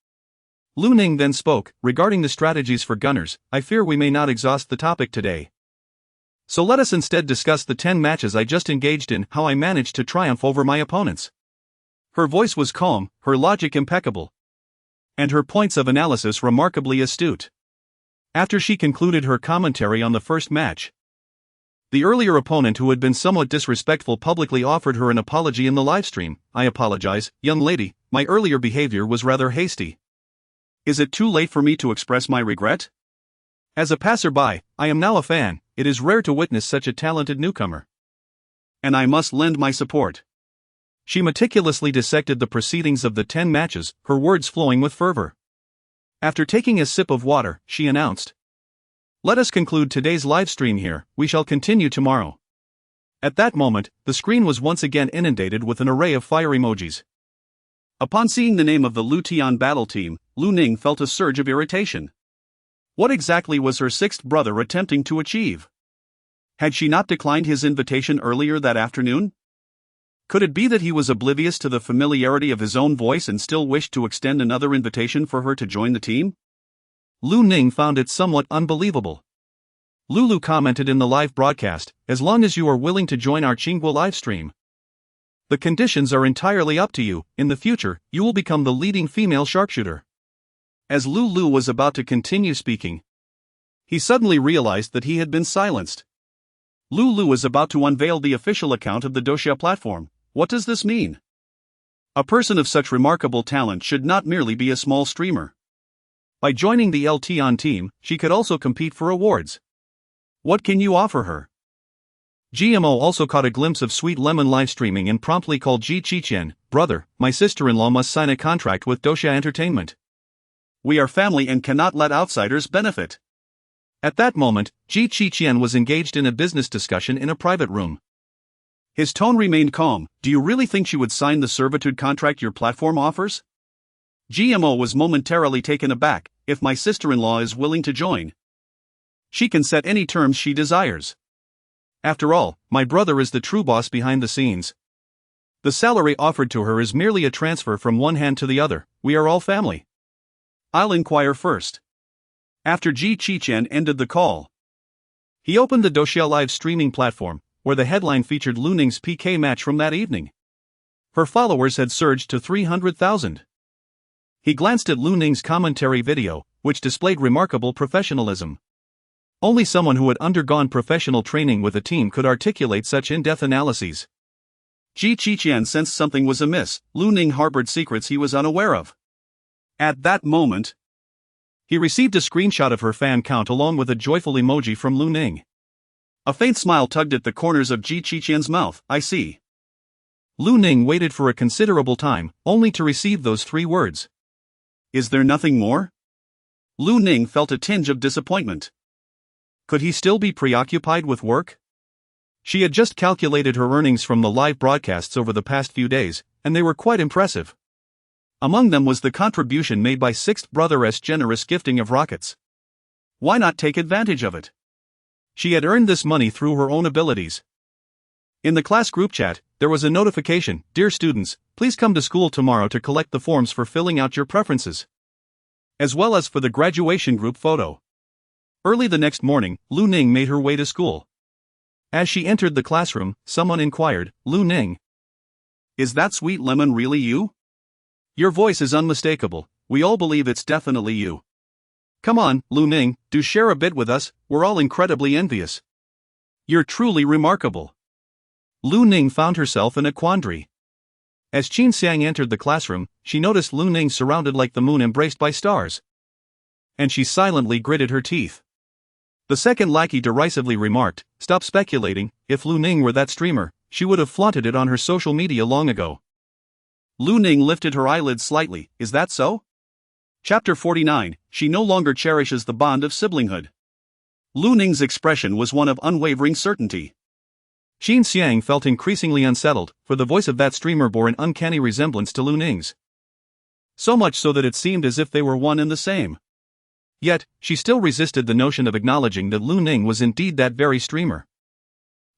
[SPEAKER 1] Lu Ning then spoke, regarding the strategies for gunners. I fear we may not exhaust the topic today. So let us instead discuss the 10 matches I just engaged in, how I managed to triumph over my opponents. Her voice was calm, her logic impeccable, and her points of analysis remarkably astute. After she concluded her commentary on the first match, the earlier opponent, who had been somewhat disrespectful, publicly offered her an apology in the livestream. I apologize, young lady, my earlier behavior was rather hasty.
[SPEAKER 2] Is it too late for me to express my regret?
[SPEAKER 1] As a passerby, I am now a fan. It is rare to witness such a talented newcomer,
[SPEAKER 2] and I must lend my support.
[SPEAKER 1] She meticulously dissected the proceedings of the 10 matches, her words flowing with fervor. After taking a sip of water, she announced, "Let us conclude today's live stream here, we shall continue tomorrow." At that moment, the screen was once again inundated with an array of fire emojis.
[SPEAKER 2] Upon seeing the name of the Lu Tian battle team, Lu Ning felt a surge of irritation. What exactly was her sixth brother attempting to achieve? Had she not declined his invitation earlier that afternoon? Could it be that he was oblivious to the familiarity of his own voice and still wished to extend another invitation for her to join the team?
[SPEAKER 1] Lu Ning found it somewhat unbelievable. Lulu commented in the live broadcast, "As long as you are willing to join our Qinghua live stream, the conditions are entirely up to you. In the future, you will become the leading female sharpshooter." As Lulu was about to continue speaking, he suddenly realized that he had been silenced.
[SPEAKER 2] Lulu was about to unveil the official account of the Douxia platform. What does this mean? A person of such remarkable talent should not merely be a small streamer.
[SPEAKER 1] By joining the LTON team, she could also compete for awards. What can you offer her? GMO also caught a glimpse of Sweet Lemon live streaming and promptly called Qin, "Brother, my sister-in-law must sign a contract with Douxia Entertainment.
[SPEAKER 2] We are family and cannot let outsiders benefit."
[SPEAKER 1] At that moment, Qin was engaged in a business discussion in a private room.
[SPEAKER 2] His tone remained calm. "Do you really think she would sign the servitude contract your platform offers?" GMO was momentarily taken aback. "If my sister-in-law is willing to join, she can set any terms she desires.
[SPEAKER 1] After all, my brother is the true boss behind the scenes. The salary offered to her is merely a transfer from one hand to the other. We are all family."
[SPEAKER 2] "I'll inquire first." After Qin ended the call,
[SPEAKER 1] he opened the Douxia live streaming platform, where the headline featured Lu Ning's PK match from that evening. Her followers had surged to 300,000. He glanced at Lu Ning's commentary video, which displayed remarkable professionalism. Only someone who had undergone professional training with a team could articulate such in-depth analyses.
[SPEAKER 2] Qin sensed something was amiss. Lu Ning harbored secrets he was unaware of. At that moment,
[SPEAKER 1] he received a screenshot of her fan count along with a joyful emoji from Lu Ning.
[SPEAKER 2] A faint smile tugged at the corners of Qin's mouth. "I see."
[SPEAKER 1] Lu Ning waited for a considerable time, only to receive those 3 words.
[SPEAKER 2] "Is there nothing more?" Lu Ning felt a tinge of disappointment.
[SPEAKER 1] Could he still be preoccupied with work? She had just calculated her earnings from the live broadcasts over the past few days, and they were quite impressive. Among them was the contribution made by Sixth Brother's generous gifting of rockets. Why not take advantage of it? She had earned this money through her own abilities. In the class group chat, there was a notification: "Dear students, please come to school tomorrow to collect the forms for filling out your preferences, as well as for the graduation group photo." Early the next morning, Lu Ning made her way to school. As she entered the classroom, someone inquired, "Lu Ning,
[SPEAKER 2] is that Sweet Lemon really you?
[SPEAKER 1] Your voice is unmistakable. We all believe it's definitely you. Come on, Lu Ning, do share a bit with us, we're all incredibly envious. You're truly remarkable." Lu Ning found herself in a quandary. As Qin Xiang entered the classroom, she noticed Lu Ning surrounded like the moon embraced by stars. And she silently gritted her teeth. The second lackey derisively remarked, "Stop speculating, if Lu Ning were that streamer, she would have flaunted it on her social media long ago." Lu Ning lifted her eyelids slightly. "Is that so?"
[SPEAKER 2] Chapter 49, She no longer cherishes the bond of siblinghood. Lu Ning's expression was one of unwavering certainty.
[SPEAKER 1] Qin Xiang felt increasingly unsettled, for the voice of that streamer bore an uncanny resemblance to Lu Ning's.
[SPEAKER 2] So much so that it seemed as if they were one and the same.
[SPEAKER 1] Yet, she still resisted the notion of acknowledging that Lu Ning was indeed that very streamer.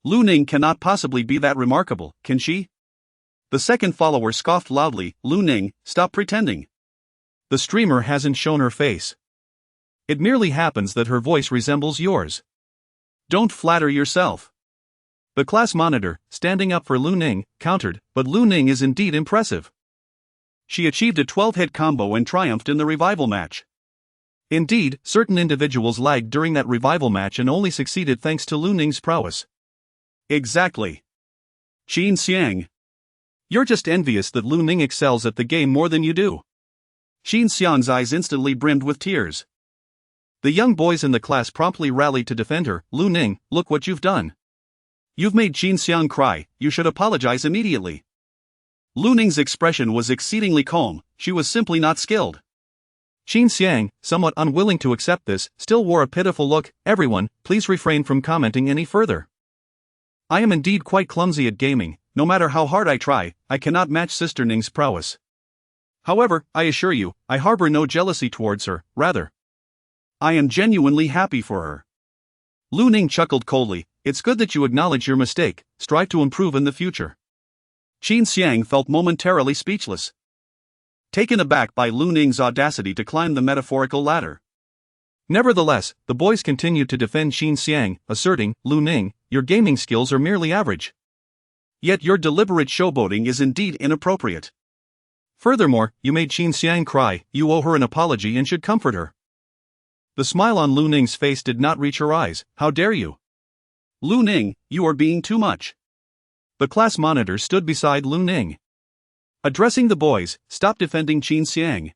[SPEAKER 2] Lu Ning cannot possibly be that remarkable, can she? The second follower scoffed loudly. Lu Ning, stop pretending.
[SPEAKER 1] The streamer hasn't shown her face. It merely happens that her voice resembles yours.
[SPEAKER 2] Don't flatter yourself.
[SPEAKER 1] The class monitor, standing up for Lu Ning, countered, but Lu Ning is indeed impressive.
[SPEAKER 2] She achieved a 12-hit combo and triumphed in the revival match.
[SPEAKER 1] Indeed, certain individuals lagged during that revival match and only succeeded thanks to Lu Ning's prowess.
[SPEAKER 2] Exactly. Qin Xiang.
[SPEAKER 1] You're just envious that Lu Ning excels at the game more than you do.
[SPEAKER 2] Qin Xiang's eyes instantly brimmed with tears.
[SPEAKER 1] The young boys in the class promptly rallied to defend her. Lu Ning, look what you've done.
[SPEAKER 2] You've made Qin Xiang cry, you should apologize immediately. Lu Ning's expression was exceedingly calm, she was simply not skilled.
[SPEAKER 1] Qin Xiang, somewhat unwilling to accept this, still wore a pitiful look. Everyone, please refrain from commenting any further. I am indeed quite clumsy at gaming. No matter how hard I try, I cannot match Sister Ning's prowess. However, I assure you, I harbor no jealousy towards her, rather.
[SPEAKER 2] I am genuinely happy for her.
[SPEAKER 1] Lu Ning chuckled coldly. It's good that you acknowledge your mistake, strive to improve in the future.
[SPEAKER 2] Qin Xiang felt momentarily speechless, taken aback by Lu Ning's audacity to climb the metaphorical ladder.
[SPEAKER 1] Nevertheless, the boys continued to defend Qin Xiang, asserting, Lu Ning, your gaming skills are merely average.
[SPEAKER 2] Yet your deliberate showboating is indeed inappropriate.
[SPEAKER 1] Furthermore, you made Qin Xiang cry, you owe her an apology and should comfort her. The smile on Lu Ning's face did not reach her eyes. How dare you?
[SPEAKER 2] Lu Ning, you are being too much.
[SPEAKER 1] The class monitor stood beside Lu Ning. Addressing the boys, stop defending Qin Xiang.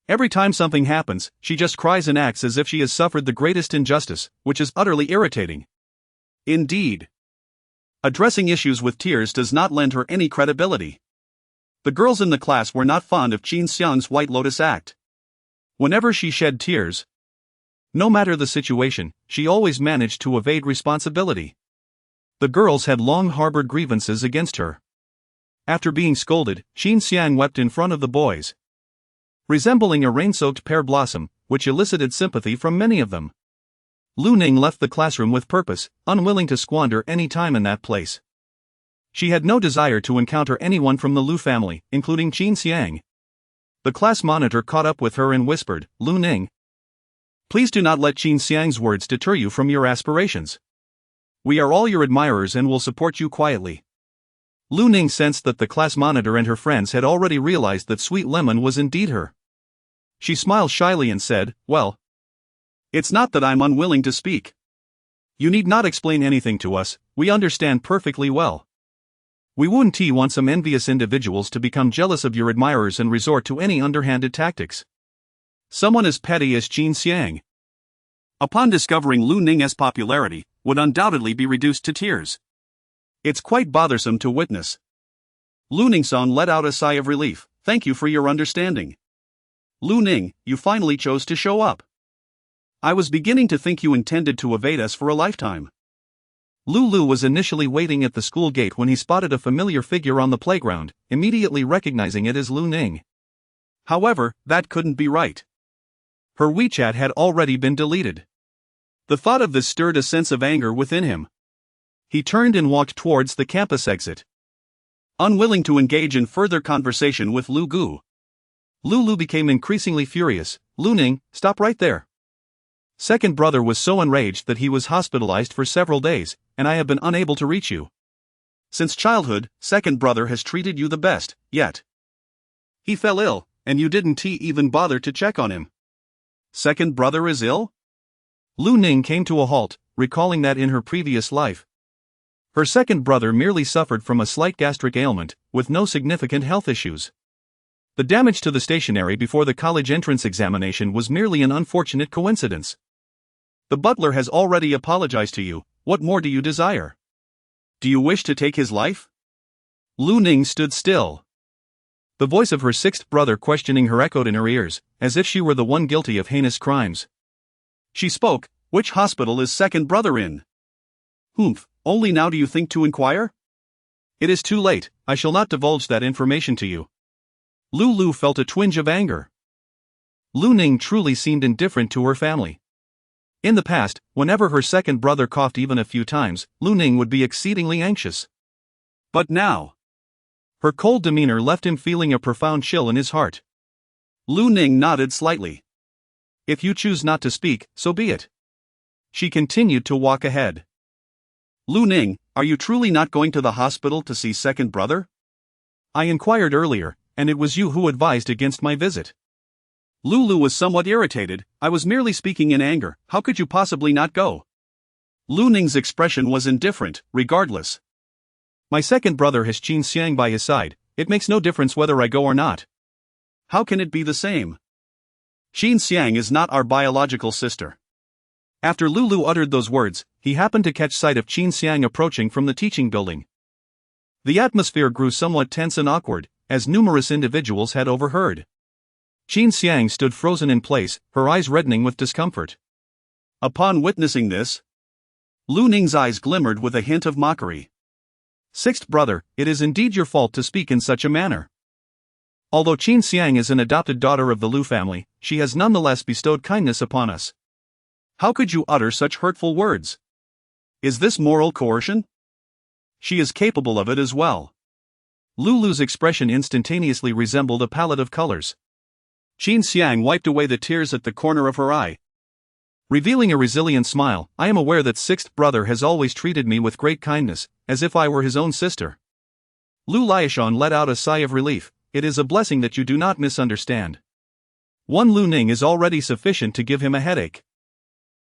[SPEAKER 1] Every time something happens, she just cries and acts as if she has suffered the greatest injustice, which is utterly irritating.
[SPEAKER 2] Indeed. Addressing issues with tears does not lend her any credibility. The girls in the class were not fond of Qin Xiang's White Lotus act.
[SPEAKER 1] Whenever she shed tears, no matter the situation, she always managed to evade responsibility. The girls had long harbored grievances against her. After being scolded, Qin Xiang wept in front of the boys, resembling a rain-soaked pear blossom, which elicited sympathy from many of them. Lu Ning left the classroom with purpose, unwilling to squander any time in that place. She had no desire to encounter anyone from the Lu family, including Qin Xiang. The class monitor caught up with her and whispered, Lu Ning, please do not let Qin Xiang's words deter you from your aspirations. We are all your admirers and will support you quietly. Lu Ning sensed that the class monitor and her friends had already realized that Sweet Lemon was indeed her. She smiled shyly and said, well,
[SPEAKER 2] it's not that I'm unwilling to speak.
[SPEAKER 1] You need not explain anything to us, we understand perfectly well. We wouldn't want some envious individuals to become jealous of your admirers and resort to any underhanded tactics. Someone as petty as Qin Xiang,
[SPEAKER 2] upon discovering Lu Ning's popularity, would undoubtedly be reduced to tears. It's quite bothersome to witness. Lu Ning-san let out a sigh of relief. Thank you for your understanding. Lu Ning, you finally chose to show up. I was beginning to think you intended to evade us for a lifetime.
[SPEAKER 1] Lu was initially waiting at the school gate when he spotted a familiar figure on the playground, immediately recognizing it as Lu Ning.
[SPEAKER 2] However, that couldn't be right.
[SPEAKER 1] Her WeChat had already been deleted.
[SPEAKER 2] The thought of this stirred a sense of anger within him.
[SPEAKER 1] He turned and walked towards the campus exit,
[SPEAKER 2] unwilling to engage in further conversation with Lu Gu.
[SPEAKER 1] Lu became increasingly furious. Lu Ning, stop right there. Second brother was so enraged that he was hospitalized for several days, and I have been unable to reach you.
[SPEAKER 2] Since childhood, second brother has treated you the best, yet he fell ill, and you didn't even bother to check on him. Second brother is ill?
[SPEAKER 1] Lu Ning came to a halt, recalling that in her previous life, her second brother merely suffered from a slight gastric ailment, with no significant health issues. The damage to the stationery before the college entrance examination was merely an unfortunate coincidence.
[SPEAKER 2] The butler has already apologized to you. What more do you desire? Do you wish to take his life?
[SPEAKER 1] Lu Ning stood still. The voice of her sixth brother questioning her echoed in her ears, as if she were the one guilty of heinous crimes.
[SPEAKER 2] She spoke. Which hospital is second brother in? Humph, only now do you think to inquire?
[SPEAKER 1] It is too late, I shall not divulge that information to you. Lu felt a twinge of anger. Lu Ning truly seemed indifferent to her family. In the past, whenever her second brother coughed even a few times, Lu Ning would be exceedingly anxious.
[SPEAKER 2] But now,
[SPEAKER 1] her cold demeanor left him feeling a profound chill in his heart.
[SPEAKER 2] Lu Ning nodded slightly.
[SPEAKER 1] If you choose not to speak, so be it. She continued to walk ahead.
[SPEAKER 2] Lu Ning, are you truly not going to the hospital to see second brother?
[SPEAKER 1] I inquired earlier, and it was you who advised against my visit.
[SPEAKER 2] Lu was somewhat irritated. I was merely speaking in anger. How could you possibly not go? Lu Ning's expression was indifferent, regardless.
[SPEAKER 1] My second brother has Qin Xiang by his side, it makes no difference whether I go or not.
[SPEAKER 2] How can it be the same? Qin Xiang is not our biological sister.
[SPEAKER 1] After Lu uttered those words, he happened to catch sight of Qin Xiang approaching from the teaching building. The atmosphere grew somewhat tense and awkward, as numerous individuals had overheard. Qin Xiang stood frozen in place, her eyes reddening with discomfort.
[SPEAKER 2] Upon witnessing this, Lu Ning's eyes glimmered with a hint of mockery.
[SPEAKER 1] Sixth brother, it is indeed your fault to speak in such a manner. Although Qin Xiang is an adopted daughter of the Lu family, she has nonetheless bestowed kindness upon us.
[SPEAKER 2] How could you utter such hurtful words? Is this moral coercion? She is capable of it as well.
[SPEAKER 1] Lu's expression instantaneously resembled a palette of colors.
[SPEAKER 2] Qin Xiang wiped away the tears at the corner of her eye.
[SPEAKER 1] Revealing a resilient smile, I am aware that sixth brother has always treated me with great kindness, as if I were his own sister. Lu Liaishan let out a sigh of relief. It is a blessing that you do not misunderstand. One Lu Ning is already sufficient to give him a headache.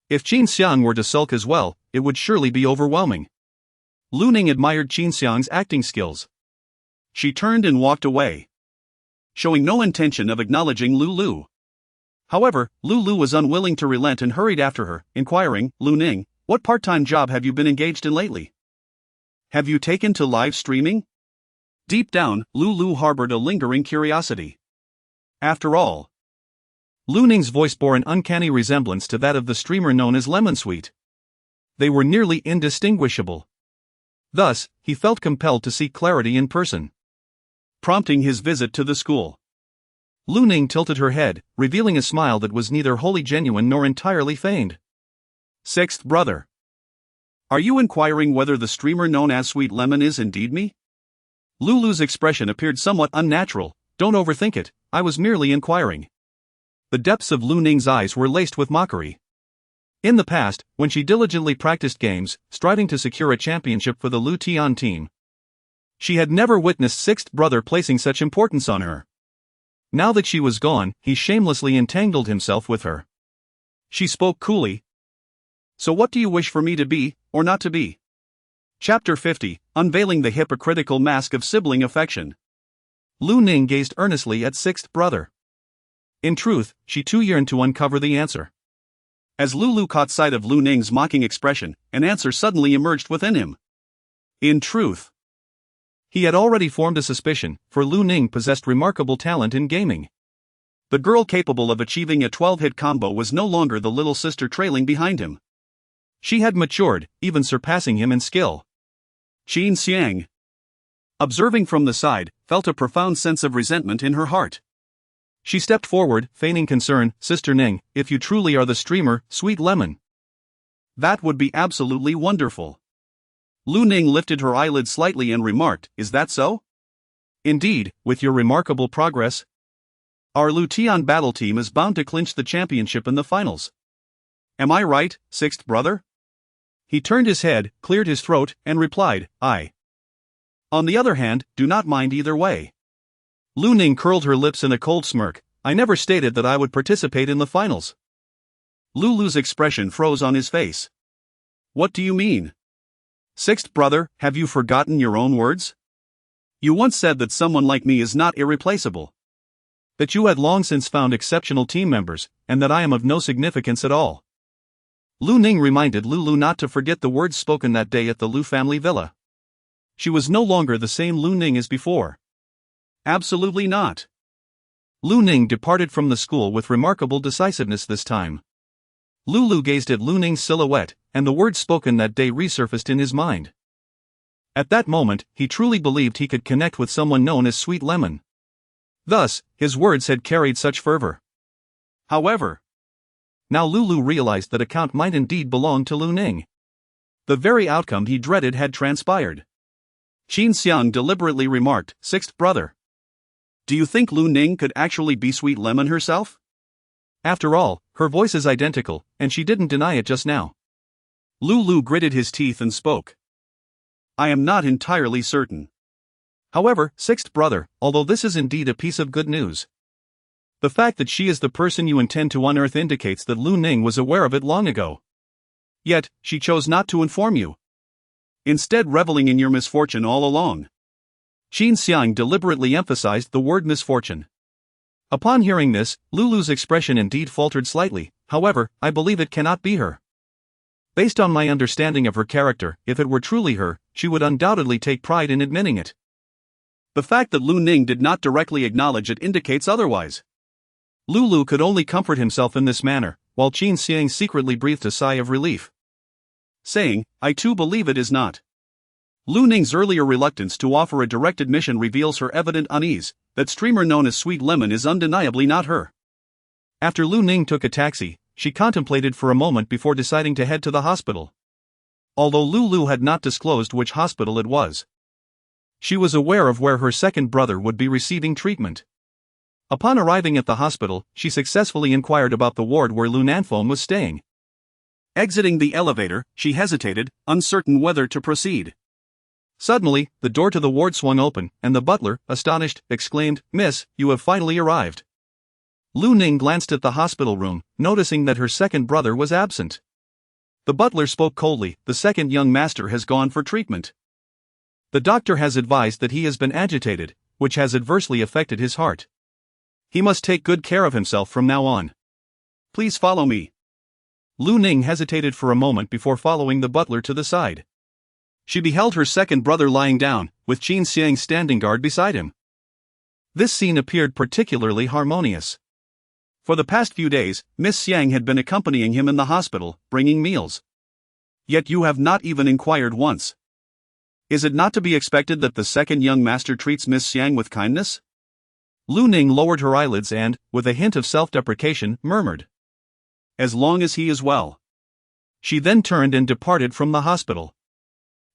[SPEAKER 1] If Qin Xiang were to sulk as well, it would surely be overwhelming. Lu Ning admired Qin Xiang's acting skills.
[SPEAKER 2] She turned and walked away, showing no intention of acknowledging Lu. However, Lu was unwilling to relent and hurried after her, inquiring, Lu Ning, what part-time job have you been engaged in lately? Have you taken to live streaming? Deep down, Lu harbored a lingering curiosity. After all,
[SPEAKER 1] Lu Ning's voice bore an uncanny resemblance to that of the streamer known as Lemon Sweet. They were nearly indistinguishable. Thus, he felt compelled to seek clarity in person,
[SPEAKER 2] prompting his visit to the school.
[SPEAKER 1] Lu Ning tilted her head, revealing a smile that was neither wholly genuine nor entirely feigned.
[SPEAKER 2] Sixth brother, are you inquiring whether the streamer known as Sweet Lemon is indeed me?
[SPEAKER 1] Lu's expression appeared somewhat unnatural. Don't overthink it, I was merely inquiring. The depths of Lu Ning's eyes were laced with mockery. In the past, when she diligently practiced games, striving to secure a championship for the Lu Tian team, she had never witnessed sixth brother placing such importance on her. Now that she was gone, he shamelessly entangled himself with her.
[SPEAKER 2] She spoke coolly. So what do you wish for me to be, or not to be? Chapter 50, Unveiling the Hypocritical Mask of Sibling Affection.
[SPEAKER 1] Lu Ning gazed earnestly at sixth brother. In truth, she too yearned to uncover the answer.
[SPEAKER 2] As Lu caught sight of Lu Ning's mocking expression, an answer suddenly emerged within him. In truth,
[SPEAKER 1] he had already formed a suspicion, for Lu Ning possessed remarkable talent in gaming.
[SPEAKER 2] The girl capable of achieving a 12-hit combo was no longer the little sister trailing behind him.
[SPEAKER 1] She had matured, even surpassing him in skill.
[SPEAKER 2] Qin Xiang, observing from the side, felt a profound sense of resentment in her heart.
[SPEAKER 1] She stepped forward, feigning concern. Sister Ning, if you truly are the streamer, Sweet Lemon,
[SPEAKER 2] that would be absolutely wonderful. Lu Ning lifted her eyelids slightly and remarked, is that so?
[SPEAKER 1] Indeed, with your remarkable progress,
[SPEAKER 2] our Lu Tian battle team is bound to clinch the championship in the finals. Am I right, sixth brother?
[SPEAKER 1] He turned his head, cleared his throat, and replied, I.
[SPEAKER 2] On the other hand, do not mind either way.
[SPEAKER 1] Lu Ning curled her lips in a cold smirk. I never stated that I would participate in the finals.
[SPEAKER 2] Lu's expression froze on his face. What do you mean? Sixth brother, have you forgotten your own words? You once said that someone like me is not irreplaceable.
[SPEAKER 1] That you had long since found exceptional team members, and that I am of no significance at all. Lu Ning reminded Lu not to forget the words spoken that day at the Lu family villa. She was no longer the same Lu Ning as before.
[SPEAKER 2] Absolutely not.
[SPEAKER 1] Lu Ning departed from the school with remarkable decisiveness this time. Lu gazed at Lu Ning's silhouette, and the words spoken that day resurfaced in his mind. At that moment, he truly believed he could connect with someone known as Sweet Lemon. Thus, his words had carried such fervor.
[SPEAKER 2] However,
[SPEAKER 1] now Lu realized that account might indeed belong to Lu Ning.
[SPEAKER 2] The very outcome he dreaded had transpired. Qin Xiang deliberately remarked, "Sixth brother. Do you think Lu Ning could actually be Sweet Lemon herself?"
[SPEAKER 1] After all, her voice is identical, and she didn't deny it just now.
[SPEAKER 2] Lu gritted his teeth and spoke. "I am not entirely certain.
[SPEAKER 1] However, sixth brother, although this is indeed a piece of good news. The fact that she is the person you intend to unearth indicates that Lu Ning was aware of it long ago.
[SPEAKER 2] Yet, she chose not to inform you. Instead, reveling in your misfortune all along."
[SPEAKER 1] Qin Xiang deliberately emphasized the word misfortune. Upon hearing this, Lulu's expression indeed faltered slightly. However, I believe it cannot be her. Based on my understanding of her character, if it were truly her, she would undoubtedly take pride in admitting it.
[SPEAKER 2] The fact that Lu Ning did not directly acknowledge it indicates otherwise.
[SPEAKER 1] Lu could only comfort himself in this manner, while Qin Xiang secretly breathed a sigh of relief,
[SPEAKER 2] saying, "I too believe it is not." Lu Ning's earlier reluctance to offer a direct admission reveals her evident unease. That streamer known as Sweet Lemon is undeniably not her.
[SPEAKER 1] After Lu Ning took a taxi, she contemplated for a moment before deciding to head to the hospital. Although Lu had not disclosed which hospital it was, she was aware of where her second brother would be receiving treatment. Upon arriving at the hospital, she successfully inquired about the ward where Lu Nanfeng was staying.
[SPEAKER 2] Exiting the elevator, she hesitated, uncertain whether to proceed.
[SPEAKER 1] Suddenly, the door to the ward swung open, and the butler, astonished, exclaimed, "Miss, you have finally arrived." Lu Ning glanced at the hospital room, noticing that her second brother was absent. The butler spoke coldly, "The second young master has gone for treatment. The doctor has advised that he has been agitated, which has adversely affected his heart. He must take good care of himself from now on.
[SPEAKER 2] Please follow me."
[SPEAKER 1] Lu Ning hesitated for a moment before following the butler to the side. She beheld her second brother lying down, with Qin Xiang standing guard beside him. This scene appeared particularly harmonious. For the past few days, Miss Xiang had been accompanying him in the hospital, bringing meals. Yet you have not even inquired once. Is it not to be expected that the second young master treats Miss Xiang with kindness? Lu Ning lowered her eyelids and, with a hint of self-deprecation, murmured, "As long as he is well." She then turned and departed from the hospital.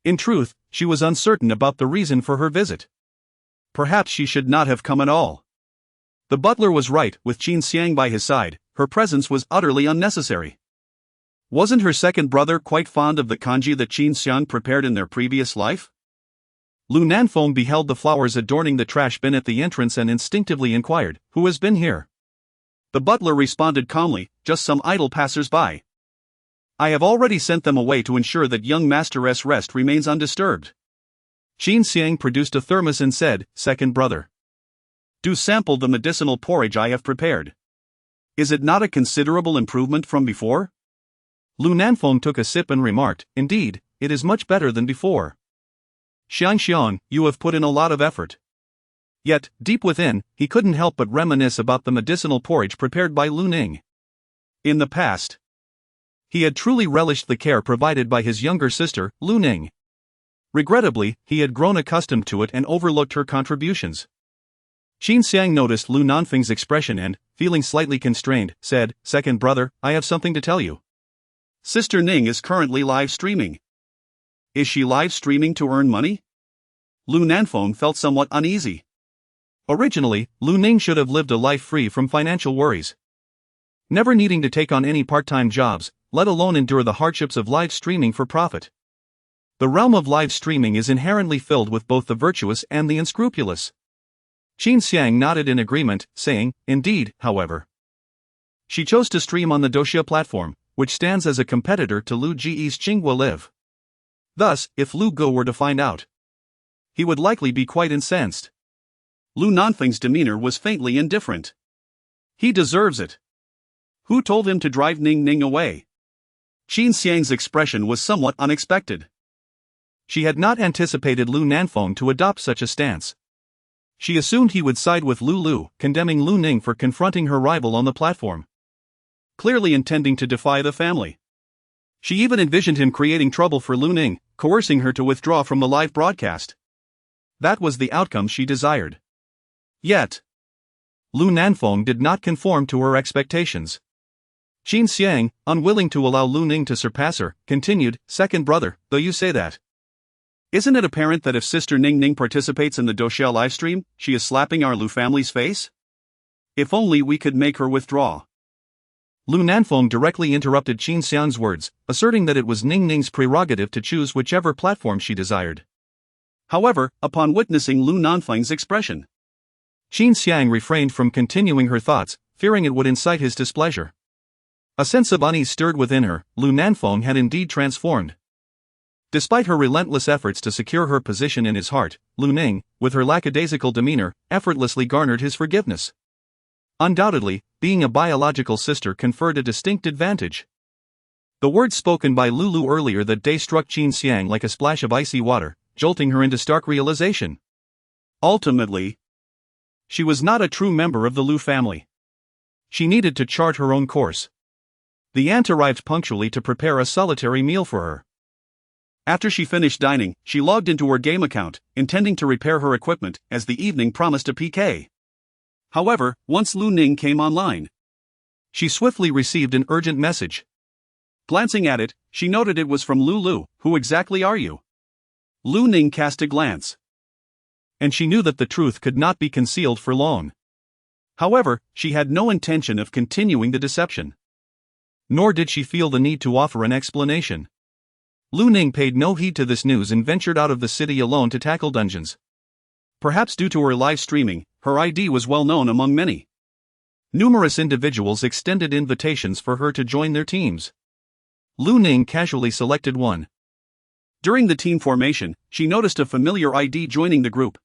[SPEAKER 1] In truth, she was uncertain about the reason for her visit. Perhaps she should not have come at all. The butler was right, with Qin Xiang by his side, her presence was utterly unnecessary. Wasn't her second brother quite fond of the congee that Qin Xiang prepared in their previous life? Lu Nanfeng beheld the flowers adorning the trash bin at the entrance and instinctively inquired, "Who has been here?" The butler responded calmly, "Just some idle passers-by. I have already sent them away to ensure that young master's rest remains undisturbed." Qin Xiang produced a thermos and said, "Second brother, do sample the medicinal porridge I have prepared. Is it not a considerable improvement from before?" Lu Nanfeng took a sip and remarked, "Indeed, it is much better than before. Xiang, you have put in a lot of effort." Yet, deep within, he couldn't help but reminisce about the medicinal porridge prepared by Lu Ning. In the past, he had truly relished the care provided by his younger sister, Lu Ning. Regrettably, he had grown accustomed to it and overlooked her contributions. Qin Xiang noticed Lu Nanfeng's expression and, feeling slightly constrained, said, "Second brother, I have something to tell you. Sister Ning is currently live streaming." "Is she live streaming to earn money?" Lu Nanfeng felt somewhat uneasy. Originally, Lu Ning should have lived a life free from financial worries, never needing to take on any part-time jobs, let alone endure the hardships of live streaming for profit. The realm of live streaming is inherently filled with both the virtuous and the unscrupulous. Qin Xiang nodded in agreement, saying, "Indeed, however, she chose to stream on the Douxia platform, which stands as a competitor to Lu Ji's Qinghua Live. Thus, if Lu Ge were to find out, he would likely be quite incensed." Lu Nanfeng's demeanor was faintly indifferent. "He deserves it. Who told him to drive Ning away?" Qin Xiang's expression was somewhat unexpected. She had not anticipated Lu Nanfeng to adopt such a stance.
[SPEAKER 2] She assumed he would side with Lu, condemning Lu Ning for confronting her rival on the platform, clearly intending to defy the family. She even envisioned him creating trouble for Lu Ning, coercing her to withdraw from the live broadcast. That was the outcome she desired. Yet, Lu Nanfeng did not conform to her expectations. Qin Xiang, unwilling to allow Lu Ning to surpass her, continued, "Second brother, though you say that. Isn't it apparent that if Sister Ning participates in the Douxia livestream, she is slapping our Lu family's face? If only we could make her withdraw." Lu Nanfeng directly interrupted Qin Xiang's words, asserting that it was Ning's prerogative to choose whichever platform she desired. However, upon witnessing Lu Nanfeng's expression, Qin Xiang refrained from continuing her thoughts, fearing it would incite his displeasure. A sense of unease stirred within her. Lu Nanfeng had indeed transformed. Despite her relentless efforts to secure her position in his heart, Lu Ning, with her lackadaisical demeanor, effortlessly garnered his forgiveness. Undoubtedly, being a biological sister conferred a distinct advantage. The words spoken by Lu earlier that day struck Qin Xiang like a splash of icy water, jolting her into stark realization. Ultimately, she was not a true member of the Lu family. She needed to chart her own course. The aunt arrived punctually to prepare a solitary meal for her. After she finished dining, she logged into her game account, intending to repair her equipment, as the evening promised a PK. However, once Lu Ning came online, she swiftly received an urgent message. Glancing at it, she noted it was from Lu. "Who exactly are you?" Lu Ning cast a glance, and she knew that the truth could not be concealed for long. However, she had no intention of continuing the deception. Nor did she feel the need to offer an explanation. Lu Ning paid no heed to this news and ventured out of the city alone to tackle dungeons. Perhaps due to her live streaming, her ID was well known among many. Numerous individuals extended invitations for her to join their teams. Lu Ning casually selected one. During the team formation, she noticed a familiar ID joining the group.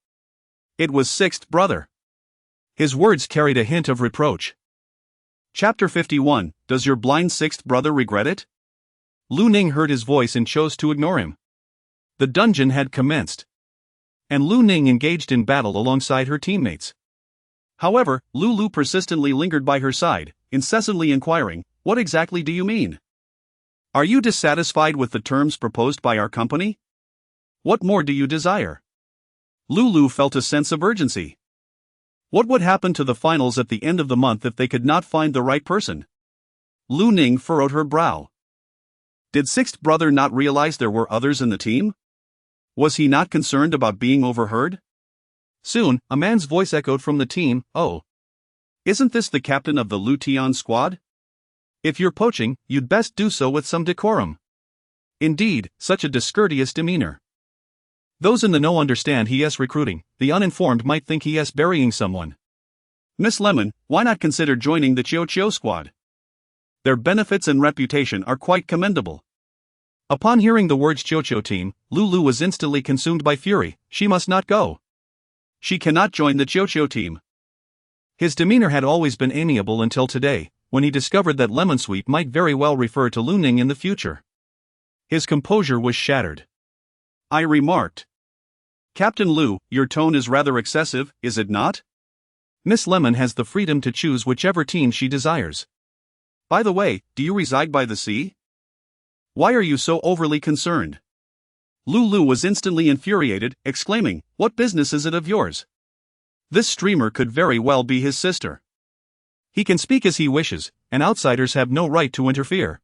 [SPEAKER 2] It was Sixth Brother. His words carried a hint of reproach. Chapter 51, Does your blind sixth brother regret it? Lu Ning heard his voice and chose to ignore him. The dungeon had commenced, and Lu Ning engaged in battle alongside her teammates. However, Lu persistently lingered by her side, incessantly inquiring, "What exactly do you mean? Are you dissatisfied with the terms proposed by our company? What more do you desire?" Lu felt a sense of urgency. What would happen to the finals at the end of the month if they could not find the right person? Lu Ning furrowed her brow. Did Sixth Brother not realize there were others in the team? Was he not concerned about being overheard? Soon, a man's voice echoed from the team, "Oh, isn't this the captain of the Lu Tian squad? If you're poaching, you'd best do so with some decorum. Indeed, such a discourteous demeanor. Those in the know understand he's recruiting, the uninformed might think he's burying someone. Miss Lemon, why not consider joining the Chiao squad? Their benefits and reputation are quite commendable." Upon hearing the words Chiao team, Lu was instantly consumed by fury. She must not go. She cannot join the Chiao team. His demeanor had always been amiable until today, when he discovered that Lemon Sweep might very well refer to Lu Ning in the future. His composure was shattered. I remarked. "Captain Lu, your tone is rather excessive, is it not? Miss Lemon has the freedom to choose whichever team she desires. By the way, do you reside by the sea? Why are you so overly concerned?" Lu was instantly infuriated, exclaiming, "What business is it of yours? This streamer could very well be his sister. He can speak as he wishes, and outsiders have no right to interfere."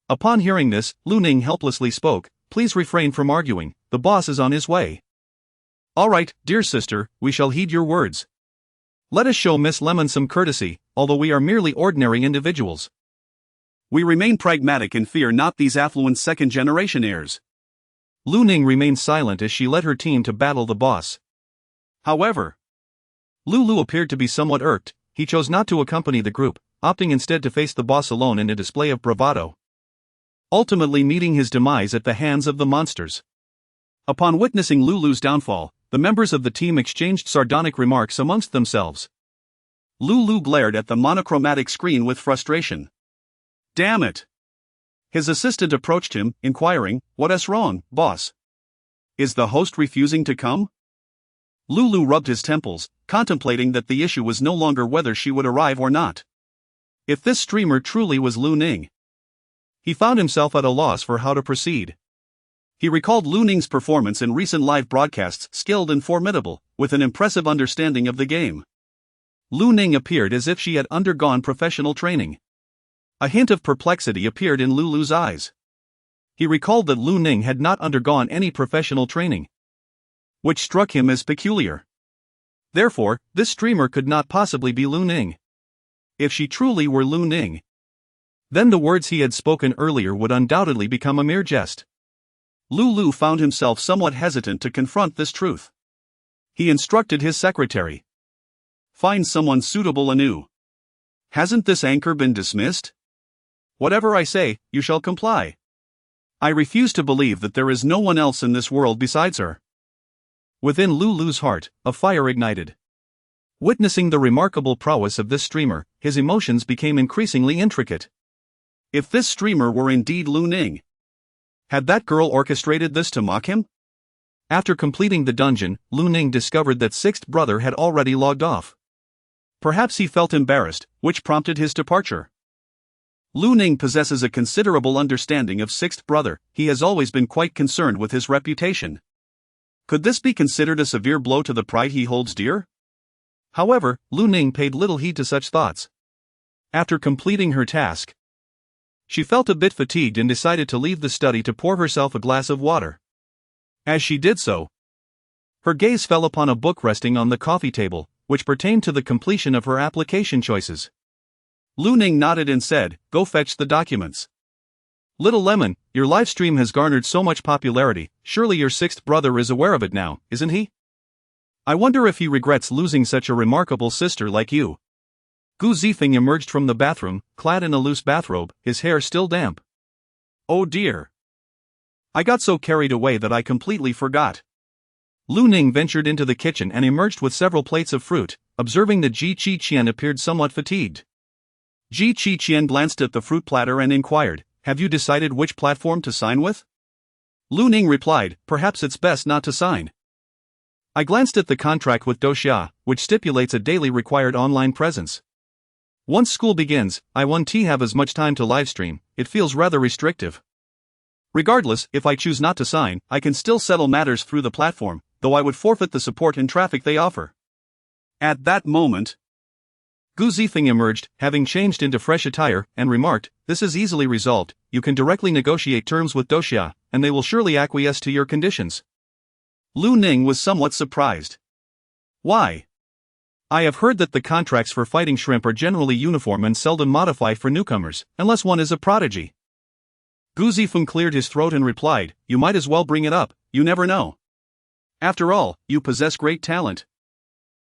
[SPEAKER 2] Upon hearing this, Lu Ning helplessly spoke, "Please refrain from arguing, the boss is on his way." "All right, dear sister, we shall heed your words. Let us show Miss Lemon some courtesy, although we are merely ordinary individuals. We remain pragmatic and fear not these affluent second-generation heirs." Lu Ning remained silent as she led her team to battle the boss. However, Lu appeared to be somewhat irked. He chose not to accompany the group, opting instead to face the boss alone in a display of bravado, ultimately meeting his demise at the hands of the monsters. Upon witnessing Lu's downfall, the members of the team exchanged sardonic remarks amongst themselves. Lu glared at the monochromatic screen with frustration. Damn it! His assistant approached him, inquiring, "What's wrong, boss? Is the host refusing to come?" Lulu rubbed his temples, contemplating that the issue was no longer whether she would arrive or not. If this streamer truly was Lu Ning, he found himself at a loss for how to proceed. He recalled Lu Ning's performance in recent live broadcasts, skilled and formidable, with an impressive understanding of the game. Lu Ning appeared as if she had undergone professional training. A hint of perplexity appeared in Lulu's eyes. He recalled that Lu Ning had not undergone any professional training, which struck him as peculiar. Therefore, this streamer could not possibly be Lu Ning. If she truly were Lu Ning, then the words he had spoken earlier would undoubtedly become a mere jest. Lulu found himself somewhat hesitant to confront this truth. He instructed his secretary, "Find someone suitable anew. Hasn't this anchor been dismissed? Whatever I say, you shall comply. I refuse to believe that there is no one else in this world besides her." Within Lulu's heart, a fire ignited. Witnessing the remarkable prowess of this streamer, his emotions became increasingly intricate. If this streamer were indeed Lu Ning, had that girl orchestrated this to mock him? After completing the dungeon, Lu Ning discovered that Sixth Brother had already logged off. Perhaps he felt embarrassed, which prompted his departure. Lu Ning possesses a considerable understanding of Sixth Brother. He has always been quite concerned with his reputation. Could this be considered a severe blow to the pride he holds dear? However, Lu Ning paid little heed to such thoughts. After completing her task, she felt a bit fatigued and decided to leave the study to pour herself a glass of water. As she did so, her gaze fell upon a book resting on the coffee table, which pertained to the completion of her application choices. Lu Ning nodded and said, "Go fetch the documents." "Little Lemon, your live stream has garnered so much popularity, surely your Sixth Brother is aware of it now, isn't he? I wonder if he regrets losing such a remarkable sister like you." Gu Zifeng emerged from the bathroom, clad in a loose bathrobe, his hair still damp. "Oh dear. I got so carried away that I completely forgot." Lu Ning ventured into the kitchen and emerged with several plates of fruit, observing that Ji Qian appeared somewhat fatigued. Ji Qian glanced at the fruit platter and inquired, "Have you decided which platform to sign with?" Lu Ning replied, "Perhaps it's best not to sign. I glanced at the contract with Doxia, which stipulates a daily required online presence. Once school begins, I won't have as much time to livestream. It feels rather restrictive. Regardless, if I choose not to sign, I can still settle matters through the platform, though I would forfeit the support and traffic they offer." At that moment, Gu Zifeng emerged, having changed into fresh attire, and remarked, "This is easily resolved. You can directly negotiate terms with Doxia, and they will surely acquiesce to your conditions." Lu Ning was somewhat surprised. "Why? I have heard that the contracts for fighting shrimp are generally uniform and seldom modified for newcomers, unless one is a prodigy." Gu Zifeng cleared his throat and replied, "You might as well bring it up, you never know. After all, you possess great talent.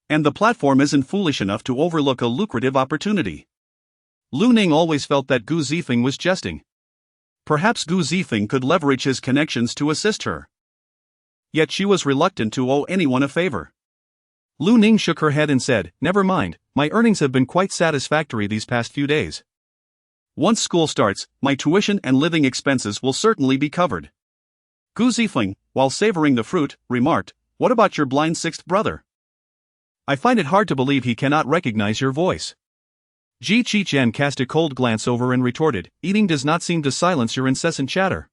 [SPEAKER 2] And the platform isn't foolish enough to overlook a lucrative opportunity." Lu Ning always felt that Gu Zifeng was jesting. Perhaps Gu Zifeng could leverage his connections to assist her. Yet she was reluctant to owe anyone a favor. Lu Ning shook her head and said, "Never mind, my earnings have been quite satisfactory these past few days. Once school starts, my tuition and living expenses will certainly be covered." Gu Zifeng, while savoring the fruit, remarked, "What about your blind Sixth Brother? I find it hard to believe he cannot recognize your voice." Ji Qian cast a cold glance over and retorted, "Eating does not seem to silence your incessant chatter."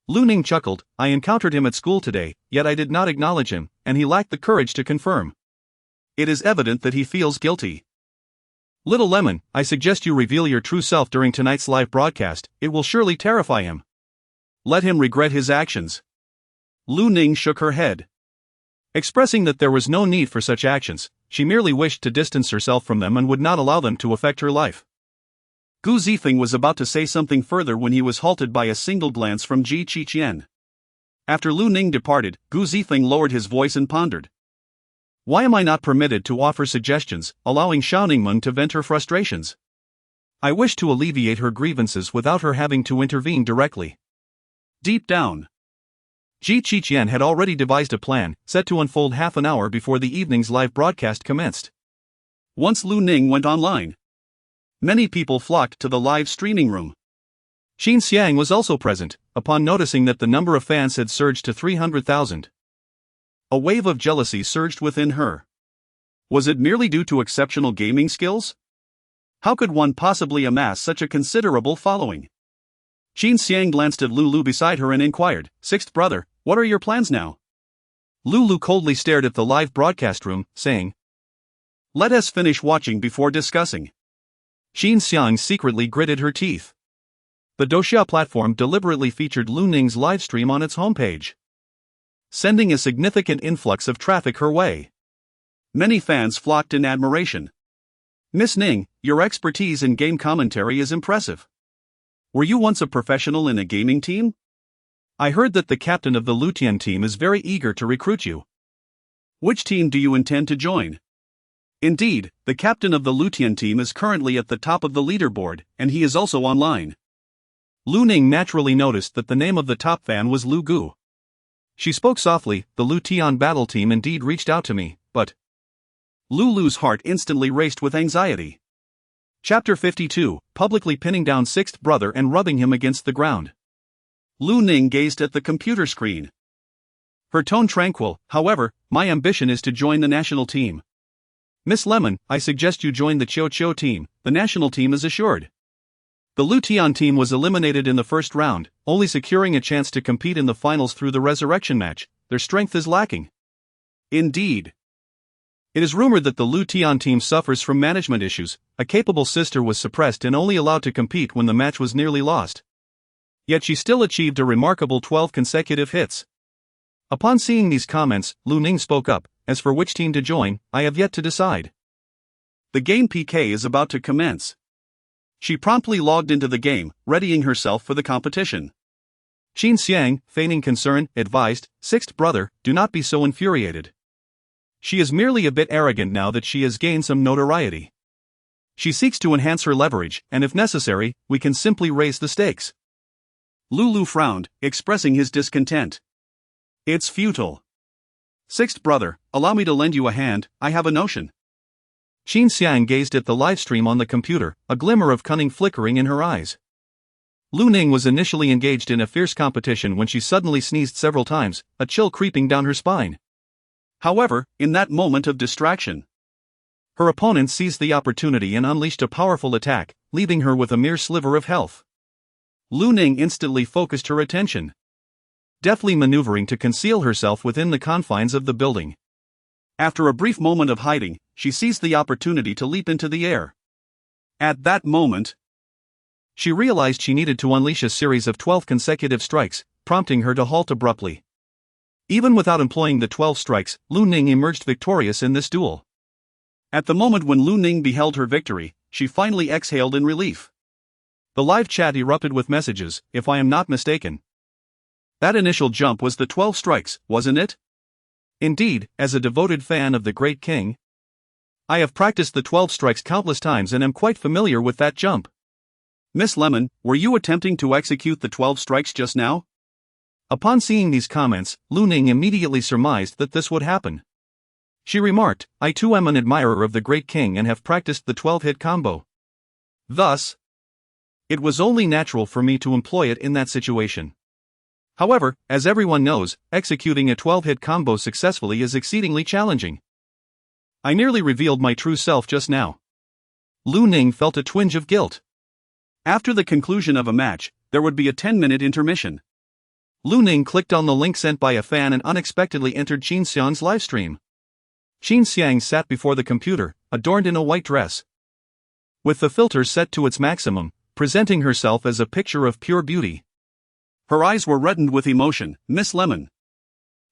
[SPEAKER 2] Lu Ning chuckled, "I encountered him at school today, yet I did not acknowledge him, and he lacked the courage to confirm. It is evident that he feels guilty. Little Lemon, I suggest you reveal your true self during tonight's live broadcast. It will surely terrify him. Let him regret his actions." Lu Ning shook her head, expressing that there was no need for such actions. She merely wished to distance herself from them and would not allow them to affect her life. Gu Zifeng was about to say something further when he was halted by a single glance from Ji Qian. After Lu Ning departed, Gu Zifeng lowered his voice and pondered. "Why am I not permitted to offer suggestions, allowing Xiaoningmen to vent her frustrations? I wish to alleviate her grievances without her having to intervene directly." Deep down, Ji Qian had already devised a plan, set to unfold half an hour before the evening's live broadcast commenced. Once Lu Ning went online, many people flocked to the live streaming room. Qin Xiang was also present, upon noticing that the number of fans had surged to 300,000. A wave of jealousy surged within her. Was it merely due to exceptional gaming skills? How could one possibly amass such a considerable following? Qin Xiang glanced at Lu beside her and inquired, "Sixth brother, what are your plans now?"
[SPEAKER 1] Lu coldly stared at the live broadcast room, saying,
[SPEAKER 2] "Let us finish watching before discussing."
[SPEAKER 1] Qin Xiang secretly gritted her teeth. The Douxia platform deliberately featured Lu Ning's livestream on its homepage,
[SPEAKER 2] sending a significant influx of traffic her way. Many fans flocked in admiration. "Miss Ning, your expertise in game commentary is impressive. Were you once a professional in a gaming team?
[SPEAKER 1] I heard that the captain of the Lutian team is very eager to recruit you.
[SPEAKER 2] Which team do you intend to join?" Indeed, the captain of the Lutian team is currently at the top of the leaderboard, and he is also online.
[SPEAKER 1] Lu Ning naturally noticed that the name of the top fan was Lu Gu. She spoke softly, "The Lutian battle team indeed reached out to me, but..."
[SPEAKER 2] Lu's heart instantly raced with anxiety.
[SPEAKER 1] Chapter 52, publicly pinning down Sixth Brother and rubbing him against the ground.
[SPEAKER 2] Lu Ning gazed at the computer screen. Her tone tranquil. "However, my ambition is to join the national team."
[SPEAKER 1] "Miss Lemon, I suggest you join the Qiu team, the national team is assured." The Lutian team was eliminated in the first round, only securing a chance to compete in the finals through the resurrection match. Their strength is lacking.
[SPEAKER 2] Indeed.
[SPEAKER 1] It is rumored that the Lutian team suffers from management issues. A capable sister was suppressed and only allowed to compete when the match was nearly lost. Yet she still achieved a remarkable 12 consecutive hits. Upon seeing these comments, Lu Ning spoke up, "As for which team to join, I have yet to decide."
[SPEAKER 2] The game PK is about to commence. She promptly logged into the game, readying herself for the competition.
[SPEAKER 1] Qin Xiang, feigning concern, advised, "Sixth brother, do not be so infuriated. She is merely a bit arrogant now that she has gained some notoriety. She seeks to enhance her leverage, and if necessary, we can simply raise the stakes."
[SPEAKER 2] Lu frowned, expressing his discontent. "It's futile. Sixth brother, allow me to lend you a hand, I have a notion."
[SPEAKER 1] Qin Xiang gazed at the livestream on the computer, a glimmer of cunning flickering in her eyes. Lu Ning was initially engaged in a fierce competition when she suddenly sneezed several times, a chill creeping down her spine.
[SPEAKER 2] However, in that moment of distraction,
[SPEAKER 1] her opponent seized the opportunity and unleashed a powerful attack, leaving her with a mere sliver of health.
[SPEAKER 2] Lu Ning instantly focused her attention,
[SPEAKER 1] deftly maneuvering to conceal herself within the confines of the building.
[SPEAKER 2] After a brief moment of hiding, she seized the opportunity to leap into the air. At that moment,
[SPEAKER 1] she realized she needed to unleash a series of 12 consecutive strikes, prompting her to halt abruptly. Even without employing the 12 strikes, Lu Ning emerged victorious in this duel.
[SPEAKER 2] At the moment when Lu Ning beheld her victory, she finally exhaled in relief.
[SPEAKER 1] The live chat erupted with messages, "If I am not mistaken, that initial jump was the 12 strikes, wasn't it?" "Indeed, as a devoted fan of the great king, I have practiced the 12 strikes countless times and am quite familiar with that jump."
[SPEAKER 2] "Miss Lemon, were you attempting to execute the 12 strikes just now?"
[SPEAKER 1] Upon seeing these comments, Lu Ning immediately surmised that this would happen. She remarked, "I too am an admirer of the great king and have practiced the 12-hit combo. Thus, it was only natural for me to employ it in that situation. However, as everyone knows, executing a 12-hit combo successfully is exceedingly challenging. I nearly revealed my true self just now." Lu Ning felt a twinge of guilt.
[SPEAKER 2] After the conclusion of a match, there would be a 10-minute intermission.
[SPEAKER 1] Lu Ning clicked on the link sent by a fan and unexpectedly entered Qin Xiang's livestream. Qin Xiang sat before the computer, adorned in a white dress, with the filter set to its maximum, presenting herself as a picture of pure beauty.
[SPEAKER 2] Her eyes were reddened with emotion. "Miss Lemon,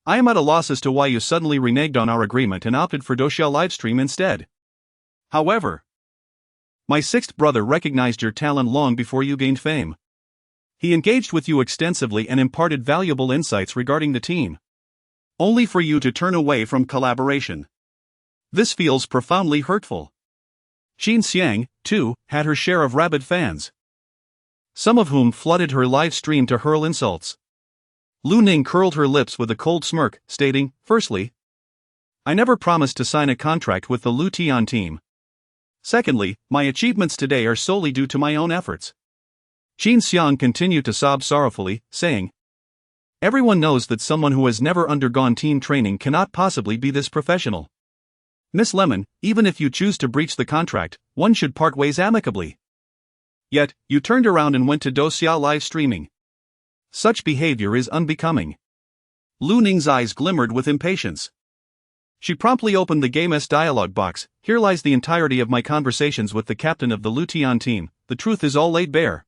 [SPEAKER 1] I am at a loss as to why you suddenly reneged on our agreement and opted for Douxia livestream instead.
[SPEAKER 2] However,
[SPEAKER 1] my sixth brother recognized your talent long before you gained fame. He engaged with you extensively and imparted valuable insights regarding the team,
[SPEAKER 2] only for you to turn away from collaboration.
[SPEAKER 1] This feels profoundly hurtful." Qin Xiang, too, had her share of rabid fans, some of whom flooded her live stream to hurl insults. Lu Ning curled her lips with a cold smirk, stating, "Firstly, I never promised to sign a contract with the Lutian team. Secondly, my achievements today are solely due to my own efforts." Qin Xiang continued to sob sorrowfully, saying, Everyone knows that someone who has never undergone team training cannot possibly be this professional. Miss Lemon, even if you choose to breach the contract, one should part ways amicably. Yet, you turned around and went to Dosia live streaming. Such behavior is unbecoming. Lu Ning's eyes glimmered with impatience. She promptly opened the game's dialogue box. Here lies the entirety of my conversations with the captain of the Lu Tian team. The truth is all laid bare.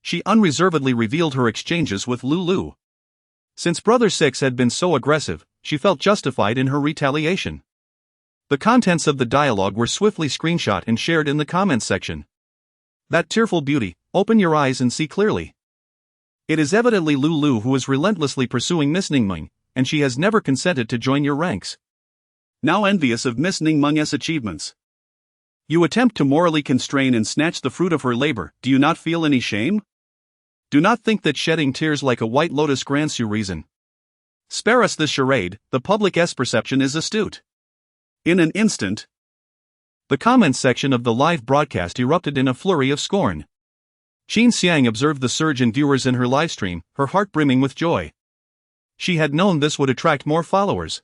[SPEAKER 1] She unreservedly revealed her exchanges with Lu. Since Brother 6 had been so aggressive, she felt justified in her retaliation. The contents of the dialogue were swiftly screenshot and shared in the comments section. That tearful beauty, open your eyes and see clearly. It is evidently Lu who is relentlessly pursuing Miss Ningmeng, and she has never consented to join your ranks. Now envious of Miss Ningmeng's achievements, you attempt to morally constrain and snatch the fruit of her labor. Do you not feel any shame? Do not think that shedding tears like a white lotus grants you reason. Spare us this charade. The public's perception is astute. In an instant, the comments section of the live broadcast erupted in a flurry of scorn. Qin Xiang observed the surge in viewers in her livestream, her heart brimming with joy. She had known this would attract more followers.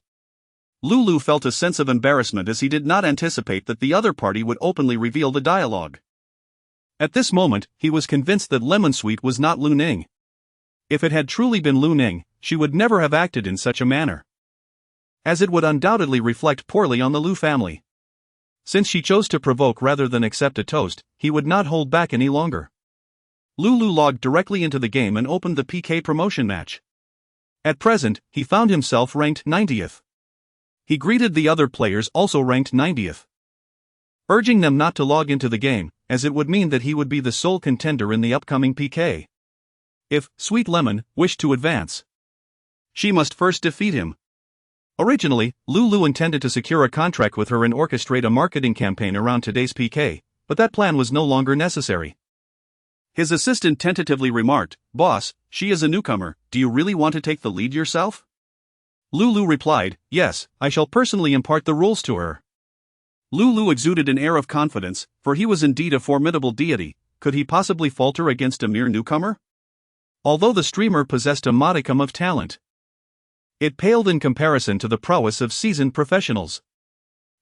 [SPEAKER 1] Lu felt a sense of embarrassment as he did not anticipate that the other party would openly reveal the dialogue. At this moment, he was convinced that Lemon Sweet was not Lu Ning. If it had truly been Lu Ning, she would never have acted in such a manner, as it would undoubtedly reflect poorly on the Lu family. Since she chose to provoke rather than accept a toast, he would not hold back any longer. Lu logged directly into the game and opened the PK promotion match. At present, he found himself ranked 90th. He greeted the other players also ranked 90th, urging them not to log into the game, as it would mean that he would be the sole contender in the upcoming PK. If Sweet Lemon wished to advance, she must first defeat him. Originally, Lu intended to secure a contract with her and orchestrate a marketing campaign around today's PK, but that plan was no longer necessary. His assistant tentatively remarked, "Boss, she is a newcomer, do you really want to take the lead yourself?" Lu replied, "Yes, I shall personally impart the rules to her." Lu exuded an air of confidence, for he was indeed a formidable deity. Could he possibly falter against a mere newcomer? Although the streamer possessed a modicum of talent, it paled in comparison to the prowess of seasoned professionals.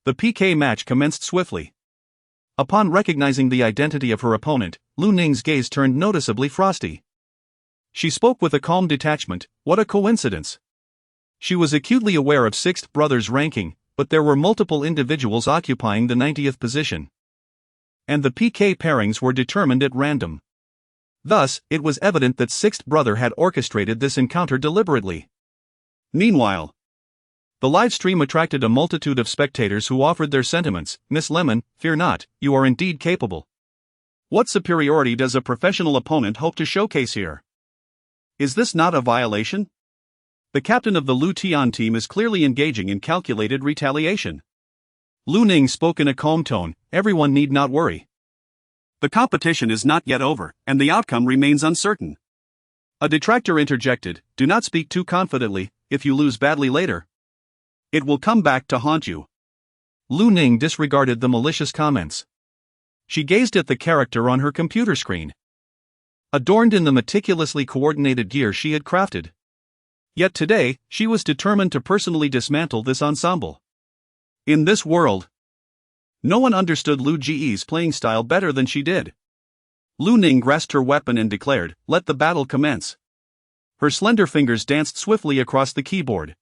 [SPEAKER 1] The PK match commenced swiftly. Upon recognizing the identity of her opponent, Lu Ning's gaze turned noticeably frosty. She spoke with a calm detachment. What a coincidence! She was acutely aware of 6th Brother's ranking, but there were multiple individuals occupying the 90th position, and the PK pairings were determined at random. Thus, it was evident that 6th Brother had orchestrated this encounter deliberately. Meanwhile, the live stream attracted a multitude of spectators who offered their sentiments. Miss Lemon, fear not, you are indeed capable. What superiority does a professional opponent hope to showcase here? Is this not a violation? The captain of the Lu Tian team is clearly engaging in calculated retaliation. Lu Ning spoke in a calm tone, everyone need not worry. The competition is not yet over, and the outcome remains uncertain. A detractor interjected, do not speak too confidently, if you lose badly later, it will come back to haunt you. Lu Ning disregarded the malicious comments. She gazed at the character on her computer screen, adorned in the meticulously coordinated gear she had crafted. Yet today, she was determined to personally dismantle this ensemble. In this world, no one understood Lu Ji's playing style better than she did. Lu Ning grasped her weapon and declared, let the battle commence. Her slender fingers danced swiftly across the keyboard,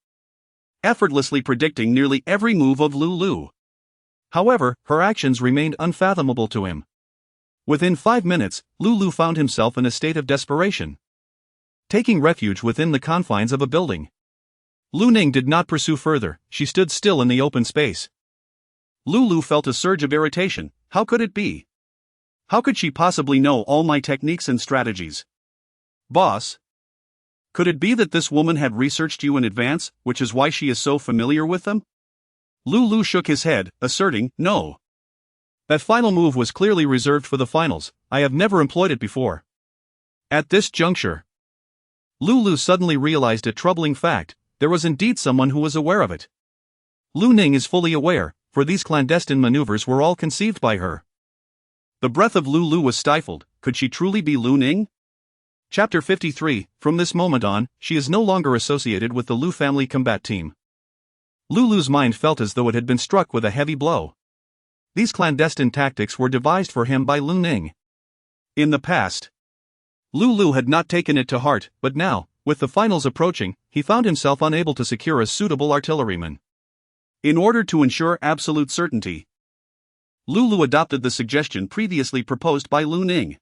[SPEAKER 1] effortlessly predicting nearly every move of Lu. However, her actions remained unfathomable to him. Within 5 minutes, Lu found himself in a state of desperation, taking refuge within the confines of a building. Lu Ning did not pursue further, she stood still in the open space. Lu felt a surge of irritation. How could it be? How could she possibly know all my techniques and strategies? Boss? Could it be that this woman had researched you in advance, which is why she is so familiar with them? Lu shook his head, asserting, no. That final move was clearly reserved for the finals, I have never employed it before. At this juncture, Lu suddenly realized a troubling fact, there was indeed someone who was aware of it. Lu Ning is fully aware, for these clandestine maneuvers were all conceived by her. The breath of Lu was stifled, could she truly be Lu Ning?
[SPEAKER 2] Chapter 53. From this moment on, she is no longer associated with the Lu family combat team. Lulu's mind felt as though it had been struck with a heavy blow. These clandestine tactics were devised for him by Lu Ning. In the past, Lulu had not taken it to heart, but now, with the finals approaching, he found himself unable to secure a suitable artilleryman. In order to ensure absolute certainty, Lulu adopted the suggestion previously proposed by Lu Ning.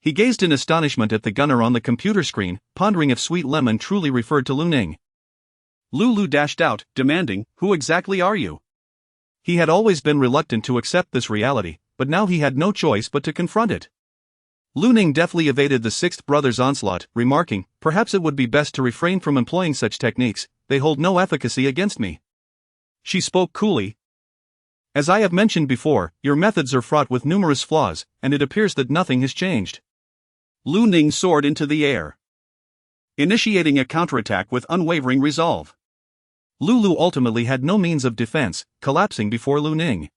[SPEAKER 2] He gazed in astonishment at the gunner on the computer screen, pondering if Sweet Lemon truly referred to Lu Ning. Lulu dashed out, demanding, "Who exactly are you?" He had always been reluctant to accept this reality, but now he had no choice but to confront it. Lu Ning deftly evaded the sixth brother's onslaught, remarking, "Perhaps it would be best to refrain from employing such techniques, they hold no efficacy against me." She spoke coolly. "As I have mentioned before, your methods are fraught with numerous flaws, and it appears that nothing has changed." Lu Ning soared into the air, initiating a counterattack with unwavering resolve. Lulu ultimately had no means of defense, collapsing before Lu Ning.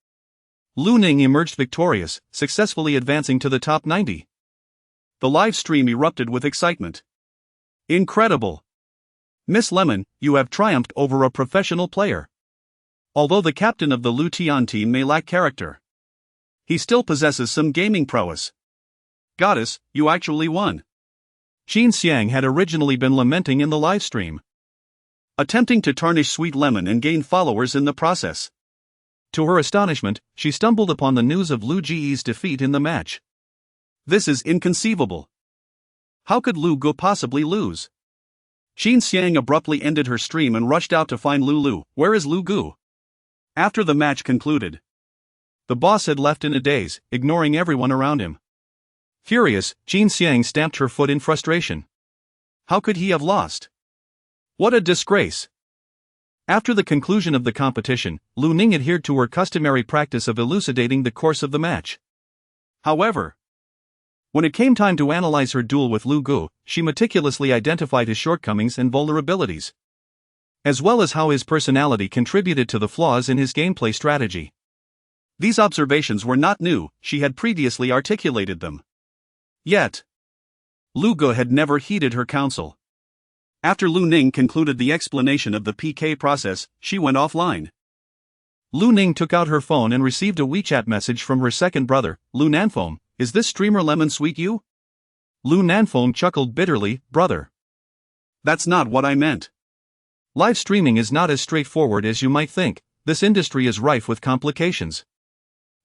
[SPEAKER 2] Lu Ning emerged victorious, successfully advancing to the top 90. The live stream erupted with excitement. "Incredible! Miss Lemon, you have triumphed over a professional player. Although the captain of the Lu Tian team may lack character, he still possesses some gaming prowess. Goddess, you actually won." Qin Xiang had originally been lamenting in the livestream, attempting to tarnish Sweet Lemon and gain followers in the process. To her astonishment, she stumbled upon the news of Lu Ji's defeat in the match. "This is inconceivable. How could Lu Gu possibly lose?" Qin Xiang abruptly ended her stream and rushed out to find Lulu. "Where is Lu Gu?" After the match concluded, the boss had left in a daze, ignoring everyone around him. Furious, Qin Xiang stamped her foot in frustration. How could he have lost? What a disgrace! After the conclusion of the competition, Lu Ning adhered to her customary practice of elucidating the course of the match. However, when it came time to analyze her duel with Lu Gu, she meticulously identified his shortcomings and vulnerabilities, as well as how his personality contributed to the flaws in his gameplay strategy. These observations were not new, she had previously articulated them. Yet, Lu Gu had never heeded her counsel. After Lu Ning concluded the explanation of the PK process, she went offline. Lu Ning took out her phone and received a WeChat message from her second brother, Lu Nanfeng. "Is this streamer Lemon Sweet you?" Lu Nanfeng chuckled bitterly, "Brother, that's not what I meant. Live streaming is not as straightforward as you might think, this industry is rife with complications.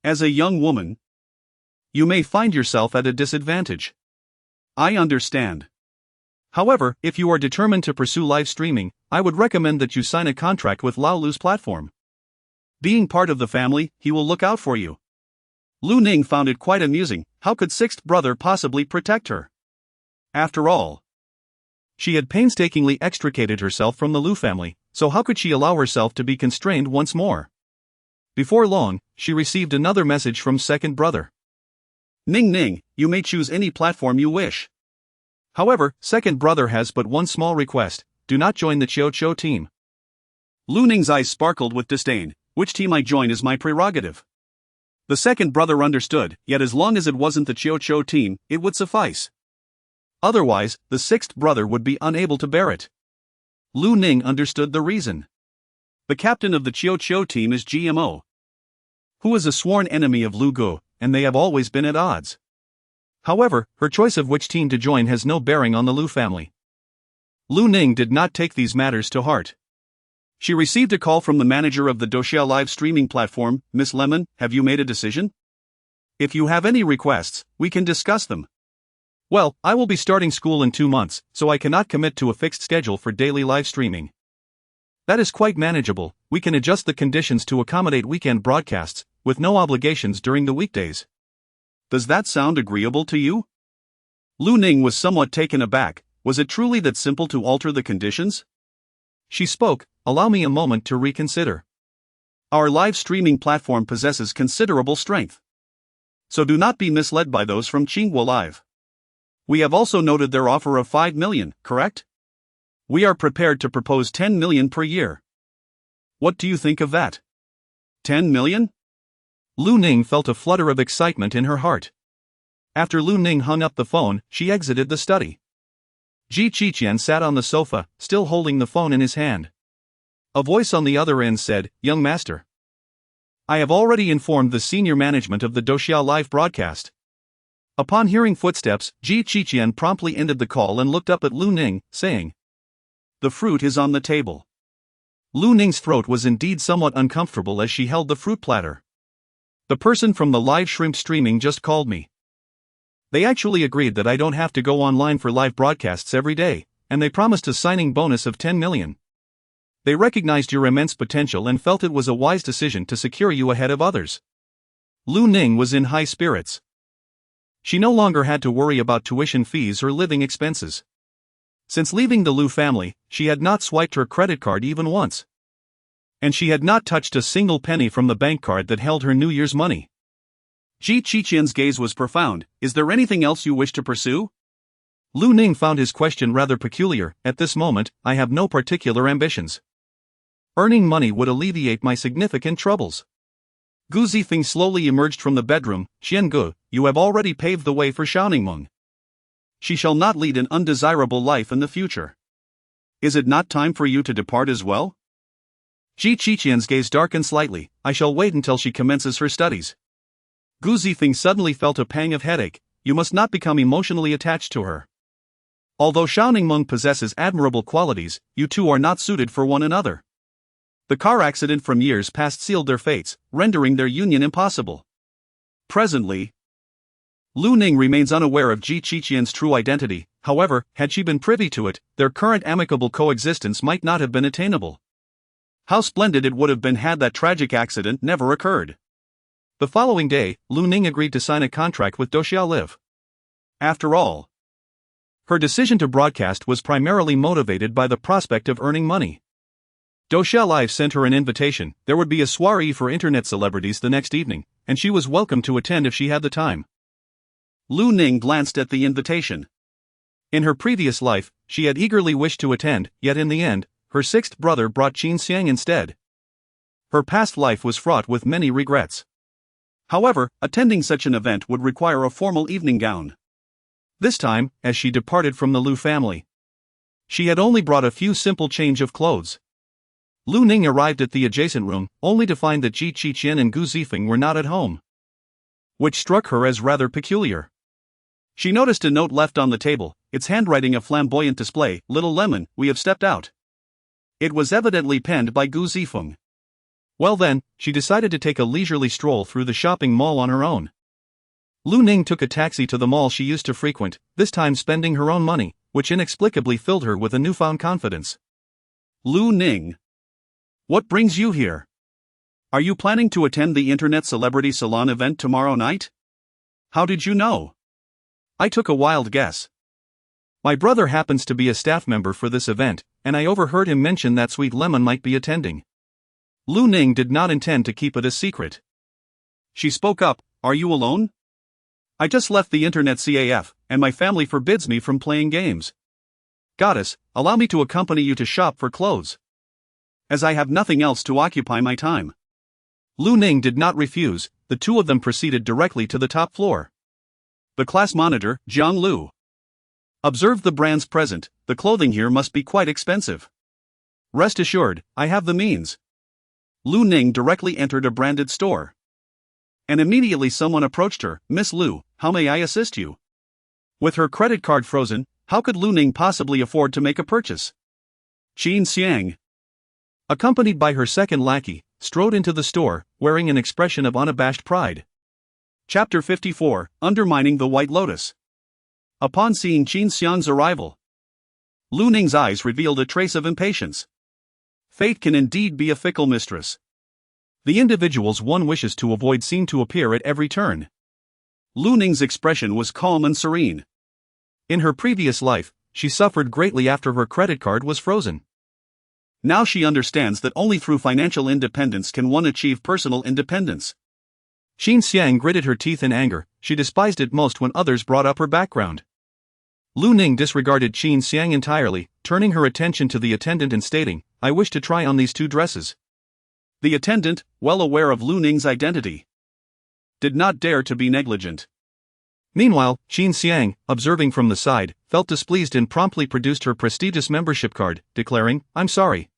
[SPEAKER 2] As a young woman, you may find yourself at a disadvantage. I understand. However, if you are determined to pursue live streaming, I would recommend that you sign a contract with Lao Lu's platform. Being part of the family, he will look out for you." Lu Ning found it quite amusing. How could sixth brother possibly protect her? After all, she had painstakingly extricated herself from the Lu family, so how could she allow herself to be constrained once more? Before long, she received another message from second brother. "Ning, you may choose any platform you wish. However, second brother has but one small request: do not join the Qiao team." Lu Ning's eyes sparkled with disdain. "Which team I join is my prerogative." The second brother understood, yet as long as it wasn't the Qiao team, it would suffice. Otherwise, the sixth brother would be unable to bear it. Lu Ning understood the reason. The captain of the Qiao team is GMO, who is a sworn enemy of Lu Gu, and they have always been at odds. However, her choice of which team to join has no bearing on the Lu family. Lu Ning did not take these matters to heart. She received a call from the manager of the Douxia live streaming platform. "Miss Lemon, have you made a decision? If you have any requests, we can discuss them." "Well, I will be starting school in 2 months, so I cannot commit to a fixed schedule for daily live streaming." "That is quite manageable, we can adjust the conditions to accommodate weekend broadcasts, with no obligations during the weekdays." "Does that sound agreeable to you?" Lu Ning was somewhat taken aback. Was it truly that simple to alter the conditions? She spoke, "Allow me a moment to reconsider. Our live streaming platform possesses considerable strength, so do not be misled by those from Qingguo Live. We have also noted their offer of 5 million, correct? We are prepared to propose 10 million per year. What do you think of that?" 10 million? Lu Ning felt a flutter of excitement in her heart. After Lu Ning hung up the phone, she exited the study. Qin Xiang sat on the sofa, still holding the phone in his hand. A voice on the other end said, "Young master, I have already informed the senior management of the Douxiao live broadcast." Upon hearing footsteps, Qin Xiang promptly ended the call and looked up at Lu Ning, saying, "The fruit is on the table." Lu Ning's throat was indeed somewhat uncomfortable as she held the fruit platter. "The person from the live shrimp streaming just called me. They actually agreed that I don't have to go online for live broadcasts every day, and they promised a signing bonus of 10 million. They recognized your immense potential and felt it was a wise decision to secure you ahead of others." Lu Ning was in high spirits. She no longer had to worry about tuition fees or living expenses. Since leaving the Lu family, she had not swiped her credit card even once. And she had not touched a single penny from the bank card that held her New Year's money. Qin Xiang's gaze was profound. "Is there anything else you wish to pursue?" Lu Ning found his question rather peculiar. "At this moment, I have no particular ambitions. Earning money would alleviate my significant troubles." Gu Zifeng slowly emerged from the bedroom. "Xiangu, you have already paved the way for Xiaoningmeng. She shall not lead an undesirable life in the future. Is it not time for you to depart as well?" Qin Xiang's gaze darkened slightly. "I shall wait until she commences her studies." Gu Zifeng suddenly felt a pang of headache. "You must not become emotionally attached to her. Although Xiaoningmeng possesses admirable qualities, you two are not suited for one another. The car accident from years past sealed their fates, rendering their union impossible. Presently, Lu Ning remains unaware of Qin Xiang's true identity. However, had she been privy to it, their current amicable coexistence might not have been attainable. How splendid it would have been had that tragic accident never occurred. The following day, Lu Ning agreed to sign a contract with Douxiao Live. After all, her decision to broadcast was primarily motivated by the prospect of earning money. Douxiao Live sent her an invitation. There would be a soiree for internet celebrities the next evening, and she was welcome to attend if she had the time. Lu Ning glanced at the invitation. In her previous life, she had eagerly wished to attend, yet in the end, her sixth brother brought Qin Xiang instead. Her past life was fraught with many regrets. However, attending such an event would require a formal evening gown. This time, as she departed from the Lu family, she had only brought a few simple change of clothes. Lu Ning arrived at the adjacent room, only to find that Qin Xiang and Gu Zifeng were not at home, which struck her as rather peculiar. She noticed a note left on the table, its handwriting a flamboyant display. "Little Lemon, we have stepped out." It was evidently penned by Gu Zifeng. Well then, she decided to take a leisurely stroll through the shopping mall on her own. Lu Ning took a taxi to the mall she used to frequent, this time spending her own money, which inexplicably filled her with a newfound confidence. "Lu Ning, what brings you here? Are you planning to attend the Internet Celebrity Salon event tomorrow night? How did you know?" "I took a wild guess. My brother happens to be a staff member for this event, and I overheard him mention that Sweet Lemon might be attending." Lu Ning did not intend to keep it a secret. She spoke up. "Are you alone? I just left the Internet CAF, and my family forbids me from playing games. Goddess, allow me to accompany you to shop for clothes, as I have nothing else to occupy my time." Lu Ning did not refuse. The two of them proceeded directly to the top floor. The class monitor, Jiang Lu, observed the brands present. "The clothing here must be quite expensive." "Rest assured, I have the means." Lu Ning directly entered a branded store. And immediately someone approached her. "Miss Lu, how may I assist you?" With her credit card frozen, how could Lu Ning possibly afford to make a purchase? Qin Xiang, accompanied by her second lackey, strode into the store, wearing an expression of unabashed pride. Chapter 54, Undermining the White Lotus. Upon seeing Qin Xiang's arrival, Lu Ning's eyes revealed a trace of impatience. Fate can indeed be a fickle mistress. The individuals one wishes to avoid seem to appear at every turn. Lu Ning's expression was calm and serene. In her previous life, she suffered greatly after her credit card was frozen. Now she understands that only through financial independence can one achieve personal independence. Qin Xiang gritted her teeth in anger. She despised it most when others brought up her background. Lu Ning disregarded Qin Xiang entirely, turning her attention to the attendant and stating, "I wish to try on these two dresses." The attendant, well aware of Lu Ning's identity, did not dare to be negligent.
[SPEAKER 1] Meanwhile, Qin Xiang, observing from the side, felt displeased and promptly produced her prestigious membership card, declaring, "I'm sorry.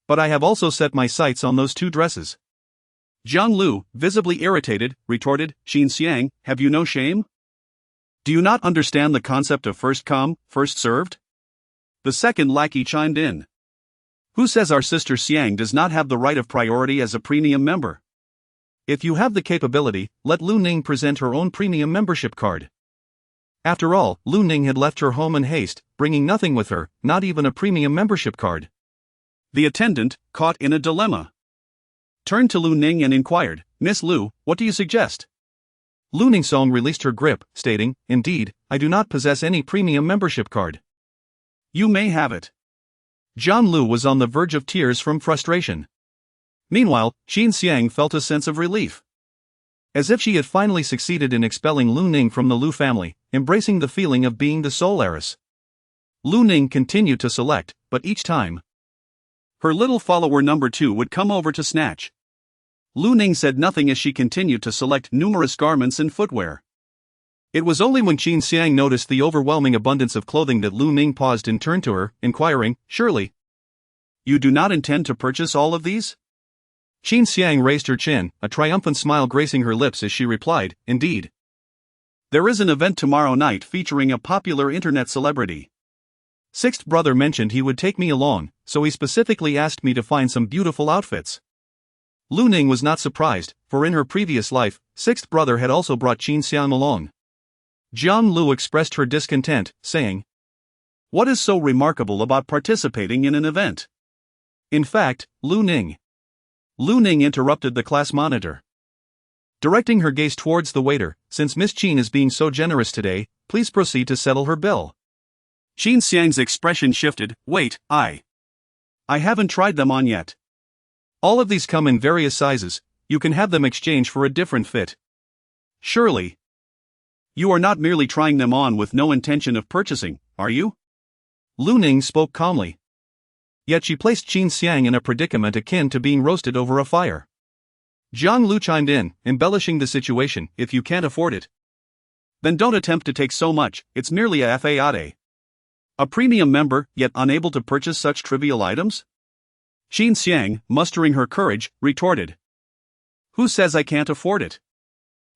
[SPEAKER 1] But I have also set my sights on those 2 dresses."
[SPEAKER 2] Jiang Lu, visibly irritated, retorted, "Qin Xiang, have you no shame? Do you not understand the concept of first come, first served?" The second lackey chimed in. "Who says our sister Xiang does not have the right of priority as a premium member?
[SPEAKER 1] If you have the capability, let Lu Ning present her own premium membership card." After all, Lu Ning had left her home in haste, bringing nothing with her, not even a premium membership card.
[SPEAKER 2] The attendant, caught in a dilemma, turned to Lu Ning and inquired, "Miss Lu, what do you suggest?"
[SPEAKER 1] Lu Ning Song released her grip, stating, "Indeed, I do not possess any premium membership card."
[SPEAKER 2] "You may have it."
[SPEAKER 1] Jiang Lu was on the verge of tears from frustration. Meanwhile, Qin Xiang felt a sense of relief. As if she had finally succeeded in expelling Lu Ning from the Lu family, embracing the feeling of being the sole heiress. Lu Ning continued to select, but each time,
[SPEAKER 2] her little follower number 2 would come over to snatch. Lu Ning said nothing as she continued to select numerous garments and footwear.
[SPEAKER 1] It was only when Qin Xiang noticed the overwhelming abundance of clothing that Lu Ning paused and turned to her, inquiring, "Surely
[SPEAKER 2] you do not intend to purchase all of these?"
[SPEAKER 1] Qin Xiang raised her chin, a triumphant smile gracing her lips as she replied, "Indeed.
[SPEAKER 2] There is an event tomorrow night featuring a popular internet celebrity.
[SPEAKER 1] Sixth brother mentioned he would take me along, so he specifically asked me to find some beautiful outfits." Lu Ning was not surprised, for in her previous life, sixth brother had also brought Qin Xiang along. Jiang Lu expressed her discontent, saying,
[SPEAKER 2] "What is so remarkable about participating in an event?"
[SPEAKER 1] In fact, Lu Ning interrupted the class monitor, directing her gaze towards the waiter. "Since Miss Qin is being so generous today, please proceed to settle her bill."
[SPEAKER 2] Qin Xiang's expression shifted. "Wait, I haven't tried them on yet."
[SPEAKER 1] "All of these come in various sizes, you can have them exchanged for a different fit."
[SPEAKER 2] "Surely you are not merely trying them on with no intention of purchasing, are you?"
[SPEAKER 1] Lu Ning spoke calmly. Yet she placed Qin Xiang in a predicament akin to being roasted over a fire. Jiang Lu chimed in, embellishing the situation, "If you can't afford it,
[SPEAKER 2] then don't attempt to take so much, it's merely a fade. A premium member, yet unable to purchase such trivial items?" Qin Xiang, mustering her courage, retorted. "Who says I can't afford it?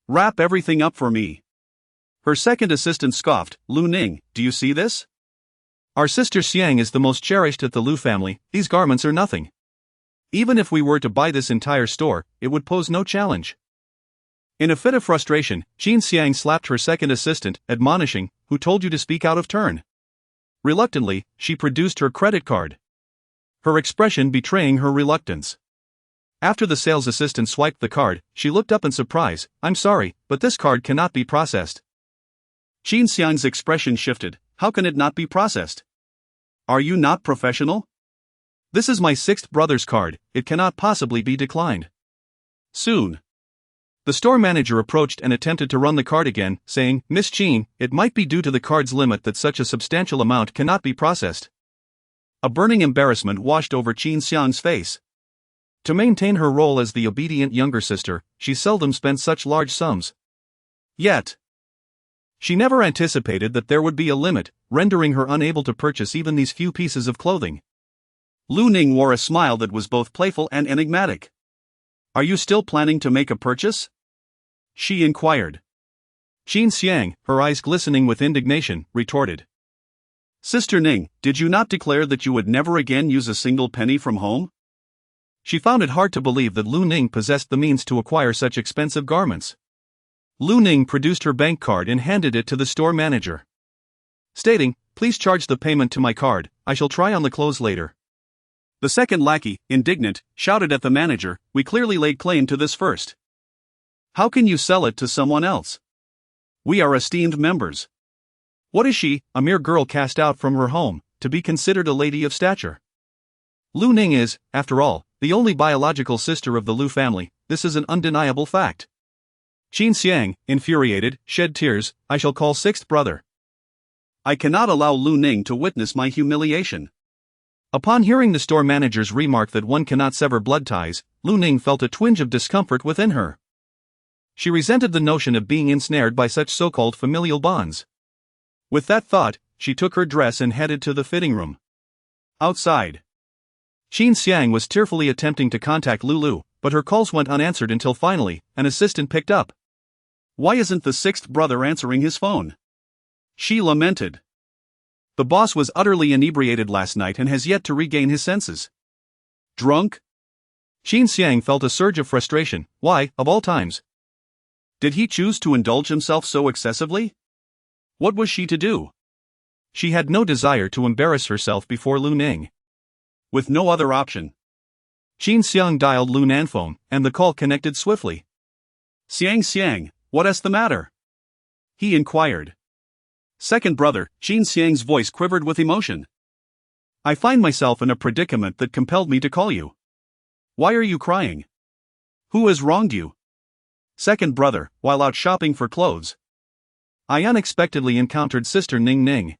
[SPEAKER 2] Wrap everything up for me." Her second assistant scoffed, "Lu Ning, do you see this?
[SPEAKER 1] Our sister Xiang is the most cherished at the Lu family, these garments are nothing. Even if we were to buy this entire store, it would pose no challenge." In a fit of frustration, Qin Xiang slapped her second assistant, admonishing, "Who told you to speak out of turn?" Reluctantly, she produced her credit card, her expression betraying her reluctance. After the sales assistant swiped the card, she looked up in surprise, "I'm sorry, but this card cannot be processed."
[SPEAKER 2] Qin Xiang's expression shifted. "How can it not be processed? Are you not professional?"
[SPEAKER 1] "This is my sixth brother's card, it cannot possibly be declined."
[SPEAKER 2] Soon,
[SPEAKER 1] the store manager approached and attempted to run the card again, saying, "Miss Qin, it might be due to the card's limit that such a substantial amount cannot be processed." A burning embarrassment washed over Qin Xiang's face. To maintain her role as the obedient younger sister, she seldom spent such large sums. Yet, she never anticipated that there would be a limit, rendering her unable to purchase even these few pieces of clothing.
[SPEAKER 2] Lu Ning wore a smile that was both playful and enigmatic. "Are you still planning to make a purchase?" she inquired.
[SPEAKER 1] Qin Xiang, her eyes glistening with indignation, retorted,
[SPEAKER 2] "Sister Ning, did you not declare that you would never again use a single penny from home?"
[SPEAKER 1] She found it hard to believe that Lu Ning possessed the means to acquire such expensive garments. Lu Ning produced her bank card and handed it to the store manager, stating, "Please charge the payment to my card, I shall try on the clothes later."
[SPEAKER 2] The second lackey, indignant, shouted at the manager, "We clearly laid claim to this first. How can you sell it to someone else? We are esteemed members."
[SPEAKER 1] What is she, a mere girl cast out from her home, to be considered a lady of stature? Lu Ning is, after all, the only biological sister of the Lu family, this is an undeniable fact. Qin Xiang, infuriated, shed tears, "I shall call sixth brother.
[SPEAKER 2] I cannot allow Lu Ning to witness my humiliation."
[SPEAKER 1] Upon hearing the store manager's remark that one cannot sever blood ties, Lu Ning felt a twinge of discomfort within her. She resented the notion of being ensnared by such so-called familial bonds. With that thought, she took her dress and headed to the fitting room. Outside, Qin Xiang was tearfully attempting to contact Lulu, but her calls went unanswered until finally, an assistant picked up.
[SPEAKER 2] "Why isn't the sixth brother answering his phone?" she lamented.
[SPEAKER 1] "The boss was utterly inebriated last night and has yet to regain his senses."
[SPEAKER 2] "Drunk?"
[SPEAKER 1] Qin Xiang felt a surge of frustration. Why, of all times?
[SPEAKER 2] Did he choose to indulge himself so excessively? What was she to do?
[SPEAKER 1] She had no desire to embarrass herself before Lu Ning.
[SPEAKER 2] With no other option,
[SPEAKER 1] Qin Xiang dialed Lu Nan's phone, and the call connected swiftly.
[SPEAKER 2] Xiang, what's the matter?" he inquired. Second brother, Qin Xiang's voice quivered with emotion.
[SPEAKER 1] "I find myself in a predicament that compelled me to call you."
[SPEAKER 2] "Why are you crying? Who has wronged you?"
[SPEAKER 1] Second brother, while out shopping for clothes, I unexpectedly encountered Sister Ning.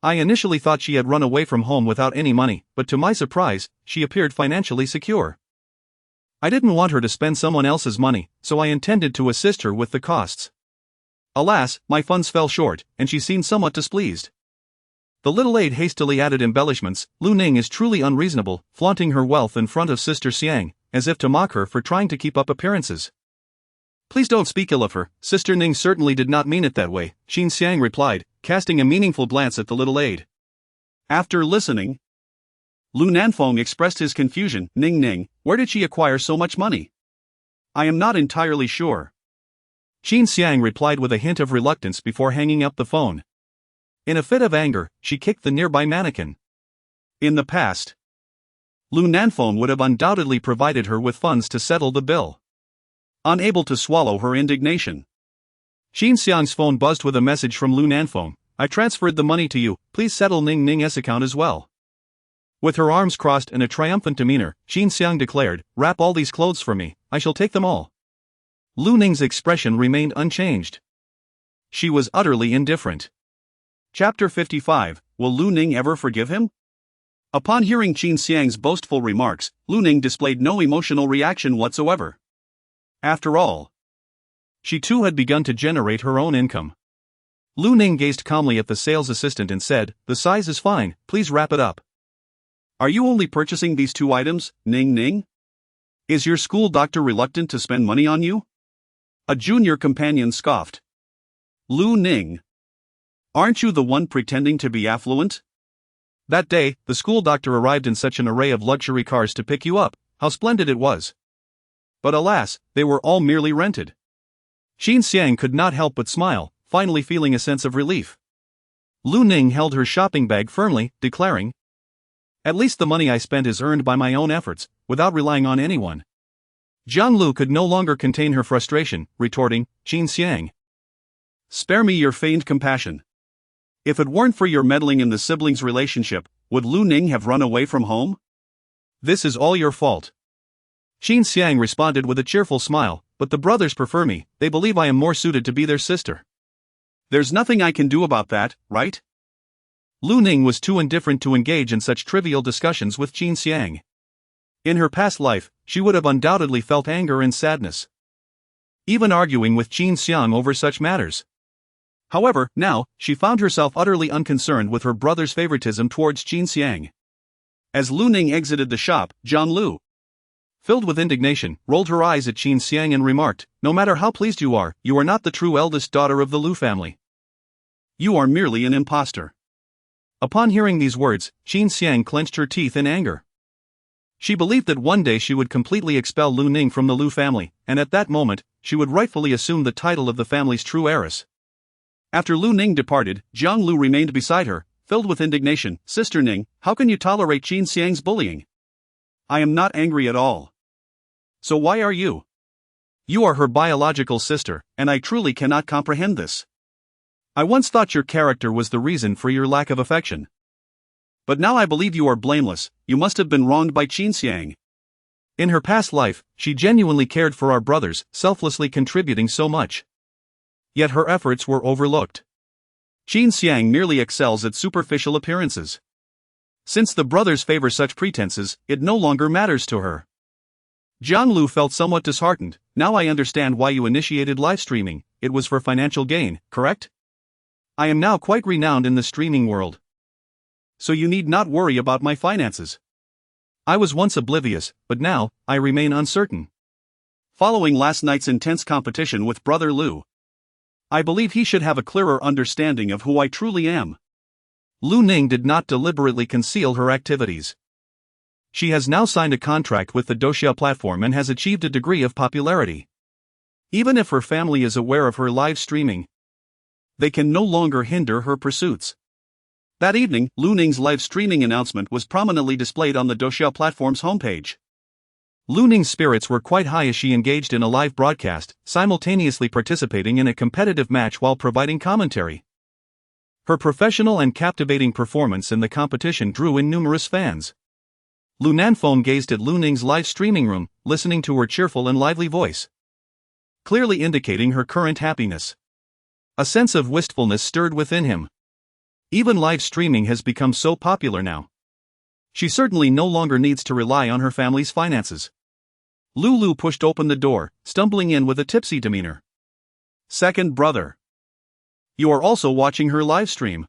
[SPEAKER 1] I initially thought she had run away from home without any money, but to my surprise, she appeared financially secure. I didn't want her to spend someone else's money, so I intended to assist her with the costs. Alas, my funds fell short, and she seemed somewhat displeased. The little aide hastily added embellishments. Lu Ning is truly unreasonable, flaunting her wealth in front of Sister Xiang, as if to mock her for trying to keep up appearances. Please don't speak ill of her. Sister Ning certainly did not mean it that way, Qin Xiang replied, casting a meaningful glance at the little aide.
[SPEAKER 2] After listening, Lu Nanfeng expressed his confusion. Ning, where did she acquire so much money? I am not entirely sure.
[SPEAKER 1] Qin Xiang replied with a hint of reluctance before hanging up the phone. In a fit of anger, she kicked the nearby mannequin.
[SPEAKER 2] In the past, Lu Nanfeng would have undoubtedly provided her with funds to settle the bill. Unable to swallow her indignation,
[SPEAKER 1] Qin Xiang's phone buzzed with a message from Lu Nanfeng. I transferred the money to you, please settle Ning's account as well. With her arms crossed and a triumphant demeanor, Qin Xiang declared, wrap all these clothes for me, I shall take them all. Lu Ning's expression remained unchanged. She was utterly indifferent.
[SPEAKER 2] Chapter 55, Will Lu Ning ever forgive him? Upon hearing Qin Xiang's boastful remarks, Lu Ning displayed no emotional reaction whatsoever. After all,
[SPEAKER 1] she too had begun to generate her own income. Lu Ning gazed calmly at the sales assistant and said, the size is fine, please wrap it up.
[SPEAKER 2] Are you only purchasing these 2 items, Ning? Is your school doctor reluctant to spend money on you? A junior companion scoffed. Lu Ning, aren't you the one pretending to be affluent?
[SPEAKER 1] That day, the school doctor arrived in such an array of luxury cars to pick you up. How splendid it was. But alas, they were all merely rented. Qin Xiang could not help but smile, finally feeling a sense of relief. Lu Ning held her shopping bag firmly, declaring, at least the money I spent is earned by my own efforts, without relying on anyone. Jiang Lu could no longer contain her frustration, retorting, Qin Xiang,
[SPEAKER 2] spare me your feigned compassion. If it weren't for your meddling in the siblings' relationship, would Lu Ning have run away from home?
[SPEAKER 1] This is all your fault. Qin Xiang responded with a cheerful smile, but the brothers prefer me, they believe I am more suited to be their sister.
[SPEAKER 2] There's nothing I can do about that, right?
[SPEAKER 1] Lu Ning was too indifferent to engage in such trivial discussions with Qin Xiang. In her past life, she would have undoubtedly felt anger and sadness, even arguing with Qin Xiang over such matters. However, now, she found herself utterly unconcerned with her brother's favoritism towards Qin Xiang. As Lu Ning exited the shop, Jiang Lu, filled with indignation, rolled her eyes at Qin Xiang and remarked, no matter how pleased you are not the true eldest daughter of the Lu family.
[SPEAKER 2] You are merely an impostor.
[SPEAKER 1] Upon hearing these words, Qin Xiang clenched her teeth in anger. She believed that one day she would completely expel Lu Ning from the Lu family, and at that moment, she would rightfully assume the title of the family's true heiress. After Lu Ning departed, Jiang Lu remained beside her, filled with indignation. Sister Ning, how can you tolerate Qin Xiang's bullying? I am not angry at all. So why are you? You are her biological sister, and I truly cannot comprehend this. I once thought your character was the reason for your lack of affection. But now I believe you are blameless, you must have been wronged by Qin Xiang. In her past life, she genuinely cared for our brothers, selflessly contributing so much. Yet her efforts were overlooked. Qin Xiang merely excels at superficial appearances. Since the brothers favor such pretenses, it no longer matters to her.
[SPEAKER 2] Jiang Lu felt somewhat disheartened. Now I understand why you initiated live streaming. It was for financial gain, correct? I am now quite renowned in the streaming world. So you need not worry about my finances. I was once oblivious, but now, I remain uncertain. Following last night's intense competition with Brother Lu, I believe he should have a clearer understanding of who I truly am.
[SPEAKER 1] Lu Ning did not deliberately conceal her activities. She has now signed a contract with the Douxia platform and has achieved a degree of popularity. Even if her family is aware of her live streaming, they can no longer hinder her pursuits. That evening, Lu Ning's live streaming announcement was prominently displayed on the Douxia platform's homepage. Lu Ning's spirits were quite high as she engaged in a live broadcast, simultaneously participating in a competitive match while providing commentary. Her professional and captivating performance in the competition drew in numerous fans. Lu Nanfeng gazed at Lu Ning's live streaming room, listening to her cheerful and lively voice, clearly indicating her current happiness. A sense of wistfulness stirred within him. Even live streaming has become so popular now. She certainly no longer needs to rely on her family's finances. Lulu pushed open the door, stumbling in with a tipsy demeanor.
[SPEAKER 2] Second brother. You are also watching her live stream.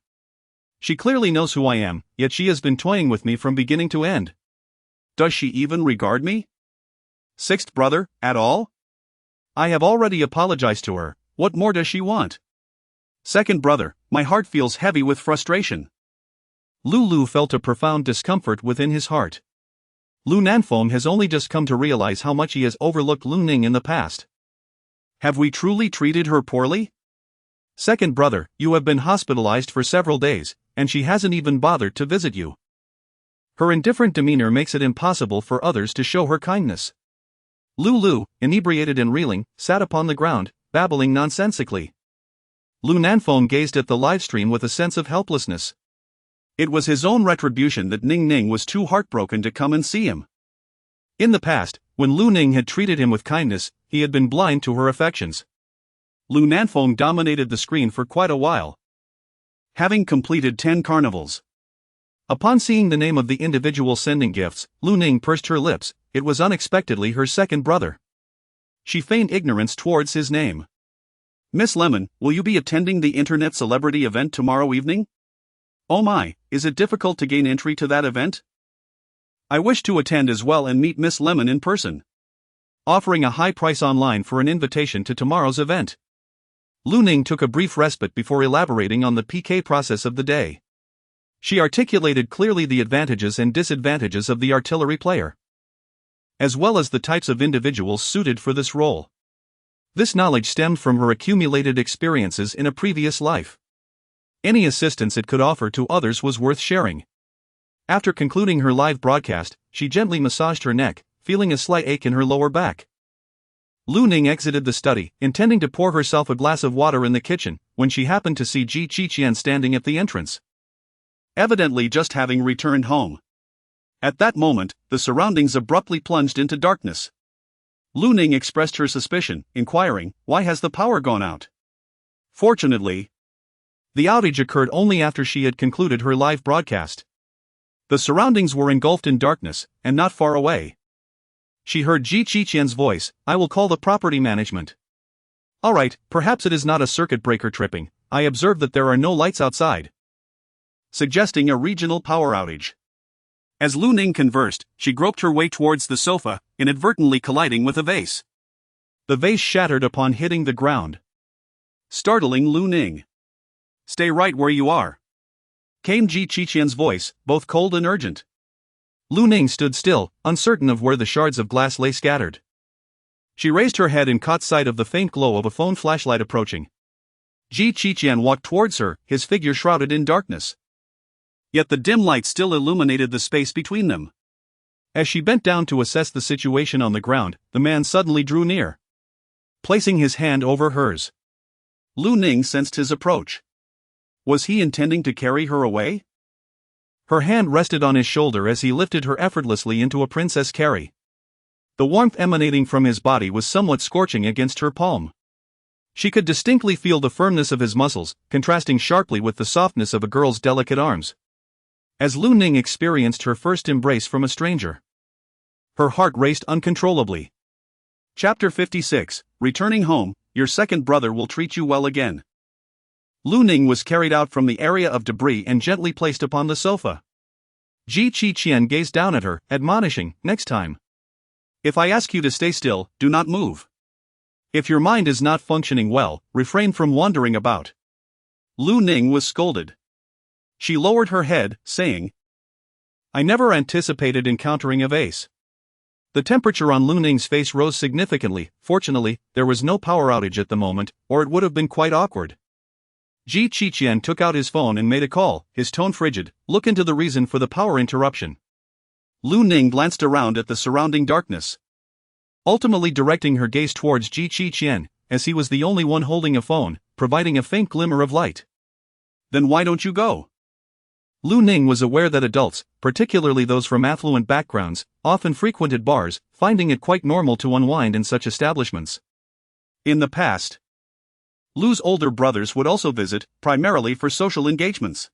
[SPEAKER 1] She clearly knows who I am, yet she has been toying with me from beginning to end.
[SPEAKER 2] Does she even regard me? Sixth brother, at all?
[SPEAKER 1] I have already apologized to her. What more does she want?
[SPEAKER 2] Second brother, my heart feels heavy with frustration.
[SPEAKER 1] Lulu felt a profound discomfort within his heart. Lu Nanfeng has only just come to realize how much he has overlooked Lu Ning in the past.
[SPEAKER 2] Have we truly treated her poorly?
[SPEAKER 1] Second brother, you have been hospitalized for several days, and she hasn't even bothered to visit you. Her indifferent demeanor makes it impossible for others to show her kindness. Lulu, inebriated and reeling, sat upon the ground, babbling nonsensically. Lu Nanfeng gazed at the livestream with a sense of helplessness.
[SPEAKER 2] It was his own retribution that Ning Ning was too heartbroken to come and see him.
[SPEAKER 1] In the past, when Lu Ning had treated him with kindness, he had been blind to her affections.
[SPEAKER 2] Lu Nanfeng dominated the screen for quite a while, having completed 10 carnivals.
[SPEAKER 1] Upon seeing the name of the individual sending gifts, Lu Ning pursed her lips. It was unexpectedly her second brother. She feigned ignorance towards his name.
[SPEAKER 2] Miss Lemon, will you be attending the internet celebrity event tomorrow evening? Oh my, is it difficult to gain entry to that event? I wish to attend as well and meet Miss Lemon in person.
[SPEAKER 1] Offering a high price online for an invitation to tomorrow's event. Lu Ning took a brief respite before elaborating on the PK process of the day. She articulated clearly the advantages and disadvantages of the artillery player, as well as the types of individuals suited for this role. This knowledge stemmed from her accumulated experiences in a previous life. Any assistance it could offer to others was worth sharing. After concluding her live broadcast, she gently massaged her neck, feeling a slight ache in her lower back. Lu Ning exited the study, intending to pour herself a glass of water in the kitchen, when she happened to see Ji Qiqian standing at the entrance,
[SPEAKER 2] evidently just having returned home. At that moment, the surroundings abruptly plunged into darkness. Lu Ning expressed her suspicion, inquiring, "Why has the power gone out?" Fortunately,
[SPEAKER 1] the outage occurred only after she had concluded her live broadcast.
[SPEAKER 2] The surroundings were engulfed in darkness, and not far away,
[SPEAKER 1] she heard Ji Qiqian's voice. "I will call the property management." "Alright, perhaps it is not a circuit breaker tripping. I observe that there are no lights outside,"
[SPEAKER 2] suggesting a regional power outage. As Lu Ning conversed, she groped her way towards the sofa, inadvertently colliding with a vase.
[SPEAKER 1] The vase shattered upon hitting the ground,
[SPEAKER 2] startling Lu Ning. "Stay right where you are," came Ji Qiqian's voice, both cold and urgent.
[SPEAKER 1] Lu Ning stood still, uncertain of where the shards of glass lay scattered. She raised her head and caught sight of the faint glow of a phone flashlight approaching. Ji Qiqian walked towards her, his figure shrouded in darkness.
[SPEAKER 2] Yet the dim light still illuminated the space between them.
[SPEAKER 1] As she bent down to assess the situation on the ground, the man suddenly drew near, placing his hand over hers.
[SPEAKER 2] Lu Ning sensed his approach. Was he intending to carry her away?
[SPEAKER 1] Her hand rested on his shoulder as he lifted her effortlessly into a princess carry. The warmth emanating from his body was somewhat scorching against her palm. She could distinctly feel the firmness of his muscles, contrasting sharply with the softness of a girl's delicate arms. As Lu Ning experienced her first embrace from a stranger,
[SPEAKER 2] Her heart raced uncontrollably. Chapter 56, Returning Home, Your Second Brother Will Treat You Well Again. Lu Ning was carried out from the area of debris and gently placed upon the sofa. Qin gazed down at her, admonishing, "Next time, if I ask you to stay still, do not move. If your mind is not functioning well, refrain from wandering about." Lu Ning was scolded. She lowered her head, saying, "I never anticipated encountering a vase." The temperature on Lu Ning's face rose significantly. Fortunately, there was no power outage at the moment, or it would have been quite awkward. Qin took out his phone and made a call, his tone frigid. "Look into the reason for the power interruption." Lu Ning glanced around at the surrounding darkness, ultimately directing her gaze towards Qin, as he was the only one holding a phone, providing a faint glimmer of light. "Then why don't you go?" Lu Ning was aware that adults, particularly those from affluent backgrounds, often frequented bars, finding it quite normal to unwind in such establishments. In the past, Lu's older brothers would also visit, primarily for social engagements.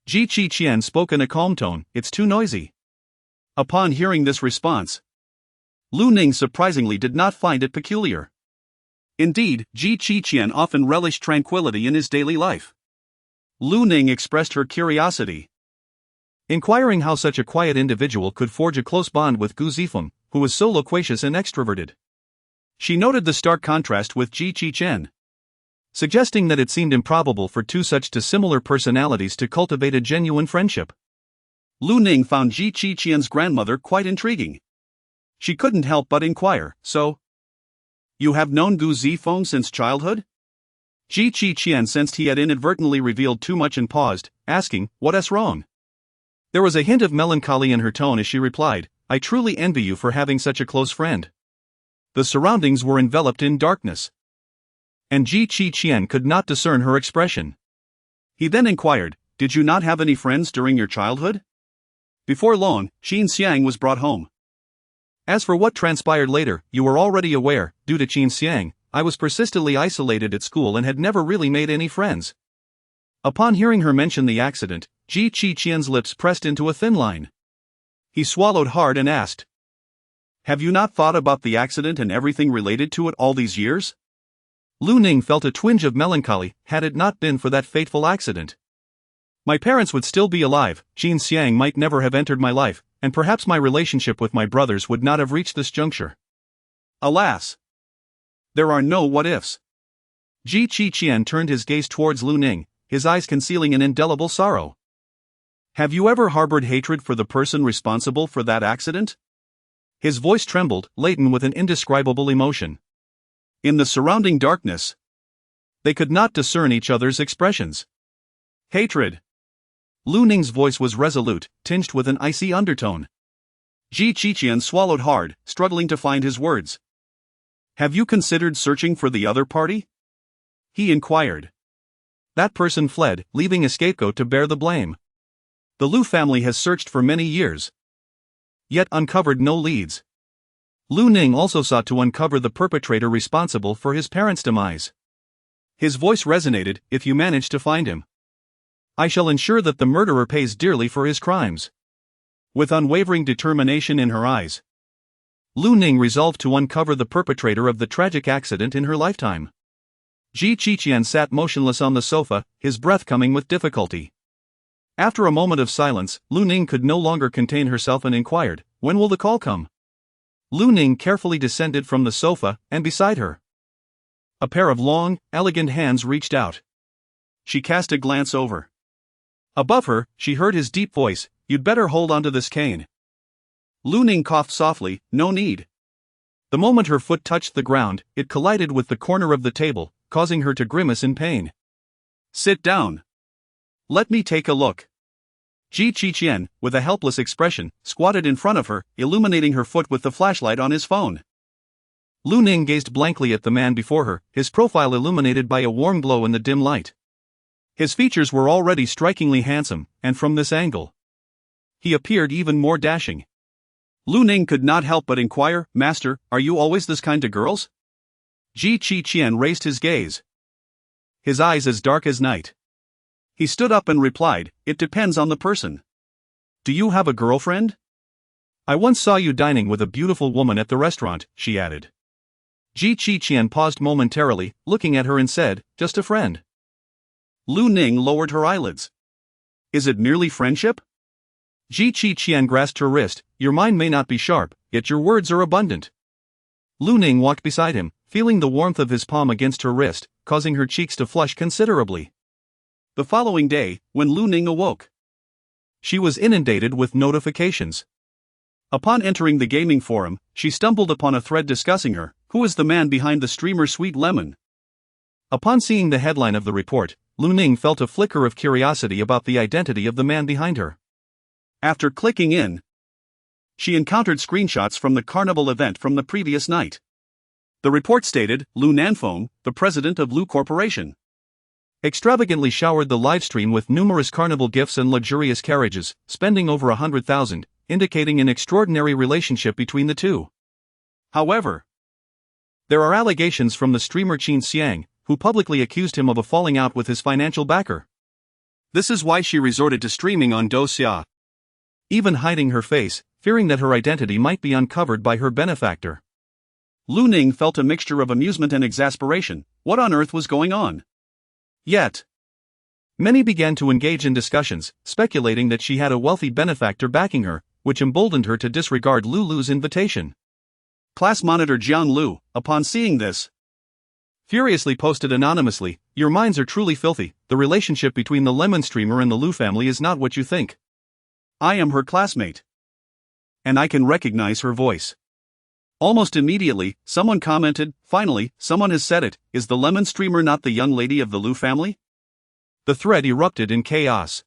[SPEAKER 2] Qin spoke in a calm tone, "It's too noisy." Upon hearing this response, Lu Ning surprisingly did not find it peculiar. Indeed, Qin often relished tranquility in his daily life. Lu Ning expressed her curiosity, inquiring how such a quiet individual could forge a close bond with Gu Zifeng, who was so loquacious and extroverted. She noted the stark contrast with Qin, suggesting that it seemed improbable for two such dissimilar personalities to cultivate a genuine friendship. Lu Ning found Qin's grandmother quite intriguing. She couldn't help but inquire, "So, you have known Gu Zifeng since childhood?" Qin sensed he had inadvertently revealed too much and paused, asking, "What's wrong?" There was a hint of melancholy in her tone as she replied, "I truly envy you for having such a close friend." The surroundings were enveloped in darkness, and Qin could not discern her expression. He then inquired, "Did you not have any friends during your childhood?" Before long, Qin Xiang was brought home. As for what transpired later, you were already aware. Due to Qin Xiang, I was persistently isolated at school and had never really made any friends. Upon hearing her mention the accident, Qin's lips pressed into a thin line. He swallowed hard and asked, "Have you not thought about the accident and everything related to it all these years?" Lu Ning felt a twinge of melancholy. Had it not been for that fateful accident, my parents would still be alive, Qin Xiang might never have entered my life, and perhaps my relationship with my brothers would not have reached this juncture. Alas, there are no what-ifs. Qin turned his gaze towards Lu Ning, his eyes concealing an indelible sorrow. "Have you ever harbored hatred for the person responsible for that accident?" His voice trembled, laden with an indescribable emotion. In the surrounding darkness, they could not discern each other's expressions. "Hatred." Lu Ning's voice was resolute, tinged with an icy undertone. Qin swallowed hard, struggling to find his words. "Have you considered searching for the other party?" he inquired. "That person fled, leaving a scapegoat to bear the blame. The Lu family has searched for many years, yet uncovered no leads." Lu Ning also sought to uncover the perpetrator responsible for his parents' demise. His voice resonated, "If you manage to find him, I shall ensure that the murderer pays dearly for his crimes." With unwavering determination in her eyes, Lu Ning resolved to uncover the perpetrator of the tragic accident in her lifetime. Qin sat motionless on the sofa, his breath coming with difficulty. After a moment of silence, Lu Ning could no longer contain herself and inquired, "When will the call come?" Lu Ning carefully descended from the sofa, and beside her, a pair of long, elegant hands reached out. She cast a glance over. Above her, she heard his deep voice, "You'd better hold onto this cane." Lu Ning coughed softly, "No need." The moment her foot touched the ground, it collided with the corner of the table, causing her to grimace in pain. "Sit down. Let me take a look." Qin, with a helpless expression, squatted in front of her, illuminating her foot with the flashlight on his phone. Lu Ning gazed blankly at the man before her, his profile illuminated by a warm glow in the dim light. His features were already strikingly handsome, and from this angle, he appeared even more dashing. Lu Ning could not help but inquire, "Master, are you always this kind to girls?" Qin raised his gaze, his eyes as dark as night. He stood up and replied, "It depends on the person." "Do you have a girlfriend?"
[SPEAKER 1] I once saw you dining with a beautiful woman at the restaurant, she added. Ji Qian paused momentarily, looking at her and said, just a friend.
[SPEAKER 2] Lu Ning lowered her eyelids. Is it merely friendship?
[SPEAKER 1] Ji Qian grasped her wrist. Your mind may not be sharp, yet your words are abundant. Lu Ning walked beside him, feeling the warmth of his palm against her wrist, causing her cheeks to flush considerably.
[SPEAKER 2] The following day, when Lu Ning awoke,
[SPEAKER 1] she was inundated with notifications.
[SPEAKER 2] Upon entering the gaming forum, she stumbled upon a thread discussing her, who is the man behind the streamer Sweet Lemon.
[SPEAKER 1] Upon seeing the headline of the report, Lu Ning felt a flicker of curiosity about the identity of the man behind her.
[SPEAKER 2] After clicking in, she encountered screenshots from the carnival event from the previous night. The report stated, Lu Nanfeng, the president of Lu Corporation,
[SPEAKER 1] extravagantly showered the livestream with numerous carnival gifts and luxurious carriages, spending over 100,000, indicating an extraordinary relationship between the two.
[SPEAKER 2] However,
[SPEAKER 1] there are allegations from the streamer Qin Xiang, who publicly accused him of a falling out with his financial backer.
[SPEAKER 2] This is why she resorted to streaming on Douxia,
[SPEAKER 1] even hiding her face, fearing that her identity might be uncovered by her benefactor.
[SPEAKER 2] Lu Ning felt a mixture of amusement and exasperation. What on earth was going on? Yet,
[SPEAKER 1] many began to engage in discussions, speculating that she had a wealthy benefactor backing her, which emboldened her to disregard Lulu's invitation.
[SPEAKER 2] Class monitor Jiang Lu, upon seeing this,
[SPEAKER 1] furiously posted anonymously, your minds are truly filthy, the relationship between the Lemon streamer and the Lu family is not what you think.
[SPEAKER 2] I am her classmate, and I can recognize her voice. Almost immediately, someone commented, finally, someone has said it, is the Lemon streamer not the young lady of the Lu family?
[SPEAKER 1] The thread erupted in chaos.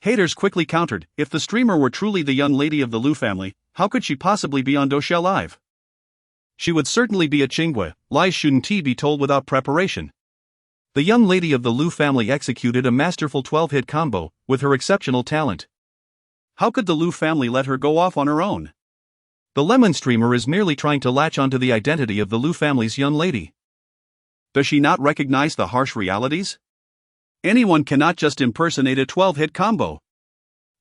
[SPEAKER 2] Haters quickly countered, if the streamer were truly the young lady of the Lu family, how could she possibly be on Douxia Live?
[SPEAKER 1] She would certainly be a Qingwe, lies shouldn't be told without preparation. The young lady of the Lu family executed a masterful 12-hit combo, with her exceptional talent.
[SPEAKER 2] How could the Lu family let her go off on her own?
[SPEAKER 1] The Lemon streamer is merely trying to latch onto the identity of the Lu family's young lady.
[SPEAKER 2] Does she not recognize the harsh realities? Anyone cannot just impersonate a 12-hit combo.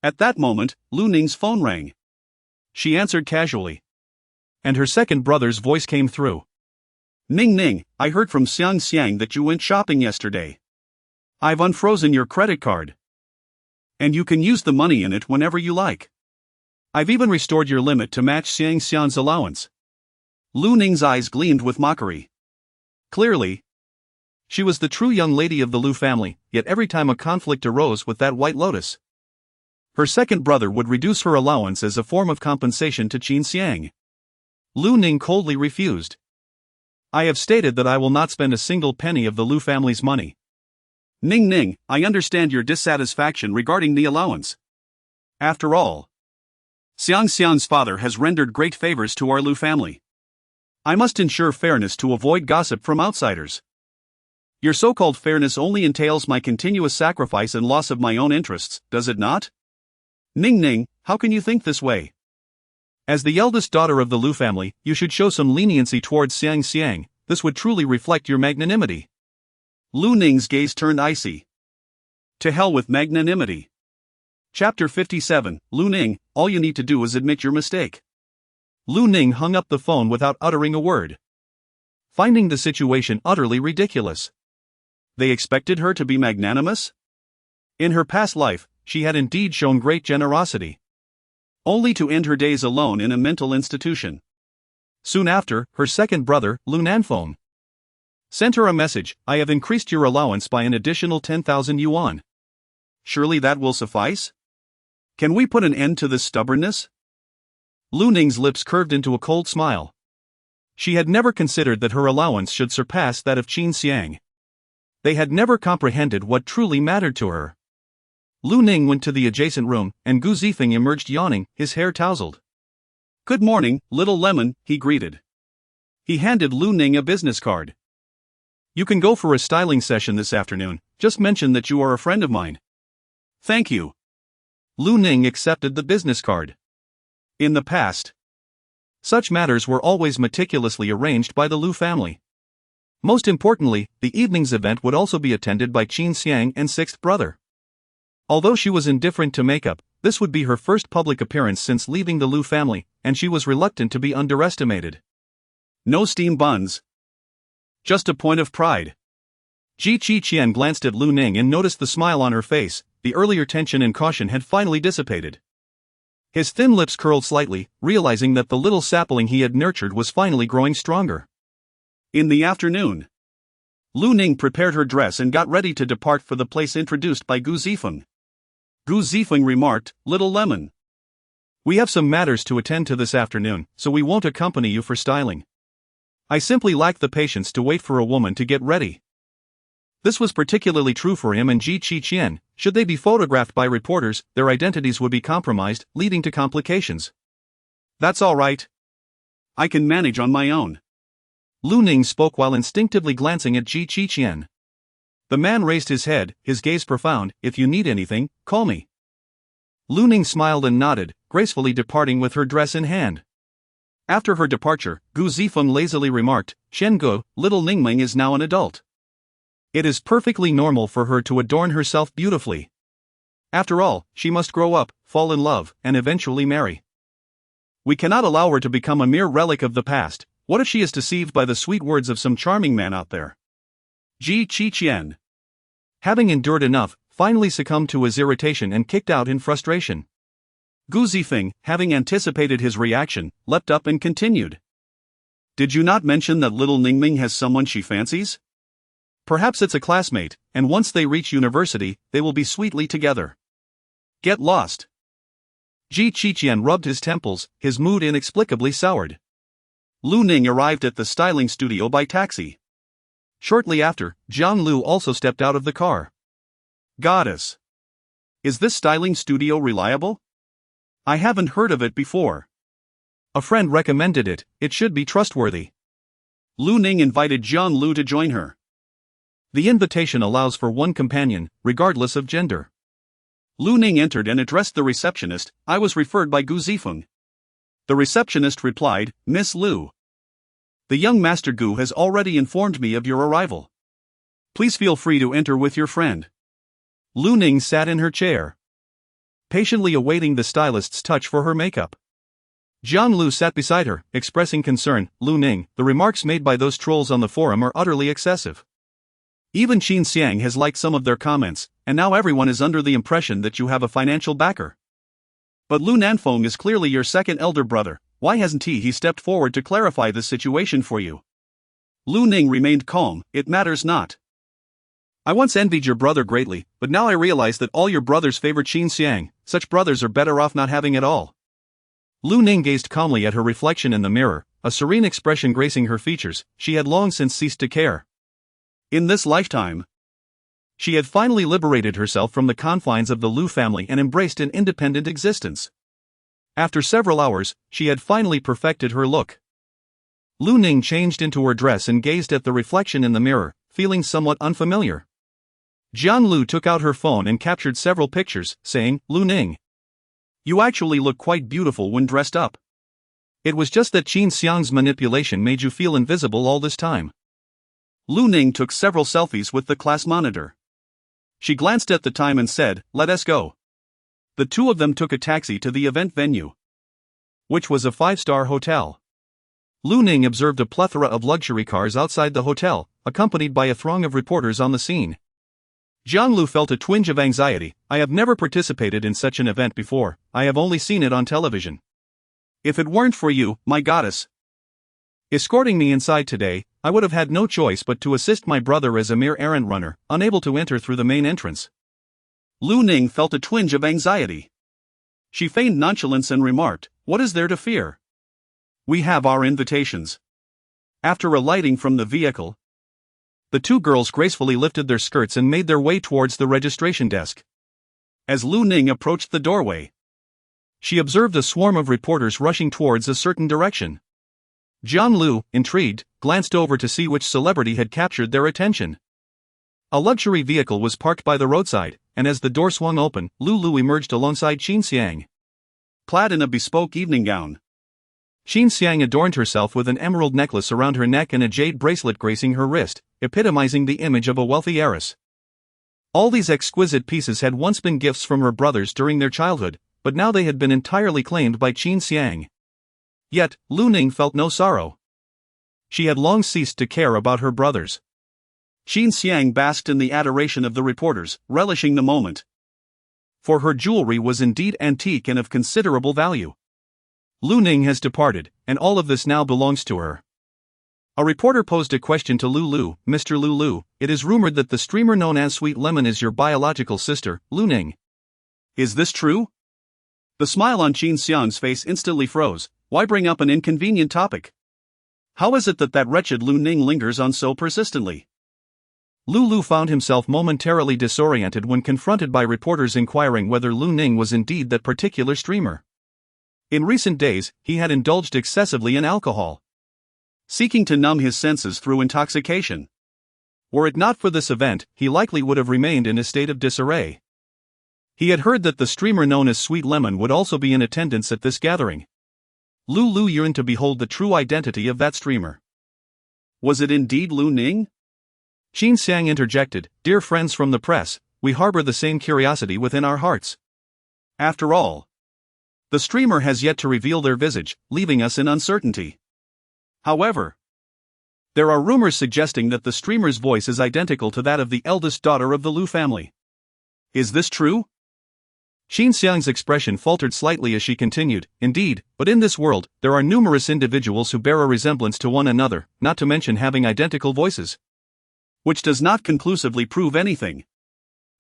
[SPEAKER 2] At that moment, Lu Ning's phone rang. She answered casually,
[SPEAKER 1] and her second brother's voice came through.
[SPEAKER 2] Ning, I heard from Qin Xiang that you went shopping yesterday. I've unfrozen your credit card, and you can use the money in it whenever you like.
[SPEAKER 1] I've even restored your limit to match Qin Xiang's allowance.
[SPEAKER 2] Lu Ning's eyes gleamed with mockery.
[SPEAKER 1] Clearly, she was the true young lady of the Lu family, yet every time a conflict arose with that White Lotus, her second brother would reduce her allowance as a form of compensation to Qin Xiang. Lu Ning coldly refused. I have stated that I will not spend a single penny of the Lu family's money.
[SPEAKER 2] Ning, I understand your dissatisfaction regarding the allowance. After all, Xiang's father has rendered great favors to our Lu family. I must ensure fairness to avoid gossip from outsiders. Your so-called fairness only entails my continuous sacrifice and loss of my own interests, does it not? Ning, how can you think this way?
[SPEAKER 1] As the eldest daughter of the Lu family, you should show some leniency towards Qin Xiang, this would truly reflect your magnanimity.
[SPEAKER 2] Lu Ning's gaze turned icy. To hell with magnanimity. Chapter 57, Lu Ning, all you need to do is admit your mistake.
[SPEAKER 1] Lu Ning hung up the phone without uttering a word, finding the situation utterly ridiculous.
[SPEAKER 2] They expected her to be magnanimous?
[SPEAKER 1] In her past life, she had indeed shown great generosity,
[SPEAKER 2] only to end her days alone in a mental institution.
[SPEAKER 1] Soon after, her second brother, Lu Nanfeng, sent her a message, I have increased your allowance by an additional 10,000 yuan.
[SPEAKER 2] Surely that will suffice? Can we put an end to this stubbornness?
[SPEAKER 1] Lu Ning's lips curved into a cold smile. She had never considered that her allowance should surpass that of Qin Xiang. They had never comprehended what truly mattered to her. Lu Ning went to the adjacent room, and Gu Zifeng emerged yawning, his hair tousled.
[SPEAKER 2] Good morning, little lemon, he greeted. He handed Lu Ning a business card.
[SPEAKER 1] You can go for a styling session this afternoon, just mention that you are a friend of mine.
[SPEAKER 2] Thank you.
[SPEAKER 1] Lu Ning accepted the business card.
[SPEAKER 2] In the past,
[SPEAKER 1] such matters were always meticulously arranged by the Lu family. Most importantly, the evening's event would also be attended by Qin Xiang and sixth brother. Although she was indifferent to makeup,
[SPEAKER 2] This would be her first public appearance since leaving the Lu family, and she was reluctant to be underestimated. No steam buns. Just a point of pride. Qin Xiang glanced at Lu Ning and noticed the smile on her face. The earlier tension and caution had finally dissipated. His thin lips curled slightly, realizing that the little sapling he had nurtured was finally growing stronger. In the afternoon, Lu Ning prepared her dress and got ready to depart for the place introduced by Gu Zifeng. Gu Zifeng remarked, "Little Lemon, we have some matters to attend to this afternoon, so we won't accompany you for styling. I simply lack the patience to wait for a woman to get ready." This was particularly true for him and Qin Xiang. Should they be photographed by reporters, their identities would be compromised, leading to complications. "That's all right. I can manage on my own." Lu Ning spoke while instinctively glancing at Qin Xiang. The man raised his head, his gaze profound. "If you need anything, call me." Lu Ning smiled and nodded, gracefully departing with her dress in hand. After her departure, Gu Zifeng lazily remarked, "Shen Gu, little Ningming is now an adult. It is perfectly normal for her to adorn herself beautifully. After all, she must grow up, fall in love, and eventually marry. We cannot allow her to become a mere relic of the past. What if she is deceived by the sweet words of some charming man out there?" Qin Xiang, having endured enough, finally succumbed to his irritation and kicked out in frustration. Gu Zifeng, having anticipated his reaction, leapt up and continued. "Did you not mention that little Ningming has someone she fancies? Perhaps it's a classmate, and once they reach university, they will be sweetly together. Get lost." Qin Xiang rubbed his temples, his mood inexplicably soured. Lu Ning arrived at the styling studio by taxi. Shortly after, Jiang Lu also stepped out of the car. "Goddess, is this styling studio reliable? I haven't heard of it before." "A friend recommended it, it should be trustworthy." Lu Ning invited Jiang Lu to join her. The invitation allows for one companion, regardless of gender. Lu Ning entered and addressed the receptionist. "I was referred by Gu Zifeng." The receptionist replied, "Miss Lu, the young Master Gu has already informed me of your arrival. Please feel free to enter with your friend." Lu Ning sat in her chair, patiently awaiting the stylist's touch for her makeup. Jiang Lu sat beside her, expressing concern. "Lu Ning, the remarks made by those trolls on the forum are utterly excessive. Even Qin Xiang has liked some of their comments, and now everyone is under the impression that you have a financial backer. But Lu Nanfeng is clearly your second elder brother. Why hasn't he stepped forward to clarify this situation for you?" Lu Ning remained calm. "It matters not. I once envied your brother greatly, but now I realize that all your brothers favor Qin Xiang. Such brothers are better off not having at all." Lu Ning gazed calmly at her reflection in the mirror, a serene expression gracing her features. She had long since ceased to care. In this lifetime, she had finally liberated herself from the confines of the Lu family and embraced an independent existence. After several hours, she had finally perfected her look. Lu Ning changed into her dress and gazed at the reflection in the mirror, feeling somewhat unfamiliar. Jiang Lu took out her phone and captured several pictures, saying, "Lu Ning, you actually look quite beautiful when dressed up. It was just that Qin Xiang's manipulation made you feel invisible all this time." Lu Ning took several selfies with the class monitor. She glanced at the time and said, "Let us go." The two of them took a taxi to the event venue, which was a 5-star hotel. Lu Ning observed a plethora of luxury cars outside the hotel, accompanied by a throng of reporters on the scene. Jiang Lu felt a twinge of anxiety. "I have never participated in such an event before, I have only seen it on television. If it weren't for you, my goddess, escorting me inside today, I would have had no choice but to assist my brother as a mere errand runner, unable to enter through the main entrance." Lu Ning felt a twinge of anxiety. She feigned nonchalance and remarked, "What is there to fear? We have our invitations." After alighting from the vehicle, the two girls gracefully lifted their skirts and made their way towards the registration desk. As Lu Ning approached the doorway, she observed a swarm of reporters rushing towards a certain direction. Jiang Lu, intrigued, glanced over to see which celebrity had captured their attention. A luxury vehicle was parked by the roadside, and as the door swung open, Lu emerged alongside Qin Xiang, clad in a bespoke evening gown. Qin Xiang adorned herself with an emerald necklace around her neck and a jade bracelet gracing her wrist, epitomizing the image of a wealthy heiress. All these exquisite pieces had once been gifts from her brothers during their childhood,
[SPEAKER 1] but now they had been entirely claimed by Qin Xiang. Yet, Lu Ning felt no sorrow. She had long ceased to care about her brothers.
[SPEAKER 2] Qin Xiang basked in the adoration of the reporters, relishing the moment. For her jewelry was indeed antique and of considerable value. Lu Ning has departed, and all of this now belongs to her. A reporter posed a question to Lulu. Mr. Lulu, it is rumored that the streamer known as Sweet Lemon is your biological sister, Lu Ning. Is this true? The smile on Qin Xiang's face instantly froze. Why bring up an inconvenient topic? How is it that wretched Lu Ning lingers on so persistently?
[SPEAKER 1] Lulu found himself momentarily disoriented when confronted by reporters inquiring whether Lu Ning was indeed that particular streamer. In recent days, he had indulged excessively in alcohol,
[SPEAKER 2] seeking to numb his senses through intoxication.
[SPEAKER 1] Were it not for this event, he likely would have remained in a state of disarray. He had heard that the streamer known as Sweet Lemon would also be in attendance at this gathering. Lulu yearned to behold the true identity of that streamer.
[SPEAKER 2] Was it indeed Lu Ning?
[SPEAKER 1] Qin Xiang interjected, dear friends from the press, we harbor the same curiosity within our hearts.
[SPEAKER 2] After all, the streamer has yet to reveal their visage, leaving us in uncertainty. However, there are rumors suggesting that the streamer's voice is identical to that of the eldest daughter of the Lu family. Is this true?
[SPEAKER 1] Qin Xiang's expression faltered slightly as she continued, indeed, but in this world, there are numerous individuals who bear a resemblance to one another, not to mention having identical voices.
[SPEAKER 2] Which does not conclusively prove anything.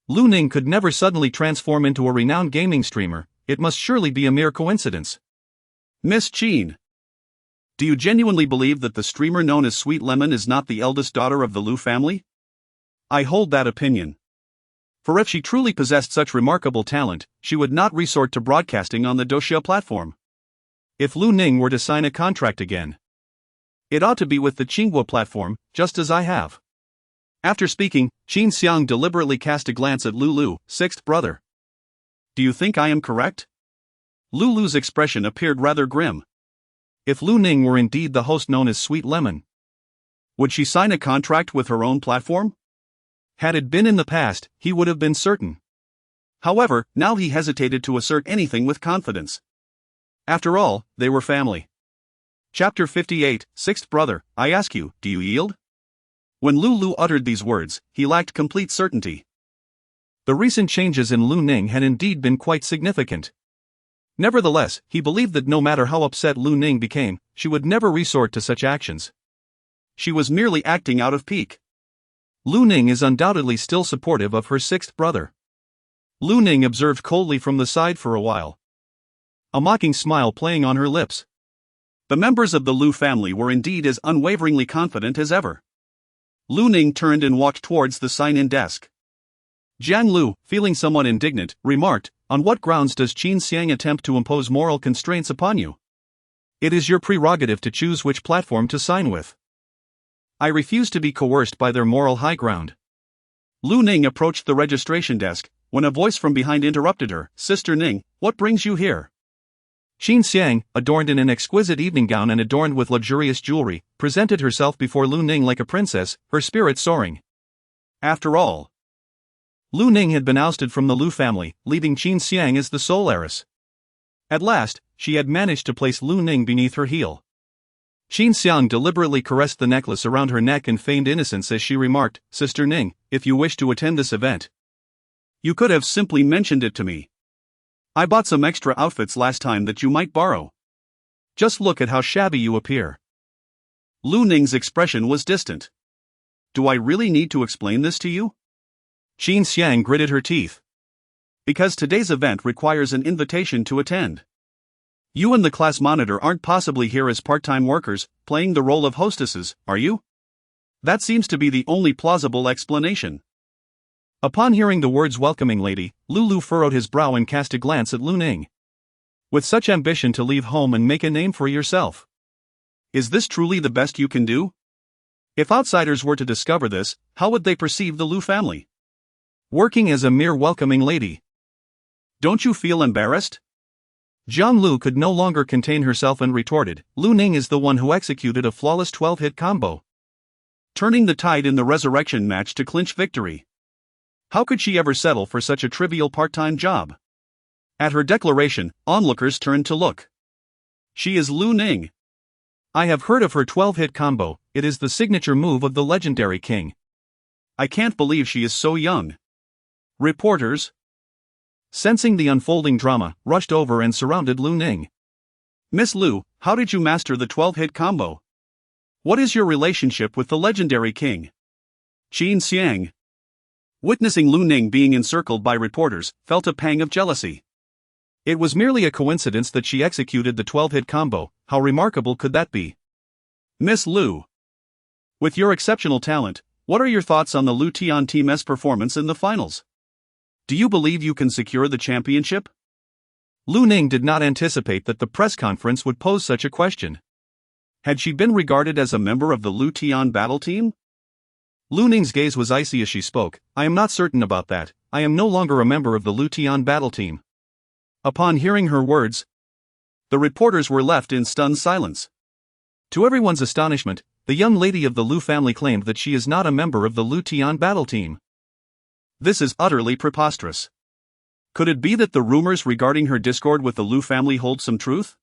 [SPEAKER 1] Lu Ning could never suddenly transform into a renowned gaming streamer, it must surely be a mere coincidence.
[SPEAKER 2] Miss Qin, do you genuinely believe that the streamer known as Sweet Lemon is not the eldest daughter of the Lu family?
[SPEAKER 1] I hold that opinion. For if she truly possessed such remarkable talent, she would not resort to broadcasting on the Douxia platform. If Lu Ning were to sign a contract again, it ought to be with the Qinghua platform, just as I have. After speaking, Qin Xiang deliberately cast a glance at Lulu, sixth brother.
[SPEAKER 2] Do you think I am correct?
[SPEAKER 1] Lulu's expression appeared rather grim. If Lu Ning were indeed the host known as Sweet Lemon,
[SPEAKER 2] would she sign a contract with her own platform?
[SPEAKER 1] Had it been in the past, he would have been certain.
[SPEAKER 2] However, now he hesitated to assert anything with confidence.
[SPEAKER 1] After all, they were family.
[SPEAKER 2] Chapter 58, Sixth Brother, I ask you, do you yield? When Lulu uttered these words, he lacked complete certainty.
[SPEAKER 1] The recent changes in Lu Ning had indeed been quite significant. Nevertheless, he believed that no matter how upset Lu Ning became, she would never resort to such actions.
[SPEAKER 2] She was merely acting out of pique.
[SPEAKER 1] Lu Ning is undoubtedly still supportive of her sixth brother. Lu Ning observed coldly from the side for a while, a mocking smile playing on her lips.
[SPEAKER 2] The members of the Lu family were indeed as unwaveringly confident as ever. Lu Ning turned and walked towards the sign-in desk.
[SPEAKER 1] Jiang Lu, feeling somewhat indignant, remarked, on what grounds does Qin Xiang attempt to impose moral constraints upon you? It is your prerogative to choose which platform to sign with. I refuse to be coerced by their moral high ground.
[SPEAKER 2] Lu Ning approached the registration desk, when a voice from behind interrupted her, Sister Ning, what brings you here?
[SPEAKER 1] Qin Xiang, adorned in an exquisite evening gown and adorned with luxurious jewelry, presented herself before Lu Ning like a princess, her spirit soaring.
[SPEAKER 2] After all,
[SPEAKER 1] Lu Ning had been ousted from the Lu family, leaving Qin Xiang as the sole heiress. At last, she had managed to place Lu Ning beneath her heel. Qin Xiang deliberately caressed the necklace around her neck and feigned innocence as she remarked, Sister Ning, if you wish to attend this event,
[SPEAKER 2] you could have simply mentioned it to me. I bought some extra outfits last time that you might borrow.
[SPEAKER 1] Just look at how shabby you appear.
[SPEAKER 2] Lu Ning's expression was distant. Do I really need to explain this to you?
[SPEAKER 1] Qin Xiang gritted her teeth.
[SPEAKER 2] Because today's event requires an invitation to attend. You and the class monitor aren't possibly here as part-time workers, playing the role of hostesses, are you? That seems to be the only plausible explanation.
[SPEAKER 1] Upon hearing the words welcoming lady, Lulu furrowed his brow and cast a glance at Lu Ning. With such ambition to leave home and make a name for yourself,
[SPEAKER 2] is this truly the best you can do? If outsiders were to discover this, how would they perceive the Lu family?
[SPEAKER 1] Working as a mere welcoming lady.
[SPEAKER 2] Don't you feel embarrassed?
[SPEAKER 1] Jiang Lu could no longer contain herself and retorted, Lu Ning is the one who executed a flawless 12-hit combo,
[SPEAKER 2] turning the tide in the resurrection match to clinch victory. How could she ever settle for such a trivial part-time job? At her declaration, onlookers turned to look. She is Lu Ning.
[SPEAKER 1] I have heard of her 12-hit combo, it is the signature move of the legendary king.
[SPEAKER 2] I can't believe she is so young. Reporters,
[SPEAKER 1] sensing the unfolding drama, rushed over and surrounded Lu Ning.
[SPEAKER 2] Miss Lu, how did you master the 12-hit combo? What is your relationship with the legendary king? Qin Xiang, witnessing Lu Ning being encircled by reporters, felt a pang of jealousy.
[SPEAKER 1] It was merely a coincidence that she executed the 12-hit combo, how remarkable could that be?
[SPEAKER 2] Miss Lu, with your exceptional talent, what are your thoughts on the Lu Tian Team's performance in the finals? Do you believe you can secure the championship?
[SPEAKER 1] Lu Ning did not anticipate that the press conference would pose such a question.
[SPEAKER 2] Had she been regarded as a member of the Lu Tian battle team?
[SPEAKER 1] Lu Ning's gaze was icy as she spoke. I am not certain about that, I am no longer a member of the Lu Tian battle team.
[SPEAKER 2] Upon hearing her words, the reporters were left in stunned silence.
[SPEAKER 1] To everyone's astonishment, the young lady of the Lu family claimed that she is not a member of the Lu Tian battle team.
[SPEAKER 2] This is utterly preposterous. Could it be that the rumors regarding her discord with the Lu family hold some truth?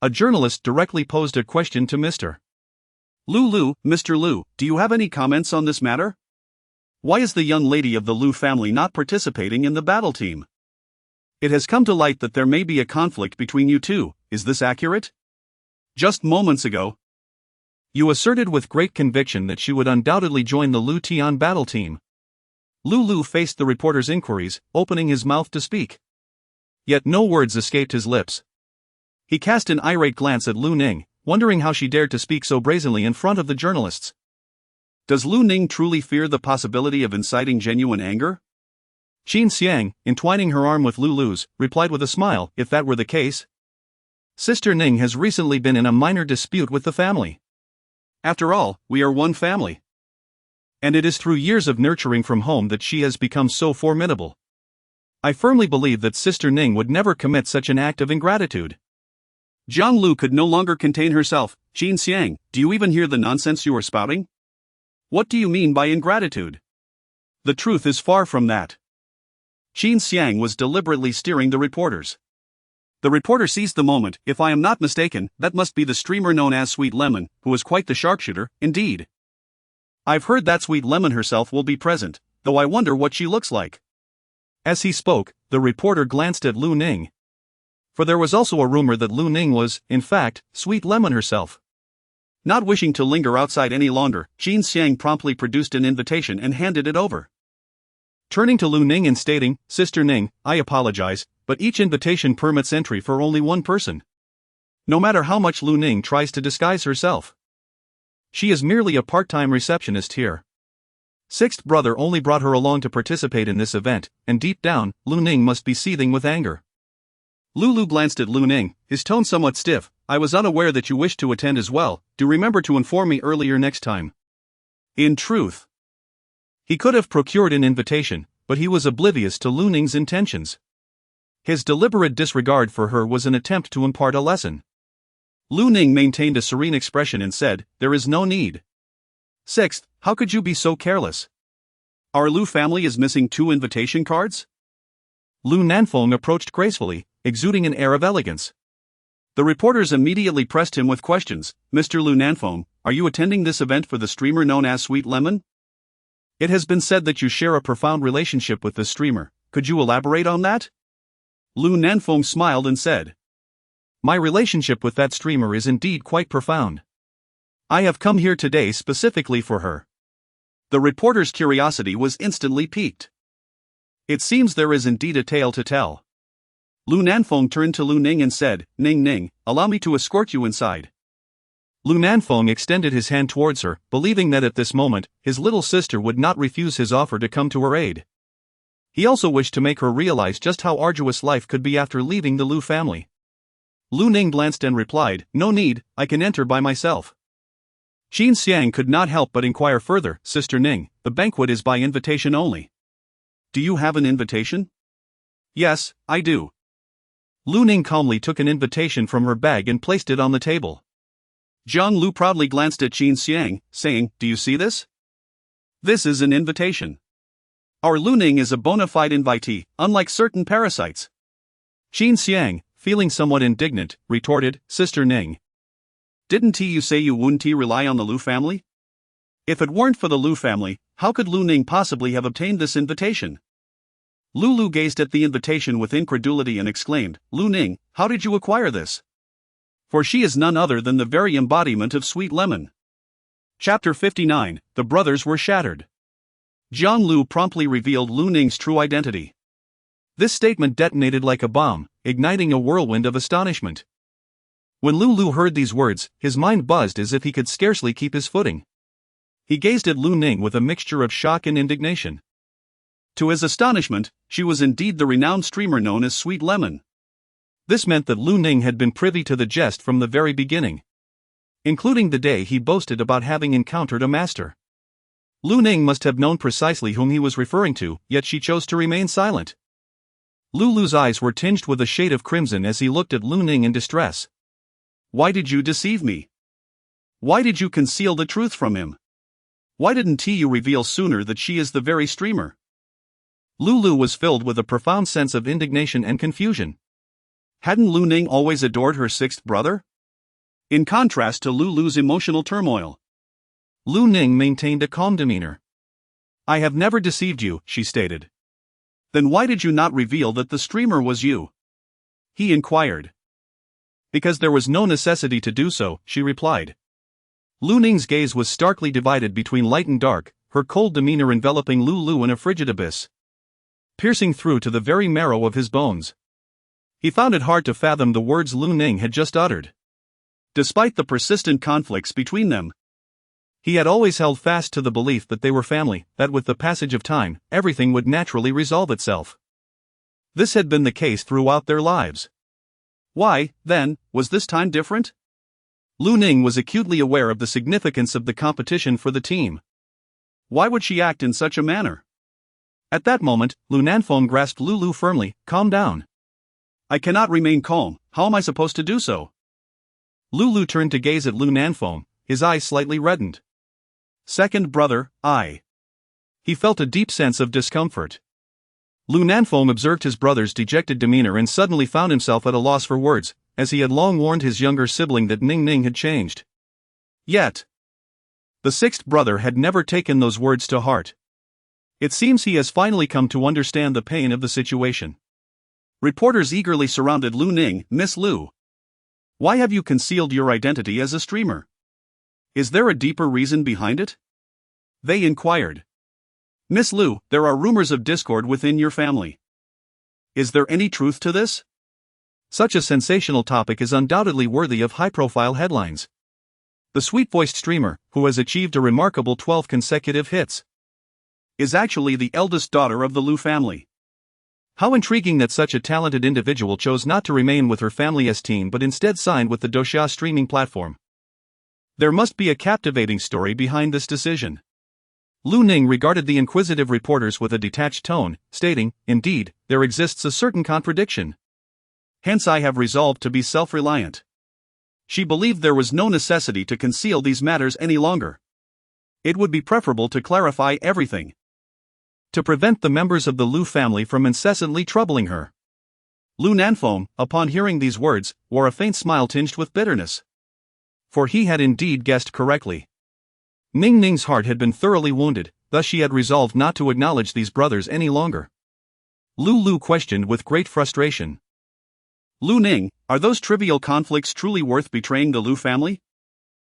[SPEAKER 1] A journalist directly posed a question to Mr.
[SPEAKER 2] Mr. Lu, do you have any comments on this matter? Why is the young lady of the Lu family not participating in the battle team? It has come to light that there may be a conflict between you two, is this accurate? Just moments ago,
[SPEAKER 1] you asserted with great conviction that she would undoubtedly join the Lu Tian battle team. Lu faced the reporter's inquiries, opening his mouth to speak. Yet no words escaped his lips. He cast an irate glance at Lu Ning, wondering how she dared to speak so brazenly in front of the journalists.
[SPEAKER 2] Does Lu Ning truly fear the possibility of inciting genuine anger?
[SPEAKER 1] Qin Xiang, entwining her arm with Lu's, replied with a smile, if that were the case. Sister Ning has recently been in a minor dispute with the family.
[SPEAKER 2] After all, we are one family.
[SPEAKER 1] And it is through years of nurturing from home that she has become so formidable. I firmly believe that Sister Ning would never commit such an act of ingratitude.
[SPEAKER 2] Jiang Lu could no longer contain herself. Qin Xiang, do you even hear the nonsense you are spouting? What do you mean by ingratitude? The truth is far from that. Qin Xiang was deliberately steering the reporters. The reporter seized the moment. If I am not mistaken, that must be the streamer known as Sweet Lemon, who is quite the sharpshooter, indeed. I've heard that Sweet Lemon herself will be present, though I wonder what she looks like.
[SPEAKER 1] As he spoke, the reporter glanced at Lu Ning. For there was also a rumor that Lu Ning was, in fact, Sweet Lemon herself.
[SPEAKER 2] Not wishing to linger outside any longer, Qin Xiang promptly produced an invitation and handed it over.
[SPEAKER 1] Turning to Lu Ning and stating, Sister Ning, I apologize, but each invitation permits entry for only one person. No matter how much Lu Ning tries to disguise herself. She is merely a part-time receptionist here. Sixth brother only brought her along to participate in this event, and deep down, Lu Ning must be seething with anger.
[SPEAKER 2] Lu glanced at Lu Ning, his tone somewhat stiff. I was unaware that you wished to attend as well, do remember to inform me earlier next time. In truth,
[SPEAKER 1] he could have procured an invitation, but he was oblivious to Lu Ning's intentions. His deliberate disregard for her was an attempt to impart a lesson.
[SPEAKER 2] Lu Ning maintained a serene expression and said, there is no need.
[SPEAKER 1] Sixth, how could you be so careless?
[SPEAKER 2] Our Lu family is missing 2 invitation cards?
[SPEAKER 1] Lu Nanfeng approached gracefully, exuding an air of elegance.
[SPEAKER 2] The reporters immediately pressed him with questions. Mr. Lu Nanfeng, are you attending this event for the streamer known as Sweet Lemon?
[SPEAKER 1] It has been said that you share a profound relationship with the streamer. Could you elaborate on that?
[SPEAKER 2] Lu Nanfeng smiled and said,
[SPEAKER 1] my relationship with that streamer is indeed quite profound. I have come here today specifically for her.
[SPEAKER 2] The reporter's curiosity was instantly piqued. It seems there is indeed a tale to tell. Lu Nanfeng turned to Lu Ning and said, Ning, allow me to escort you inside.
[SPEAKER 1] Lu Nanfeng extended his hand towards her, believing that at this moment, his little sister would not refuse his offer to come to her aid. He also wished to make her realize just how arduous life could be after leaving the Lu family. Lu Ning glanced and replied, no need, I can enter by myself. Qin Xiang could not help but inquire further, Sister Ning, the banquet is by invitation only.
[SPEAKER 2] Do you have an invitation?
[SPEAKER 1] Yes, I do. Lu Ning calmly took an invitation from her bag and placed it on the table.
[SPEAKER 2] Jiang Lu proudly glanced at Qin Xiang, saying, do you see this? This is an invitation. Our Lu Ning is a bona fide invitee, unlike certain parasites. Qin Xiang, feeling somewhat indignant, retorted, Sister Ning. Didn't you say you wouldn't rely on the Lu family? If it weren't for the Lu family, how could Lu Ning possibly have obtained this invitation? Lu gazed at the invitation with incredulity and exclaimed, Lu Ning, how did you acquire this? For she is none other than the very embodiment of sweet lemon. Chapter 59, The Brothers Were Shattered. Jiang Lu promptly revealed Lu Ning's true identity. This statement detonated like a bomb, igniting a whirlwind of astonishment. When Lu heard these words, his mind buzzed as if he could scarcely keep his footing. He gazed at Lu Ning with a mixture of shock and indignation. To his astonishment, she was indeed the renowned streamer known as Sweet Lemon. This meant that Lu Ning had been privy to the jest from the very beginning, including the day he boasted about having encountered a master. Lu Ning must have known precisely whom he was referring to, yet she chose to remain silent. Lu's eyes were tinged with a shade of crimson as he looked at Lu Ning in distress. Why did you deceive me? Why did you conceal the truth from him? Why didn't you reveal sooner that she is the very streamer? Lu was filled with a profound sense of indignation and confusion. Hadn't Lu Ning always adored her sixth brother? In contrast to Lu's emotional turmoil, Lu Ning maintained a calm demeanor. I have never deceived you, she stated. Then why did you not reveal that the streamer was you? He inquired. Because there was no necessity to do so, she replied. Lu Ning's gaze was starkly divided between light and dark, her cold demeanor enveloping Lu in a frigid abyss, piercing through to the very marrow of his bones. He found it hard to fathom the words Lu Ning had just uttered. Despite the persistent conflicts between them, he had always held fast to the belief that they were family, that with the passage of time, everything would naturally resolve itself. This had been the case throughout their lives. Why, then, was this time different? Lu Ning was acutely aware of the significance of the competition for the team. Why would she act in such a manner? At that moment, Lu Nanfeng grasped Lu firmly. Calm down. I cannot remain calm, how am I supposed to do so? Lu turned to gaze at Lu Nanfeng, his eyes slightly reddened. Second brother, He felt a deep sense of discomfort. Lu Nanfeng observed his brother's dejected demeanor and suddenly found himself at a loss for words, as he had long warned his younger sibling that Ning had changed. Yet, the sixth brother had never taken those words to heart. It seems he has finally come to understand the pain of the situation. Reporters eagerly surrounded Lu Ning. Miss Lu, why have you concealed your identity as a streamer? Is there a deeper reason behind it? They inquired. Miss Lu, there are rumors of discord within your family. Is there any truth to this? Such a sensational topic is undoubtedly worthy of high-profile headlines. The sweet-voiced streamer, who has achieved a remarkable 12 consecutive hits, is actually the eldest daughter of the Lu family. How intriguing that such a talented individual chose not to remain with her family's team but instead signed with the Douxia streaming platform. There must be a captivating story behind this decision. Lu Ning regarded the inquisitive reporters with a detached tone, stating, Indeed, there exists a certain contradiction. Hence I have resolved to be self-reliant. She believed there was no necessity to conceal these matters any longer. It would be preferable to clarify everything, to prevent the members of the Lu family from incessantly troubling her. Lu Nanfeng, upon hearing these words, wore a faint smile tinged with bitterness. For he had indeed guessed correctly. Ning's heart had been thoroughly wounded, thus she had resolved not to acknowledge these brothers any longer. Lu questioned with great frustration. Lu Ning, are those trivial conflicts truly worth betraying the Lu family?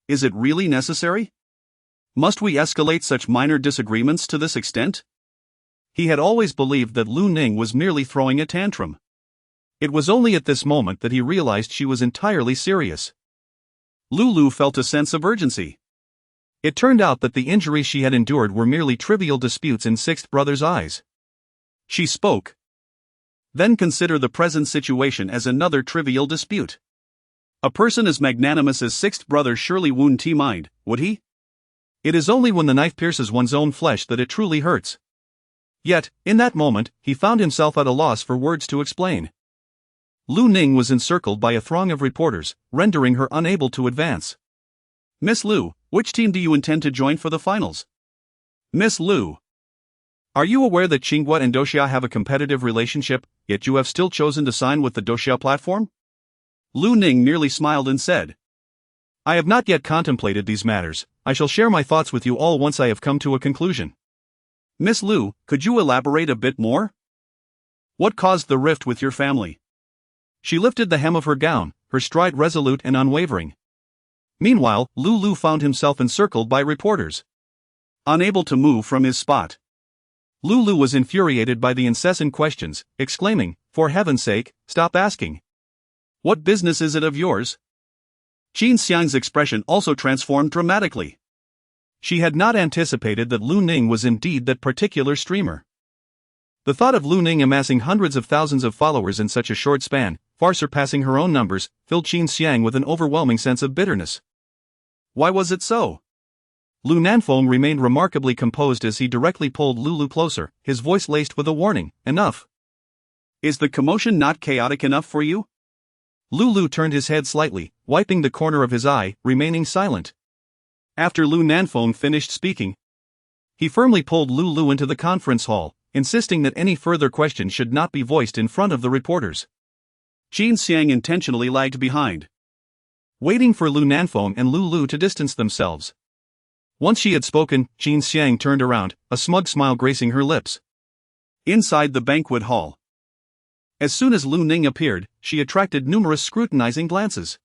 [SPEAKER 2] Is it really necessary? Must we escalate such minor disagreements to this extent? He had always believed that Lu Ning was merely throwing a tantrum. It was only at this moment that he realized she was entirely serious. Lu felt a sense of urgency. It turned out that the injuries she had endured were merely trivial disputes in sixth brother's eyes. She spoke. Then consider the present situation as another trivial dispute. A person as magnanimous as sixth brother surely wouldn't mind, would he? It is only when the knife pierces one's own flesh that it truly hurts. Yet, in that moment, he found himself at a loss for words to explain. Lu Ning was encircled by a throng of reporters, rendering her unable to advance. Miss Lu, which team do you intend to join for the finals? Miss Lu. Are you aware that Qinghua and Doxia have a competitive relationship, yet you have still chosen to sign with the Doxia platform? Lu Ning merely smiled and said,
[SPEAKER 1] I have not yet contemplated these matters. I shall share my thoughts with you all once I have come to a conclusion.
[SPEAKER 2] Miss Lu, could you elaborate a bit more? What caused the rift with your family?
[SPEAKER 1] She lifted the hem of her gown, her stride resolute and unwavering. Meanwhile, Lu found himself encircled by reporters.
[SPEAKER 2] Unable to move from his spot,
[SPEAKER 1] Lu was infuriated by the incessant questions, exclaiming, For heaven's sake, stop asking.
[SPEAKER 2] What business is it of yours? Qin Xiang's expression also transformed dramatically.
[SPEAKER 1] She had not anticipated that Lu Ning was indeed that particular streamer. The thought of Lu Ning amassing hundreds of thousands of followers in such a short span, far surpassing her own numbers, filled Qin Xiang with an overwhelming sense of bitterness.
[SPEAKER 2] Why was it so?
[SPEAKER 1] Lu Nanfeng remained remarkably composed as he directly pulled Lu closer, his voice laced with a warning, Enough.
[SPEAKER 2] Is the commotion not chaotic enough for you?
[SPEAKER 1] Lu turned his head slightly, wiping the corner of his eye, remaining silent.
[SPEAKER 2] After Lu Nanfeng finished speaking,
[SPEAKER 1] he firmly pulled Lu into the conference hall, insisting that any further questions should not be voiced in front of the reporters.
[SPEAKER 2] Qin Xiang intentionally lagged behind,
[SPEAKER 1] waiting for Lu Nanfeng and Lu to distance themselves. Once she had spoken, Qin Xiang turned around, a smug smile gracing her lips.
[SPEAKER 2] Inside the banquet hall, as soon as Lu Ning appeared, she attracted numerous scrutinizing glances.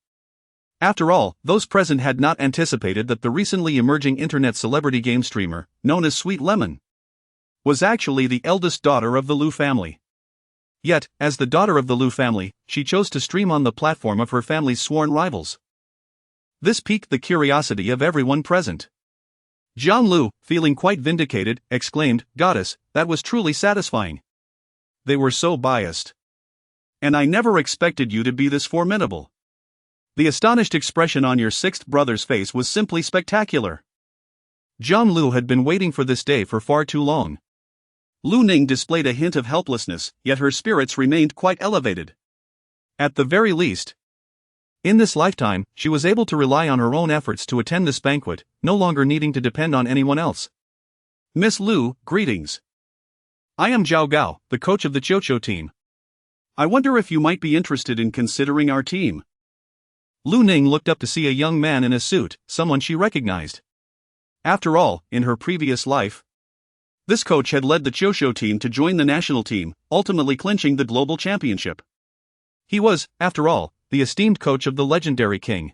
[SPEAKER 2] After all, those present had not anticipated that the recently emerging internet celebrity game streamer, known as Sweet Lemon, was actually the eldest daughter of the Lu family. Yet, as the daughter of the Lu family, she chose to stream on the platform of her family's sworn rivals. This piqued the curiosity of everyone present. Jiang Lu, feeling quite vindicated, exclaimed, Goddess, that was truly satisfying. They were so biased. And I never expected you to be this formidable. The astonished expression on your sixth brother's face was simply spectacular.
[SPEAKER 1] Jiang Lu had been waiting for this day for far too long.
[SPEAKER 2] Lu Ning displayed a hint of helplessness, yet her spirits remained quite elevated.
[SPEAKER 1] At the very least, in this lifetime, she was able to rely on her own efforts to attend this banquet, no longer needing to depend on anyone else.
[SPEAKER 2] Miss Lu, greetings. I am Zhao Gao, the coach of the Qiuqiu team. I wonder if you might be interested in considering our team.
[SPEAKER 1] Lu Ning looked up to see a young man in a suit, someone she recognized. After all, in her previous life, this coach had led the Qiuqiu team to join the national team, ultimately clinching the global championship. He was, after all, the esteemed coach of the legendary king.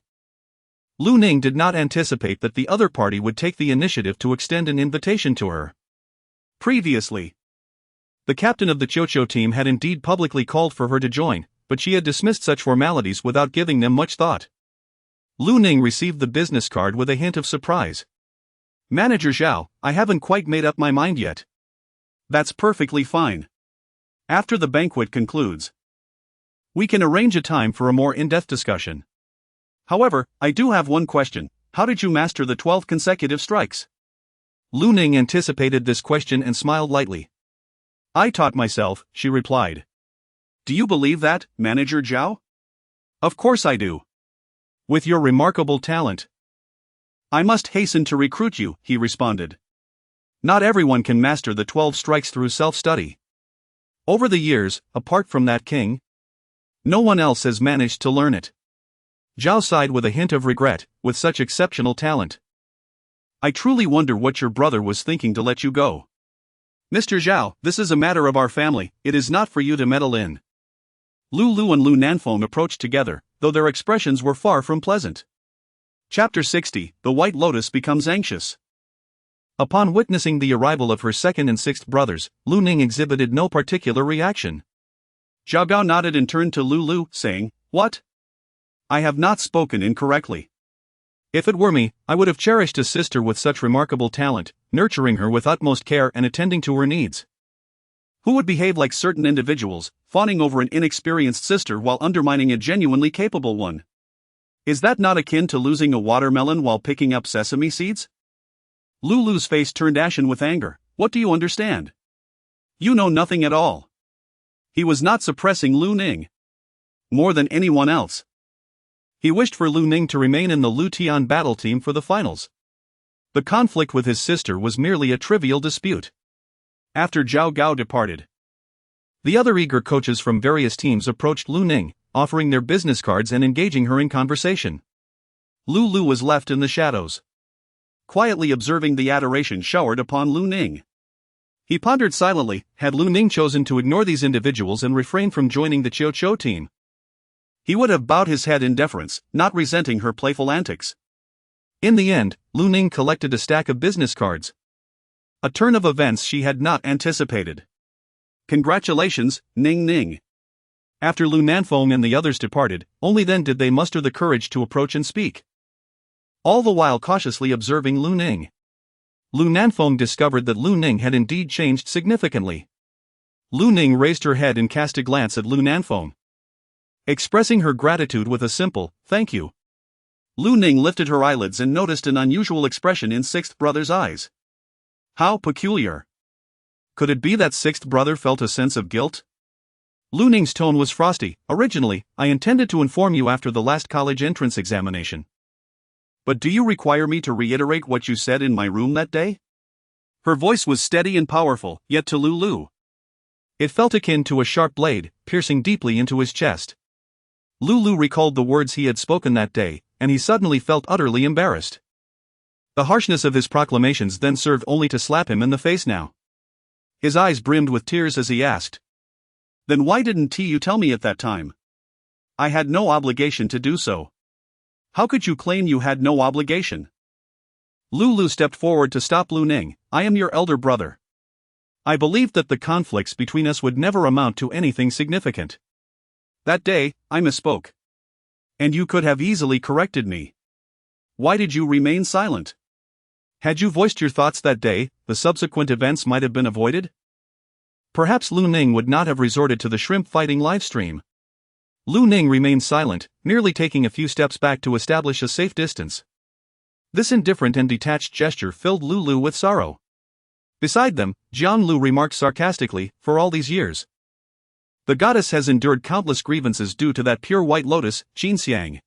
[SPEAKER 1] Lu Ning did not anticipate that the other party would take the initiative to extend an invitation to her.
[SPEAKER 2] Previously,
[SPEAKER 1] the captain of the Qiuqiu team had indeed publicly called for her to join, but she had dismissed such formalities without giving them much thought. Lu Ning received the business card with a hint of surprise. Manager Zhao, I haven't quite made up my mind yet.
[SPEAKER 2] That's perfectly fine. After the banquet concludes, we can arrange a time for a more in-depth discussion. However, I do have one question. How did you master the 12 consecutive strikes?
[SPEAKER 1] Lu Ning anticipated this question and smiled lightly.
[SPEAKER 2] I taught myself, she replied. Do you believe that, Manager Zhao?
[SPEAKER 1] Of course I do. With your remarkable talent,
[SPEAKER 2] I must hasten to recruit you, he responded.
[SPEAKER 1] Not everyone can master the 12 strikes through self-study. Over the years, apart from that king, no one else has managed to learn it. Zhao sighed with a hint of regret, with such exceptional talent.
[SPEAKER 2] I truly wonder what your brother was thinking to let you go. Mr. Zhao, this is a matter of our family, it is not for you to meddle in. Lu and Lu Nanfeng approached together, though their expressions were far from pleasant. Chapter 60, The White Lotus becomes anxious.
[SPEAKER 1] Upon witnessing the arrival of her second and sixth brothers, Lu Ning exhibited no particular reaction.
[SPEAKER 2] Zhao Gao nodded and turned to Lu, saying, What? I have not spoken incorrectly.
[SPEAKER 1] If it were me, I would have cherished a sister with such remarkable talent, nurturing her with utmost care and attending to her needs.
[SPEAKER 2] Who would behave like certain individuals, fawning over an inexperienced sister while undermining a genuinely capable one? Is that not akin to losing a watermelon while picking up sesame seeds? Lu's face turned ashen with anger. What do you understand? You know nothing at all. He was not suppressing Lu Ning more than anyone else. He wished for Lu Ning to remain in the Lu Tian battle team for the finals. The conflict with his sister was merely a trivial dispute. After Zhao Gao departed,
[SPEAKER 1] The other eager coaches from various teams approached Lu Ning, offering their business cards and engaging her in conversation.
[SPEAKER 2] Lu was left in the shadows, quietly observing the adoration showered upon Lu Ning. He pondered silently, had Lu Ning chosen to ignore these individuals and refrain from joining the Qiu team, he would have bowed his head in deference, not resenting her playful antics.
[SPEAKER 1] In the end, Lu Ning collected a stack of business cards.
[SPEAKER 2] A turn of events she had not anticipated. Congratulations, Ning.
[SPEAKER 1] After Lu Nanfeng and the others departed, only then did they muster the courage to approach and speak. All the while cautiously observing Lu Ning. Lu Nanfeng discovered that Lu Ning had indeed changed significantly. Lu Ning raised her head and cast a glance at Lu Nanfeng, expressing her gratitude with a simple, "Thank you."
[SPEAKER 2] Lu Ning lifted her eyelids and noticed an unusual expression in Sixth Brother's eyes. How peculiar. Could it be that Sixth Brother felt a sense of guilt?
[SPEAKER 1] Lu Ning's tone was frosty. "Originally, I intended to inform you after the last college entrance examination.
[SPEAKER 2] But do you require me to reiterate what you said in my room that day?" Her voice was steady and powerful, yet to Lu,
[SPEAKER 1] it felt akin to a sharp blade, piercing deeply into his chest. Lu recalled the words he had spoken that day, and he suddenly felt utterly embarrassed. The harshness of his proclamations then served only to slap him in the face now. His eyes brimmed with tears as he asked,
[SPEAKER 2] "Then why didn't you tell me at that time? I had no obligation to do so." "How could you claim you had no obligation?"
[SPEAKER 1] Lu stepped forward to stop Lu Ning. "I am your elder brother. I believed that the conflicts between us would never amount to anything significant.
[SPEAKER 2] That day, I misspoke.
[SPEAKER 1] And you could have easily corrected me.
[SPEAKER 2] Why did you remain silent?
[SPEAKER 1] Had you voiced your thoughts that day, the subsequent events might have been avoided. Perhaps Lu Ning would not have resorted to the shrimp fighting livestream." Lu Ning remained silent, merely taking a few steps back to establish a safe distance. This indifferent and detached gesture filled Lu with sorrow. Beside them, Jiang Lu remarked sarcastically, "For all these years, the goddess has endured countless grievances due to that pure white lotus, Qin Xiang.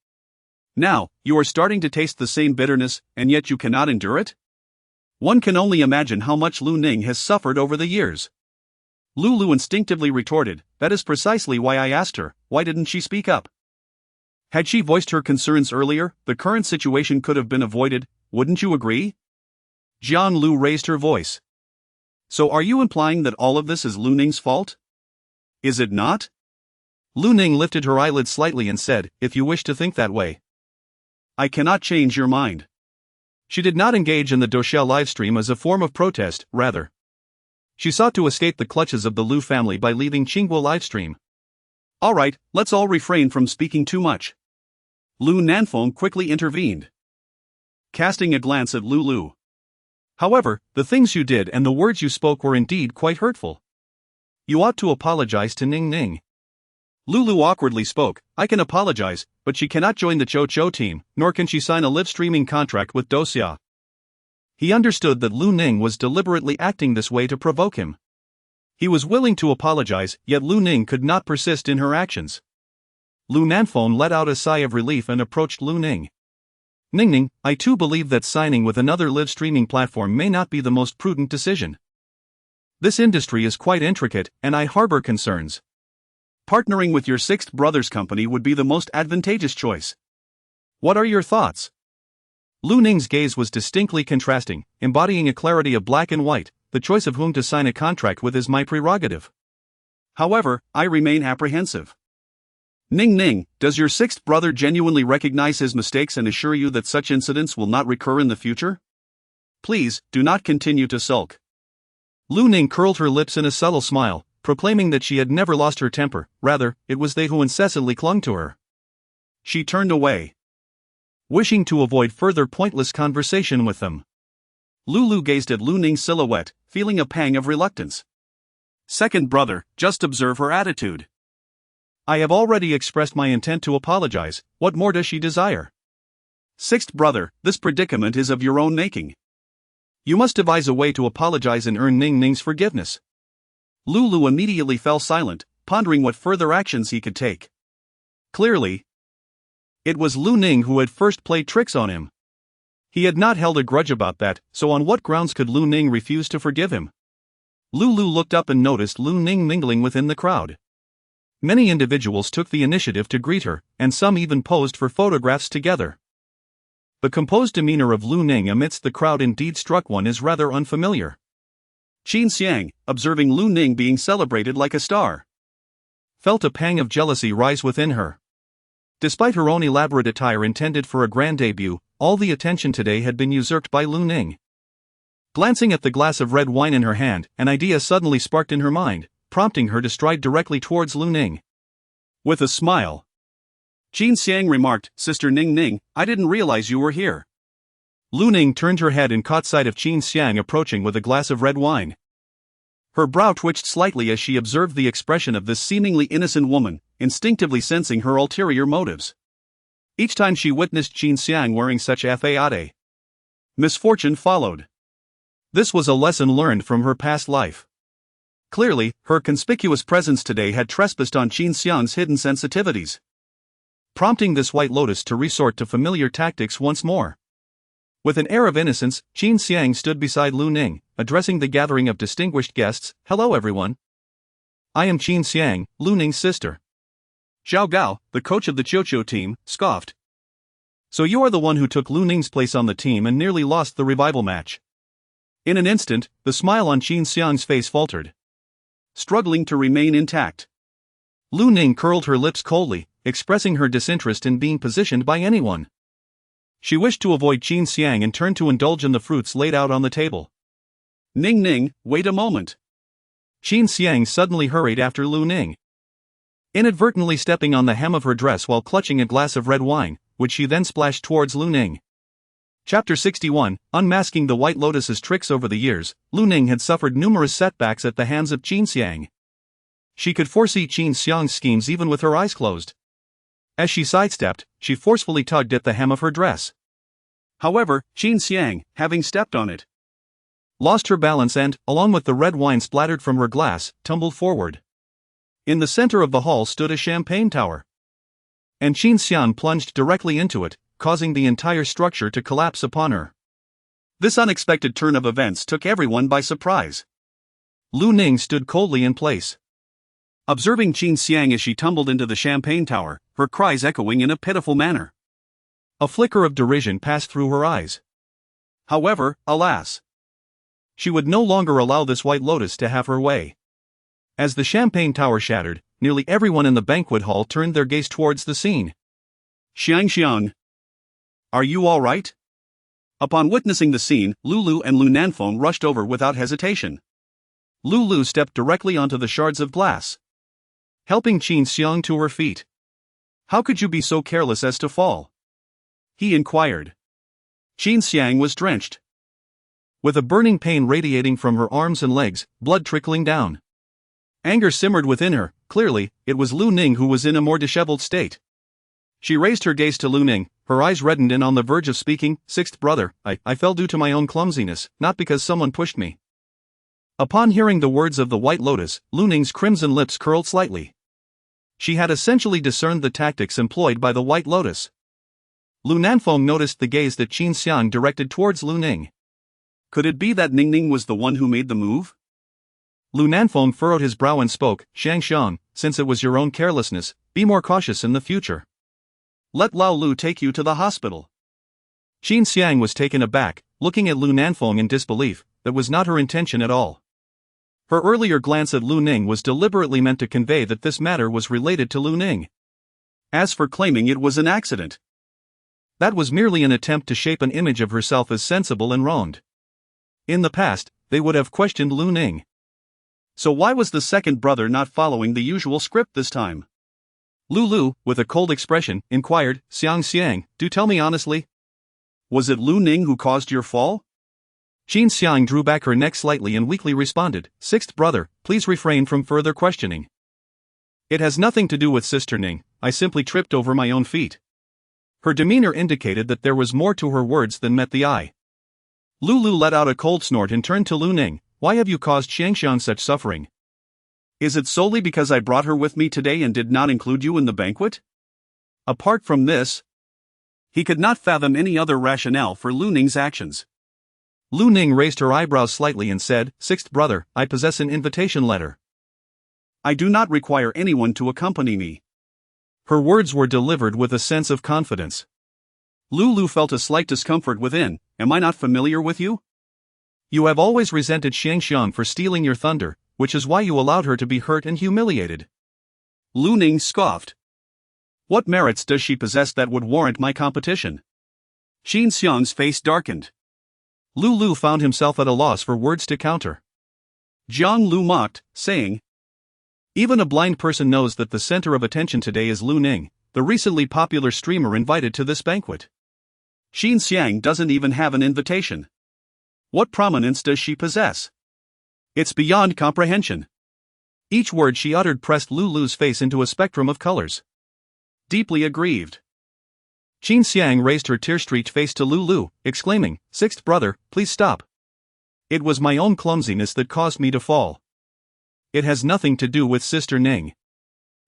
[SPEAKER 2] Now, you are starting to taste the same bitterness, and yet you cannot endure it? One can only imagine how much Lu Ning has suffered over the years." Lu instinctively retorted, "That is precisely why I asked her. Why didn't she speak up? Had she voiced her concerns earlier, the current situation could have been avoided, wouldn't you agree?"
[SPEAKER 1] Jiang Lu raised her voice.
[SPEAKER 2] "So are you implying that all of this is Lu Ning's fault? Is it not?"
[SPEAKER 1] Lu Ning lifted her eyelids slightly and said, "If you wish to think that way,
[SPEAKER 2] I cannot change your mind."
[SPEAKER 1] She did not engage in the Douxia livestream as a form of protest, rather, she sought to escape the clutches of the Lu family by leaving Qingguo livestream.
[SPEAKER 2] "Alright, let's all refrain from speaking too much." Lu Nanfeng quickly intervened, casting a glance at Lu.
[SPEAKER 1] "However, the things you did and the words you spoke were indeed quite hurtful. You ought to apologize to Ning."
[SPEAKER 2] Lu awkwardly spoke, "I can apologize, but she cannot join the Qiu team, nor can she sign a live streaming contract with Douxia."
[SPEAKER 1] He understood that Lu Ning was deliberately acting this way to provoke him. He was willing to apologize, yet Lu Ning could not persist in her actions. Lu Nanfeng let out a sigh of relief and approached Lu Ning. "Ning, I too believe that signing with another live streaming platform may not be the most prudent decision. This industry is quite intricate, and I harbor concerns.
[SPEAKER 2] Partnering with your Sixth Brother's company would be the most advantageous choice.
[SPEAKER 1] What are your thoughts?" Lu Ning's gaze was distinctly contrasting, embodying a clarity of black and white. "The choice of whom to sign a contract with is my prerogative.
[SPEAKER 2] However, I remain apprehensive. Ning, does your Sixth Brother genuinely recognize his mistakes and assure you that such incidents will not recur in the future? Please, do not continue to sulk."
[SPEAKER 1] Lu Ning curled her lips in a subtle smile, proclaiming that she had never lost her temper, rather, it was they who incessantly clung to her.
[SPEAKER 2] She turned away,
[SPEAKER 1] wishing to avoid further pointless conversation with them.
[SPEAKER 2] Lu gazed at Lu Ning's silhouette, feeling a pang of reluctance. Second brother, just observe her attitude.
[SPEAKER 1] I have already expressed my intent to apologize, what more does she desire?
[SPEAKER 2] Sixth brother, this predicament is of your own making.
[SPEAKER 1] You must devise a way to apologize and earn Ning's forgiveness.
[SPEAKER 2] Lu immediately fell silent, pondering what further actions he could take.
[SPEAKER 1] Clearly, it was Lu Ning who had first played tricks on him. He had not held a grudge about that, so on what grounds could Lu Ning refuse to forgive him?
[SPEAKER 2] Lu looked up and noticed Lu Ning mingling within the crowd. Many individuals took the initiative to greet her, and some even posed for photographs together. The composed demeanor of Lu Ning amidst the crowd indeed struck one as rather unfamiliar. Qin Xiang, observing Lu Ning being celebrated like a star, felt a pang of jealousy rise within her. Despite her own elaborate attire intended for a grand debut, all the attention today had been usurped by Lu Ning. Glancing at the glass of red wine in her hand, an idea suddenly sparked in her mind, prompting her to stride directly towards Lu Ning. With a smile, Qin Xiang remarked, "Sister Ning, I didn't realize you were here." Lu Ning turned her head and caught sight of Qin Xiang approaching with a glass of red wine. Her brow twitched slightly as she observed the expression of this seemingly innocent woman, instinctively sensing her ulterior motives. Each time she witnessed Qin Xiang wearing such fade, misfortune followed. This was a lesson learned from her past life. Clearly, her conspicuous presence today had trespassed on Qin Xiang's hidden sensitivities, prompting this White Lotus to resort to familiar tactics once more. With an air of innocence, Qin Xiang stood beside Lu Ning, addressing the gathering of distinguished guests. "Hello everyone. I am Qin Xiang, Lu Ning's sister." Zhao Gao, the coach of the Qiuqiu team, scoffed. "So you are the one who took Lu Ning's place on the team and nearly lost the revival match." In an instant, the smile on Qin Xiang's face faltered, struggling to remain intact. Lu Ning curled her lips coldly, expressing her disinterest in being positioned by anyone. She wished to avoid Qin Xiang and turned to indulge in the fruits laid out on the table. Ning, wait a moment." Qin Xiang suddenly hurried after Lu Ning, inadvertently stepping on the hem of her dress while clutching a glass of red wine, which she then splashed towards Lu Ning. Chapter 61, Unmasking the White Lotus's tricks. Over the years, Lu Ning had suffered numerous setbacks at the hands of Qin Xiang. She could foresee Qin Xiang's schemes even with her eyes closed. As she sidestepped, she forcefully tugged at the hem of her dress. However, Qin Xiang, having stepped on it, lost her balance and, along with the red wine splattered from her glass, tumbled forward. In the center of the hall stood a champagne tower, and Qin Xiang plunged directly into it, causing the entire structure to collapse upon her. This unexpected turn of events took everyone by surprise. Lu Ning stood coldly in place, observing Qin Xiang as she tumbled into the champagne tower, her cries echoing in a pitiful manner. A flicker of derision passed through her eyes. However, alas, she would no longer allow this White Lotus to have her way. As the champagne tower shattered, nearly everyone in the banquet hall turned their gaze towards the scene. "Xiang, are you all right?" Upon witnessing the scene, Lu and Lu Nanfeng rushed over without hesitation. Lu stepped directly onto the shards of glass, helping Qin Xiang to her feet. "How could you be so careless as to fall?" he inquired. Qin Xiang was drenched, with a burning pain radiating from her arms and legs, blood trickling down. Anger simmered within her. Clearly, it was Lu Ning who was in a more disheveled state. She raised her gaze to Lu Ning, her eyes reddened and on the verge of speaking. "Sixth brother, I fell due to my own clumsiness, not because someone pushed me." Upon hearing the words of the White Lotus, Lu Ning's crimson lips curled slightly. She had essentially discerned the tactics employed by the White Lotus. Lu Nanfeng noticed the gaze that Qin Xiang directed towards Lu Ning. Could it be that Ning was the one who made the move? Lu Nanfeng furrowed his brow and spoke. "Xiang, since it was your own carelessness, be more cautious in the future. Let Lao Lu take you to the hospital." Qin Xiang was taken aback, looking at Lu Nanfeng in disbelief. That was not her intention at all. Her earlier glance at Lu Ning was deliberately meant to convey that this matter was related to Lu Ning. As for claiming it was an accident, that was merely an attempt to shape an image of herself as sensible and wronged. In the past, they would have questioned Lu Ning. So why was the second brother not following the usual script this time? Lu, with a cold expression, inquired. "Xiang, do tell me honestly. Was it Lu Ning who caused your fall?" Qin Xiang drew back her neck slightly and weakly responded. "Sixth brother, please refrain from further questioning. It has nothing to do with Sister Ning, I simply tripped over my own feet." Her demeanor indicated that there was more to her words than met the eye. Lu let out a cold snort and turned to Lu Ning. "Why have you caused Xiang such suffering? Is it solely because I brought her with me today and did not include you in the banquet?" Apart from this, he could not fathom any other rationale for Lu Ning's actions.
[SPEAKER 1] Lu Ning raised her eyebrows slightly and said, "Sixth brother, I possess an invitation letter.
[SPEAKER 2] I do not require anyone to accompany me."
[SPEAKER 1] Her words were delivered with a sense of confidence.
[SPEAKER 2] Lu felt a slight discomfort within. Am I not familiar with you?
[SPEAKER 1] You have always resented Qin Xiang for stealing your thunder, which is why you allowed her to be hurt and humiliated.
[SPEAKER 2] Lu Ning scoffed. What merits does she possess that would warrant my competition? Qin Xiang's face darkened.
[SPEAKER 1] Lu found himself at a loss for words to counter.
[SPEAKER 2] Jiang Lu mocked, saying,
[SPEAKER 1] "Even a blind person knows that the center of attention today is Lu Ning, the recently popular streamer invited to this banquet.
[SPEAKER 2] Qin Xiang doesn't even have an invitation. What prominence does she possess? It's beyond comprehension."
[SPEAKER 1] Each word she uttered pressed Lu's face into a spectrum of colors.
[SPEAKER 2] Deeply aggrieved,
[SPEAKER 1] Qin Xiang raised her tear-streaked face to Lu, exclaiming, "Sixth brother, please stop. It was my own clumsiness that caused me to fall. It has nothing to do with Sister Ning."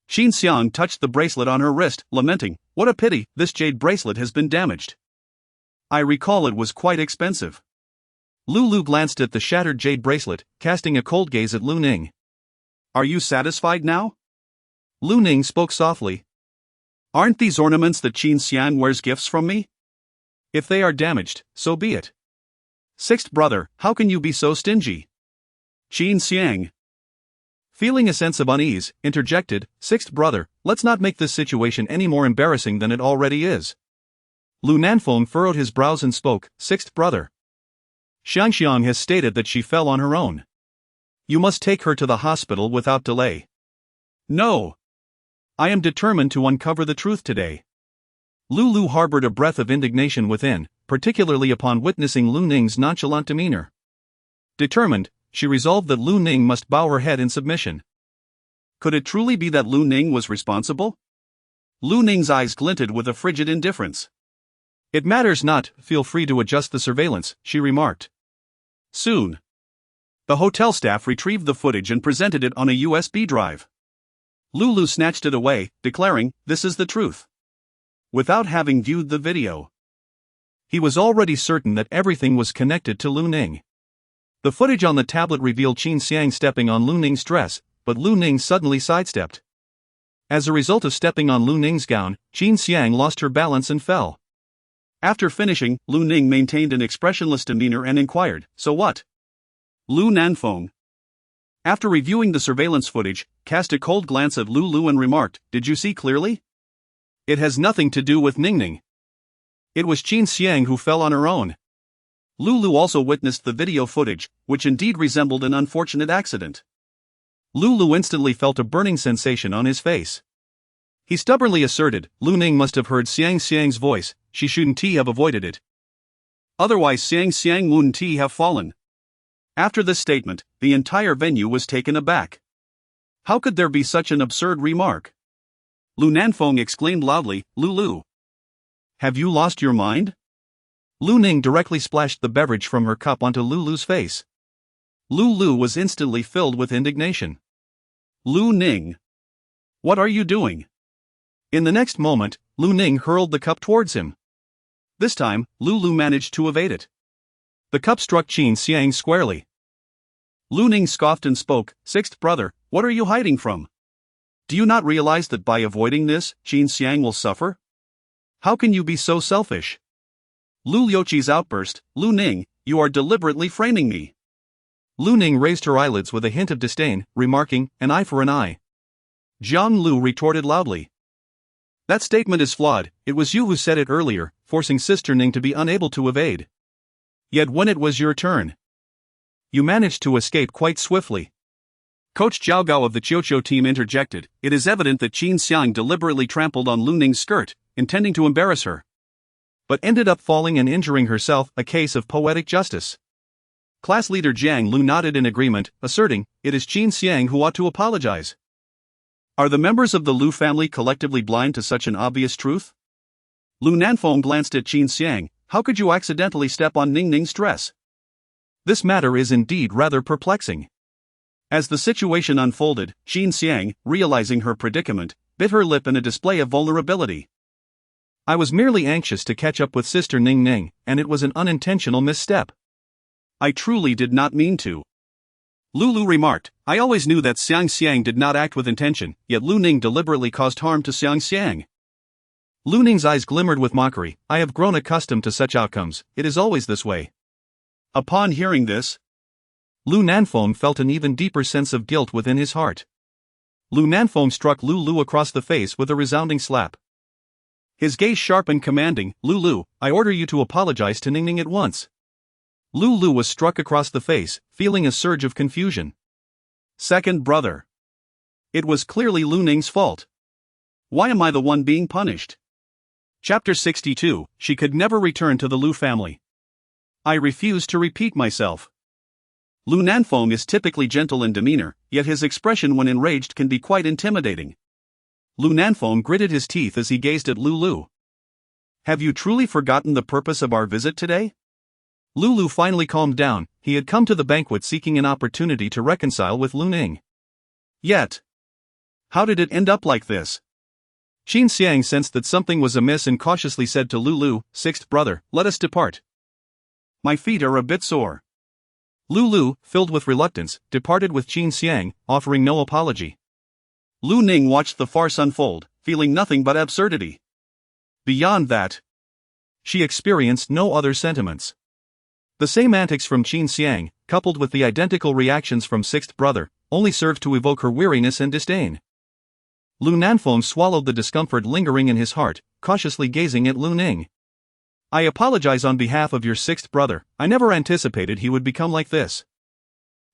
[SPEAKER 2] Qin Xiang touched the bracelet on her wrist, lamenting, "What a pity, this jade bracelet has been damaged. I recall it was quite expensive."
[SPEAKER 1] Lu glanced at the shattered jade bracelet, casting a cold gaze at Lu Ning.
[SPEAKER 2] "Are you satisfied now?"
[SPEAKER 1] Lu Ning spoke softly.
[SPEAKER 2] "Aren't these ornaments that Qin Xiang wears gifts from me?
[SPEAKER 1] If they are damaged, so be it."
[SPEAKER 2] "Sixth brother, how can you be so stingy?" Qin Xiang,
[SPEAKER 1] feeling a sense of unease, interjected, "Sixth brother, let's not make this situation any more embarrassing than it already is." Lu Nanfeng furrowed his brows and spoke, "Sixth brother, Xiang has stated that she fell on her own. You must take her to the hospital without delay."
[SPEAKER 2] "No.
[SPEAKER 1] I am determined to uncover the truth today." Lu harbored a breath of indignation within, particularly upon witnessing Lu Ning's nonchalant demeanor. Determined, she resolved that Lu Ning must bow her head in submission.
[SPEAKER 2] Could it truly be that Lu Ning was responsible? Lu Ning's eyes glinted with a frigid indifference.
[SPEAKER 1] "It matters not, feel free to adjust the surveillance," she remarked.
[SPEAKER 2] Soon, the hotel staff retrieved the footage and presented it on a USB drive. Lu snatched it away, declaring, "This is the truth," without having viewed the video.
[SPEAKER 1] He was already certain that everything was connected to Lu Ning. The footage on the tablet revealed Qin Xiang stepping on Lu Ning's dress, but Lu Ning suddenly sidestepped. As a result of stepping on Lu Ning's gown, Qin Xiang lost her balance and fell.
[SPEAKER 2] After finishing, Lu Ning maintained an expressionless demeanor and inquired, "So what?" Lu Nanfeng, after reviewing the surveillance footage, cast a cold glance at Lu and remarked, "Did you see clearly?
[SPEAKER 1] It has nothing to do with Ning. It was Qin Xiang who fell on her own."
[SPEAKER 2] Lu also witnessed the video footage, which indeed resembled an unfortunate accident.
[SPEAKER 1] Lu instantly felt a burning sensation on his face. He stubbornly asserted, Lu Ning must have heard Xiang's voice, she shouldn't have avoided it.
[SPEAKER 2] Otherwise Xiang wouldn't have fallen. After this statement, the entire venue was taken aback. How could there be such an absurd remark? Lu Nanfeng exclaimed loudly, Lu.
[SPEAKER 1] Have you lost your mind? Lu Ning directly splashed the beverage from her cup onto Lu's face. Lu was instantly filled with indignation.
[SPEAKER 2] Lu Ning, what are you doing?
[SPEAKER 1] In the next moment, Lu Ning hurled the cup towards him.
[SPEAKER 2] This time, Lu managed to evade it.
[SPEAKER 1] The cup struck Qin Xiang squarely.
[SPEAKER 2] Lu Ning scoffed and spoke, "Sixth brother, what are you hiding from? Do you not realize that by avoiding this, Qin Xiang will suffer? How can you be so selfish?" Lu Youqi's outburst, "Lu Ning, you are deliberately framing me."
[SPEAKER 1] Lu Ning raised her eyelids with a hint of disdain, remarking, "An eye for an eye."
[SPEAKER 2] Jiang Lu retorted loudly,
[SPEAKER 1] "That statement is flawed. It was you who said it earlier, forcing Sister Ning to be unable to evade. Yet when it was your turn, you managed to escape quite swiftly."
[SPEAKER 2] Coach Zhao Gao of the Qiuqiu team interjected, "It is evident that Qin Xiang deliberately trampled on Lu Ning's skirt, intending to embarrass her,
[SPEAKER 1] but ended up falling and injuring herself, a case of poetic justice."
[SPEAKER 2] Class leader Jiang Lu nodded in agreement, asserting, "It is Qin Xiang who ought to apologize." Are the members of the Lu family collectively blind to such an obvious truth? Lu Nanfeng glanced at Qin Xiang. "How could you accidentally step on Ning's dress?"
[SPEAKER 1] This matter is indeed rather perplexing.
[SPEAKER 2] As the situation unfolded, Qin Xiang, realizing her predicament, bit her lip in a display of vulnerability.
[SPEAKER 1] "I was merely anxious to catch up with Sister Ning, and it was an unintentional misstep.
[SPEAKER 2] I truly did not mean to. Lulu remarked, I always knew that Qin Xiang did not act with intention, yet Lu Ning deliberately caused harm to Qin Xiang.
[SPEAKER 1] Lu Ning's eyes glimmered with mockery. I have grown accustomed to such outcomes, it is always this way.
[SPEAKER 2] Upon hearing this,
[SPEAKER 1] Lu Nanfeng felt an even deeper sense of guilt within his heart. Lu Nanfeng struck Lu across the face with a resounding slap. His gaze sharp and commanding, Lu, I order you to apologize to Ning at once. Lu was struck across the face, feeling a surge of confusion.
[SPEAKER 2] Second brother. It was clearly Lu Ning's fault. Why am I the one being punished? Chapter 62, She could never return to the Lu family. I refuse to repeat myself. Lu Nanfeng is typically gentle in demeanor, yet his expression when enraged can be quite intimidating. Lu Nanfeng gritted his teeth as he gazed at Lu. Have you truly forgotten the purpose of our visit today? Lu finally calmed down. He had come to the banquet seeking an opportunity to reconcile with Lu Ning. Yet, how did it end up like this? Qin Xiang sensed that something was amiss and cautiously said to Lu, Sixth brother, let us depart. My feet are a bit sore.
[SPEAKER 1] Lu, filled with reluctance, departed with Qin Xiang, offering no apology.
[SPEAKER 2] Lu Ning watched the farce unfold, feeling nothing but absurdity. Beyond that,
[SPEAKER 1] she experienced no other sentiments. The same antics from Qin Xiang, coupled with the identical reactions from Sixth brother, only served to evoke her weariness and disdain. Lu Nanfeng swallowed the discomfort lingering in his heart, cautiously gazing at Lu Ning. I apologize on behalf of your sixth brother, I never anticipated he would become like this.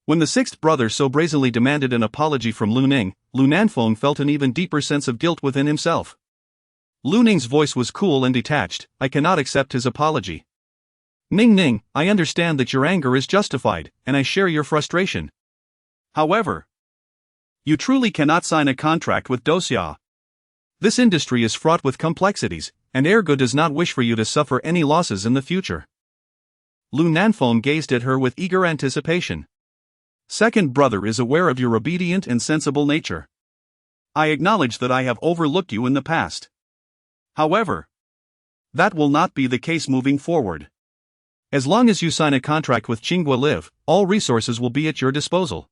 [SPEAKER 1] When the sixth brother so brazenly demanded an apology from Lu Ning, Lu Nanfeng felt an even deeper sense of guilt within himself. Lu Ning's voice was cool and detached, I cannot accept his apology. Ning, I understand that your anger is justified, and I share your frustration.
[SPEAKER 2] However, you truly cannot sign a contract with Doxia.
[SPEAKER 1] This industry is fraught with complexities, and Ergo does not wish for you to suffer any losses in the future. Lu Nanfeng gazed at her with eager anticipation.
[SPEAKER 2] Second brother is aware of your obedient and sensible nature. I acknowledge that I have overlooked you in the past. However, that will not be the case moving forward.
[SPEAKER 1] As long as you sign a contract with Qinghua Live, all resources will be at your disposal.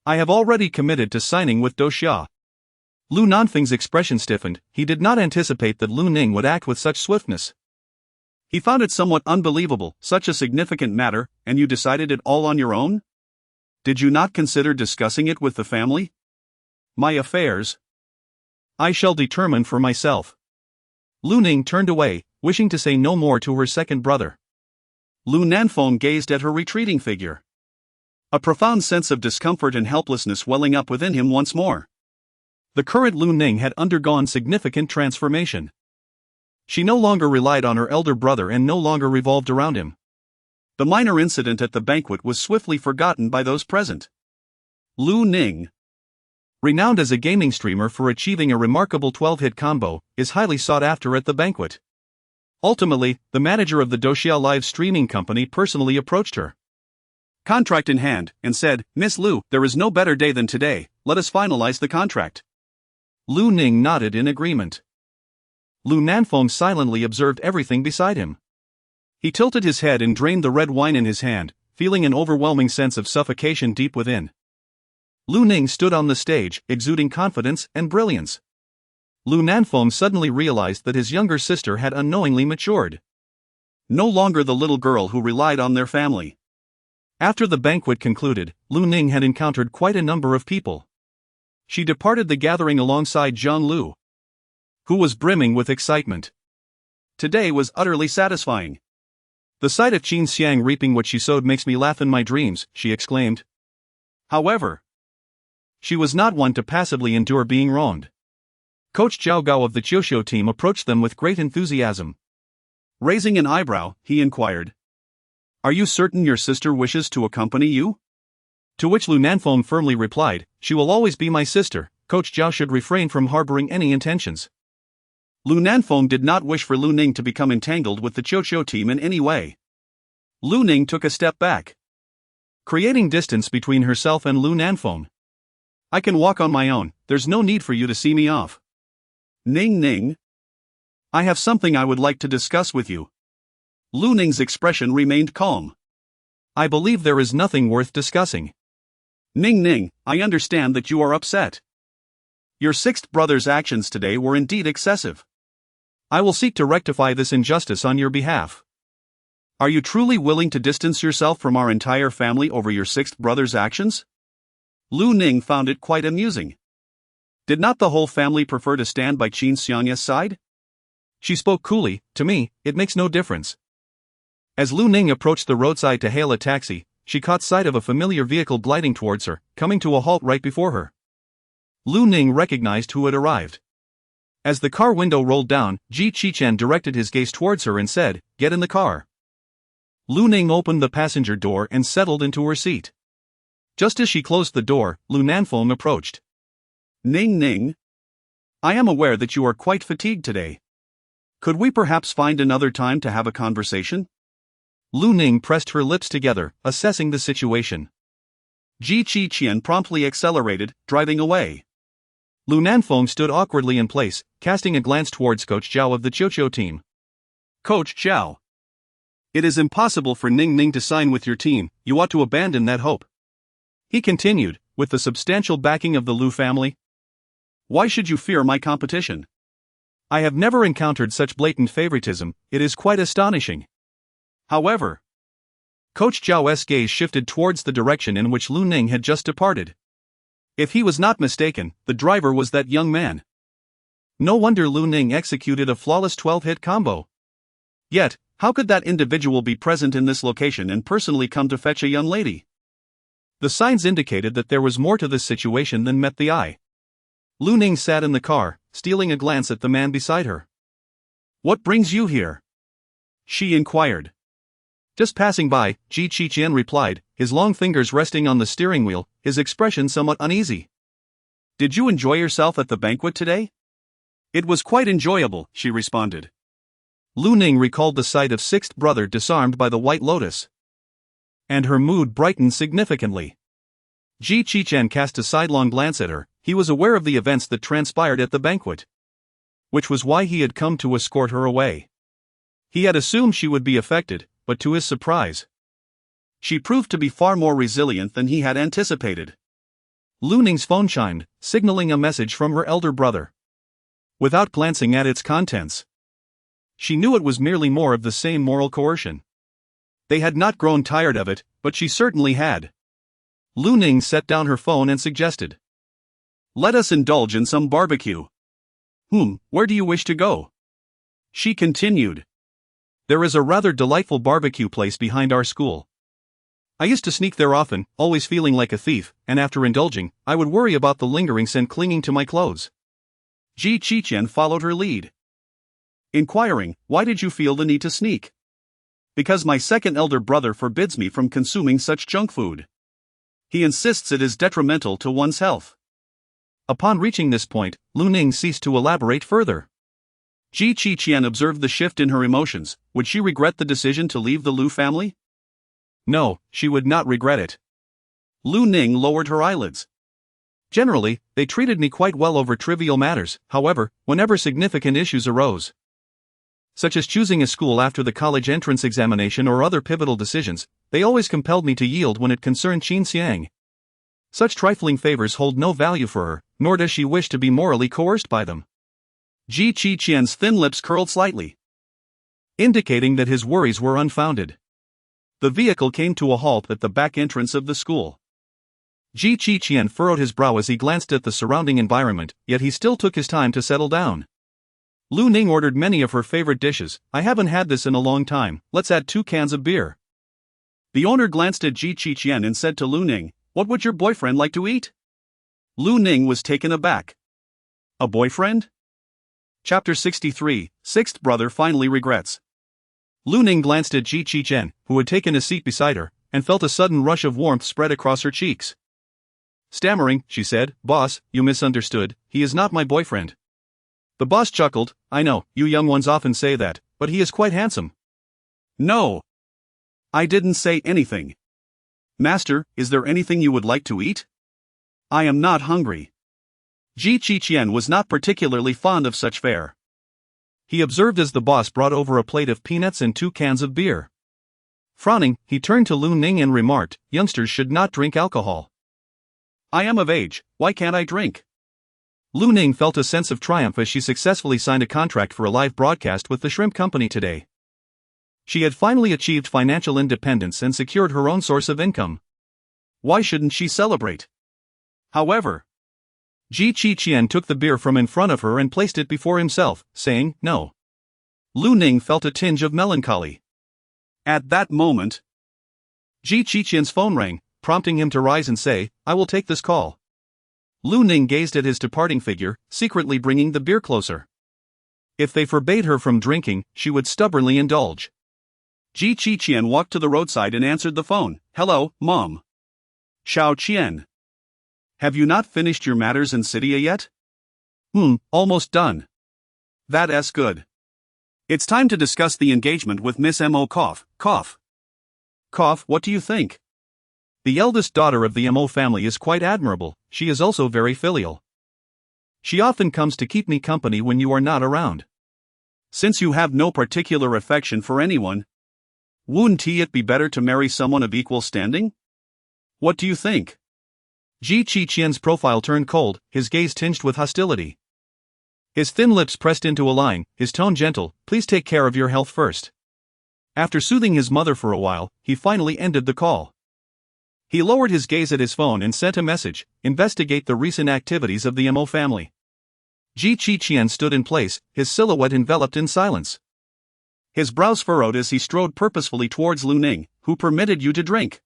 [SPEAKER 1] I have already committed to signing with Doxia. Lu Nanfeng's expression stiffened. He did not anticipate that Lu Ning would act with such swiftness.
[SPEAKER 2] He found it somewhat unbelievable, such a significant matter, and you decided it all on your own? Did you not consider discussing it with the family? My affairs,
[SPEAKER 1] I shall determine for myself. Lu Ning turned away, wishing to say no more to her second brother.
[SPEAKER 2] Lu Nanfeng gazed at her retreating figure. A profound sense of discomfort and helplessness welling up within him once more.
[SPEAKER 1] The current Lu Ning had undergone significant transformation. She no longer relied on her elder brother and no longer revolved around him.
[SPEAKER 2] The minor incident at the banquet was swiftly forgotten by those present. Lu Ning,
[SPEAKER 1] renowned as a gaming streamer for achieving a remarkable 12-hit combo, is highly sought after at the banquet. Ultimately, the manager of the Doxia live streaming company personally approached her,
[SPEAKER 2] contract in hand, and said, Miss Lu, there is no better day than today, let us finalize the contract.
[SPEAKER 1] Lu Ning nodded in agreement. Lu Nanfeng silently observed everything beside him. He tilted his head and drained the red wine in his hand, feeling an overwhelming sense of suffocation deep within. Lu Ning stood on the stage, exuding confidence and brilliance. Lu Nanfeng suddenly realized that his younger sister had unknowingly matured.
[SPEAKER 2] No longer the little girl who relied on their family.
[SPEAKER 1] After the banquet concluded, Lu Ning had encountered quite a number of people. She departed the gathering alongside Zhang Lu, who was brimming with excitement.
[SPEAKER 2] Today was utterly satisfying.
[SPEAKER 1] The sight of Qin Xiang reaping what she sowed makes me laugh in my dreams, she exclaimed.
[SPEAKER 2] However,
[SPEAKER 1] she was not one to passively endure being wronged. Coach Zhao Gao of the Qiuxiu team approached them with great enthusiasm.
[SPEAKER 2] Raising an eyebrow, he inquired, Are you certain your sister wishes to accompany you?
[SPEAKER 1] To which Lu Nanfeng firmly replied, She will always be my sister, Coach Zhao should refrain from harboring any intentions.
[SPEAKER 2] Lu Nanfeng did not wish for Lu Ning to become entangled with the Qiuxiu team in any way. Lu Ning took a step back,
[SPEAKER 1] creating distance between herself and Lu Nanfeng.
[SPEAKER 2] I can walk on my own, there's no need for you to see me off. Ning, I have something I would like to discuss with you. Lu Ning's expression remained calm. I believe there is nothing worth discussing. Ning, I understand that you are upset. Your sixth brother's actions today were indeed excessive. I will seek to rectify this injustice on your behalf. Are you truly willing to distance yourself from our entire family over your sixth brother's actions? Lu Ning found it quite amusing. Did not the whole family prefer to stand by Qin Xiang's side? She spoke coolly, to me, it makes no difference. As Lu Ning approached the roadside to hail a taxi, she caught sight of a familiar vehicle gliding towards her, coming to a halt right before her. Lu Ning recognized who had arrived. As the car window rolled down, Ji Qichen directed his gaze towards her and said, "Get in the car." Lu Ning opened the passenger door and settled into her seat. Just as she closed the door, Lu Nanfeng approached. Ning, I am aware that you are quite fatigued today. Could we perhaps find another time to have a conversation? Lu Ning pressed her lips together, assessing the situation. Ji Qichen promptly accelerated, driving away. Lu Nanfeng stood awkwardly in place, casting a glance towards Coach Zhao of the Qiuqiu team. Coach Zhao. It is impossible for Ning to sign with your team, you ought to abandon that hope. He continued, with the substantial backing of the Lu family. Why should you fear my competition? I have never encountered such blatant favoritism, it is quite astonishing. However, Coach Zhao's gaze shifted towards the direction in which Lu Ning had just departed. If he was not mistaken, the driver was that young man. No wonder Lu Ning executed a flawless 12-hit combo. Yet, how could that individual be present in this location and personally come to fetch a young lady? The signs indicated that there was more to this situation than met the eye. Lu Ning sat in the car, stealing a glance at the man beside her. What brings you here? She inquired. Just passing by, Ji Qichen replied, his long fingers resting on the steering wheel, his expression somewhat uneasy. Did you enjoy yourself at the banquet today? It was quite enjoyable, she responded. Lu Ning recalled the sight of sixth brother disarmed by the White Lotus. And her mood brightened significantly. Ji Qichen cast a sidelong glance at her, he was aware of the events that transpired at the banquet. Which was why he had come to escort her away. He had assumed she would be affected, but to his surprise, she proved to be far more resilient than he had anticipated. Lu Ning's phone chimed, signaling a message from her elder brother. Without glancing at its contents, she knew it was merely more of the same moral coercion. They had not grown tired of it, but she certainly had. Lu Ning set down her phone and suggested, "Let us indulge in some barbecue." Where do you wish to go? She continued. There is a rather delightful barbecue place behind our school. I used to sneak there often, always feeling like a thief, and after indulging, I would worry about the lingering scent clinging to my clothes. Ji Qichen followed her lead. Inquiring, why did you feel the need to sneak? Because my second elder brother forbids me from consuming such junk food. He insists it is detrimental to one's health. Upon reaching this point, Lu Ning ceased to elaborate further. Ji Qichen observed the shift in her emotions. Would she regret the decision to leave the Lu family? No, she would not regret it. Lu Ning lowered her eyelids. Generally, they treated me quite well over trivial matters, however, whenever significant issues arose, such as choosing a school after the college entrance examination or other pivotal decisions, they always compelled me to yield when it concerned Qin Xiang. Such trifling favors hold no value for her, nor does she wish to be morally coerced by them. Ji Qichen's thin lips curled slightly, indicating that his worries were unfounded. The vehicle came to a halt at the back entrance of the school. Ji Qichen furrowed his brow as he glanced at the surrounding environment, yet he still took his time to settle down. Lu Ning ordered many of her favorite dishes. I haven't had this in a long time, let's add 2 cans of beer. The owner glanced at Ji Qichen and said to Lu Ning, what would your boyfriend like to eat? Lu Ning was taken aback. A boyfriend? Chapter 63, Sixth Brother Finally Regrets. Lu Ning glanced at Ji Qichen, who had taken a seat beside her, and felt a sudden rush of warmth spread across her cheeks. Stammering, she said, Boss, you misunderstood, he is not my boyfriend. The boss chuckled, I know, you young ones often say that, but he is quite handsome. No. I didn't say anything. Master, is there anything you would like to eat? I am not hungry. Ji Qichen was not particularly fond of such fare. He observed as the boss brought over a plate of peanuts and 2 cans of beer.
[SPEAKER 1] Frowning, he turned to Lu Ning and remarked, youngsters should not drink alcohol.
[SPEAKER 2] I am of age, why can't I drink?
[SPEAKER 1] Lu Ning felt a sense of triumph as she successfully signed a contract for a live broadcast with the shrimp company today. She had finally achieved financial independence and secured her own source of income.
[SPEAKER 2] Why shouldn't she celebrate? However,
[SPEAKER 1] Qin Xiang took the beer from in front of her and placed it before himself, saying, no.
[SPEAKER 2] Lu Ning felt a tinge of melancholy. At that moment,
[SPEAKER 1] Qin Xiang's phone rang, prompting him to rise and say, I will take this call.
[SPEAKER 2] Lu Ning gazed at his departing figure, secretly bringing the beer closer.
[SPEAKER 1] If they forbade her from drinking, she would stubbornly indulge.
[SPEAKER 2] Qin Xiang walked to the roadside and answered the phone. Hello, Mom. Xiao Qian. Have you not finished your matters in Cydia yet?
[SPEAKER 1] Almost done.
[SPEAKER 2] That's good. It's time to discuss the engagement with Miss M.O. Cough. What do you think?
[SPEAKER 1] The eldest daughter of the M.O. family is quite admirable, she is also very filial. She often comes to keep me company when you are not around.
[SPEAKER 2] Since you have no particular affection for anyone, wouldn't it be better to marry someone of equal standing? What do you think?
[SPEAKER 1] Qin Xiang's profile turned cold, his gaze tinged with hostility. His thin lips pressed into a line, his tone gentle, please take care of your health first. After soothing his mother for a while, he finally ended the call. He lowered his gaze at his phone and sent a message, investigate the recent activities of the M.O. family. Qin Xiang stood in place, his silhouette enveloped in silence.
[SPEAKER 2] His brows furrowed as he strode purposefully towards Lu Ning, who permitted you to drink.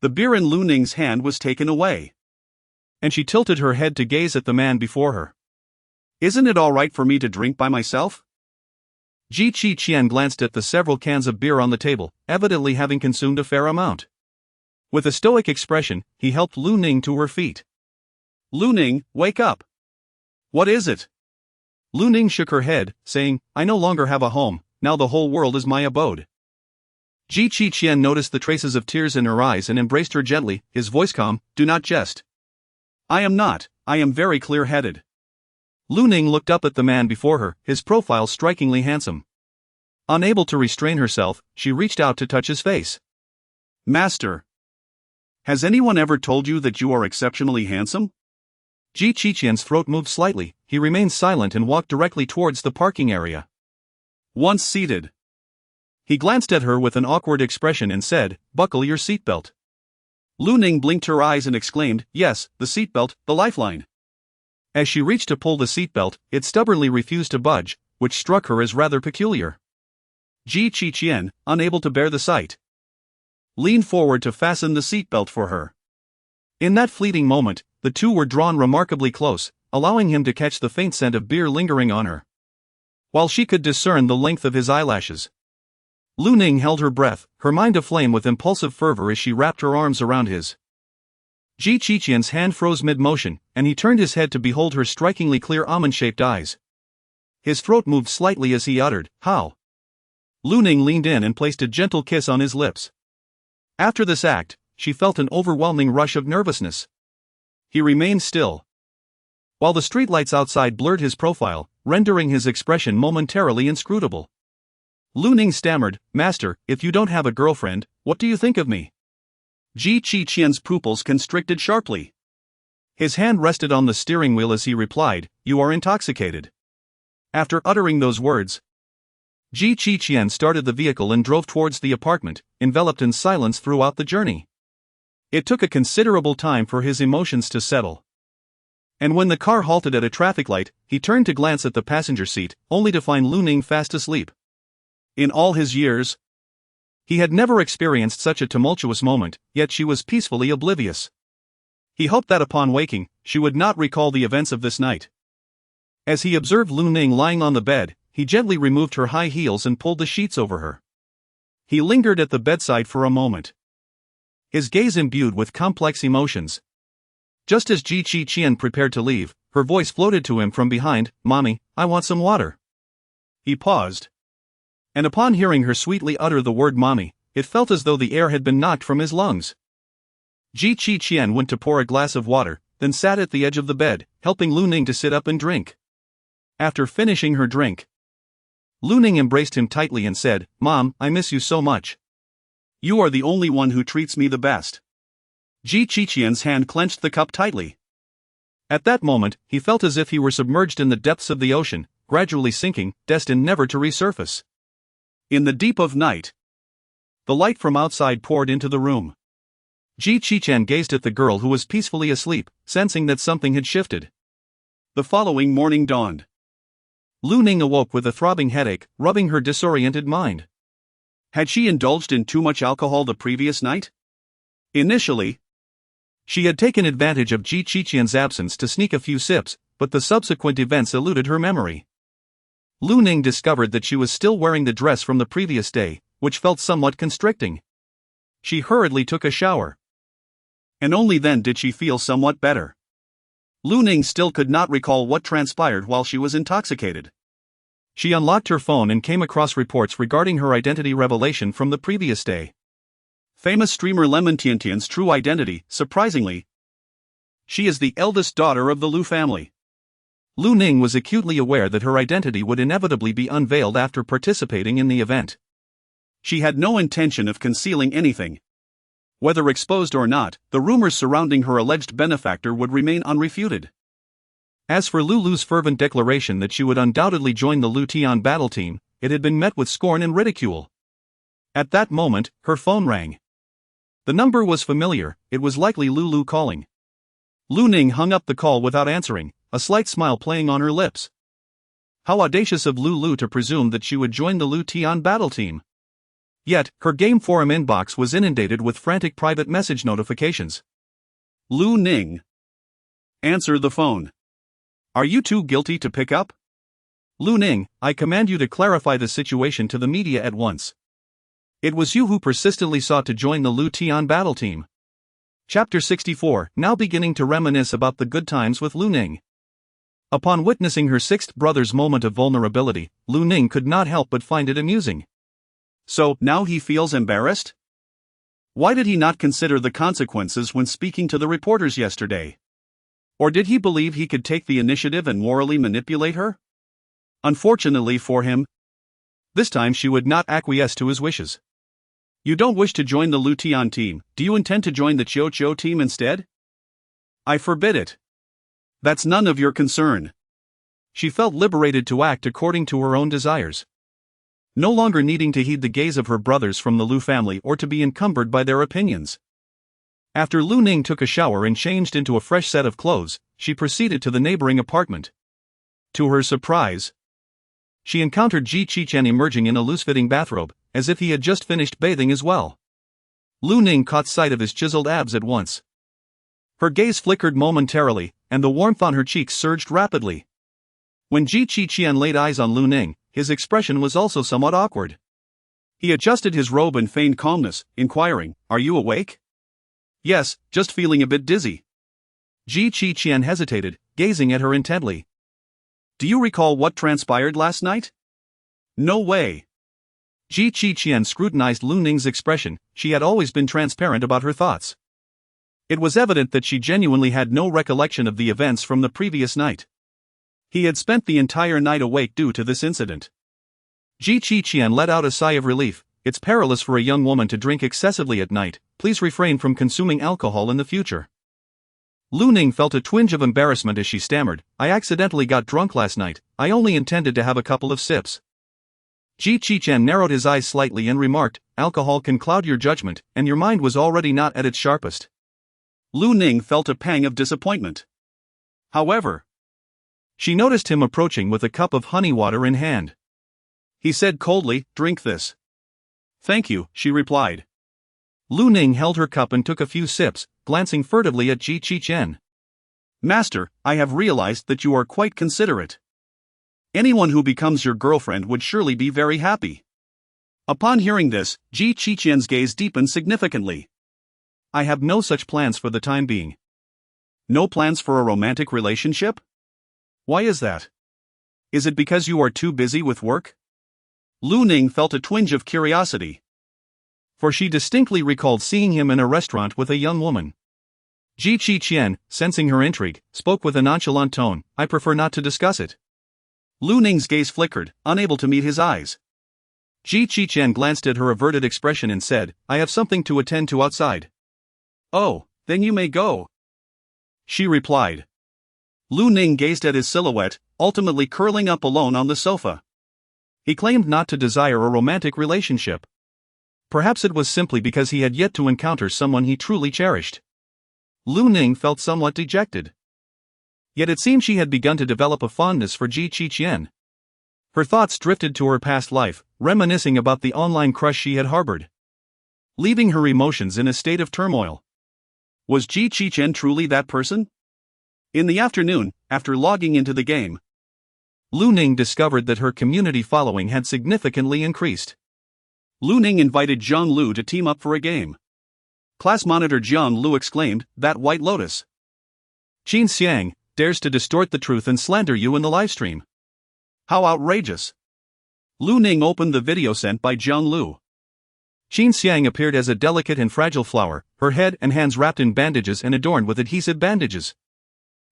[SPEAKER 2] The beer in Lu Ning's hand was taken away.
[SPEAKER 1] And she tilted her head to gaze at the man before her.
[SPEAKER 2] Isn't it all right for me to drink by myself?
[SPEAKER 1] Qin Xiang glanced at the several cans of beer on the table, evidently having consumed a fair amount. With a stoic expression, he helped Lu Ning to her feet.
[SPEAKER 2] Lu Ning, wake up. What is it?
[SPEAKER 1] Lu Ning shook her head, saying, I no longer have a home, now the whole world is my abode. Qin Xiang noticed the traces of tears in her eyes and embraced her gently, his voice calm, do not jest.
[SPEAKER 2] I am not, I am very clear-headed.
[SPEAKER 1] Lu Ning looked up at the man before her, his profile strikingly handsome. Unable to restrain herself, she reached out to touch his face.
[SPEAKER 2] Master. Has anyone ever told you that you are exceptionally handsome?
[SPEAKER 1] Qin Xiang's throat moved slightly, he remained silent and walked directly towards the parking area.
[SPEAKER 2] Once seated,
[SPEAKER 1] he glanced at her with an awkward expression and said, buckle your seatbelt.
[SPEAKER 2] Lu Ning blinked her eyes and exclaimed, yes, the seatbelt, the lifeline.
[SPEAKER 1] As she reached to pull the seatbelt, it stubbornly refused to budge, which struck her as rather peculiar.
[SPEAKER 2] Qin Xiang, unable to bear the sight, leaned forward to fasten the seatbelt for her.
[SPEAKER 1] In that fleeting moment, the two were drawn remarkably close, allowing him to catch the faint scent of beer lingering on her, while she could discern the length of his eyelashes. Lu Ning held her breath, her mind aflame with impulsive fervor as she wrapped her arms around his. Qin Xiang's hand froze mid-motion, and he turned his head to behold her strikingly clear almond-shaped eyes. His throat moved slightly as he uttered, how? Lu Ning leaned in and placed a gentle kiss on his lips. After this act, she felt an overwhelming rush of nervousness. He remained still, while the streetlights outside blurred his profile, rendering his expression momentarily inscrutable. Lu Ning stammered, Master, if you don't have a girlfriend, what do you think of me?
[SPEAKER 2] Qin Xiang's pupils constricted sharply.
[SPEAKER 1] His hand rested on the steering wheel as he replied, you are intoxicated. After uttering those words, Qin Xiang started the vehicle and drove towards the apartment, enveloped in silence throughout the journey. It took a considerable time for his emotions to settle. And when the car halted at a traffic light, he turned to glance at the passenger seat, only to find Lu Ning fast asleep. In all his years, he had never experienced such a tumultuous moment, yet she was peacefully oblivious. He hoped that upon waking, she would not recall the events of this night. As he observed Lu Ning lying on the bed, he gently removed her high heels and pulled the sheets over her. He lingered at the bedside for a moment, his gaze imbued with complex emotions. Just as Qin Xiang prepared to leave, her voice floated to him from behind, Mommy, I want some water. He paused, and upon hearing her sweetly utter the word Mommy, it felt as though the air had been knocked from his lungs. Qin Xiang went to pour a glass of water, then sat at the edge of the bed, helping Lu Ning to sit up and drink. After finishing her drink, Lu Ning embraced him tightly and said, Mom, I miss you so much.
[SPEAKER 2] You are the only one who treats me the best. Ji Qiqian's hand clenched the cup tightly.
[SPEAKER 1] At that moment, he felt as if he were submerged in the depths of the ocean, gradually sinking, destined never to resurface.
[SPEAKER 2] In the deep of night,
[SPEAKER 1] the light from outside poured into the room. Ji Qiqian gazed at the girl who was peacefully asleep, sensing that something had shifted.
[SPEAKER 2] The following morning dawned.
[SPEAKER 1] Lu Ning awoke with a throbbing headache, rubbing her disoriented mind.
[SPEAKER 2] Had she indulged in too much alcohol the previous night? Initially,
[SPEAKER 1] she had taken advantage of Ji Qiqian's absence to sneak a few sips, but the subsequent events eluded her memory. Lu Ning discovered that she was still wearing the dress from the previous day, which felt somewhat constricting. She hurriedly took a shower.
[SPEAKER 2] And only then did she feel somewhat better. Lu Ning still could not recall what transpired while she was intoxicated.
[SPEAKER 1] She unlocked her phone and came across reports regarding her identity revelation from the previous day.
[SPEAKER 2] Famous streamer Lemon Tiantian's true identity, surprisingly. She is the eldest daughter of the Lu family.
[SPEAKER 1] Lu Ning was acutely aware that her identity would inevitably be unveiled after participating in the event.
[SPEAKER 2] She had no intention of concealing anything. Whether exposed or not, the rumors surrounding her alleged benefactor would remain unrefuted.
[SPEAKER 1] As for Lulu's fervent declaration that she would undoubtedly join the Lu Tian battle team, it had been met with scorn and ridicule. At that moment, her phone rang. The number was familiar, it was likely Lulu calling. Lu Ning hung up the call without answering, a slight smile playing on her lips. How audacious of Lulu to presume that she would join the Lu Tian battle team. Yet, her game forum inbox was inundated with frantic private message notifications.
[SPEAKER 2] Lu Ning. Answer the phone. Are you too guilty to pick up?
[SPEAKER 1] Lu Ning, I command you to clarify the situation to the media at once. It was you who persistently sought to join the Lu Tian battle team. Chapter 64, now beginning to reminisce about the good times with Lu Ning. Upon witnessing her sixth brother's moment of vulnerability, Lu Ning could not help but find it amusing.
[SPEAKER 2] So, now he feels embarrassed? Why did he not consider the consequences when speaking to the reporters yesterday? Or did he believe he could take the initiative and morally manipulate her? Unfortunately for him, this time she would not acquiesce to his wishes. You don't wish to join the Lu Tian team, do you intend to join the Chiu team instead? I forbid it. That's none of your concern.
[SPEAKER 1] She felt liberated to act according to her own desires. No longer needing to heed the gaze of her brothers from the Lu family or to be encumbered by their opinions. After Lu Ning took a shower and changed into a fresh set of clothes, she proceeded to the neighboring apartment. To her surprise, she encountered Ji Qiqian emerging in a loose-fitting bathrobe, as if he had just finished bathing as well. Lu Ning caught sight of his chiseled abs at once. Her gaze flickered momentarily, and the warmth on her cheeks surged rapidly. When Ji Qiqian laid eyes on Lu Ning, his expression was also somewhat awkward.
[SPEAKER 2] He adjusted his robe and feigned calmness, inquiring, "Are you awake?" "Yes, just feeling a bit dizzy."
[SPEAKER 1] Ji Qiqian hesitated, gazing at her intently.
[SPEAKER 2] "Do you recall what transpired last night?" "No way."
[SPEAKER 1] Ji Qiqian scrutinized Lu Ning's expression. She had always been transparent about her thoughts. It was evident that she genuinely had no recollection of the events from the previous night. He had spent the entire night awake due to this incident. Ji Qiqian let out a sigh of relief. It's perilous for a young woman to drink excessively at night. Please refrain from consuming alcohol in the future. Lu Ning felt a twinge of embarrassment as she stammered, I accidentally got drunk last night, I only intended to have a couple of sips. Ji Qiqian narrowed his eyes slightly and remarked, alcohol can cloud your judgment, and your mind was already not at its sharpest.
[SPEAKER 2] Lu Ning felt a pang of disappointment. However,
[SPEAKER 1] she noticed him approaching with a cup of honey water in hand.
[SPEAKER 2] He said coldly, drink this. Thank you, she replied.
[SPEAKER 1] Lu Ning held her cup and took a few sips, glancing furtively at Ji Qiqian.
[SPEAKER 2] Master, I have realized that you are quite considerate. Anyone who becomes your girlfriend would surely be very happy. Upon hearing this, Ji Qiqian's gaze deepened significantly.
[SPEAKER 1] I have no such plans for the time being.
[SPEAKER 2] No plans for a romantic relationship?
[SPEAKER 1] Why is that?
[SPEAKER 2] Is it because you are too busy with work? Lu Ning felt a twinge of curiosity.
[SPEAKER 1] For she distinctly recalled seeing him in a restaurant with a young woman. Ji Qiqian, sensing her intrigue, spoke with a nonchalant tone, I prefer not to discuss it.
[SPEAKER 2] Lu Ning's gaze flickered, unable to meet his eyes. Qin Xiang glanced at her averted expression and said, "I have something to attend to outside." "Oh, then you may go," she replied. Lu Ning gazed at his silhouette, ultimately curling up alone on the sofa. He claimed not to desire a romantic relationship. Perhaps it was simply because he had yet to encounter someone he truly cherished. Lu Ning felt somewhat dejected. Yet it seemed she had begun to develop a fondness for Qin Xiang. Her thoughts drifted to her past life, reminiscing about the online crush she had harbored, leaving her emotions in a state of turmoil. Was Qin Xiang truly that person? In the afternoon, after logging into the game, Lu Ning discovered that her community following had significantly increased. Lu Ning invited Zhang Lu to team up for a game. Class monitor Zhang Lu exclaimed, "That White Lotus
[SPEAKER 1] Qin Xiang dares to distort the truth and slander you in the livestream.
[SPEAKER 2] How outrageous!" Lu Ning opened the video sent by Zhang Lu.
[SPEAKER 1] Qin Xiang appeared as a delicate and fragile flower, her head and hands wrapped in bandages and adorned with adhesive bandages.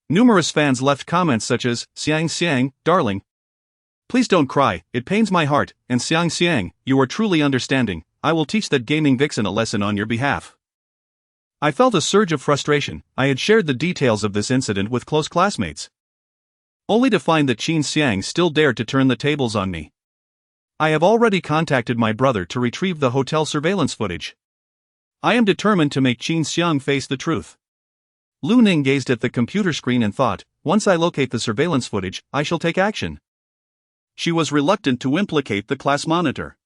[SPEAKER 1] Numerous fans left comments such as, "Xiang, darling, please don't cry, it pains my heart," and "Xiang, you are truly understanding, I will teach that gaming vixen a lesson on your behalf." I felt a surge of frustration. I had shared the details of this incident with close classmates, only to find that Qin Xiang still dared to turn the tables on me. I have already contacted my brother to retrieve the hotel surveillance footage. I am determined to make Qin Xiang face the truth. Lu Ning gazed at the computer screen and thought, once I locate the surveillance footage, I shall take action.
[SPEAKER 2] She was reluctant to implicate the class monitor.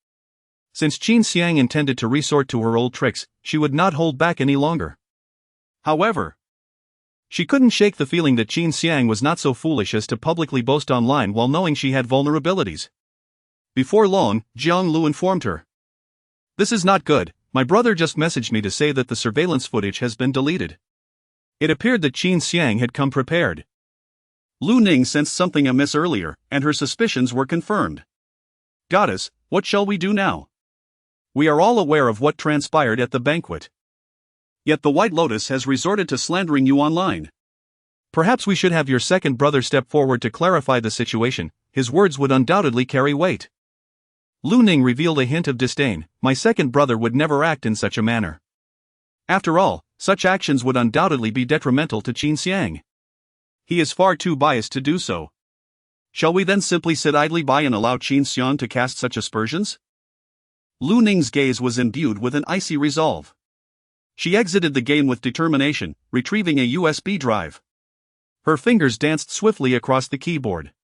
[SPEAKER 1] Since Qin Xiang intended to resort to her old tricks, she would not hold back any longer.
[SPEAKER 2] However,
[SPEAKER 1] she couldn't shake the feeling that Qin Xiang was not so foolish as to publicly boast online while knowing she had vulnerabilities.
[SPEAKER 2] Before long, Zhang Lu informed her.
[SPEAKER 1] "This is not good, my brother just messaged me to say that the surveillance footage has been deleted." It appeared that Qin Xiang had come prepared.
[SPEAKER 2] Lu Ning sensed something amiss earlier, and her suspicions were confirmed. "Goddess, what shall we do now? We are all aware of what transpired at the banquet. Yet the White Lotus has resorted to slandering you online.
[SPEAKER 1] Perhaps we should have your second brother step forward to clarify the situation, his words would undoubtedly carry weight." Lu Ning revealed a hint of disdain. "My second brother would never act in such a manner. After all, such actions would undoubtedly be detrimental to Qin Xiang.
[SPEAKER 2] He is far too biased to do so. Shall we then simply sit idly by and allow Qin Xiang to cast such aspersions?" Lu Ning's gaze was imbued with an icy resolve. She exited the game with determination, retrieving a USB drive.
[SPEAKER 1] Her fingers danced swiftly across the keyboard.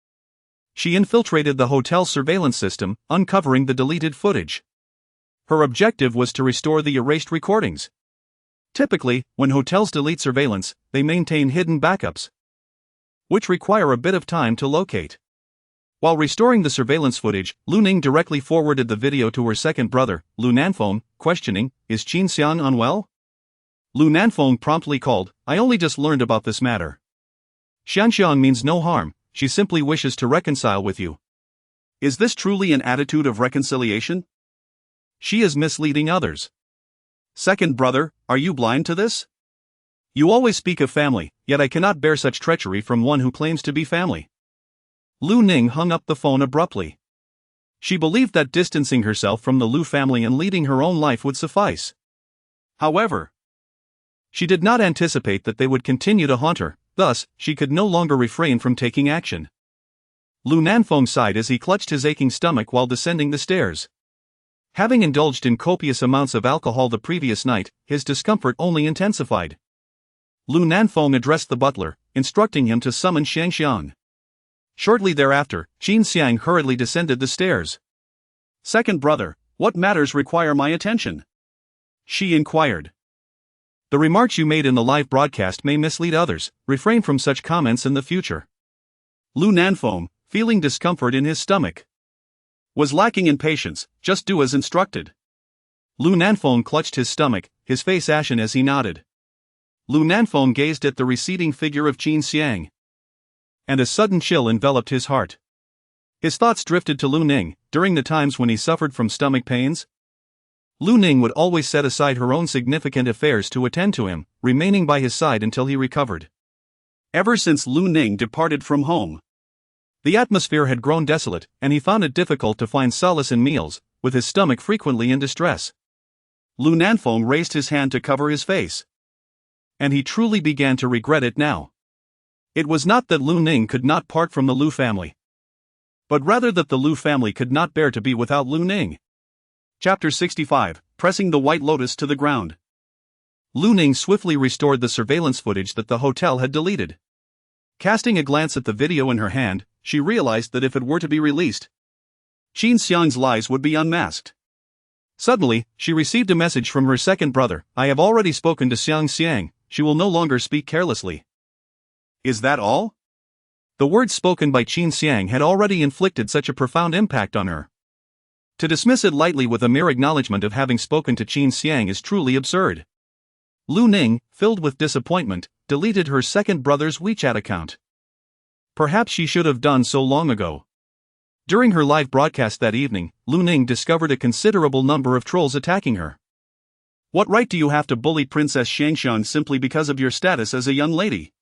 [SPEAKER 1] She infiltrated the hotel surveillance system, uncovering the deleted footage. Her objective was to restore the erased recordings. Typically, when hotels delete surveillance, they maintain hidden backups, which require a bit of time to locate. While restoring the surveillance footage, Lu Ning directly forwarded the video to her second brother, Lu Nanfeng, questioning, "Is Qin Xiang unwell?" Lu Nanfeng promptly called, "I only just learned about this matter. Xiang means no harm, she simply wishes to reconcile with you."
[SPEAKER 2] Is this truly an attitude of reconciliation?
[SPEAKER 1] She is misleading others.
[SPEAKER 2] Second brother, are you blind to this?
[SPEAKER 1] You always speak of family, yet I cannot bear such treachery from one who claims to be family. Lu Ning hung up the phone abruptly. She believed that distancing herself from the Lu family and leading her own life would suffice.
[SPEAKER 2] However,
[SPEAKER 1] she did not anticipate that they would continue to haunt her, thus, she could no longer refrain from taking action. Lu Nanfeng sighed as he clutched his aching stomach while descending the stairs. Having indulged in copious amounts of alcohol the previous night, his discomfort only intensified. Lu Nanfeng addressed the butler, instructing him to summon Xiang. Shortly thereafter, Qin Xiang hurriedly descended the stairs.
[SPEAKER 2] "Second brother, what matters require my attention?" she inquired.
[SPEAKER 1] "The remarks you made in the live broadcast may mislead others, refrain from such comments in the future."
[SPEAKER 2] Lu Nanfeng, feeling discomfort in his stomach, was lacking in patience. "Just do as instructed."
[SPEAKER 1] Lu Nanfeng clutched his stomach, his face ashen as he nodded. Lu Nanfeng gazed at the receding figure of Qin Xiang, and a sudden chill enveloped his heart. His thoughts drifted to Lu Ning. During the times when he suffered from stomach pains, Lu Ning would always set aside her own significant affairs to attend to him, remaining by his side until he recovered.
[SPEAKER 2] Ever since Lu Ning departed from home,
[SPEAKER 1] the atmosphere had grown desolate, and he found it difficult to find solace in meals,
[SPEAKER 2] with his stomach frequently in distress. Lu Nanfeng raised his hand to cover his face. And he truly began to regret it now. It was not that Lu Ning could not part from the Lu family, but rather that the Lu family could not bear to be without Lu Ning. Chapter 65, Pressing the White Lotus to the Ground. Lu Ning swiftly restored the surveillance footage that the hotel had deleted. Casting a glance at the video in her hand, she realized that if it were to be released, Qin Xiang's lies would be unmasked. Suddenly, she received a message from her second brother. I have already spoken to Xiang. She will no longer speak carelessly. Is that all? The words spoken by Qin Xiang had already inflicted such a profound impact on her. To dismiss it lightly with a mere acknowledgement of having spoken to Qin Xiang is truly absurd. Lu Ning, filled with disappointment, deleted her second brother's WeChat account. Perhaps she should have done so long ago. During her live broadcast that evening, Lu Ning discovered a considerable number of trolls attacking her. What right do you have to bully Princess Xiangxiang simply because of your status as a young lady?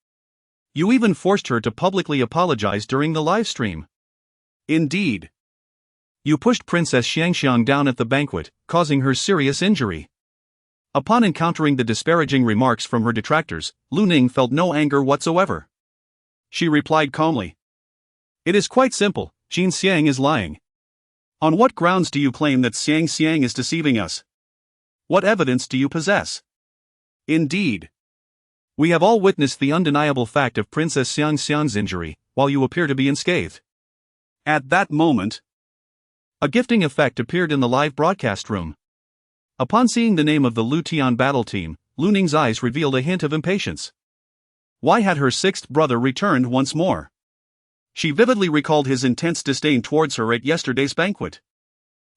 [SPEAKER 2] You even forced her to publicly apologize during the live stream. Indeed. You pushed Princess Xiangxiang down at the banquet, causing her serious injury. Upon encountering the disparaging remarks from her detractors, Lu Ning felt no anger whatsoever. She replied calmly. It is quite simple, Qin Xiang is lying. On what grounds do you claim that Xiang is deceiving us? What evidence do you possess? Indeed. We have all witnessed the undeniable fact of Princess Xiang's injury, while you appear to be unscathed. At that moment, a gifting effect appeared in the live broadcast room. Upon seeing the name of the Lu Tian battle team, Lu Ning's eyes revealed a hint of impatience. Why had her sixth brother returned once more? She vividly recalled his intense disdain towards her at yesterday's banquet.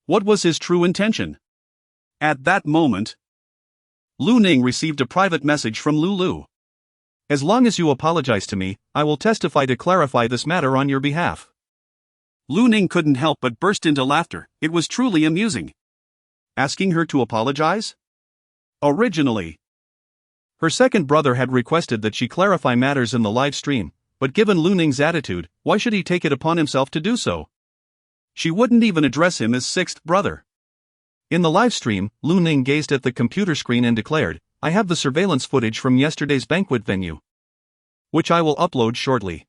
[SPEAKER 2] What was his true intention? At that moment, Lu Ning received a private message from Lu. As long as you apologize to me, I will testify to clarify this matter on your behalf. Lu Ning couldn't help but burst into laughter. It was truly amusing. Asking her to apologize? Originally, her second brother had requested that she clarify matters in the live stream, but given Lu Ning's attitude, why should he take it upon himself to do so? She wouldn't even address him as sixth brother. In the live stream, Lu Ning gazed at the computer screen and declared, I have the surveillance footage from yesterday's banquet venue, which I will upload shortly.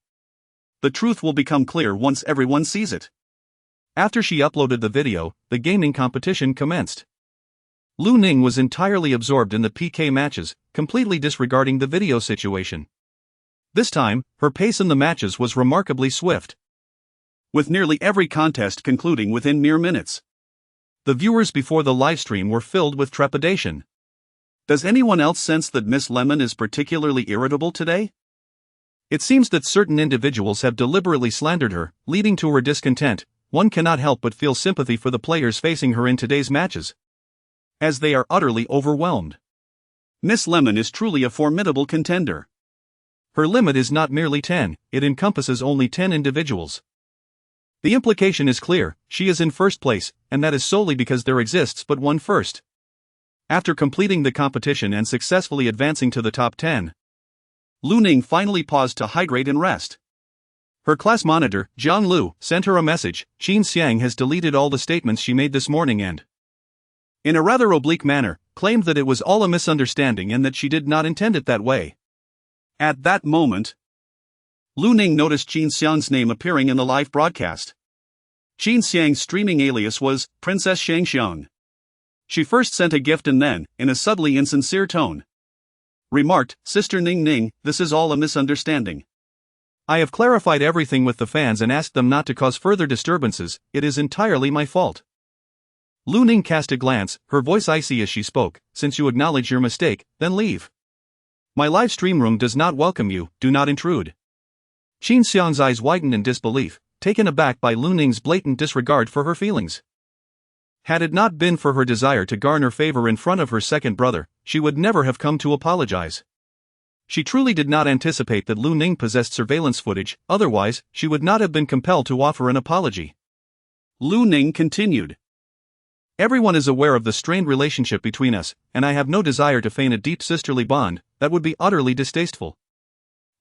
[SPEAKER 2] The truth will become clear once everyone sees it. After she uploaded the video, the gaming competition commenced. Lu Ning was entirely absorbed in the PK matches, completely disregarding the video situation. This time, her pace in the matches was remarkably swift, with nearly every contest concluding within mere minutes. The viewers before the livestream were filled with trepidation. Does anyone else sense that Miss Lemon is particularly irritable today? It seems that certain individuals have deliberately slandered her, leading to her discontent. One cannot help but feel sympathy for the players facing her in today's matches, as they are utterly overwhelmed. Miss Lemon is truly a formidable contender. Her limit is not merely 10, it encompasses only 10 individuals. The implication is clear, she is in first place, and that is solely because there exists but one first. After completing the competition and successfully advancing to the top 10, Lu Ning finally paused to hydrate and rest. Her class monitor, Jiang Lu, sent her a message. Qin Xiang has deleted all the statements she made this morning and, in a rather oblique manner, claimed that it was all a misunderstanding and that she did not intend it that way. At that moment, Lu Ning noticed Qin Xiang's name appearing in the live broadcast. Qin Xiang's streaming alias was Princess Xiangxiang. She first sent a gift and then, in a subtly insincere tone, remarked, Sister Ning, this is all a misunderstanding. I have clarified everything with the fans and asked them not to cause further disturbances, it is entirely my fault. Lu Ning cast a glance, her voice icy as she spoke, since you acknowledge your mistake, then leave. My live stream room does not welcome you, do not intrude. Qin Xiang's eyes widened in disbelief, taken aback by Lu Ning's blatant disregard for her feelings. Had it not been for her desire to garner favor in front of her second brother, she would never have come to apologize. She truly did not anticipate that Lu Ning possessed surveillance footage, otherwise, she would not have been compelled to offer an apology. Lu Ning continued. Everyone is aware of the strained relationship between us, and I have no desire to feign a deep sisterly bond, that would be utterly distasteful.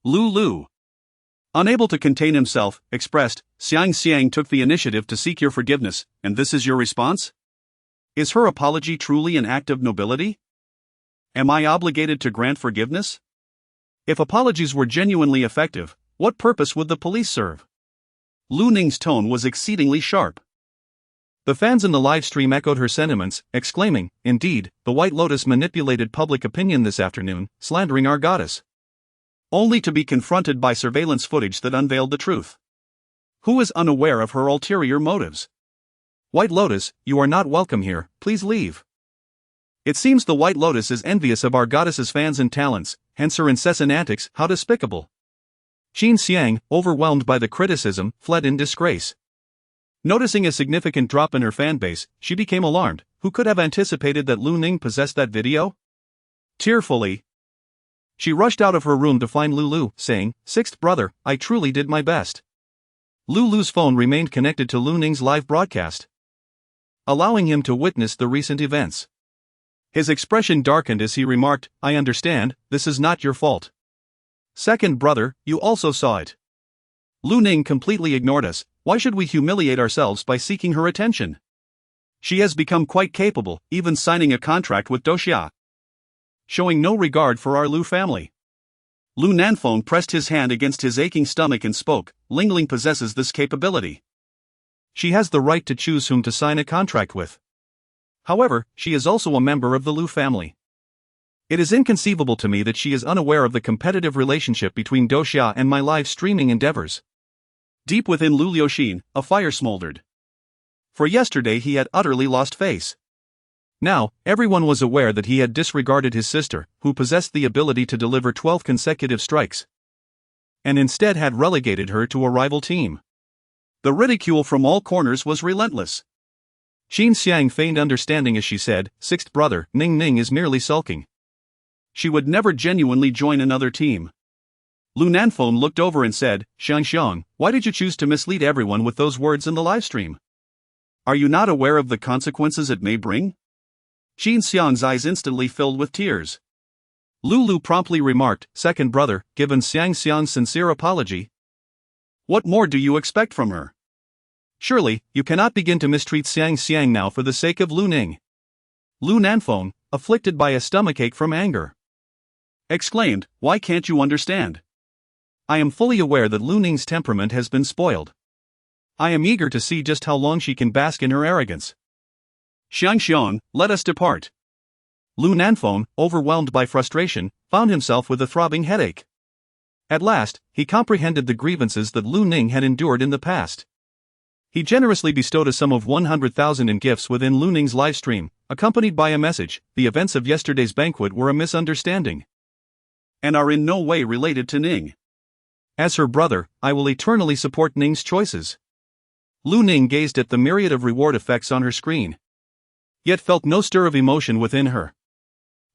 [SPEAKER 2] Lu, unable to contain himself, expressed, Xiang took the initiative to seek your forgiveness, and this is your response? Is her apology truly an act of nobility? Am I obligated to grant forgiveness? If apologies were genuinely effective, what purpose would the police serve? Lu Ning's tone was exceedingly sharp.
[SPEAKER 1] The fans in the live stream echoed her sentiments, exclaiming, "Indeed, the White Lotus manipulated public opinion this afternoon, slandering our goddess."
[SPEAKER 2] Only to be confronted by surveillance footage that unveiled the truth. Who is unaware of her ulterior motives?
[SPEAKER 1] White Lotus, you are not welcome here, please leave.
[SPEAKER 2] It seems the White Lotus is envious of our goddess's fans and talents, hence her incessant antics. How despicable.
[SPEAKER 1] Qin Xiang, overwhelmed by the criticism, fled in disgrace.
[SPEAKER 2] Noticing a significant drop in her fan base, she became alarmed. Who could have anticipated that Lu Ning possessed that video? Tearfully, she rushed out of her room to find Lulu, saying, "Sixth brother, I truly did my best."
[SPEAKER 1] Lulu's phone remained connected to Lu Ning's live broadcast, allowing him to witness the recent events.
[SPEAKER 2] His expression darkened as he remarked, "I understand, this is not your fault. Second brother, you also saw it. Lu Ning completely ignored us. Why should we humiliate ourselves by seeking her attention? She has become quite capable, even signing a contract with Doxia, showing no regard for our Lu family." Lu Nanfeng pressed his hand against his aching stomach and spoke, "Ling Ling possesses this capability.
[SPEAKER 1] She has the right to choose whom to sign a contract with. However, she is also a member of the Lu family. It is inconceivable to me that she is unaware of the competitive relationship between Doxia and my live streaming endeavors."
[SPEAKER 2] Deep within Lu Liuxin, a fire smoldered. For yesterday he had utterly lost face.
[SPEAKER 1] Now, everyone was aware that he had disregarded his sister, who possessed the ability to deliver 12 consecutive strikes, and instead had relegated her to a rival team.
[SPEAKER 2] The ridicule from all corners was relentless.
[SPEAKER 1] Qin Xiang feigned understanding as she said, "Sixth brother, Ning Ning is merely sulking.
[SPEAKER 2] She would never genuinely join another team." Lu Nanfeng looked over and said, Xiang, why did you choose to mislead everyone with those words in the livestream? Are you not aware of the consequences it may bring? Qin Xiang's eyes instantly filled with tears.
[SPEAKER 1] Lu promptly remarked, "Second brother, given Xiang's sincere apology,
[SPEAKER 2] what more do you expect from her?
[SPEAKER 1] Surely, you cannot begin to mistreat Xiang now for the sake of Lu Ning."
[SPEAKER 2] Lu Nanfeng, afflicted by a stomachache from anger, exclaimed, "Why can't you understand?
[SPEAKER 1] I am fully aware that Lu Ning's temperament has been spoiled. I am eager to see just how long she can bask in her arrogance.
[SPEAKER 2] Xiang, let us depart."
[SPEAKER 1] Lu Nanfeng, overwhelmed by frustration, found himself with a throbbing headache. At last, he comprehended the grievances that Lu Ning had endured in the past. He generously bestowed a sum of 100,000 in gifts within Lu Ning's livestream, accompanied by a message: the events of yesterday's banquet were a misunderstanding,
[SPEAKER 2] and are in no way related to Ning.
[SPEAKER 1] As her brother, I will eternally support Ning's choices. Lu Ning gazed at the myriad of reward effects on her screen, yet felt no stir of emotion within her.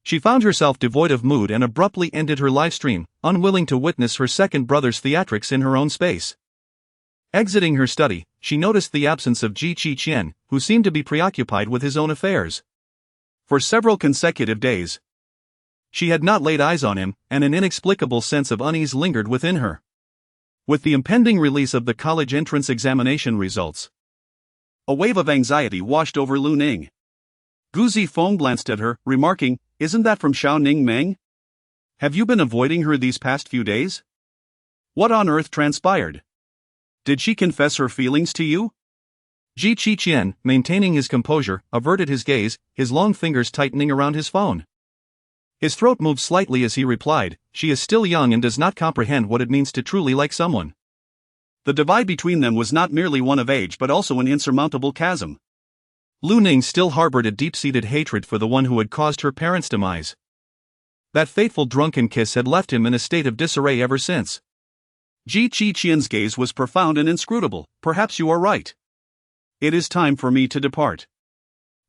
[SPEAKER 1] She found herself devoid of mood and abruptly ended her livestream, unwilling to witness her second brother's theatrics in her own space. Exiting her study, she noticed the absence of Ji Qian, who seemed to be preoccupied with his own affairs. For several consecutive days, she had not laid eyes on him, and an inexplicable sense of unease lingered within her. With the impending release of the college entrance examination results, a wave of anxiety washed over Lu Ning.
[SPEAKER 2] Gu Zifeng glanced at her, remarking, "Isn't that from Xiao Ning Meng? Have you been avoiding her these past few days? What on earth transpired? Did she confess her feelings to you?"
[SPEAKER 1] Ji Qian, maintaining his composure, averted his gaze, his long fingers tightening around his phone. His throat moved slightly as he replied, "She is still young and does not comprehend what it means to truly like someone."
[SPEAKER 2] The divide between them was not merely one of age but also an insurmountable chasm.
[SPEAKER 1] Lu Ning still harbored a deep-seated hatred for the one who had caused her parents' demise. That fateful drunken kiss had left him in a state of disarray ever since.
[SPEAKER 2] Ji Qian's gaze was profound and inscrutable. "Perhaps you are right. It is time for me to depart."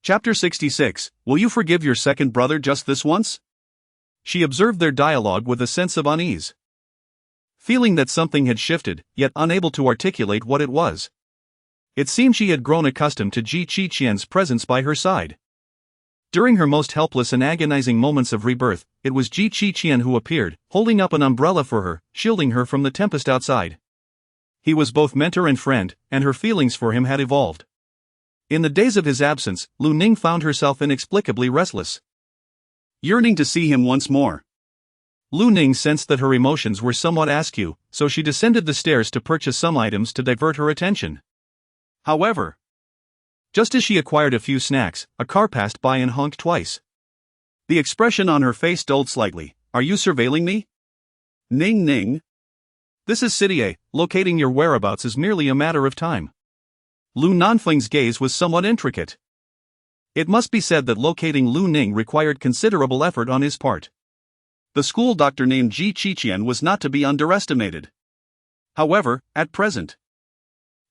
[SPEAKER 2] Chapter 66, Will you forgive your second brother just this once?
[SPEAKER 1] She observed their dialogue with a sense of unease, feeling that something had shifted, yet unable to articulate what it was. It seemed she had grown accustomed to Ji Qian's presence by her side. During her most helpless and agonizing moments of rebirth, it was Ji Qian who appeared, holding up an umbrella for her, shielding her from the tempest outside. He was both mentor and friend, and her feelings for him had evolved.
[SPEAKER 2] In the days of his absence, Lu Ning found herself inexplicably restless, yearning to see him once more. Lu Ning sensed that her emotions were somewhat askew, so she descended the stairs to purchase some items to divert her attention. However, just as she acquired a few snacks, a car passed by and honked twice. The expression on her face dulled slightly. "Are you surveilling me?" "Ning Ning. This is City A. Locating your whereabouts is merely a matter of time." Lu Nanfeng's gaze was somewhat intricate. It must be said that locating Lu Ning required considerable effort on his part. The school doctor named Qin Xiang was not to be underestimated. However, at present,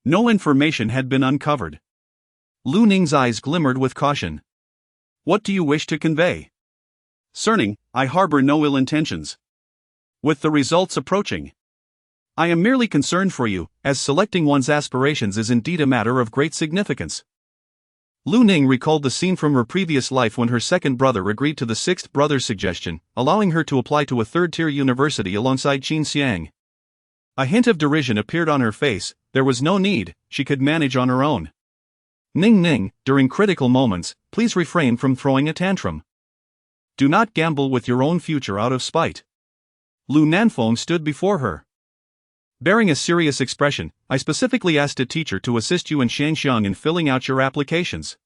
[SPEAKER 2] no information had been uncovered. Lu Ning's eyes glimmered with caution. "What do you wish to convey?" "Cerning, I harbor no ill intentions. With the results approaching, I am merely concerned for you, as selecting one's aspirations is indeed a matter of great significance." Lu Ning recalled the scene from her previous life when her second brother agreed to the sixth brother's suggestion, allowing her to apply to a third-tier university alongside Qin Xiang. A hint of derision appeared on her face. There was no need, she could manage on her own. "Ning Ning, during critical moments, please refrain from throwing a tantrum. Do not gamble with your own future out of spite." Lu Nanfeng stood before her, bearing a serious expression. "I specifically asked a teacher to assist you in Qin Xiang in filling out your applications."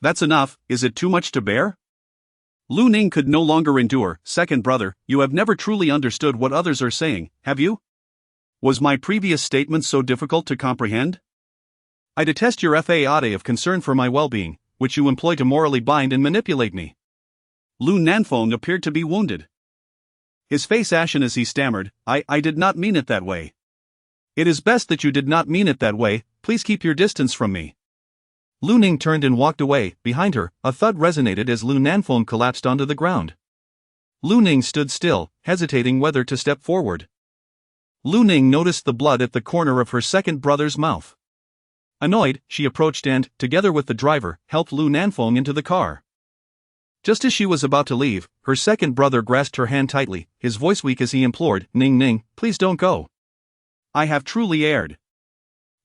[SPEAKER 2] "That's enough, is it too much to bear?" Lu Ning could no longer endure. "Second brother, you have never truly understood what others are saying, have you? Was my previous statement so difficult to comprehend? I detest your faade of concern for my well-being, which you employ to morally bind and manipulate me." Lu Nanfeng appeared to be wounded, his face ashen as he stammered, I did not mean it that way." "It is best that you did not mean it that way, please keep your distance from me." Lu Ning turned and walked away. Behind her, a thud resonated as Lu Nanfeng collapsed onto the ground. Lu Ning stood still, hesitating whether to step forward. Lu Ning noticed the blood at the corner of her second brother's mouth. Annoyed, she approached and, together with the driver, helped Lu Nanfeng into the car. Just as she was about to leave, her second brother grasped her hand tightly, his voice weak as he implored, "Ning Ning, please don't go. I have truly erred."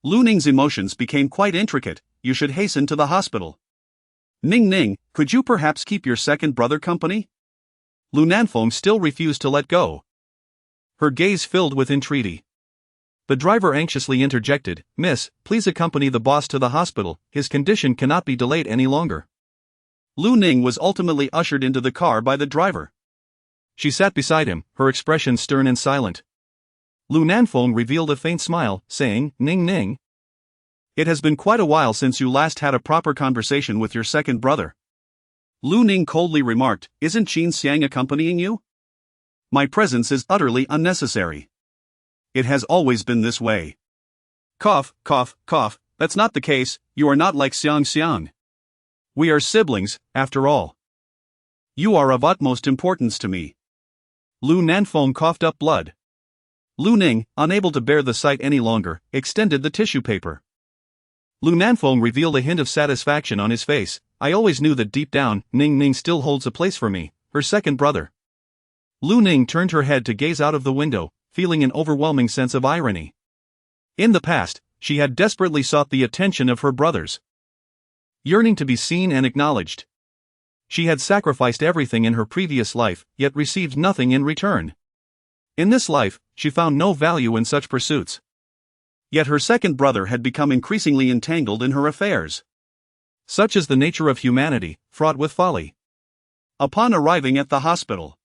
[SPEAKER 2] Lu Ning's emotions became quite intricate. "You should hasten to the hospital. Ning Ning, could you perhaps keep your second brother company?" Lu Nanfeng still refused to let go, her gaze filled with entreaty. The driver anxiously interjected, "Miss, please accompany the boss to the hospital, his condition cannot be delayed any longer." Lu Ning was ultimately ushered into the car by the driver. She sat beside him, her expression stern and silent. Lu Nanfeng revealed a faint smile, saying, "Ning Ning, it has been quite a while since you last had a proper conversation with your second brother." Lu Ning coldly remarked, "Isn't Qin Xiang accompanying you? My presence is utterly unnecessary. It has always been this way." Cough, cough, cough, "That's not the case, you are not like Xiang. We are siblings, after all. You are of utmost importance to me." Lu Nanfeng coughed up blood. Lu Ning, unable to bear the sight any longer, extended the tissue paper. Lu Nanfeng revealed a hint of satisfaction on his face. "I always knew that deep down, Ning Ning still holds a place for me, her second brother." Lu Ning turned her head to gaze out of the window, feeling an overwhelming sense of irony. In the past, she had desperately sought the attention of her brothers, yearning to be seen and acknowledged. She had sacrificed everything in her previous life, yet received nothing in return. In this life, she found no value in such pursuits. Yet her second brother had become increasingly entangled in her affairs. Such is the nature of humanity, fraught with folly. Upon arriving at the hospital,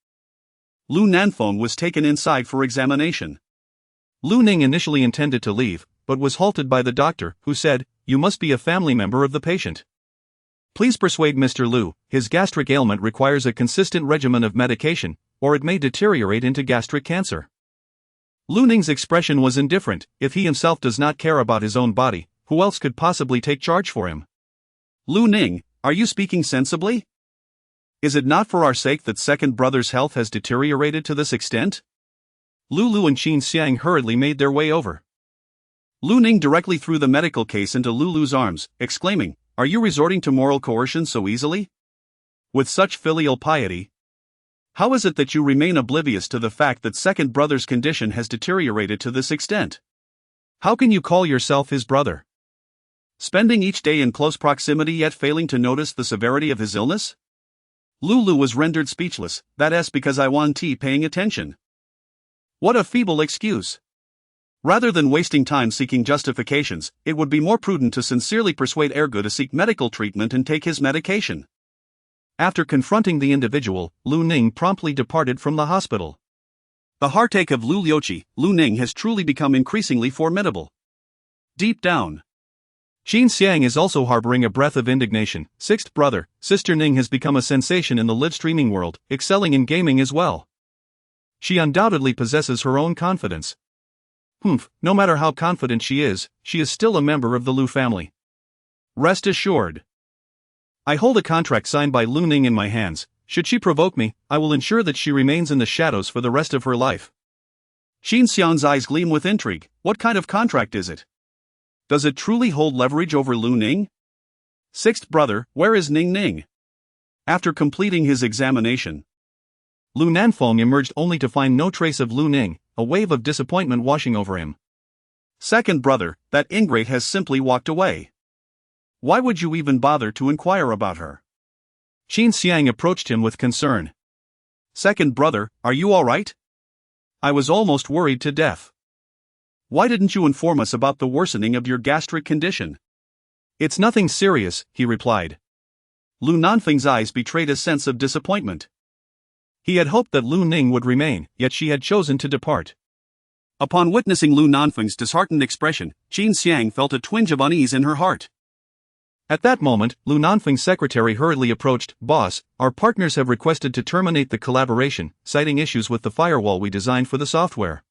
[SPEAKER 2] Lu Nanfeng was taken inside for examination. Lu Ning initially intended to leave, but was halted by the doctor, who said, "You must be a family member of the patient. Please persuade Mr. Lu, his gastric ailment requires a consistent regimen of medication, or it may deteriorate into gastric cancer." Lu Ning's expression was indifferent. If he himself does not care about his own body, who else could possibly take charge for him? "Lu Ning, are you speaking sensibly? Is it not for our sake that second brother's health has deteriorated to this extent?" Lu and Qin Xiang hurriedly made their way over. Lu Ning directly threw the medical case into Lulu's arms, exclaiming, "Are you resorting to moral coercion so easily? With such filial piety? How is it that you remain oblivious to the fact that second brother's condition has deteriorated to this extent? How can you call yourself his brother? Spending each day in close proximity yet failing to notice the severity of his illness? Lulu was rendered speechless, that's because I wasn't paying attention. What a feeble excuse. Rather than wasting time seeking justifications, it would be more prudent to sincerely persuade Ergo to seek medical treatment and take his medication. After confronting the individual, Lu Ning promptly departed from the hospital. The heartache of Lu Ning has truly become increasingly formidable. Deep down,
[SPEAKER 1] Qin Xiang is also harboring a breath of indignation. Sixth brother, Sister Ning has become a sensation in the live streaming world, excelling in gaming as well. She undoubtedly possesses her own confidence. No matter how confident she is still a member of the Lu family. Rest assured. I hold a contract signed by Lu Ning in my hands. Should she provoke me, I will ensure that she remains in the shadows for the rest of her life.
[SPEAKER 2] Qin Xiang's eyes gleam with intrigue. What kind of contract is it? Does it truly hold leverage over Lu Ning? Sixth brother, where is Ning? After completing his examination,
[SPEAKER 1] Lu Nanfeng emerged only to find no trace of Lu Ning, a wave of disappointment washing over him.
[SPEAKER 2] Second brother, that ingrate has simply walked away. Why would you even bother to inquire about her?
[SPEAKER 1] Qin Xiang approached him with concern.
[SPEAKER 2] Second brother, are you alright? I was almost worried to death. Why didn't you inform us about the worsening of your gastric condition?
[SPEAKER 1] It's nothing serious, he replied.
[SPEAKER 2] Lu Nanfeng's eyes betrayed a sense of disappointment.
[SPEAKER 1] He had hoped that Lu Ning would remain, yet she had chosen to depart.
[SPEAKER 2] Upon witnessing Lu Nanfeng's disheartened expression, Qin Xiang felt a twinge of unease in her heart.
[SPEAKER 1] At that moment, Lu Nanfeng's secretary hurriedly approached. Boss, our partners have requested to terminate the collaboration, citing issues with the firewall we designed for the software.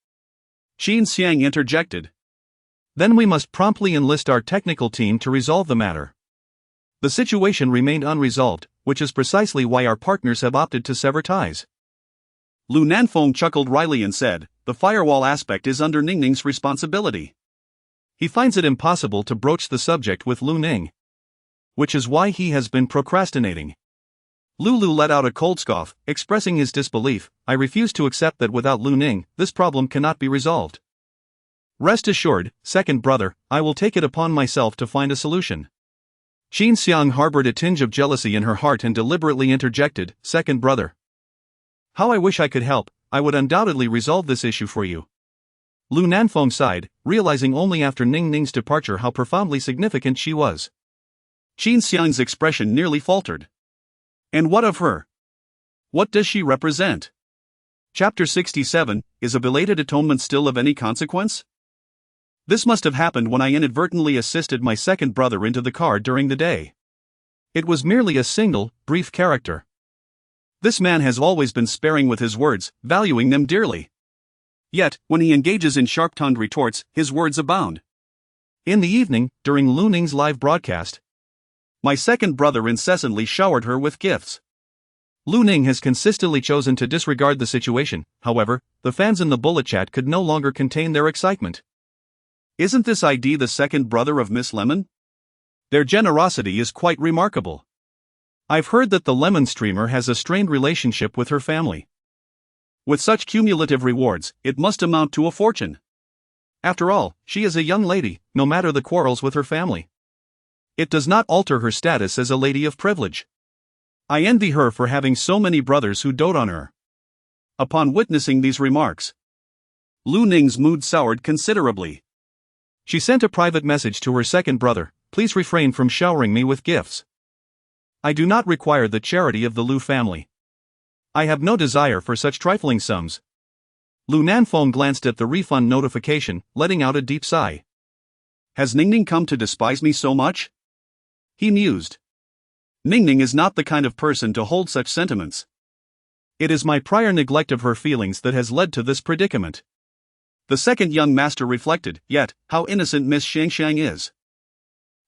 [SPEAKER 2] Qin Xiang interjected.
[SPEAKER 1] Then we must promptly enlist our technical team to resolve the matter. The situation remained unresolved, which is precisely why our partners have opted to sever ties.
[SPEAKER 2] Lu Nanfeng chuckled wryly and said, the firewall aspect is under Ning's responsibility.
[SPEAKER 1] He finds it impossible to broach the subject with Lu Ning, which is why he has been procrastinating. Lulu let out a cold scoff, expressing his disbelief. I refuse to accept that without Lu Ning, this problem cannot be resolved. Rest assured, second brother, I will take it upon myself to find a solution. Qin Xiang harbored a tinge of jealousy in her heart and deliberately interjected, second brother. How I wish I could help, I would undoubtedly resolve this issue for you. Lu Nanfeng sighed, realizing only after Ning's departure how profoundly significant she was.
[SPEAKER 2] Qin Xiang's expression nearly faltered. And what of her? What does she represent? Chapter 67, is a belated atonement still of any consequence? This must have happened when I inadvertently assisted my second brother into the car during the day.
[SPEAKER 1] It was merely a single, brief character.
[SPEAKER 2] This man has always been sparing with his words, valuing them dearly. Yet, when he engages in sharp-tongued retorts, his words abound.
[SPEAKER 1] In the evening, during Lu Ning's live broadcast,
[SPEAKER 2] my second brother incessantly showered her with gifts.
[SPEAKER 1] Lu Ning has consistently chosen to disregard the situation. However, the fans in the bullet chat could no longer contain their excitement.
[SPEAKER 2] Isn't this ID the second brother of Miss Lemon? Their generosity is quite remarkable.
[SPEAKER 1] I've heard that the Lemon streamer has a strained relationship with her family.
[SPEAKER 2] With such cumulative rewards, it must amount to a fortune.
[SPEAKER 1] After all, she is a young lady, no matter the quarrels with her family. It does not alter her status as a lady of privilege.
[SPEAKER 2] I envy her for having so many brothers who dote on her. Upon witnessing these remarks, Lu Ning's mood soured considerably.
[SPEAKER 1] She sent a private message to her second brother, please refrain from showering me with gifts. I do not require the charity of the Lu family. I have no desire for such trifling sums. Lu Nanfeng glanced at the refund notification, letting out a deep sigh.
[SPEAKER 2] Has Ning come to despise me so much? He mused. Ning is not the kind of person to hold such sentiments.
[SPEAKER 1] It is my prior neglect of her feelings that has led to this predicament.
[SPEAKER 2] The second young master reflected, yet, how innocent Miss Xiang is.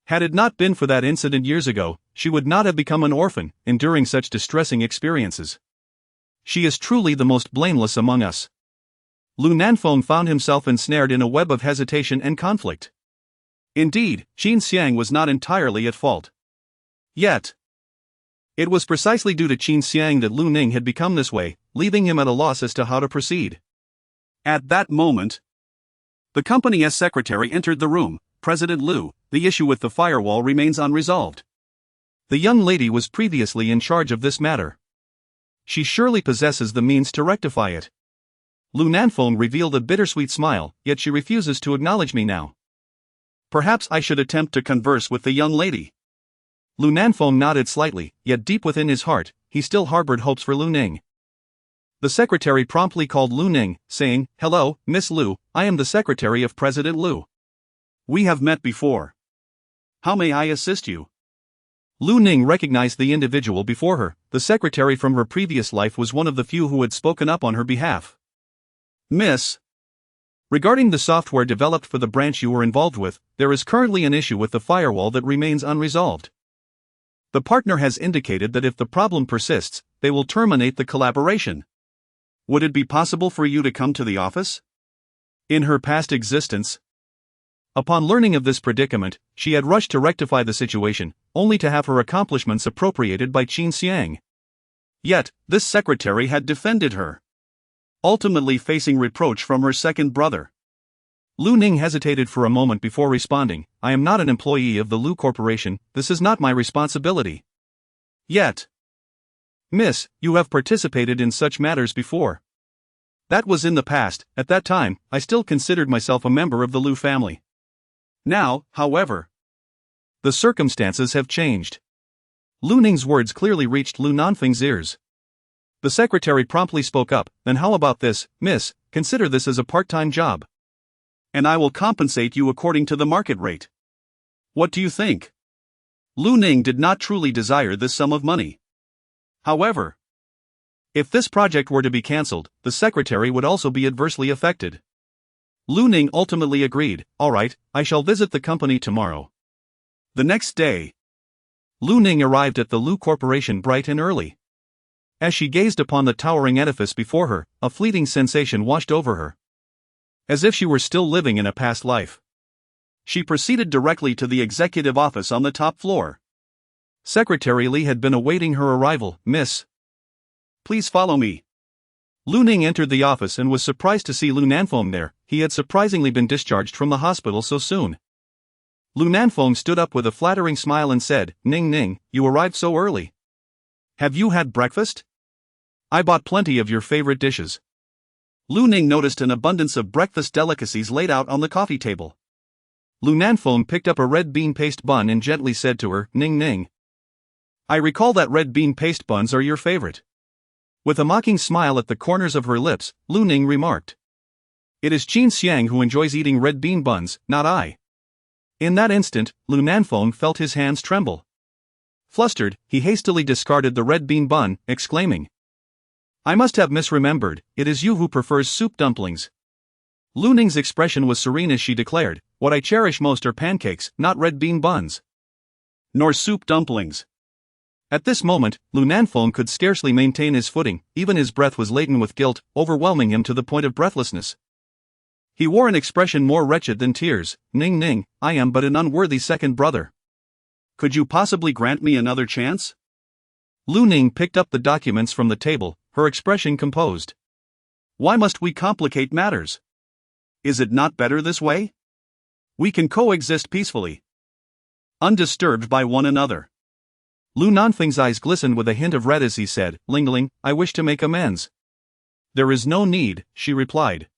[SPEAKER 1] Had it not been for that incident years ago, she would not have become an orphan, enduring such distressing experiences. She is truly the most blameless among us. Lu Nanfeng found himself ensnared in a web of hesitation and conflict.
[SPEAKER 2] Indeed, Qin Xiang was not entirely at fault. Yet,
[SPEAKER 1] it was precisely due to Qin Xiang that Lu Ning had become this way, leaving him at a loss as to how to proceed.
[SPEAKER 2] At that moment, the company secretary entered the room, President Lu, the issue with the firewall remains unresolved.
[SPEAKER 1] The young lady was previously in charge of this matter. She surely possesses the means to rectify it. Lu Nanfeng revealed a bittersweet smile, yet she refuses to acknowledge me now.
[SPEAKER 2] Perhaps I should attempt to converse with the young lady.
[SPEAKER 1] Lu Nanfeng nodded slightly, yet deep within his heart, he still harbored hopes for Lu Ning. The secretary promptly called Lu Ning, saying, "Hello, Miss Lu, I am the secretary of President Lu.
[SPEAKER 2] We have met before. How may I assist you?"
[SPEAKER 1] Lu Ning recognized the individual before her. The secretary from her previous life was one of the few who had spoken up on her behalf.
[SPEAKER 2] "Miss,
[SPEAKER 1] regarding the software developed for the branch you were involved with, there is currently an issue with the firewall that remains unresolved. The partner has indicated that if the problem persists, they will terminate the collaboration.
[SPEAKER 2] Would it be possible for you to come to the office?"
[SPEAKER 1] In her past existence, upon learning of this predicament, she had rushed to rectify the situation, only to have her accomplishments appropriated by Qin Xiang.
[SPEAKER 2] Yet, this secretary had defended her, ultimately facing reproach from her second brother.
[SPEAKER 1] Lu Ning hesitated for a moment before responding, "I am not an employee of the Lu Corporation, this is not my responsibility."
[SPEAKER 2] "Yet,
[SPEAKER 1] Miss, you have participated in such matters before."
[SPEAKER 2] "That was in the past. At that time, I still considered myself a member of the Lu family. Now, however,
[SPEAKER 1] the circumstances have changed." Lu Ning's words clearly reached Lu Nanfeng's ears. The secretary promptly spoke up, "Then how about this, miss, consider this as a part-time job.
[SPEAKER 2] And I will compensate you according to the market rate. What do you think?" Lu Ning did not truly desire this sum of money. However,
[SPEAKER 1] if this project were to be cancelled, the secretary would also be adversely affected.
[SPEAKER 2] Lu Ning ultimately agreed,
[SPEAKER 1] "All right, I shall visit the company tomorrow."
[SPEAKER 2] The next day,
[SPEAKER 1] Lu Ning arrived at the Lu Corporation bright and early. As she gazed upon the towering edifice before her, a fleeting sensation washed over her. As if she were still living in a past life.
[SPEAKER 2] She proceeded directly to the executive office on the top floor.
[SPEAKER 1] Secretary Li had been awaiting her arrival. "Miss,
[SPEAKER 2] please follow me."
[SPEAKER 1] Lu Ning entered the office and was surprised to see Lu Nanfeng there. He had surprisingly been discharged from the hospital so soon. Lu Nanfeng stood up with a flattering smile and said, "Ning Ning, you arrived so early. Have you had breakfast? I bought plenty of your favorite dishes."
[SPEAKER 2] Lu Ning noticed an abundance of breakfast delicacies laid out on the coffee table.
[SPEAKER 1] Lu Nanfeng picked up a red bean paste bun and gently said to her, "Ning Ning, I recall that red bean paste buns are your favorite." With a mocking smile at the corners of her lips, Lu Ning remarked, "It is Qin Xiang who enjoys eating red bean buns, not I." In that instant, Lu Nanfeng felt his hands tremble. Flustered, he hastily discarded the red bean bun, exclaiming, "I must have misremembered, it is you who prefers soup dumplings." Lu Ning's expression was serene as she declared, "What I cherish most are pancakes, not red bean buns.
[SPEAKER 2] Nor soup dumplings."
[SPEAKER 1] At this moment, Lu Nanfeng could scarcely maintain his footing, even his breath was laden with guilt, overwhelming him to the point of breathlessness. He wore an expression more wretched than tears. "Ning Ning, I am but an unworthy second brother.
[SPEAKER 2] Could you possibly grant me another chance?"
[SPEAKER 1] Lu Ning picked up the documents from the table, her expression composed.
[SPEAKER 2] "Why must we complicate matters? Is it not better this way? We can coexist peacefully, undisturbed by one another."
[SPEAKER 1] Lu Nanfeng's eyes glistened with a hint of red as he said, "Lingling, I wish to make amends." "There is no need," she replied.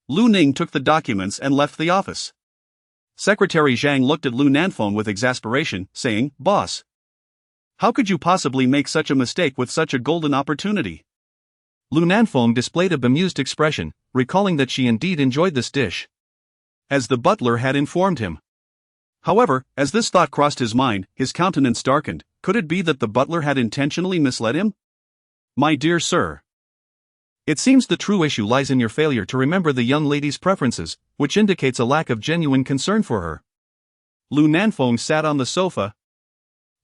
[SPEAKER 2] Lu Ning took the documents and left the office. Secretary Zhang looked at Lu Nanfeng with exasperation, saying, "Boss, how could you possibly make such a mistake with such a golden opportunity?"
[SPEAKER 1] Lu Nanfeng displayed a bemused expression, recalling that she indeed enjoyed this dish, as the butler had informed him. However, as this thought crossed his mind, his countenance darkened. Could it be that the butler had intentionally misled him?
[SPEAKER 2] "My dear sir,
[SPEAKER 1] it seems the true issue lies in your failure to remember the young lady's preferences, which indicates a lack of genuine concern for her."
[SPEAKER 2] Lu Nanfeng sat on the sofa,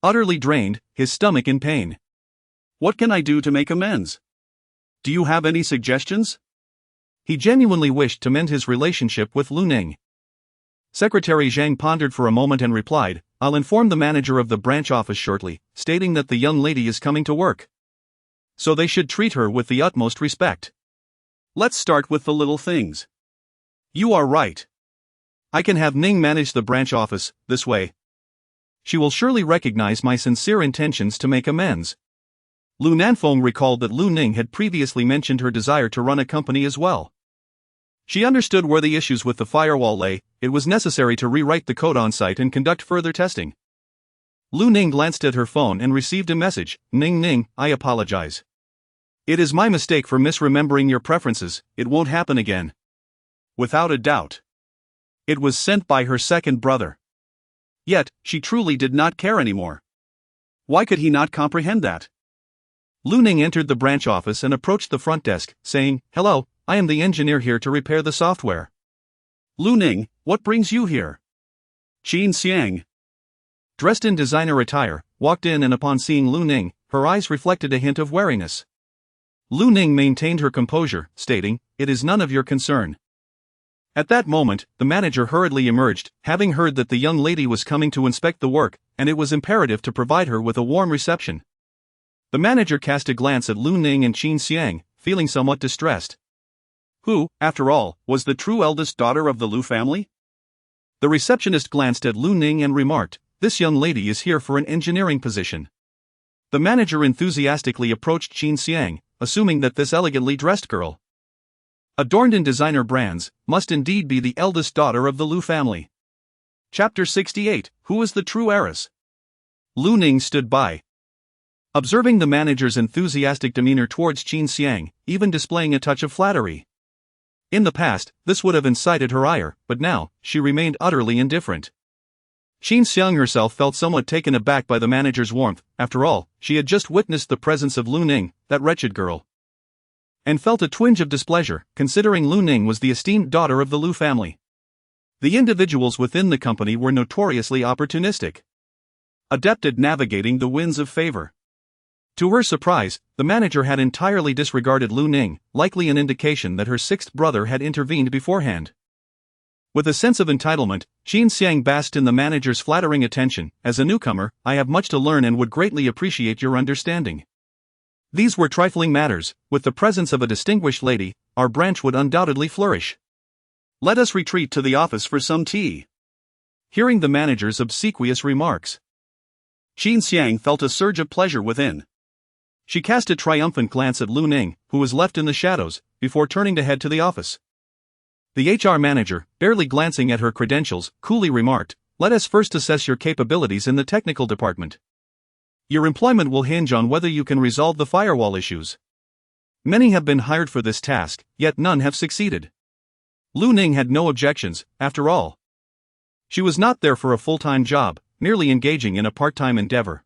[SPEAKER 1] utterly drained, his stomach in pain.
[SPEAKER 2] "What can I do to make amends? Do you have any suggestions?"
[SPEAKER 1] He genuinely wished to mend his relationship with Lu Ning. Secretary Zhang pondered for a moment and replied, "I'll inform the manager of the branch office shortly, stating that the young lady is coming to work. So they should treat her with the utmost respect.
[SPEAKER 2] Let's start with the little things. You are right. I can have Ning manage the branch office, this way. She will surely recognize my sincere intentions to make amends. Lu Nanfeng recalled that Lu Ning had previously mentioned her desire to run a company as well. She understood where the issues with the firewall lay. It was necessary to rewrite the code on-site and conduct further testing. Lu Ning glanced at her phone and received a message. Ning, I apologize. It is my mistake for misremembering your preferences, it won't happen again. Without a doubt. It was sent by her second brother. Yet, she truly did not care anymore. Why could he not comprehend that? Lu Ning entered the branch office and approached the front desk, saying, "Hello, I am the engineer here to repair the software." "Lu Ning, what brings you here?" Qin Xiang, dressed in designer attire, walked in and upon seeing Lu Ning, her eyes reflected a hint of wariness. Lu Ning maintained her composure, stating, "It is none of your concern." At that moment, the manager hurriedly emerged, having heard that the young lady was coming to inspect the work, and it was imperative to provide her with a warm reception. The manager cast a glance at Lu Ning and Qin Xiang, feeling somewhat distressed. Who, after all, was the true eldest daughter of the Lu family? The receptionist glanced at Lu Ning and remarked, "This young lady is here for an engineering position." The manager enthusiastically approached Qin Xiang, assuming that this elegantly dressed girl, adorned in designer brands, must indeed be the eldest daughter of the Lu family. Chapter 68, Who is the true heiress? Lu Ning stood by, observing the manager's enthusiastic demeanor towards Qin Xiang, even displaying a touch of flattery. In the past, this would have incited her ire, but now, she remained utterly indifferent. Qin Xiang herself felt somewhat taken aback by the manager's warmth. After all, she had just witnessed the presence of Lu Ning, that wretched girl, and felt a twinge of displeasure, considering Lu Ning was the esteemed daughter of the Lu family. The individuals within the company were notoriously opportunistic, adept at navigating the winds of favor. To her surprise, the manager had entirely disregarded Lu Ning, likely an indication that her sixth brother had intervened beforehand. With a sense of entitlement, Qin Xiang basked in the manager's flattering attention. "As a newcomer, I have much to learn and would greatly appreciate your understanding." These were trifling matters. With the presence of a distinguished lady, our branch would undoubtedly flourish. "Let us retreat to the office for some tea." Hearing the manager's obsequious remarks, Qin Xiang felt a surge of pleasure within. She cast a triumphant glance at Lu Ning, who was left in the shadows, before turning to head to the office. The HR manager, barely glancing at her credentials, coolly remarked, "Let us first assess your capabilities in the technical department. Your employment will hinge on whether you can resolve the firewall issues. Many have been hired for this task, yet none have succeeded." Lu Ning had no objections, after all. She was not there for a full-time job, merely engaging in a part-time endeavor.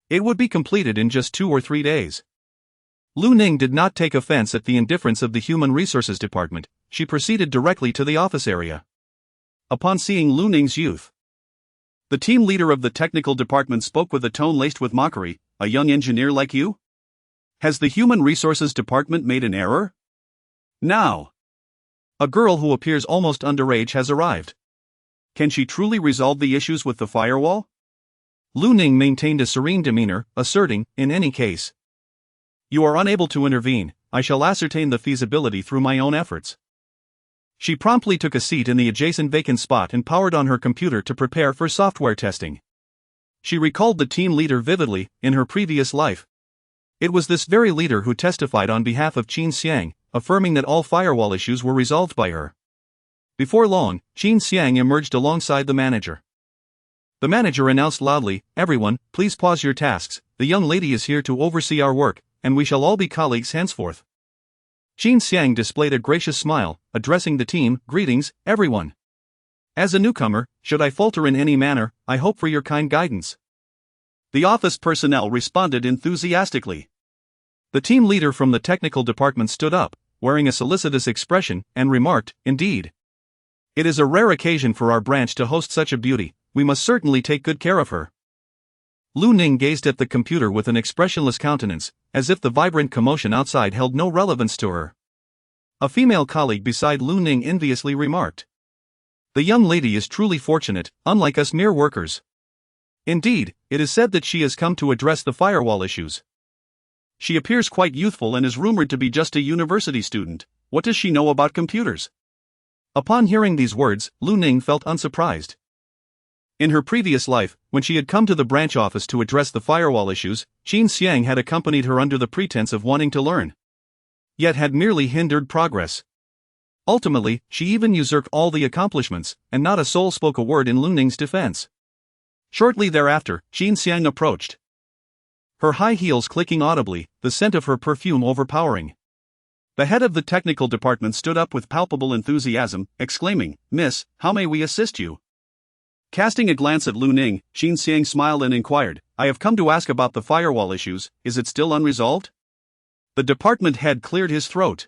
[SPEAKER 2] It would be completed in just 2 or 3 days. Lu Ning did not take offense at the indifference of the Human Resources Department. She proceeded directly to the office area. Upon seeing Lu Ning's youth, the team leader of the technical department spoke with a tone laced with mockery. "A young engineer like you? Has the Human Resources Department made an error? Now, a girl who appears almost underage has arrived. Can she truly resolve the issues with the firewall?" Lu Ning maintained a serene demeanor, asserting, "In any case, you are unable to intervene. I shall ascertain the feasibility through my own efforts." She promptly took a seat in the adjacent vacant spot and powered on her computer to prepare for software testing. She recalled the team leader vividly. In her previous life, it was this very leader who testified on behalf of Qin Xiang, affirming that all firewall issues were resolved by her. Before long, Qin Xiang emerged alongside the manager. The manager announced loudly, "Everyone, please pause your tasks. The young lady is here to oversee our work, and we shall all be colleagues henceforth." Qin Xiang displayed a gracious smile, addressing the team, "Greetings, everyone. As a newcomer, should I falter in any manner, I hope for your kind guidance." The office personnel responded enthusiastically. The team leader from the technical department stood up, wearing a solicitous expression, and remarked, "Indeed. It is a rare occasion for our branch to host such a beauty. We must certainly take good care of her." Lu Ning gazed at the computer with an expressionless countenance, as if the vibrant commotion outside held no relevance to her. A female colleague beside Lu Ning enviously remarked, "The young lady is truly fortunate, unlike us mere workers. Indeed, it is said that she has come to address the firewall issues. She appears quite youthful and is rumored to be just a university student. What does she know about computers?"
[SPEAKER 1] Upon hearing these words, Lu Ning felt unsurprised. In her previous life, when she had come to the branch office to address the firewall issues, Qin Xiang had accompanied her under the pretense of wanting to learn, yet had merely hindered progress. Ultimately, she even usurped all the accomplishments, and not a soul spoke a word in Lu Ning's defense. Shortly thereafter, Qin Xiang approached, her high heels clicking audibly, the scent of her perfume overpowering. The head of the technical department stood up with palpable enthusiasm, exclaiming, "Miss, how may we assist you?" Casting a glance at Lu Ning, Qin Xiang smiled and inquired, "I have come to ask about the firewall issues, is it still unresolved?" The department head cleared his throat,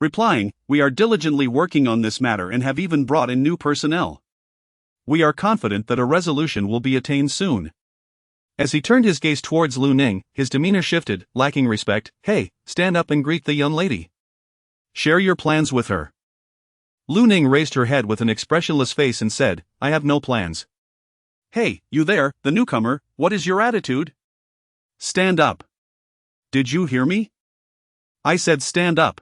[SPEAKER 1] replying, "We are diligently working on this matter and have even brought in new personnel. We are confident that a resolution will be attained soon." As he turned his gaze towards Lu Ning, his demeanor shifted, lacking respect. "Hey, stand up and greet the young lady. Share your plans with her." Lu Ning raised her head with an expressionless face and said, "I have no plans." "Hey, you there, the newcomer, what is your attitude? Stand up. Did you hear me? I said stand up."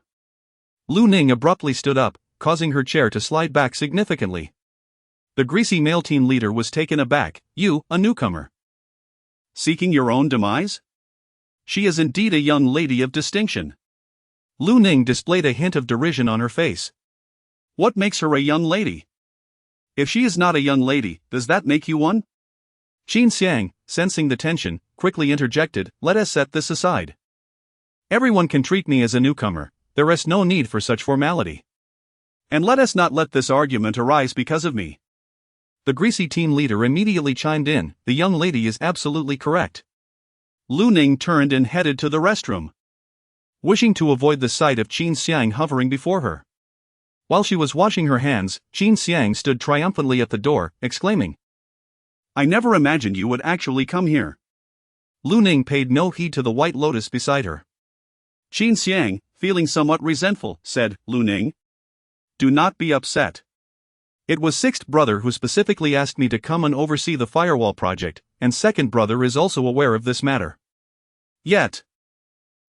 [SPEAKER 1] Lu Ning abruptly stood up, causing her chair to slide back significantly. The greasy male team leader was taken aback. "You, a newcomer? Seeking your own demise? She is indeed a young lady of distinction." Lu Ning displayed a hint of derision on her face. "What makes her a young lady? If she is not a young lady, does that make you one?" Qin Xiang, sensing the tension, quickly interjected, "Let us set this aside. Everyone can treat me as a newcomer, there is no need for such formality. And let us not let this argument arise because of me." The greasy team leader immediately chimed in, "The young lady is absolutely correct." Lu Ning turned and headed to the restroom, wishing to avoid the sight of Qin Xiang hovering before her. While she was washing her hands, Qin Xiang stood triumphantly at the door, exclaiming, "I never imagined you would actually come here." Lu Ning paid no heed to the white lotus beside her. Qin Xiang, feeling somewhat resentful, said, "Lu Ning, do not be upset. It was Sixth Brother who specifically asked me to come and oversee the firewall project, and Second Brother is also aware of this matter. Yet,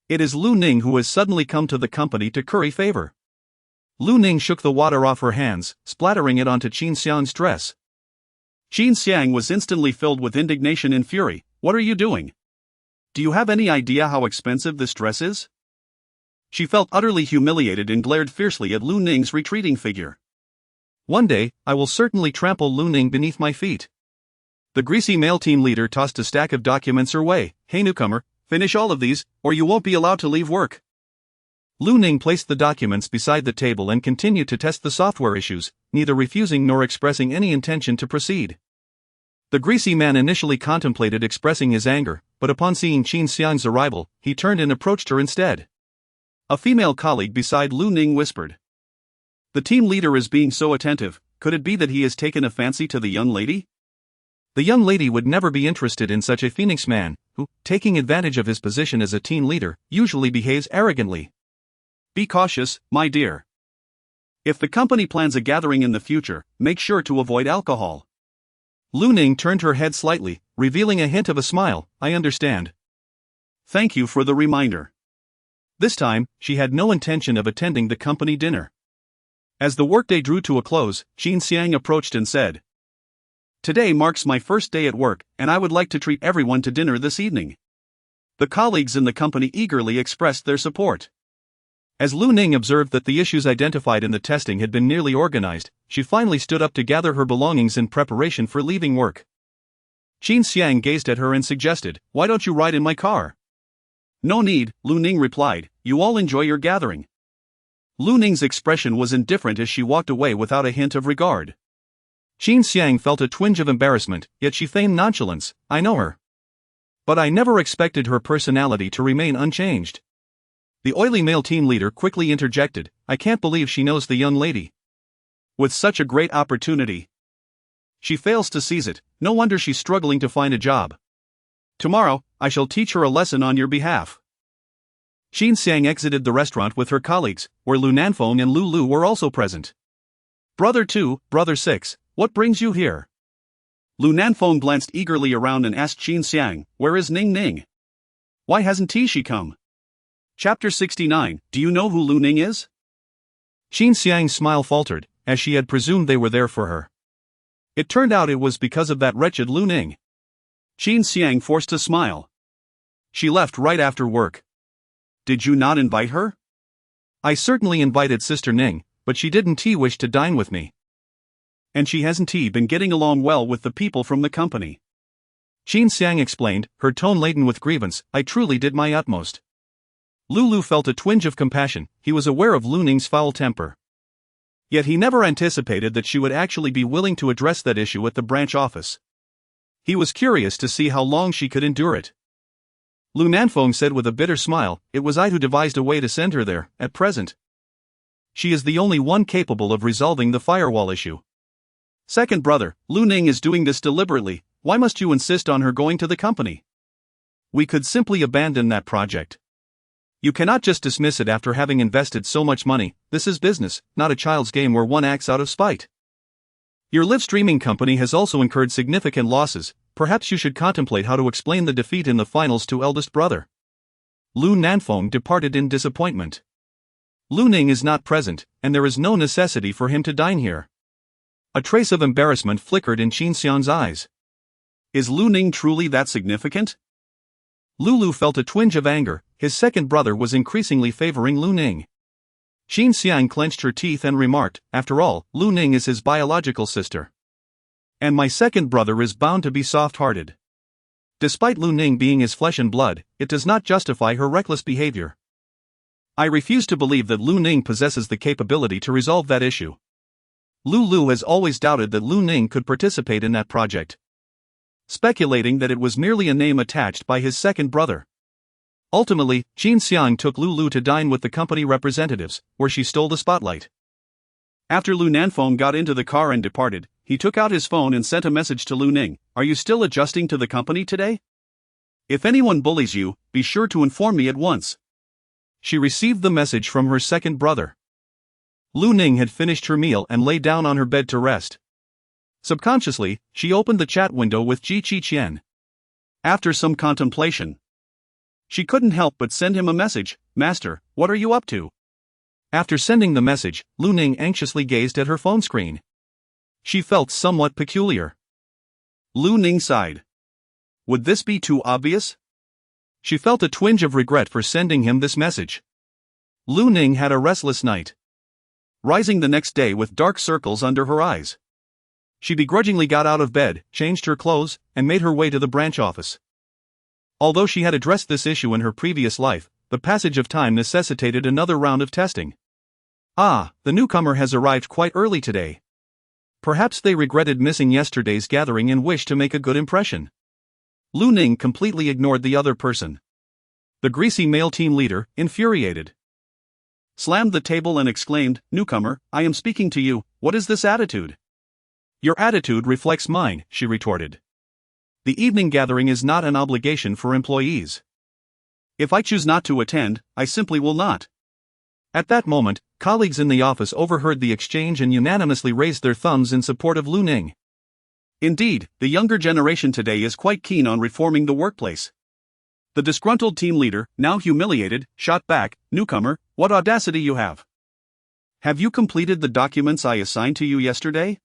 [SPEAKER 1] it is Lu Ning who has suddenly come to the company to curry favor." Lu Ning shook the water off her hands, splattering it onto Qin Xiang's dress. Qin Xiang was instantly filled with indignation and fury. "What are you doing? Do you have any idea how expensive this dress is?" She felt utterly humiliated and glared fiercely at Lu Ning's retreating figure. "One day, I will certainly trample Lu Ning beneath my feet." The greasy male team leader tossed a stack of documents her way. "Hey newcomer, finish all of these, or you won't be allowed to leave work." Lu Ning placed the documents beside the table and continued to test the software issues, neither refusing nor expressing any intention to proceed. The greasy man initially contemplated expressing his anger, but upon seeing Qin Xiang's arrival, he turned and approached her instead. A female colleague beside Lu Ning whispered, "The team leader is being so attentive, could it be that he has taken a fancy to the young lady?" The young lady would never be interested in such a phoenix man, who, taking advantage of his position as a team leader, usually behaves arrogantly. "Be cautious, my dear. If the company plans a gathering in the future, make sure to avoid alcohol." Lu Ning turned her head slightly, revealing a hint of a smile. "I understand. Thank you for the reminder." This time, she had no intention of attending the company dinner. As the workday drew to a close, Qin Xiang approached and said, "Today marks my first day at work, and I would like to treat everyone to dinner this evening." The colleagues in the company eagerly expressed their support. As Lu Ning observed that the issues identified in the testing had been nearly organized, she finally stood up to gather her belongings in preparation for leaving work. Qin Xiang gazed at her and suggested, "Why don't you ride in my car?" "No need," Lu Ning replied, "you all enjoy your gathering." Lu Ning's expression was indifferent as she walked away without a hint of regard. Qin Xiang felt a twinge of embarrassment, yet she feigned nonchalance. "I know her. But I never expected her personality to remain unchanged." The oily male team leader quickly interjected, "I can't believe she knows the young lady. With such a great opportunity, she fails to seize it. No wonder she's struggling to find a job. Tomorrow, I shall teach her a lesson on your behalf." Qin Xiang exited the restaurant with her colleagues, where Lu Nanfeng and Lu Lu were also present. "Brother 2, Brother 6, what brings you here?" Lu Nanfeng glanced eagerly around and asked Qin Xiang, "Where is Ning Ning? Why hasn't she come?" Chapter 69, Do you know who Lu Ning is? Qin Xiang's smile faltered,
[SPEAKER 2] as she had presumed they were there for her. It turned out it was because of that wretched Lu Ning. Qin Xiang forced a smile. She left right after work. Did you not invite her?
[SPEAKER 1] I certainly invited Sister Ning, but she didn't wish to dine with me.
[SPEAKER 2] And she hasn't been getting along well with the people from the company.
[SPEAKER 1] Qin Xiang explained, her tone laden with grievance. I truly did my utmost.
[SPEAKER 2] Lu felt a twinge of compassion. He was aware of Lu Ning's foul temper. Yet he never anticipated that she would actually be willing to address that issue at the branch office. He was curious to see how long she could endure it.
[SPEAKER 1] Lu Nanfeng said with a bitter smile, it was I who devised a way to send her there, at present. She is the only one capable of resolving the firewall issue.
[SPEAKER 2] Second brother, Lu Ning is doing this deliberately. Why must you insist on her going to the company?
[SPEAKER 1] We could simply abandon that project. You cannot just dismiss it after having invested so much money. This is business, not a child's game where one acts out of spite. Your live streaming company has also incurred significant losses. Perhaps you should contemplate how to explain the defeat in the finals to Eldest Brother.
[SPEAKER 2] Lu Nanfeng departed in disappointment.
[SPEAKER 1] Lu Ning is not present, and there is no necessity for him to dine here. A trace of embarrassment flickered in Qin Xiang's eyes.
[SPEAKER 2] Is Lu Ning truly that significant?
[SPEAKER 1] Lu felt a twinge of anger. His second brother was increasingly favoring Lu Ning. Qin Xiang clenched her teeth and remarked, after all, Lu Ning is his biological sister. And my second brother is bound to be soft-hearted. Despite Lu Ning being his flesh and blood, it does not justify her reckless behavior. I refuse to believe that Lu Ning possesses the capability to resolve that issue. Lu has always doubted that Lu Ning could participate in that project, speculating that it was merely a name attached by his second brother. Ultimately, Qin Xiang took Lu to dine with the company representatives, where she stole the spotlight.
[SPEAKER 2] After Lu Nanfeng got into the car and departed, he took out his phone and sent a message to Lu Ning. Are you still adjusting to the company today? If anyone bullies you, be sure to inform me at once.
[SPEAKER 1] She received the message from her second brother. Lu Ning had finished her meal and lay down on her bed to rest. Subconsciously, she opened the chat window with Qi.
[SPEAKER 2] After some contemplation, she couldn't help but send him a message. Master, what are you up to?
[SPEAKER 1] After sending the message, Lu Ning anxiously gazed at her phone screen. She felt somewhat peculiar.
[SPEAKER 2] Lu Ning sighed. Would this be too obvious?
[SPEAKER 1] She felt a twinge of regret for sending him this message. Lu Ning had a restless night, rising the next day with dark circles under her eyes. She begrudgingly got out of bed, changed her clothes, and made her way to the branch office. Although she had addressed this issue in her previous life, the passage of time necessitated another round of testing. The newcomer has arrived quite early today. Perhaps they regretted missing yesterday's gathering and wished to make a good impression. Lu Ning completely ignored the other person. The greasy male team leader, infuriated,
[SPEAKER 2] slammed the table and exclaimed, Newcomer, I am speaking to you. What is this attitude?
[SPEAKER 1] Your attitude reflects mine, she retorted. The evening gathering is not an obligation for employees.
[SPEAKER 2] If I choose not to attend, I simply will not.
[SPEAKER 1] At that moment, colleagues in the office overheard the exchange and unanimously raised their thumbs in support of Lu Ning.
[SPEAKER 2] Indeed, the younger generation today is quite keen on reforming the workplace. The disgruntled team leader, now humiliated, shot back, Newcomer, what audacity you have. Have you completed the documents I assigned to you yesterday?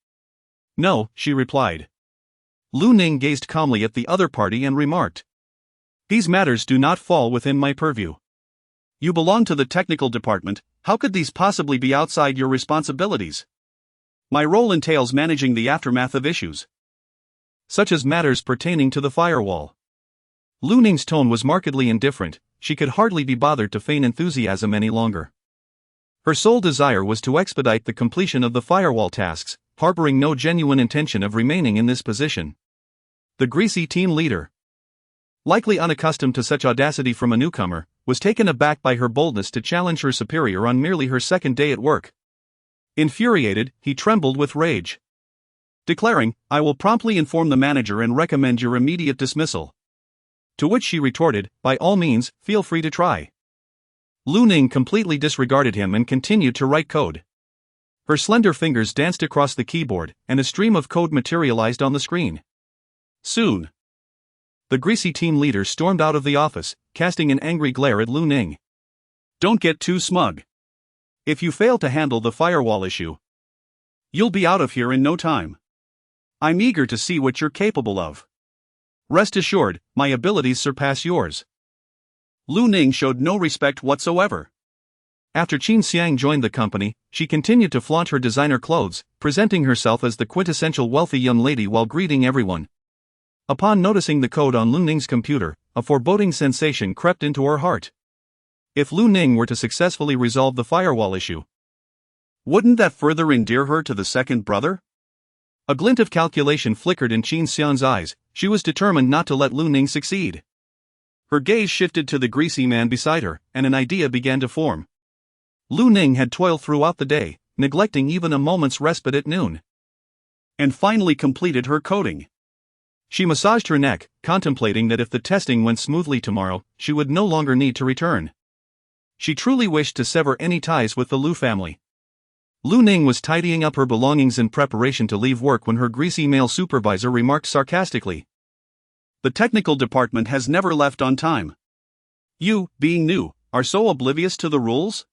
[SPEAKER 1] No, she replied. Lu Ning gazed calmly at the other party and remarked, these matters do not fall within my purview.
[SPEAKER 2] You belong to the technical department, how could these possibly be outside your responsibilities? My role entails managing the aftermath of issues,
[SPEAKER 1] such as matters pertaining to the firewall. Lu Ning's tone was markedly indifferent. She could hardly be bothered to feign enthusiasm any longer. Her sole desire was to expedite the completion of the firewall tasks, harboring no genuine intention of remaining in this position. The greasy team leader, likely unaccustomed to such audacity from a newcomer, was taken aback by her boldness to challenge her superior on merely her second day at work. Infuriated, he trembled with rage, declaring, I will promptly inform the manager and recommend your immediate dismissal. To which she retorted, by all means, feel free to try. Lu Ning completely disregarded him and continued to write code. Her slender fingers danced across the keyboard, and a stream of code materialized on the screen. Soon, the greasy team leader stormed out of the office, casting an angry glare at Lu Ning.
[SPEAKER 2] Don't get too smug. If you fail to handle the firewall issue, You'll be out of here in no time. I'm eager to see what you're capable of. Rest assured, my abilities surpass yours. Lu Ning showed no respect whatsoever.
[SPEAKER 1] After Qin Xiang joined the company, she continued to flaunt her designer clothes, presenting herself as the quintessential wealthy young lady while greeting everyone. Upon noticing the code on Lu Ning's computer, a foreboding sensation crept into her heart. If Lu Ning were to successfully resolve the firewall issue, wouldn't that further endear her to the second brother? A glint of calculation flickered in Qin Xiang's eyes. She was determined not to let Lu Ning succeed. Her gaze shifted to the greasy man beside her, and an idea began to form. Lu Ning had toiled throughout the day, neglecting even a moment's respite at noon, and finally completed her coding. She massaged her neck, contemplating that if the testing went smoothly tomorrow, she would no longer need to return. She truly wished to sever any ties with the Lu family. Lu Ning was tidying up her belongings in preparation to leave work when her greasy male supervisor remarked sarcastically, "The technical department has never left on time. You, being new, are so oblivious to the rules?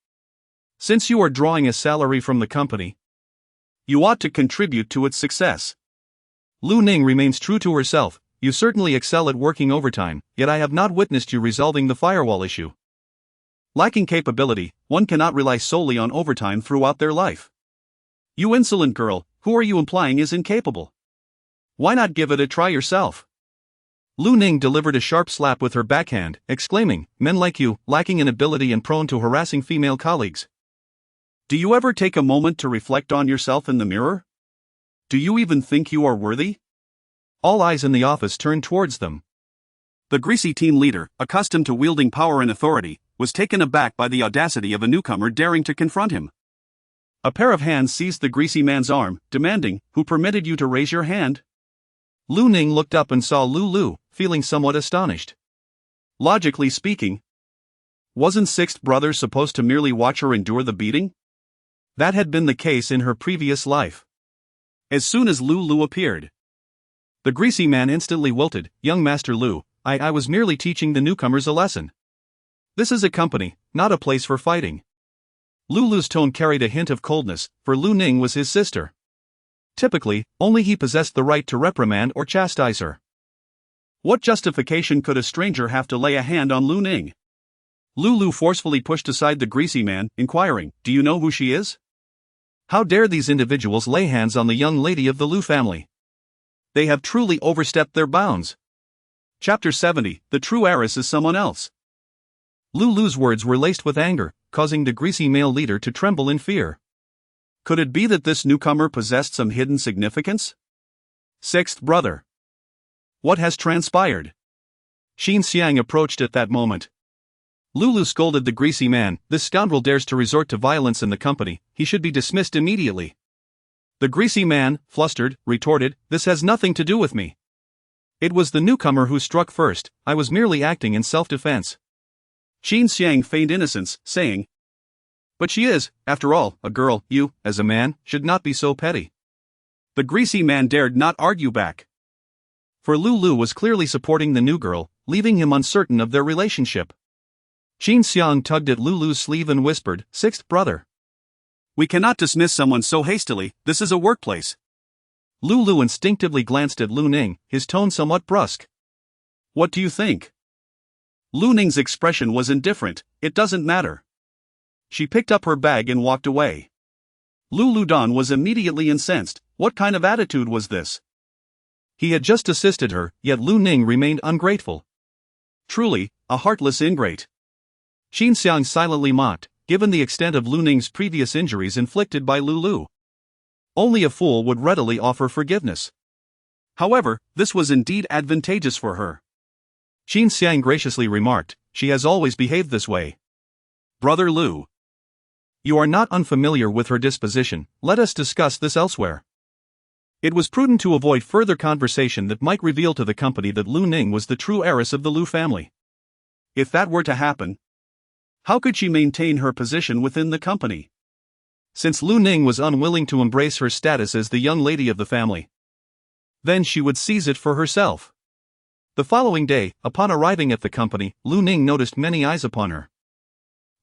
[SPEAKER 1] Since you are drawing a salary from the company, you ought to contribute to its success." Lu Ning remains true to herself. "You certainly excel at working overtime, yet I have not witnessed you resolving the firewall issue." Lacking capability, one cannot rely solely on overtime throughout their life. You insolent girl, who are you implying is incapable? Why not give it a try yourself? Lu Ning delivered a sharp slap with her backhand, exclaiming, "Men like you, lacking in ability and prone to harassing female colleagues. Do you ever take a moment to reflect on yourself in the mirror? Do you even think you are worthy?" All eyes in the office turned towards them. The greasy team leader, accustomed to wielding power and authority, was taken aback by the audacity of a newcomer daring to confront him. A pair of hands seized the greasy man's arm, demanding, "Who permitted you to raise your hand?" Lu Ning looked up and saw Lu, feeling somewhat astonished. Logically speaking, wasn't Sixth Brother supposed to merely watch her endure the beating? That had been the case in her previous life. As soon as Lu appeared, the greasy man instantly wilted, "Young Master Lu, I was merely teaching the newcomers a lesson. This is a company, not a place for fighting." Lulu's tone carried a hint of coldness, for Lu Ning was his sister. Typically, only he possessed the right to reprimand or chastise her. What justification could a stranger have to lay a hand on Lu Ning? Lu forcefully pushed aside the greasy man, inquiring, "Do you know who she is? How dare these individuals lay hands on the young lady of the Lu family? They have truly overstepped their bounds." Chapter 70, The True Heiress is Someone Else. Lu's words were laced with anger, causing the greasy male leader to tremble in fear. Could it be that this newcomer possessed some hidden significance? Sixth Brother. What has transpired? Qin Xiang approached at that moment. Lu scolded the greasy man, "This scoundrel dares to resort to violence in the company, he should be dismissed immediately." The greasy man, flustered, retorted, "This has nothing to do with me. It was the newcomer who struck first, I was merely acting in self-defense." Qin Xiang feigned innocence, saying, "But she is, after all, a girl. You, as a man, should not be so petty." The greasy man dared not argue back. For Lu was clearly supporting the new girl, leaving him uncertain of their relationship. Qin Xiang tugged at Lulu's sleeve and whispered, "Sixth Brother, we cannot dismiss someone so hastily, this is a workplace." Lu instinctively glanced at Lu Ning, his tone somewhat brusque. "What do you think?" Lu Ning's expression was indifferent. "It doesn't matter." She picked up her bag and walked away. Lu Dan was immediately incensed. What kind of attitude was this? He had just assisted her, yet Lu Ning remained ungrateful. Truly, a heartless ingrate. Qin Xiang silently mocked, given the extent of Lu Ning's previous injuries inflicted by Lu. Only a fool would readily offer forgiveness. However, this was indeed advantageous for her. Qin Xiang graciously remarked, "She has always behaved this way. Brother Lu, you are not unfamiliar with her disposition, let us discuss this elsewhere." It was prudent to avoid further conversation that might reveal to the company that Lu Ning was the true heiress of the Lu family. If that were to happen, how could she maintain her position within the company? Since Lu Ning was unwilling to embrace her status as the young lady of the family, then she would seize it for herself. The following day, upon arriving at the company, Lu Ning noticed many eyes upon her.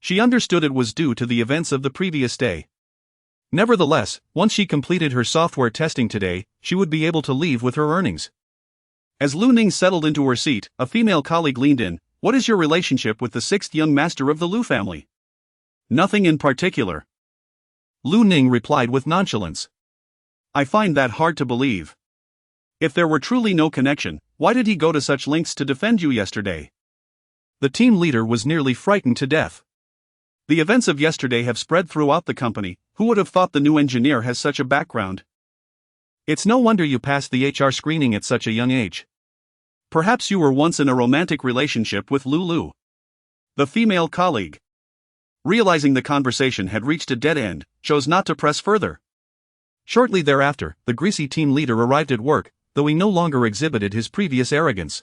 [SPEAKER 1] She understood it was due to the events of the previous day. Nevertheless, once she completed her software testing today, she would be able to leave with her earnings.
[SPEAKER 2] As Lu Ning settled into her seat, a female colleague leaned in. What is your relationship with the sixth young master of the Lu family? Nothing in particular.
[SPEAKER 1] Lu Ning replied with nonchalance.
[SPEAKER 2] I find that hard to believe. If there were truly no connection, why did he go to such lengths to defend you yesterday?
[SPEAKER 1] The team leader was nearly frightened to death.
[SPEAKER 2] The events of yesterday have spread throughout the company. Who would have thought the new engineer has such a background?
[SPEAKER 1] It's no wonder you passed the HR screening at such a young age.
[SPEAKER 2] Perhaps you were once in a romantic relationship with Lulu. The female colleague, realizing the conversation had reached a dead end, chose not to press further.
[SPEAKER 1] Shortly thereafter, the greasy team leader arrived at work, though he no longer exhibited his previous arrogance.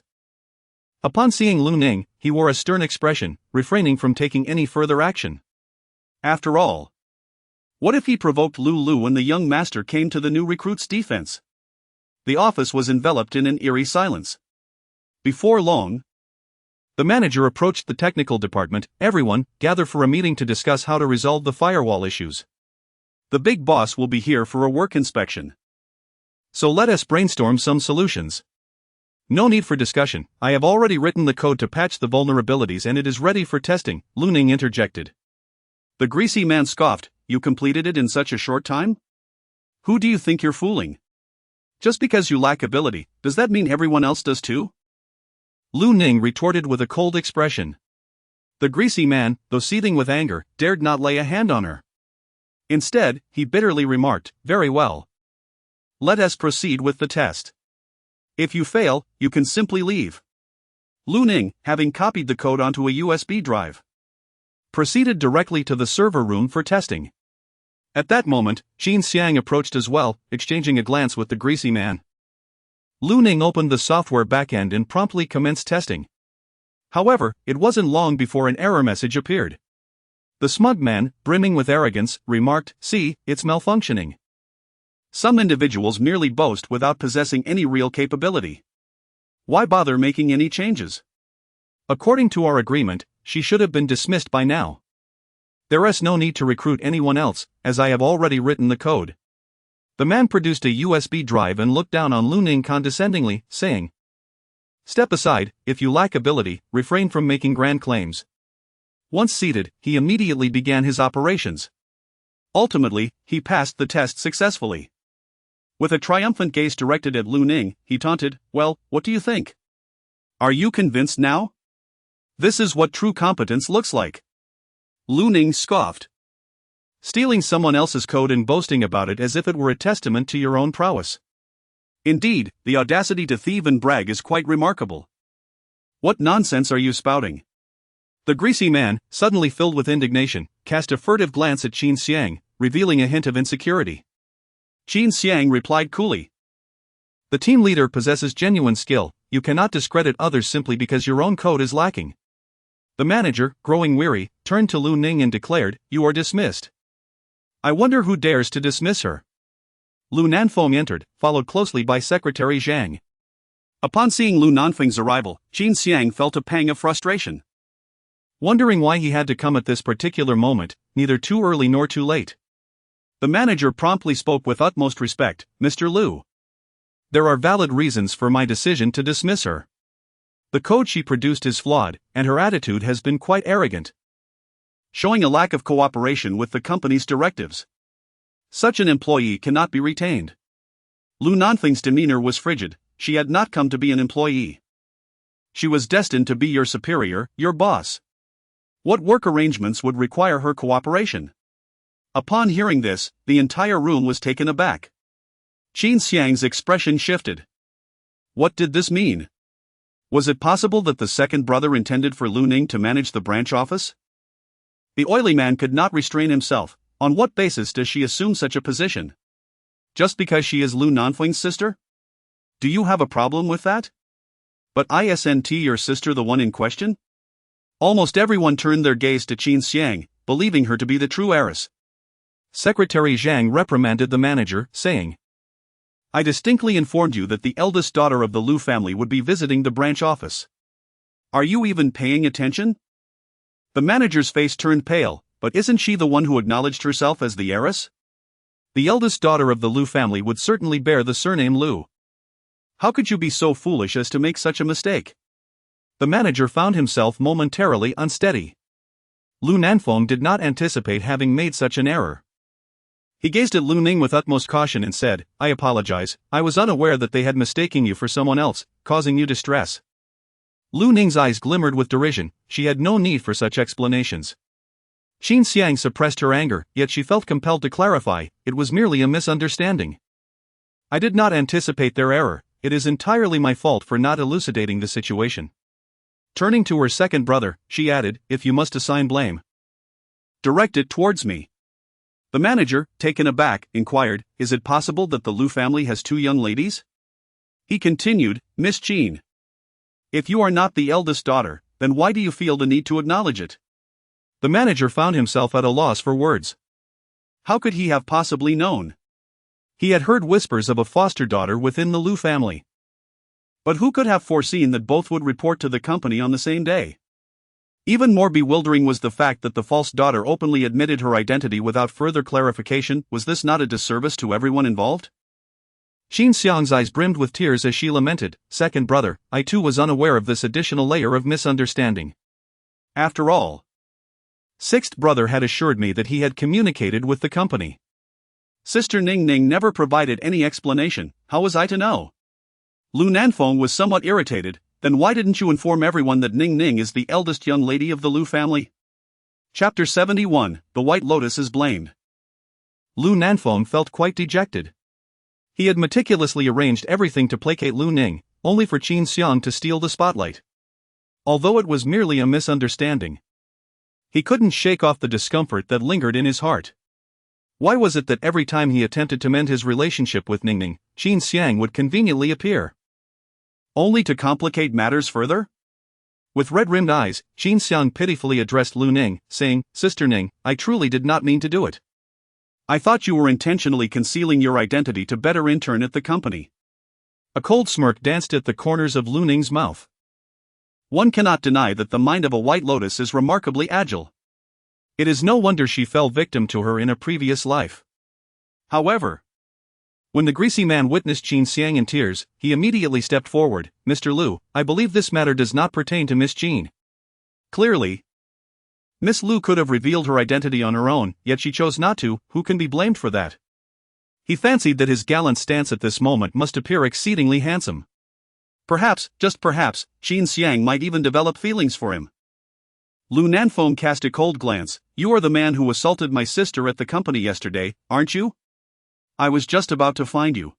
[SPEAKER 1] Upon seeing Lu Ning, he wore a stern expression, refraining from taking any further action.
[SPEAKER 2] After all, what if he provoked Lulu when the young master came to the new recruit's defense? The office was enveloped in an eerie silence. Before long,
[SPEAKER 1] the manager approached the technical department. Everyone, gather for a meeting to discuss how to resolve the firewall issues.
[SPEAKER 2] The big boss will be here for a work inspection.
[SPEAKER 1] So let us brainstorm some solutions. No need for discussion, I have already written the code to patch the vulnerabilities and it is ready for testing, Lu Ning interjected.
[SPEAKER 2] The greasy man scoffed. You completed it in such a short time? Who do you think you're fooling? Just because you lack ability, does that mean everyone else does too?
[SPEAKER 1] Lu Ning retorted with a cold expression.
[SPEAKER 2] The greasy man, though seething with anger, dared not lay a hand on her. Instead, he bitterly remarked, very well. Let us proceed with the test. If you fail, you can simply leave. Lu Ning, having copied the code onto a USB drive, proceeded directly to the server room for testing. At that moment, Qin Xiang approached as well, exchanging a glance with the greasy man.
[SPEAKER 1] Lu Ning opened the software backend and promptly commenced testing. However, it wasn't long before an error message appeared. The smug man, brimming with arrogance, remarked, "See, it's malfunctioning."
[SPEAKER 2] Some individuals merely boast without possessing any real capability. Why bother making any changes?
[SPEAKER 1] According to our agreement, she should have been dismissed by now. There is no need to recruit anyone else, as I have already written the code. The man produced a USB drive and looked down on Lu Ning condescendingly, saying, "Step aside, if you lack ability, refrain from making grand claims." Once seated, he immediately began his operations.
[SPEAKER 2] Ultimately, he passed the test successfully. With a triumphant gaze directed at Lu Ning, he taunted, "Well, what do you think? Are you convinced now? This is what true competence looks like." Lu Ning scoffed.
[SPEAKER 1] Stealing someone else's code and boasting about it as if it were a testament to your own prowess.
[SPEAKER 2] Indeed, the audacity to thieve and brag is quite remarkable. What nonsense are you spouting?
[SPEAKER 1] The greasy man, suddenly filled with indignation, cast a furtive glance at Qin Xiang, revealing a hint of insecurity.
[SPEAKER 2] Qin Xiang replied coolly.
[SPEAKER 1] The team leader possesses genuine skill, you cannot discredit others simply because your own code is lacking. The manager, growing weary, turned to Lu Ning and declared, "You are dismissed."
[SPEAKER 2] I wonder who dares to dismiss her.
[SPEAKER 1] Lu Nanfeng entered, followed closely by Secretary Zhang.
[SPEAKER 2] Upon seeing Lu Nanfeng's arrival, Qin Xiang felt a pang of frustration.
[SPEAKER 1] Wondering why he had to come at this particular moment, neither too early nor too late.
[SPEAKER 2] The manager promptly spoke with utmost respect, "Mr. Lu.
[SPEAKER 1] There are valid reasons for my decision to dismiss her. The code she produced is flawed, and her attitude has been quite arrogant,
[SPEAKER 2] showing a lack of cooperation with the company's directives. Such an employee cannot be retained." Lu Nanfeng's demeanor was frigid. She had not come to be an employee. She was destined to be your superior, your boss. What work arrangements would require her cooperation? Upon hearing this, the entire room was taken aback. Qin Xiang's expression shifted. What did this mean? Was it possible that the second brother intended for Lu Ning to manage the branch office? The oily man could not restrain himself. On what basis does she assume such a position? Just because she is Lu Nanfeng's sister? Do you have a problem with that? But isn't your sister the one in question? Almost everyone turned their gaze to Qin Xiang, believing her to be the true heiress.
[SPEAKER 1] Secretary Zhang reprimanded the manager, saying, "I distinctly informed you that the eldest daughter of the Lu family would be visiting the branch office. Are you even paying attention?" The manager's face turned pale, but isn't she the one who acknowledged herself as the heiress?
[SPEAKER 2] The eldest daughter of the Lu family would certainly bear the surname Lu. How could you be so foolish as to make such a mistake? The manager found himself momentarily unsteady. Lu Nanfeng did not anticipate having made such an error. He gazed at Lu Ning with utmost caution and said, "I apologize, I was unaware that they had mistaken you for someone else, causing you distress." Lu Ning's eyes glimmered with derision. She had no need for such explanations. Qin Xiang suppressed her anger, yet she felt compelled to clarify, it was merely a misunderstanding. "I did not anticipate their error, it is entirely my fault for not elucidating the situation." Turning to her second brother, she added, "If you must assign blame, direct it towards me." The manager, taken aback, inquired, "Is it possible that the Lu family has two young ladies?" He continued, "Miss Qin, if you are not the eldest daughter, then why do you feel the need to acknowledge it?" The manager found himself at a loss for words. How could he have possibly known? He had heard whispers of a foster daughter within the Lu family. But who could have foreseen that both would report to the company on the same day? Even more bewildering was the fact that the false daughter openly admitted her identity without further clarification. Was this not a disservice to everyone involved? Qin Xiang's eyes brimmed with tears as she lamented, "Second brother, I too was unaware of this additional layer of misunderstanding. After all, sixth brother had assured me that he had communicated with the company. Sister Ning never provided any explanation. How was I to know?" Lu Nanfeng was somewhat irritated. "Then why didn't you inform everyone that Ning is the eldest young lady of the Lu family?" Chapter 71, The White Lotus is Blamed. Lu Nanfeng felt quite dejected. He had meticulously arranged everything to placate Lu Ning, only for Qin Xiang to steal the spotlight. Although it was merely a misunderstanding, he couldn't shake off the discomfort that lingered in his heart. Why was it that every time he attempted to mend his relationship with Ning, Qin Xiang would conveniently appear, only to complicate matters further? With red-rimmed eyes, Qin Xiang pitifully addressed Lu Ning, saying, "Sister Ning, I truly did not mean to do it. I thought you were intentionally concealing your identity to better intern at the company." A cold smirk danced at the corners of Lu Ning's mouth. One cannot deny that the mind of a white lotus is remarkably agile. It is no wonder she fell victim to her in a previous life. However, when the greasy man witnessed Qin Xiang in tears, he immediately stepped forward. "Mr. Lu, I believe this matter does not pertain to Miss Qin." Clearly, Miss Lu could have revealed her identity on her own, yet she chose not to. Who can be blamed for that? He fancied that his gallant stance at this moment must appear exceedingly handsome. Perhaps, just perhaps, Qin Xiang might even develop feelings for him. Lu Nanfeng cast a cold glance. "You are the man who assaulted my sister at the company yesterday, aren't you? I was just about to find you."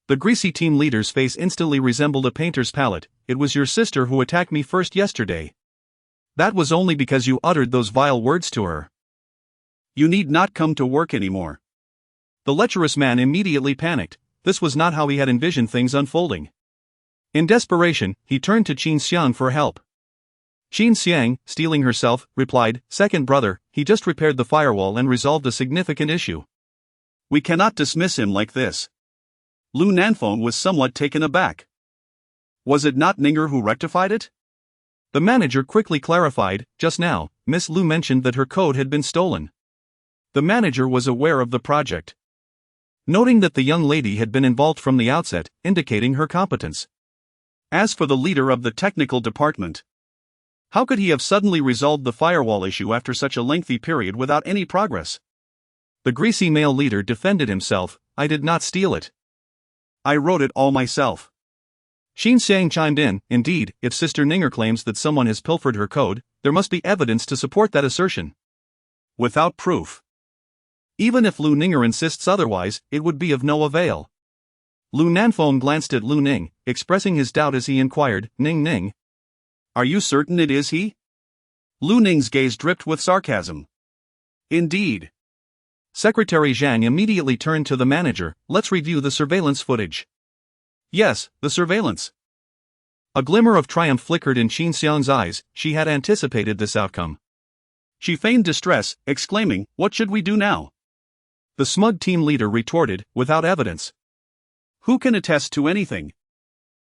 [SPEAKER 2] The greasy team leader's face instantly resembled a painter's palette. "It was your sister who attacked me first yesterday. That was only because you uttered those vile words to her. You need not come to work anymore." The lecherous man immediately panicked. This was not how he had envisioned things unfolding. In desperation, he turned to Qin Xiang for help. Qin Xiang, steeling herself, replied, "Second brother, he just repaired the firewall and resolved a significant issue. We cannot dismiss him like this." Lu Nanfeng was somewhat taken aback. Was it not Ninger who rectified it? The manager quickly clarified, "Just now, Miss Lu mentioned that her code had been stolen." The manager was aware of the project, noting that the young lady had been involved from the outset, indicating her competence. As for the leader of the technical department, how could he have suddenly resolved the firewall issue after such a lengthy period without any progress? The greasy male leader defended himself. "I did not steal it. I wrote it all myself." Qin Xiang chimed in, "Indeed, if Sister Ninger claims that someone has pilfered her code, there must be evidence to support that assertion. Without proof, even if Lu Ninger insists otherwise, it would be of no avail." Lu Nanfeng glanced at Lu Ning, expressing his doubt as he inquired, Ning, are you certain it is he?" Lu Ning's gaze dripped with sarcasm. "Indeed." Secretary Zhang immediately turned to the manager. "Let's review the surveillance footage." "Yes, the surveillance." A glimmer of triumph flickered in Qin Xiang's eyes. She had anticipated this outcome. She feigned distress, exclaiming, "What should we do now?" The smug team leader retorted, "Without evidence, who can attest to anything?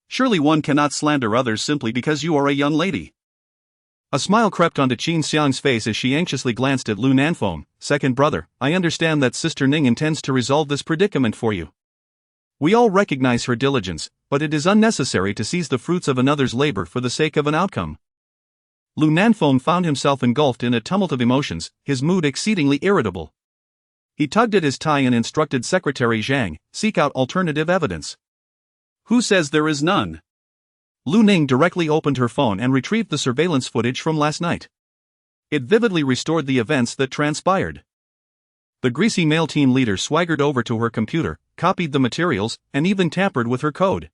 [SPEAKER 2] Surely one cannot slander others simply because you are a young lady."
[SPEAKER 1] A smile crept onto Qin Xiang's face as she anxiously glanced at Lu Nanfeng. Second brother, I understand that Sister Ning intends to resolve this predicament for you. We all recognize her diligence, but it is unnecessary to seize the fruits of another's labor for the sake of an outcome. Lu Nanfeng found himself engulfed in a tumult of emotions, his mood exceedingly irritable. He tugged at his tie and instructed Secretary Zhang, seek out alternative evidence.
[SPEAKER 2] Who says there is none?
[SPEAKER 1] Lu Ning directly opened her phone and retrieved the surveillance footage from last night. It vividly restored the events that transpired. The greasy male team leader swaggered over to her computer, copied the materials, and even tampered with her code.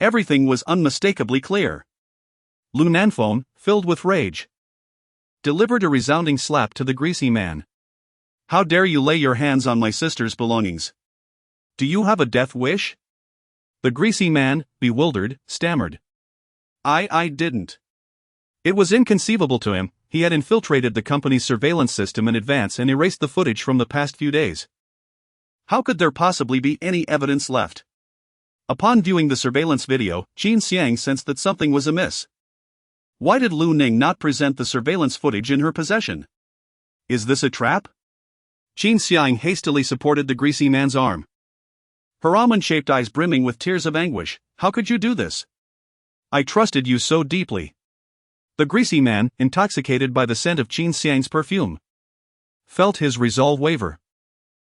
[SPEAKER 2] Everything was unmistakably clear.
[SPEAKER 1] Lu Nanfeng, filled with rage, delivered a resounding slap to the greasy man.
[SPEAKER 2] How dare you lay your hands on my sister's belongings? Do you have a death wish?
[SPEAKER 1] The greasy man, bewildered, stammered.
[SPEAKER 2] I didn't.
[SPEAKER 1] It was inconceivable to him. He had infiltrated the company's surveillance system in advance and erased the footage from the past few days.
[SPEAKER 2] How could there possibly be any evidence left? Upon viewing the surveillance video, Qin Xiang sensed that something was amiss. Why did Lu Ning not present the surveillance footage in her possession? Is this a trap?
[SPEAKER 1] Qin Xiang hastily supported the greasy man's arm.
[SPEAKER 2] Her almond-shaped eyes brimming with tears of anguish. How could you do this?
[SPEAKER 1] I trusted you so deeply. The greasy man, intoxicated by the scent of Qin Xiang's perfume, felt his resolve waver.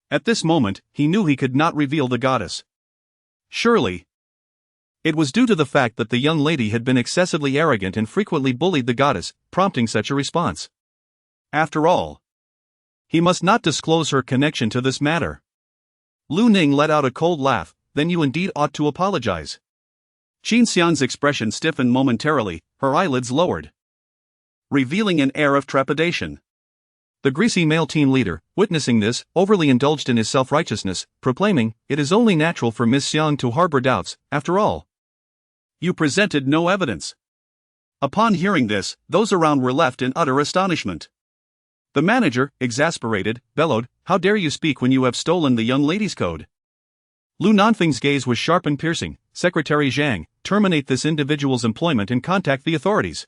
[SPEAKER 1] At this moment, he knew he could not reveal the goddess. Surely, it was due to the fact that the young lady had been excessively arrogant and frequently bullied the goddess, prompting such a response. After all, he must not disclose her connection to this matter. Lu Ning let out a cold laugh. Then you indeed ought to apologize.
[SPEAKER 2] Qin Xiang's expression stiffened momentarily, her eyelids lowered, revealing an air of trepidation.
[SPEAKER 1] The greasy male team leader, witnessing this, overly indulged in his self-righteousness, proclaiming, "It is only natural for Miss Xiang to harbor doubts, after all.
[SPEAKER 2] You presented no evidence." Upon hearing this, those around were left in utter astonishment.
[SPEAKER 1] The manager, exasperated, bellowed, "How dare you speak when you have stolen the young lady's code?" Lu Nanfeng's gaze was sharp and piercing. Secretary Zhang, terminate this individual's employment and contact the authorities.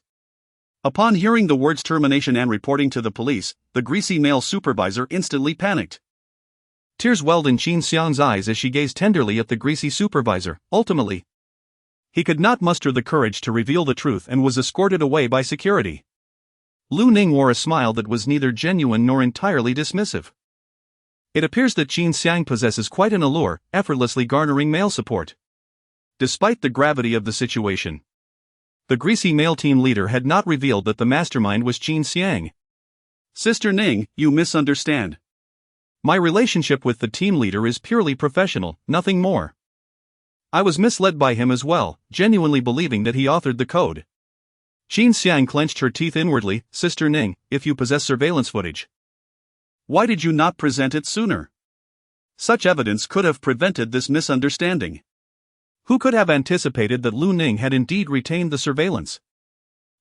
[SPEAKER 2] Upon hearing the words termination and reporting to the police, the greasy male supervisor instantly panicked.
[SPEAKER 1] Tears welled in Qin Xiang's eyes as she gazed tenderly at the greasy supervisor. Ultimately, he could not muster the courage to reveal the truth and was escorted away by security. Lu Ning wore a smile that was neither genuine nor entirely dismissive. It appears that Qin Xiang possesses quite an allure, effortlessly garnering male support. Despite the gravity of the situation, the greasy male team leader had not revealed that the mastermind was Qin Xiang.
[SPEAKER 2] Sister Ning, you misunderstand.
[SPEAKER 1] My relationship with the team leader is purely professional, nothing more. I was misled by him as well, genuinely believing that he authored the code. Qin Xiang clenched her teeth inwardly. Sister Ning, if you possess surveillance footage,
[SPEAKER 2] why did you not present it sooner? Such evidence could have prevented this misunderstanding.
[SPEAKER 1] Who could have anticipated that Lu Ning had indeed retained the surveillance?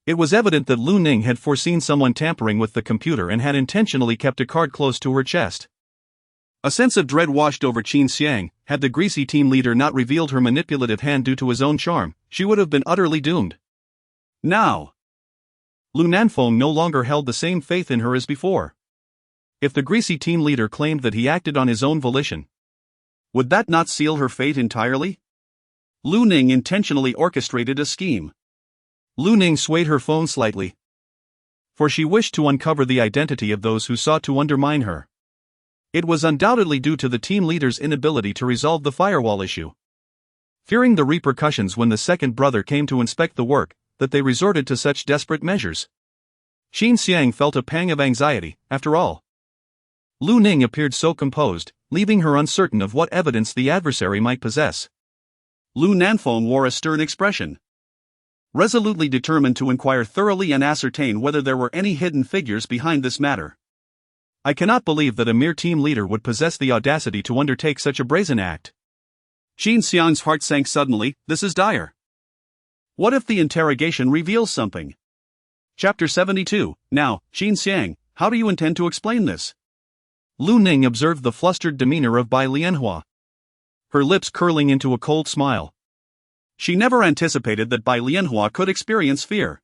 [SPEAKER 1] It was evident that Lu Ning had foreseen someone tampering with the computer and had intentionally kept a card close to her chest. A sense of dread washed over Qin Xiang. Had the greasy team leader not revealed her manipulative hand due to his own charm, she would have been utterly doomed.
[SPEAKER 2] Now,
[SPEAKER 1] Lu Nanfeng no longer held the same faith in her as before. If the greasy team leader claimed that he acted on his own volition,
[SPEAKER 2] would that not seal her fate entirely? Lu Ning intentionally orchestrated a scheme.
[SPEAKER 1] Lu Ning swayed her phone slightly, for she wished to uncover the identity of those who sought to undermine her. It was undoubtedly due to the team leader's inability to resolve the firewall issue. Fearing the repercussions when the second brother came to inspect the work, that they resorted to such desperate measures. Qin Xiang felt a pang of anxiety. After all, Lu Ning appeared so composed, leaving her uncertain of what evidence the adversary might possess.
[SPEAKER 2] Lu Nanfeng wore a stern expression, resolutely determined to inquire thoroughly and ascertain whether there were any hidden figures behind this matter.
[SPEAKER 1] I cannot believe that a mere team leader would possess the audacity to undertake such a brazen act.
[SPEAKER 2] Qin Xiang's heart sank suddenly. This is dire. What if the interrogation reveals something? Chapter 72. Now, Qin Xiang, how do you intend to explain this?
[SPEAKER 1] Lu Ning observed the flustered demeanor of Bai Lianhua, her lips curling into a cold smile.
[SPEAKER 2] She never anticipated that Bai Lianhua could experience fear.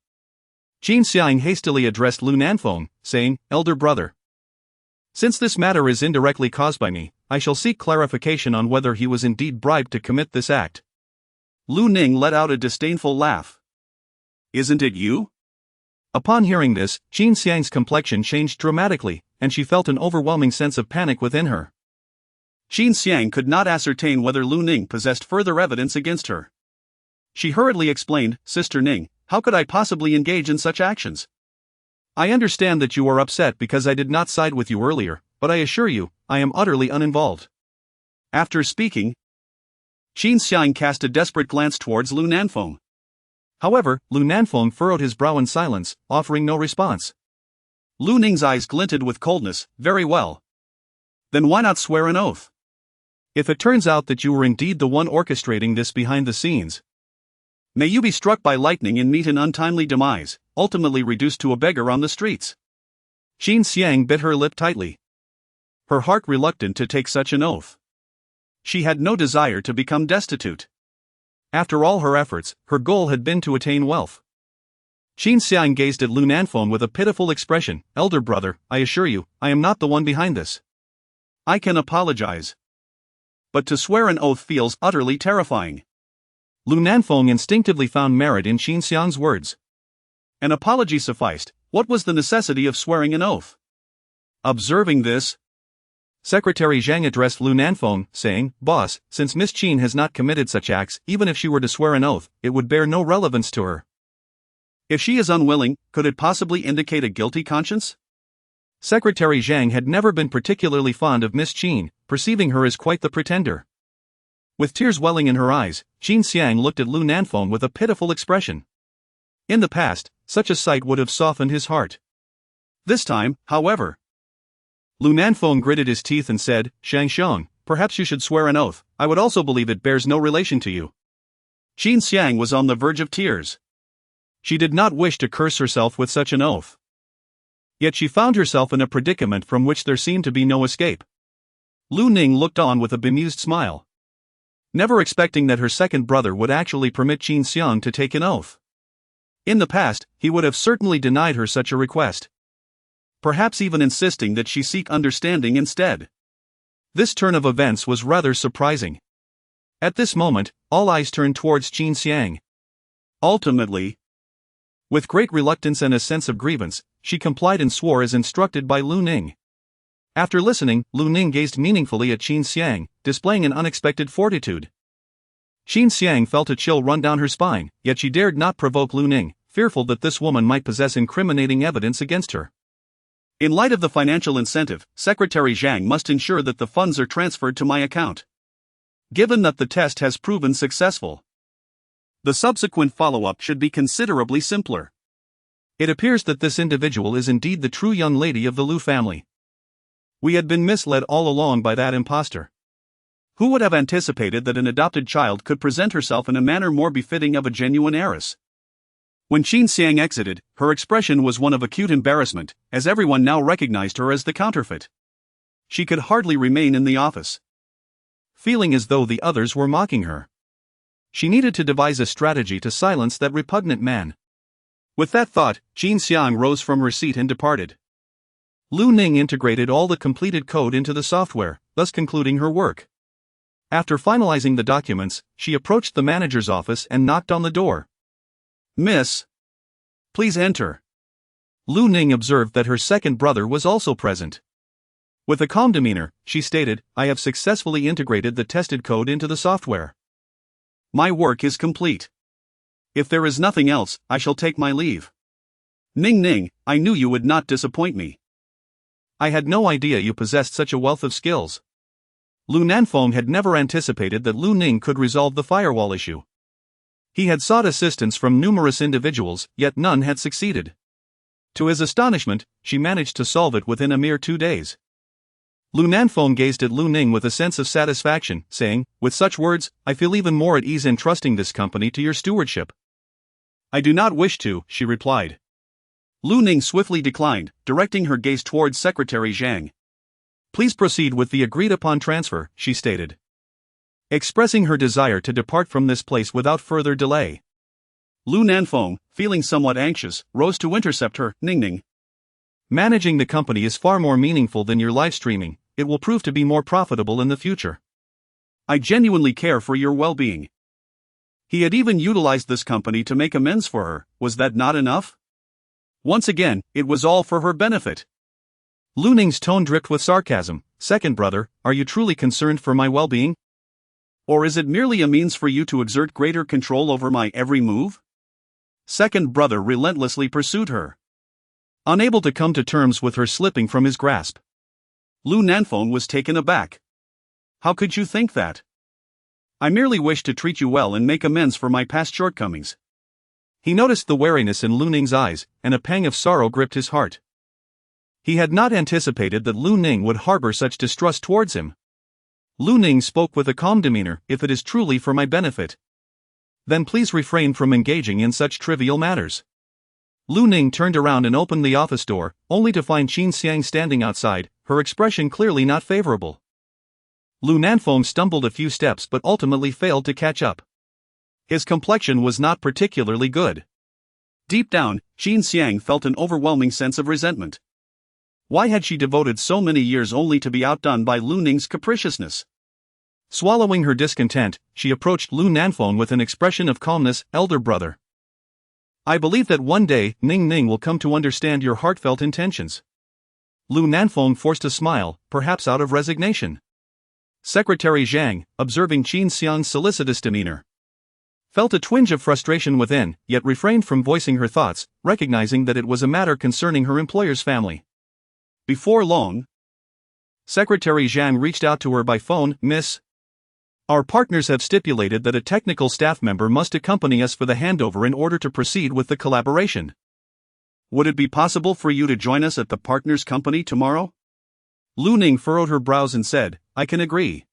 [SPEAKER 2] Qin Xiang hastily addressed Lu Nanfeng, saying, "Elder brother. Since this matter is indirectly caused by me, I shall seek clarification on whether he was indeed bribed to commit this act." Lu Ning let out a disdainful laugh. "Isn't it you?" Upon hearing this, Qin Xiang's complexion changed dramatically, and she felt an overwhelming sense of panic within her. Qin Xiang could not ascertain whether Lu Ning possessed further evidence against her. She hurriedly explained, "Sister Ning, how could I possibly engage in such actions? I understand that you are upset because I did not side with you earlier, but I assure you, I am utterly uninvolved." After speaking, Qin Xiang cast a desperate glance towards Lu Nanfeng. However, Lu Nanfeng furrowed his brow in silence, offering no response. Lu Ning's eyes glinted with coldness. "Very well. Then why not swear an oath? If it turns out that you were indeed the one orchestrating this behind the scenes, may you be struck by lightning and meet an untimely demise, ultimately reduced to a beggar on the streets." Qin Xiang bit her lip tightly, her heart reluctant to take such an oath. She had no desire to become destitute. After all her efforts, her goal had been to attain wealth. Qin Xiang gazed at Lu Nanfeng with a pitiful expression. "Elder brother, I assure you, I am not the one behind this. I can apologize, but to swear an oath feels utterly terrifying." Lu Nanfeng instinctively found merit in Qin Xiang's words. An apology sufficed. What was the necessity of swearing an oath? Observing this, Secretary Zhang addressed Lu Nanfeng, saying, "Boss, since Miss Qin has not committed such acts, even if she were to swear an oath, it would bear no relevance to her. If she is unwilling, could it possibly indicate a guilty conscience?" Secretary Zhang had never been particularly fond of Miss Qin, perceiving her as quite the pretender. With tears welling in her eyes, Qin Xiang looked at Lu Nanfeng with a pitiful expression. In the past, such a sight would have softened his heart. This time, however, Lu Nanfeng gritted his teeth and said, "Shang, perhaps you should swear an oath. I would also believe it bears no relation to you." Qin Xiang was on the verge of tears. She did not wish to curse herself with such an oath. Yet she found herself in a predicament from which there seemed to be no escape. Lu Ning looked on with a bemused smile, never expecting that her second brother would actually permit Qin Xiang to take an oath. In the past, he would have certainly denied her such a request, perhaps even insisting that she seek understanding instead. This turn of events was rather surprising. At this moment, all eyes turned towards Qin Xiang. Ultimately, with great reluctance and a sense of grievance, she complied and swore as instructed by Lu Ning. After listening, Lu Ning gazed meaningfully at Qin Xiang, displaying an unexpected fortitude. Qin Xiang felt a chill run down her spine, yet she dared not provoke Lu Ning, fearful that this woman might possess incriminating evidence against her. In light of the financial incentive, Secretary Zhang must ensure that the funds are transferred to my account. Given that the test has proven successful, the subsequent follow-up should be considerably simpler. It appears that this individual is indeed the true young lady of the Lu family. We had been misled all along by that impostor. Who would have anticipated that an adopted child could present herself in a manner more befitting of a genuine heiress? When Qin Xiang exited, her expression was one of acute embarrassment, as everyone now recognized her as the counterfeit. She could hardly remain in the office, feeling as though the others were mocking her. She needed to devise a strategy to silence that repugnant man. With that thought, Qin Xiang rose from her seat and departed. Lu Ning integrated all the completed code into the software, thus concluding her work. After finalizing the documents, she approached the manager's office and knocked on the door. "Miss, please enter." Lu Ning observed that her second brother was also present. With a calm demeanor, she stated, "I have successfully integrated the tested code into the software. My work is complete. If there is nothing else, I shall take my leave." "Ning, I knew you would not disappoint me. I had no idea you possessed such a wealth of skills." Lu Nanfeng had never anticipated that Lu Ning could resolve the firewall issue. He had sought assistance from numerous individuals, yet none had succeeded. To his astonishment, she managed to solve it within a mere 2 days. Lu Nanfeng gazed at Lu Ning with a sense of satisfaction, saying, "With such words, I feel even more at ease entrusting this company to your stewardship." "I do not wish to," she replied. Lu Ning swiftly declined, directing her gaze towards Secretary Zhang. "Please proceed with the agreed-upon transfer," she stated, expressing her desire to depart from this place without further delay. Lu Nanfeng, feeling somewhat anxious, rose to intercept her. Ning.
[SPEAKER 1] Managing the company is far more meaningful than your live streaming. It will prove to be more profitable in the future.
[SPEAKER 2] I genuinely care for your well-being. He had even utilized this company to make amends for her. Was that not enough? Once again, it was all for her benefit.
[SPEAKER 1] Lu Ning's tone dripped with sarcasm. Second brother, are you truly concerned for my well-being?
[SPEAKER 2] Or is it merely a means for you to exert greater control over my every move? Second brother relentlessly pursued her.
[SPEAKER 1] Unable to come to terms with her slipping from his grasp,
[SPEAKER 2] Lu Nanfeng was taken aback. How could you think that? I merely wish to treat you well and make amends for my past shortcomings.
[SPEAKER 1] He noticed the wariness in Lu Ning's eyes, and a pang of sorrow gripped his heart. He had not anticipated that Lu Ning would harbor such distrust towards him. Lu Ning spoke with a calm demeanor. If it is truly for my benefit, then please refrain from engaging in such trivial matters. Lu Ning turned around and opened the office door, only to find Qin Xiang standing outside, her expression clearly not favorable. Lu Nanfeng stumbled a few steps but ultimately failed to catch up.
[SPEAKER 2] His complexion was not particularly good. Deep down, Qin Xiang felt an overwhelming sense of resentment. Why had she devoted so many years only to be outdone by Lu Ning's capriciousness?
[SPEAKER 1] Swallowing her discontent, she approached Lu Nanfeng with an expression of calmness. Elder brother, I believe that one day, Ning will come to understand your heartfelt intentions. Lu Nanfeng forced a smile, perhaps out of resignation. Secretary Zhang, observing Qin Xiang's solicitous demeanor, felt a twinge of frustration within, yet refrained from voicing her thoughts, recognizing that it was a matter concerning her employer's family.
[SPEAKER 2] Before long,
[SPEAKER 1] Secretary Zhang reached out to her by phone. Miss, our partners have stipulated that a technical staff member must accompany us for the handover in order to proceed with the collaboration.
[SPEAKER 2] Would it be possible for you to join us at the partners' company tomorrow?
[SPEAKER 1] Lu Ning furrowed her brows and said, I can agree.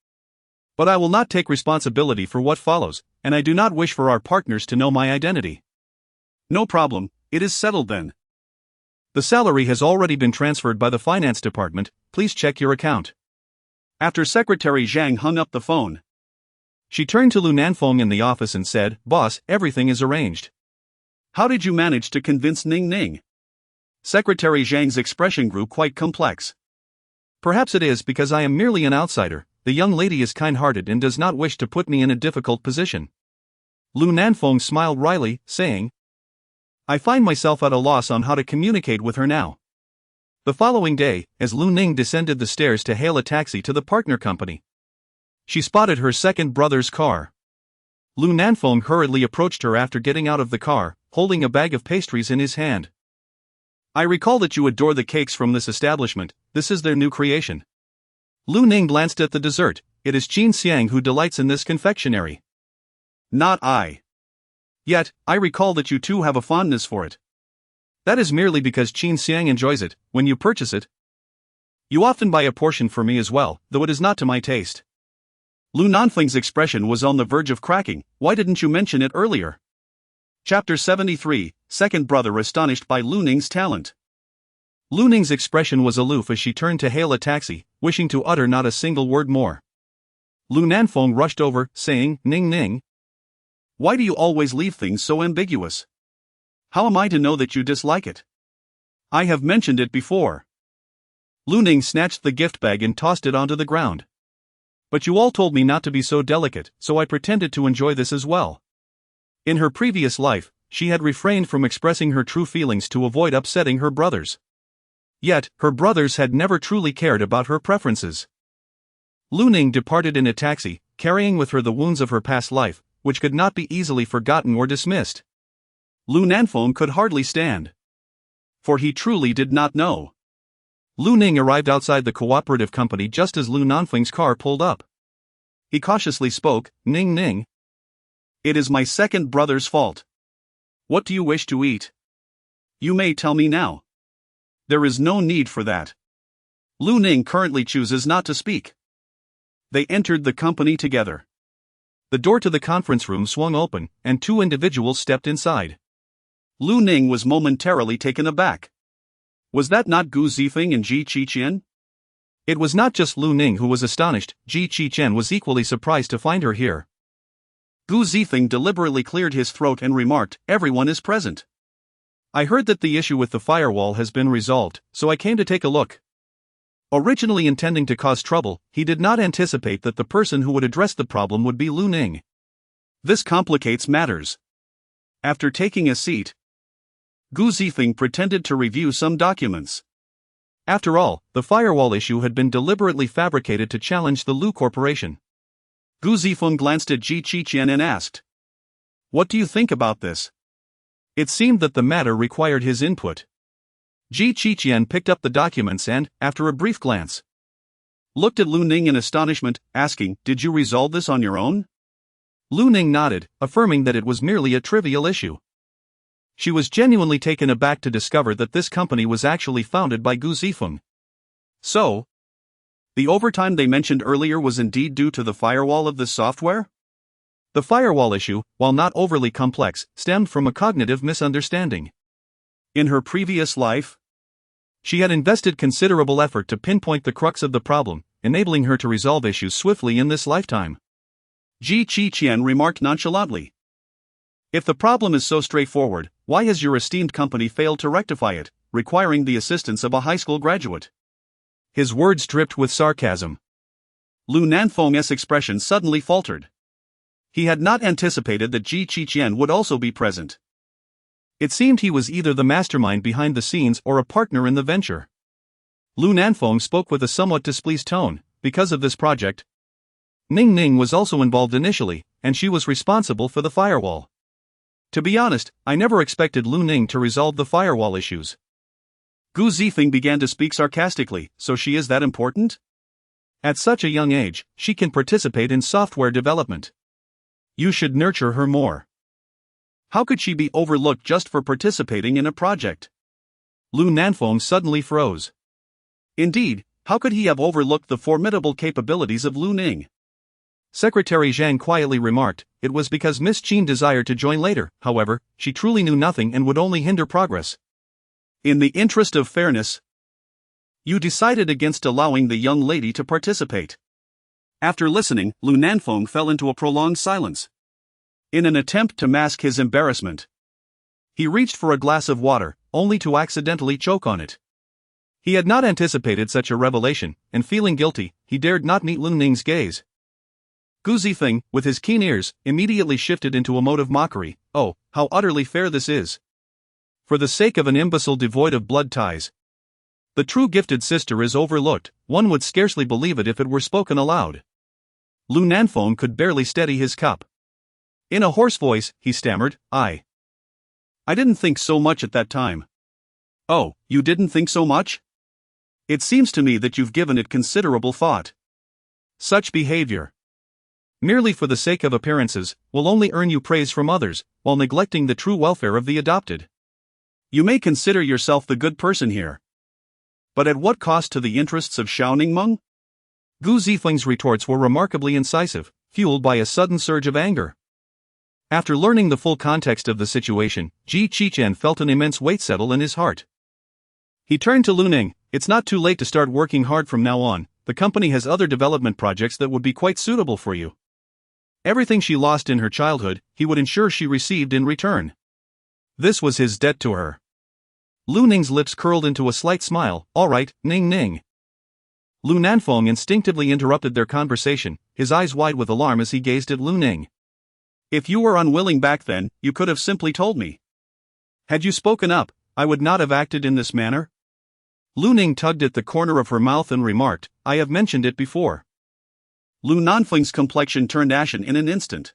[SPEAKER 1] But I will not take responsibility for what follows, and I do not wish for our partners to know my identity.
[SPEAKER 2] No problem, it is settled then.
[SPEAKER 1] The salary has already been transferred by the finance department, please check your account.
[SPEAKER 2] After Secretary Zhang hung up the phone,
[SPEAKER 1] she turned to Lu Nanfeng in the office and said, Boss, everything is arranged.
[SPEAKER 2] How did you manage to convince Ning? Secretary Zhang's expression grew quite complex.
[SPEAKER 1] Perhaps it is because I am merely an outsider. The young lady is kind-hearted and does not wish to put me in a difficult position. Lu Nanfeng smiled wryly, saying, I find myself at a loss on how to communicate with her now. The following day, as Lu Ning descended the stairs to hail a taxi to the partner company, she spotted her second brother's car. Lu Nanfeng hurriedly approached her after getting out of the car, holding a bag of pastries in his hand. I recall that you adore the cakes from this establishment. This is their new creation. Lu Ning glanced at the dessert. It is Qin Xiang who delights in this confectionery.
[SPEAKER 2] Not I.
[SPEAKER 1] Yet, I recall that you too have a fondness for it. That is merely because Qin Xiang enjoys it. When you purchase it, you often buy a portion for me as well, though it is not to my taste.
[SPEAKER 2] Lu Nanfeng's expression was on the verge of cracking. Why didn't you mention it earlier? Chapter 73, Second Brother astonished by Lu Ning's talent.
[SPEAKER 1] Lu Ning's expression was aloof as she turned to hail a taxi, wishing to utter not a single word more. Lu Nanfeng rushed over, saying, Ning,
[SPEAKER 2] why do you always leave things so ambiguous? How am I to know that you dislike it? I have mentioned it before.
[SPEAKER 1] Lu Ning snatched the gift bag and tossed it onto the ground. But you all told me not to be so delicate, so I pretended to enjoy this as well. In her previous life, she had refrained from expressing her true feelings to avoid upsetting her brothers. Yet, her brothers had never truly cared about her preferences. Lu Ning departed in a taxi, carrying with her the wounds of her past life, which could not be easily forgotten or dismissed.
[SPEAKER 2] Lu Nanfeng could hardly stand. For he truly did not know.
[SPEAKER 1] Lu Ning arrived outside the cooperative company just as Lu Nanfeng's car pulled up. He cautiously spoke, Ning.
[SPEAKER 2] It is my second brother's fault. What do you wish to eat? You may tell me now. There is no need for that. Lu Ning currently chooses not to speak. They entered the company together.
[SPEAKER 1] The door to the conference room swung open, and two individuals stepped inside.
[SPEAKER 2] Lu Ning was momentarily taken aback. Was that not Gu Zifeng and Ji Qichen?
[SPEAKER 1] It was not just Lu Ning who was astonished. Ji Qichen was equally surprised to find her here.
[SPEAKER 2] Gu Zifeng deliberately cleared his throat and remarked, "Everyone is present. I heard that the issue with the firewall has been resolved, so I came to take a look." Originally intending to cause trouble, he did not anticipate that the person who would address the problem would be Lu Ning. This complicates matters. After taking a seat, Gu Zifeng pretended to review some documents. After all, the firewall issue had been deliberately fabricated to challenge the Lu Corporation. Gu Zifeng glanced at Ji Qiqian and asked, "What do you think about this?" It seemed that the matter required his input. Ji Qiqian picked up the documents and, after a brief glance, looked at Lu Ning in astonishment, asking, "Did you resolve this on your own?" Lu Ning nodded, affirming that it was merely a trivial issue. She was genuinely taken aback to discover that this company was actually founded by Gu Zifeng. So, the overtime they mentioned earlier was indeed due to the firewall of this software? The firewall issue, while not overly complex, stemmed from a cognitive misunderstanding. In her previous life, she had invested considerable effort to pinpoint the crux of the problem, enabling her to resolve issues swiftly in this lifetime. Ji Qiqian remarked nonchalantly, "If the problem is so straightforward, why has your esteemed company failed to rectify it, requiring the assistance of a high school graduate?" His words dripped with sarcasm. Lu Nanfeng's expression suddenly faltered. He had not anticipated that Ji Qiqian would also be present. It seemed he was either the mastermind behind the scenes or a partner in the venture. Lu Nanfeng spoke with a somewhat displeased tone. Because of this project, Ning was also involved initially, and she was responsible for the firewall. To be honest, I never expected Lu Ning to resolve the firewall issues. Gu Zifeng began to speak sarcastically. So she is that important? At such a young age, she can participate in software development. You should nurture her more. How could she be overlooked just for participating in a project? Lu Nanfeng suddenly froze. Indeed, how could he have overlooked the formidable capabilities of Lu Ning? Secretary Zhang quietly remarked, "It was because Miss Qin desired to join later, however, she truly knew nothing and would only hinder progress. In the interest of fairness, you decided against allowing the young lady to participate." After listening, Lu Nanfeng fell into a prolonged silence. In an attempt to mask his embarrassment, he reached for a glass of water, only to accidentally choke on it. He had not anticipated such a revelation, and feeling guilty, he dared not meet Lu Ning's gaze. Gu Zifeng, with his keen ears, immediately shifted into a mode of mockery. "Oh, how utterly fair this is! For the sake of an imbecile devoid of blood ties. The true gifted sister is overlooked, one would scarcely believe it if it were spoken aloud." Lu Nanfeng could barely steady his cup. In a hoarse voice, he stammered, I didn't think so much at that time." "Oh, you didn't think so much? It seems to me that you've given it considerable thought. Such behavior, merely for the sake of appearances, will only earn you praise from others, while neglecting the true welfare of the adopted. You may consider yourself the good person here. But at what cost to the interests of Xiao Ningmeng?" Gu Zifeng's retorts were remarkably incisive, fueled by a sudden surge of anger. After learning the full context of the situation, Ji Qiqian felt an immense weight settle in his heart. He turned to Lu Ning. "It's not too late to start working hard from now on. The company has other development projects that would be quite suitable for you. Everything she lost in her childhood, he would ensure she received in return." This was his debt to her. Lu Ning's lips curled into a slight smile. "All right, Ning." Lu Nanfeng instinctively interrupted their conversation, his eyes wide with alarm as he gazed at Lu Ning. "If you were unwilling back then, you could have simply told me. Had you spoken up, I would not have acted in this manner." Lu Ning tugged at the corner of her mouth and remarked, "I have mentioned it before." Lu Nanfeng's complexion turned ashen in an instant.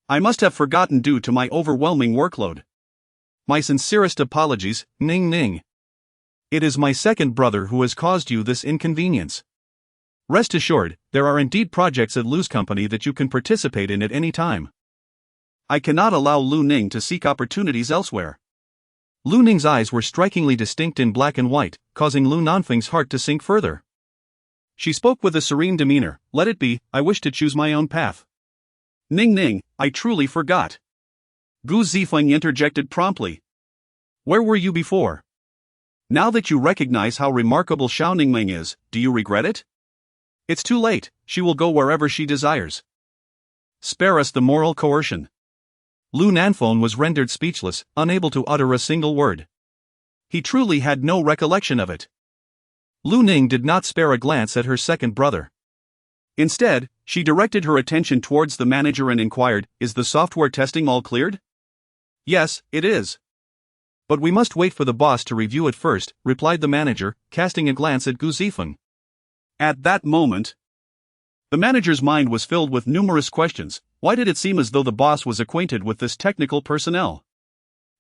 [SPEAKER 2] "I must have forgotten due to my overwhelming workload. My sincerest apologies, Ning. It is my second brother who has caused you this inconvenience. Rest assured, there are indeed projects at Lu's company that you can participate in at any time. I cannot allow Lu Ning to seek opportunities elsewhere." Lu Ning's eyes were strikingly distinct in black and white, causing Lu Nanfeng's heart to sink further. She spoke with a serene demeanor. "Let it be, I wish to choose my own path." Ning, I truly forgot." Gu Zifeng interjected promptly. "Where were you before? Now that you recognize how remarkable Xiao Ningmeng is, do you regret it? It's too late, she will go wherever she desires." spare us the moral coercion.
[SPEAKER 1] Lu Nanfeng was rendered speechless, unable to utter a single word.
[SPEAKER 2] He truly had no recollection of it.
[SPEAKER 1] Lu Ning did not spare a glance at her second brother.
[SPEAKER 2] Instead, she directed her attention towards the manager and inquired, "Is the software testing all cleared?"
[SPEAKER 1] "Yes, it is. But we must wait for the boss to review it first," replied the manager, casting a glance at Gu Zifeng.
[SPEAKER 2] At that moment, the manager's mind was filled with numerous questions. Why did it seem as though the boss was acquainted with this technical personnel?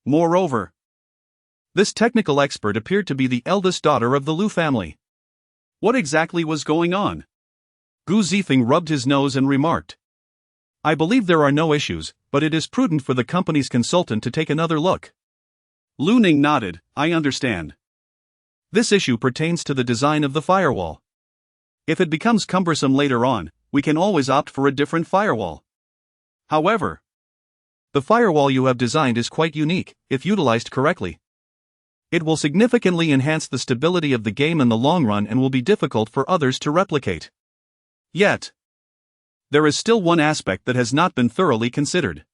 [SPEAKER 2] Moreover, this technical expert appeared to be the eldest daughter of the Lu family. What exactly was going on?
[SPEAKER 1] Gu Zifeng rubbed his nose and remarked, "I believe there are no issues, but it is prudent for the company's consultant to take another look."
[SPEAKER 2] Lu Ning nodded. "I understand.
[SPEAKER 1] This issue pertains to the design of the firewall. If it becomes cumbersome later on, we can always opt for a different firewall.
[SPEAKER 2] However,
[SPEAKER 1] the firewall you have designed is quite unique, if utilized correctly. It will significantly enhance the stability of the game in the long run and will be difficult for others to replicate.
[SPEAKER 2] Yet, there is still one aspect that has not been thoroughly considered."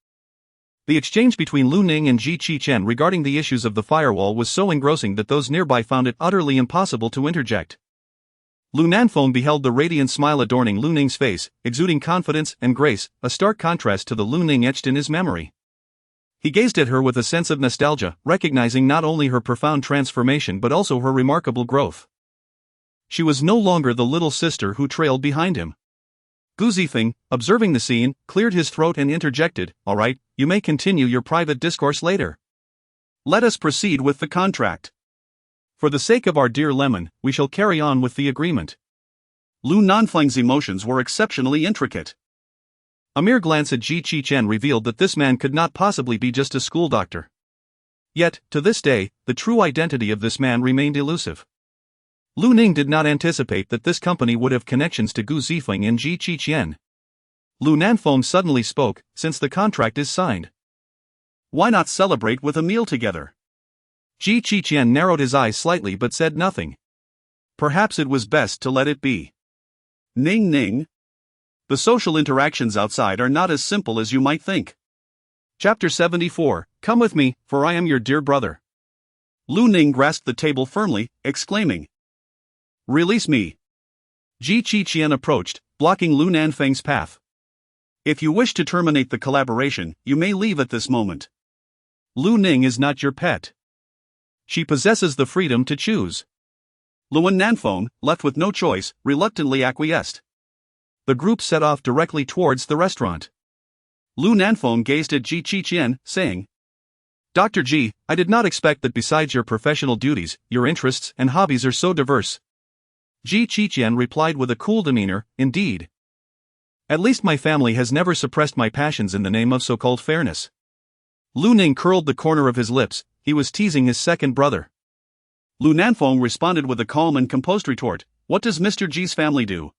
[SPEAKER 1] The exchange between Lu Ning and Ji Qichen regarding the issues of the firewall was so engrossing that those nearby found it utterly impossible to interject. Lu Nanfeng beheld the radiant smile adorning Lu Ning's face, exuding confidence and grace, a stark contrast to the Lu Ning etched in his memory. He gazed at her with a sense of nostalgia, recognizing not only her profound transformation but also her remarkable growth. She was no longer the little sister who trailed behind him. Gu Zifeng, observing the scene, cleared his throat and interjected, "All right, you may continue your private discourse later.
[SPEAKER 2] Let us proceed with the contract.
[SPEAKER 1] For the sake of our dear Lemon, we shall carry on with the agreement."
[SPEAKER 2] Lu Nanfeng's emotions were exceptionally intricate.
[SPEAKER 1] A mere glance at Ji Qichen revealed that this man could not possibly be just a school doctor. Yet, to this day, the true identity of this man remained elusive. Lu Ning did not anticipate that this company would have connections to Gu Zifeng and Ji Qichen. Lu Nanfeng suddenly spoke, "Since the contract is signed,
[SPEAKER 2] why not celebrate with a meal together?"
[SPEAKER 1] Ji Qichen narrowed his eyes slightly but said nothing.
[SPEAKER 2] Perhaps it was best to let it be. Ning. The social interactions outside are not as simple as you might think.
[SPEAKER 1] Chapter 74, Come with me, for I am your dear brother.
[SPEAKER 2] Lu Ning grasped the table firmly, exclaiming, "Release me."
[SPEAKER 1] Ji Qichen approached, blocking Lu Nanfeng's path.
[SPEAKER 2] "If you wish to terminate the collaboration, you may leave at this moment.
[SPEAKER 1] Lu Ning is not your pet. She possesses the freedom to choose."
[SPEAKER 2] Lu Nanfeng, left with no choice, reluctantly acquiesced.
[SPEAKER 1] The group set off directly towards the restaurant.
[SPEAKER 2] Lu Nanfeng gazed at Ji Qichen, saying,
[SPEAKER 1] "Dr. Ji, I did not expect that besides your professional duties, your interests and hobbies are so diverse." Ji Qichen replied with a cool demeanor, "Indeed. At least my family has never suppressed my passions in the name of so-called fairness." Lu Ning curled the corner of his lips. He was teasing his second brother.
[SPEAKER 2] Lu Nanfeng responded with a calm and composed retort, "What does Mr. Ji's family do?"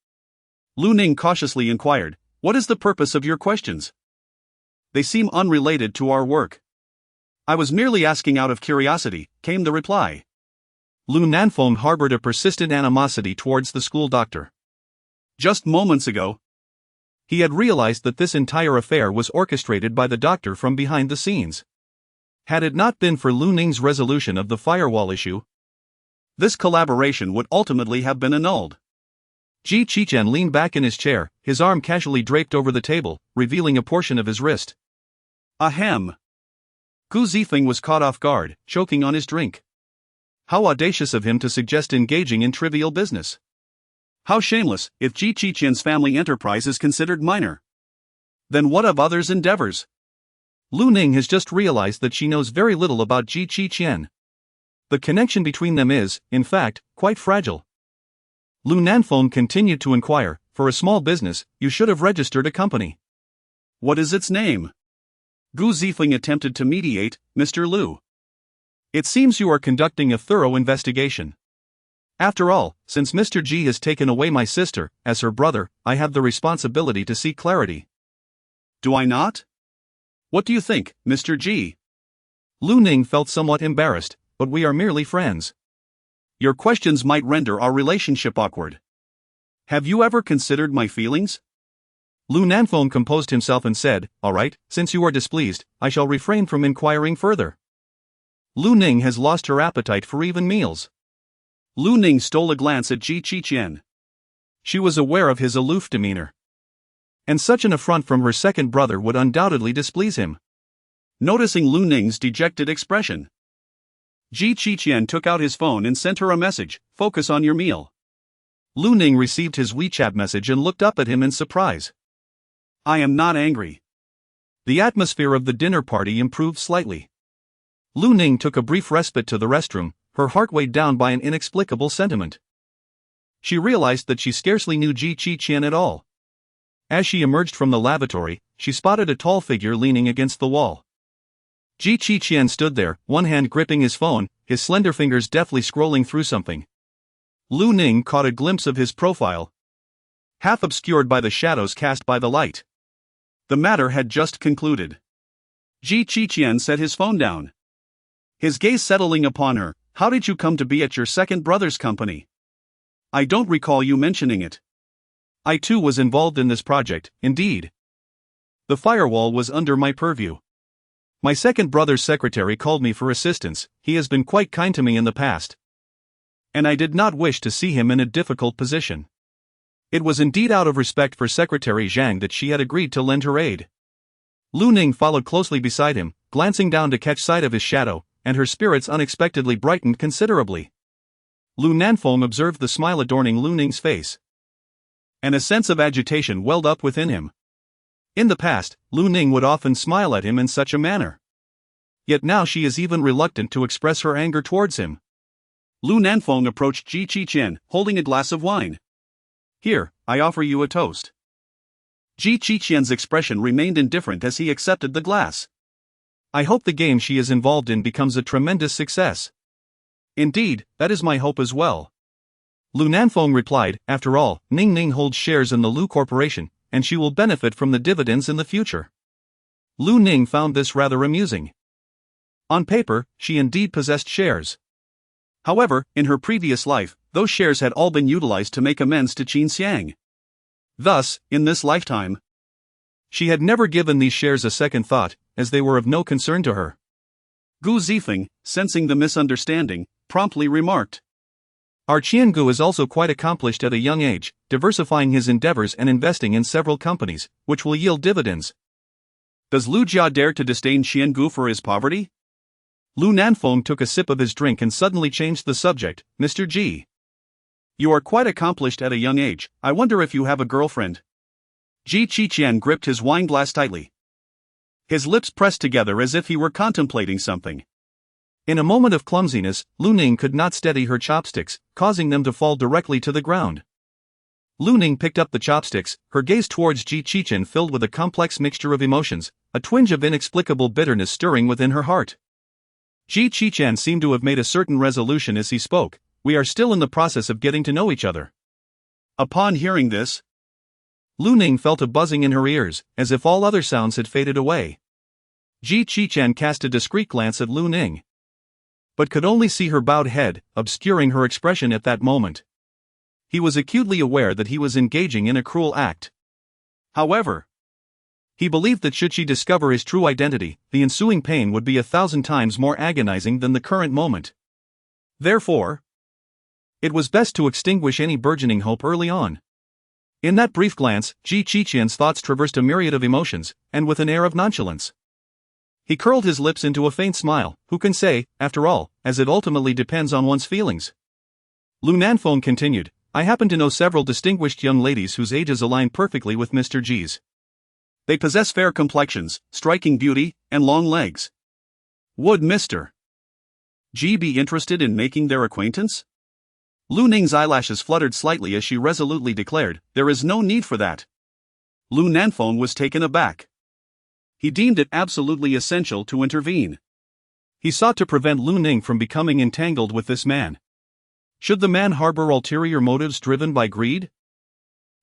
[SPEAKER 2] Lu Ning cautiously inquired, "What is the purpose of your questions? They seem unrelated to our work." "I was merely asking out of curiosity," came the reply.
[SPEAKER 1] Lu Nanfeng harbored a persistent animosity towards the school doctor.
[SPEAKER 2] Just moments ago,
[SPEAKER 1] he had realized that this entire affair was orchestrated by the doctor from behind the scenes. Had it not been for Lu Ning's resolution of the firewall issue,
[SPEAKER 2] this collaboration would ultimately have been annulled.
[SPEAKER 1] Ji Qichen leaned back in his chair, his arm casually draped over the table, revealing a portion of his wrist.
[SPEAKER 2] Ahem.
[SPEAKER 1] Gu Zifeng was caught off guard, choking on his drink. How audacious of him to suggest engaging in trivial business.
[SPEAKER 2] How shameless, if Ji Qichen's family enterprise is considered minor. Then what of others' endeavors?
[SPEAKER 1] Lu Ning has just realized that she knows very little about Ji Qichen. The connection between them is, in fact, quite fragile. Lu Nanfeng continued to inquire, "For a small business, you should have registered a company."
[SPEAKER 2] "What is its name?" Gu Zifeng attempted to mediate, "Mr. Lu.
[SPEAKER 1] It seems you are conducting a thorough investigation. After all, since Mr. Ji has taken away my sister, as her brother, I have the responsibility to seek clarity."
[SPEAKER 2] "Do I not? What do you think, Mr. Ji?"
[SPEAKER 1] Lu Ning felt somewhat embarrassed, "But we are merely friends."
[SPEAKER 2] "Your questions might render our relationship awkward. Have you ever considered my feelings?"
[SPEAKER 1] Lu Nanfeng composed himself and said, "All right, since you are displeased, I shall refrain from inquiring further." Lu Ning has lost her appetite for even meals.
[SPEAKER 2] Lu Ning stole a glance at Qi Xiang.
[SPEAKER 1] She was aware of his aloof demeanor, and such an affront from her second brother would undoubtedly displease him.
[SPEAKER 2] Noticing Lu Ning's dejected expression, Qi Xiang took out his phone and sent her a message, "Focus on your meal."
[SPEAKER 1] Lu Ning received his WeChat message and looked up at him in surprise.
[SPEAKER 2] "I am not angry."
[SPEAKER 1] The atmosphere of the dinner party improved slightly. Lu Ning took a brief respite to the restroom, her heart weighed down by an inexplicable sentiment. She realized that she scarcely knew Qi Xiang at all. As she emerged from the lavatory, she spotted a tall figure leaning against the wall. Qi Xiang stood there, one hand gripping his phone, his slender fingers deftly scrolling through something. Lu Ning caught a glimpse of his profile, half obscured by the shadows cast by the light.
[SPEAKER 2] The matter had just concluded. Qi Xiang set his phone down, his gaze settling upon her. "How did you come to be at your second brother's company? I don't recall you mentioning it."
[SPEAKER 1] "I too was involved in this project, indeed. The firewall was under my purview. My second brother's secretary called me for assistance. He has been quite kind to me in the past, and I did not wish to see him in a difficult position. It was indeed out of respect for Secretary Zhang that she had agreed to lend her aid." Lu Ning followed closely beside him, glancing down to catch sight of his shadow, and her spirits unexpectedly brightened considerably. Lu Nanfeng observed the smile adorning Lu Ning's face, and a sense of agitation welled up within him. In the past, Lu Ning would often smile at him in such a manner. Yet now she is even reluctant to express her anger towards him.
[SPEAKER 2] Lu Nanfeng approached Qi Xiang, holding a glass of wine.
[SPEAKER 1] "Here, I offer you a toast."
[SPEAKER 2] Qi Xiang's expression remained indifferent as he accepted the glass.
[SPEAKER 1] "I hope the game she is involved in becomes a tremendous success."
[SPEAKER 2] "Indeed, that is my hope as well."
[SPEAKER 1] Lu Nanfeng replied, "After all, Ning holds shares in the Lu Corporation, and she will benefit from the dividends in the future." Lu Ning found this rather amusing. On paper, she indeed possessed shares.
[SPEAKER 2] However, in her previous life, those shares had all been utilized to make amends to Qin Xiang. Thus, in this lifetime,
[SPEAKER 1] she had never given these shares a second thought, as they were of no concern to her.
[SPEAKER 2] Gu Zifeng, sensing the misunderstanding, promptly remarked,
[SPEAKER 1] "Our Qiangu is also quite accomplished at a young age, diversifying his endeavors and investing in several companies, which will yield dividends."
[SPEAKER 2] "Does Lu Jia dare to disdain Qiangu for his poverty?"
[SPEAKER 1] Lu Nanfeng took a sip of his drink and suddenly changed the subject. "Mr. G,
[SPEAKER 2] you are quite accomplished at a young age. I wonder if you have a girlfriend." Qi Xiang gripped his wine glass tightly, his lips pressed together as if he were contemplating something.
[SPEAKER 1] In a moment of clumsiness, Lu Ning could not steady her chopsticks, causing them to fall directly to the ground. Lu Ning picked up the chopsticks, her gaze towards Qi Xiang filled with a complex mixture of emotions, a twinge of inexplicable bitterness stirring within her heart. Qi Xiang seemed to have made a certain resolution as he spoke. "We are still in the process of getting to know each other."
[SPEAKER 2] Upon hearing this,
[SPEAKER 1] Lu Ning felt a buzzing in her ears, as if all other sounds had faded away. Qi Xiang cast a discreet glance at Lu Ning, but could only see her bowed head, obscuring her expression at that moment. He was acutely aware that he was engaging in a cruel act. However, he believed that should she discover his true identity, the ensuing pain would be 1,000 times more agonizing than the current moment. Therefore, it was best to extinguish any burgeoning hope early on. In that brief glance, Qi Xiang's thoughts traversed a myriad of emotions, and with an air of nonchalance, he curled his lips into a faint smile. Who can say, after all, as it ultimately depends on one's feelings. Lu Nanfeng continued, "I happen to know several distinguished young ladies whose ages align perfectly with Mr. G's.
[SPEAKER 2] They possess fair complexions, striking beauty, and long legs. Would Mr. G be interested in making their acquaintance?" Lu Ning's eyelashes fluttered slightly as she resolutely declared, "There is no need for that." Lu Nanfeng was taken aback. He deemed it absolutely essential to intervene.
[SPEAKER 1] He sought to prevent Lu Ning from becoming entangled with this man. Should the man harbor ulterior motives driven by greed?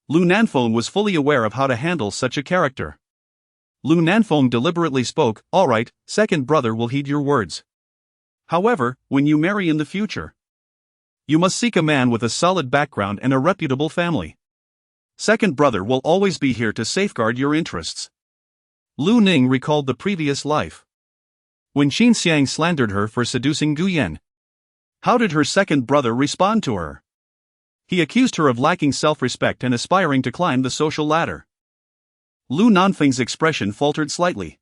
[SPEAKER 1] Lu Nanfeng was fully aware of how to handle such a character. Lu Nanfeng deliberately spoke, "All right, second brother will heed your words. However, when you marry in the future, you must seek a man with a solid background and a reputable family.
[SPEAKER 2] Second brother will always be here to safeguard your interests.
[SPEAKER 1] Lu Ning recalled the previous life. When Qin Xiang slandered her for seducing Gu Yan.
[SPEAKER 2] How did her second brother respond to her? He accused her of lacking self-respect and aspiring to climb the social ladder. Lu Nanfeng's expression faltered slightly.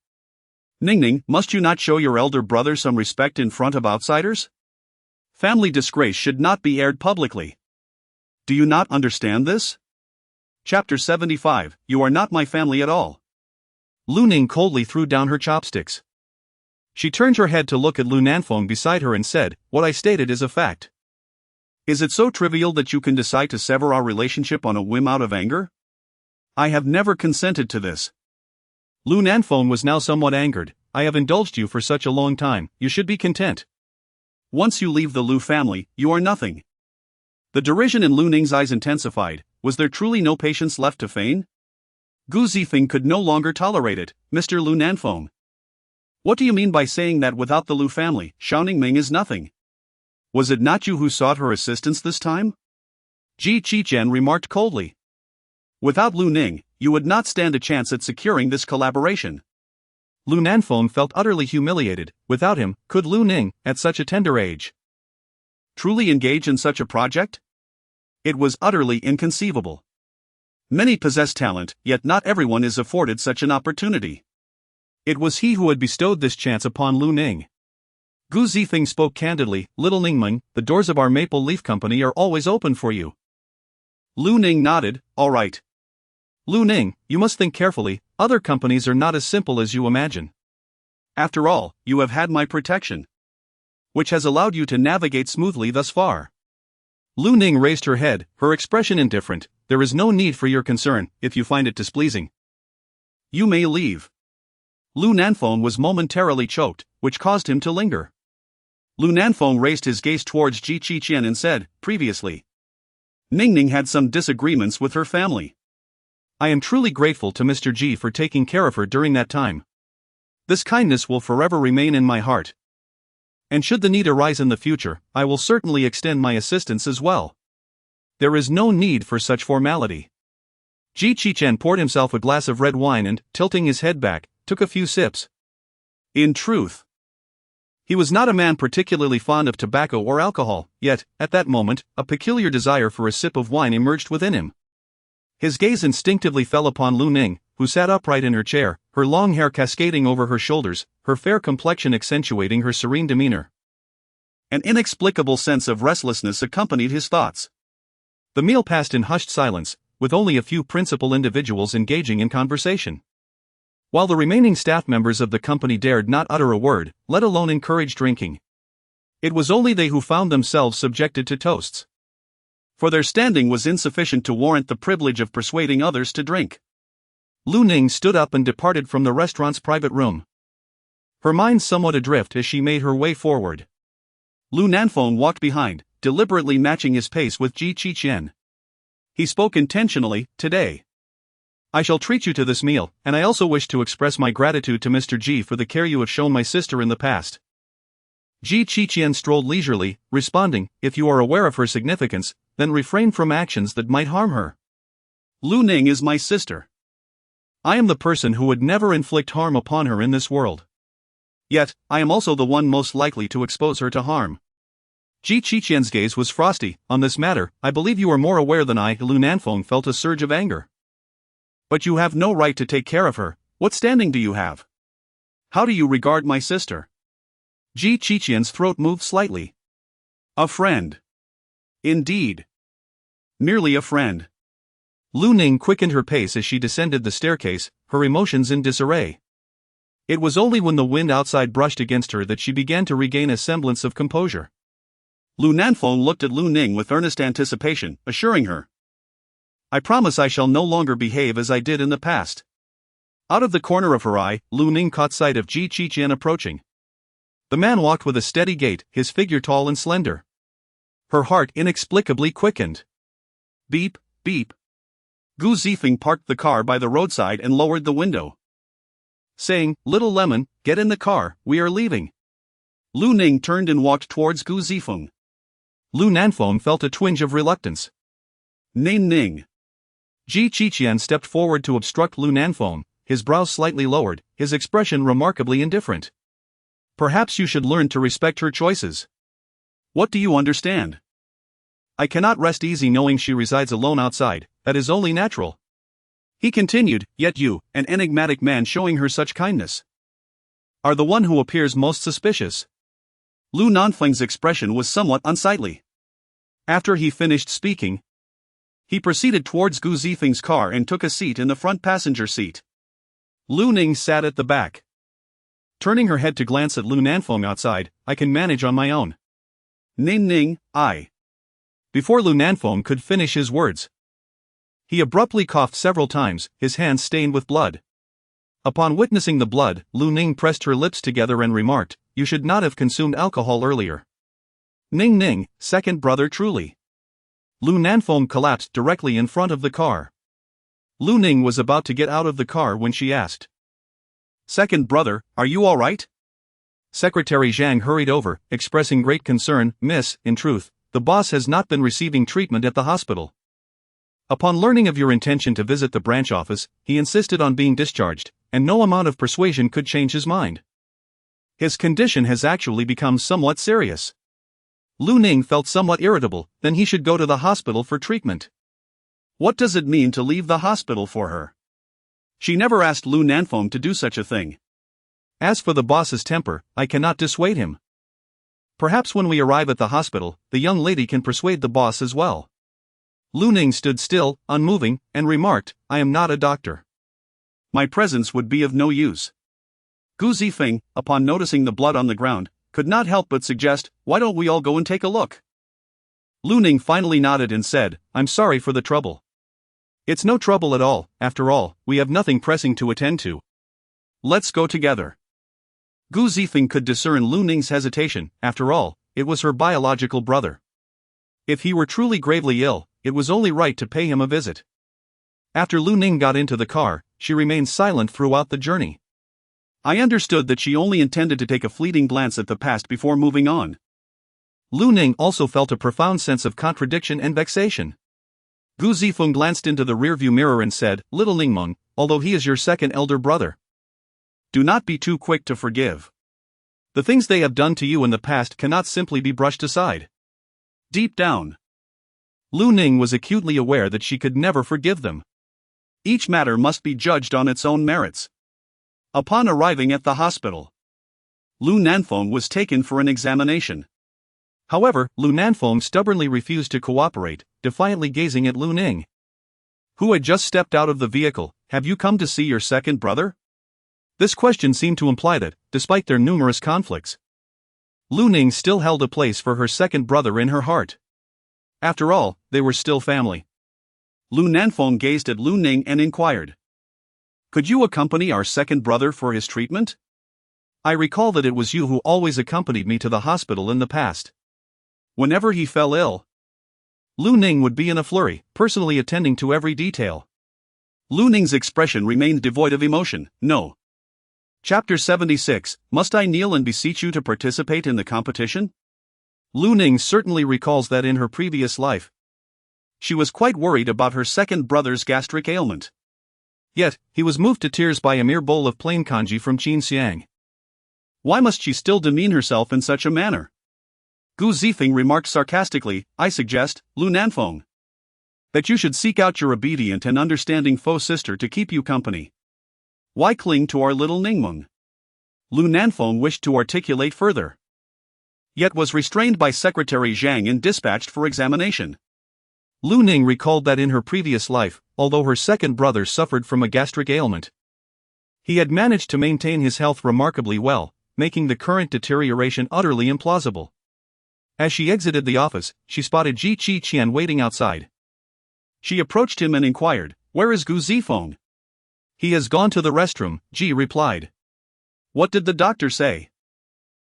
[SPEAKER 2] Ning, must you not show your elder brother some respect in front of outsiders? Family disgrace should not be aired publicly. Do you not understand this? Chapter 75, You are not my family at all.
[SPEAKER 1] Lu Ning coldly threw down her chopsticks. She turned her head to look at Lu Nanfeng beside her and said, "What I stated is a fact."
[SPEAKER 2] Is it so trivial that you can decide to sever our relationship on a whim out of anger? I have never consented to this.
[SPEAKER 1] Lu Nanfeng was now somewhat angered. "I have indulged you for such a long time, you should be content.
[SPEAKER 2] Once you leave the Lu family, you are nothing." The derision in Lu Ning's eyes intensified. Was there truly no patience left to feign? Gu Zifeng could no longer tolerate it. "Mr. Lu Nanfeng. What do you mean by saying that without the Lu family, Xiaoningming is nothing? Was it not you who sought her assistance this time?" Ji Qiqian remarked coldly. "Without Lu Ning, you would not stand a chance at securing this collaboration."
[SPEAKER 1] Lu Nanfeng felt utterly humiliated. Without him, could Lu Ning, at such a tender age,
[SPEAKER 2] truly engage in such a project? It was utterly inconceivable. Many possess talent, yet not everyone is afforded such an opportunity.
[SPEAKER 1] It was he who had bestowed this chance upon Lu Ning. Gu Zifeng spoke candidly, "Little Ningming, the doors of our Maple Leaf Company are always open for you."
[SPEAKER 2] Lu Ning nodded. "All right."
[SPEAKER 1] Lu Ning, you must think carefully, other companies are not as simple as you imagine.
[SPEAKER 2] After all, you have had my protection, which has allowed you to navigate smoothly thus far.
[SPEAKER 1] Lu Ning raised her head, her expression indifferent. "There is no need for your concern, if you find it displeasing.
[SPEAKER 2] You may leave." Lu Nanfeng was momentarily choked, which caused him to linger. Lu Nanfeng raised his gaze towards Ji Qiqian and said, "Previously, Ning had some disagreements with her family.
[SPEAKER 1] I am truly grateful to Mr. Ji for taking care of her during that time. This kindness will forever remain in my heart. And should the need arise in the future, I will certainly extend my assistance as well. There is no need for such formality." Ji Qiqian poured himself a glass of red wine and, tilting his head back, took a few sips.
[SPEAKER 2] In truth, he was not a man particularly fond of tobacco or alcohol, yet, at that moment, a peculiar desire for a sip of wine emerged within him.
[SPEAKER 1] His gaze instinctively fell upon Lu Ning, who sat upright in her chair, her long hair cascading over her shoulders, her fair complexion accentuating her serene demeanor.
[SPEAKER 2] An inexplicable sense of restlessness accompanied his thoughts.
[SPEAKER 1] The meal passed in hushed silence, with only a few principal individuals engaging in conversation. While the remaining staff members of the company dared not utter a word, let alone encourage drinking. It was only they who found themselves subjected to toasts.
[SPEAKER 2] For their standing was insufficient to warrant the privilege of persuading others to drink.
[SPEAKER 1] Lu Ning stood up and departed from the restaurant's private room. Her mind somewhat adrift as she made her way forward.
[SPEAKER 2] Lu Nanfeng walked behind, deliberately matching his pace with Ji Qiqian. He spoke intentionally. "Today, I shall treat you to this meal, and I also wish to express my gratitude to Mr. Ji for the care you have shown my sister in the past."
[SPEAKER 1] Ji Qiqian strolled leisurely, responding, "If you are aware of her significance, then refrain from actions that might harm her."
[SPEAKER 2] Lu Ning is my sister.
[SPEAKER 1] I am the person who would never inflict harm upon her in this world.
[SPEAKER 2] Yet, I am also the one most likely to expose her to harm.
[SPEAKER 1] Ji Qiqian's gaze was frosty. "On this matter, I believe you are more aware than I." Lu Nanfeng felt a surge of anger.
[SPEAKER 2] "But you have no right to take care of her. What standing do you have? How do you regard my sister?"
[SPEAKER 1] Ji Qiqian's throat moved slightly.
[SPEAKER 2] "A friend. Indeed. Merely a friend."
[SPEAKER 1] Lu Ning quickened her pace as she descended the staircase, her emotions in disarray. It was only when the wind outside brushed against her that she began to regain a semblance of composure.
[SPEAKER 2] Lu Nanfeng looked at Lu Ning with earnest anticipation, assuring her, "I promise I shall no longer behave as I did in the past." Out of the corner of her eye, Lu Ning caught sight of Ji Qiqian approaching. The man walked with a steady gait, his figure tall and slender. Her heart inexplicably quickened. Beep, beep. Gu Zifeng parked the car by the roadside and lowered the window, saying, "Little Lemon, get in the car, we are leaving." Lu Ning turned and walked towards Gu Zifeng.
[SPEAKER 1] Lu Nanfeng felt a twinge of reluctance.
[SPEAKER 2] Ning. Qin Xiang stepped forward to obstruct Lu Nanfeng, his brows slightly lowered, his expression remarkably indifferent. Perhaps you should learn to respect her choices. What do you understand? I cannot rest easy knowing she resides alone outside, that is only natural. He continued, yet you, an enigmatic man showing her such kindness, are the one who appears most suspicious. Lu Nanfeng's expression was somewhat unsightly. After he finished speaking, he proceeded towards Gu Zifeng's car and took a seat in the front passenger seat. Lu Ning sat at the back. Turning her head to glance at Lu Nanfeng outside, I can manage on my own. Ning, I. Before Lu Nanfeng could finish his words, he abruptly coughed several times, his hands stained with blood. Upon witnessing the blood, Lu Ning pressed her lips together and remarked, "You should not have consumed alcohol earlier." Ning, second brother truly. Lu Nanfeng collapsed directly in front of the car. Lu Ning was about to get out of the car when she asked, "Second brother, are you all right?" Secretary Zhang hurried over, expressing great concern. "Miss, in truth, the boss has not been receiving treatment at the hospital. Upon learning of your intention to visit the branch office, he insisted on being discharged, and no amount of persuasion could change his mind. His condition has actually become somewhat serious." Lu Ning felt somewhat irritable, then he should go to the hospital for treatment. What does it mean to leave the hospital for her? She never asked Lu Nanfeng to do such a thing. As for the boss's temper, I cannot dissuade him. Perhaps when we arrive at the hospital, the young lady can persuade the boss as well. Lu Ning stood still, unmoving, and remarked, "I am not a doctor. My presence would be of no use." Gu Zifeng, upon noticing the blood on the ground, could not help but suggest, "Why don't we all go and take a look?" Lu Ning finally nodded and said, "I'm sorry for the trouble. It's no trouble at all, after all, we have nothing pressing to attend to. Let's go together." Gu Zifeng could discern Lu Ning's hesitation. After all, it was her biological brother. If he were truly gravely ill, it was only right to pay him a visit. After Lu Ning got into the car, she remained silent throughout the journey. I understood that she only intended to take a fleeting glance at the past before moving on. Lu Ning also felt a profound sense of contradiction and vexation. Gu Zifeng glanced into the rearview mirror and said, "Little Ningmeng, although he is your second elder brother, do not be too quick to forgive. The things they have done to you in the past cannot simply be brushed aside." Deep down, Lu Ning was acutely aware that she could never forgive them. Each matter must be judged on its own merits. Upon arriving at the hospital, Lu Nanfeng was taken for an examination. However, Lu Nanfeng stubbornly refused to cooperate, defiantly gazing at Lu Ning, who had just stepped out of the vehicle. "Have you come to see your second brother?" This question seemed to imply that, despite their numerous conflicts, Lu Ning still held a place for her second brother in her heart. After all, they were still family. Lu Nanfeng gazed at Lu Ning and inquired, "Could you accompany our second brother for his treatment? I recall that it was you who always accompanied me to the hospital in the past. Whenever he fell ill, Lu Ning would be in a flurry, personally attending to every detail." Lu Ning's expression remained devoid of emotion. "No." Chapter 76, Must I kneel and beseech you to participate in the competition? Lu Ning certainly recalls that in her previous life, she was quite worried about her second brother's gastric ailment. Yet, he was moved to tears by a mere bowl of plain congee from Qin Xiang. Why must she still demean herself in such a manner? Gu Zifeng remarked sarcastically, "I suggest, Lu Nanfeng, that you should seek out your obedient and understanding foe sister to keep you company. Why cling to our little Ningmeng?" Lu Nanfeng wished to articulate further, yet was restrained by Secretary Zhang and dispatched for examination. Lu Ning recalled that in her previous life, although her second brother suffered from a gastric ailment, he had managed to maintain his health remarkably well, making the current deterioration utterly implausible. As she exited the office, she spotted Qin Xiang waiting outside. She approached him and inquired, "Where is Gu Zifeng?" "He has gone to the restroom," Ji replied. "What did the doctor say?"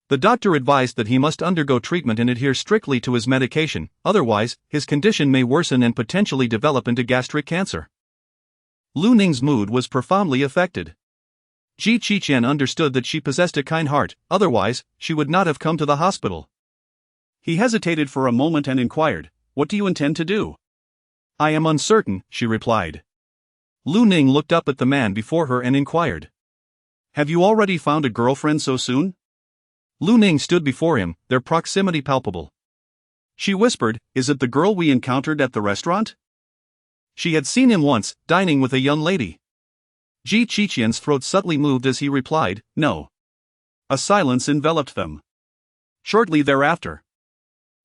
[SPEAKER 2] "The doctor advised that he must undergo treatment and adhere strictly to his medication, otherwise, his condition may worsen and potentially develop into gastric cancer." Lu Ning's mood was profoundly affected. Qin Xiang understood that she possessed a kind heart, otherwise, she would not have come to the hospital. He hesitated for a moment and inquired, "What do you intend to do?" "I am uncertain," she replied. Lu Ning looked up at the man before her and inquired. Have you already found a girlfriend so soon?
[SPEAKER 1] Lu Ning stood before him, their proximity palpable.
[SPEAKER 2] She whispered, Is it the girl we encountered at the restaurant?
[SPEAKER 1] She had seen him once, dining with a young lady.
[SPEAKER 2] Ji Qiqian's throat subtly moved as he replied, No. A silence enveloped them. Shortly thereafter,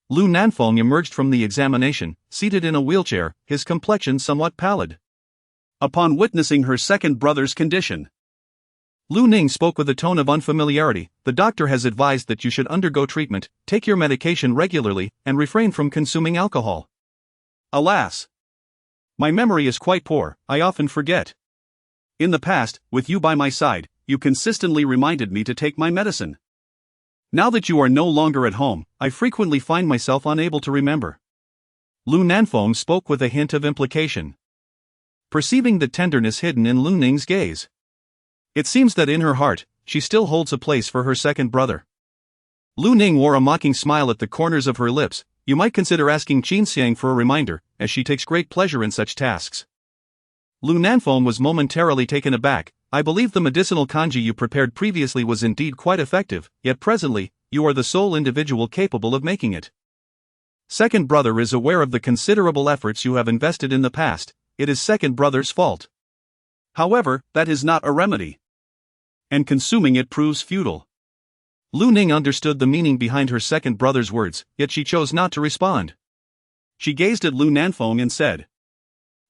[SPEAKER 1] Lu Nanfeng emerged from the examination, seated in a wheelchair, his complexion somewhat pallid.
[SPEAKER 2] Upon witnessing her second brother's condition,
[SPEAKER 1] Lu Ning spoke with a tone of unfamiliarity. The doctor has advised that you should undergo treatment, take your medication regularly, and refrain from consuming alcohol.
[SPEAKER 2] Alas! My memory is quite poor, I often forget. In the past, with you by my side, you consistently reminded me to take my medicine. Now that you are no longer at home, I frequently find myself unable to remember.
[SPEAKER 1] Lu Nanfeng spoke with a hint of implication. Perceiving the tenderness hidden in Lu Ning's gaze, it seems that in her heart, she still holds a place for her second brother. Lu Ning wore a mocking smile at the corners of her lips. You might consider asking Qin Xiang for a reminder, as she takes great pleasure in such tasks. Lu Nanfeng was momentarily taken aback. I believe the medicinal kanji you prepared previously was indeed quite effective, yet presently, you are the sole individual capable of making it. Second brother is aware of the considerable efforts you have invested in the past. It is second brother's fault.
[SPEAKER 2] However, that is not a remedy. And consuming it proves futile.
[SPEAKER 1] Lu Ning understood the meaning behind her second brother's words, yet she chose not to respond.
[SPEAKER 2] She gazed at Lu Nanfeng and said,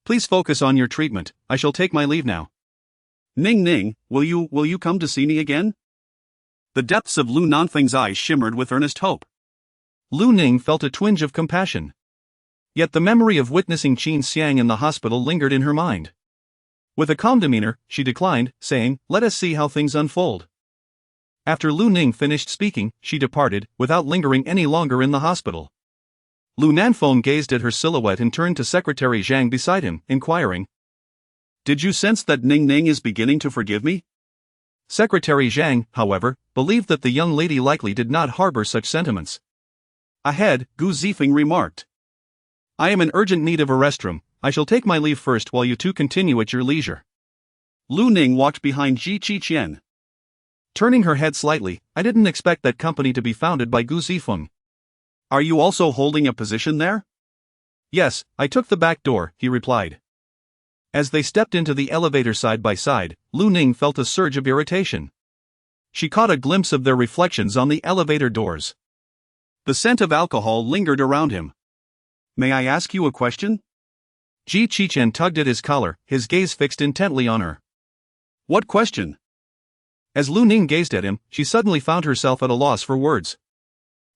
[SPEAKER 2] Please focus on your treatment, I shall take my leave now. Ning, will you come to see me again? The depths of Lu Nanfeng's eyes shimmered with earnest hope.
[SPEAKER 1] Lu Ning felt a twinge of compassion. Yet the memory of witnessing Qin Xiang in the hospital lingered in her mind. With a calm demeanor, she declined, saying, Let us see how things unfold. After Lu Ning finished speaking, she departed, without lingering any longer in the hospital. Lu Nanfeng gazed at her silhouette and turned to Secretary Zhang beside him, inquiring,
[SPEAKER 2] Did you sense that Ning is beginning to forgive me?
[SPEAKER 1] Secretary Zhang, however, believed that the young lady likely did not harbor such sentiments.
[SPEAKER 2] Ahead, Gu Zifeng remarked,
[SPEAKER 1] I am in urgent need of a restroom. I shall take my leave first while you two continue at your leisure.
[SPEAKER 2] Lu Ning walked behind Ji Qiqian.
[SPEAKER 1] Turning her head slightly, I didn't expect that company to be founded by Gu Zifeng.
[SPEAKER 2] Are you also holding a position there?
[SPEAKER 1] Yes, I took the back door, he replied. As they stepped into the elevator side by side, Lu Ning felt a surge of irritation. She caught a glimpse of their reflections on the elevator doors.
[SPEAKER 2] The scent of alcohol lingered around him. May I ask you a question?
[SPEAKER 1] Ji Qiqian tugged at his collar, his gaze fixed intently on her.
[SPEAKER 2] What question?
[SPEAKER 1] As Lu Ning gazed at him, she suddenly found herself at a loss for words.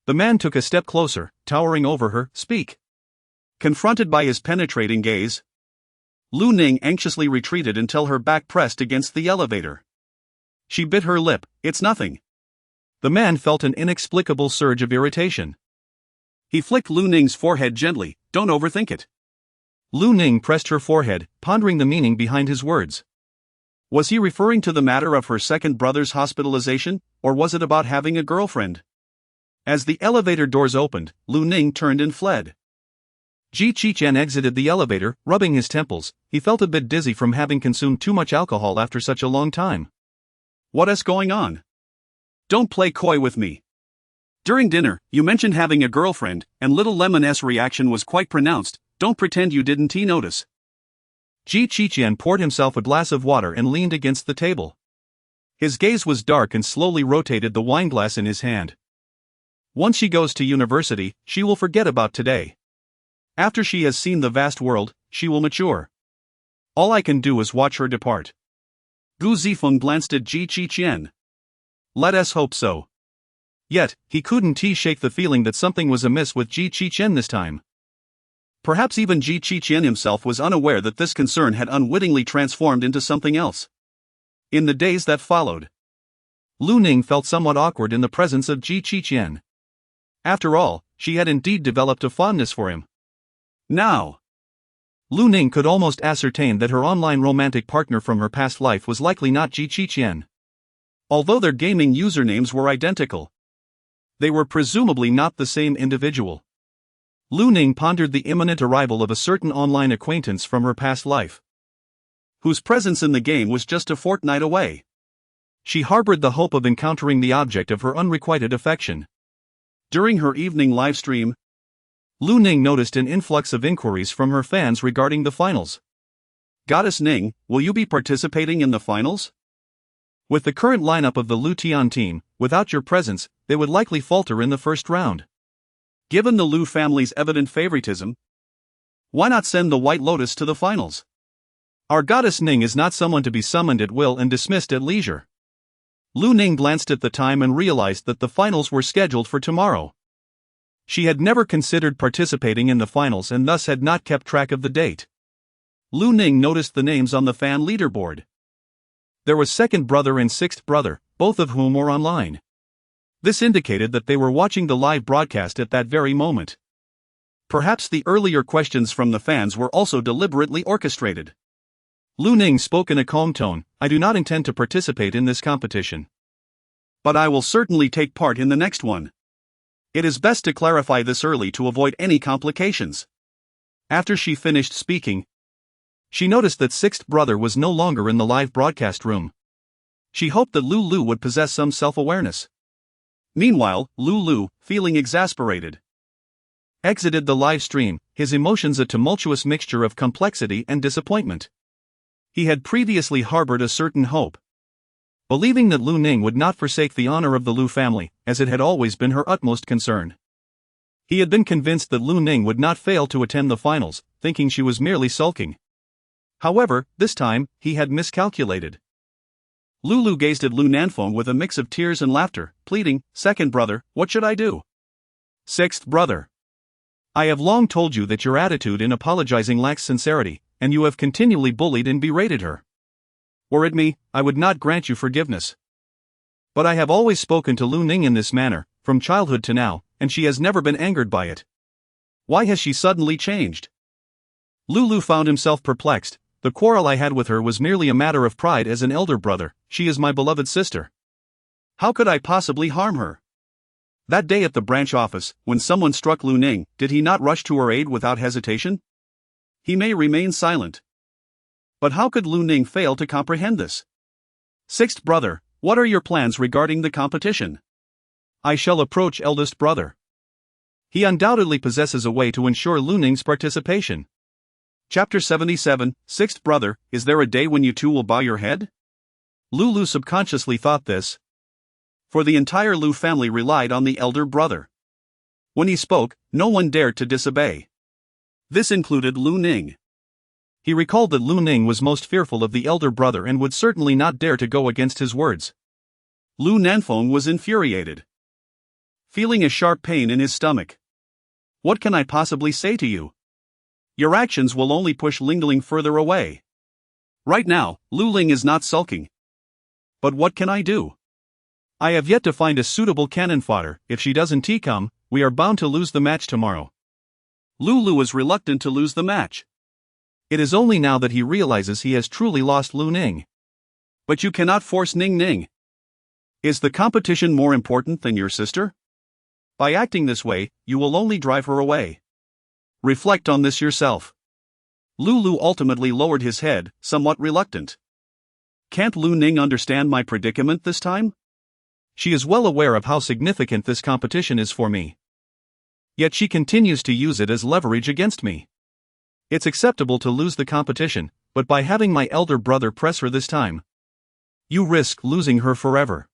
[SPEAKER 1] The man took a step closer, towering over her. Speak.
[SPEAKER 2] Confronted by his penetrating gaze, Lu Ning anxiously retreated until her back pressed against the elevator. She bit her lip. It's nothing.
[SPEAKER 1] The man felt an inexplicable surge of irritation.
[SPEAKER 2] He flicked Lu Ning's forehead gently. Don't overthink it.
[SPEAKER 1] Lu Ning pressed her forehead, pondering the meaning behind his words.
[SPEAKER 2] Was he referring to the matter of her second brother's hospitalization, or was it about having a girlfriend? As the elevator doors opened, Lu Ning turned and fled.
[SPEAKER 1] Ji Qiqian exited the elevator, rubbing his temples. He felt a bit dizzy from having consumed too much alcohol after such a long time.
[SPEAKER 2] What is going on? Don't play coy with me. During dinner, you mentioned having a girlfriend, and little Lemon's reaction was quite pronounced. Don't pretend you didn't notice.
[SPEAKER 1] Ji Qiqian poured himself a glass of water and leaned against the table. His gaze was dark and slowly rotated the wineglass in his hand. Once she goes to university, she will forget about today. After she has seen the vast world, she will mature. All I can do is watch her depart.
[SPEAKER 2] Gu Zifeng glanced at Ji Qiqian.
[SPEAKER 1] Let us hope so. Yet, he couldn't shake the feeling that something was amiss with Ji Qiqian this time.
[SPEAKER 2] Perhaps even Ji Qiqian himself was unaware that this concern had unwittingly transformed into something else. In the days that followed,
[SPEAKER 1] Lu Ning felt somewhat awkward in the presence of Ji Qiqian. After all, she had indeed developed a fondness for him.
[SPEAKER 2] Now,
[SPEAKER 1] Lu Ning could almost ascertain that her online romantic partner from her past life was likely not Ji Qiqian. Although their gaming usernames were identical, they were presumably not the same individual. Lu Ning pondered the imminent arrival of a certain online acquaintance from her past life.
[SPEAKER 2] whose presence in the game was just a fortnight away. She harbored the hope of encountering the object of her unrequited affection. During her evening livestream, Lu Ning noticed an influx of inquiries from her fans regarding the finals. Goddess Ning, will you be participating in the finals? With the current lineup of the Lu Tian team, without your presence, they would likely falter in the first round. Given the Lu family's evident favoritism, why not send the White Lotus to the finals? Our Goddess Ning is not someone to be summoned at will and dismissed at leisure. Lu Ning glanced at the time and realized that the finals were scheduled for tomorrow. She had never considered participating in the finals and thus had not kept track of the date. Lu Ning noticed the names on the fan leaderboard. There was second brother and sixth brother, both of whom were online. This indicated that they were watching the live broadcast at that very moment. Perhaps the earlier questions from the fans were also deliberately orchestrated. Lu Ning spoke in a calm tone, I do not intend to participate in this competition. But I will certainly take part in the next one. It is best to clarify this early to avoid any complications. After she finished speaking, she noticed that sixth brother was no longer in the live broadcast room. She hoped that Lu would possess some self-awareness. Meanwhile, Lu, feeling exasperated, exited the live stream, his emotions a tumultuous mixture of complexity and disappointment. He had previously harbored a certain hope, believing that Lu Ning would not forsake the honor of the Lu family, as it had always been her utmost concern. He had been convinced that Lu Ning would not fail to attend the finals, thinking she was merely sulking. However, this time, he had miscalculated. Lu gazed at Lu Nanfeng with a mix of tears and laughter, pleading, Second brother, what should I do? Sixth brother. I have long told you that your attitude in apologizing lacks sincerity, and you have continually bullied and berated her. Were it me, I would not grant you forgiveness. But I have always spoken to Lu Ning in this manner, from childhood to now, and she has never been angered by it. Why has she suddenly changed? Lu found himself perplexed. The quarrel I had with her was merely a matter of pride as an elder brother, she is my beloved sister. How could I possibly harm her? That day at the branch office, when someone struck Lu Ning, did he not rush to her aid without hesitation? He may remain silent. But how could Lu Ning fail to comprehend this? Sixth brother, what are your plans regarding the competition? I shall approach eldest brother. He undoubtedly possesses a way to ensure Lu Ning's participation. Chapter 77, Sixth brother, is there a day when you two will bow your head? Lu subconsciously thought this. For the entire Lu family relied on the elder brother. When he spoke, no one dared to disobey. This included Lu Ning. He recalled that Lu Ning was most fearful of the elder brother and would certainly not dare to go against his words. Lu Nanfeng was infuriated, feeling a sharp pain in his stomach. What can I possibly say to you? Your actions will only push Ling Ling further away. Right now, Lu Ling is not sulking. But what can I do? I have yet to find a suitable cannon fodder. If she doesn't come, we are bound to lose the match tomorrow. Lu is reluctant to lose the match. It is only now that he realizes he has truly lost Lu Ning. But you cannot force Ning. Is the competition more important than your sister? By acting this way, you will only drive her away. Reflect on this yourself. Lu ultimately lowered his head, somewhat reluctant. Can't Lu Ning understand my predicament this time? She is well aware of how significant this competition is for me. Yet she continues to use it as leverage against me. It's acceptable to lose the competition, but by having my elder brother press her this time, you risk losing her forever.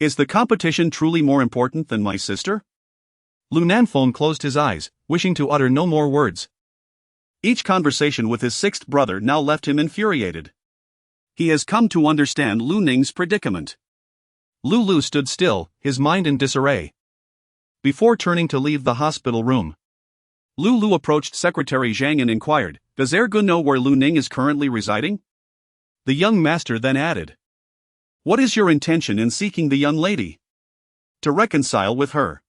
[SPEAKER 2] Is the competition truly more important than my sister? Lu Nanfeng closed his eyes, wishing to utter no more words. Each conversation with his sixth brother now left him infuriated. He has come to understand Lu Ning's predicament. Lu stood still, his mind in disarray. Before turning to leave the hospital room, Lu approached Secretary Zhang and inquired, Does Ergun know where Lu Ning is currently residing? The young master then added, What is your intention in seeking the young lady? To reconcile with her.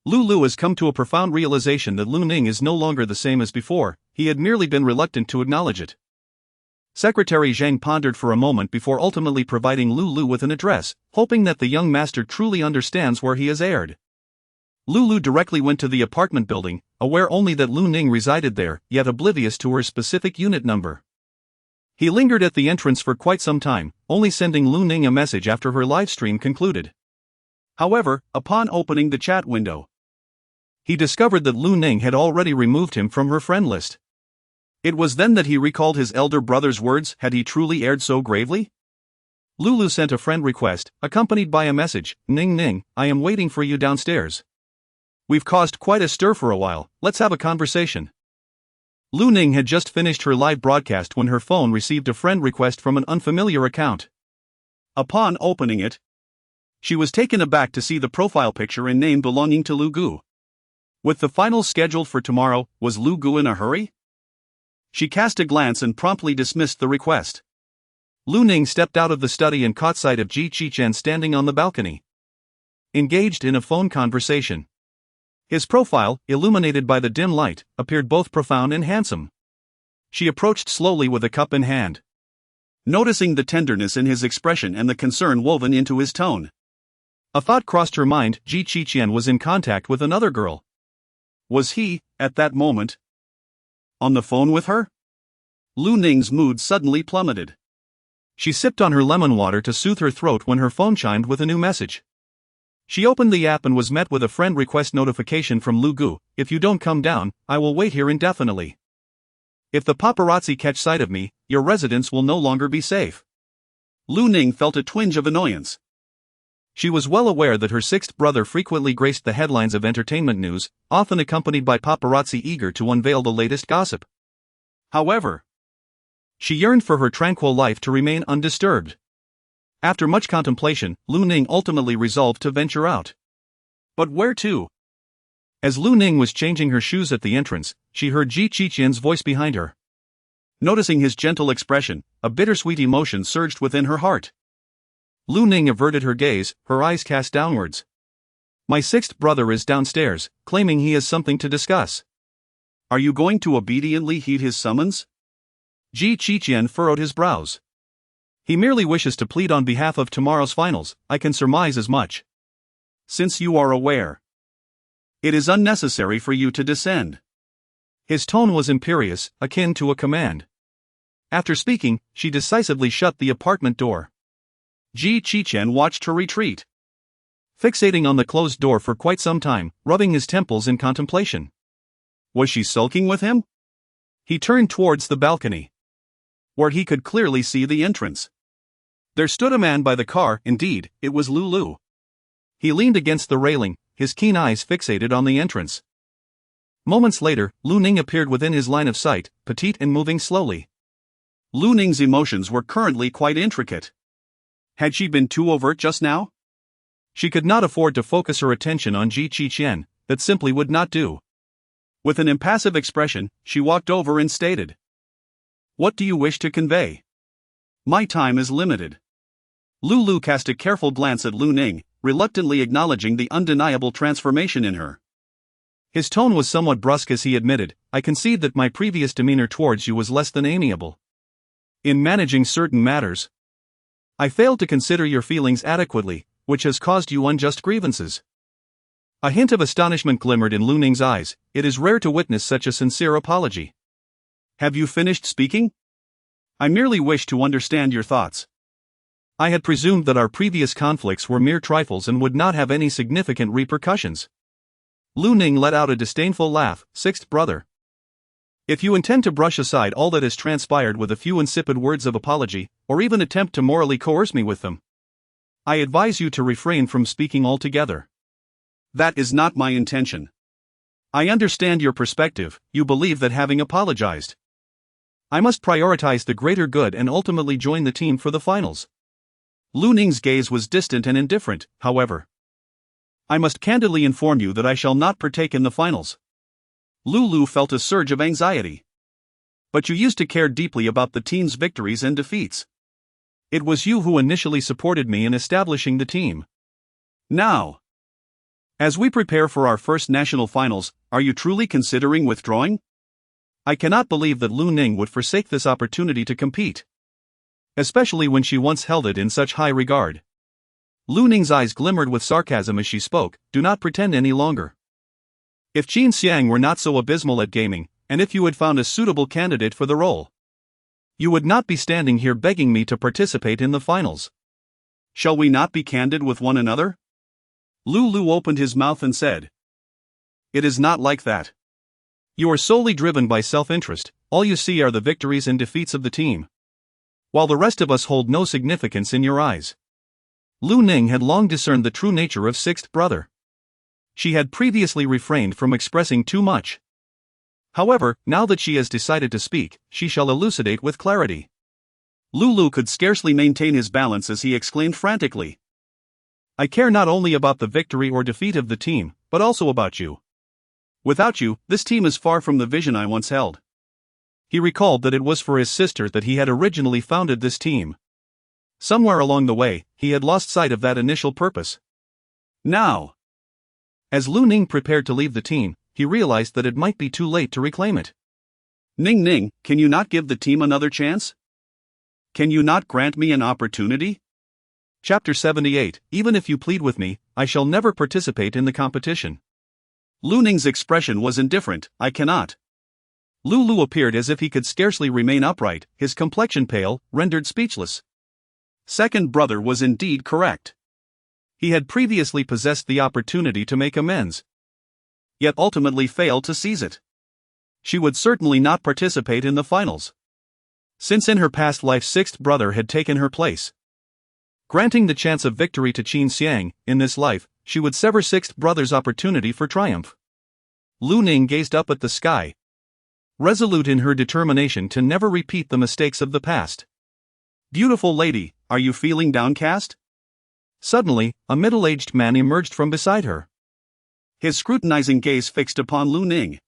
[SPEAKER 2] Lu has come to a profound realization that Lu Ning is no longer the same as before, he had merely been reluctant to acknowledge it. Secretary Zhang pondered for a moment before ultimately providing Lu with an address, hoping that the young master truly understands where he has erred. Lu directly went to the apartment building, aware only that Lu Ning resided there, yet oblivious to her specific unit number. He lingered at the entrance for quite some time, only sending Lu Ning a message after her live stream concluded. However, upon opening the chat window, he discovered that Lu Ning had already removed him from her friend list. It was then that he recalled his elder brother's words. Had he truly erred so gravely? Lulu sent a friend request, accompanied by a message. Ning Ning, I am waiting for you downstairs. We've caused quite a stir for a while, let's have a conversation. Lu Ning had just finished her live broadcast when her phone received a friend request from an unfamiliar account. Upon opening it, she was taken aback to see the profile picture and name belonging to Lu Gu. With the finals scheduled for tomorrow, was Lu Gu in a hurry? She cast a glance and promptly dismissed the request. Lu Ning stepped out of the study and caught sight of Qin Xiang standing on the balcony, engaged in a phone conversation. His profile, illuminated by the dim light, appeared both profound and handsome. She approached slowly with a cup in hand, noticing the tenderness in his expression and the concern woven into his tone. A thought crossed her mind. Qin Xiang was in contact with another girl. Was he, at that moment, on the phone with her? Lu Ning's mood suddenly plummeted. She sipped on her lemon water to soothe her throat when her phone chimed with a new message. She opened the app and was met with a friend request notification from Lu Gu. If you don't come down, I will wait here indefinitely. If the paparazzi catch sight of me, your residence will no longer be safe. Lu Ning felt a twinge of annoyance. She was well aware that her sixth brother frequently graced the headlines of entertainment news, often accompanied by paparazzi eager to unveil the latest gossip. However, she yearned for her tranquil life to remain undisturbed. After much contemplation, Lu Ning ultimately resolved to venture out. But where to? As Lu Ning was changing her shoes at the entrance, she heard Qin Xiang's voice behind her. Noticing his gentle expression, a bittersweet emotion surged within her heart. Lu Ning averted her gaze, her eyes cast downwards. My sixth brother is downstairs, claiming he has something to discuss. Are you going to obediently heed his summons? Qin Xiang furrowed his brows. He merely wishes to plead on behalf of tomorrow's finals, I can surmise as much. Since you are aware, it is unnecessary for you to descend. His tone was imperious, akin to a command. After speaking, she decisively shut the apartment door. Qin Xiang watched her retreat, fixating on the closed door for quite some time, rubbing his temples in contemplation. Was she sulking with him? He turned towards the balcony, where he could clearly see the entrance. There stood a man by the car. Indeed, it was Lu. He leaned against the railing, his keen eyes fixated on the entrance. Moments later, Lu Ning appeared within his line of sight, petite and moving slowly. Lu Ning's emotions were currently quite intricate. Had she been too overt just now? She could not afford to focus her attention on Qin Xiang, that simply would not do. With an impassive expression, she walked over and stated, What do you wish to convey? My time is limited. Lu cast a careful glance at Lu Ning, reluctantly acknowledging the undeniable transformation in her. His tone was somewhat brusque as he admitted, I concede that my previous demeanor towards you was less than amiable. In managing certain matters, I failed to consider your feelings adequately, which has caused you unjust grievances. A hint of astonishment glimmered in Lu Ning's eyes. It is rare to witness such a sincere apology. Have you finished speaking? I merely wish to understand your thoughts. I had presumed that our previous conflicts were mere trifles and would not have any significant repercussions. Lu Ning let out a disdainful laugh. Sixth brother, if you intend to brush aside all that has transpired with a few insipid words of apology, or even attempt to morally coerce me with them, I advise you to refrain from speaking altogether. That is not my intention. I understand your perspective. You believe that having apologized, I must prioritize the greater good and ultimately join the team for the finals. Lu Ning's gaze was distant and indifferent, however. I must candidly inform you that I shall not partake in the finals. Lu felt a surge of anxiety. But you used to care deeply about the team's victories and defeats. It was you who initially supported me in establishing the team. Now, as we prepare for our first national finals, are you truly considering withdrawing? I cannot believe that Lu Ning would forsake this opportunity to compete, especially when she once held it in such high regard. Lu Ning's eyes glimmered with sarcasm as she spoke. Do not pretend any longer. If Qin Xiang were not so abysmal at gaming, and if you had found a suitable candidate for the role,
[SPEAKER 1] You would not be standing here begging me to participate in the finals.
[SPEAKER 2] Shall we not be candid with one another? Lu opened his mouth and said. It is not like that.
[SPEAKER 1] You are solely driven by self-interest, all you see are the victories and defeats of the team, while the rest of us hold no significance in your eyes. Lu Ning had long discerned the true nature of Sixth Brother. She had previously refrained from expressing too much. However, now that she has decided to speak, she shall elucidate with clarity.
[SPEAKER 2] Lu could scarcely maintain his balance as he exclaimed frantically.
[SPEAKER 1] I care not only about the victory or defeat of the team, but also about you.
[SPEAKER 2] Without you, this team is far from the vision I once held.
[SPEAKER 1] He recalled that it was for his sister that he had originally founded this team. Somewhere along the way, he had lost sight of that initial purpose.
[SPEAKER 2] Now,
[SPEAKER 1] as Lu Ning prepared to leave the team, he realized that it might be too late to reclaim it.
[SPEAKER 2] Ning, can you not give the team another chance? Can you not grant me an opportunity?
[SPEAKER 1] Chapter 78, Even if you plead with me, I shall never participate in the competition.
[SPEAKER 2] Lu Ning's expression was indifferent. I cannot.
[SPEAKER 1] Lu appeared as if he could scarcely remain upright, his complexion pale, rendered speechless.
[SPEAKER 2] Second Brother was indeed correct.
[SPEAKER 1] He had previously possessed the opportunity to make amends,
[SPEAKER 2] yet ultimately failed to seize it.
[SPEAKER 1] She would certainly not participate in the finals, since in her past life Sixth Brother had taken her place. Granting the chance of victory to Qin Xiang, in this life, she would sever Sixth Brother's opportunity for triumph. Lu Ning gazed up at the sky, resolute in her determination to never repeat the mistakes of the past.
[SPEAKER 2] Beautiful lady, are you feeling downcast?
[SPEAKER 1] Suddenly, a middle-aged man emerged from beside her,
[SPEAKER 2] his scrutinizing gaze fixed upon Lu Ning.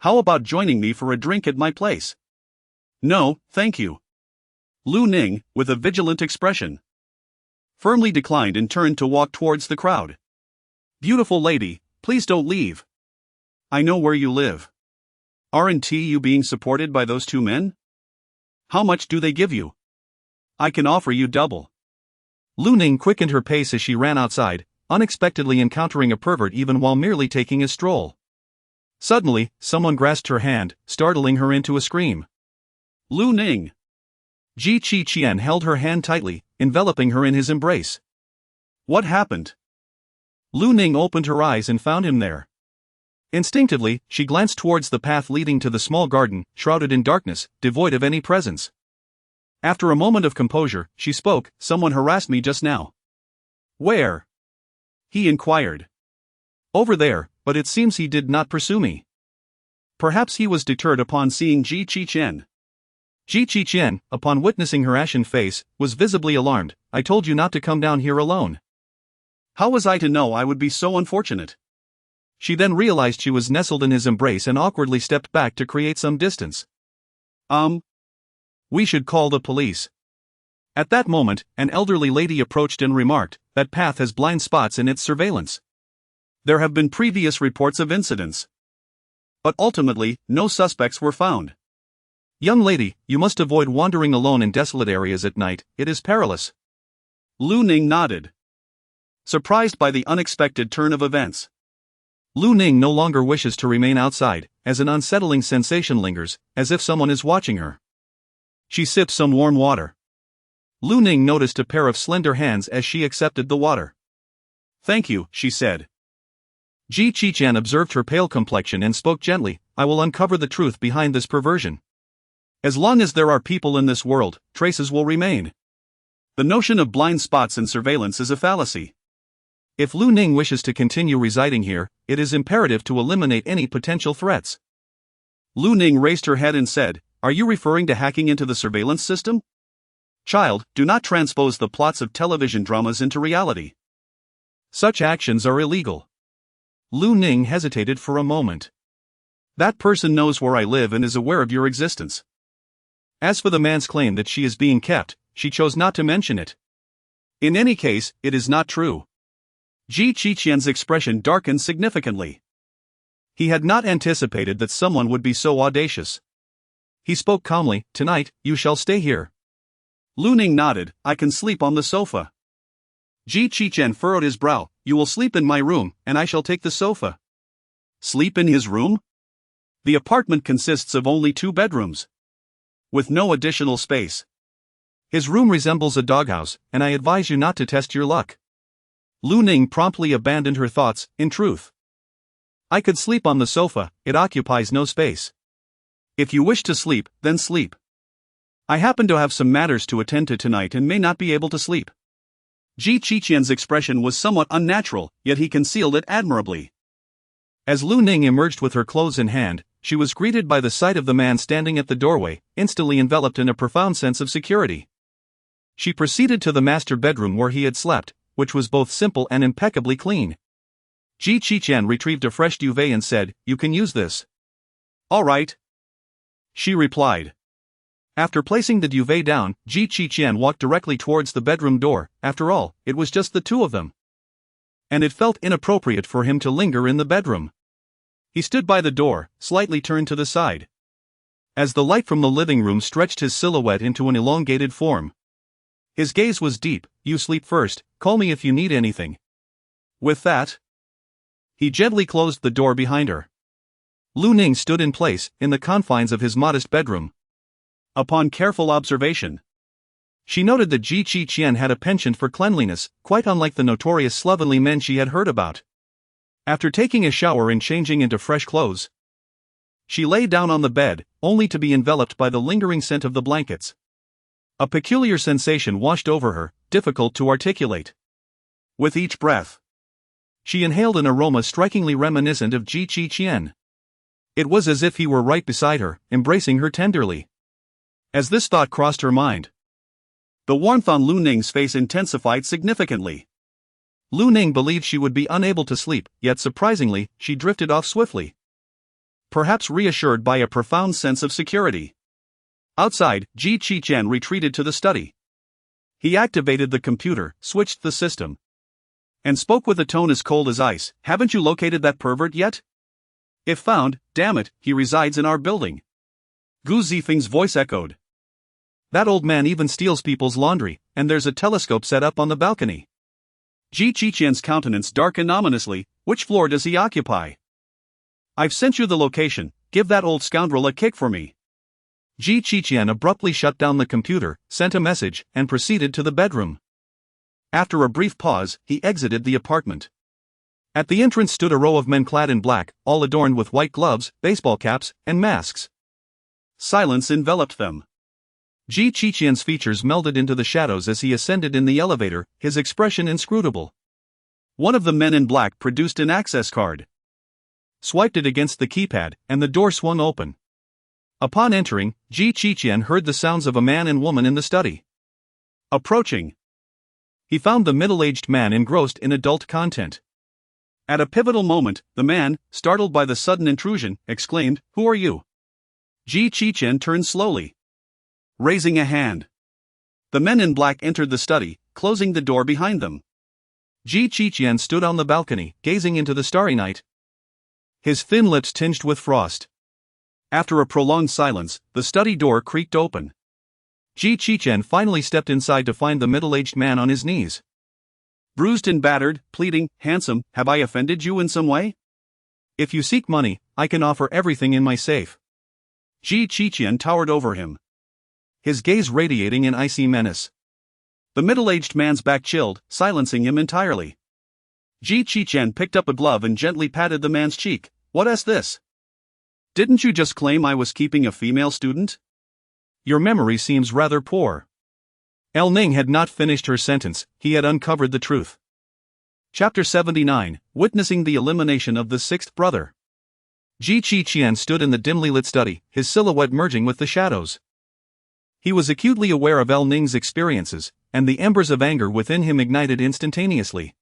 [SPEAKER 2] How about joining me for a drink at my place?
[SPEAKER 1] No, thank you.
[SPEAKER 2] Lu Ning, with a vigilant expression, firmly declined and turned to walk towards the crowd. Beautiful lady, please don't leave. I know where you live. Aren't you being supported by those two men? How much do they give you? I can offer you double.
[SPEAKER 1] Lu Ning quickened her pace as she ran outside, unexpectedly encountering a pervert even while merely taking a stroll. Suddenly, someone grasped her hand, startling her into a scream.
[SPEAKER 2] Lu Ning!
[SPEAKER 1] Ji Qian held her hand tightly, enveloping her in his embrace.
[SPEAKER 2] What happened?
[SPEAKER 1] Lu Ning opened her eyes and found him there. Instinctively, she glanced towards the path leading to the small garden, shrouded in darkness, devoid of any presence. After a moment of composure, she spoke. Someone harassed me just now.
[SPEAKER 2] Where? He inquired.
[SPEAKER 1] Over there, but it seems he did not pursue me.
[SPEAKER 2] Perhaps he was deterred upon seeing Ji Qian.
[SPEAKER 1] Ji Qian, upon witnessing her ashen face, was visibly alarmed. I told you not to come down here alone.
[SPEAKER 2] How was I to know I would be so unfortunate?
[SPEAKER 1] She then realized she was nestled in his embrace and awkwardly stepped back to create some distance. We should call the police. At that moment, an elderly lady approached and remarked, that path has blind spots in its surveillance.
[SPEAKER 2] There have been previous reports of incidents, but ultimately, no suspects were found.
[SPEAKER 1] Young lady, you must avoid wandering alone in desolate areas at night, it is perilous.
[SPEAKER 2] Lu Ning nodded, surprised by the unexpected turn of events.
[SPEAKER 1] Lu Ning no longer wishes to remain outside, as an unsettling sensation lingers, as if someone is watching her. She sips some warm water. Lu Ning noticed a pair of slender hands as she accepted the water.
[SPEAKER 2] Thank you, she said.
[SPEAKER 1] Ji Qian observed her pale complexion and spoke gently, I will uncover the truth behind this perversion. As long as there are people in this world, traces will remain.
[SPEAKER 2] The notion of blind spots and surveillance is a fallacy.
[SPEAKER 1] If Lu Ning wishes to continue residing here, it is imperative to eliminate any potential threats.
[SPEAKER 2] Lu Ning raised her head and said, Are you referring to hacking into the surveillance system? Child, do not transpose the plots of television dramas into reality.
[SPEAKER 1] Such actions are illegal. Lu Ning hesitated for a moment.
[SPEAKER 2] That person knows where I live and is aware of your existence.
[SPEAKER 1] As for the man's claim that she is being kept, she chose not to mention it. In any case, it is not true.
[SPEAKER 2] Ji Qian's expression darkened significantly.
[SPEAKER 1] He had not anticipated that someone would be so audacious. He spoke calmly, Tonight, you shall stay here.
[SPEAKER 2] Lu Ning nodded, I can sleep on the sofa. Ji Qian furrowed his brow, You will sleep in my room, and I shall take the sofa. Sleep in his room? The apartment consists of only 2 bedrooms. with no additional space.
[SPEAKER 1] His room resembles a doghouse, and I advise you not to test your luck. Lu Ning promptly abandoned her thoughts. In truth, I could sleep on the sofa, it occupies no space.
[SPEAKER 2] If you wish to sleep, then sleep. I happen to have some matters to attend to tonight and may not be able to sleep. Ji Qiqian's expression was somewhat unnatural, yet he concealed it admirably.
[SPEAKER 1] As Lu Ning emerged with her clothes in hand, she was greeted by the sight of the man standing at the doorway, instantly enveloped in a profound sense of security. She proceeded to the master bedroom where he had slept, which was both simple and impeccably clean. Ji Qiqian retrieved a fresh duvet and said, "You can use this."
[SPEAKER 2] "All right," she replied.
[SPEAKER 1] After placing the duvet down, Ji Qiqian walked directly towards the bedroom door. After all, it was just the two of them, and it felt inappropriate for him to linger in the bedroom. He stood by the door, slightly turned to the side. As the light from the living room stretched his silhouette into an elongated form, his gaze was deep. "You sleep first, call me if you need anything." With that, he gently closed the door behind her. Lu Ning stood in place, in the confines of his modest bedroom.
[SPEAKER 2] Upon careful observation,
[SPEAKER 1] she noted that Ji Qiqian had a penchant for cleanliness, quite unlike the notorious slovenly men she had heard about. After taking a shower and changing into fresh clothes, she lay down on the bed, only to be enveloped by the lingering scent of the blankets. A peculiar sensation washed over her, difficult to articulate. With each breath, she inhaled an aroma strikingly reminiscent of Ji Qiqian. It was as if he were right beside her, embracing her tenderly. As this thought crossed her mind, the warmth on Lu Ning's face intensified significantly. Lu Ning believed she would be unable to sleep, yet surprisingly, she drifted off swiftly. Perhaps reassured by a profound sense of security. Outside, Ji Qiqian retreated to the study. He activated the computer, switched the system, and spoke with a tone as cold as ice. "Haven't you located that pervert yet? If found, damn it, he resides in our building." Gu Zifeng's voice echoed. "That old man even steals people's laundry, and there's a telescope set up on the balcony." Ji Qiqian's countenance darkened ominously. "Which floor does he occupy?" "I've sent you the location, give that old scoundrel a kick for me." Ji Qiqian abruptly shut down the computer, sent a message, and proceeded to the bedroom. After a brief pause, he exited the apartment. At the entrance stood a row of men clad in black, all adorned with white gloves, baseball caps, and masks. Silence enveloped them. Ji Qiqian's features melded into the shadows as he ascended in the elevator, his expression inscrutable. One of the men in black produced an access card, swiped it against the keypad, and the door swung open. Upon entering, Ji Qiqian heard the sounds of a man and woman in the study. Approaching, he found the middle-aged man engrossed in adult content. At a pivotal moment, the man, startled by the sudden intrusion, exclaimed, "Who are you?" Ji Qiqian turned slowly, raising a hand. The men in black entered the study, closing the door behind them. Ji Qiqian stood on the balcony, gazing into the starry night, his thin lips tinged with frost. After a prolonged silence, the study door creaked open. Ji Qiqian finally stepped inside to find the middle-aged man on his knees. Bruised and battered, pleading, "Handsome, have I offended you in some way? If you seek money, I can offer everything in my safe." Ji Qiqian towered over him, his gaze radiating an icy menace. The middle-aged man's back chilled, silencing him entirely. Ji Qiqian picked up a glove and gently patted the man's cheek. "What's this? Didn't you just claim I was keeping a female student? Your memory seems rather poor." Lu Ning had not finished her sentence, he had uncovered the truth. Chapter 79, Witnessing the Elimination of the Sixth Brother. Ji Qiqian stood in the dimly lit study, his silhouette merging with the shadows. He was acutely aware of Lu Ning's experiences, and the embers of anger within him ignited instantaneously.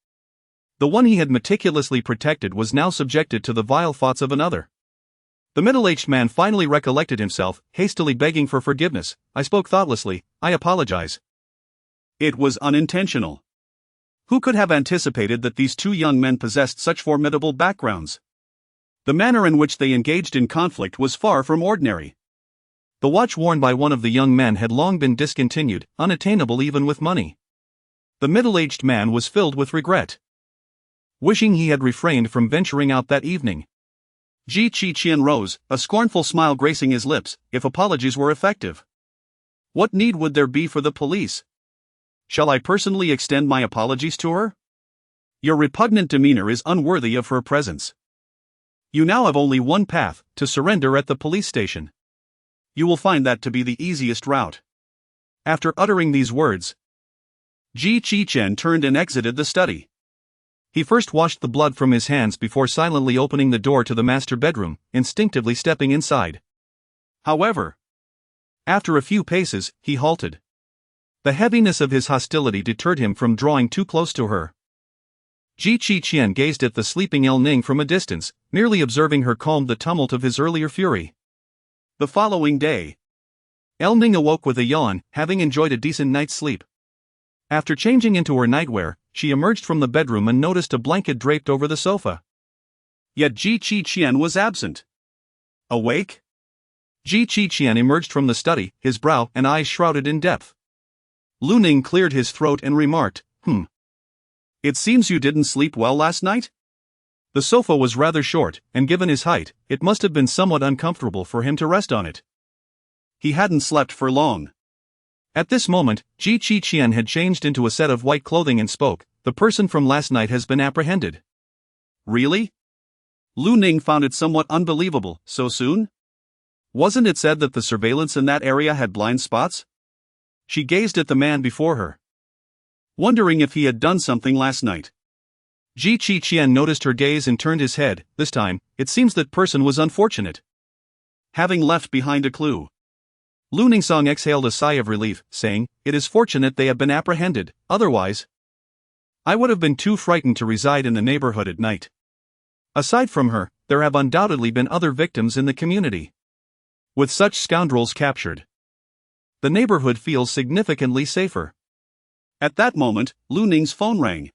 [SPEAKER 1] The one he had meticulously protected was now subjected to the vile thoughts of another. The middle-aged man finally recollected himself, hastily begging for forgiveness. "I spoke thoughtlessly, I apologize. It was unintentional." Who could have anticipated that these two young men possessed such formidable backgrounds? The manner in which they engaged in conflict was far from ordinary. The watch worn by one of the young men had long been discontinued, unattainable even with money. The middle-aged man was filled with regret, wishing he had refrained from venturing out that evening. Ji Qiqian rose, a scornful smile gracing his lips. If apologies were effective,
[SPEAKER 2] What need would there be for the police? Shall I personally extend my apologies to her? Your repugnant demeanor is unworthy of her presence. You now have only one path, to surrender at the police station. You will find that to be the easiest route. After uttering these words, Qin Xiang turned and exited the study. He first washed the blood from his hands before silently opening the door to the master bedroom, instinctively stepping inside. However, after a few paces, he halted. The heaviness of his hostility deterred him from drawing too close to her. Qin Xiang gazed at the sleeping Lu Ning from a distance, merely observing her calmed the tumult of his earlier fury. The following day, Lu Ning awoke with a yawn, having enjoyed a decent night's sleep. After changing into her nightwear, she emerged from the bedroom and noticed a blanket draped over the sofa. Yet Qin Xiang was absent. Awake? Qin Xiang emerged from the study, his brow and eyes shrouded in depth. Lu Ning cleared his throat and remarked, It seems you didn't sleep well last night? The sofa was rather short, and given his height, it must have been somewhat uncomfortable for him to rest on it. He hadn't slept for long. At this moment, Qin Xiang had changed into a set of white clothing and spoke, "The person from last night has been apprehended." Really? Lu Ning found it somewhat unbelievable, so soon? Wasn't it said that the surveillance in that area had blind spots? She gazed at the man before her, wondering if he had done something last night. Qin Xiang noticed her gaze and turned his head. This time, it seems that person was unfortunate, having left behind a clue. Lu Ning exhaled a sigh of relief, saying, "It is fortunate they have been apprehended, otherwise I would have been too frightened to reside in the neighborhood at night. Aside from her, there have undoubtedly been other victims in the community. With such scoundrels captured, the neighborhood feels significantly safer." At that moment, Lu Ning's phone rang.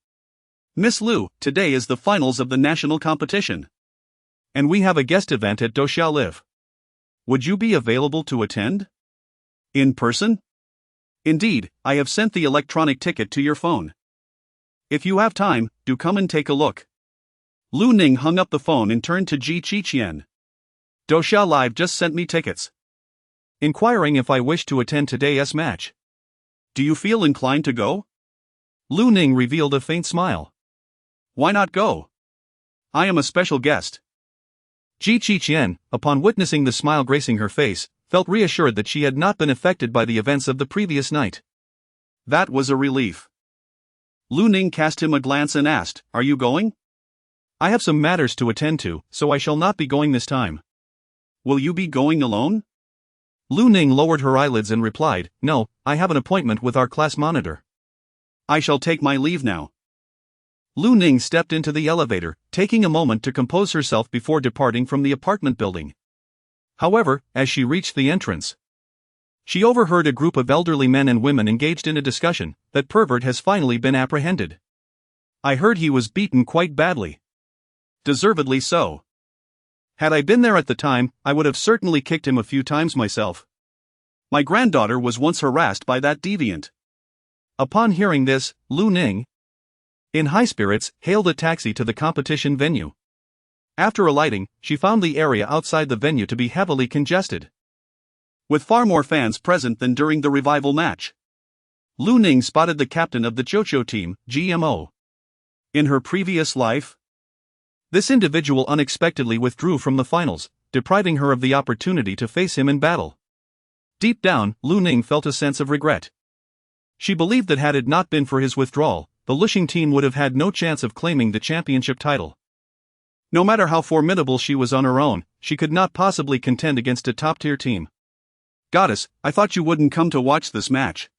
[SPEAKER 2] "Miss Lu, today is the finals of the national competition. And we have a guest event at .However. Would you be available to attend? In person? Indeed, I have sent the electronic ticket to your phone. If you have time, do come and take a look." Lu Ning hung up the phone and turned to Qin Xiang. "Live just sent me tickets, inquiring if I wish to attend today's match. Do you feel inclined to go?" Lu Ning revealed a faint smile. "Why not go? I am a special guest." Qin Xiang, upon witnessing the smile gracing her face, felt reassured that she had not been affected by the events of the previous night. That was a relief. Lu Ning cast him a glance and asked, "Are you going?" "I have some matters to attend to, so I shall not be going this time." "Will you be going alone?" Lu Ning lowered her eyelids and replied, "No, I have an appointment with our class monitor. I shall take my leave now." Lu Ning stepped into the elevator, taking a moment to compose herself before departing from the apartment building. However, as she reached the entrance, she overheard a group of elderly men and women engaged in a discussion. "That pervert has finally been apprehended. I heard he was beaten quite badly." "Deservedly so. Had I been there at the time, I would have certainly kicked him a few times myself. My granddaughter was once harassed by that deviant." Upon hearing this, Lu Ning, in high spirits, hailed a taxi to the competition venue. After alighting, she found the area outside the venue to be heavily congested, with far more fans present than during the revival match. Lu Ning spotted the captain of the Jocho team, GMO. In her previous life, this individual unexpectedly withdrew from the finals, depriving her of the opportunity to face him in battle. Deep down, Lu Ning felt a sense of regret. She believed that had it not been for his withdrawal, the Lushing team would have had no chance of claiming the championship title. No matter how formidable she was on her own, she could not possibly contend against a top-tier team. "Goddess, I thought you wouldn't come to watch this match,"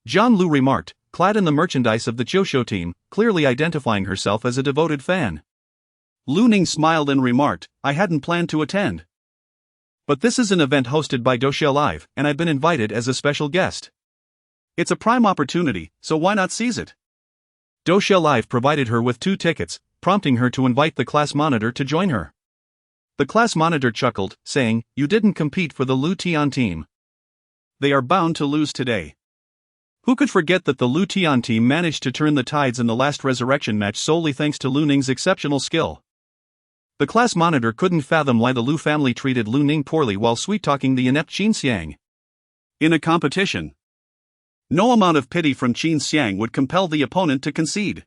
[SPEAKER 2] Zhang Lu remarked, clad in the merchandise of the Jocho team, clearly identifying herself as a devoted fan. Lu Ning smiled and remarked, "I hadn't planned to attend. But this is an event hosted by Live, and I've been invited as a special guest. It's a prime opportunity, so why not seize it?" Live provided her with 2 tickets, prompting her to invite the class monitor to join her. The class monitor chuckled, saying, "You didn't compete for the Lu Tian team. They are bound to lose today." Who could forget that the Lu Tian team managed to turn the tides in the last resurrection match solely thanks to Lu Ning's exceptional skill? The class monitor couldn't fathom why the Lu family treated Lu Ning poorly while sweet-talking the inept Qin Xiang. In a competition, no amount of pity from Qin Xiang would compel the opponent to concede.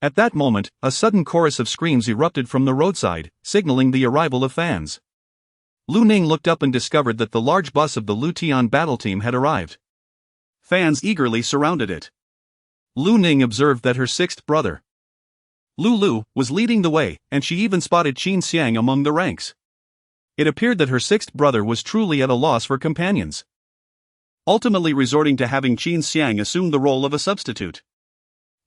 [SPEAKER 1] At that moment, a sudden chorus of screams erupted from the roadside, signaling the arrival of fans. Lu Ning looked up and discovered that the large bus of the Lu Tian battle team had arrived.
[SPEAKER 2] Fans eagerly surrounded it.
[SPEAKER 1] Lu Ning observed that her sixth brother, Lu, was leading the way, and she even spotted Qin Xiang among the ranks. It appeared that her sixth brother was truly at a loss for companions,
[SPEAKER 2] ultimately resorting to having Qin Xiang assume the role of a substitute.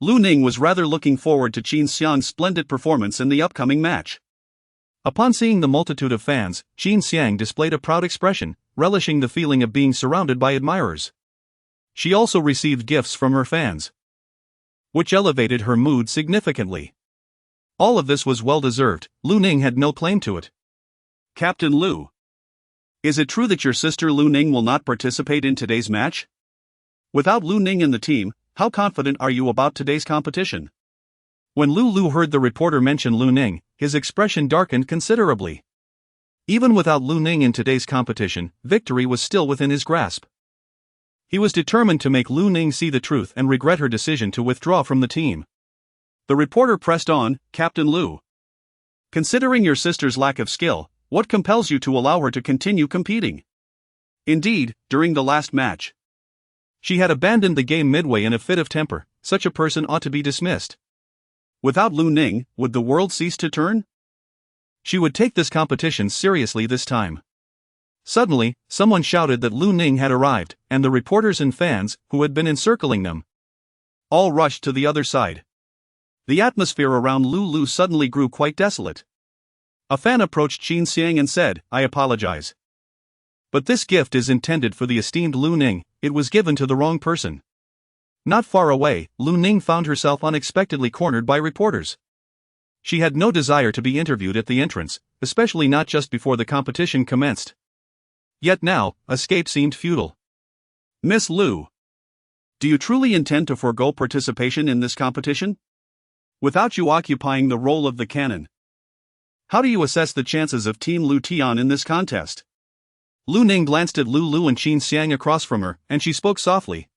[SPEAKER 2] Lu Ning was rather looking forward to Qin Xiang's splendid performance in the upcoming match.
[SPEAKER 1] Upon seeing the multitude of fans, Qin Xiang displayed a proud expression, relishing the feeling of being surrounded by admirers. She also received gifts from her fans, which elevated her mood significantly. All of this was well-deserved. Lu Ning had no claim to it.
[SPEAKER 2] Captain Lu, is it true that your sister Lu Ning will not participate in today's match? Without Lu Ning in the team, how confident are you about today's competition?
[SPEAKER 1] When Lu heard the reporter mention Lu Ning, his expression darkened considerably. Even without Lu Ning in today's competition, victory was still within his grasp. He was determined to make Lu Ning see the truth and regret her decision to withdraw from the team.
[SPEAKER 2] The reporter pressed on, Captain Lu, considering your sister's lack of skill, what compels you to allow her to continue competing? Indeed, during the last match,
[SPEAKER 1] she had abandoned the game midway in a fit of temper. Such a person ought to be dismissed.
[SPEAKER 2] Without Lu Ning, would the world cease to turn?
[SPEAKER 1] She would take this competition seriously this time. Suddenly, someone shouted that Lu Ning had arrived, and the reporters and fans, who had been encircling them, all rushed to the other side. The atmosphere around Lu suddenly grew quite desolate. A fan approached Qin Xiang and said, "I apologize, but this gift is intended for the esteemed Lu Ning. It was given to the wrong person." Not far away, Lu Ning found herself unexpectedly cornered by reporters. She had no desire to be interviewed at the entrance, especially not just before the competition commenced. Yet now, escape seemed futile.
[SPEAKER 2] Miss Lu, do you truly intend to forego participation in this competition? Without you occupying the role of the cannon, how do you assess the chances of Team Lu Tian in this contest?
[SPEAKER 1] Lu Ning glanced at Lu and Qin Xiang across from her, and she spoke softly.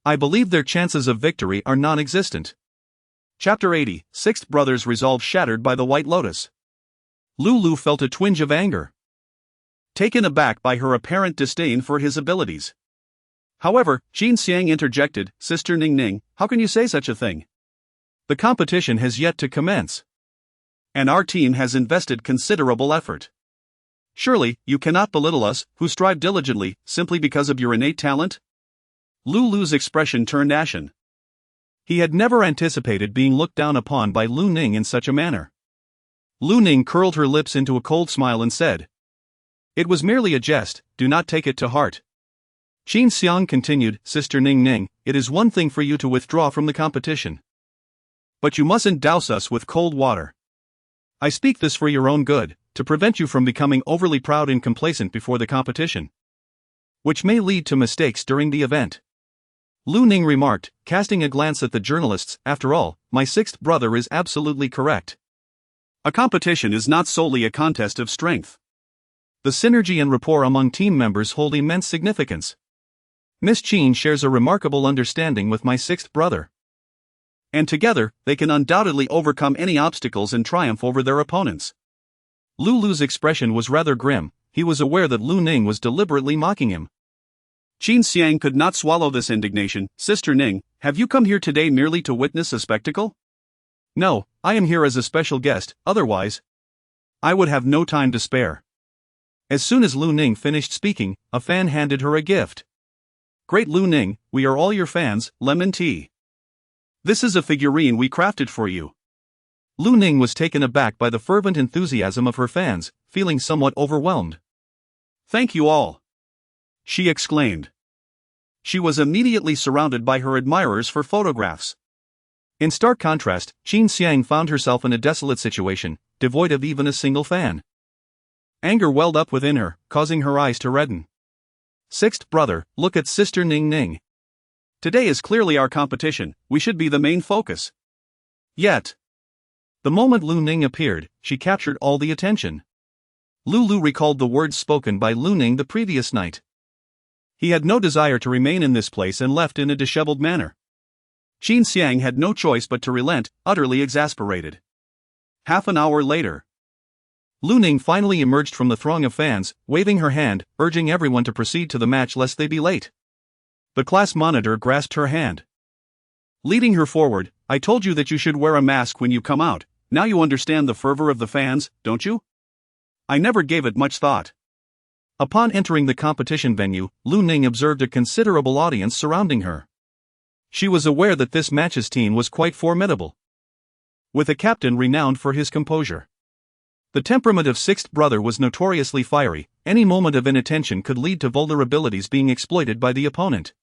[SPEAKER 1] "I believe their chances of victory are non-existent."
[SPEAKER 2] Chapter 80, Sixth Brother's resolve shattered by the White Lotus.
[SPEAKER 1] Lu felt a twinge of anger,
[SPEAKER 2] taken aback by her apparent disdain for his abilities. However, Qin Xiang interjected, "Sister Ning, how can you say such a thing?
[SPEAKER 1] The competition has yet to commence,
[SPEAKER 2] and our team has invested considerable effort. Surely, you cannot belittle us, who strive diligently, simply because of your innate talent?" Lu's expression turned ashen.
[SPEAKER 1] He had never anticipated being looked down upon by Lu Ning in such a manner. Lu Ning curled her lips into a cold smile and said, "It was merely a jest, do not take it to heart." Qin Xiang continued, "Sister Ning, it is one thing for you to withdraw from the competition, but you mustn't douse us with cold water. I speak this for your own good, to prevent you from becoming overly proud and complacent before the competition, which may lead to mistakes during the event." Lu Ning remarked, casting a glance at the journalists, "After all, my sixth brother is absolutely correct.
[SPEAKER 2] A competition is not solely a contest of strength.
[SPEAKER 1] The synergy and rapport among team members hold immense significance. Miss Qin shares a remarkable understanding with my sixth brother,
[SPEAKER 2] and together, they can undoubtedly overcome any obstacles and triumph over their opponents."
[SPEAKER 1] Lu's expression was rather grim. He was aware that Lu Ning was deliberately mocking him.
[SPEAKER 2] Qin Xiang could not swallow this indignation. "Sister Ning, have you come here today merely to witness a spectacle?"
[SPEAKER 1] "No, I am here as a special guest, otherwise I would have no time to spare." As soon as Lu Ning finished speaking, a fan handed her a gift.
[SPEAKER 2] "Great Lu Ning, we are all your fans, lemon tea. This is a figurine we crafted for you."
[SPEAKER 1] Lu Ning was taken aback by the fervent enthusiasm of her fans, feeling somewhat overwhelmed.
[SPEAKER 2] "Thank you all," she exclaimed. She was immediately surrounded by her admirers for photographs.
[SPEAKER 1] In stark contrast, Qin Xiang found herself in a desolate situation, devoid of even a single fan. Anger welled up within her, causing her eyes to redden. "Sixth brother, look at Sister Ning.
[SPEAKER 2] Today is clearly our competition, we should be the main focus."
[SPEAKER 1] Yet, the moment Lu Ning appeared, she captured all the attention. Lu recalled the words spoken by Lu Ning the previous night.
[SPEAKER 2] He had no desire to remain in this place and left in a disheveled manner. Qin Xiang had no choice but to relent, utterly exasperated. Half an hour later,
[SPEAKER 1] Lu Ning finally emerged from the throng of fans, waving her hand, urging everyone to proceed to the match lest they be late. The class monitor grasped her hand, leading her forward. "I told you that you should wear a mask when you come out. Now you understand the fervor of the fans, don't you?" "I never gave it much thought." Upon entering the competition venue, Lu Ning observed a considerable audience surrounding her. She was aware that this match's team was quite formidable, with a captain renowned for his composure. The temperament of Sixth Brother was notoriously fiery. Any moment of inattention could lead to vulnerabilities being exploited by the opponent.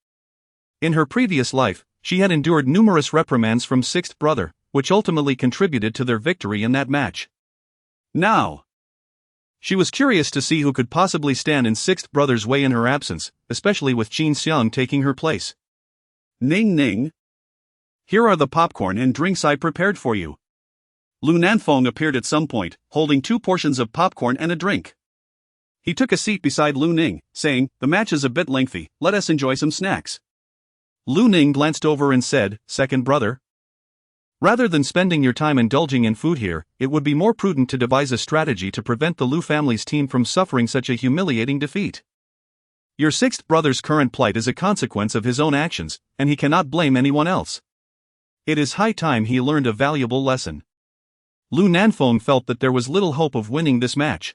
[SPEAKER 1] In her previous life, she had endured numerous reprimands from Sixth Brother, which ultimately contributed to their victory in that match. Now, she was curious to see who could possibly stand in Sixth Brother's way in her absence, especially with Qin Xiang taking her place.
[SPEAKER 2] Ning, here are the popcorn and drinks I prepared for you." Lu Nanfeng appeared at some point, holding 2 portions of popcorn and a drink. He took a seat beside Lu Ning, saying, "The match is a bit lengthy, let us enjoy some snacks."
[SPEAKER 1] Lu Ning glanced over and said, "Second brother, rather than spending your time indulging in food here, it would be more prudent to devise a strategy to prevent the Lu family's team from suffering such a humiliating defeat. Your Sixth Brother's current plight is a consequence of his own actions, and he cannot blame anyone else. It is high time he learned a valuable lesson." Lu Nanfeng felt that there was little hope of winning this match.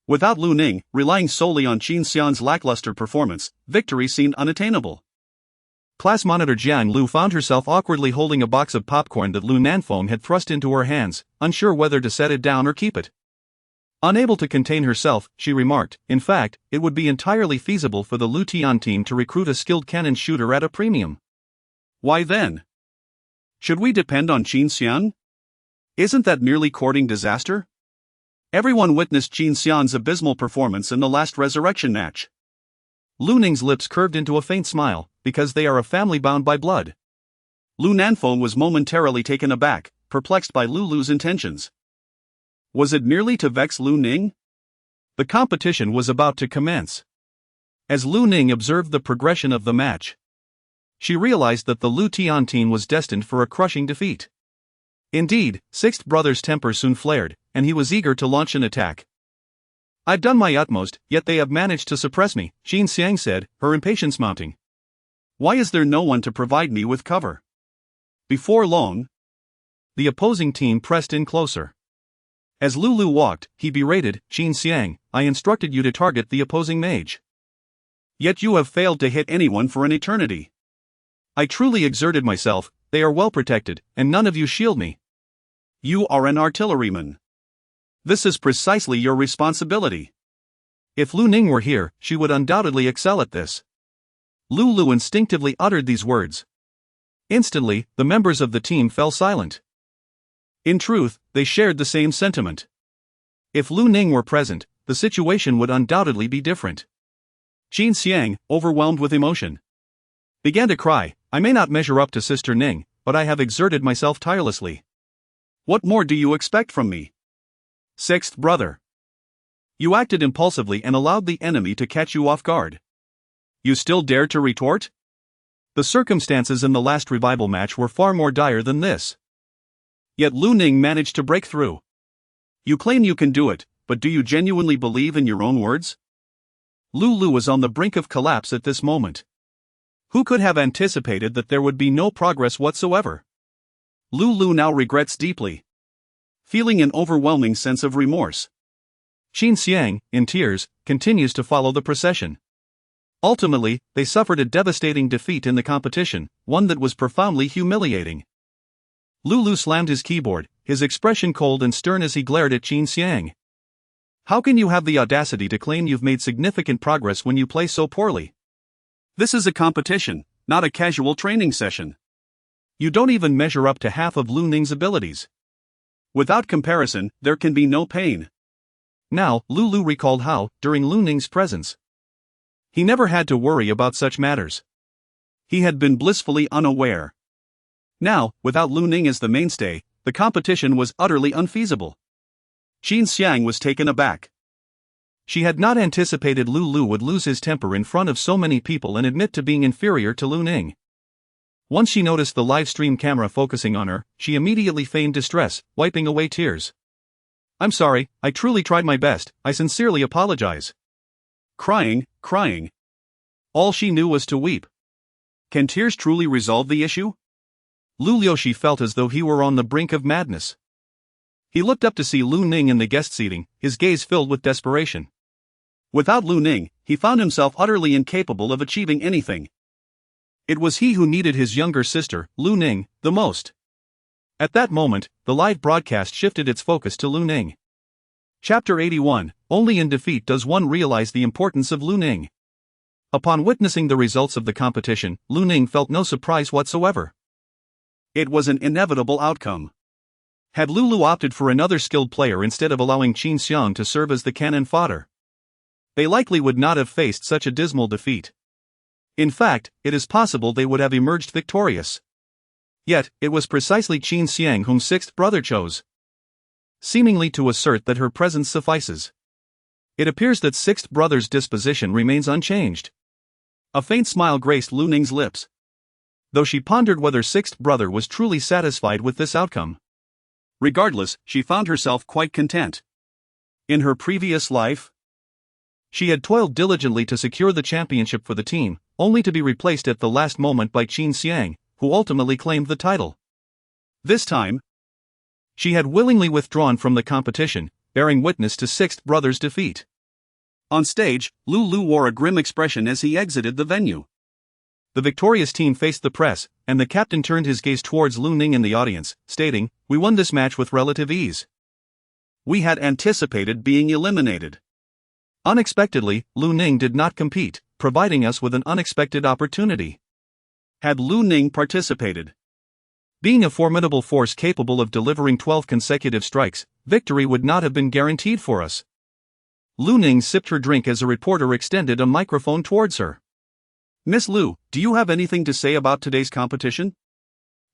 [SPEAKER 1] Without Lu Ning, relying solely on Qin Xiang's lackluster performance, victory seemed unattainable. Class monitor Jiang Lu found herself awkwardly holding a box of popcorn that Lu Nanfeng had thrust into her hands, unsure whether to set it down or keep it. Unable to contain herself, she remarked, "In fact, it would be entirely feasible for the Lu Tian team to recruit a skilled cannon shooter at a premium."
[SPEAKER 2] "Why then? Should we depend on Qin Xiang? Isn't that merely courting disaster? Everyone witnessed Qin Xiang's abysmal performance in the last resurrection match."
[SPEAKER 1] Lu Ning's lips curved into a faint smile, "Because they are a family bound by blood."
[SPEAKER 2] Lu Nanfeng was momentarily taken aback, perplexed by Lu's intentions. Was it merely to vex Lu Ning?
[SPEAKER 1] The competition was about to commence. As Lu Ning observed the progression of the match, she realized that the Lu Tian team was destined for a crushing defeat. Indeed, Sixth Brother's temper soon flared, and he was eager to launch an attack. "I've done my utmost, yet they have managed to suppress me," Qin Xiang said, her impatience mounting.
[SPEAKER 2] "Why is there no one to provide me with cover?" Before long,
[SPEAKER 1] the opposing team pressed in closer. As Lu walked, he berated, "Qin Xiang, I instructed you to target the opposing mage.
[SPEAKER 2] Yet you have failed to hit anyone for an eternity."
[SPEAKER 1] "I truly exerted myself, they are well protected, and none of you shield me."
[SPEAKER 2] "You are an artilleryman. This is precisely your responsibility."
[SPEAKER 1] If Lu Ning were here, she would undoubtedly excel at this. Lu instinctively uttered these words. Instantly, the members of the team fell silent. In truth, they shared the same sentiment. If Lu Ning were present, the situation would undoubtedly be different. Qin Xiang, overwhelmed with emotion, began to cry, "I may not measure up to Sister Ning, but I have exerted myself tirelessly.
[SPEAKER 2] What more do you expect from me?"
[SPEAKER 1] Sixth Brother, you acted impulsively and allowed the enemy to catch you off guard. You still dared to retort? The circumstances in the last revival match were far more dire than this. Yet Lu Ning managed to break through. You claim you can do it, but do you genuinely believe in your own words?" Lu was on the brink of collapse at this moment. Who could have anticipated that there would be no progress whatsoever? Lu now regrets deeply, feeling an overwhelming sense of remorse. Qin Xiang, in tears, continues to follow the procession. Ultimately, they suffered a devastating defeat in the competition, one that was profoundly humiliating. Lu slammed his keyboard, his expression cold and stern as he glared at Qin Xiang. "How can you have the audacity to claim you've made significant progress when you play so poorly? This is a competition, not a casual training session. You don't even measure up to half of Lu Ning's abilities. Without comparison, there can be no pain." Now, Lu recalled how, during Lu Ning's presence, he never had to worry about such matters. He had been blissfully unaware. Now, without Lu Ning as the mainstay, the competition was utterly unfeasible. Qin Xiang was taken aback. She had not anticipated Lu would lose his temper in front of so many people and admit to being inferior to Lu Ning. Once she noticed the live stream camera focusing on her, she immediately feigned distress, wiping away tears. "I'm sorry, I truly tried my best, I sincerely apologize." Crying. All she knew was to weep. Can tears truly resolve the issue? Lu Liushi felt as though he were on the brink of madness. He looked up to see Lu Ning in the guest seating, his gaze filled with desperation. Without Lu Ning, he found himself utterly incapable of achieving anything. It was he who needed his younger sister, Lu Ning, the most. At that moment, the live broadcast shifted its focus to Lu Ning. Chapter 81, Only in Defeat Does One Realize the Importance of Lu Ning. Upon witnessing the results of the competition, Lu Ning felt no surprise whatsoever. It was an inevitable outcome. Had Lu opted for another skilled player instead of allowing Qin Xiang to serve as the cannon fodder, they likely would not have faced such a dismal defeat. In fact, it is possible they would have emerged victorious. Yet, it was precisely Qin Xiang whom Sixth Brother chose, seemingly to assert that her presence suffices. It appears that Sixth Brother's disposition remains unchanged. A faint smile graced Lu Ning's lips, though she pondered whether Sixth Brother was truly satisfied with this outcome. Regardless, she found herself quite content. In her previous life, she had toiled diligently to secure the championship for the team, only to be replaced at the last moment by Qin Xiang, who ultimately claimed the title. This time, she had willingly withdrawn from the competition, bearing witness to Sixth Brother's defeat. On stage, Lu wore a grim expression as he exited the venue. The victorious team faced the press, and the captain turned his gaze towards Lu Ning in the audience, stating, "We won this match with relative ease. We had anticipated being eliminated." Unexpectedly, Lu Ning did not compete, providing us with an unexpected opportunity. Had Lu Ning participated, being a formidable force capable of delivering 12 consecutive strikes, victory would not have been guaranteed for us. Lu Ning sipped her drink as a reporter extended a microphone towards her. "Miss Lu, do you have anything to say about today's competition?"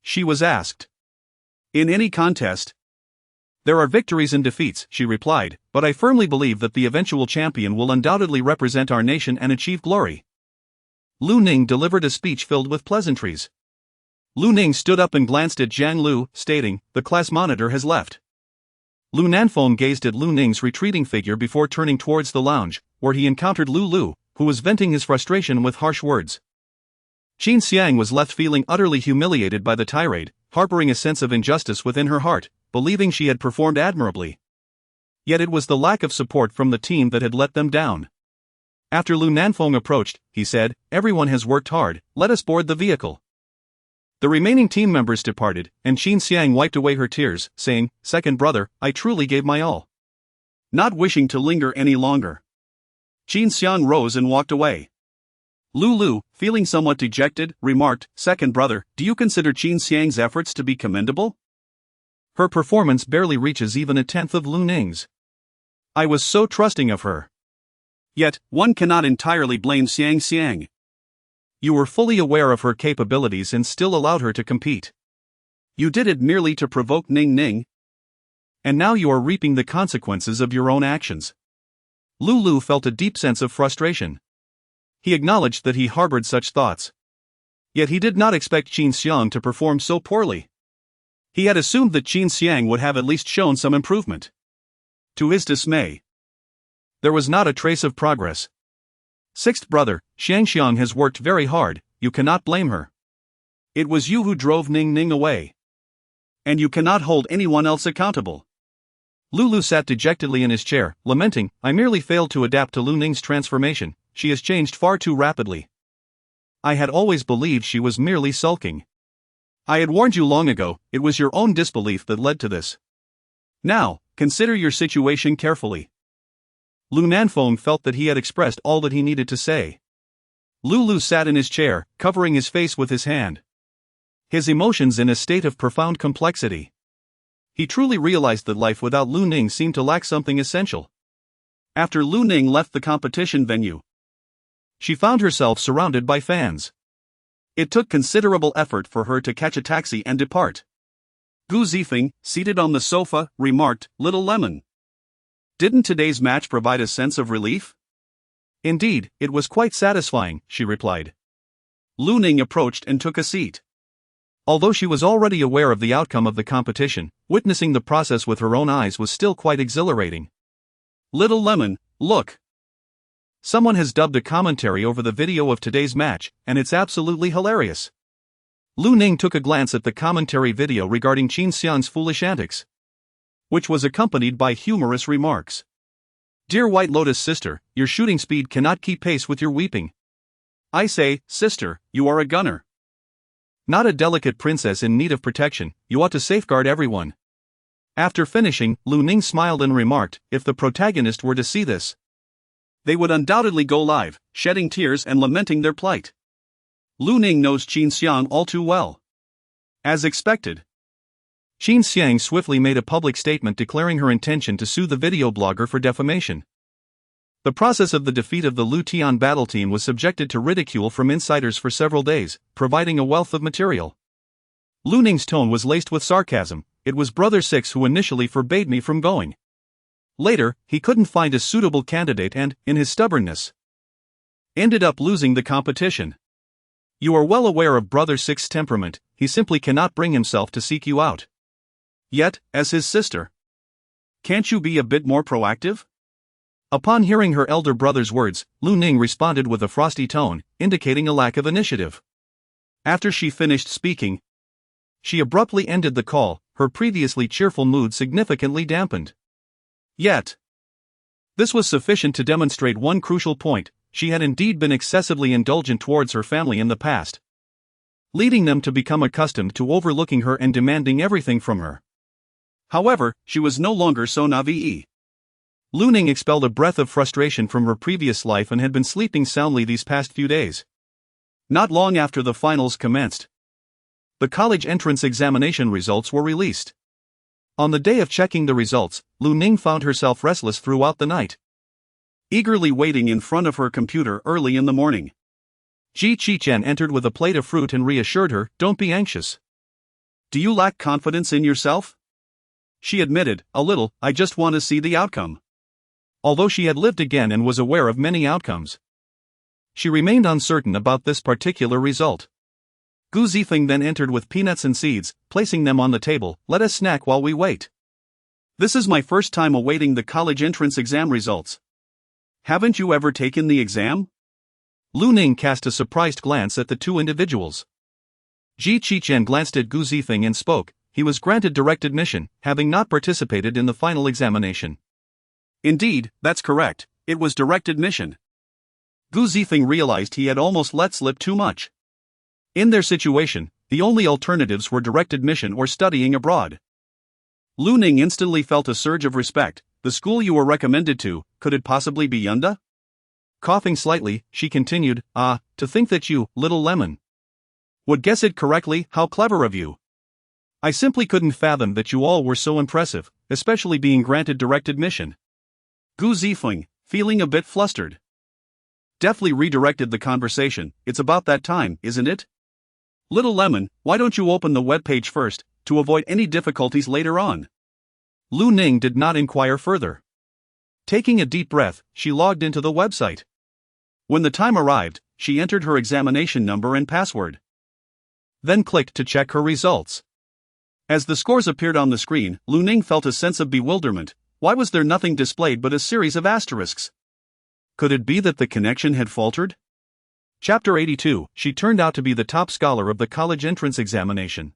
[SPEAKER 1] she was asked. "In any contest, there are victories and defeats," she replied, "but I firmly believe that the eventual champion will undoubtedly represent our nation and achieve glory." Lu Ning delivered a speech filled with pleasantries. Lu Ning stood up and glanced at Zhang Lu, stating, "The class monitor has left." Lu Nanfeng gazed at Lu Ning's retreating figure before turning towards the lounge, where he encountered Lu, who was venting his frustration with harsh words. Qin Xiang was left feeling utterly humiliated by the tirade, harboring a sense of injustice within her heart, believing she had performed admirably. Yet it was the lack of support from the team that had let them down. After Lu Nanfeng approached, he said, "Everyone has worked hard, let us board the vehicle." The remaining team members departed, and Qin Xiang wiped away her tears, saying, "Second brother, I truly gave my all." Not wishing to linger any longer, Qin Xiang rose and walked away. Lu, feeling somewhat dejected, remarked, "Second brother, do you consider Qin Xiang's efforts to be commendable? Her performance barely reaches even a tenth of Lu Ning's. I was so trusting of her. Yet, one cannot entirely blame Xiang. You were fully aware of her capabilities and still allowed her to compete. You did it merely to provoke Ning. And now you are reaping the consequences of your own actions." Lu felt a deep sense of frustration. He acknowledged that he harbored such thoughts. Yet he did not expect Qin Xiang to perform so poorly. He had assumed that Qin Xiang would have at least shown some improvement. To his dismay, there was not a trace of progress. "Sixth brother, Xiang has worked very hard, you cannot blame her. It was you who drove Ning away. And you cannot hold anyone else accountable." Lu sat dejectedly in his chair, lamenting, "I merely failed to adapt to Lu Ning's transformation, she has changed far too rapidly. I had always believed she was merely sulking. I had warned you long ago, it was your own disbelief that led to this. Now, consider your situation carefully." Lu Nanfeng felt that he had expressed all that he needed to say. Lu sat in his chair, covering his face with his hand, his emotions in a state of profound complexity. He truly realized that life without Lu Ning seemed to lack something essential. After Lu Ning left the competition venue, she found herself surrounded by fans. It took considerable effort for her to catch a taxi and depart. Gu Zifeng, seated on the sofa, remarked, "Little Lemon,
[SPEAKER 2] Didn't today's match provide a sense of relief?
[SPEAKER 1] Indeed, it was quite satisfying, she replied.
[SPEAKER 2] Lu Ning approached and took a seat.
[SPEAKER 1] Although she was already aware of the outcome of the competition, witnessing the process with her own eyes was still quite exhilarating.
[SPEAKER 2] Little Lemon, look.
[SPEAKER 1] Someone has dubbed a commentary over the video of today's match, and it's absolutely hilarious. Lu Ning took a glance at the commentary video regarding Qin Xiang's foolish antics, which was accompanied by humorous remarks. Dear White Lotus sister, your shooting speed cannot keep pace with your weeping.
[SPEAKER 2] I say, sister, you are a gunner.
[SPEAKER 1] Not a delicate princess in need of protection, you ought to safeguard everyone. After finishing, Lu Ning smiled and remarked, if the protagonist were to see this,
[SPEAKER 2] they would undoubtedly go live, shedding tears and lamenting their plight. Lu Ning knows Qin Xiang all too well. As expected,
[SPEAKER 1] Qin Xiang swiftly made a public statement declaring her intention to sue the video blogger for defamation. The process of the defeat of the Lu Tian battle team was subjected to ridicule from insiders for several days, providing a wealth of material. Lu Ning's tone was laced with sarcasm. It was Brother 6 who initially forbade me from going. Later, he couldn't find a suitable candidate and, in his stubbornness, ended up losing the competition. You are well aware of Brother 6's temperament, he simply cannot bring himself to seek you out.
[SPEAKER 2] Yet, as his sister, can't you be a bit more proactive?
[SPEAKER 1] Upon hearing her elder brother's words, Lu Ning responded with a frosty tone, indicating a lack of initiative. After she finished speaking, she abruptly ended the call, her previously cheerful mood significantly dampened. Yet, this was sufficient to demonstrate one crucial point: she had indeed been excessively indulgent towards her family in the past, leading them to become accustomed to overlooking her and demanding everything from her.
[SPEAKER 2] However, she was no longer so naive.
[SPEAKER 1] Lu Ning expelled a breath of frustration from her previous life and had been sleeping soundly these past few days.
[SPEAKER 2] Not long after the finals commenced,
[SPEAKER 1] the college entrance examination results were released. On the day of checking the results, Lu Ning found herself restless throughout the night,
[SPEAKER 2] eagerly waiting in front of her computer early in the morning.
[SPEAKER 1] Qichen entered with a plate of fruit and reassured her, "Don't be anxious."
[SPEAKER 2] Do you lack confidence in yourself? She admitted, a little, I just want to see the outcome.
[SPEAKER 1] Although she had lived again and was aware of many outcomes, she remained uncertain about this particular result. Gu Zifeng then entered with peanuts and seeds, placing them on the table. Let us snack while we wait.
[SPEAKER 2] This is my first time awaiting the college entrance exam results. Haven't you ever taken the exam?
[SPEAKER 1] Lu Ning cast a surprised glance at the two individuals. Qichen glanced at Gu Zifeng and spoke. He was granted direct admission, having not participated in the final examination.
[SPEAKER 2] Indeed, that's correct, it was direct admission. Gu Zifeng realized he had almost let slip too much.
[SPEAKER 1] In their situation, the only alternatives were direct admission or studying abroad.
[SPEAKER 2] Lu Ning instantly felt a surge of respect. The school you were recommended to, could it possibly be Yunda?
[SPEAKER 1] Coughing slightly, she continued, to think that you, Little Lemon, would guess it correctly. How clever of you. I simply couldn't fathom that you all were so impressive, especially being granted direct admission.
[SPEAKER 2] Gu Zifeng, feeling a bit flustered, deftly redirected the conversation. It's about that time, isn't it? Little Lemon, why don't you open the webpage first, to avoid any difficulties later on?
[SPEAKER 1] Lu Ning did not inquire further. Taking a deep breath, she logged into the website.
[SPEAKER 2] When the time arrived, she entered her examination number and password,
[SPEAKER 1] then clicked to check her results.
[SPEAKER 2] As the scores appeared on the screen, Lu Ning felt a sense of bewilderment. Why was there nothing displayed but a series of asterisks? Could it be that the connection had faltered?
[SPEAKER 1] Chapter 82, she turned out to be the top scholar of the college entrance examination.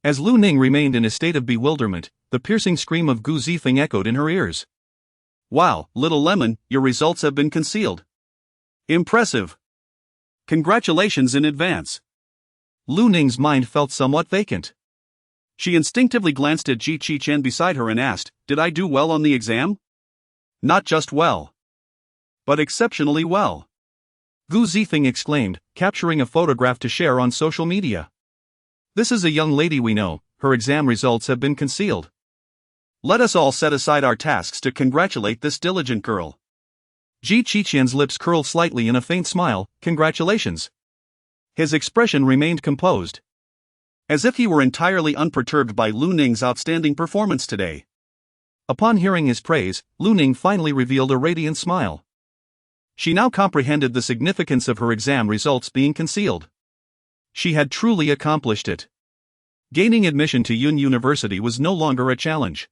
[SPEAKER 1] As Lu Ning remained in a state of bewilderment, the piercing scream of Gu Zifeng echoed in her ears.
[SPEAKER 2] Wow, Little Lemon, your results have been concealed. Impressive. Congratulations in advance.
[SPEAKER 1] Lu Ning's mind felt somewhat vacant.
[SPEAKER 2] She instinctively glanced at Qichen beside her and asked, did I do well on the exam? Not just well, but exceptionally well.
[SPEAKER 1] Gu Zifeng exclaimed, capturing a photograph to share on social media. This is a young lady we know, her exam results have been concealed.
[SPEAKER 2] Let us all set aside our tasks to congratulate this diligent girl.
[SPEAKER 1] Qichen's lips curled slightly in a faint smile. Congratulations. His expression remained composed,
[SPEAKER 2] as if he were entirely unperturbed by Lu Ning's outstanding performance today. Upon hearing his praise, Lu Ning finally revealed a radiant smile. She now comprehended the significance of her exam results being concealed. She had truly accomplished it. Gaining admission to Yun University was no longer a challenge.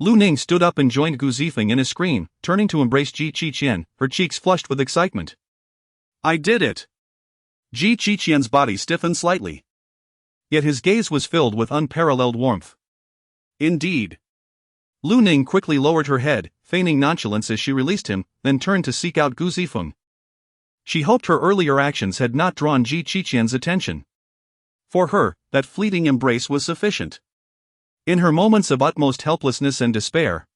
[SPEAKER 2] Lu Ning stood up and joined Gu Zifeng in a scream, turning to embrace Ji Qiqian, her cheeks flushed with excitement. "I did it!" Ji Qiqian's body stiffened slightly. Yet his gaze was filled with unparalleled warmth. "Indeed." Lu Ning quickly lowered her head, feigning nonchalance as she released him, then turned to seek out Gu Zifeng. She hoped her earlier actions had not drawn Ji Qiqian's attention. For her, that fleeting embrace was sufficient. In her moments of utmost helplessness and despair,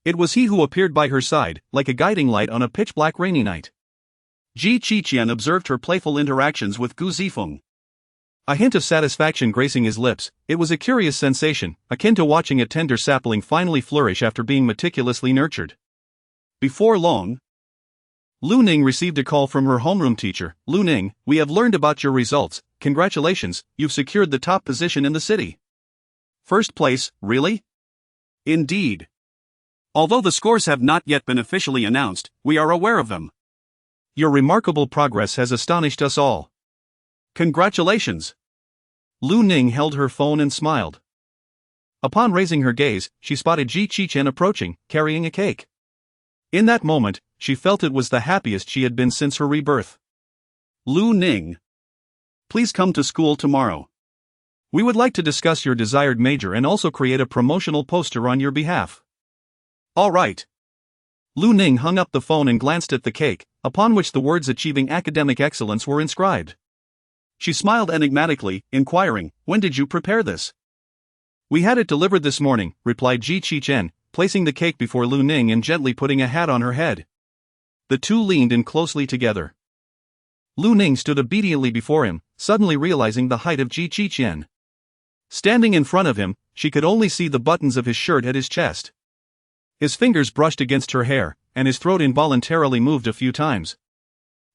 [SPEAKER 2] it was he who appeared by her side, like a guiding light on a pitch-black rainy night. Ji Qiqian observed her playful interactions with Gu Zifeng. A hint of satisfaction gracing his lips, it was a curious sensation, akin to watching a tender sapling finally flourish after being meticulously nurtured. Before long, Lu Ning received a call from her homeroom teacher. "Lu Ning, we have learned about your results. Congratulations, you've secured the top position in the city." "First place, really?" "Indeed. Although the scores have not yet been officially announced, we are aware of them. Your remarkable progress has astonished us all. Congratulations." Lu Ning held her phone and smiled. Upon raising her gaze, she spotted Ji Qiqian approaching, carrying a cake. In that moment, she felt it was the happiest she had been since her rebirth. "Lu Ning, please come to school tomorrow. We would like to discuss your desired major and also create a promotional poster on your behalf." "All right." Lu Ning hung up the phone and glanced at the cake, upon which the words "achieving academic excellence" were inscribed. She smiled enigmatically, inquiring, "When did you prepare this?" "We had it delivered this morning," replied Ji Qiqian, placing the cake before Lu Ning and gently putting a hat on her head. The two leaned in closely together. Lu Ning stood obediently before him, suddenly realizing the height of Ji Qiqian. Standing in front of him, she could only see the buttons of his shirt at his chest. His fingers brushed against her hair, and his throat involuntarily moved a few times.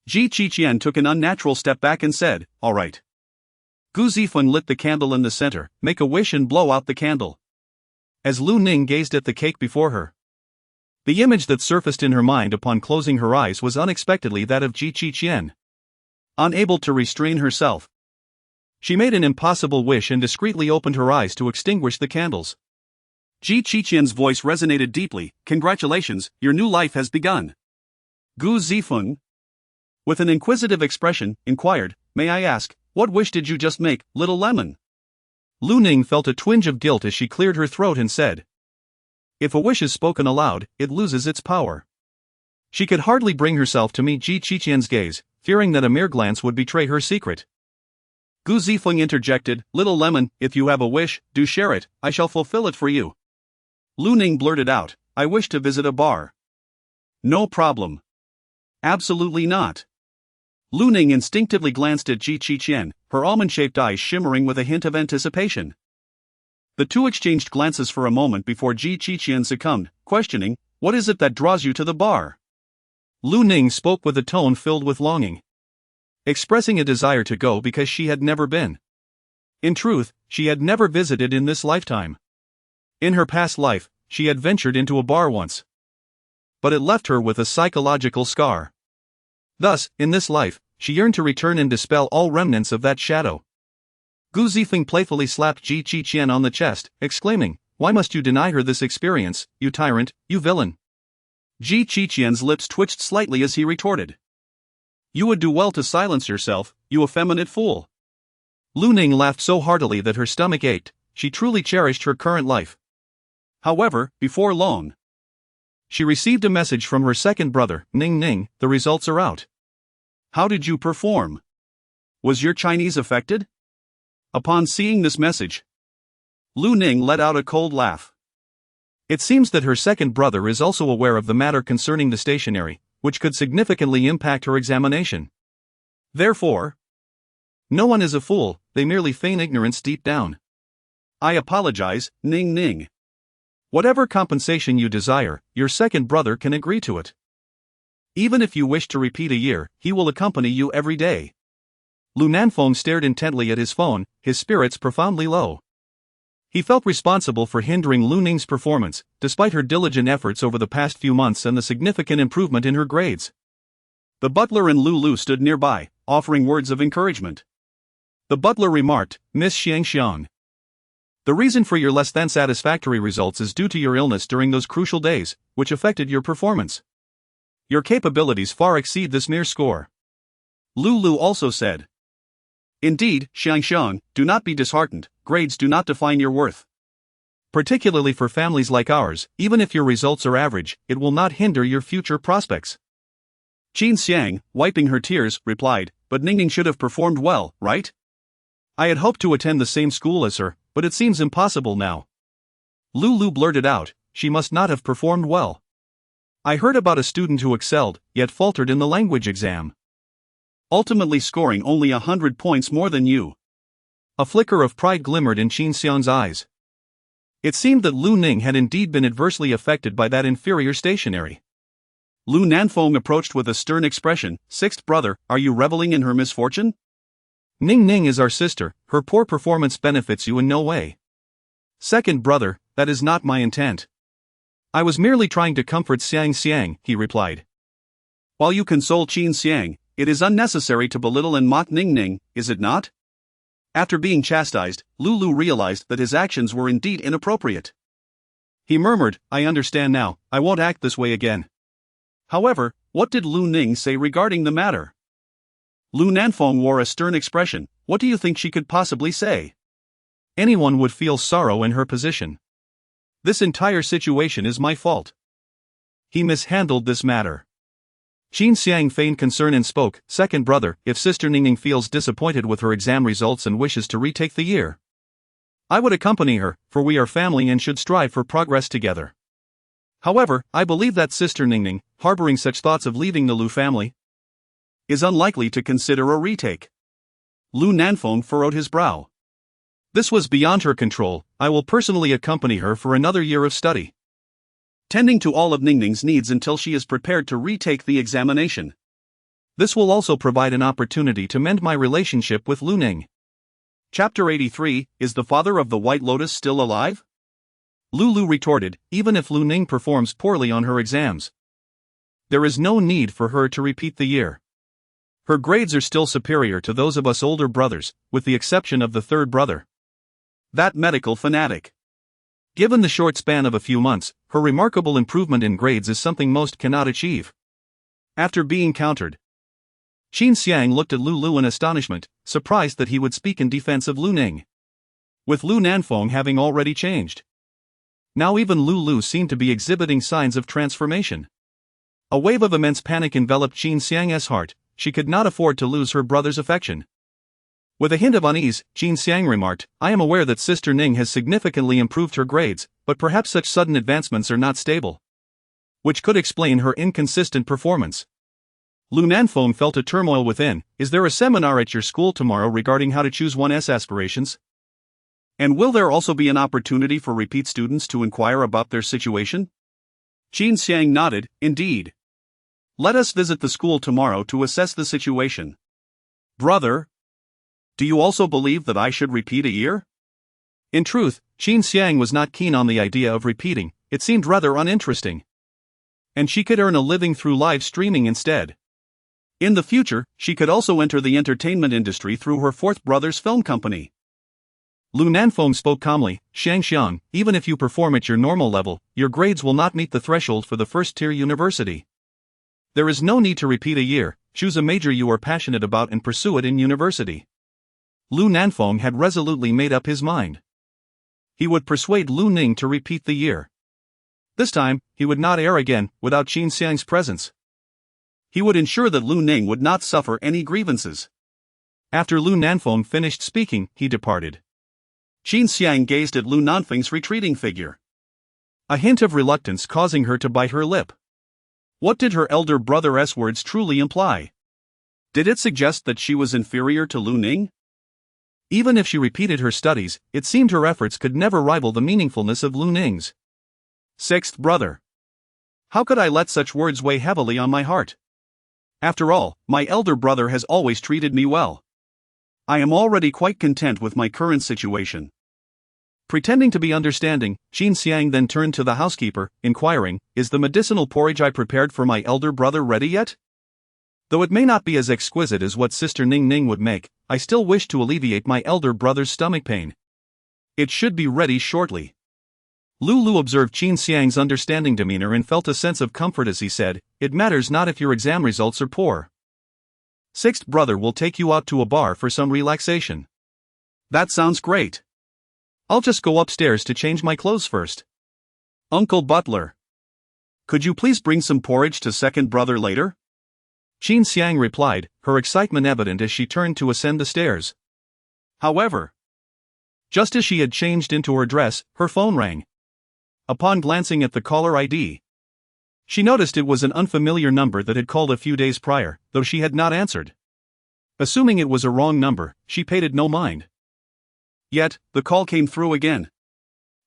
[SPEAKER 2] Ji Qiqian took an unnatural step back and said, "All right." Gu Zifeng lit the candle in the center. "Make a wish and blow out the candle." As Lu Ning gazed at the cake before her, the image that surfaced in her mind upon closing her eyes was unexpectedly that of Ji Qiqian. Unable to restrain herself, she made an impossible wish and discreetly opened her eyes to extinguish the candles. Ji Qiqian's voice resonated deeply. "Congratulations, your new life has begun." Gu Zifeng, with an inquisitive expression, inquired, "May I ask, what wish did you just make, little lemon?" Lu Ning felt a twinge of guilt as she cleared her throat and said, "If a wish is spoken aloud, it loses its power." She could hardly bring herself to meet Ji Qiqian's gaze, fearing that a mere glance would betray her secret. Gu Zifeng interjected, "Little lemon, if you have a wish, do share it, I shall fulfill it for you." Lu Ning blurted out, "I wish to visit a bar." "No problem." "Absolutely not." Lu Ning instinctively glanced at Ji Qiqian, her almond-shaped eyes shimmering with a hint of anticipation. The two exchanged glances for a moment before Ji Qiqian succumbed, questioning, "What is it that draws you to the bar?" Lu Ning spoke with a tone filled with longing, expressing a desire to go because she had never been. In truth, she had never visited in this lifetime. In her past life, she had ventured into a bar once, but it left her with a psychological scar. Thus, in this life, she yearned to return and dispel all remnants of that shadow. Gu Zifeng playfully slapped Ji Qiqian on the chest, exclaiming, "Why must you deny her this experience, you tyrant, you villain?" Ji Qiqian's lips twitched slightly as he retorted, "You would do well to silence yourself, you effeminate fool." Lu Ning laughed so heartily that her stomach ached. She truly cherished her current life. However, before long, she received a message from her second brother, Ning. "The results are out. How did you perform? Was your Chinese affected?" Upon seeing this message, Lu Ning let out a cold laugh. It seems that her second brother is also aware of the matter concerning the stationery, which could significantly impact her examination. Therefore, no one is a fool, they merely feign ignorance deep down. "I apologize, Ning. Whatever compensation you desire, your second brother can agree to it. Even if you wish to repeat a year, he will accompany you every day." Lu Nanfeng stared intently at his phone, his spirits profoundly low.
[SPEAKER 1] He felt responsible for hindering Lu Ning's performance, despite her diligent efforts over the past few months and the significant improvement in her grades.
[SPEAKER 2] The butler and Lu stood nearby, offering words of encouragement.
[SPEAKER 1] The butler remarked, "Miss Qin Xiang, the reason for your less than satisfactory results is due to your illness during those crucial days, which affected your performance. Your capabilities far exceed this mere score."
[SPEAKER 2] Lu also said. Indeed, Xiang, do not be disheartened, grades do not define your worth.
[SPEAKER 1] Particularly for families like ours, even if your results are average, it will not hinder your future prospects.
[SPEAKER 2] Qin Xiang, wiping her tears, replied, but Ning should have performed well, right?
[SPEAKER 1] I had hoped to attend the same school as her, but it seems impossible now. Lu blurted out, she must not have performed well. I heard about a student who excelled, yet faltered in the language exam,
[SPEAKER 2] ultimately scoring only 100 points more than you.
[SPEAKER 1] A flicker of pride glimmered in Qin Xiang's eyes. It seemed that Lu Ning had indeed been adversely affected by that inferior stationery.
[SPEAKER 2] Lu Nanfeng approached with a stern expression. Sixth brother, are you reveling in her misfortune?
[SPEAKER 1] Ning is our sister, her poor performance benefits you in no way. Second brother, that is not my intent. I was merely trying to comfort Xiang, he replied.
[SPEAKER 2] While you console Qin Xiang, it is unnecessary to belittle and mock Ning, is it not? After being chastised, Lu realized that his actions were indeed inappropriate.
[SPEAKER 1] He murmured, I understand now, I won't act this way again.
[SPEAKER 2] However, what did Lu Ning say regarding the matter? Lu Nanfeng wore a stern expression. What do you think she could possibly say?
[SPEAKER 1] Anyone would feel sorrow in her position. This entire situation is my fault. He mishandled this matter. Qin Xiang feigned concern and spoke, Second brother, if Sister Ning feels disappointed with her exam results and wishes to retake the year, I would accompany her, for we are family and should strive for progress together. However, I believe that Sister Ning, harboring such thoughts of leaving the Lu family,
[SPEAKER 2] is unlikely to consider a retake. Lu Nanfeng furrowed his brow.
[SPEAKER 1] This was beyond her control. I will personally accompany her for another year of study,
[SPEAKER 2] tending to all of Ning's needs until she is prepared to retake the examination.
[SPEAKER 1] This will also provide an opportunity to mend my relationship with Lu Ning.
[SPEAKER 2] Chapter 83, Is the father of the White Lotus still alive?
[SPEAKER 1] Lu retorted, even if Lu Ning performs poorly on her exams, there is no need for her to repeat the year. Her grades are still superior to those of us older brothers, with the exception of the third brother,
[SPEAKER 2] that medical fanatic.
[SPEAKER 1] Given the short span of a few months, her remarkable improvement in grades is something most cannot achieve.
[SPEAKER 2] After being countered,
[SPEAKER 1] Qin Xiang looked at Lu in astonishment, surprised that he would speak in defense of Lu Ning, with Lu Nanfeng having already changed. Now even Lu seemed to be exhibiting signs of transformation. A wave of immense panic enveloped Qin Xiang's heart. She could not afford to lose her brother's affection. With a hint of unease, Qin Xiang remarked, I am aware that Sister Ning has significantly improved her grades, but perhaps such sudden advancements are not stable, which could explain her inconsistent performance. Lu Nanfeng felt a turmoil within. Is there a seminar at your school tomorrow regarding how to choose one's aspirations?
[SPEAKER 2] And will there also be an opportunity for repeat students to inquire about their situation? Qin Xiang nodded, indeed. Let us visit the school tomorrow to assess the situation. Brother, do you also believe that I should repeat a year?
[SPEAKER 1] In truth, Qin Xiang was not keen on the idea of repeating, it seemed rather uninteresting. And she could earn a living through live streaming instead.
[SPEAKER 2] In the future, she could also enter the entertainment industry through her fourth brother's film company.
[SPEAKER 1] Lu Nanfeng spoke calmly, Xiang, even if you perform at your normal level, your grades will not meet the threshold for the first-tier university. There is no need to repeat a year, choose a major you are passionate about and pursue it in university. Lu Nanfeng had resolutely made up his mind. He would persuade Lu Ning to repeat the year. This time, he would not err again, without Qin Xiang's presence. He would ensure that Lu Ning would not suffer any grievances. After Lu Nanfeng finished speaking, he departed.
[SPEAKER 2] Qin Xiang gazed at Lu Nanfeng's retreating figure,
[SPEAKER 1] a hint of reluctance causing her to bite her lip.
[SPEAKER 2] What did her elder brother's words truly imply? Did it suggest that she was inferior to Lu Ning?
[SPEAKER 1] Even if she repeated her studies, it seemed her efforts could never rival the meaningfulness of Lu Ning's.
[SPEAKER 2] Sixth brother. How could I let such words weigh heavily on my heart? After all, my elder brother has always treated me well. I am already quite content with my current situation. Pretending to be understanding, Qin Xiang then turned to the housekeeper, inquiring, "Is the medicinal porridge I prepared for my elder brother ready yet? Though it may not be as exquisite as what Sister Ning Ning would make, I still wish to alleviate my elder brother's stomach pain. It should be ready shortly." Lu observed Qin Xiang's understanding demeanor and felt a sense of comfort as he said, "It matters not if your exam results are poor. Sixth brother will take you out to a bar for some relaxation." "That sounds great. I'll just go upstairs to change my clothes first." "Uncle Butler, could you please bring some porridge to second brother later?" Qin Xiang replied, her excitement evident as she turned to ascend the stairs. However, just as she had changed into her dress, her phone rang. Upon glancing at the caller ID, she noticed it was an unfamiliar number that had called a few days prior, though she had not answered. Assuming it was a wrong number, she paid it no mind. Yet, the call came through again.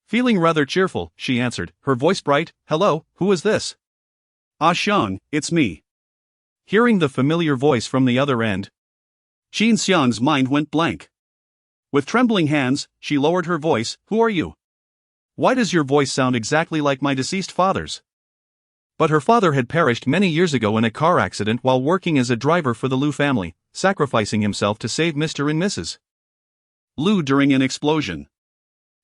[SPEAKER 2] Feeling rather cheerful, she answered, her voice bright. "Hello, who is this?" "Ah Xiang, it's me." Hearing the familiar voice from the other end, Qin Xiang's mind went blank. With trembling hands, she lowered her voice, "Who are you? Why does your voice sound exactly like my deceased father's?" But her father had perished many years ago in a car accident while working as a driver for the Lu family, sacrificing himself to save Mr. and Mrs. Lu during an explosion.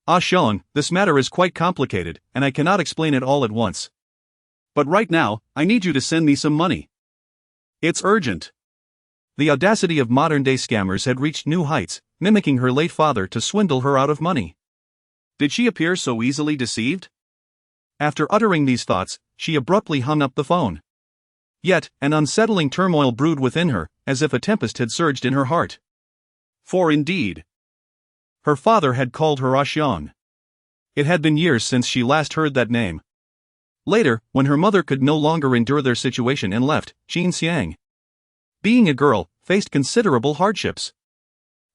[SPEAKER 2] "Ah Xiang, this matter is quite complicated, and I cannot explain it all at once. But right now, I need you to send me some money. It's urgent." The audacity of modern-day scammers had reached new heights, mimicking her late father to swindle her out of money. Did she appear so easily deceived? After uttering these thoughts, she abruptly hung up the phone. Yet, an unsettling turmoil brewed within her, as if a tempest had surged in her heart. For indeed, her father had called her Ah Xiang. It had been years since she last heard that name. Later, when her mother could no longer endure their situation and left, Qin Xiang, being a girl, faced considerable hardships.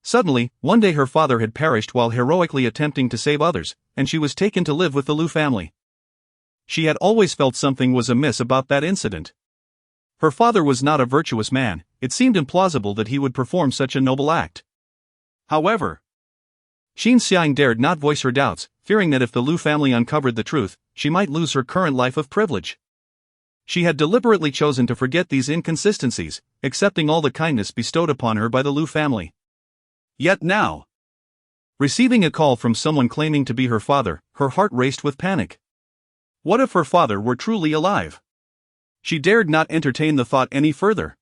[SPEAKER 2] Suddenly, one day her father had perished while heroically attempting to save others, and she was taken to live with the Lu family. She had always felt something was amiss about that incident. Her father was not a virtuous man, it seemed implausible that he would perform such a noble act. However, Qin Xiang dared not voice her doubts, fearing that if the Lu family uncovered the truth, she might lose her current life of privilege. She had deliberately chosen to forget these inconsistencies, accepting all the kindness bestowed upon her by the Lu family. Yet now, receiving a call from someone claiming to be her father, her heart raced with panic. What if her father were truly alive? She dared not entertain the thought any further.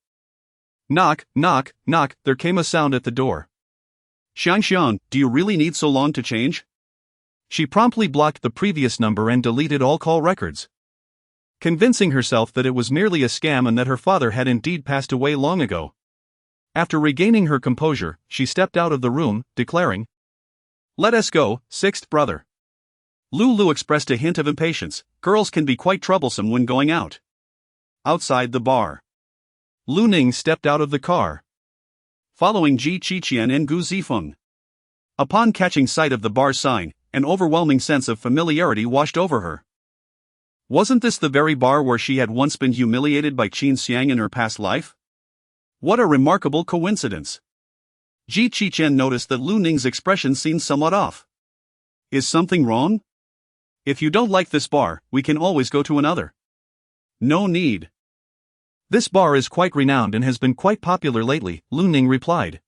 [SPEAKER 2] Knock, knock, knock, there came a sound at the door. "Xiang, do you really need so long to change?" She promptly blocked the previous number and deleted all call records, convincing herself that it was merely a scam and that her father had indeed passed away long ago. After regaining her composure, she stepped out of the room, declaring, "Let us go, sixth brother." Lu expressed a hint of impatience. Girls can be quite troublesome when going out. Outside the bar, Lu Ning stepped out of the car, following Ji Qiqian and Gu Zifeng. Upon catching sight of the bar sign, an overwhelming sense of familiarity washed over her. Wasn't this the very bar where she had once been humiliated by Qin Xiang in her past life? What a remarkable coincidence. Ji Qiqian noticed that Lu Ning's expression seemed somewhat off. "Is something wrong? If you don't like this bar, we can always go to another." "No need. This bar is quite renowned and has been quite popular lately," Lu Ning replied.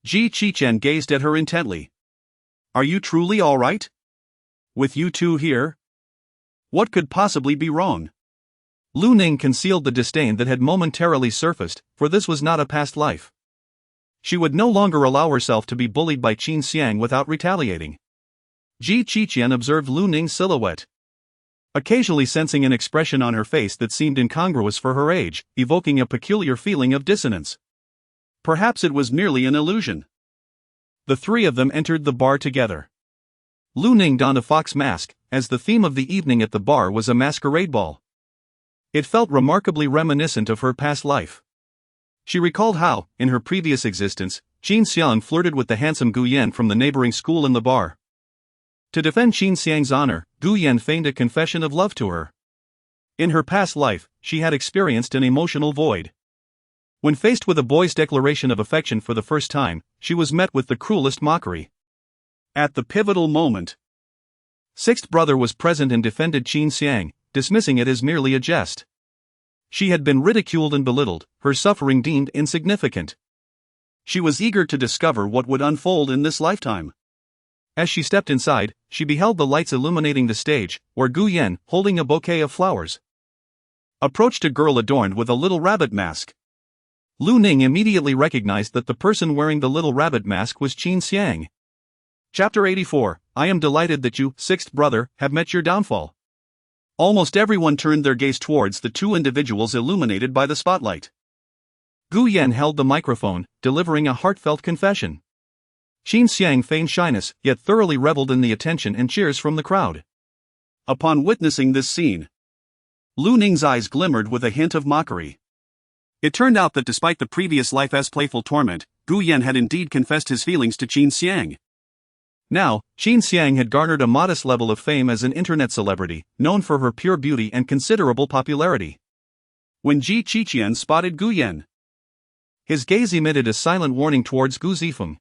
[SPEAKER 2] Ji Qiqian gazed at her intently. "Are you truly all right? With you two here? What could possibly be wrong?" Lu Ning concealed the disdain that had momentarily surfaced, for this was not a past life. She would no longer allow herself to be bullied by Qin Xiang without retaliating. Ji Qiqian observed Lu Ning's silhouette, occasionally sensing an expression on her face that seemed incongruous for her age, evoking a peculiar feeling of dissonance. Perhaps it was merely an illusion. The three of them entered the bar together. Lu Ning donned a fox mask, as the theme of the evening at the bar was a masquerade ball. It felt remarkably reminiscent of her past life. She recalled how, in her previous existence, Qin Xiang flirted with the handsome Gu Yan from the neighboring school in the bar. To defend Qin Xiang's honor, Gu Yan feigned a confession of love to her. In her past life, she had experienced an emotional void. When faced with a boy's declaration of affection for the first time, she was met with the cruelest mockery. At the pivotal moment,
[SPEAKER 1] Sixth Brother was present and defended Qin Xiang, dismissing it as merely a jest. She had been ridiculed and belittled, her suffering deemed insignificant.
[SPEAKER 2] She was eager to discover what would unfold in this lifetime.
[SPEAKER 1] As she stepped inside, she beheld the lights illuminating the stage, where Gu Yan, holding a bouquet of flowers,
[SPEAKER 2] approached a girl adorned with a little rabbit mask.
[SPEAKER 1] Lu Ning immediately recognized that the person wearing the little rabbit mask was Qin Xiang.
[SPEAKER 2] Chapter 84, I am delighted that you, Sixth Brother, have met your downfall. Almost everyone turned their gaze towards the two individuals illuminated by the spotlight.
[SPEAKER 1] Gu Yan held the microphone, delivering a heartfelt confession. Qin Xiang feigned shyness, yet thoroughly reveled in the attention and cheers from the crowd.
[SPEAKER 2] Upon witnessing this scene, Lu Ning's eyes glimmered with a hint of mockery. It turned out that despite the previous life as playful torment, Gu Yan had indeed confessed his feelings to Qin Xiang.
[SPEAKER 1] Now, Qin Xiang had garnered a modest level of fame as an internet celebrity, known for her pure beauty and considerable popularity.
[SPEAKER 2] When Ji Qiqian spotted Gu Yan,
[SPEAKER 1] his gaze emitted a silent warning towards Gu Zifeng.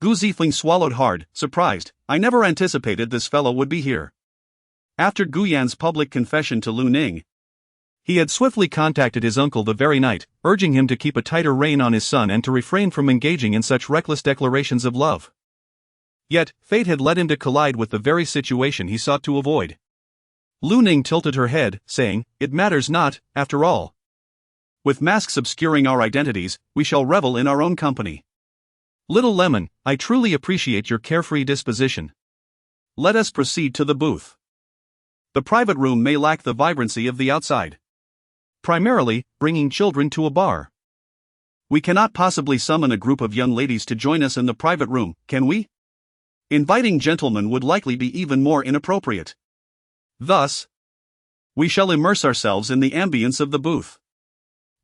[SPEAKER 2] Gu Zifeng swallowed hard, surprised. I never anticipated this fellow would be here. After Gu Yan's public confession to Lu Ning,
[SPEAKER 1] he had swiftly contacted his uncle the very night, urging him to keep a tighter rein on his son and to refrain from engaging in such reckless declarations of love. Yet, fate had led him to collide with the very situation he sought to avoid. Lu Ning tilted her head, saying, "It matters not, after all.
[SPEAKER 2] With masks obscuring our identities, we shall revel in our own company.
[SPEAKER 1] Little Lemon, I truly appreciate your carefree disposition.
[SPEAKER 2] Let us proceed to the booth. The private room may lack the vibrancy of the outside.
[SPEAKER 1] Primarily, bringing children to a bar.
[SPEAKER 2] We cannot possibly summon a group of young ladies to join us in the private room, can we? Inviting gentlemen would likely be even more inappropriate. Thus, we shall immerse ourselves in the ambience of the booth."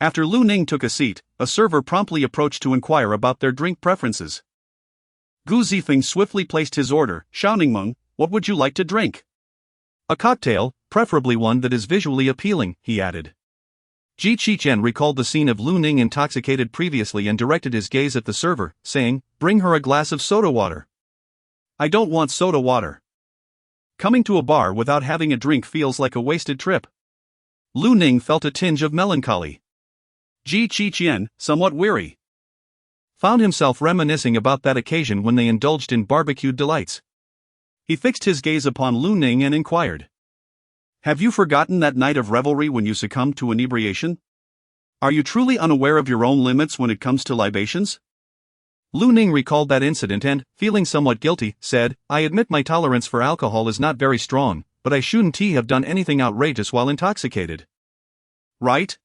[SPEAKER 2] After Lu Ning took a seat, a server promptly approached to inquire about their drink preferences. Gu Zifeng swiftly placed his order. "Xiaoningmeng, what would you like to drink?"
[SPEAKER 1] "A cocktail, preferably one that is visually appealing," he added. Ji Qiqian recalled the scene of Lu Ning intoxicated previously and directed his gaze at the server, saying, "Bring her a glass of soda water."
[SPEAKER 2] "I don't want soda water. Coming to a bar without having a drink feels like a wasted trip." Lu Ning felt a tinge of melancholy. Ji Qiqian, somewhat weary,
[SPEAKER 1] found himself reminiscing about that occasion when they indulged in barbecued delights.
[SPEAKER 2] He fixed his gaze upon Lu Ning and inquired, "Have you forgotten that night of revelry when you succumbed to inebriation? Are you truly unaware of your own limits when it comes to libations?"
[SPEAKER 1] Lu Ning recalled that incident and, feeling somewhat guilty, said, "I admit my tolerance for alcohol is not very strong, but I shouldn't have done anything outrageous while intoxicated."
[SPEAKER 2] "Right?"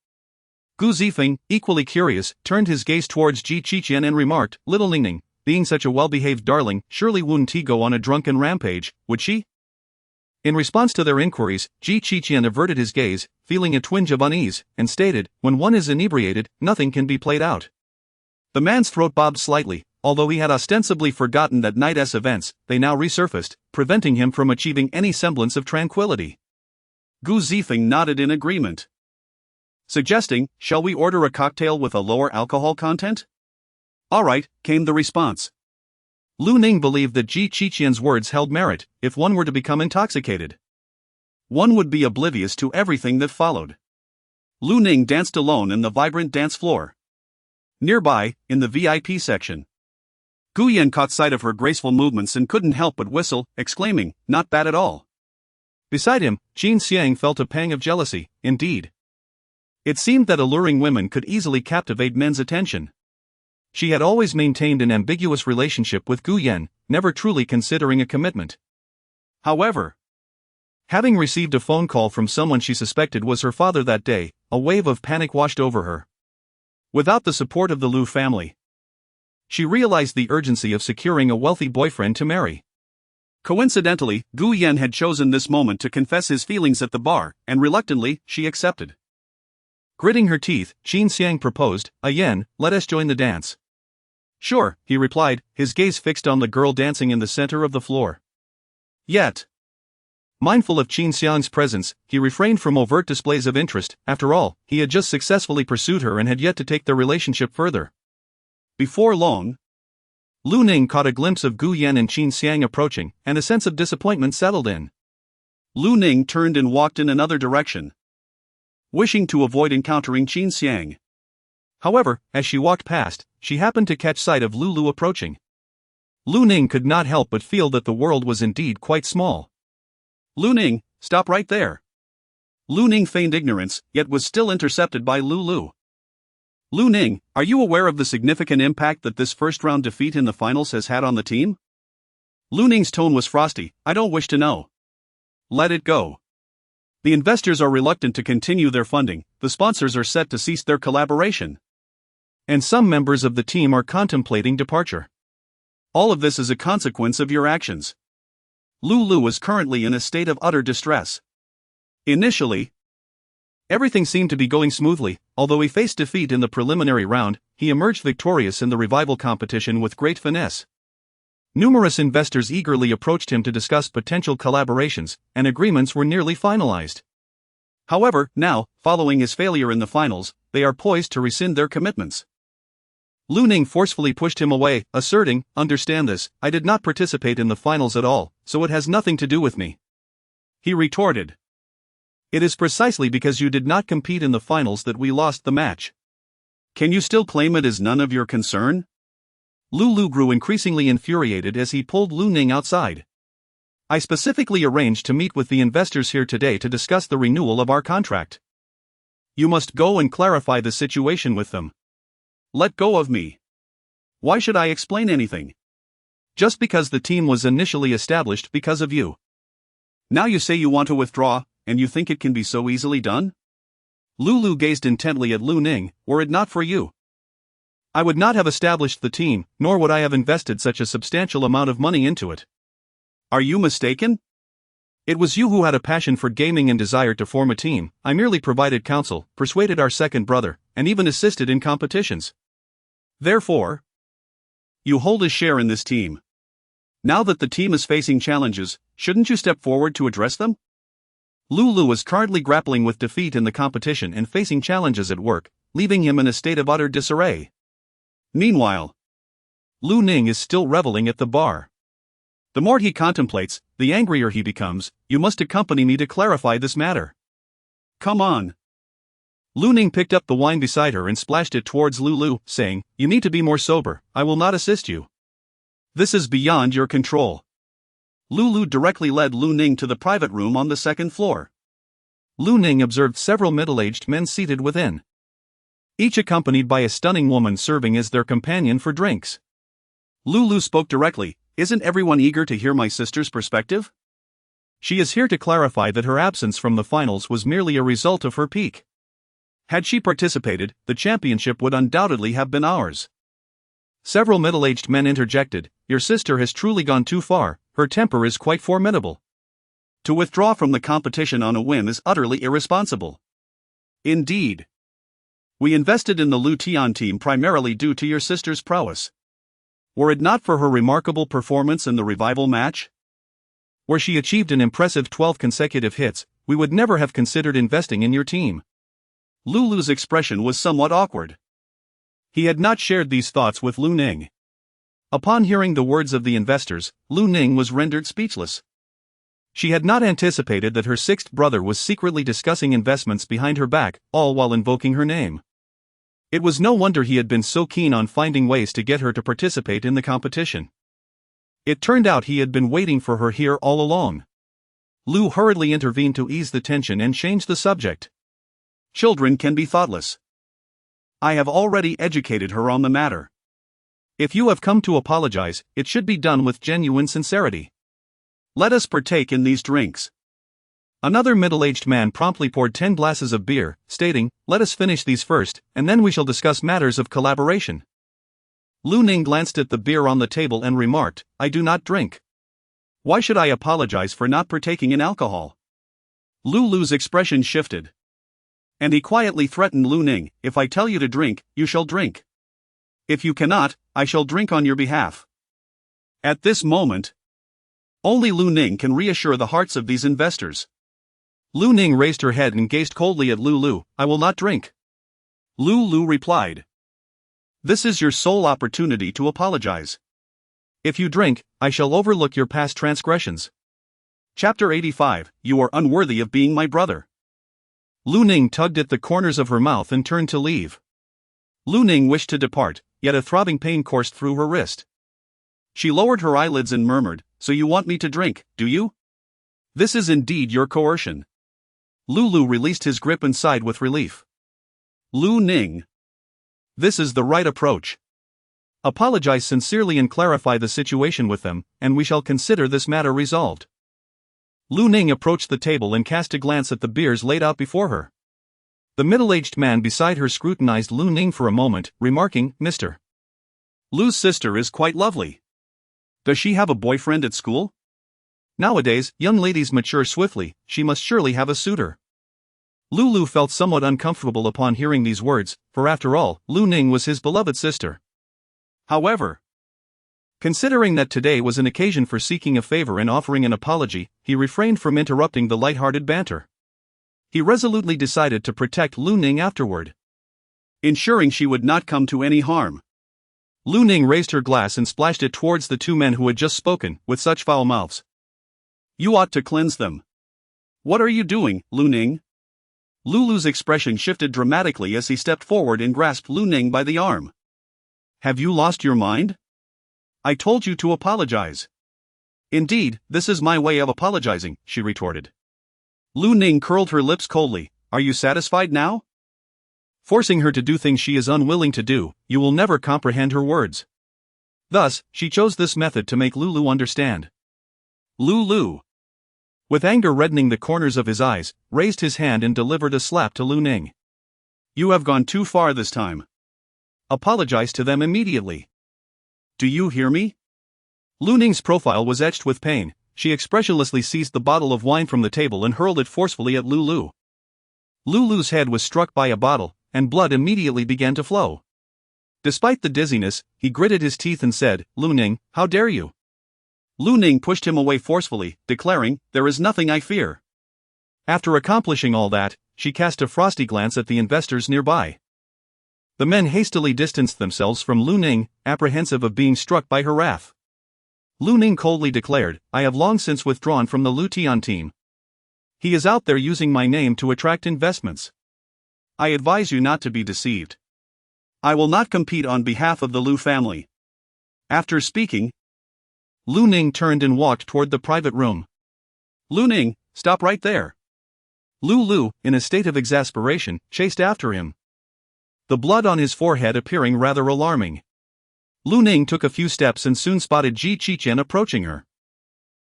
[SPEAKER 1] Gu Zifeng, equally curious, turned his gaze towards Ji Qiqian and remarked, "Little Ning, being such a well-behaved darling, surely wouldn't he go on a drunken rampage, would she?" In response to their inquiries, Ji Qiqian averted his gaze, feeling a twinge of unease, and stated, "When one is inebriated, nothing can be played out." The man's throat bobbed slightly. Although he had ostensibly forgotten that night's events, they now resurfaced, preventing him from achieving any semblance of tranquility. Gu Zifeng nodded in agreement, suggesting, "Shall we order a cocktail with a lower alcohol content?" "All right," came the response. Lu Ning believed that Ji Qiqian's words held merit. If one were to become intoxicated,
[SPEAKER 2] one would be oblivious to everything that followed. Lu Ning danced alone in the vibrant dance floor. Nearby, in the VIP section, Gu Yan caught sight of her graceful movements and couldn't help but whistle, exclaiming, "Not bad at all."
[SPEAKER 1] Beside him, Qin Xiang felt a pang of jealousy. Indeed, it seemed that alluring women could easily captivate men's attention. She had always maintained an ambiguous relationship with Gu Yan, never truly considering a commitment. However, having received a phone call from someone she suspected was her father that day, a wave of panic washed over her. Without the support of the Lu family, she realized the urgency of securing a wealthy boyfriend to marry. Coincidentally, Gu Yan had chosen this moment to confess his feelings at the bar, and reluctantly, she accepted. Gritting her teeth, Qin Xiang proposed, "Yan, let us join the dance." "Sure," he replied, his gaze fixed on the girl dancing in the center of the floor. Yet, mindful of Qin Xiang's presence, he refrained from overt displays of interest. After all, he had just successfully pursued her and had yet to take their relationship further. Before long, Lu Ning caught a glimpse of Gu Yan and Qin Xiang approaching, and a sense of disappointment settled in.
[SPEAKER 2] Lu Ning turned and walked in another direction, wishing to avoid encountering Qin Xiang.
[SPEAKER 1] However, as she walked past, she happened to catch sight of Lu approaching. Lu Ning could not help but feel that the world was indeed quite small.
[SPEAKER 2] Lu Ning, stop right there. Lu Ning feigned ignorance, yet was still intercepted by Lu. Lu Ning, are you aware of the significant impact that this first-round defeat in the finals has had on the team? Lu Ning's tone was frosty. I don't wish to know. Let it go. The investors are reluctant to continue their funding, the sponsors are set to cease their collaboration.
[SPEAKER 1] And some members of the team are contemplating departure.
[SPEAKER 2] All of this is a consequence of your actions. Lu is currently in a state of utter distress. Initially,
[SPEAKER 1] everything seemed to be going smoothly. Although he faced defeat in the preliminary round, he emerged victorious in the revival competition with great finesse. Numerous investors eagerly approached him to discuss potential collaborations, and agreements were nearly finalized.
[SPEAKER 2] However, now, following his failure in the finals, they are poised to rescind their commitments.
[SPEAKER 1] Lu Ning forcefully pushed him away, asserting, "Understand this, I did not participate in the finals at all, so it has nothing to do with me."
[SPEAKER 2] He retorted,
[SPEAKER 1] "It is precisely because you did not compete in the finals that we lost the match.
[SPEAKER 2] Can you still claim it is none of your concern?"
[SPEAKER 1] Lu grew increasingly infuriated as he pulled Lu Ning outside. "I specifically arranged to meet with the investors here today to discuss the renewal of our contract. You must go and clarify the situation with them."
[SPEAKER 2] "Let go of me. Why should I explain anything?"
[SPEAKER 1] "Just because the team was initially established because of you.
[SPEAKER 2] Now you say you want to withdraw, and you think it can be so easily done?"
[SPEAKER 1] Lu gazed intently at Lu Ning. "Were it not for you, I would not have established the team, nor would I have invested such a substantial amount of money into it."
[SPEAKER 2] "Are you mistaken?
[SPEAKER 1] It was you who had a passion for gaming and desired to form a team. I merely provided counsel, persuaded our second brother, and even assisted in competitions.
[SPEAKER 2] Therefore, you hold a share in this team. Now that the team is facing challenges, shouldn't you step forward to address them?"
[SPEAKER 1] Lu was currently grappling with defeat in the competition and facing challenges at work, leaving him in a state of utter disarray.
[SPEAKER 2] Meanwhile,
[SPEAKER 1] Lu Ning is still reveling at the bar.
[SPEAKER 2] The more he contemplates, the angrier he becomes. "You must accompany me to clarify this matter." "Come on."
[SPEAKER 1] Lu Ning picked up the wine beside her and splashed it towards Lu, saying, "You need to be more sober, I will not assist you.
[SPEAKER 2] This is beyond your control." Lu directly led Lu Ning to the private room on the second floor.
[SPEAKER 1] Lu Ning observed several middle-aged men seated within, each accompanied by a stunning woman serving as their companion for drinks.
[SPEAKER 2] Lu spoke directly, "Isn't everyone eager to hear my sister's perspective?
[SPEAKER 1] She is here to clarify that her absence from the finals was merely a result of her peak. Had she participated, the championship would undoubtedly have been ours." Several middle-aged men interjected, "Your sister has truly gone too far, her temper is quite formidable.
[SPEAKER 2] To withdraw from the competition on a whim is utterly irresponsible." "Indeed. We invested in the Lu Tian team primarily due to your sister's prowess. Were it not for her remarkable performance in the revival match,
[SPEAKER 1] where she achieved an impressive 12 consecutive hits, we would never have considered investing in your team."
[SPEAKER 2] Lu's expression was somewhat awkward.
[SPEAKER 1] He had not shared these thoughts with Lu Ning. Upon hearing the words of the investors, Lu Ning was rendered speechless. She had not anticipated that her sixth brother was secretly discussing investments behind her back, all while invoking her name. It was no wonder he had been so keen on finding ways to get her to participate in the competition. It turned out he had been waiting for her here all along. Lu hurriedly intervened to ease the tension and change the subject.
[SPEAKER 2] "Children can be thoughtless. I have already educated her on the matter.
[SPEAKER 1] If you have come to apologize, it should be done with genuine sincerity.
[SPEAKER 2] Let us partake in these drinks."
[SPEAKER 1] Another middle-aged man promptly poured 10 glasses of beer, stating, "Let us finish these first, and then we shall discuss matters of collaboration." Lu Ning glanced at the beer on the table and remarked, "I do not drink.
[SPEAKER 2] Why should I apologize for not partaking in alcohol?" Lu's expression shifted, and he quietly threatened Lu Ning, "If I tell you to drink, you shall drink. If you cannot, I shall drink on your behalf." At this moment, only Lu Ning can reassure the hearts of these investors.
[SPEAKER 1] Lu Ning raised her head and gazed coldly at Lu. "I will not drink."
[SPEAKER 2] Lu replied, "This is your sole opportunity to apologize.
[SPEAKER 1] If you drink, I shall overlook your past transgressions.
[SPEAKER 2] Chapter 85, You are unworthy of being my brother.
[SPEAKER 1] Lu Ning tugged at the corners of her mouth and turned to leave.
[SPEAKER 2] Lu Ning wished to depart, yet a throbbing pain coursed through her wrist. She lowered her eyelids and murmured, So you want me to drink, do you? This is indeed your coercion.
[SPEAKER 1] Lu released his grip and sighed with relief.
[SPEAKER 2] Lu Ning.
[SPEAKER 1] This is the right approach. Apologize sincerely and clarify the situation with them, and we shall consider this matter resolved. Lu Ning approached the table and cast a glance at the beers laid out before her. The middle-aged man beside her scrutinized Lu Ning for a moment, remarking, Mr.
[SPEAKER 2] Lu's sister is quite lovely. Does she have a boyfriend at school?
[SPEAKER 1] Nowadays, young ladies mature swiftly, she must surely have a suitor. Lu felt somewhat uncomfortable upon hearing these words, for after all, Lu Ning was his beloved sister.
[SPEAKER 2] However,
[SPEAKER 1] considering that today was an occasion for seeking a favor and offering an apology, he refrained from interrupting the light-hearted banter. He resolutely decided to protect Lu Ning afterward,
[SPEAKER 2] ensuring she would not come to any harm.
[SPEAKER 1] Lu Ning raised her glass and splashed it towards the two men who had just spoken, with such foul mouths.
[SPEAKER 2] You ought to cleanse them. What are you doing, Lu Ning? Lulu's expression shifted dramatically as he stepped forward and grasped Lu Ning by the arm. Have you lost your mind? I told you to apologize.
[SPEAKER 1] Indeed, this is my way of apologizing, she retorted.
[SPEAKER 2] Lu Ning curled her lips coldly. Are you satisfied now?
[SPEAKER 1] Forcing her to do things she is unwilling to do, you will never comprehend her words. Thus, she chose this method to make Lu understand.
[SPEAKER 2] Lu,
[SPEAKER 1] with anger reddening the corners of his eyes, raised his hand and delivered a slap to Lu Ning.
[SPEAKER 2] You have gone too far this time.
[SPEAKER 1] Apologize to them immediately.
[SPEAKER 2] Do you hear me?
[SPEAKER 1] Lu Ning's profile was etched with pain. She expressionlessly seized the bottle of wine from the table and hurled it forcefully at Lu. Lulu's head was struck by a bottle, and blood immediately began to flow. Despite the dizziness, he gritted his teeth and said, Lu Ning, how dare you?
[SPEAKER 2] Lu Ning pushed him away forcefully, declaring, There is nothing I fear.
[SPEAKER 1] After accomplishing all that, she cast a frosty glance at the investors nearby. The men hastily distanced themselves from Lu Ning, apprehensive of being struck by her wrath. Lu Ning coldly declared, I have long since withdrawn from the Lu Tian team. He is out there using my name to attract investments.
[SPEAKER 2] I advise you not to be deceived. I will not compete on behalf of the Lu family. After speaking,
[SPEAKER 1] Lu Ning turned and walked toward the private room.
[SPEAKER 2] Lu Ning, stop right there.
[SPEAKER 1] Lu, in a state of exasperation, chased after him, the blood on his forehead appearing rather alarming. Lu Ning took a few steps and soon spotted Ji Qichen approaching her.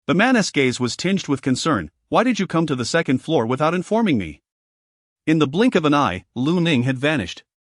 [SPEAKER 2] The man's gaze was tinged with concern. Why did you come to the second floor without informing me?
[SPEAKER 1] In the blink of an eye, Lu Ning had vanished.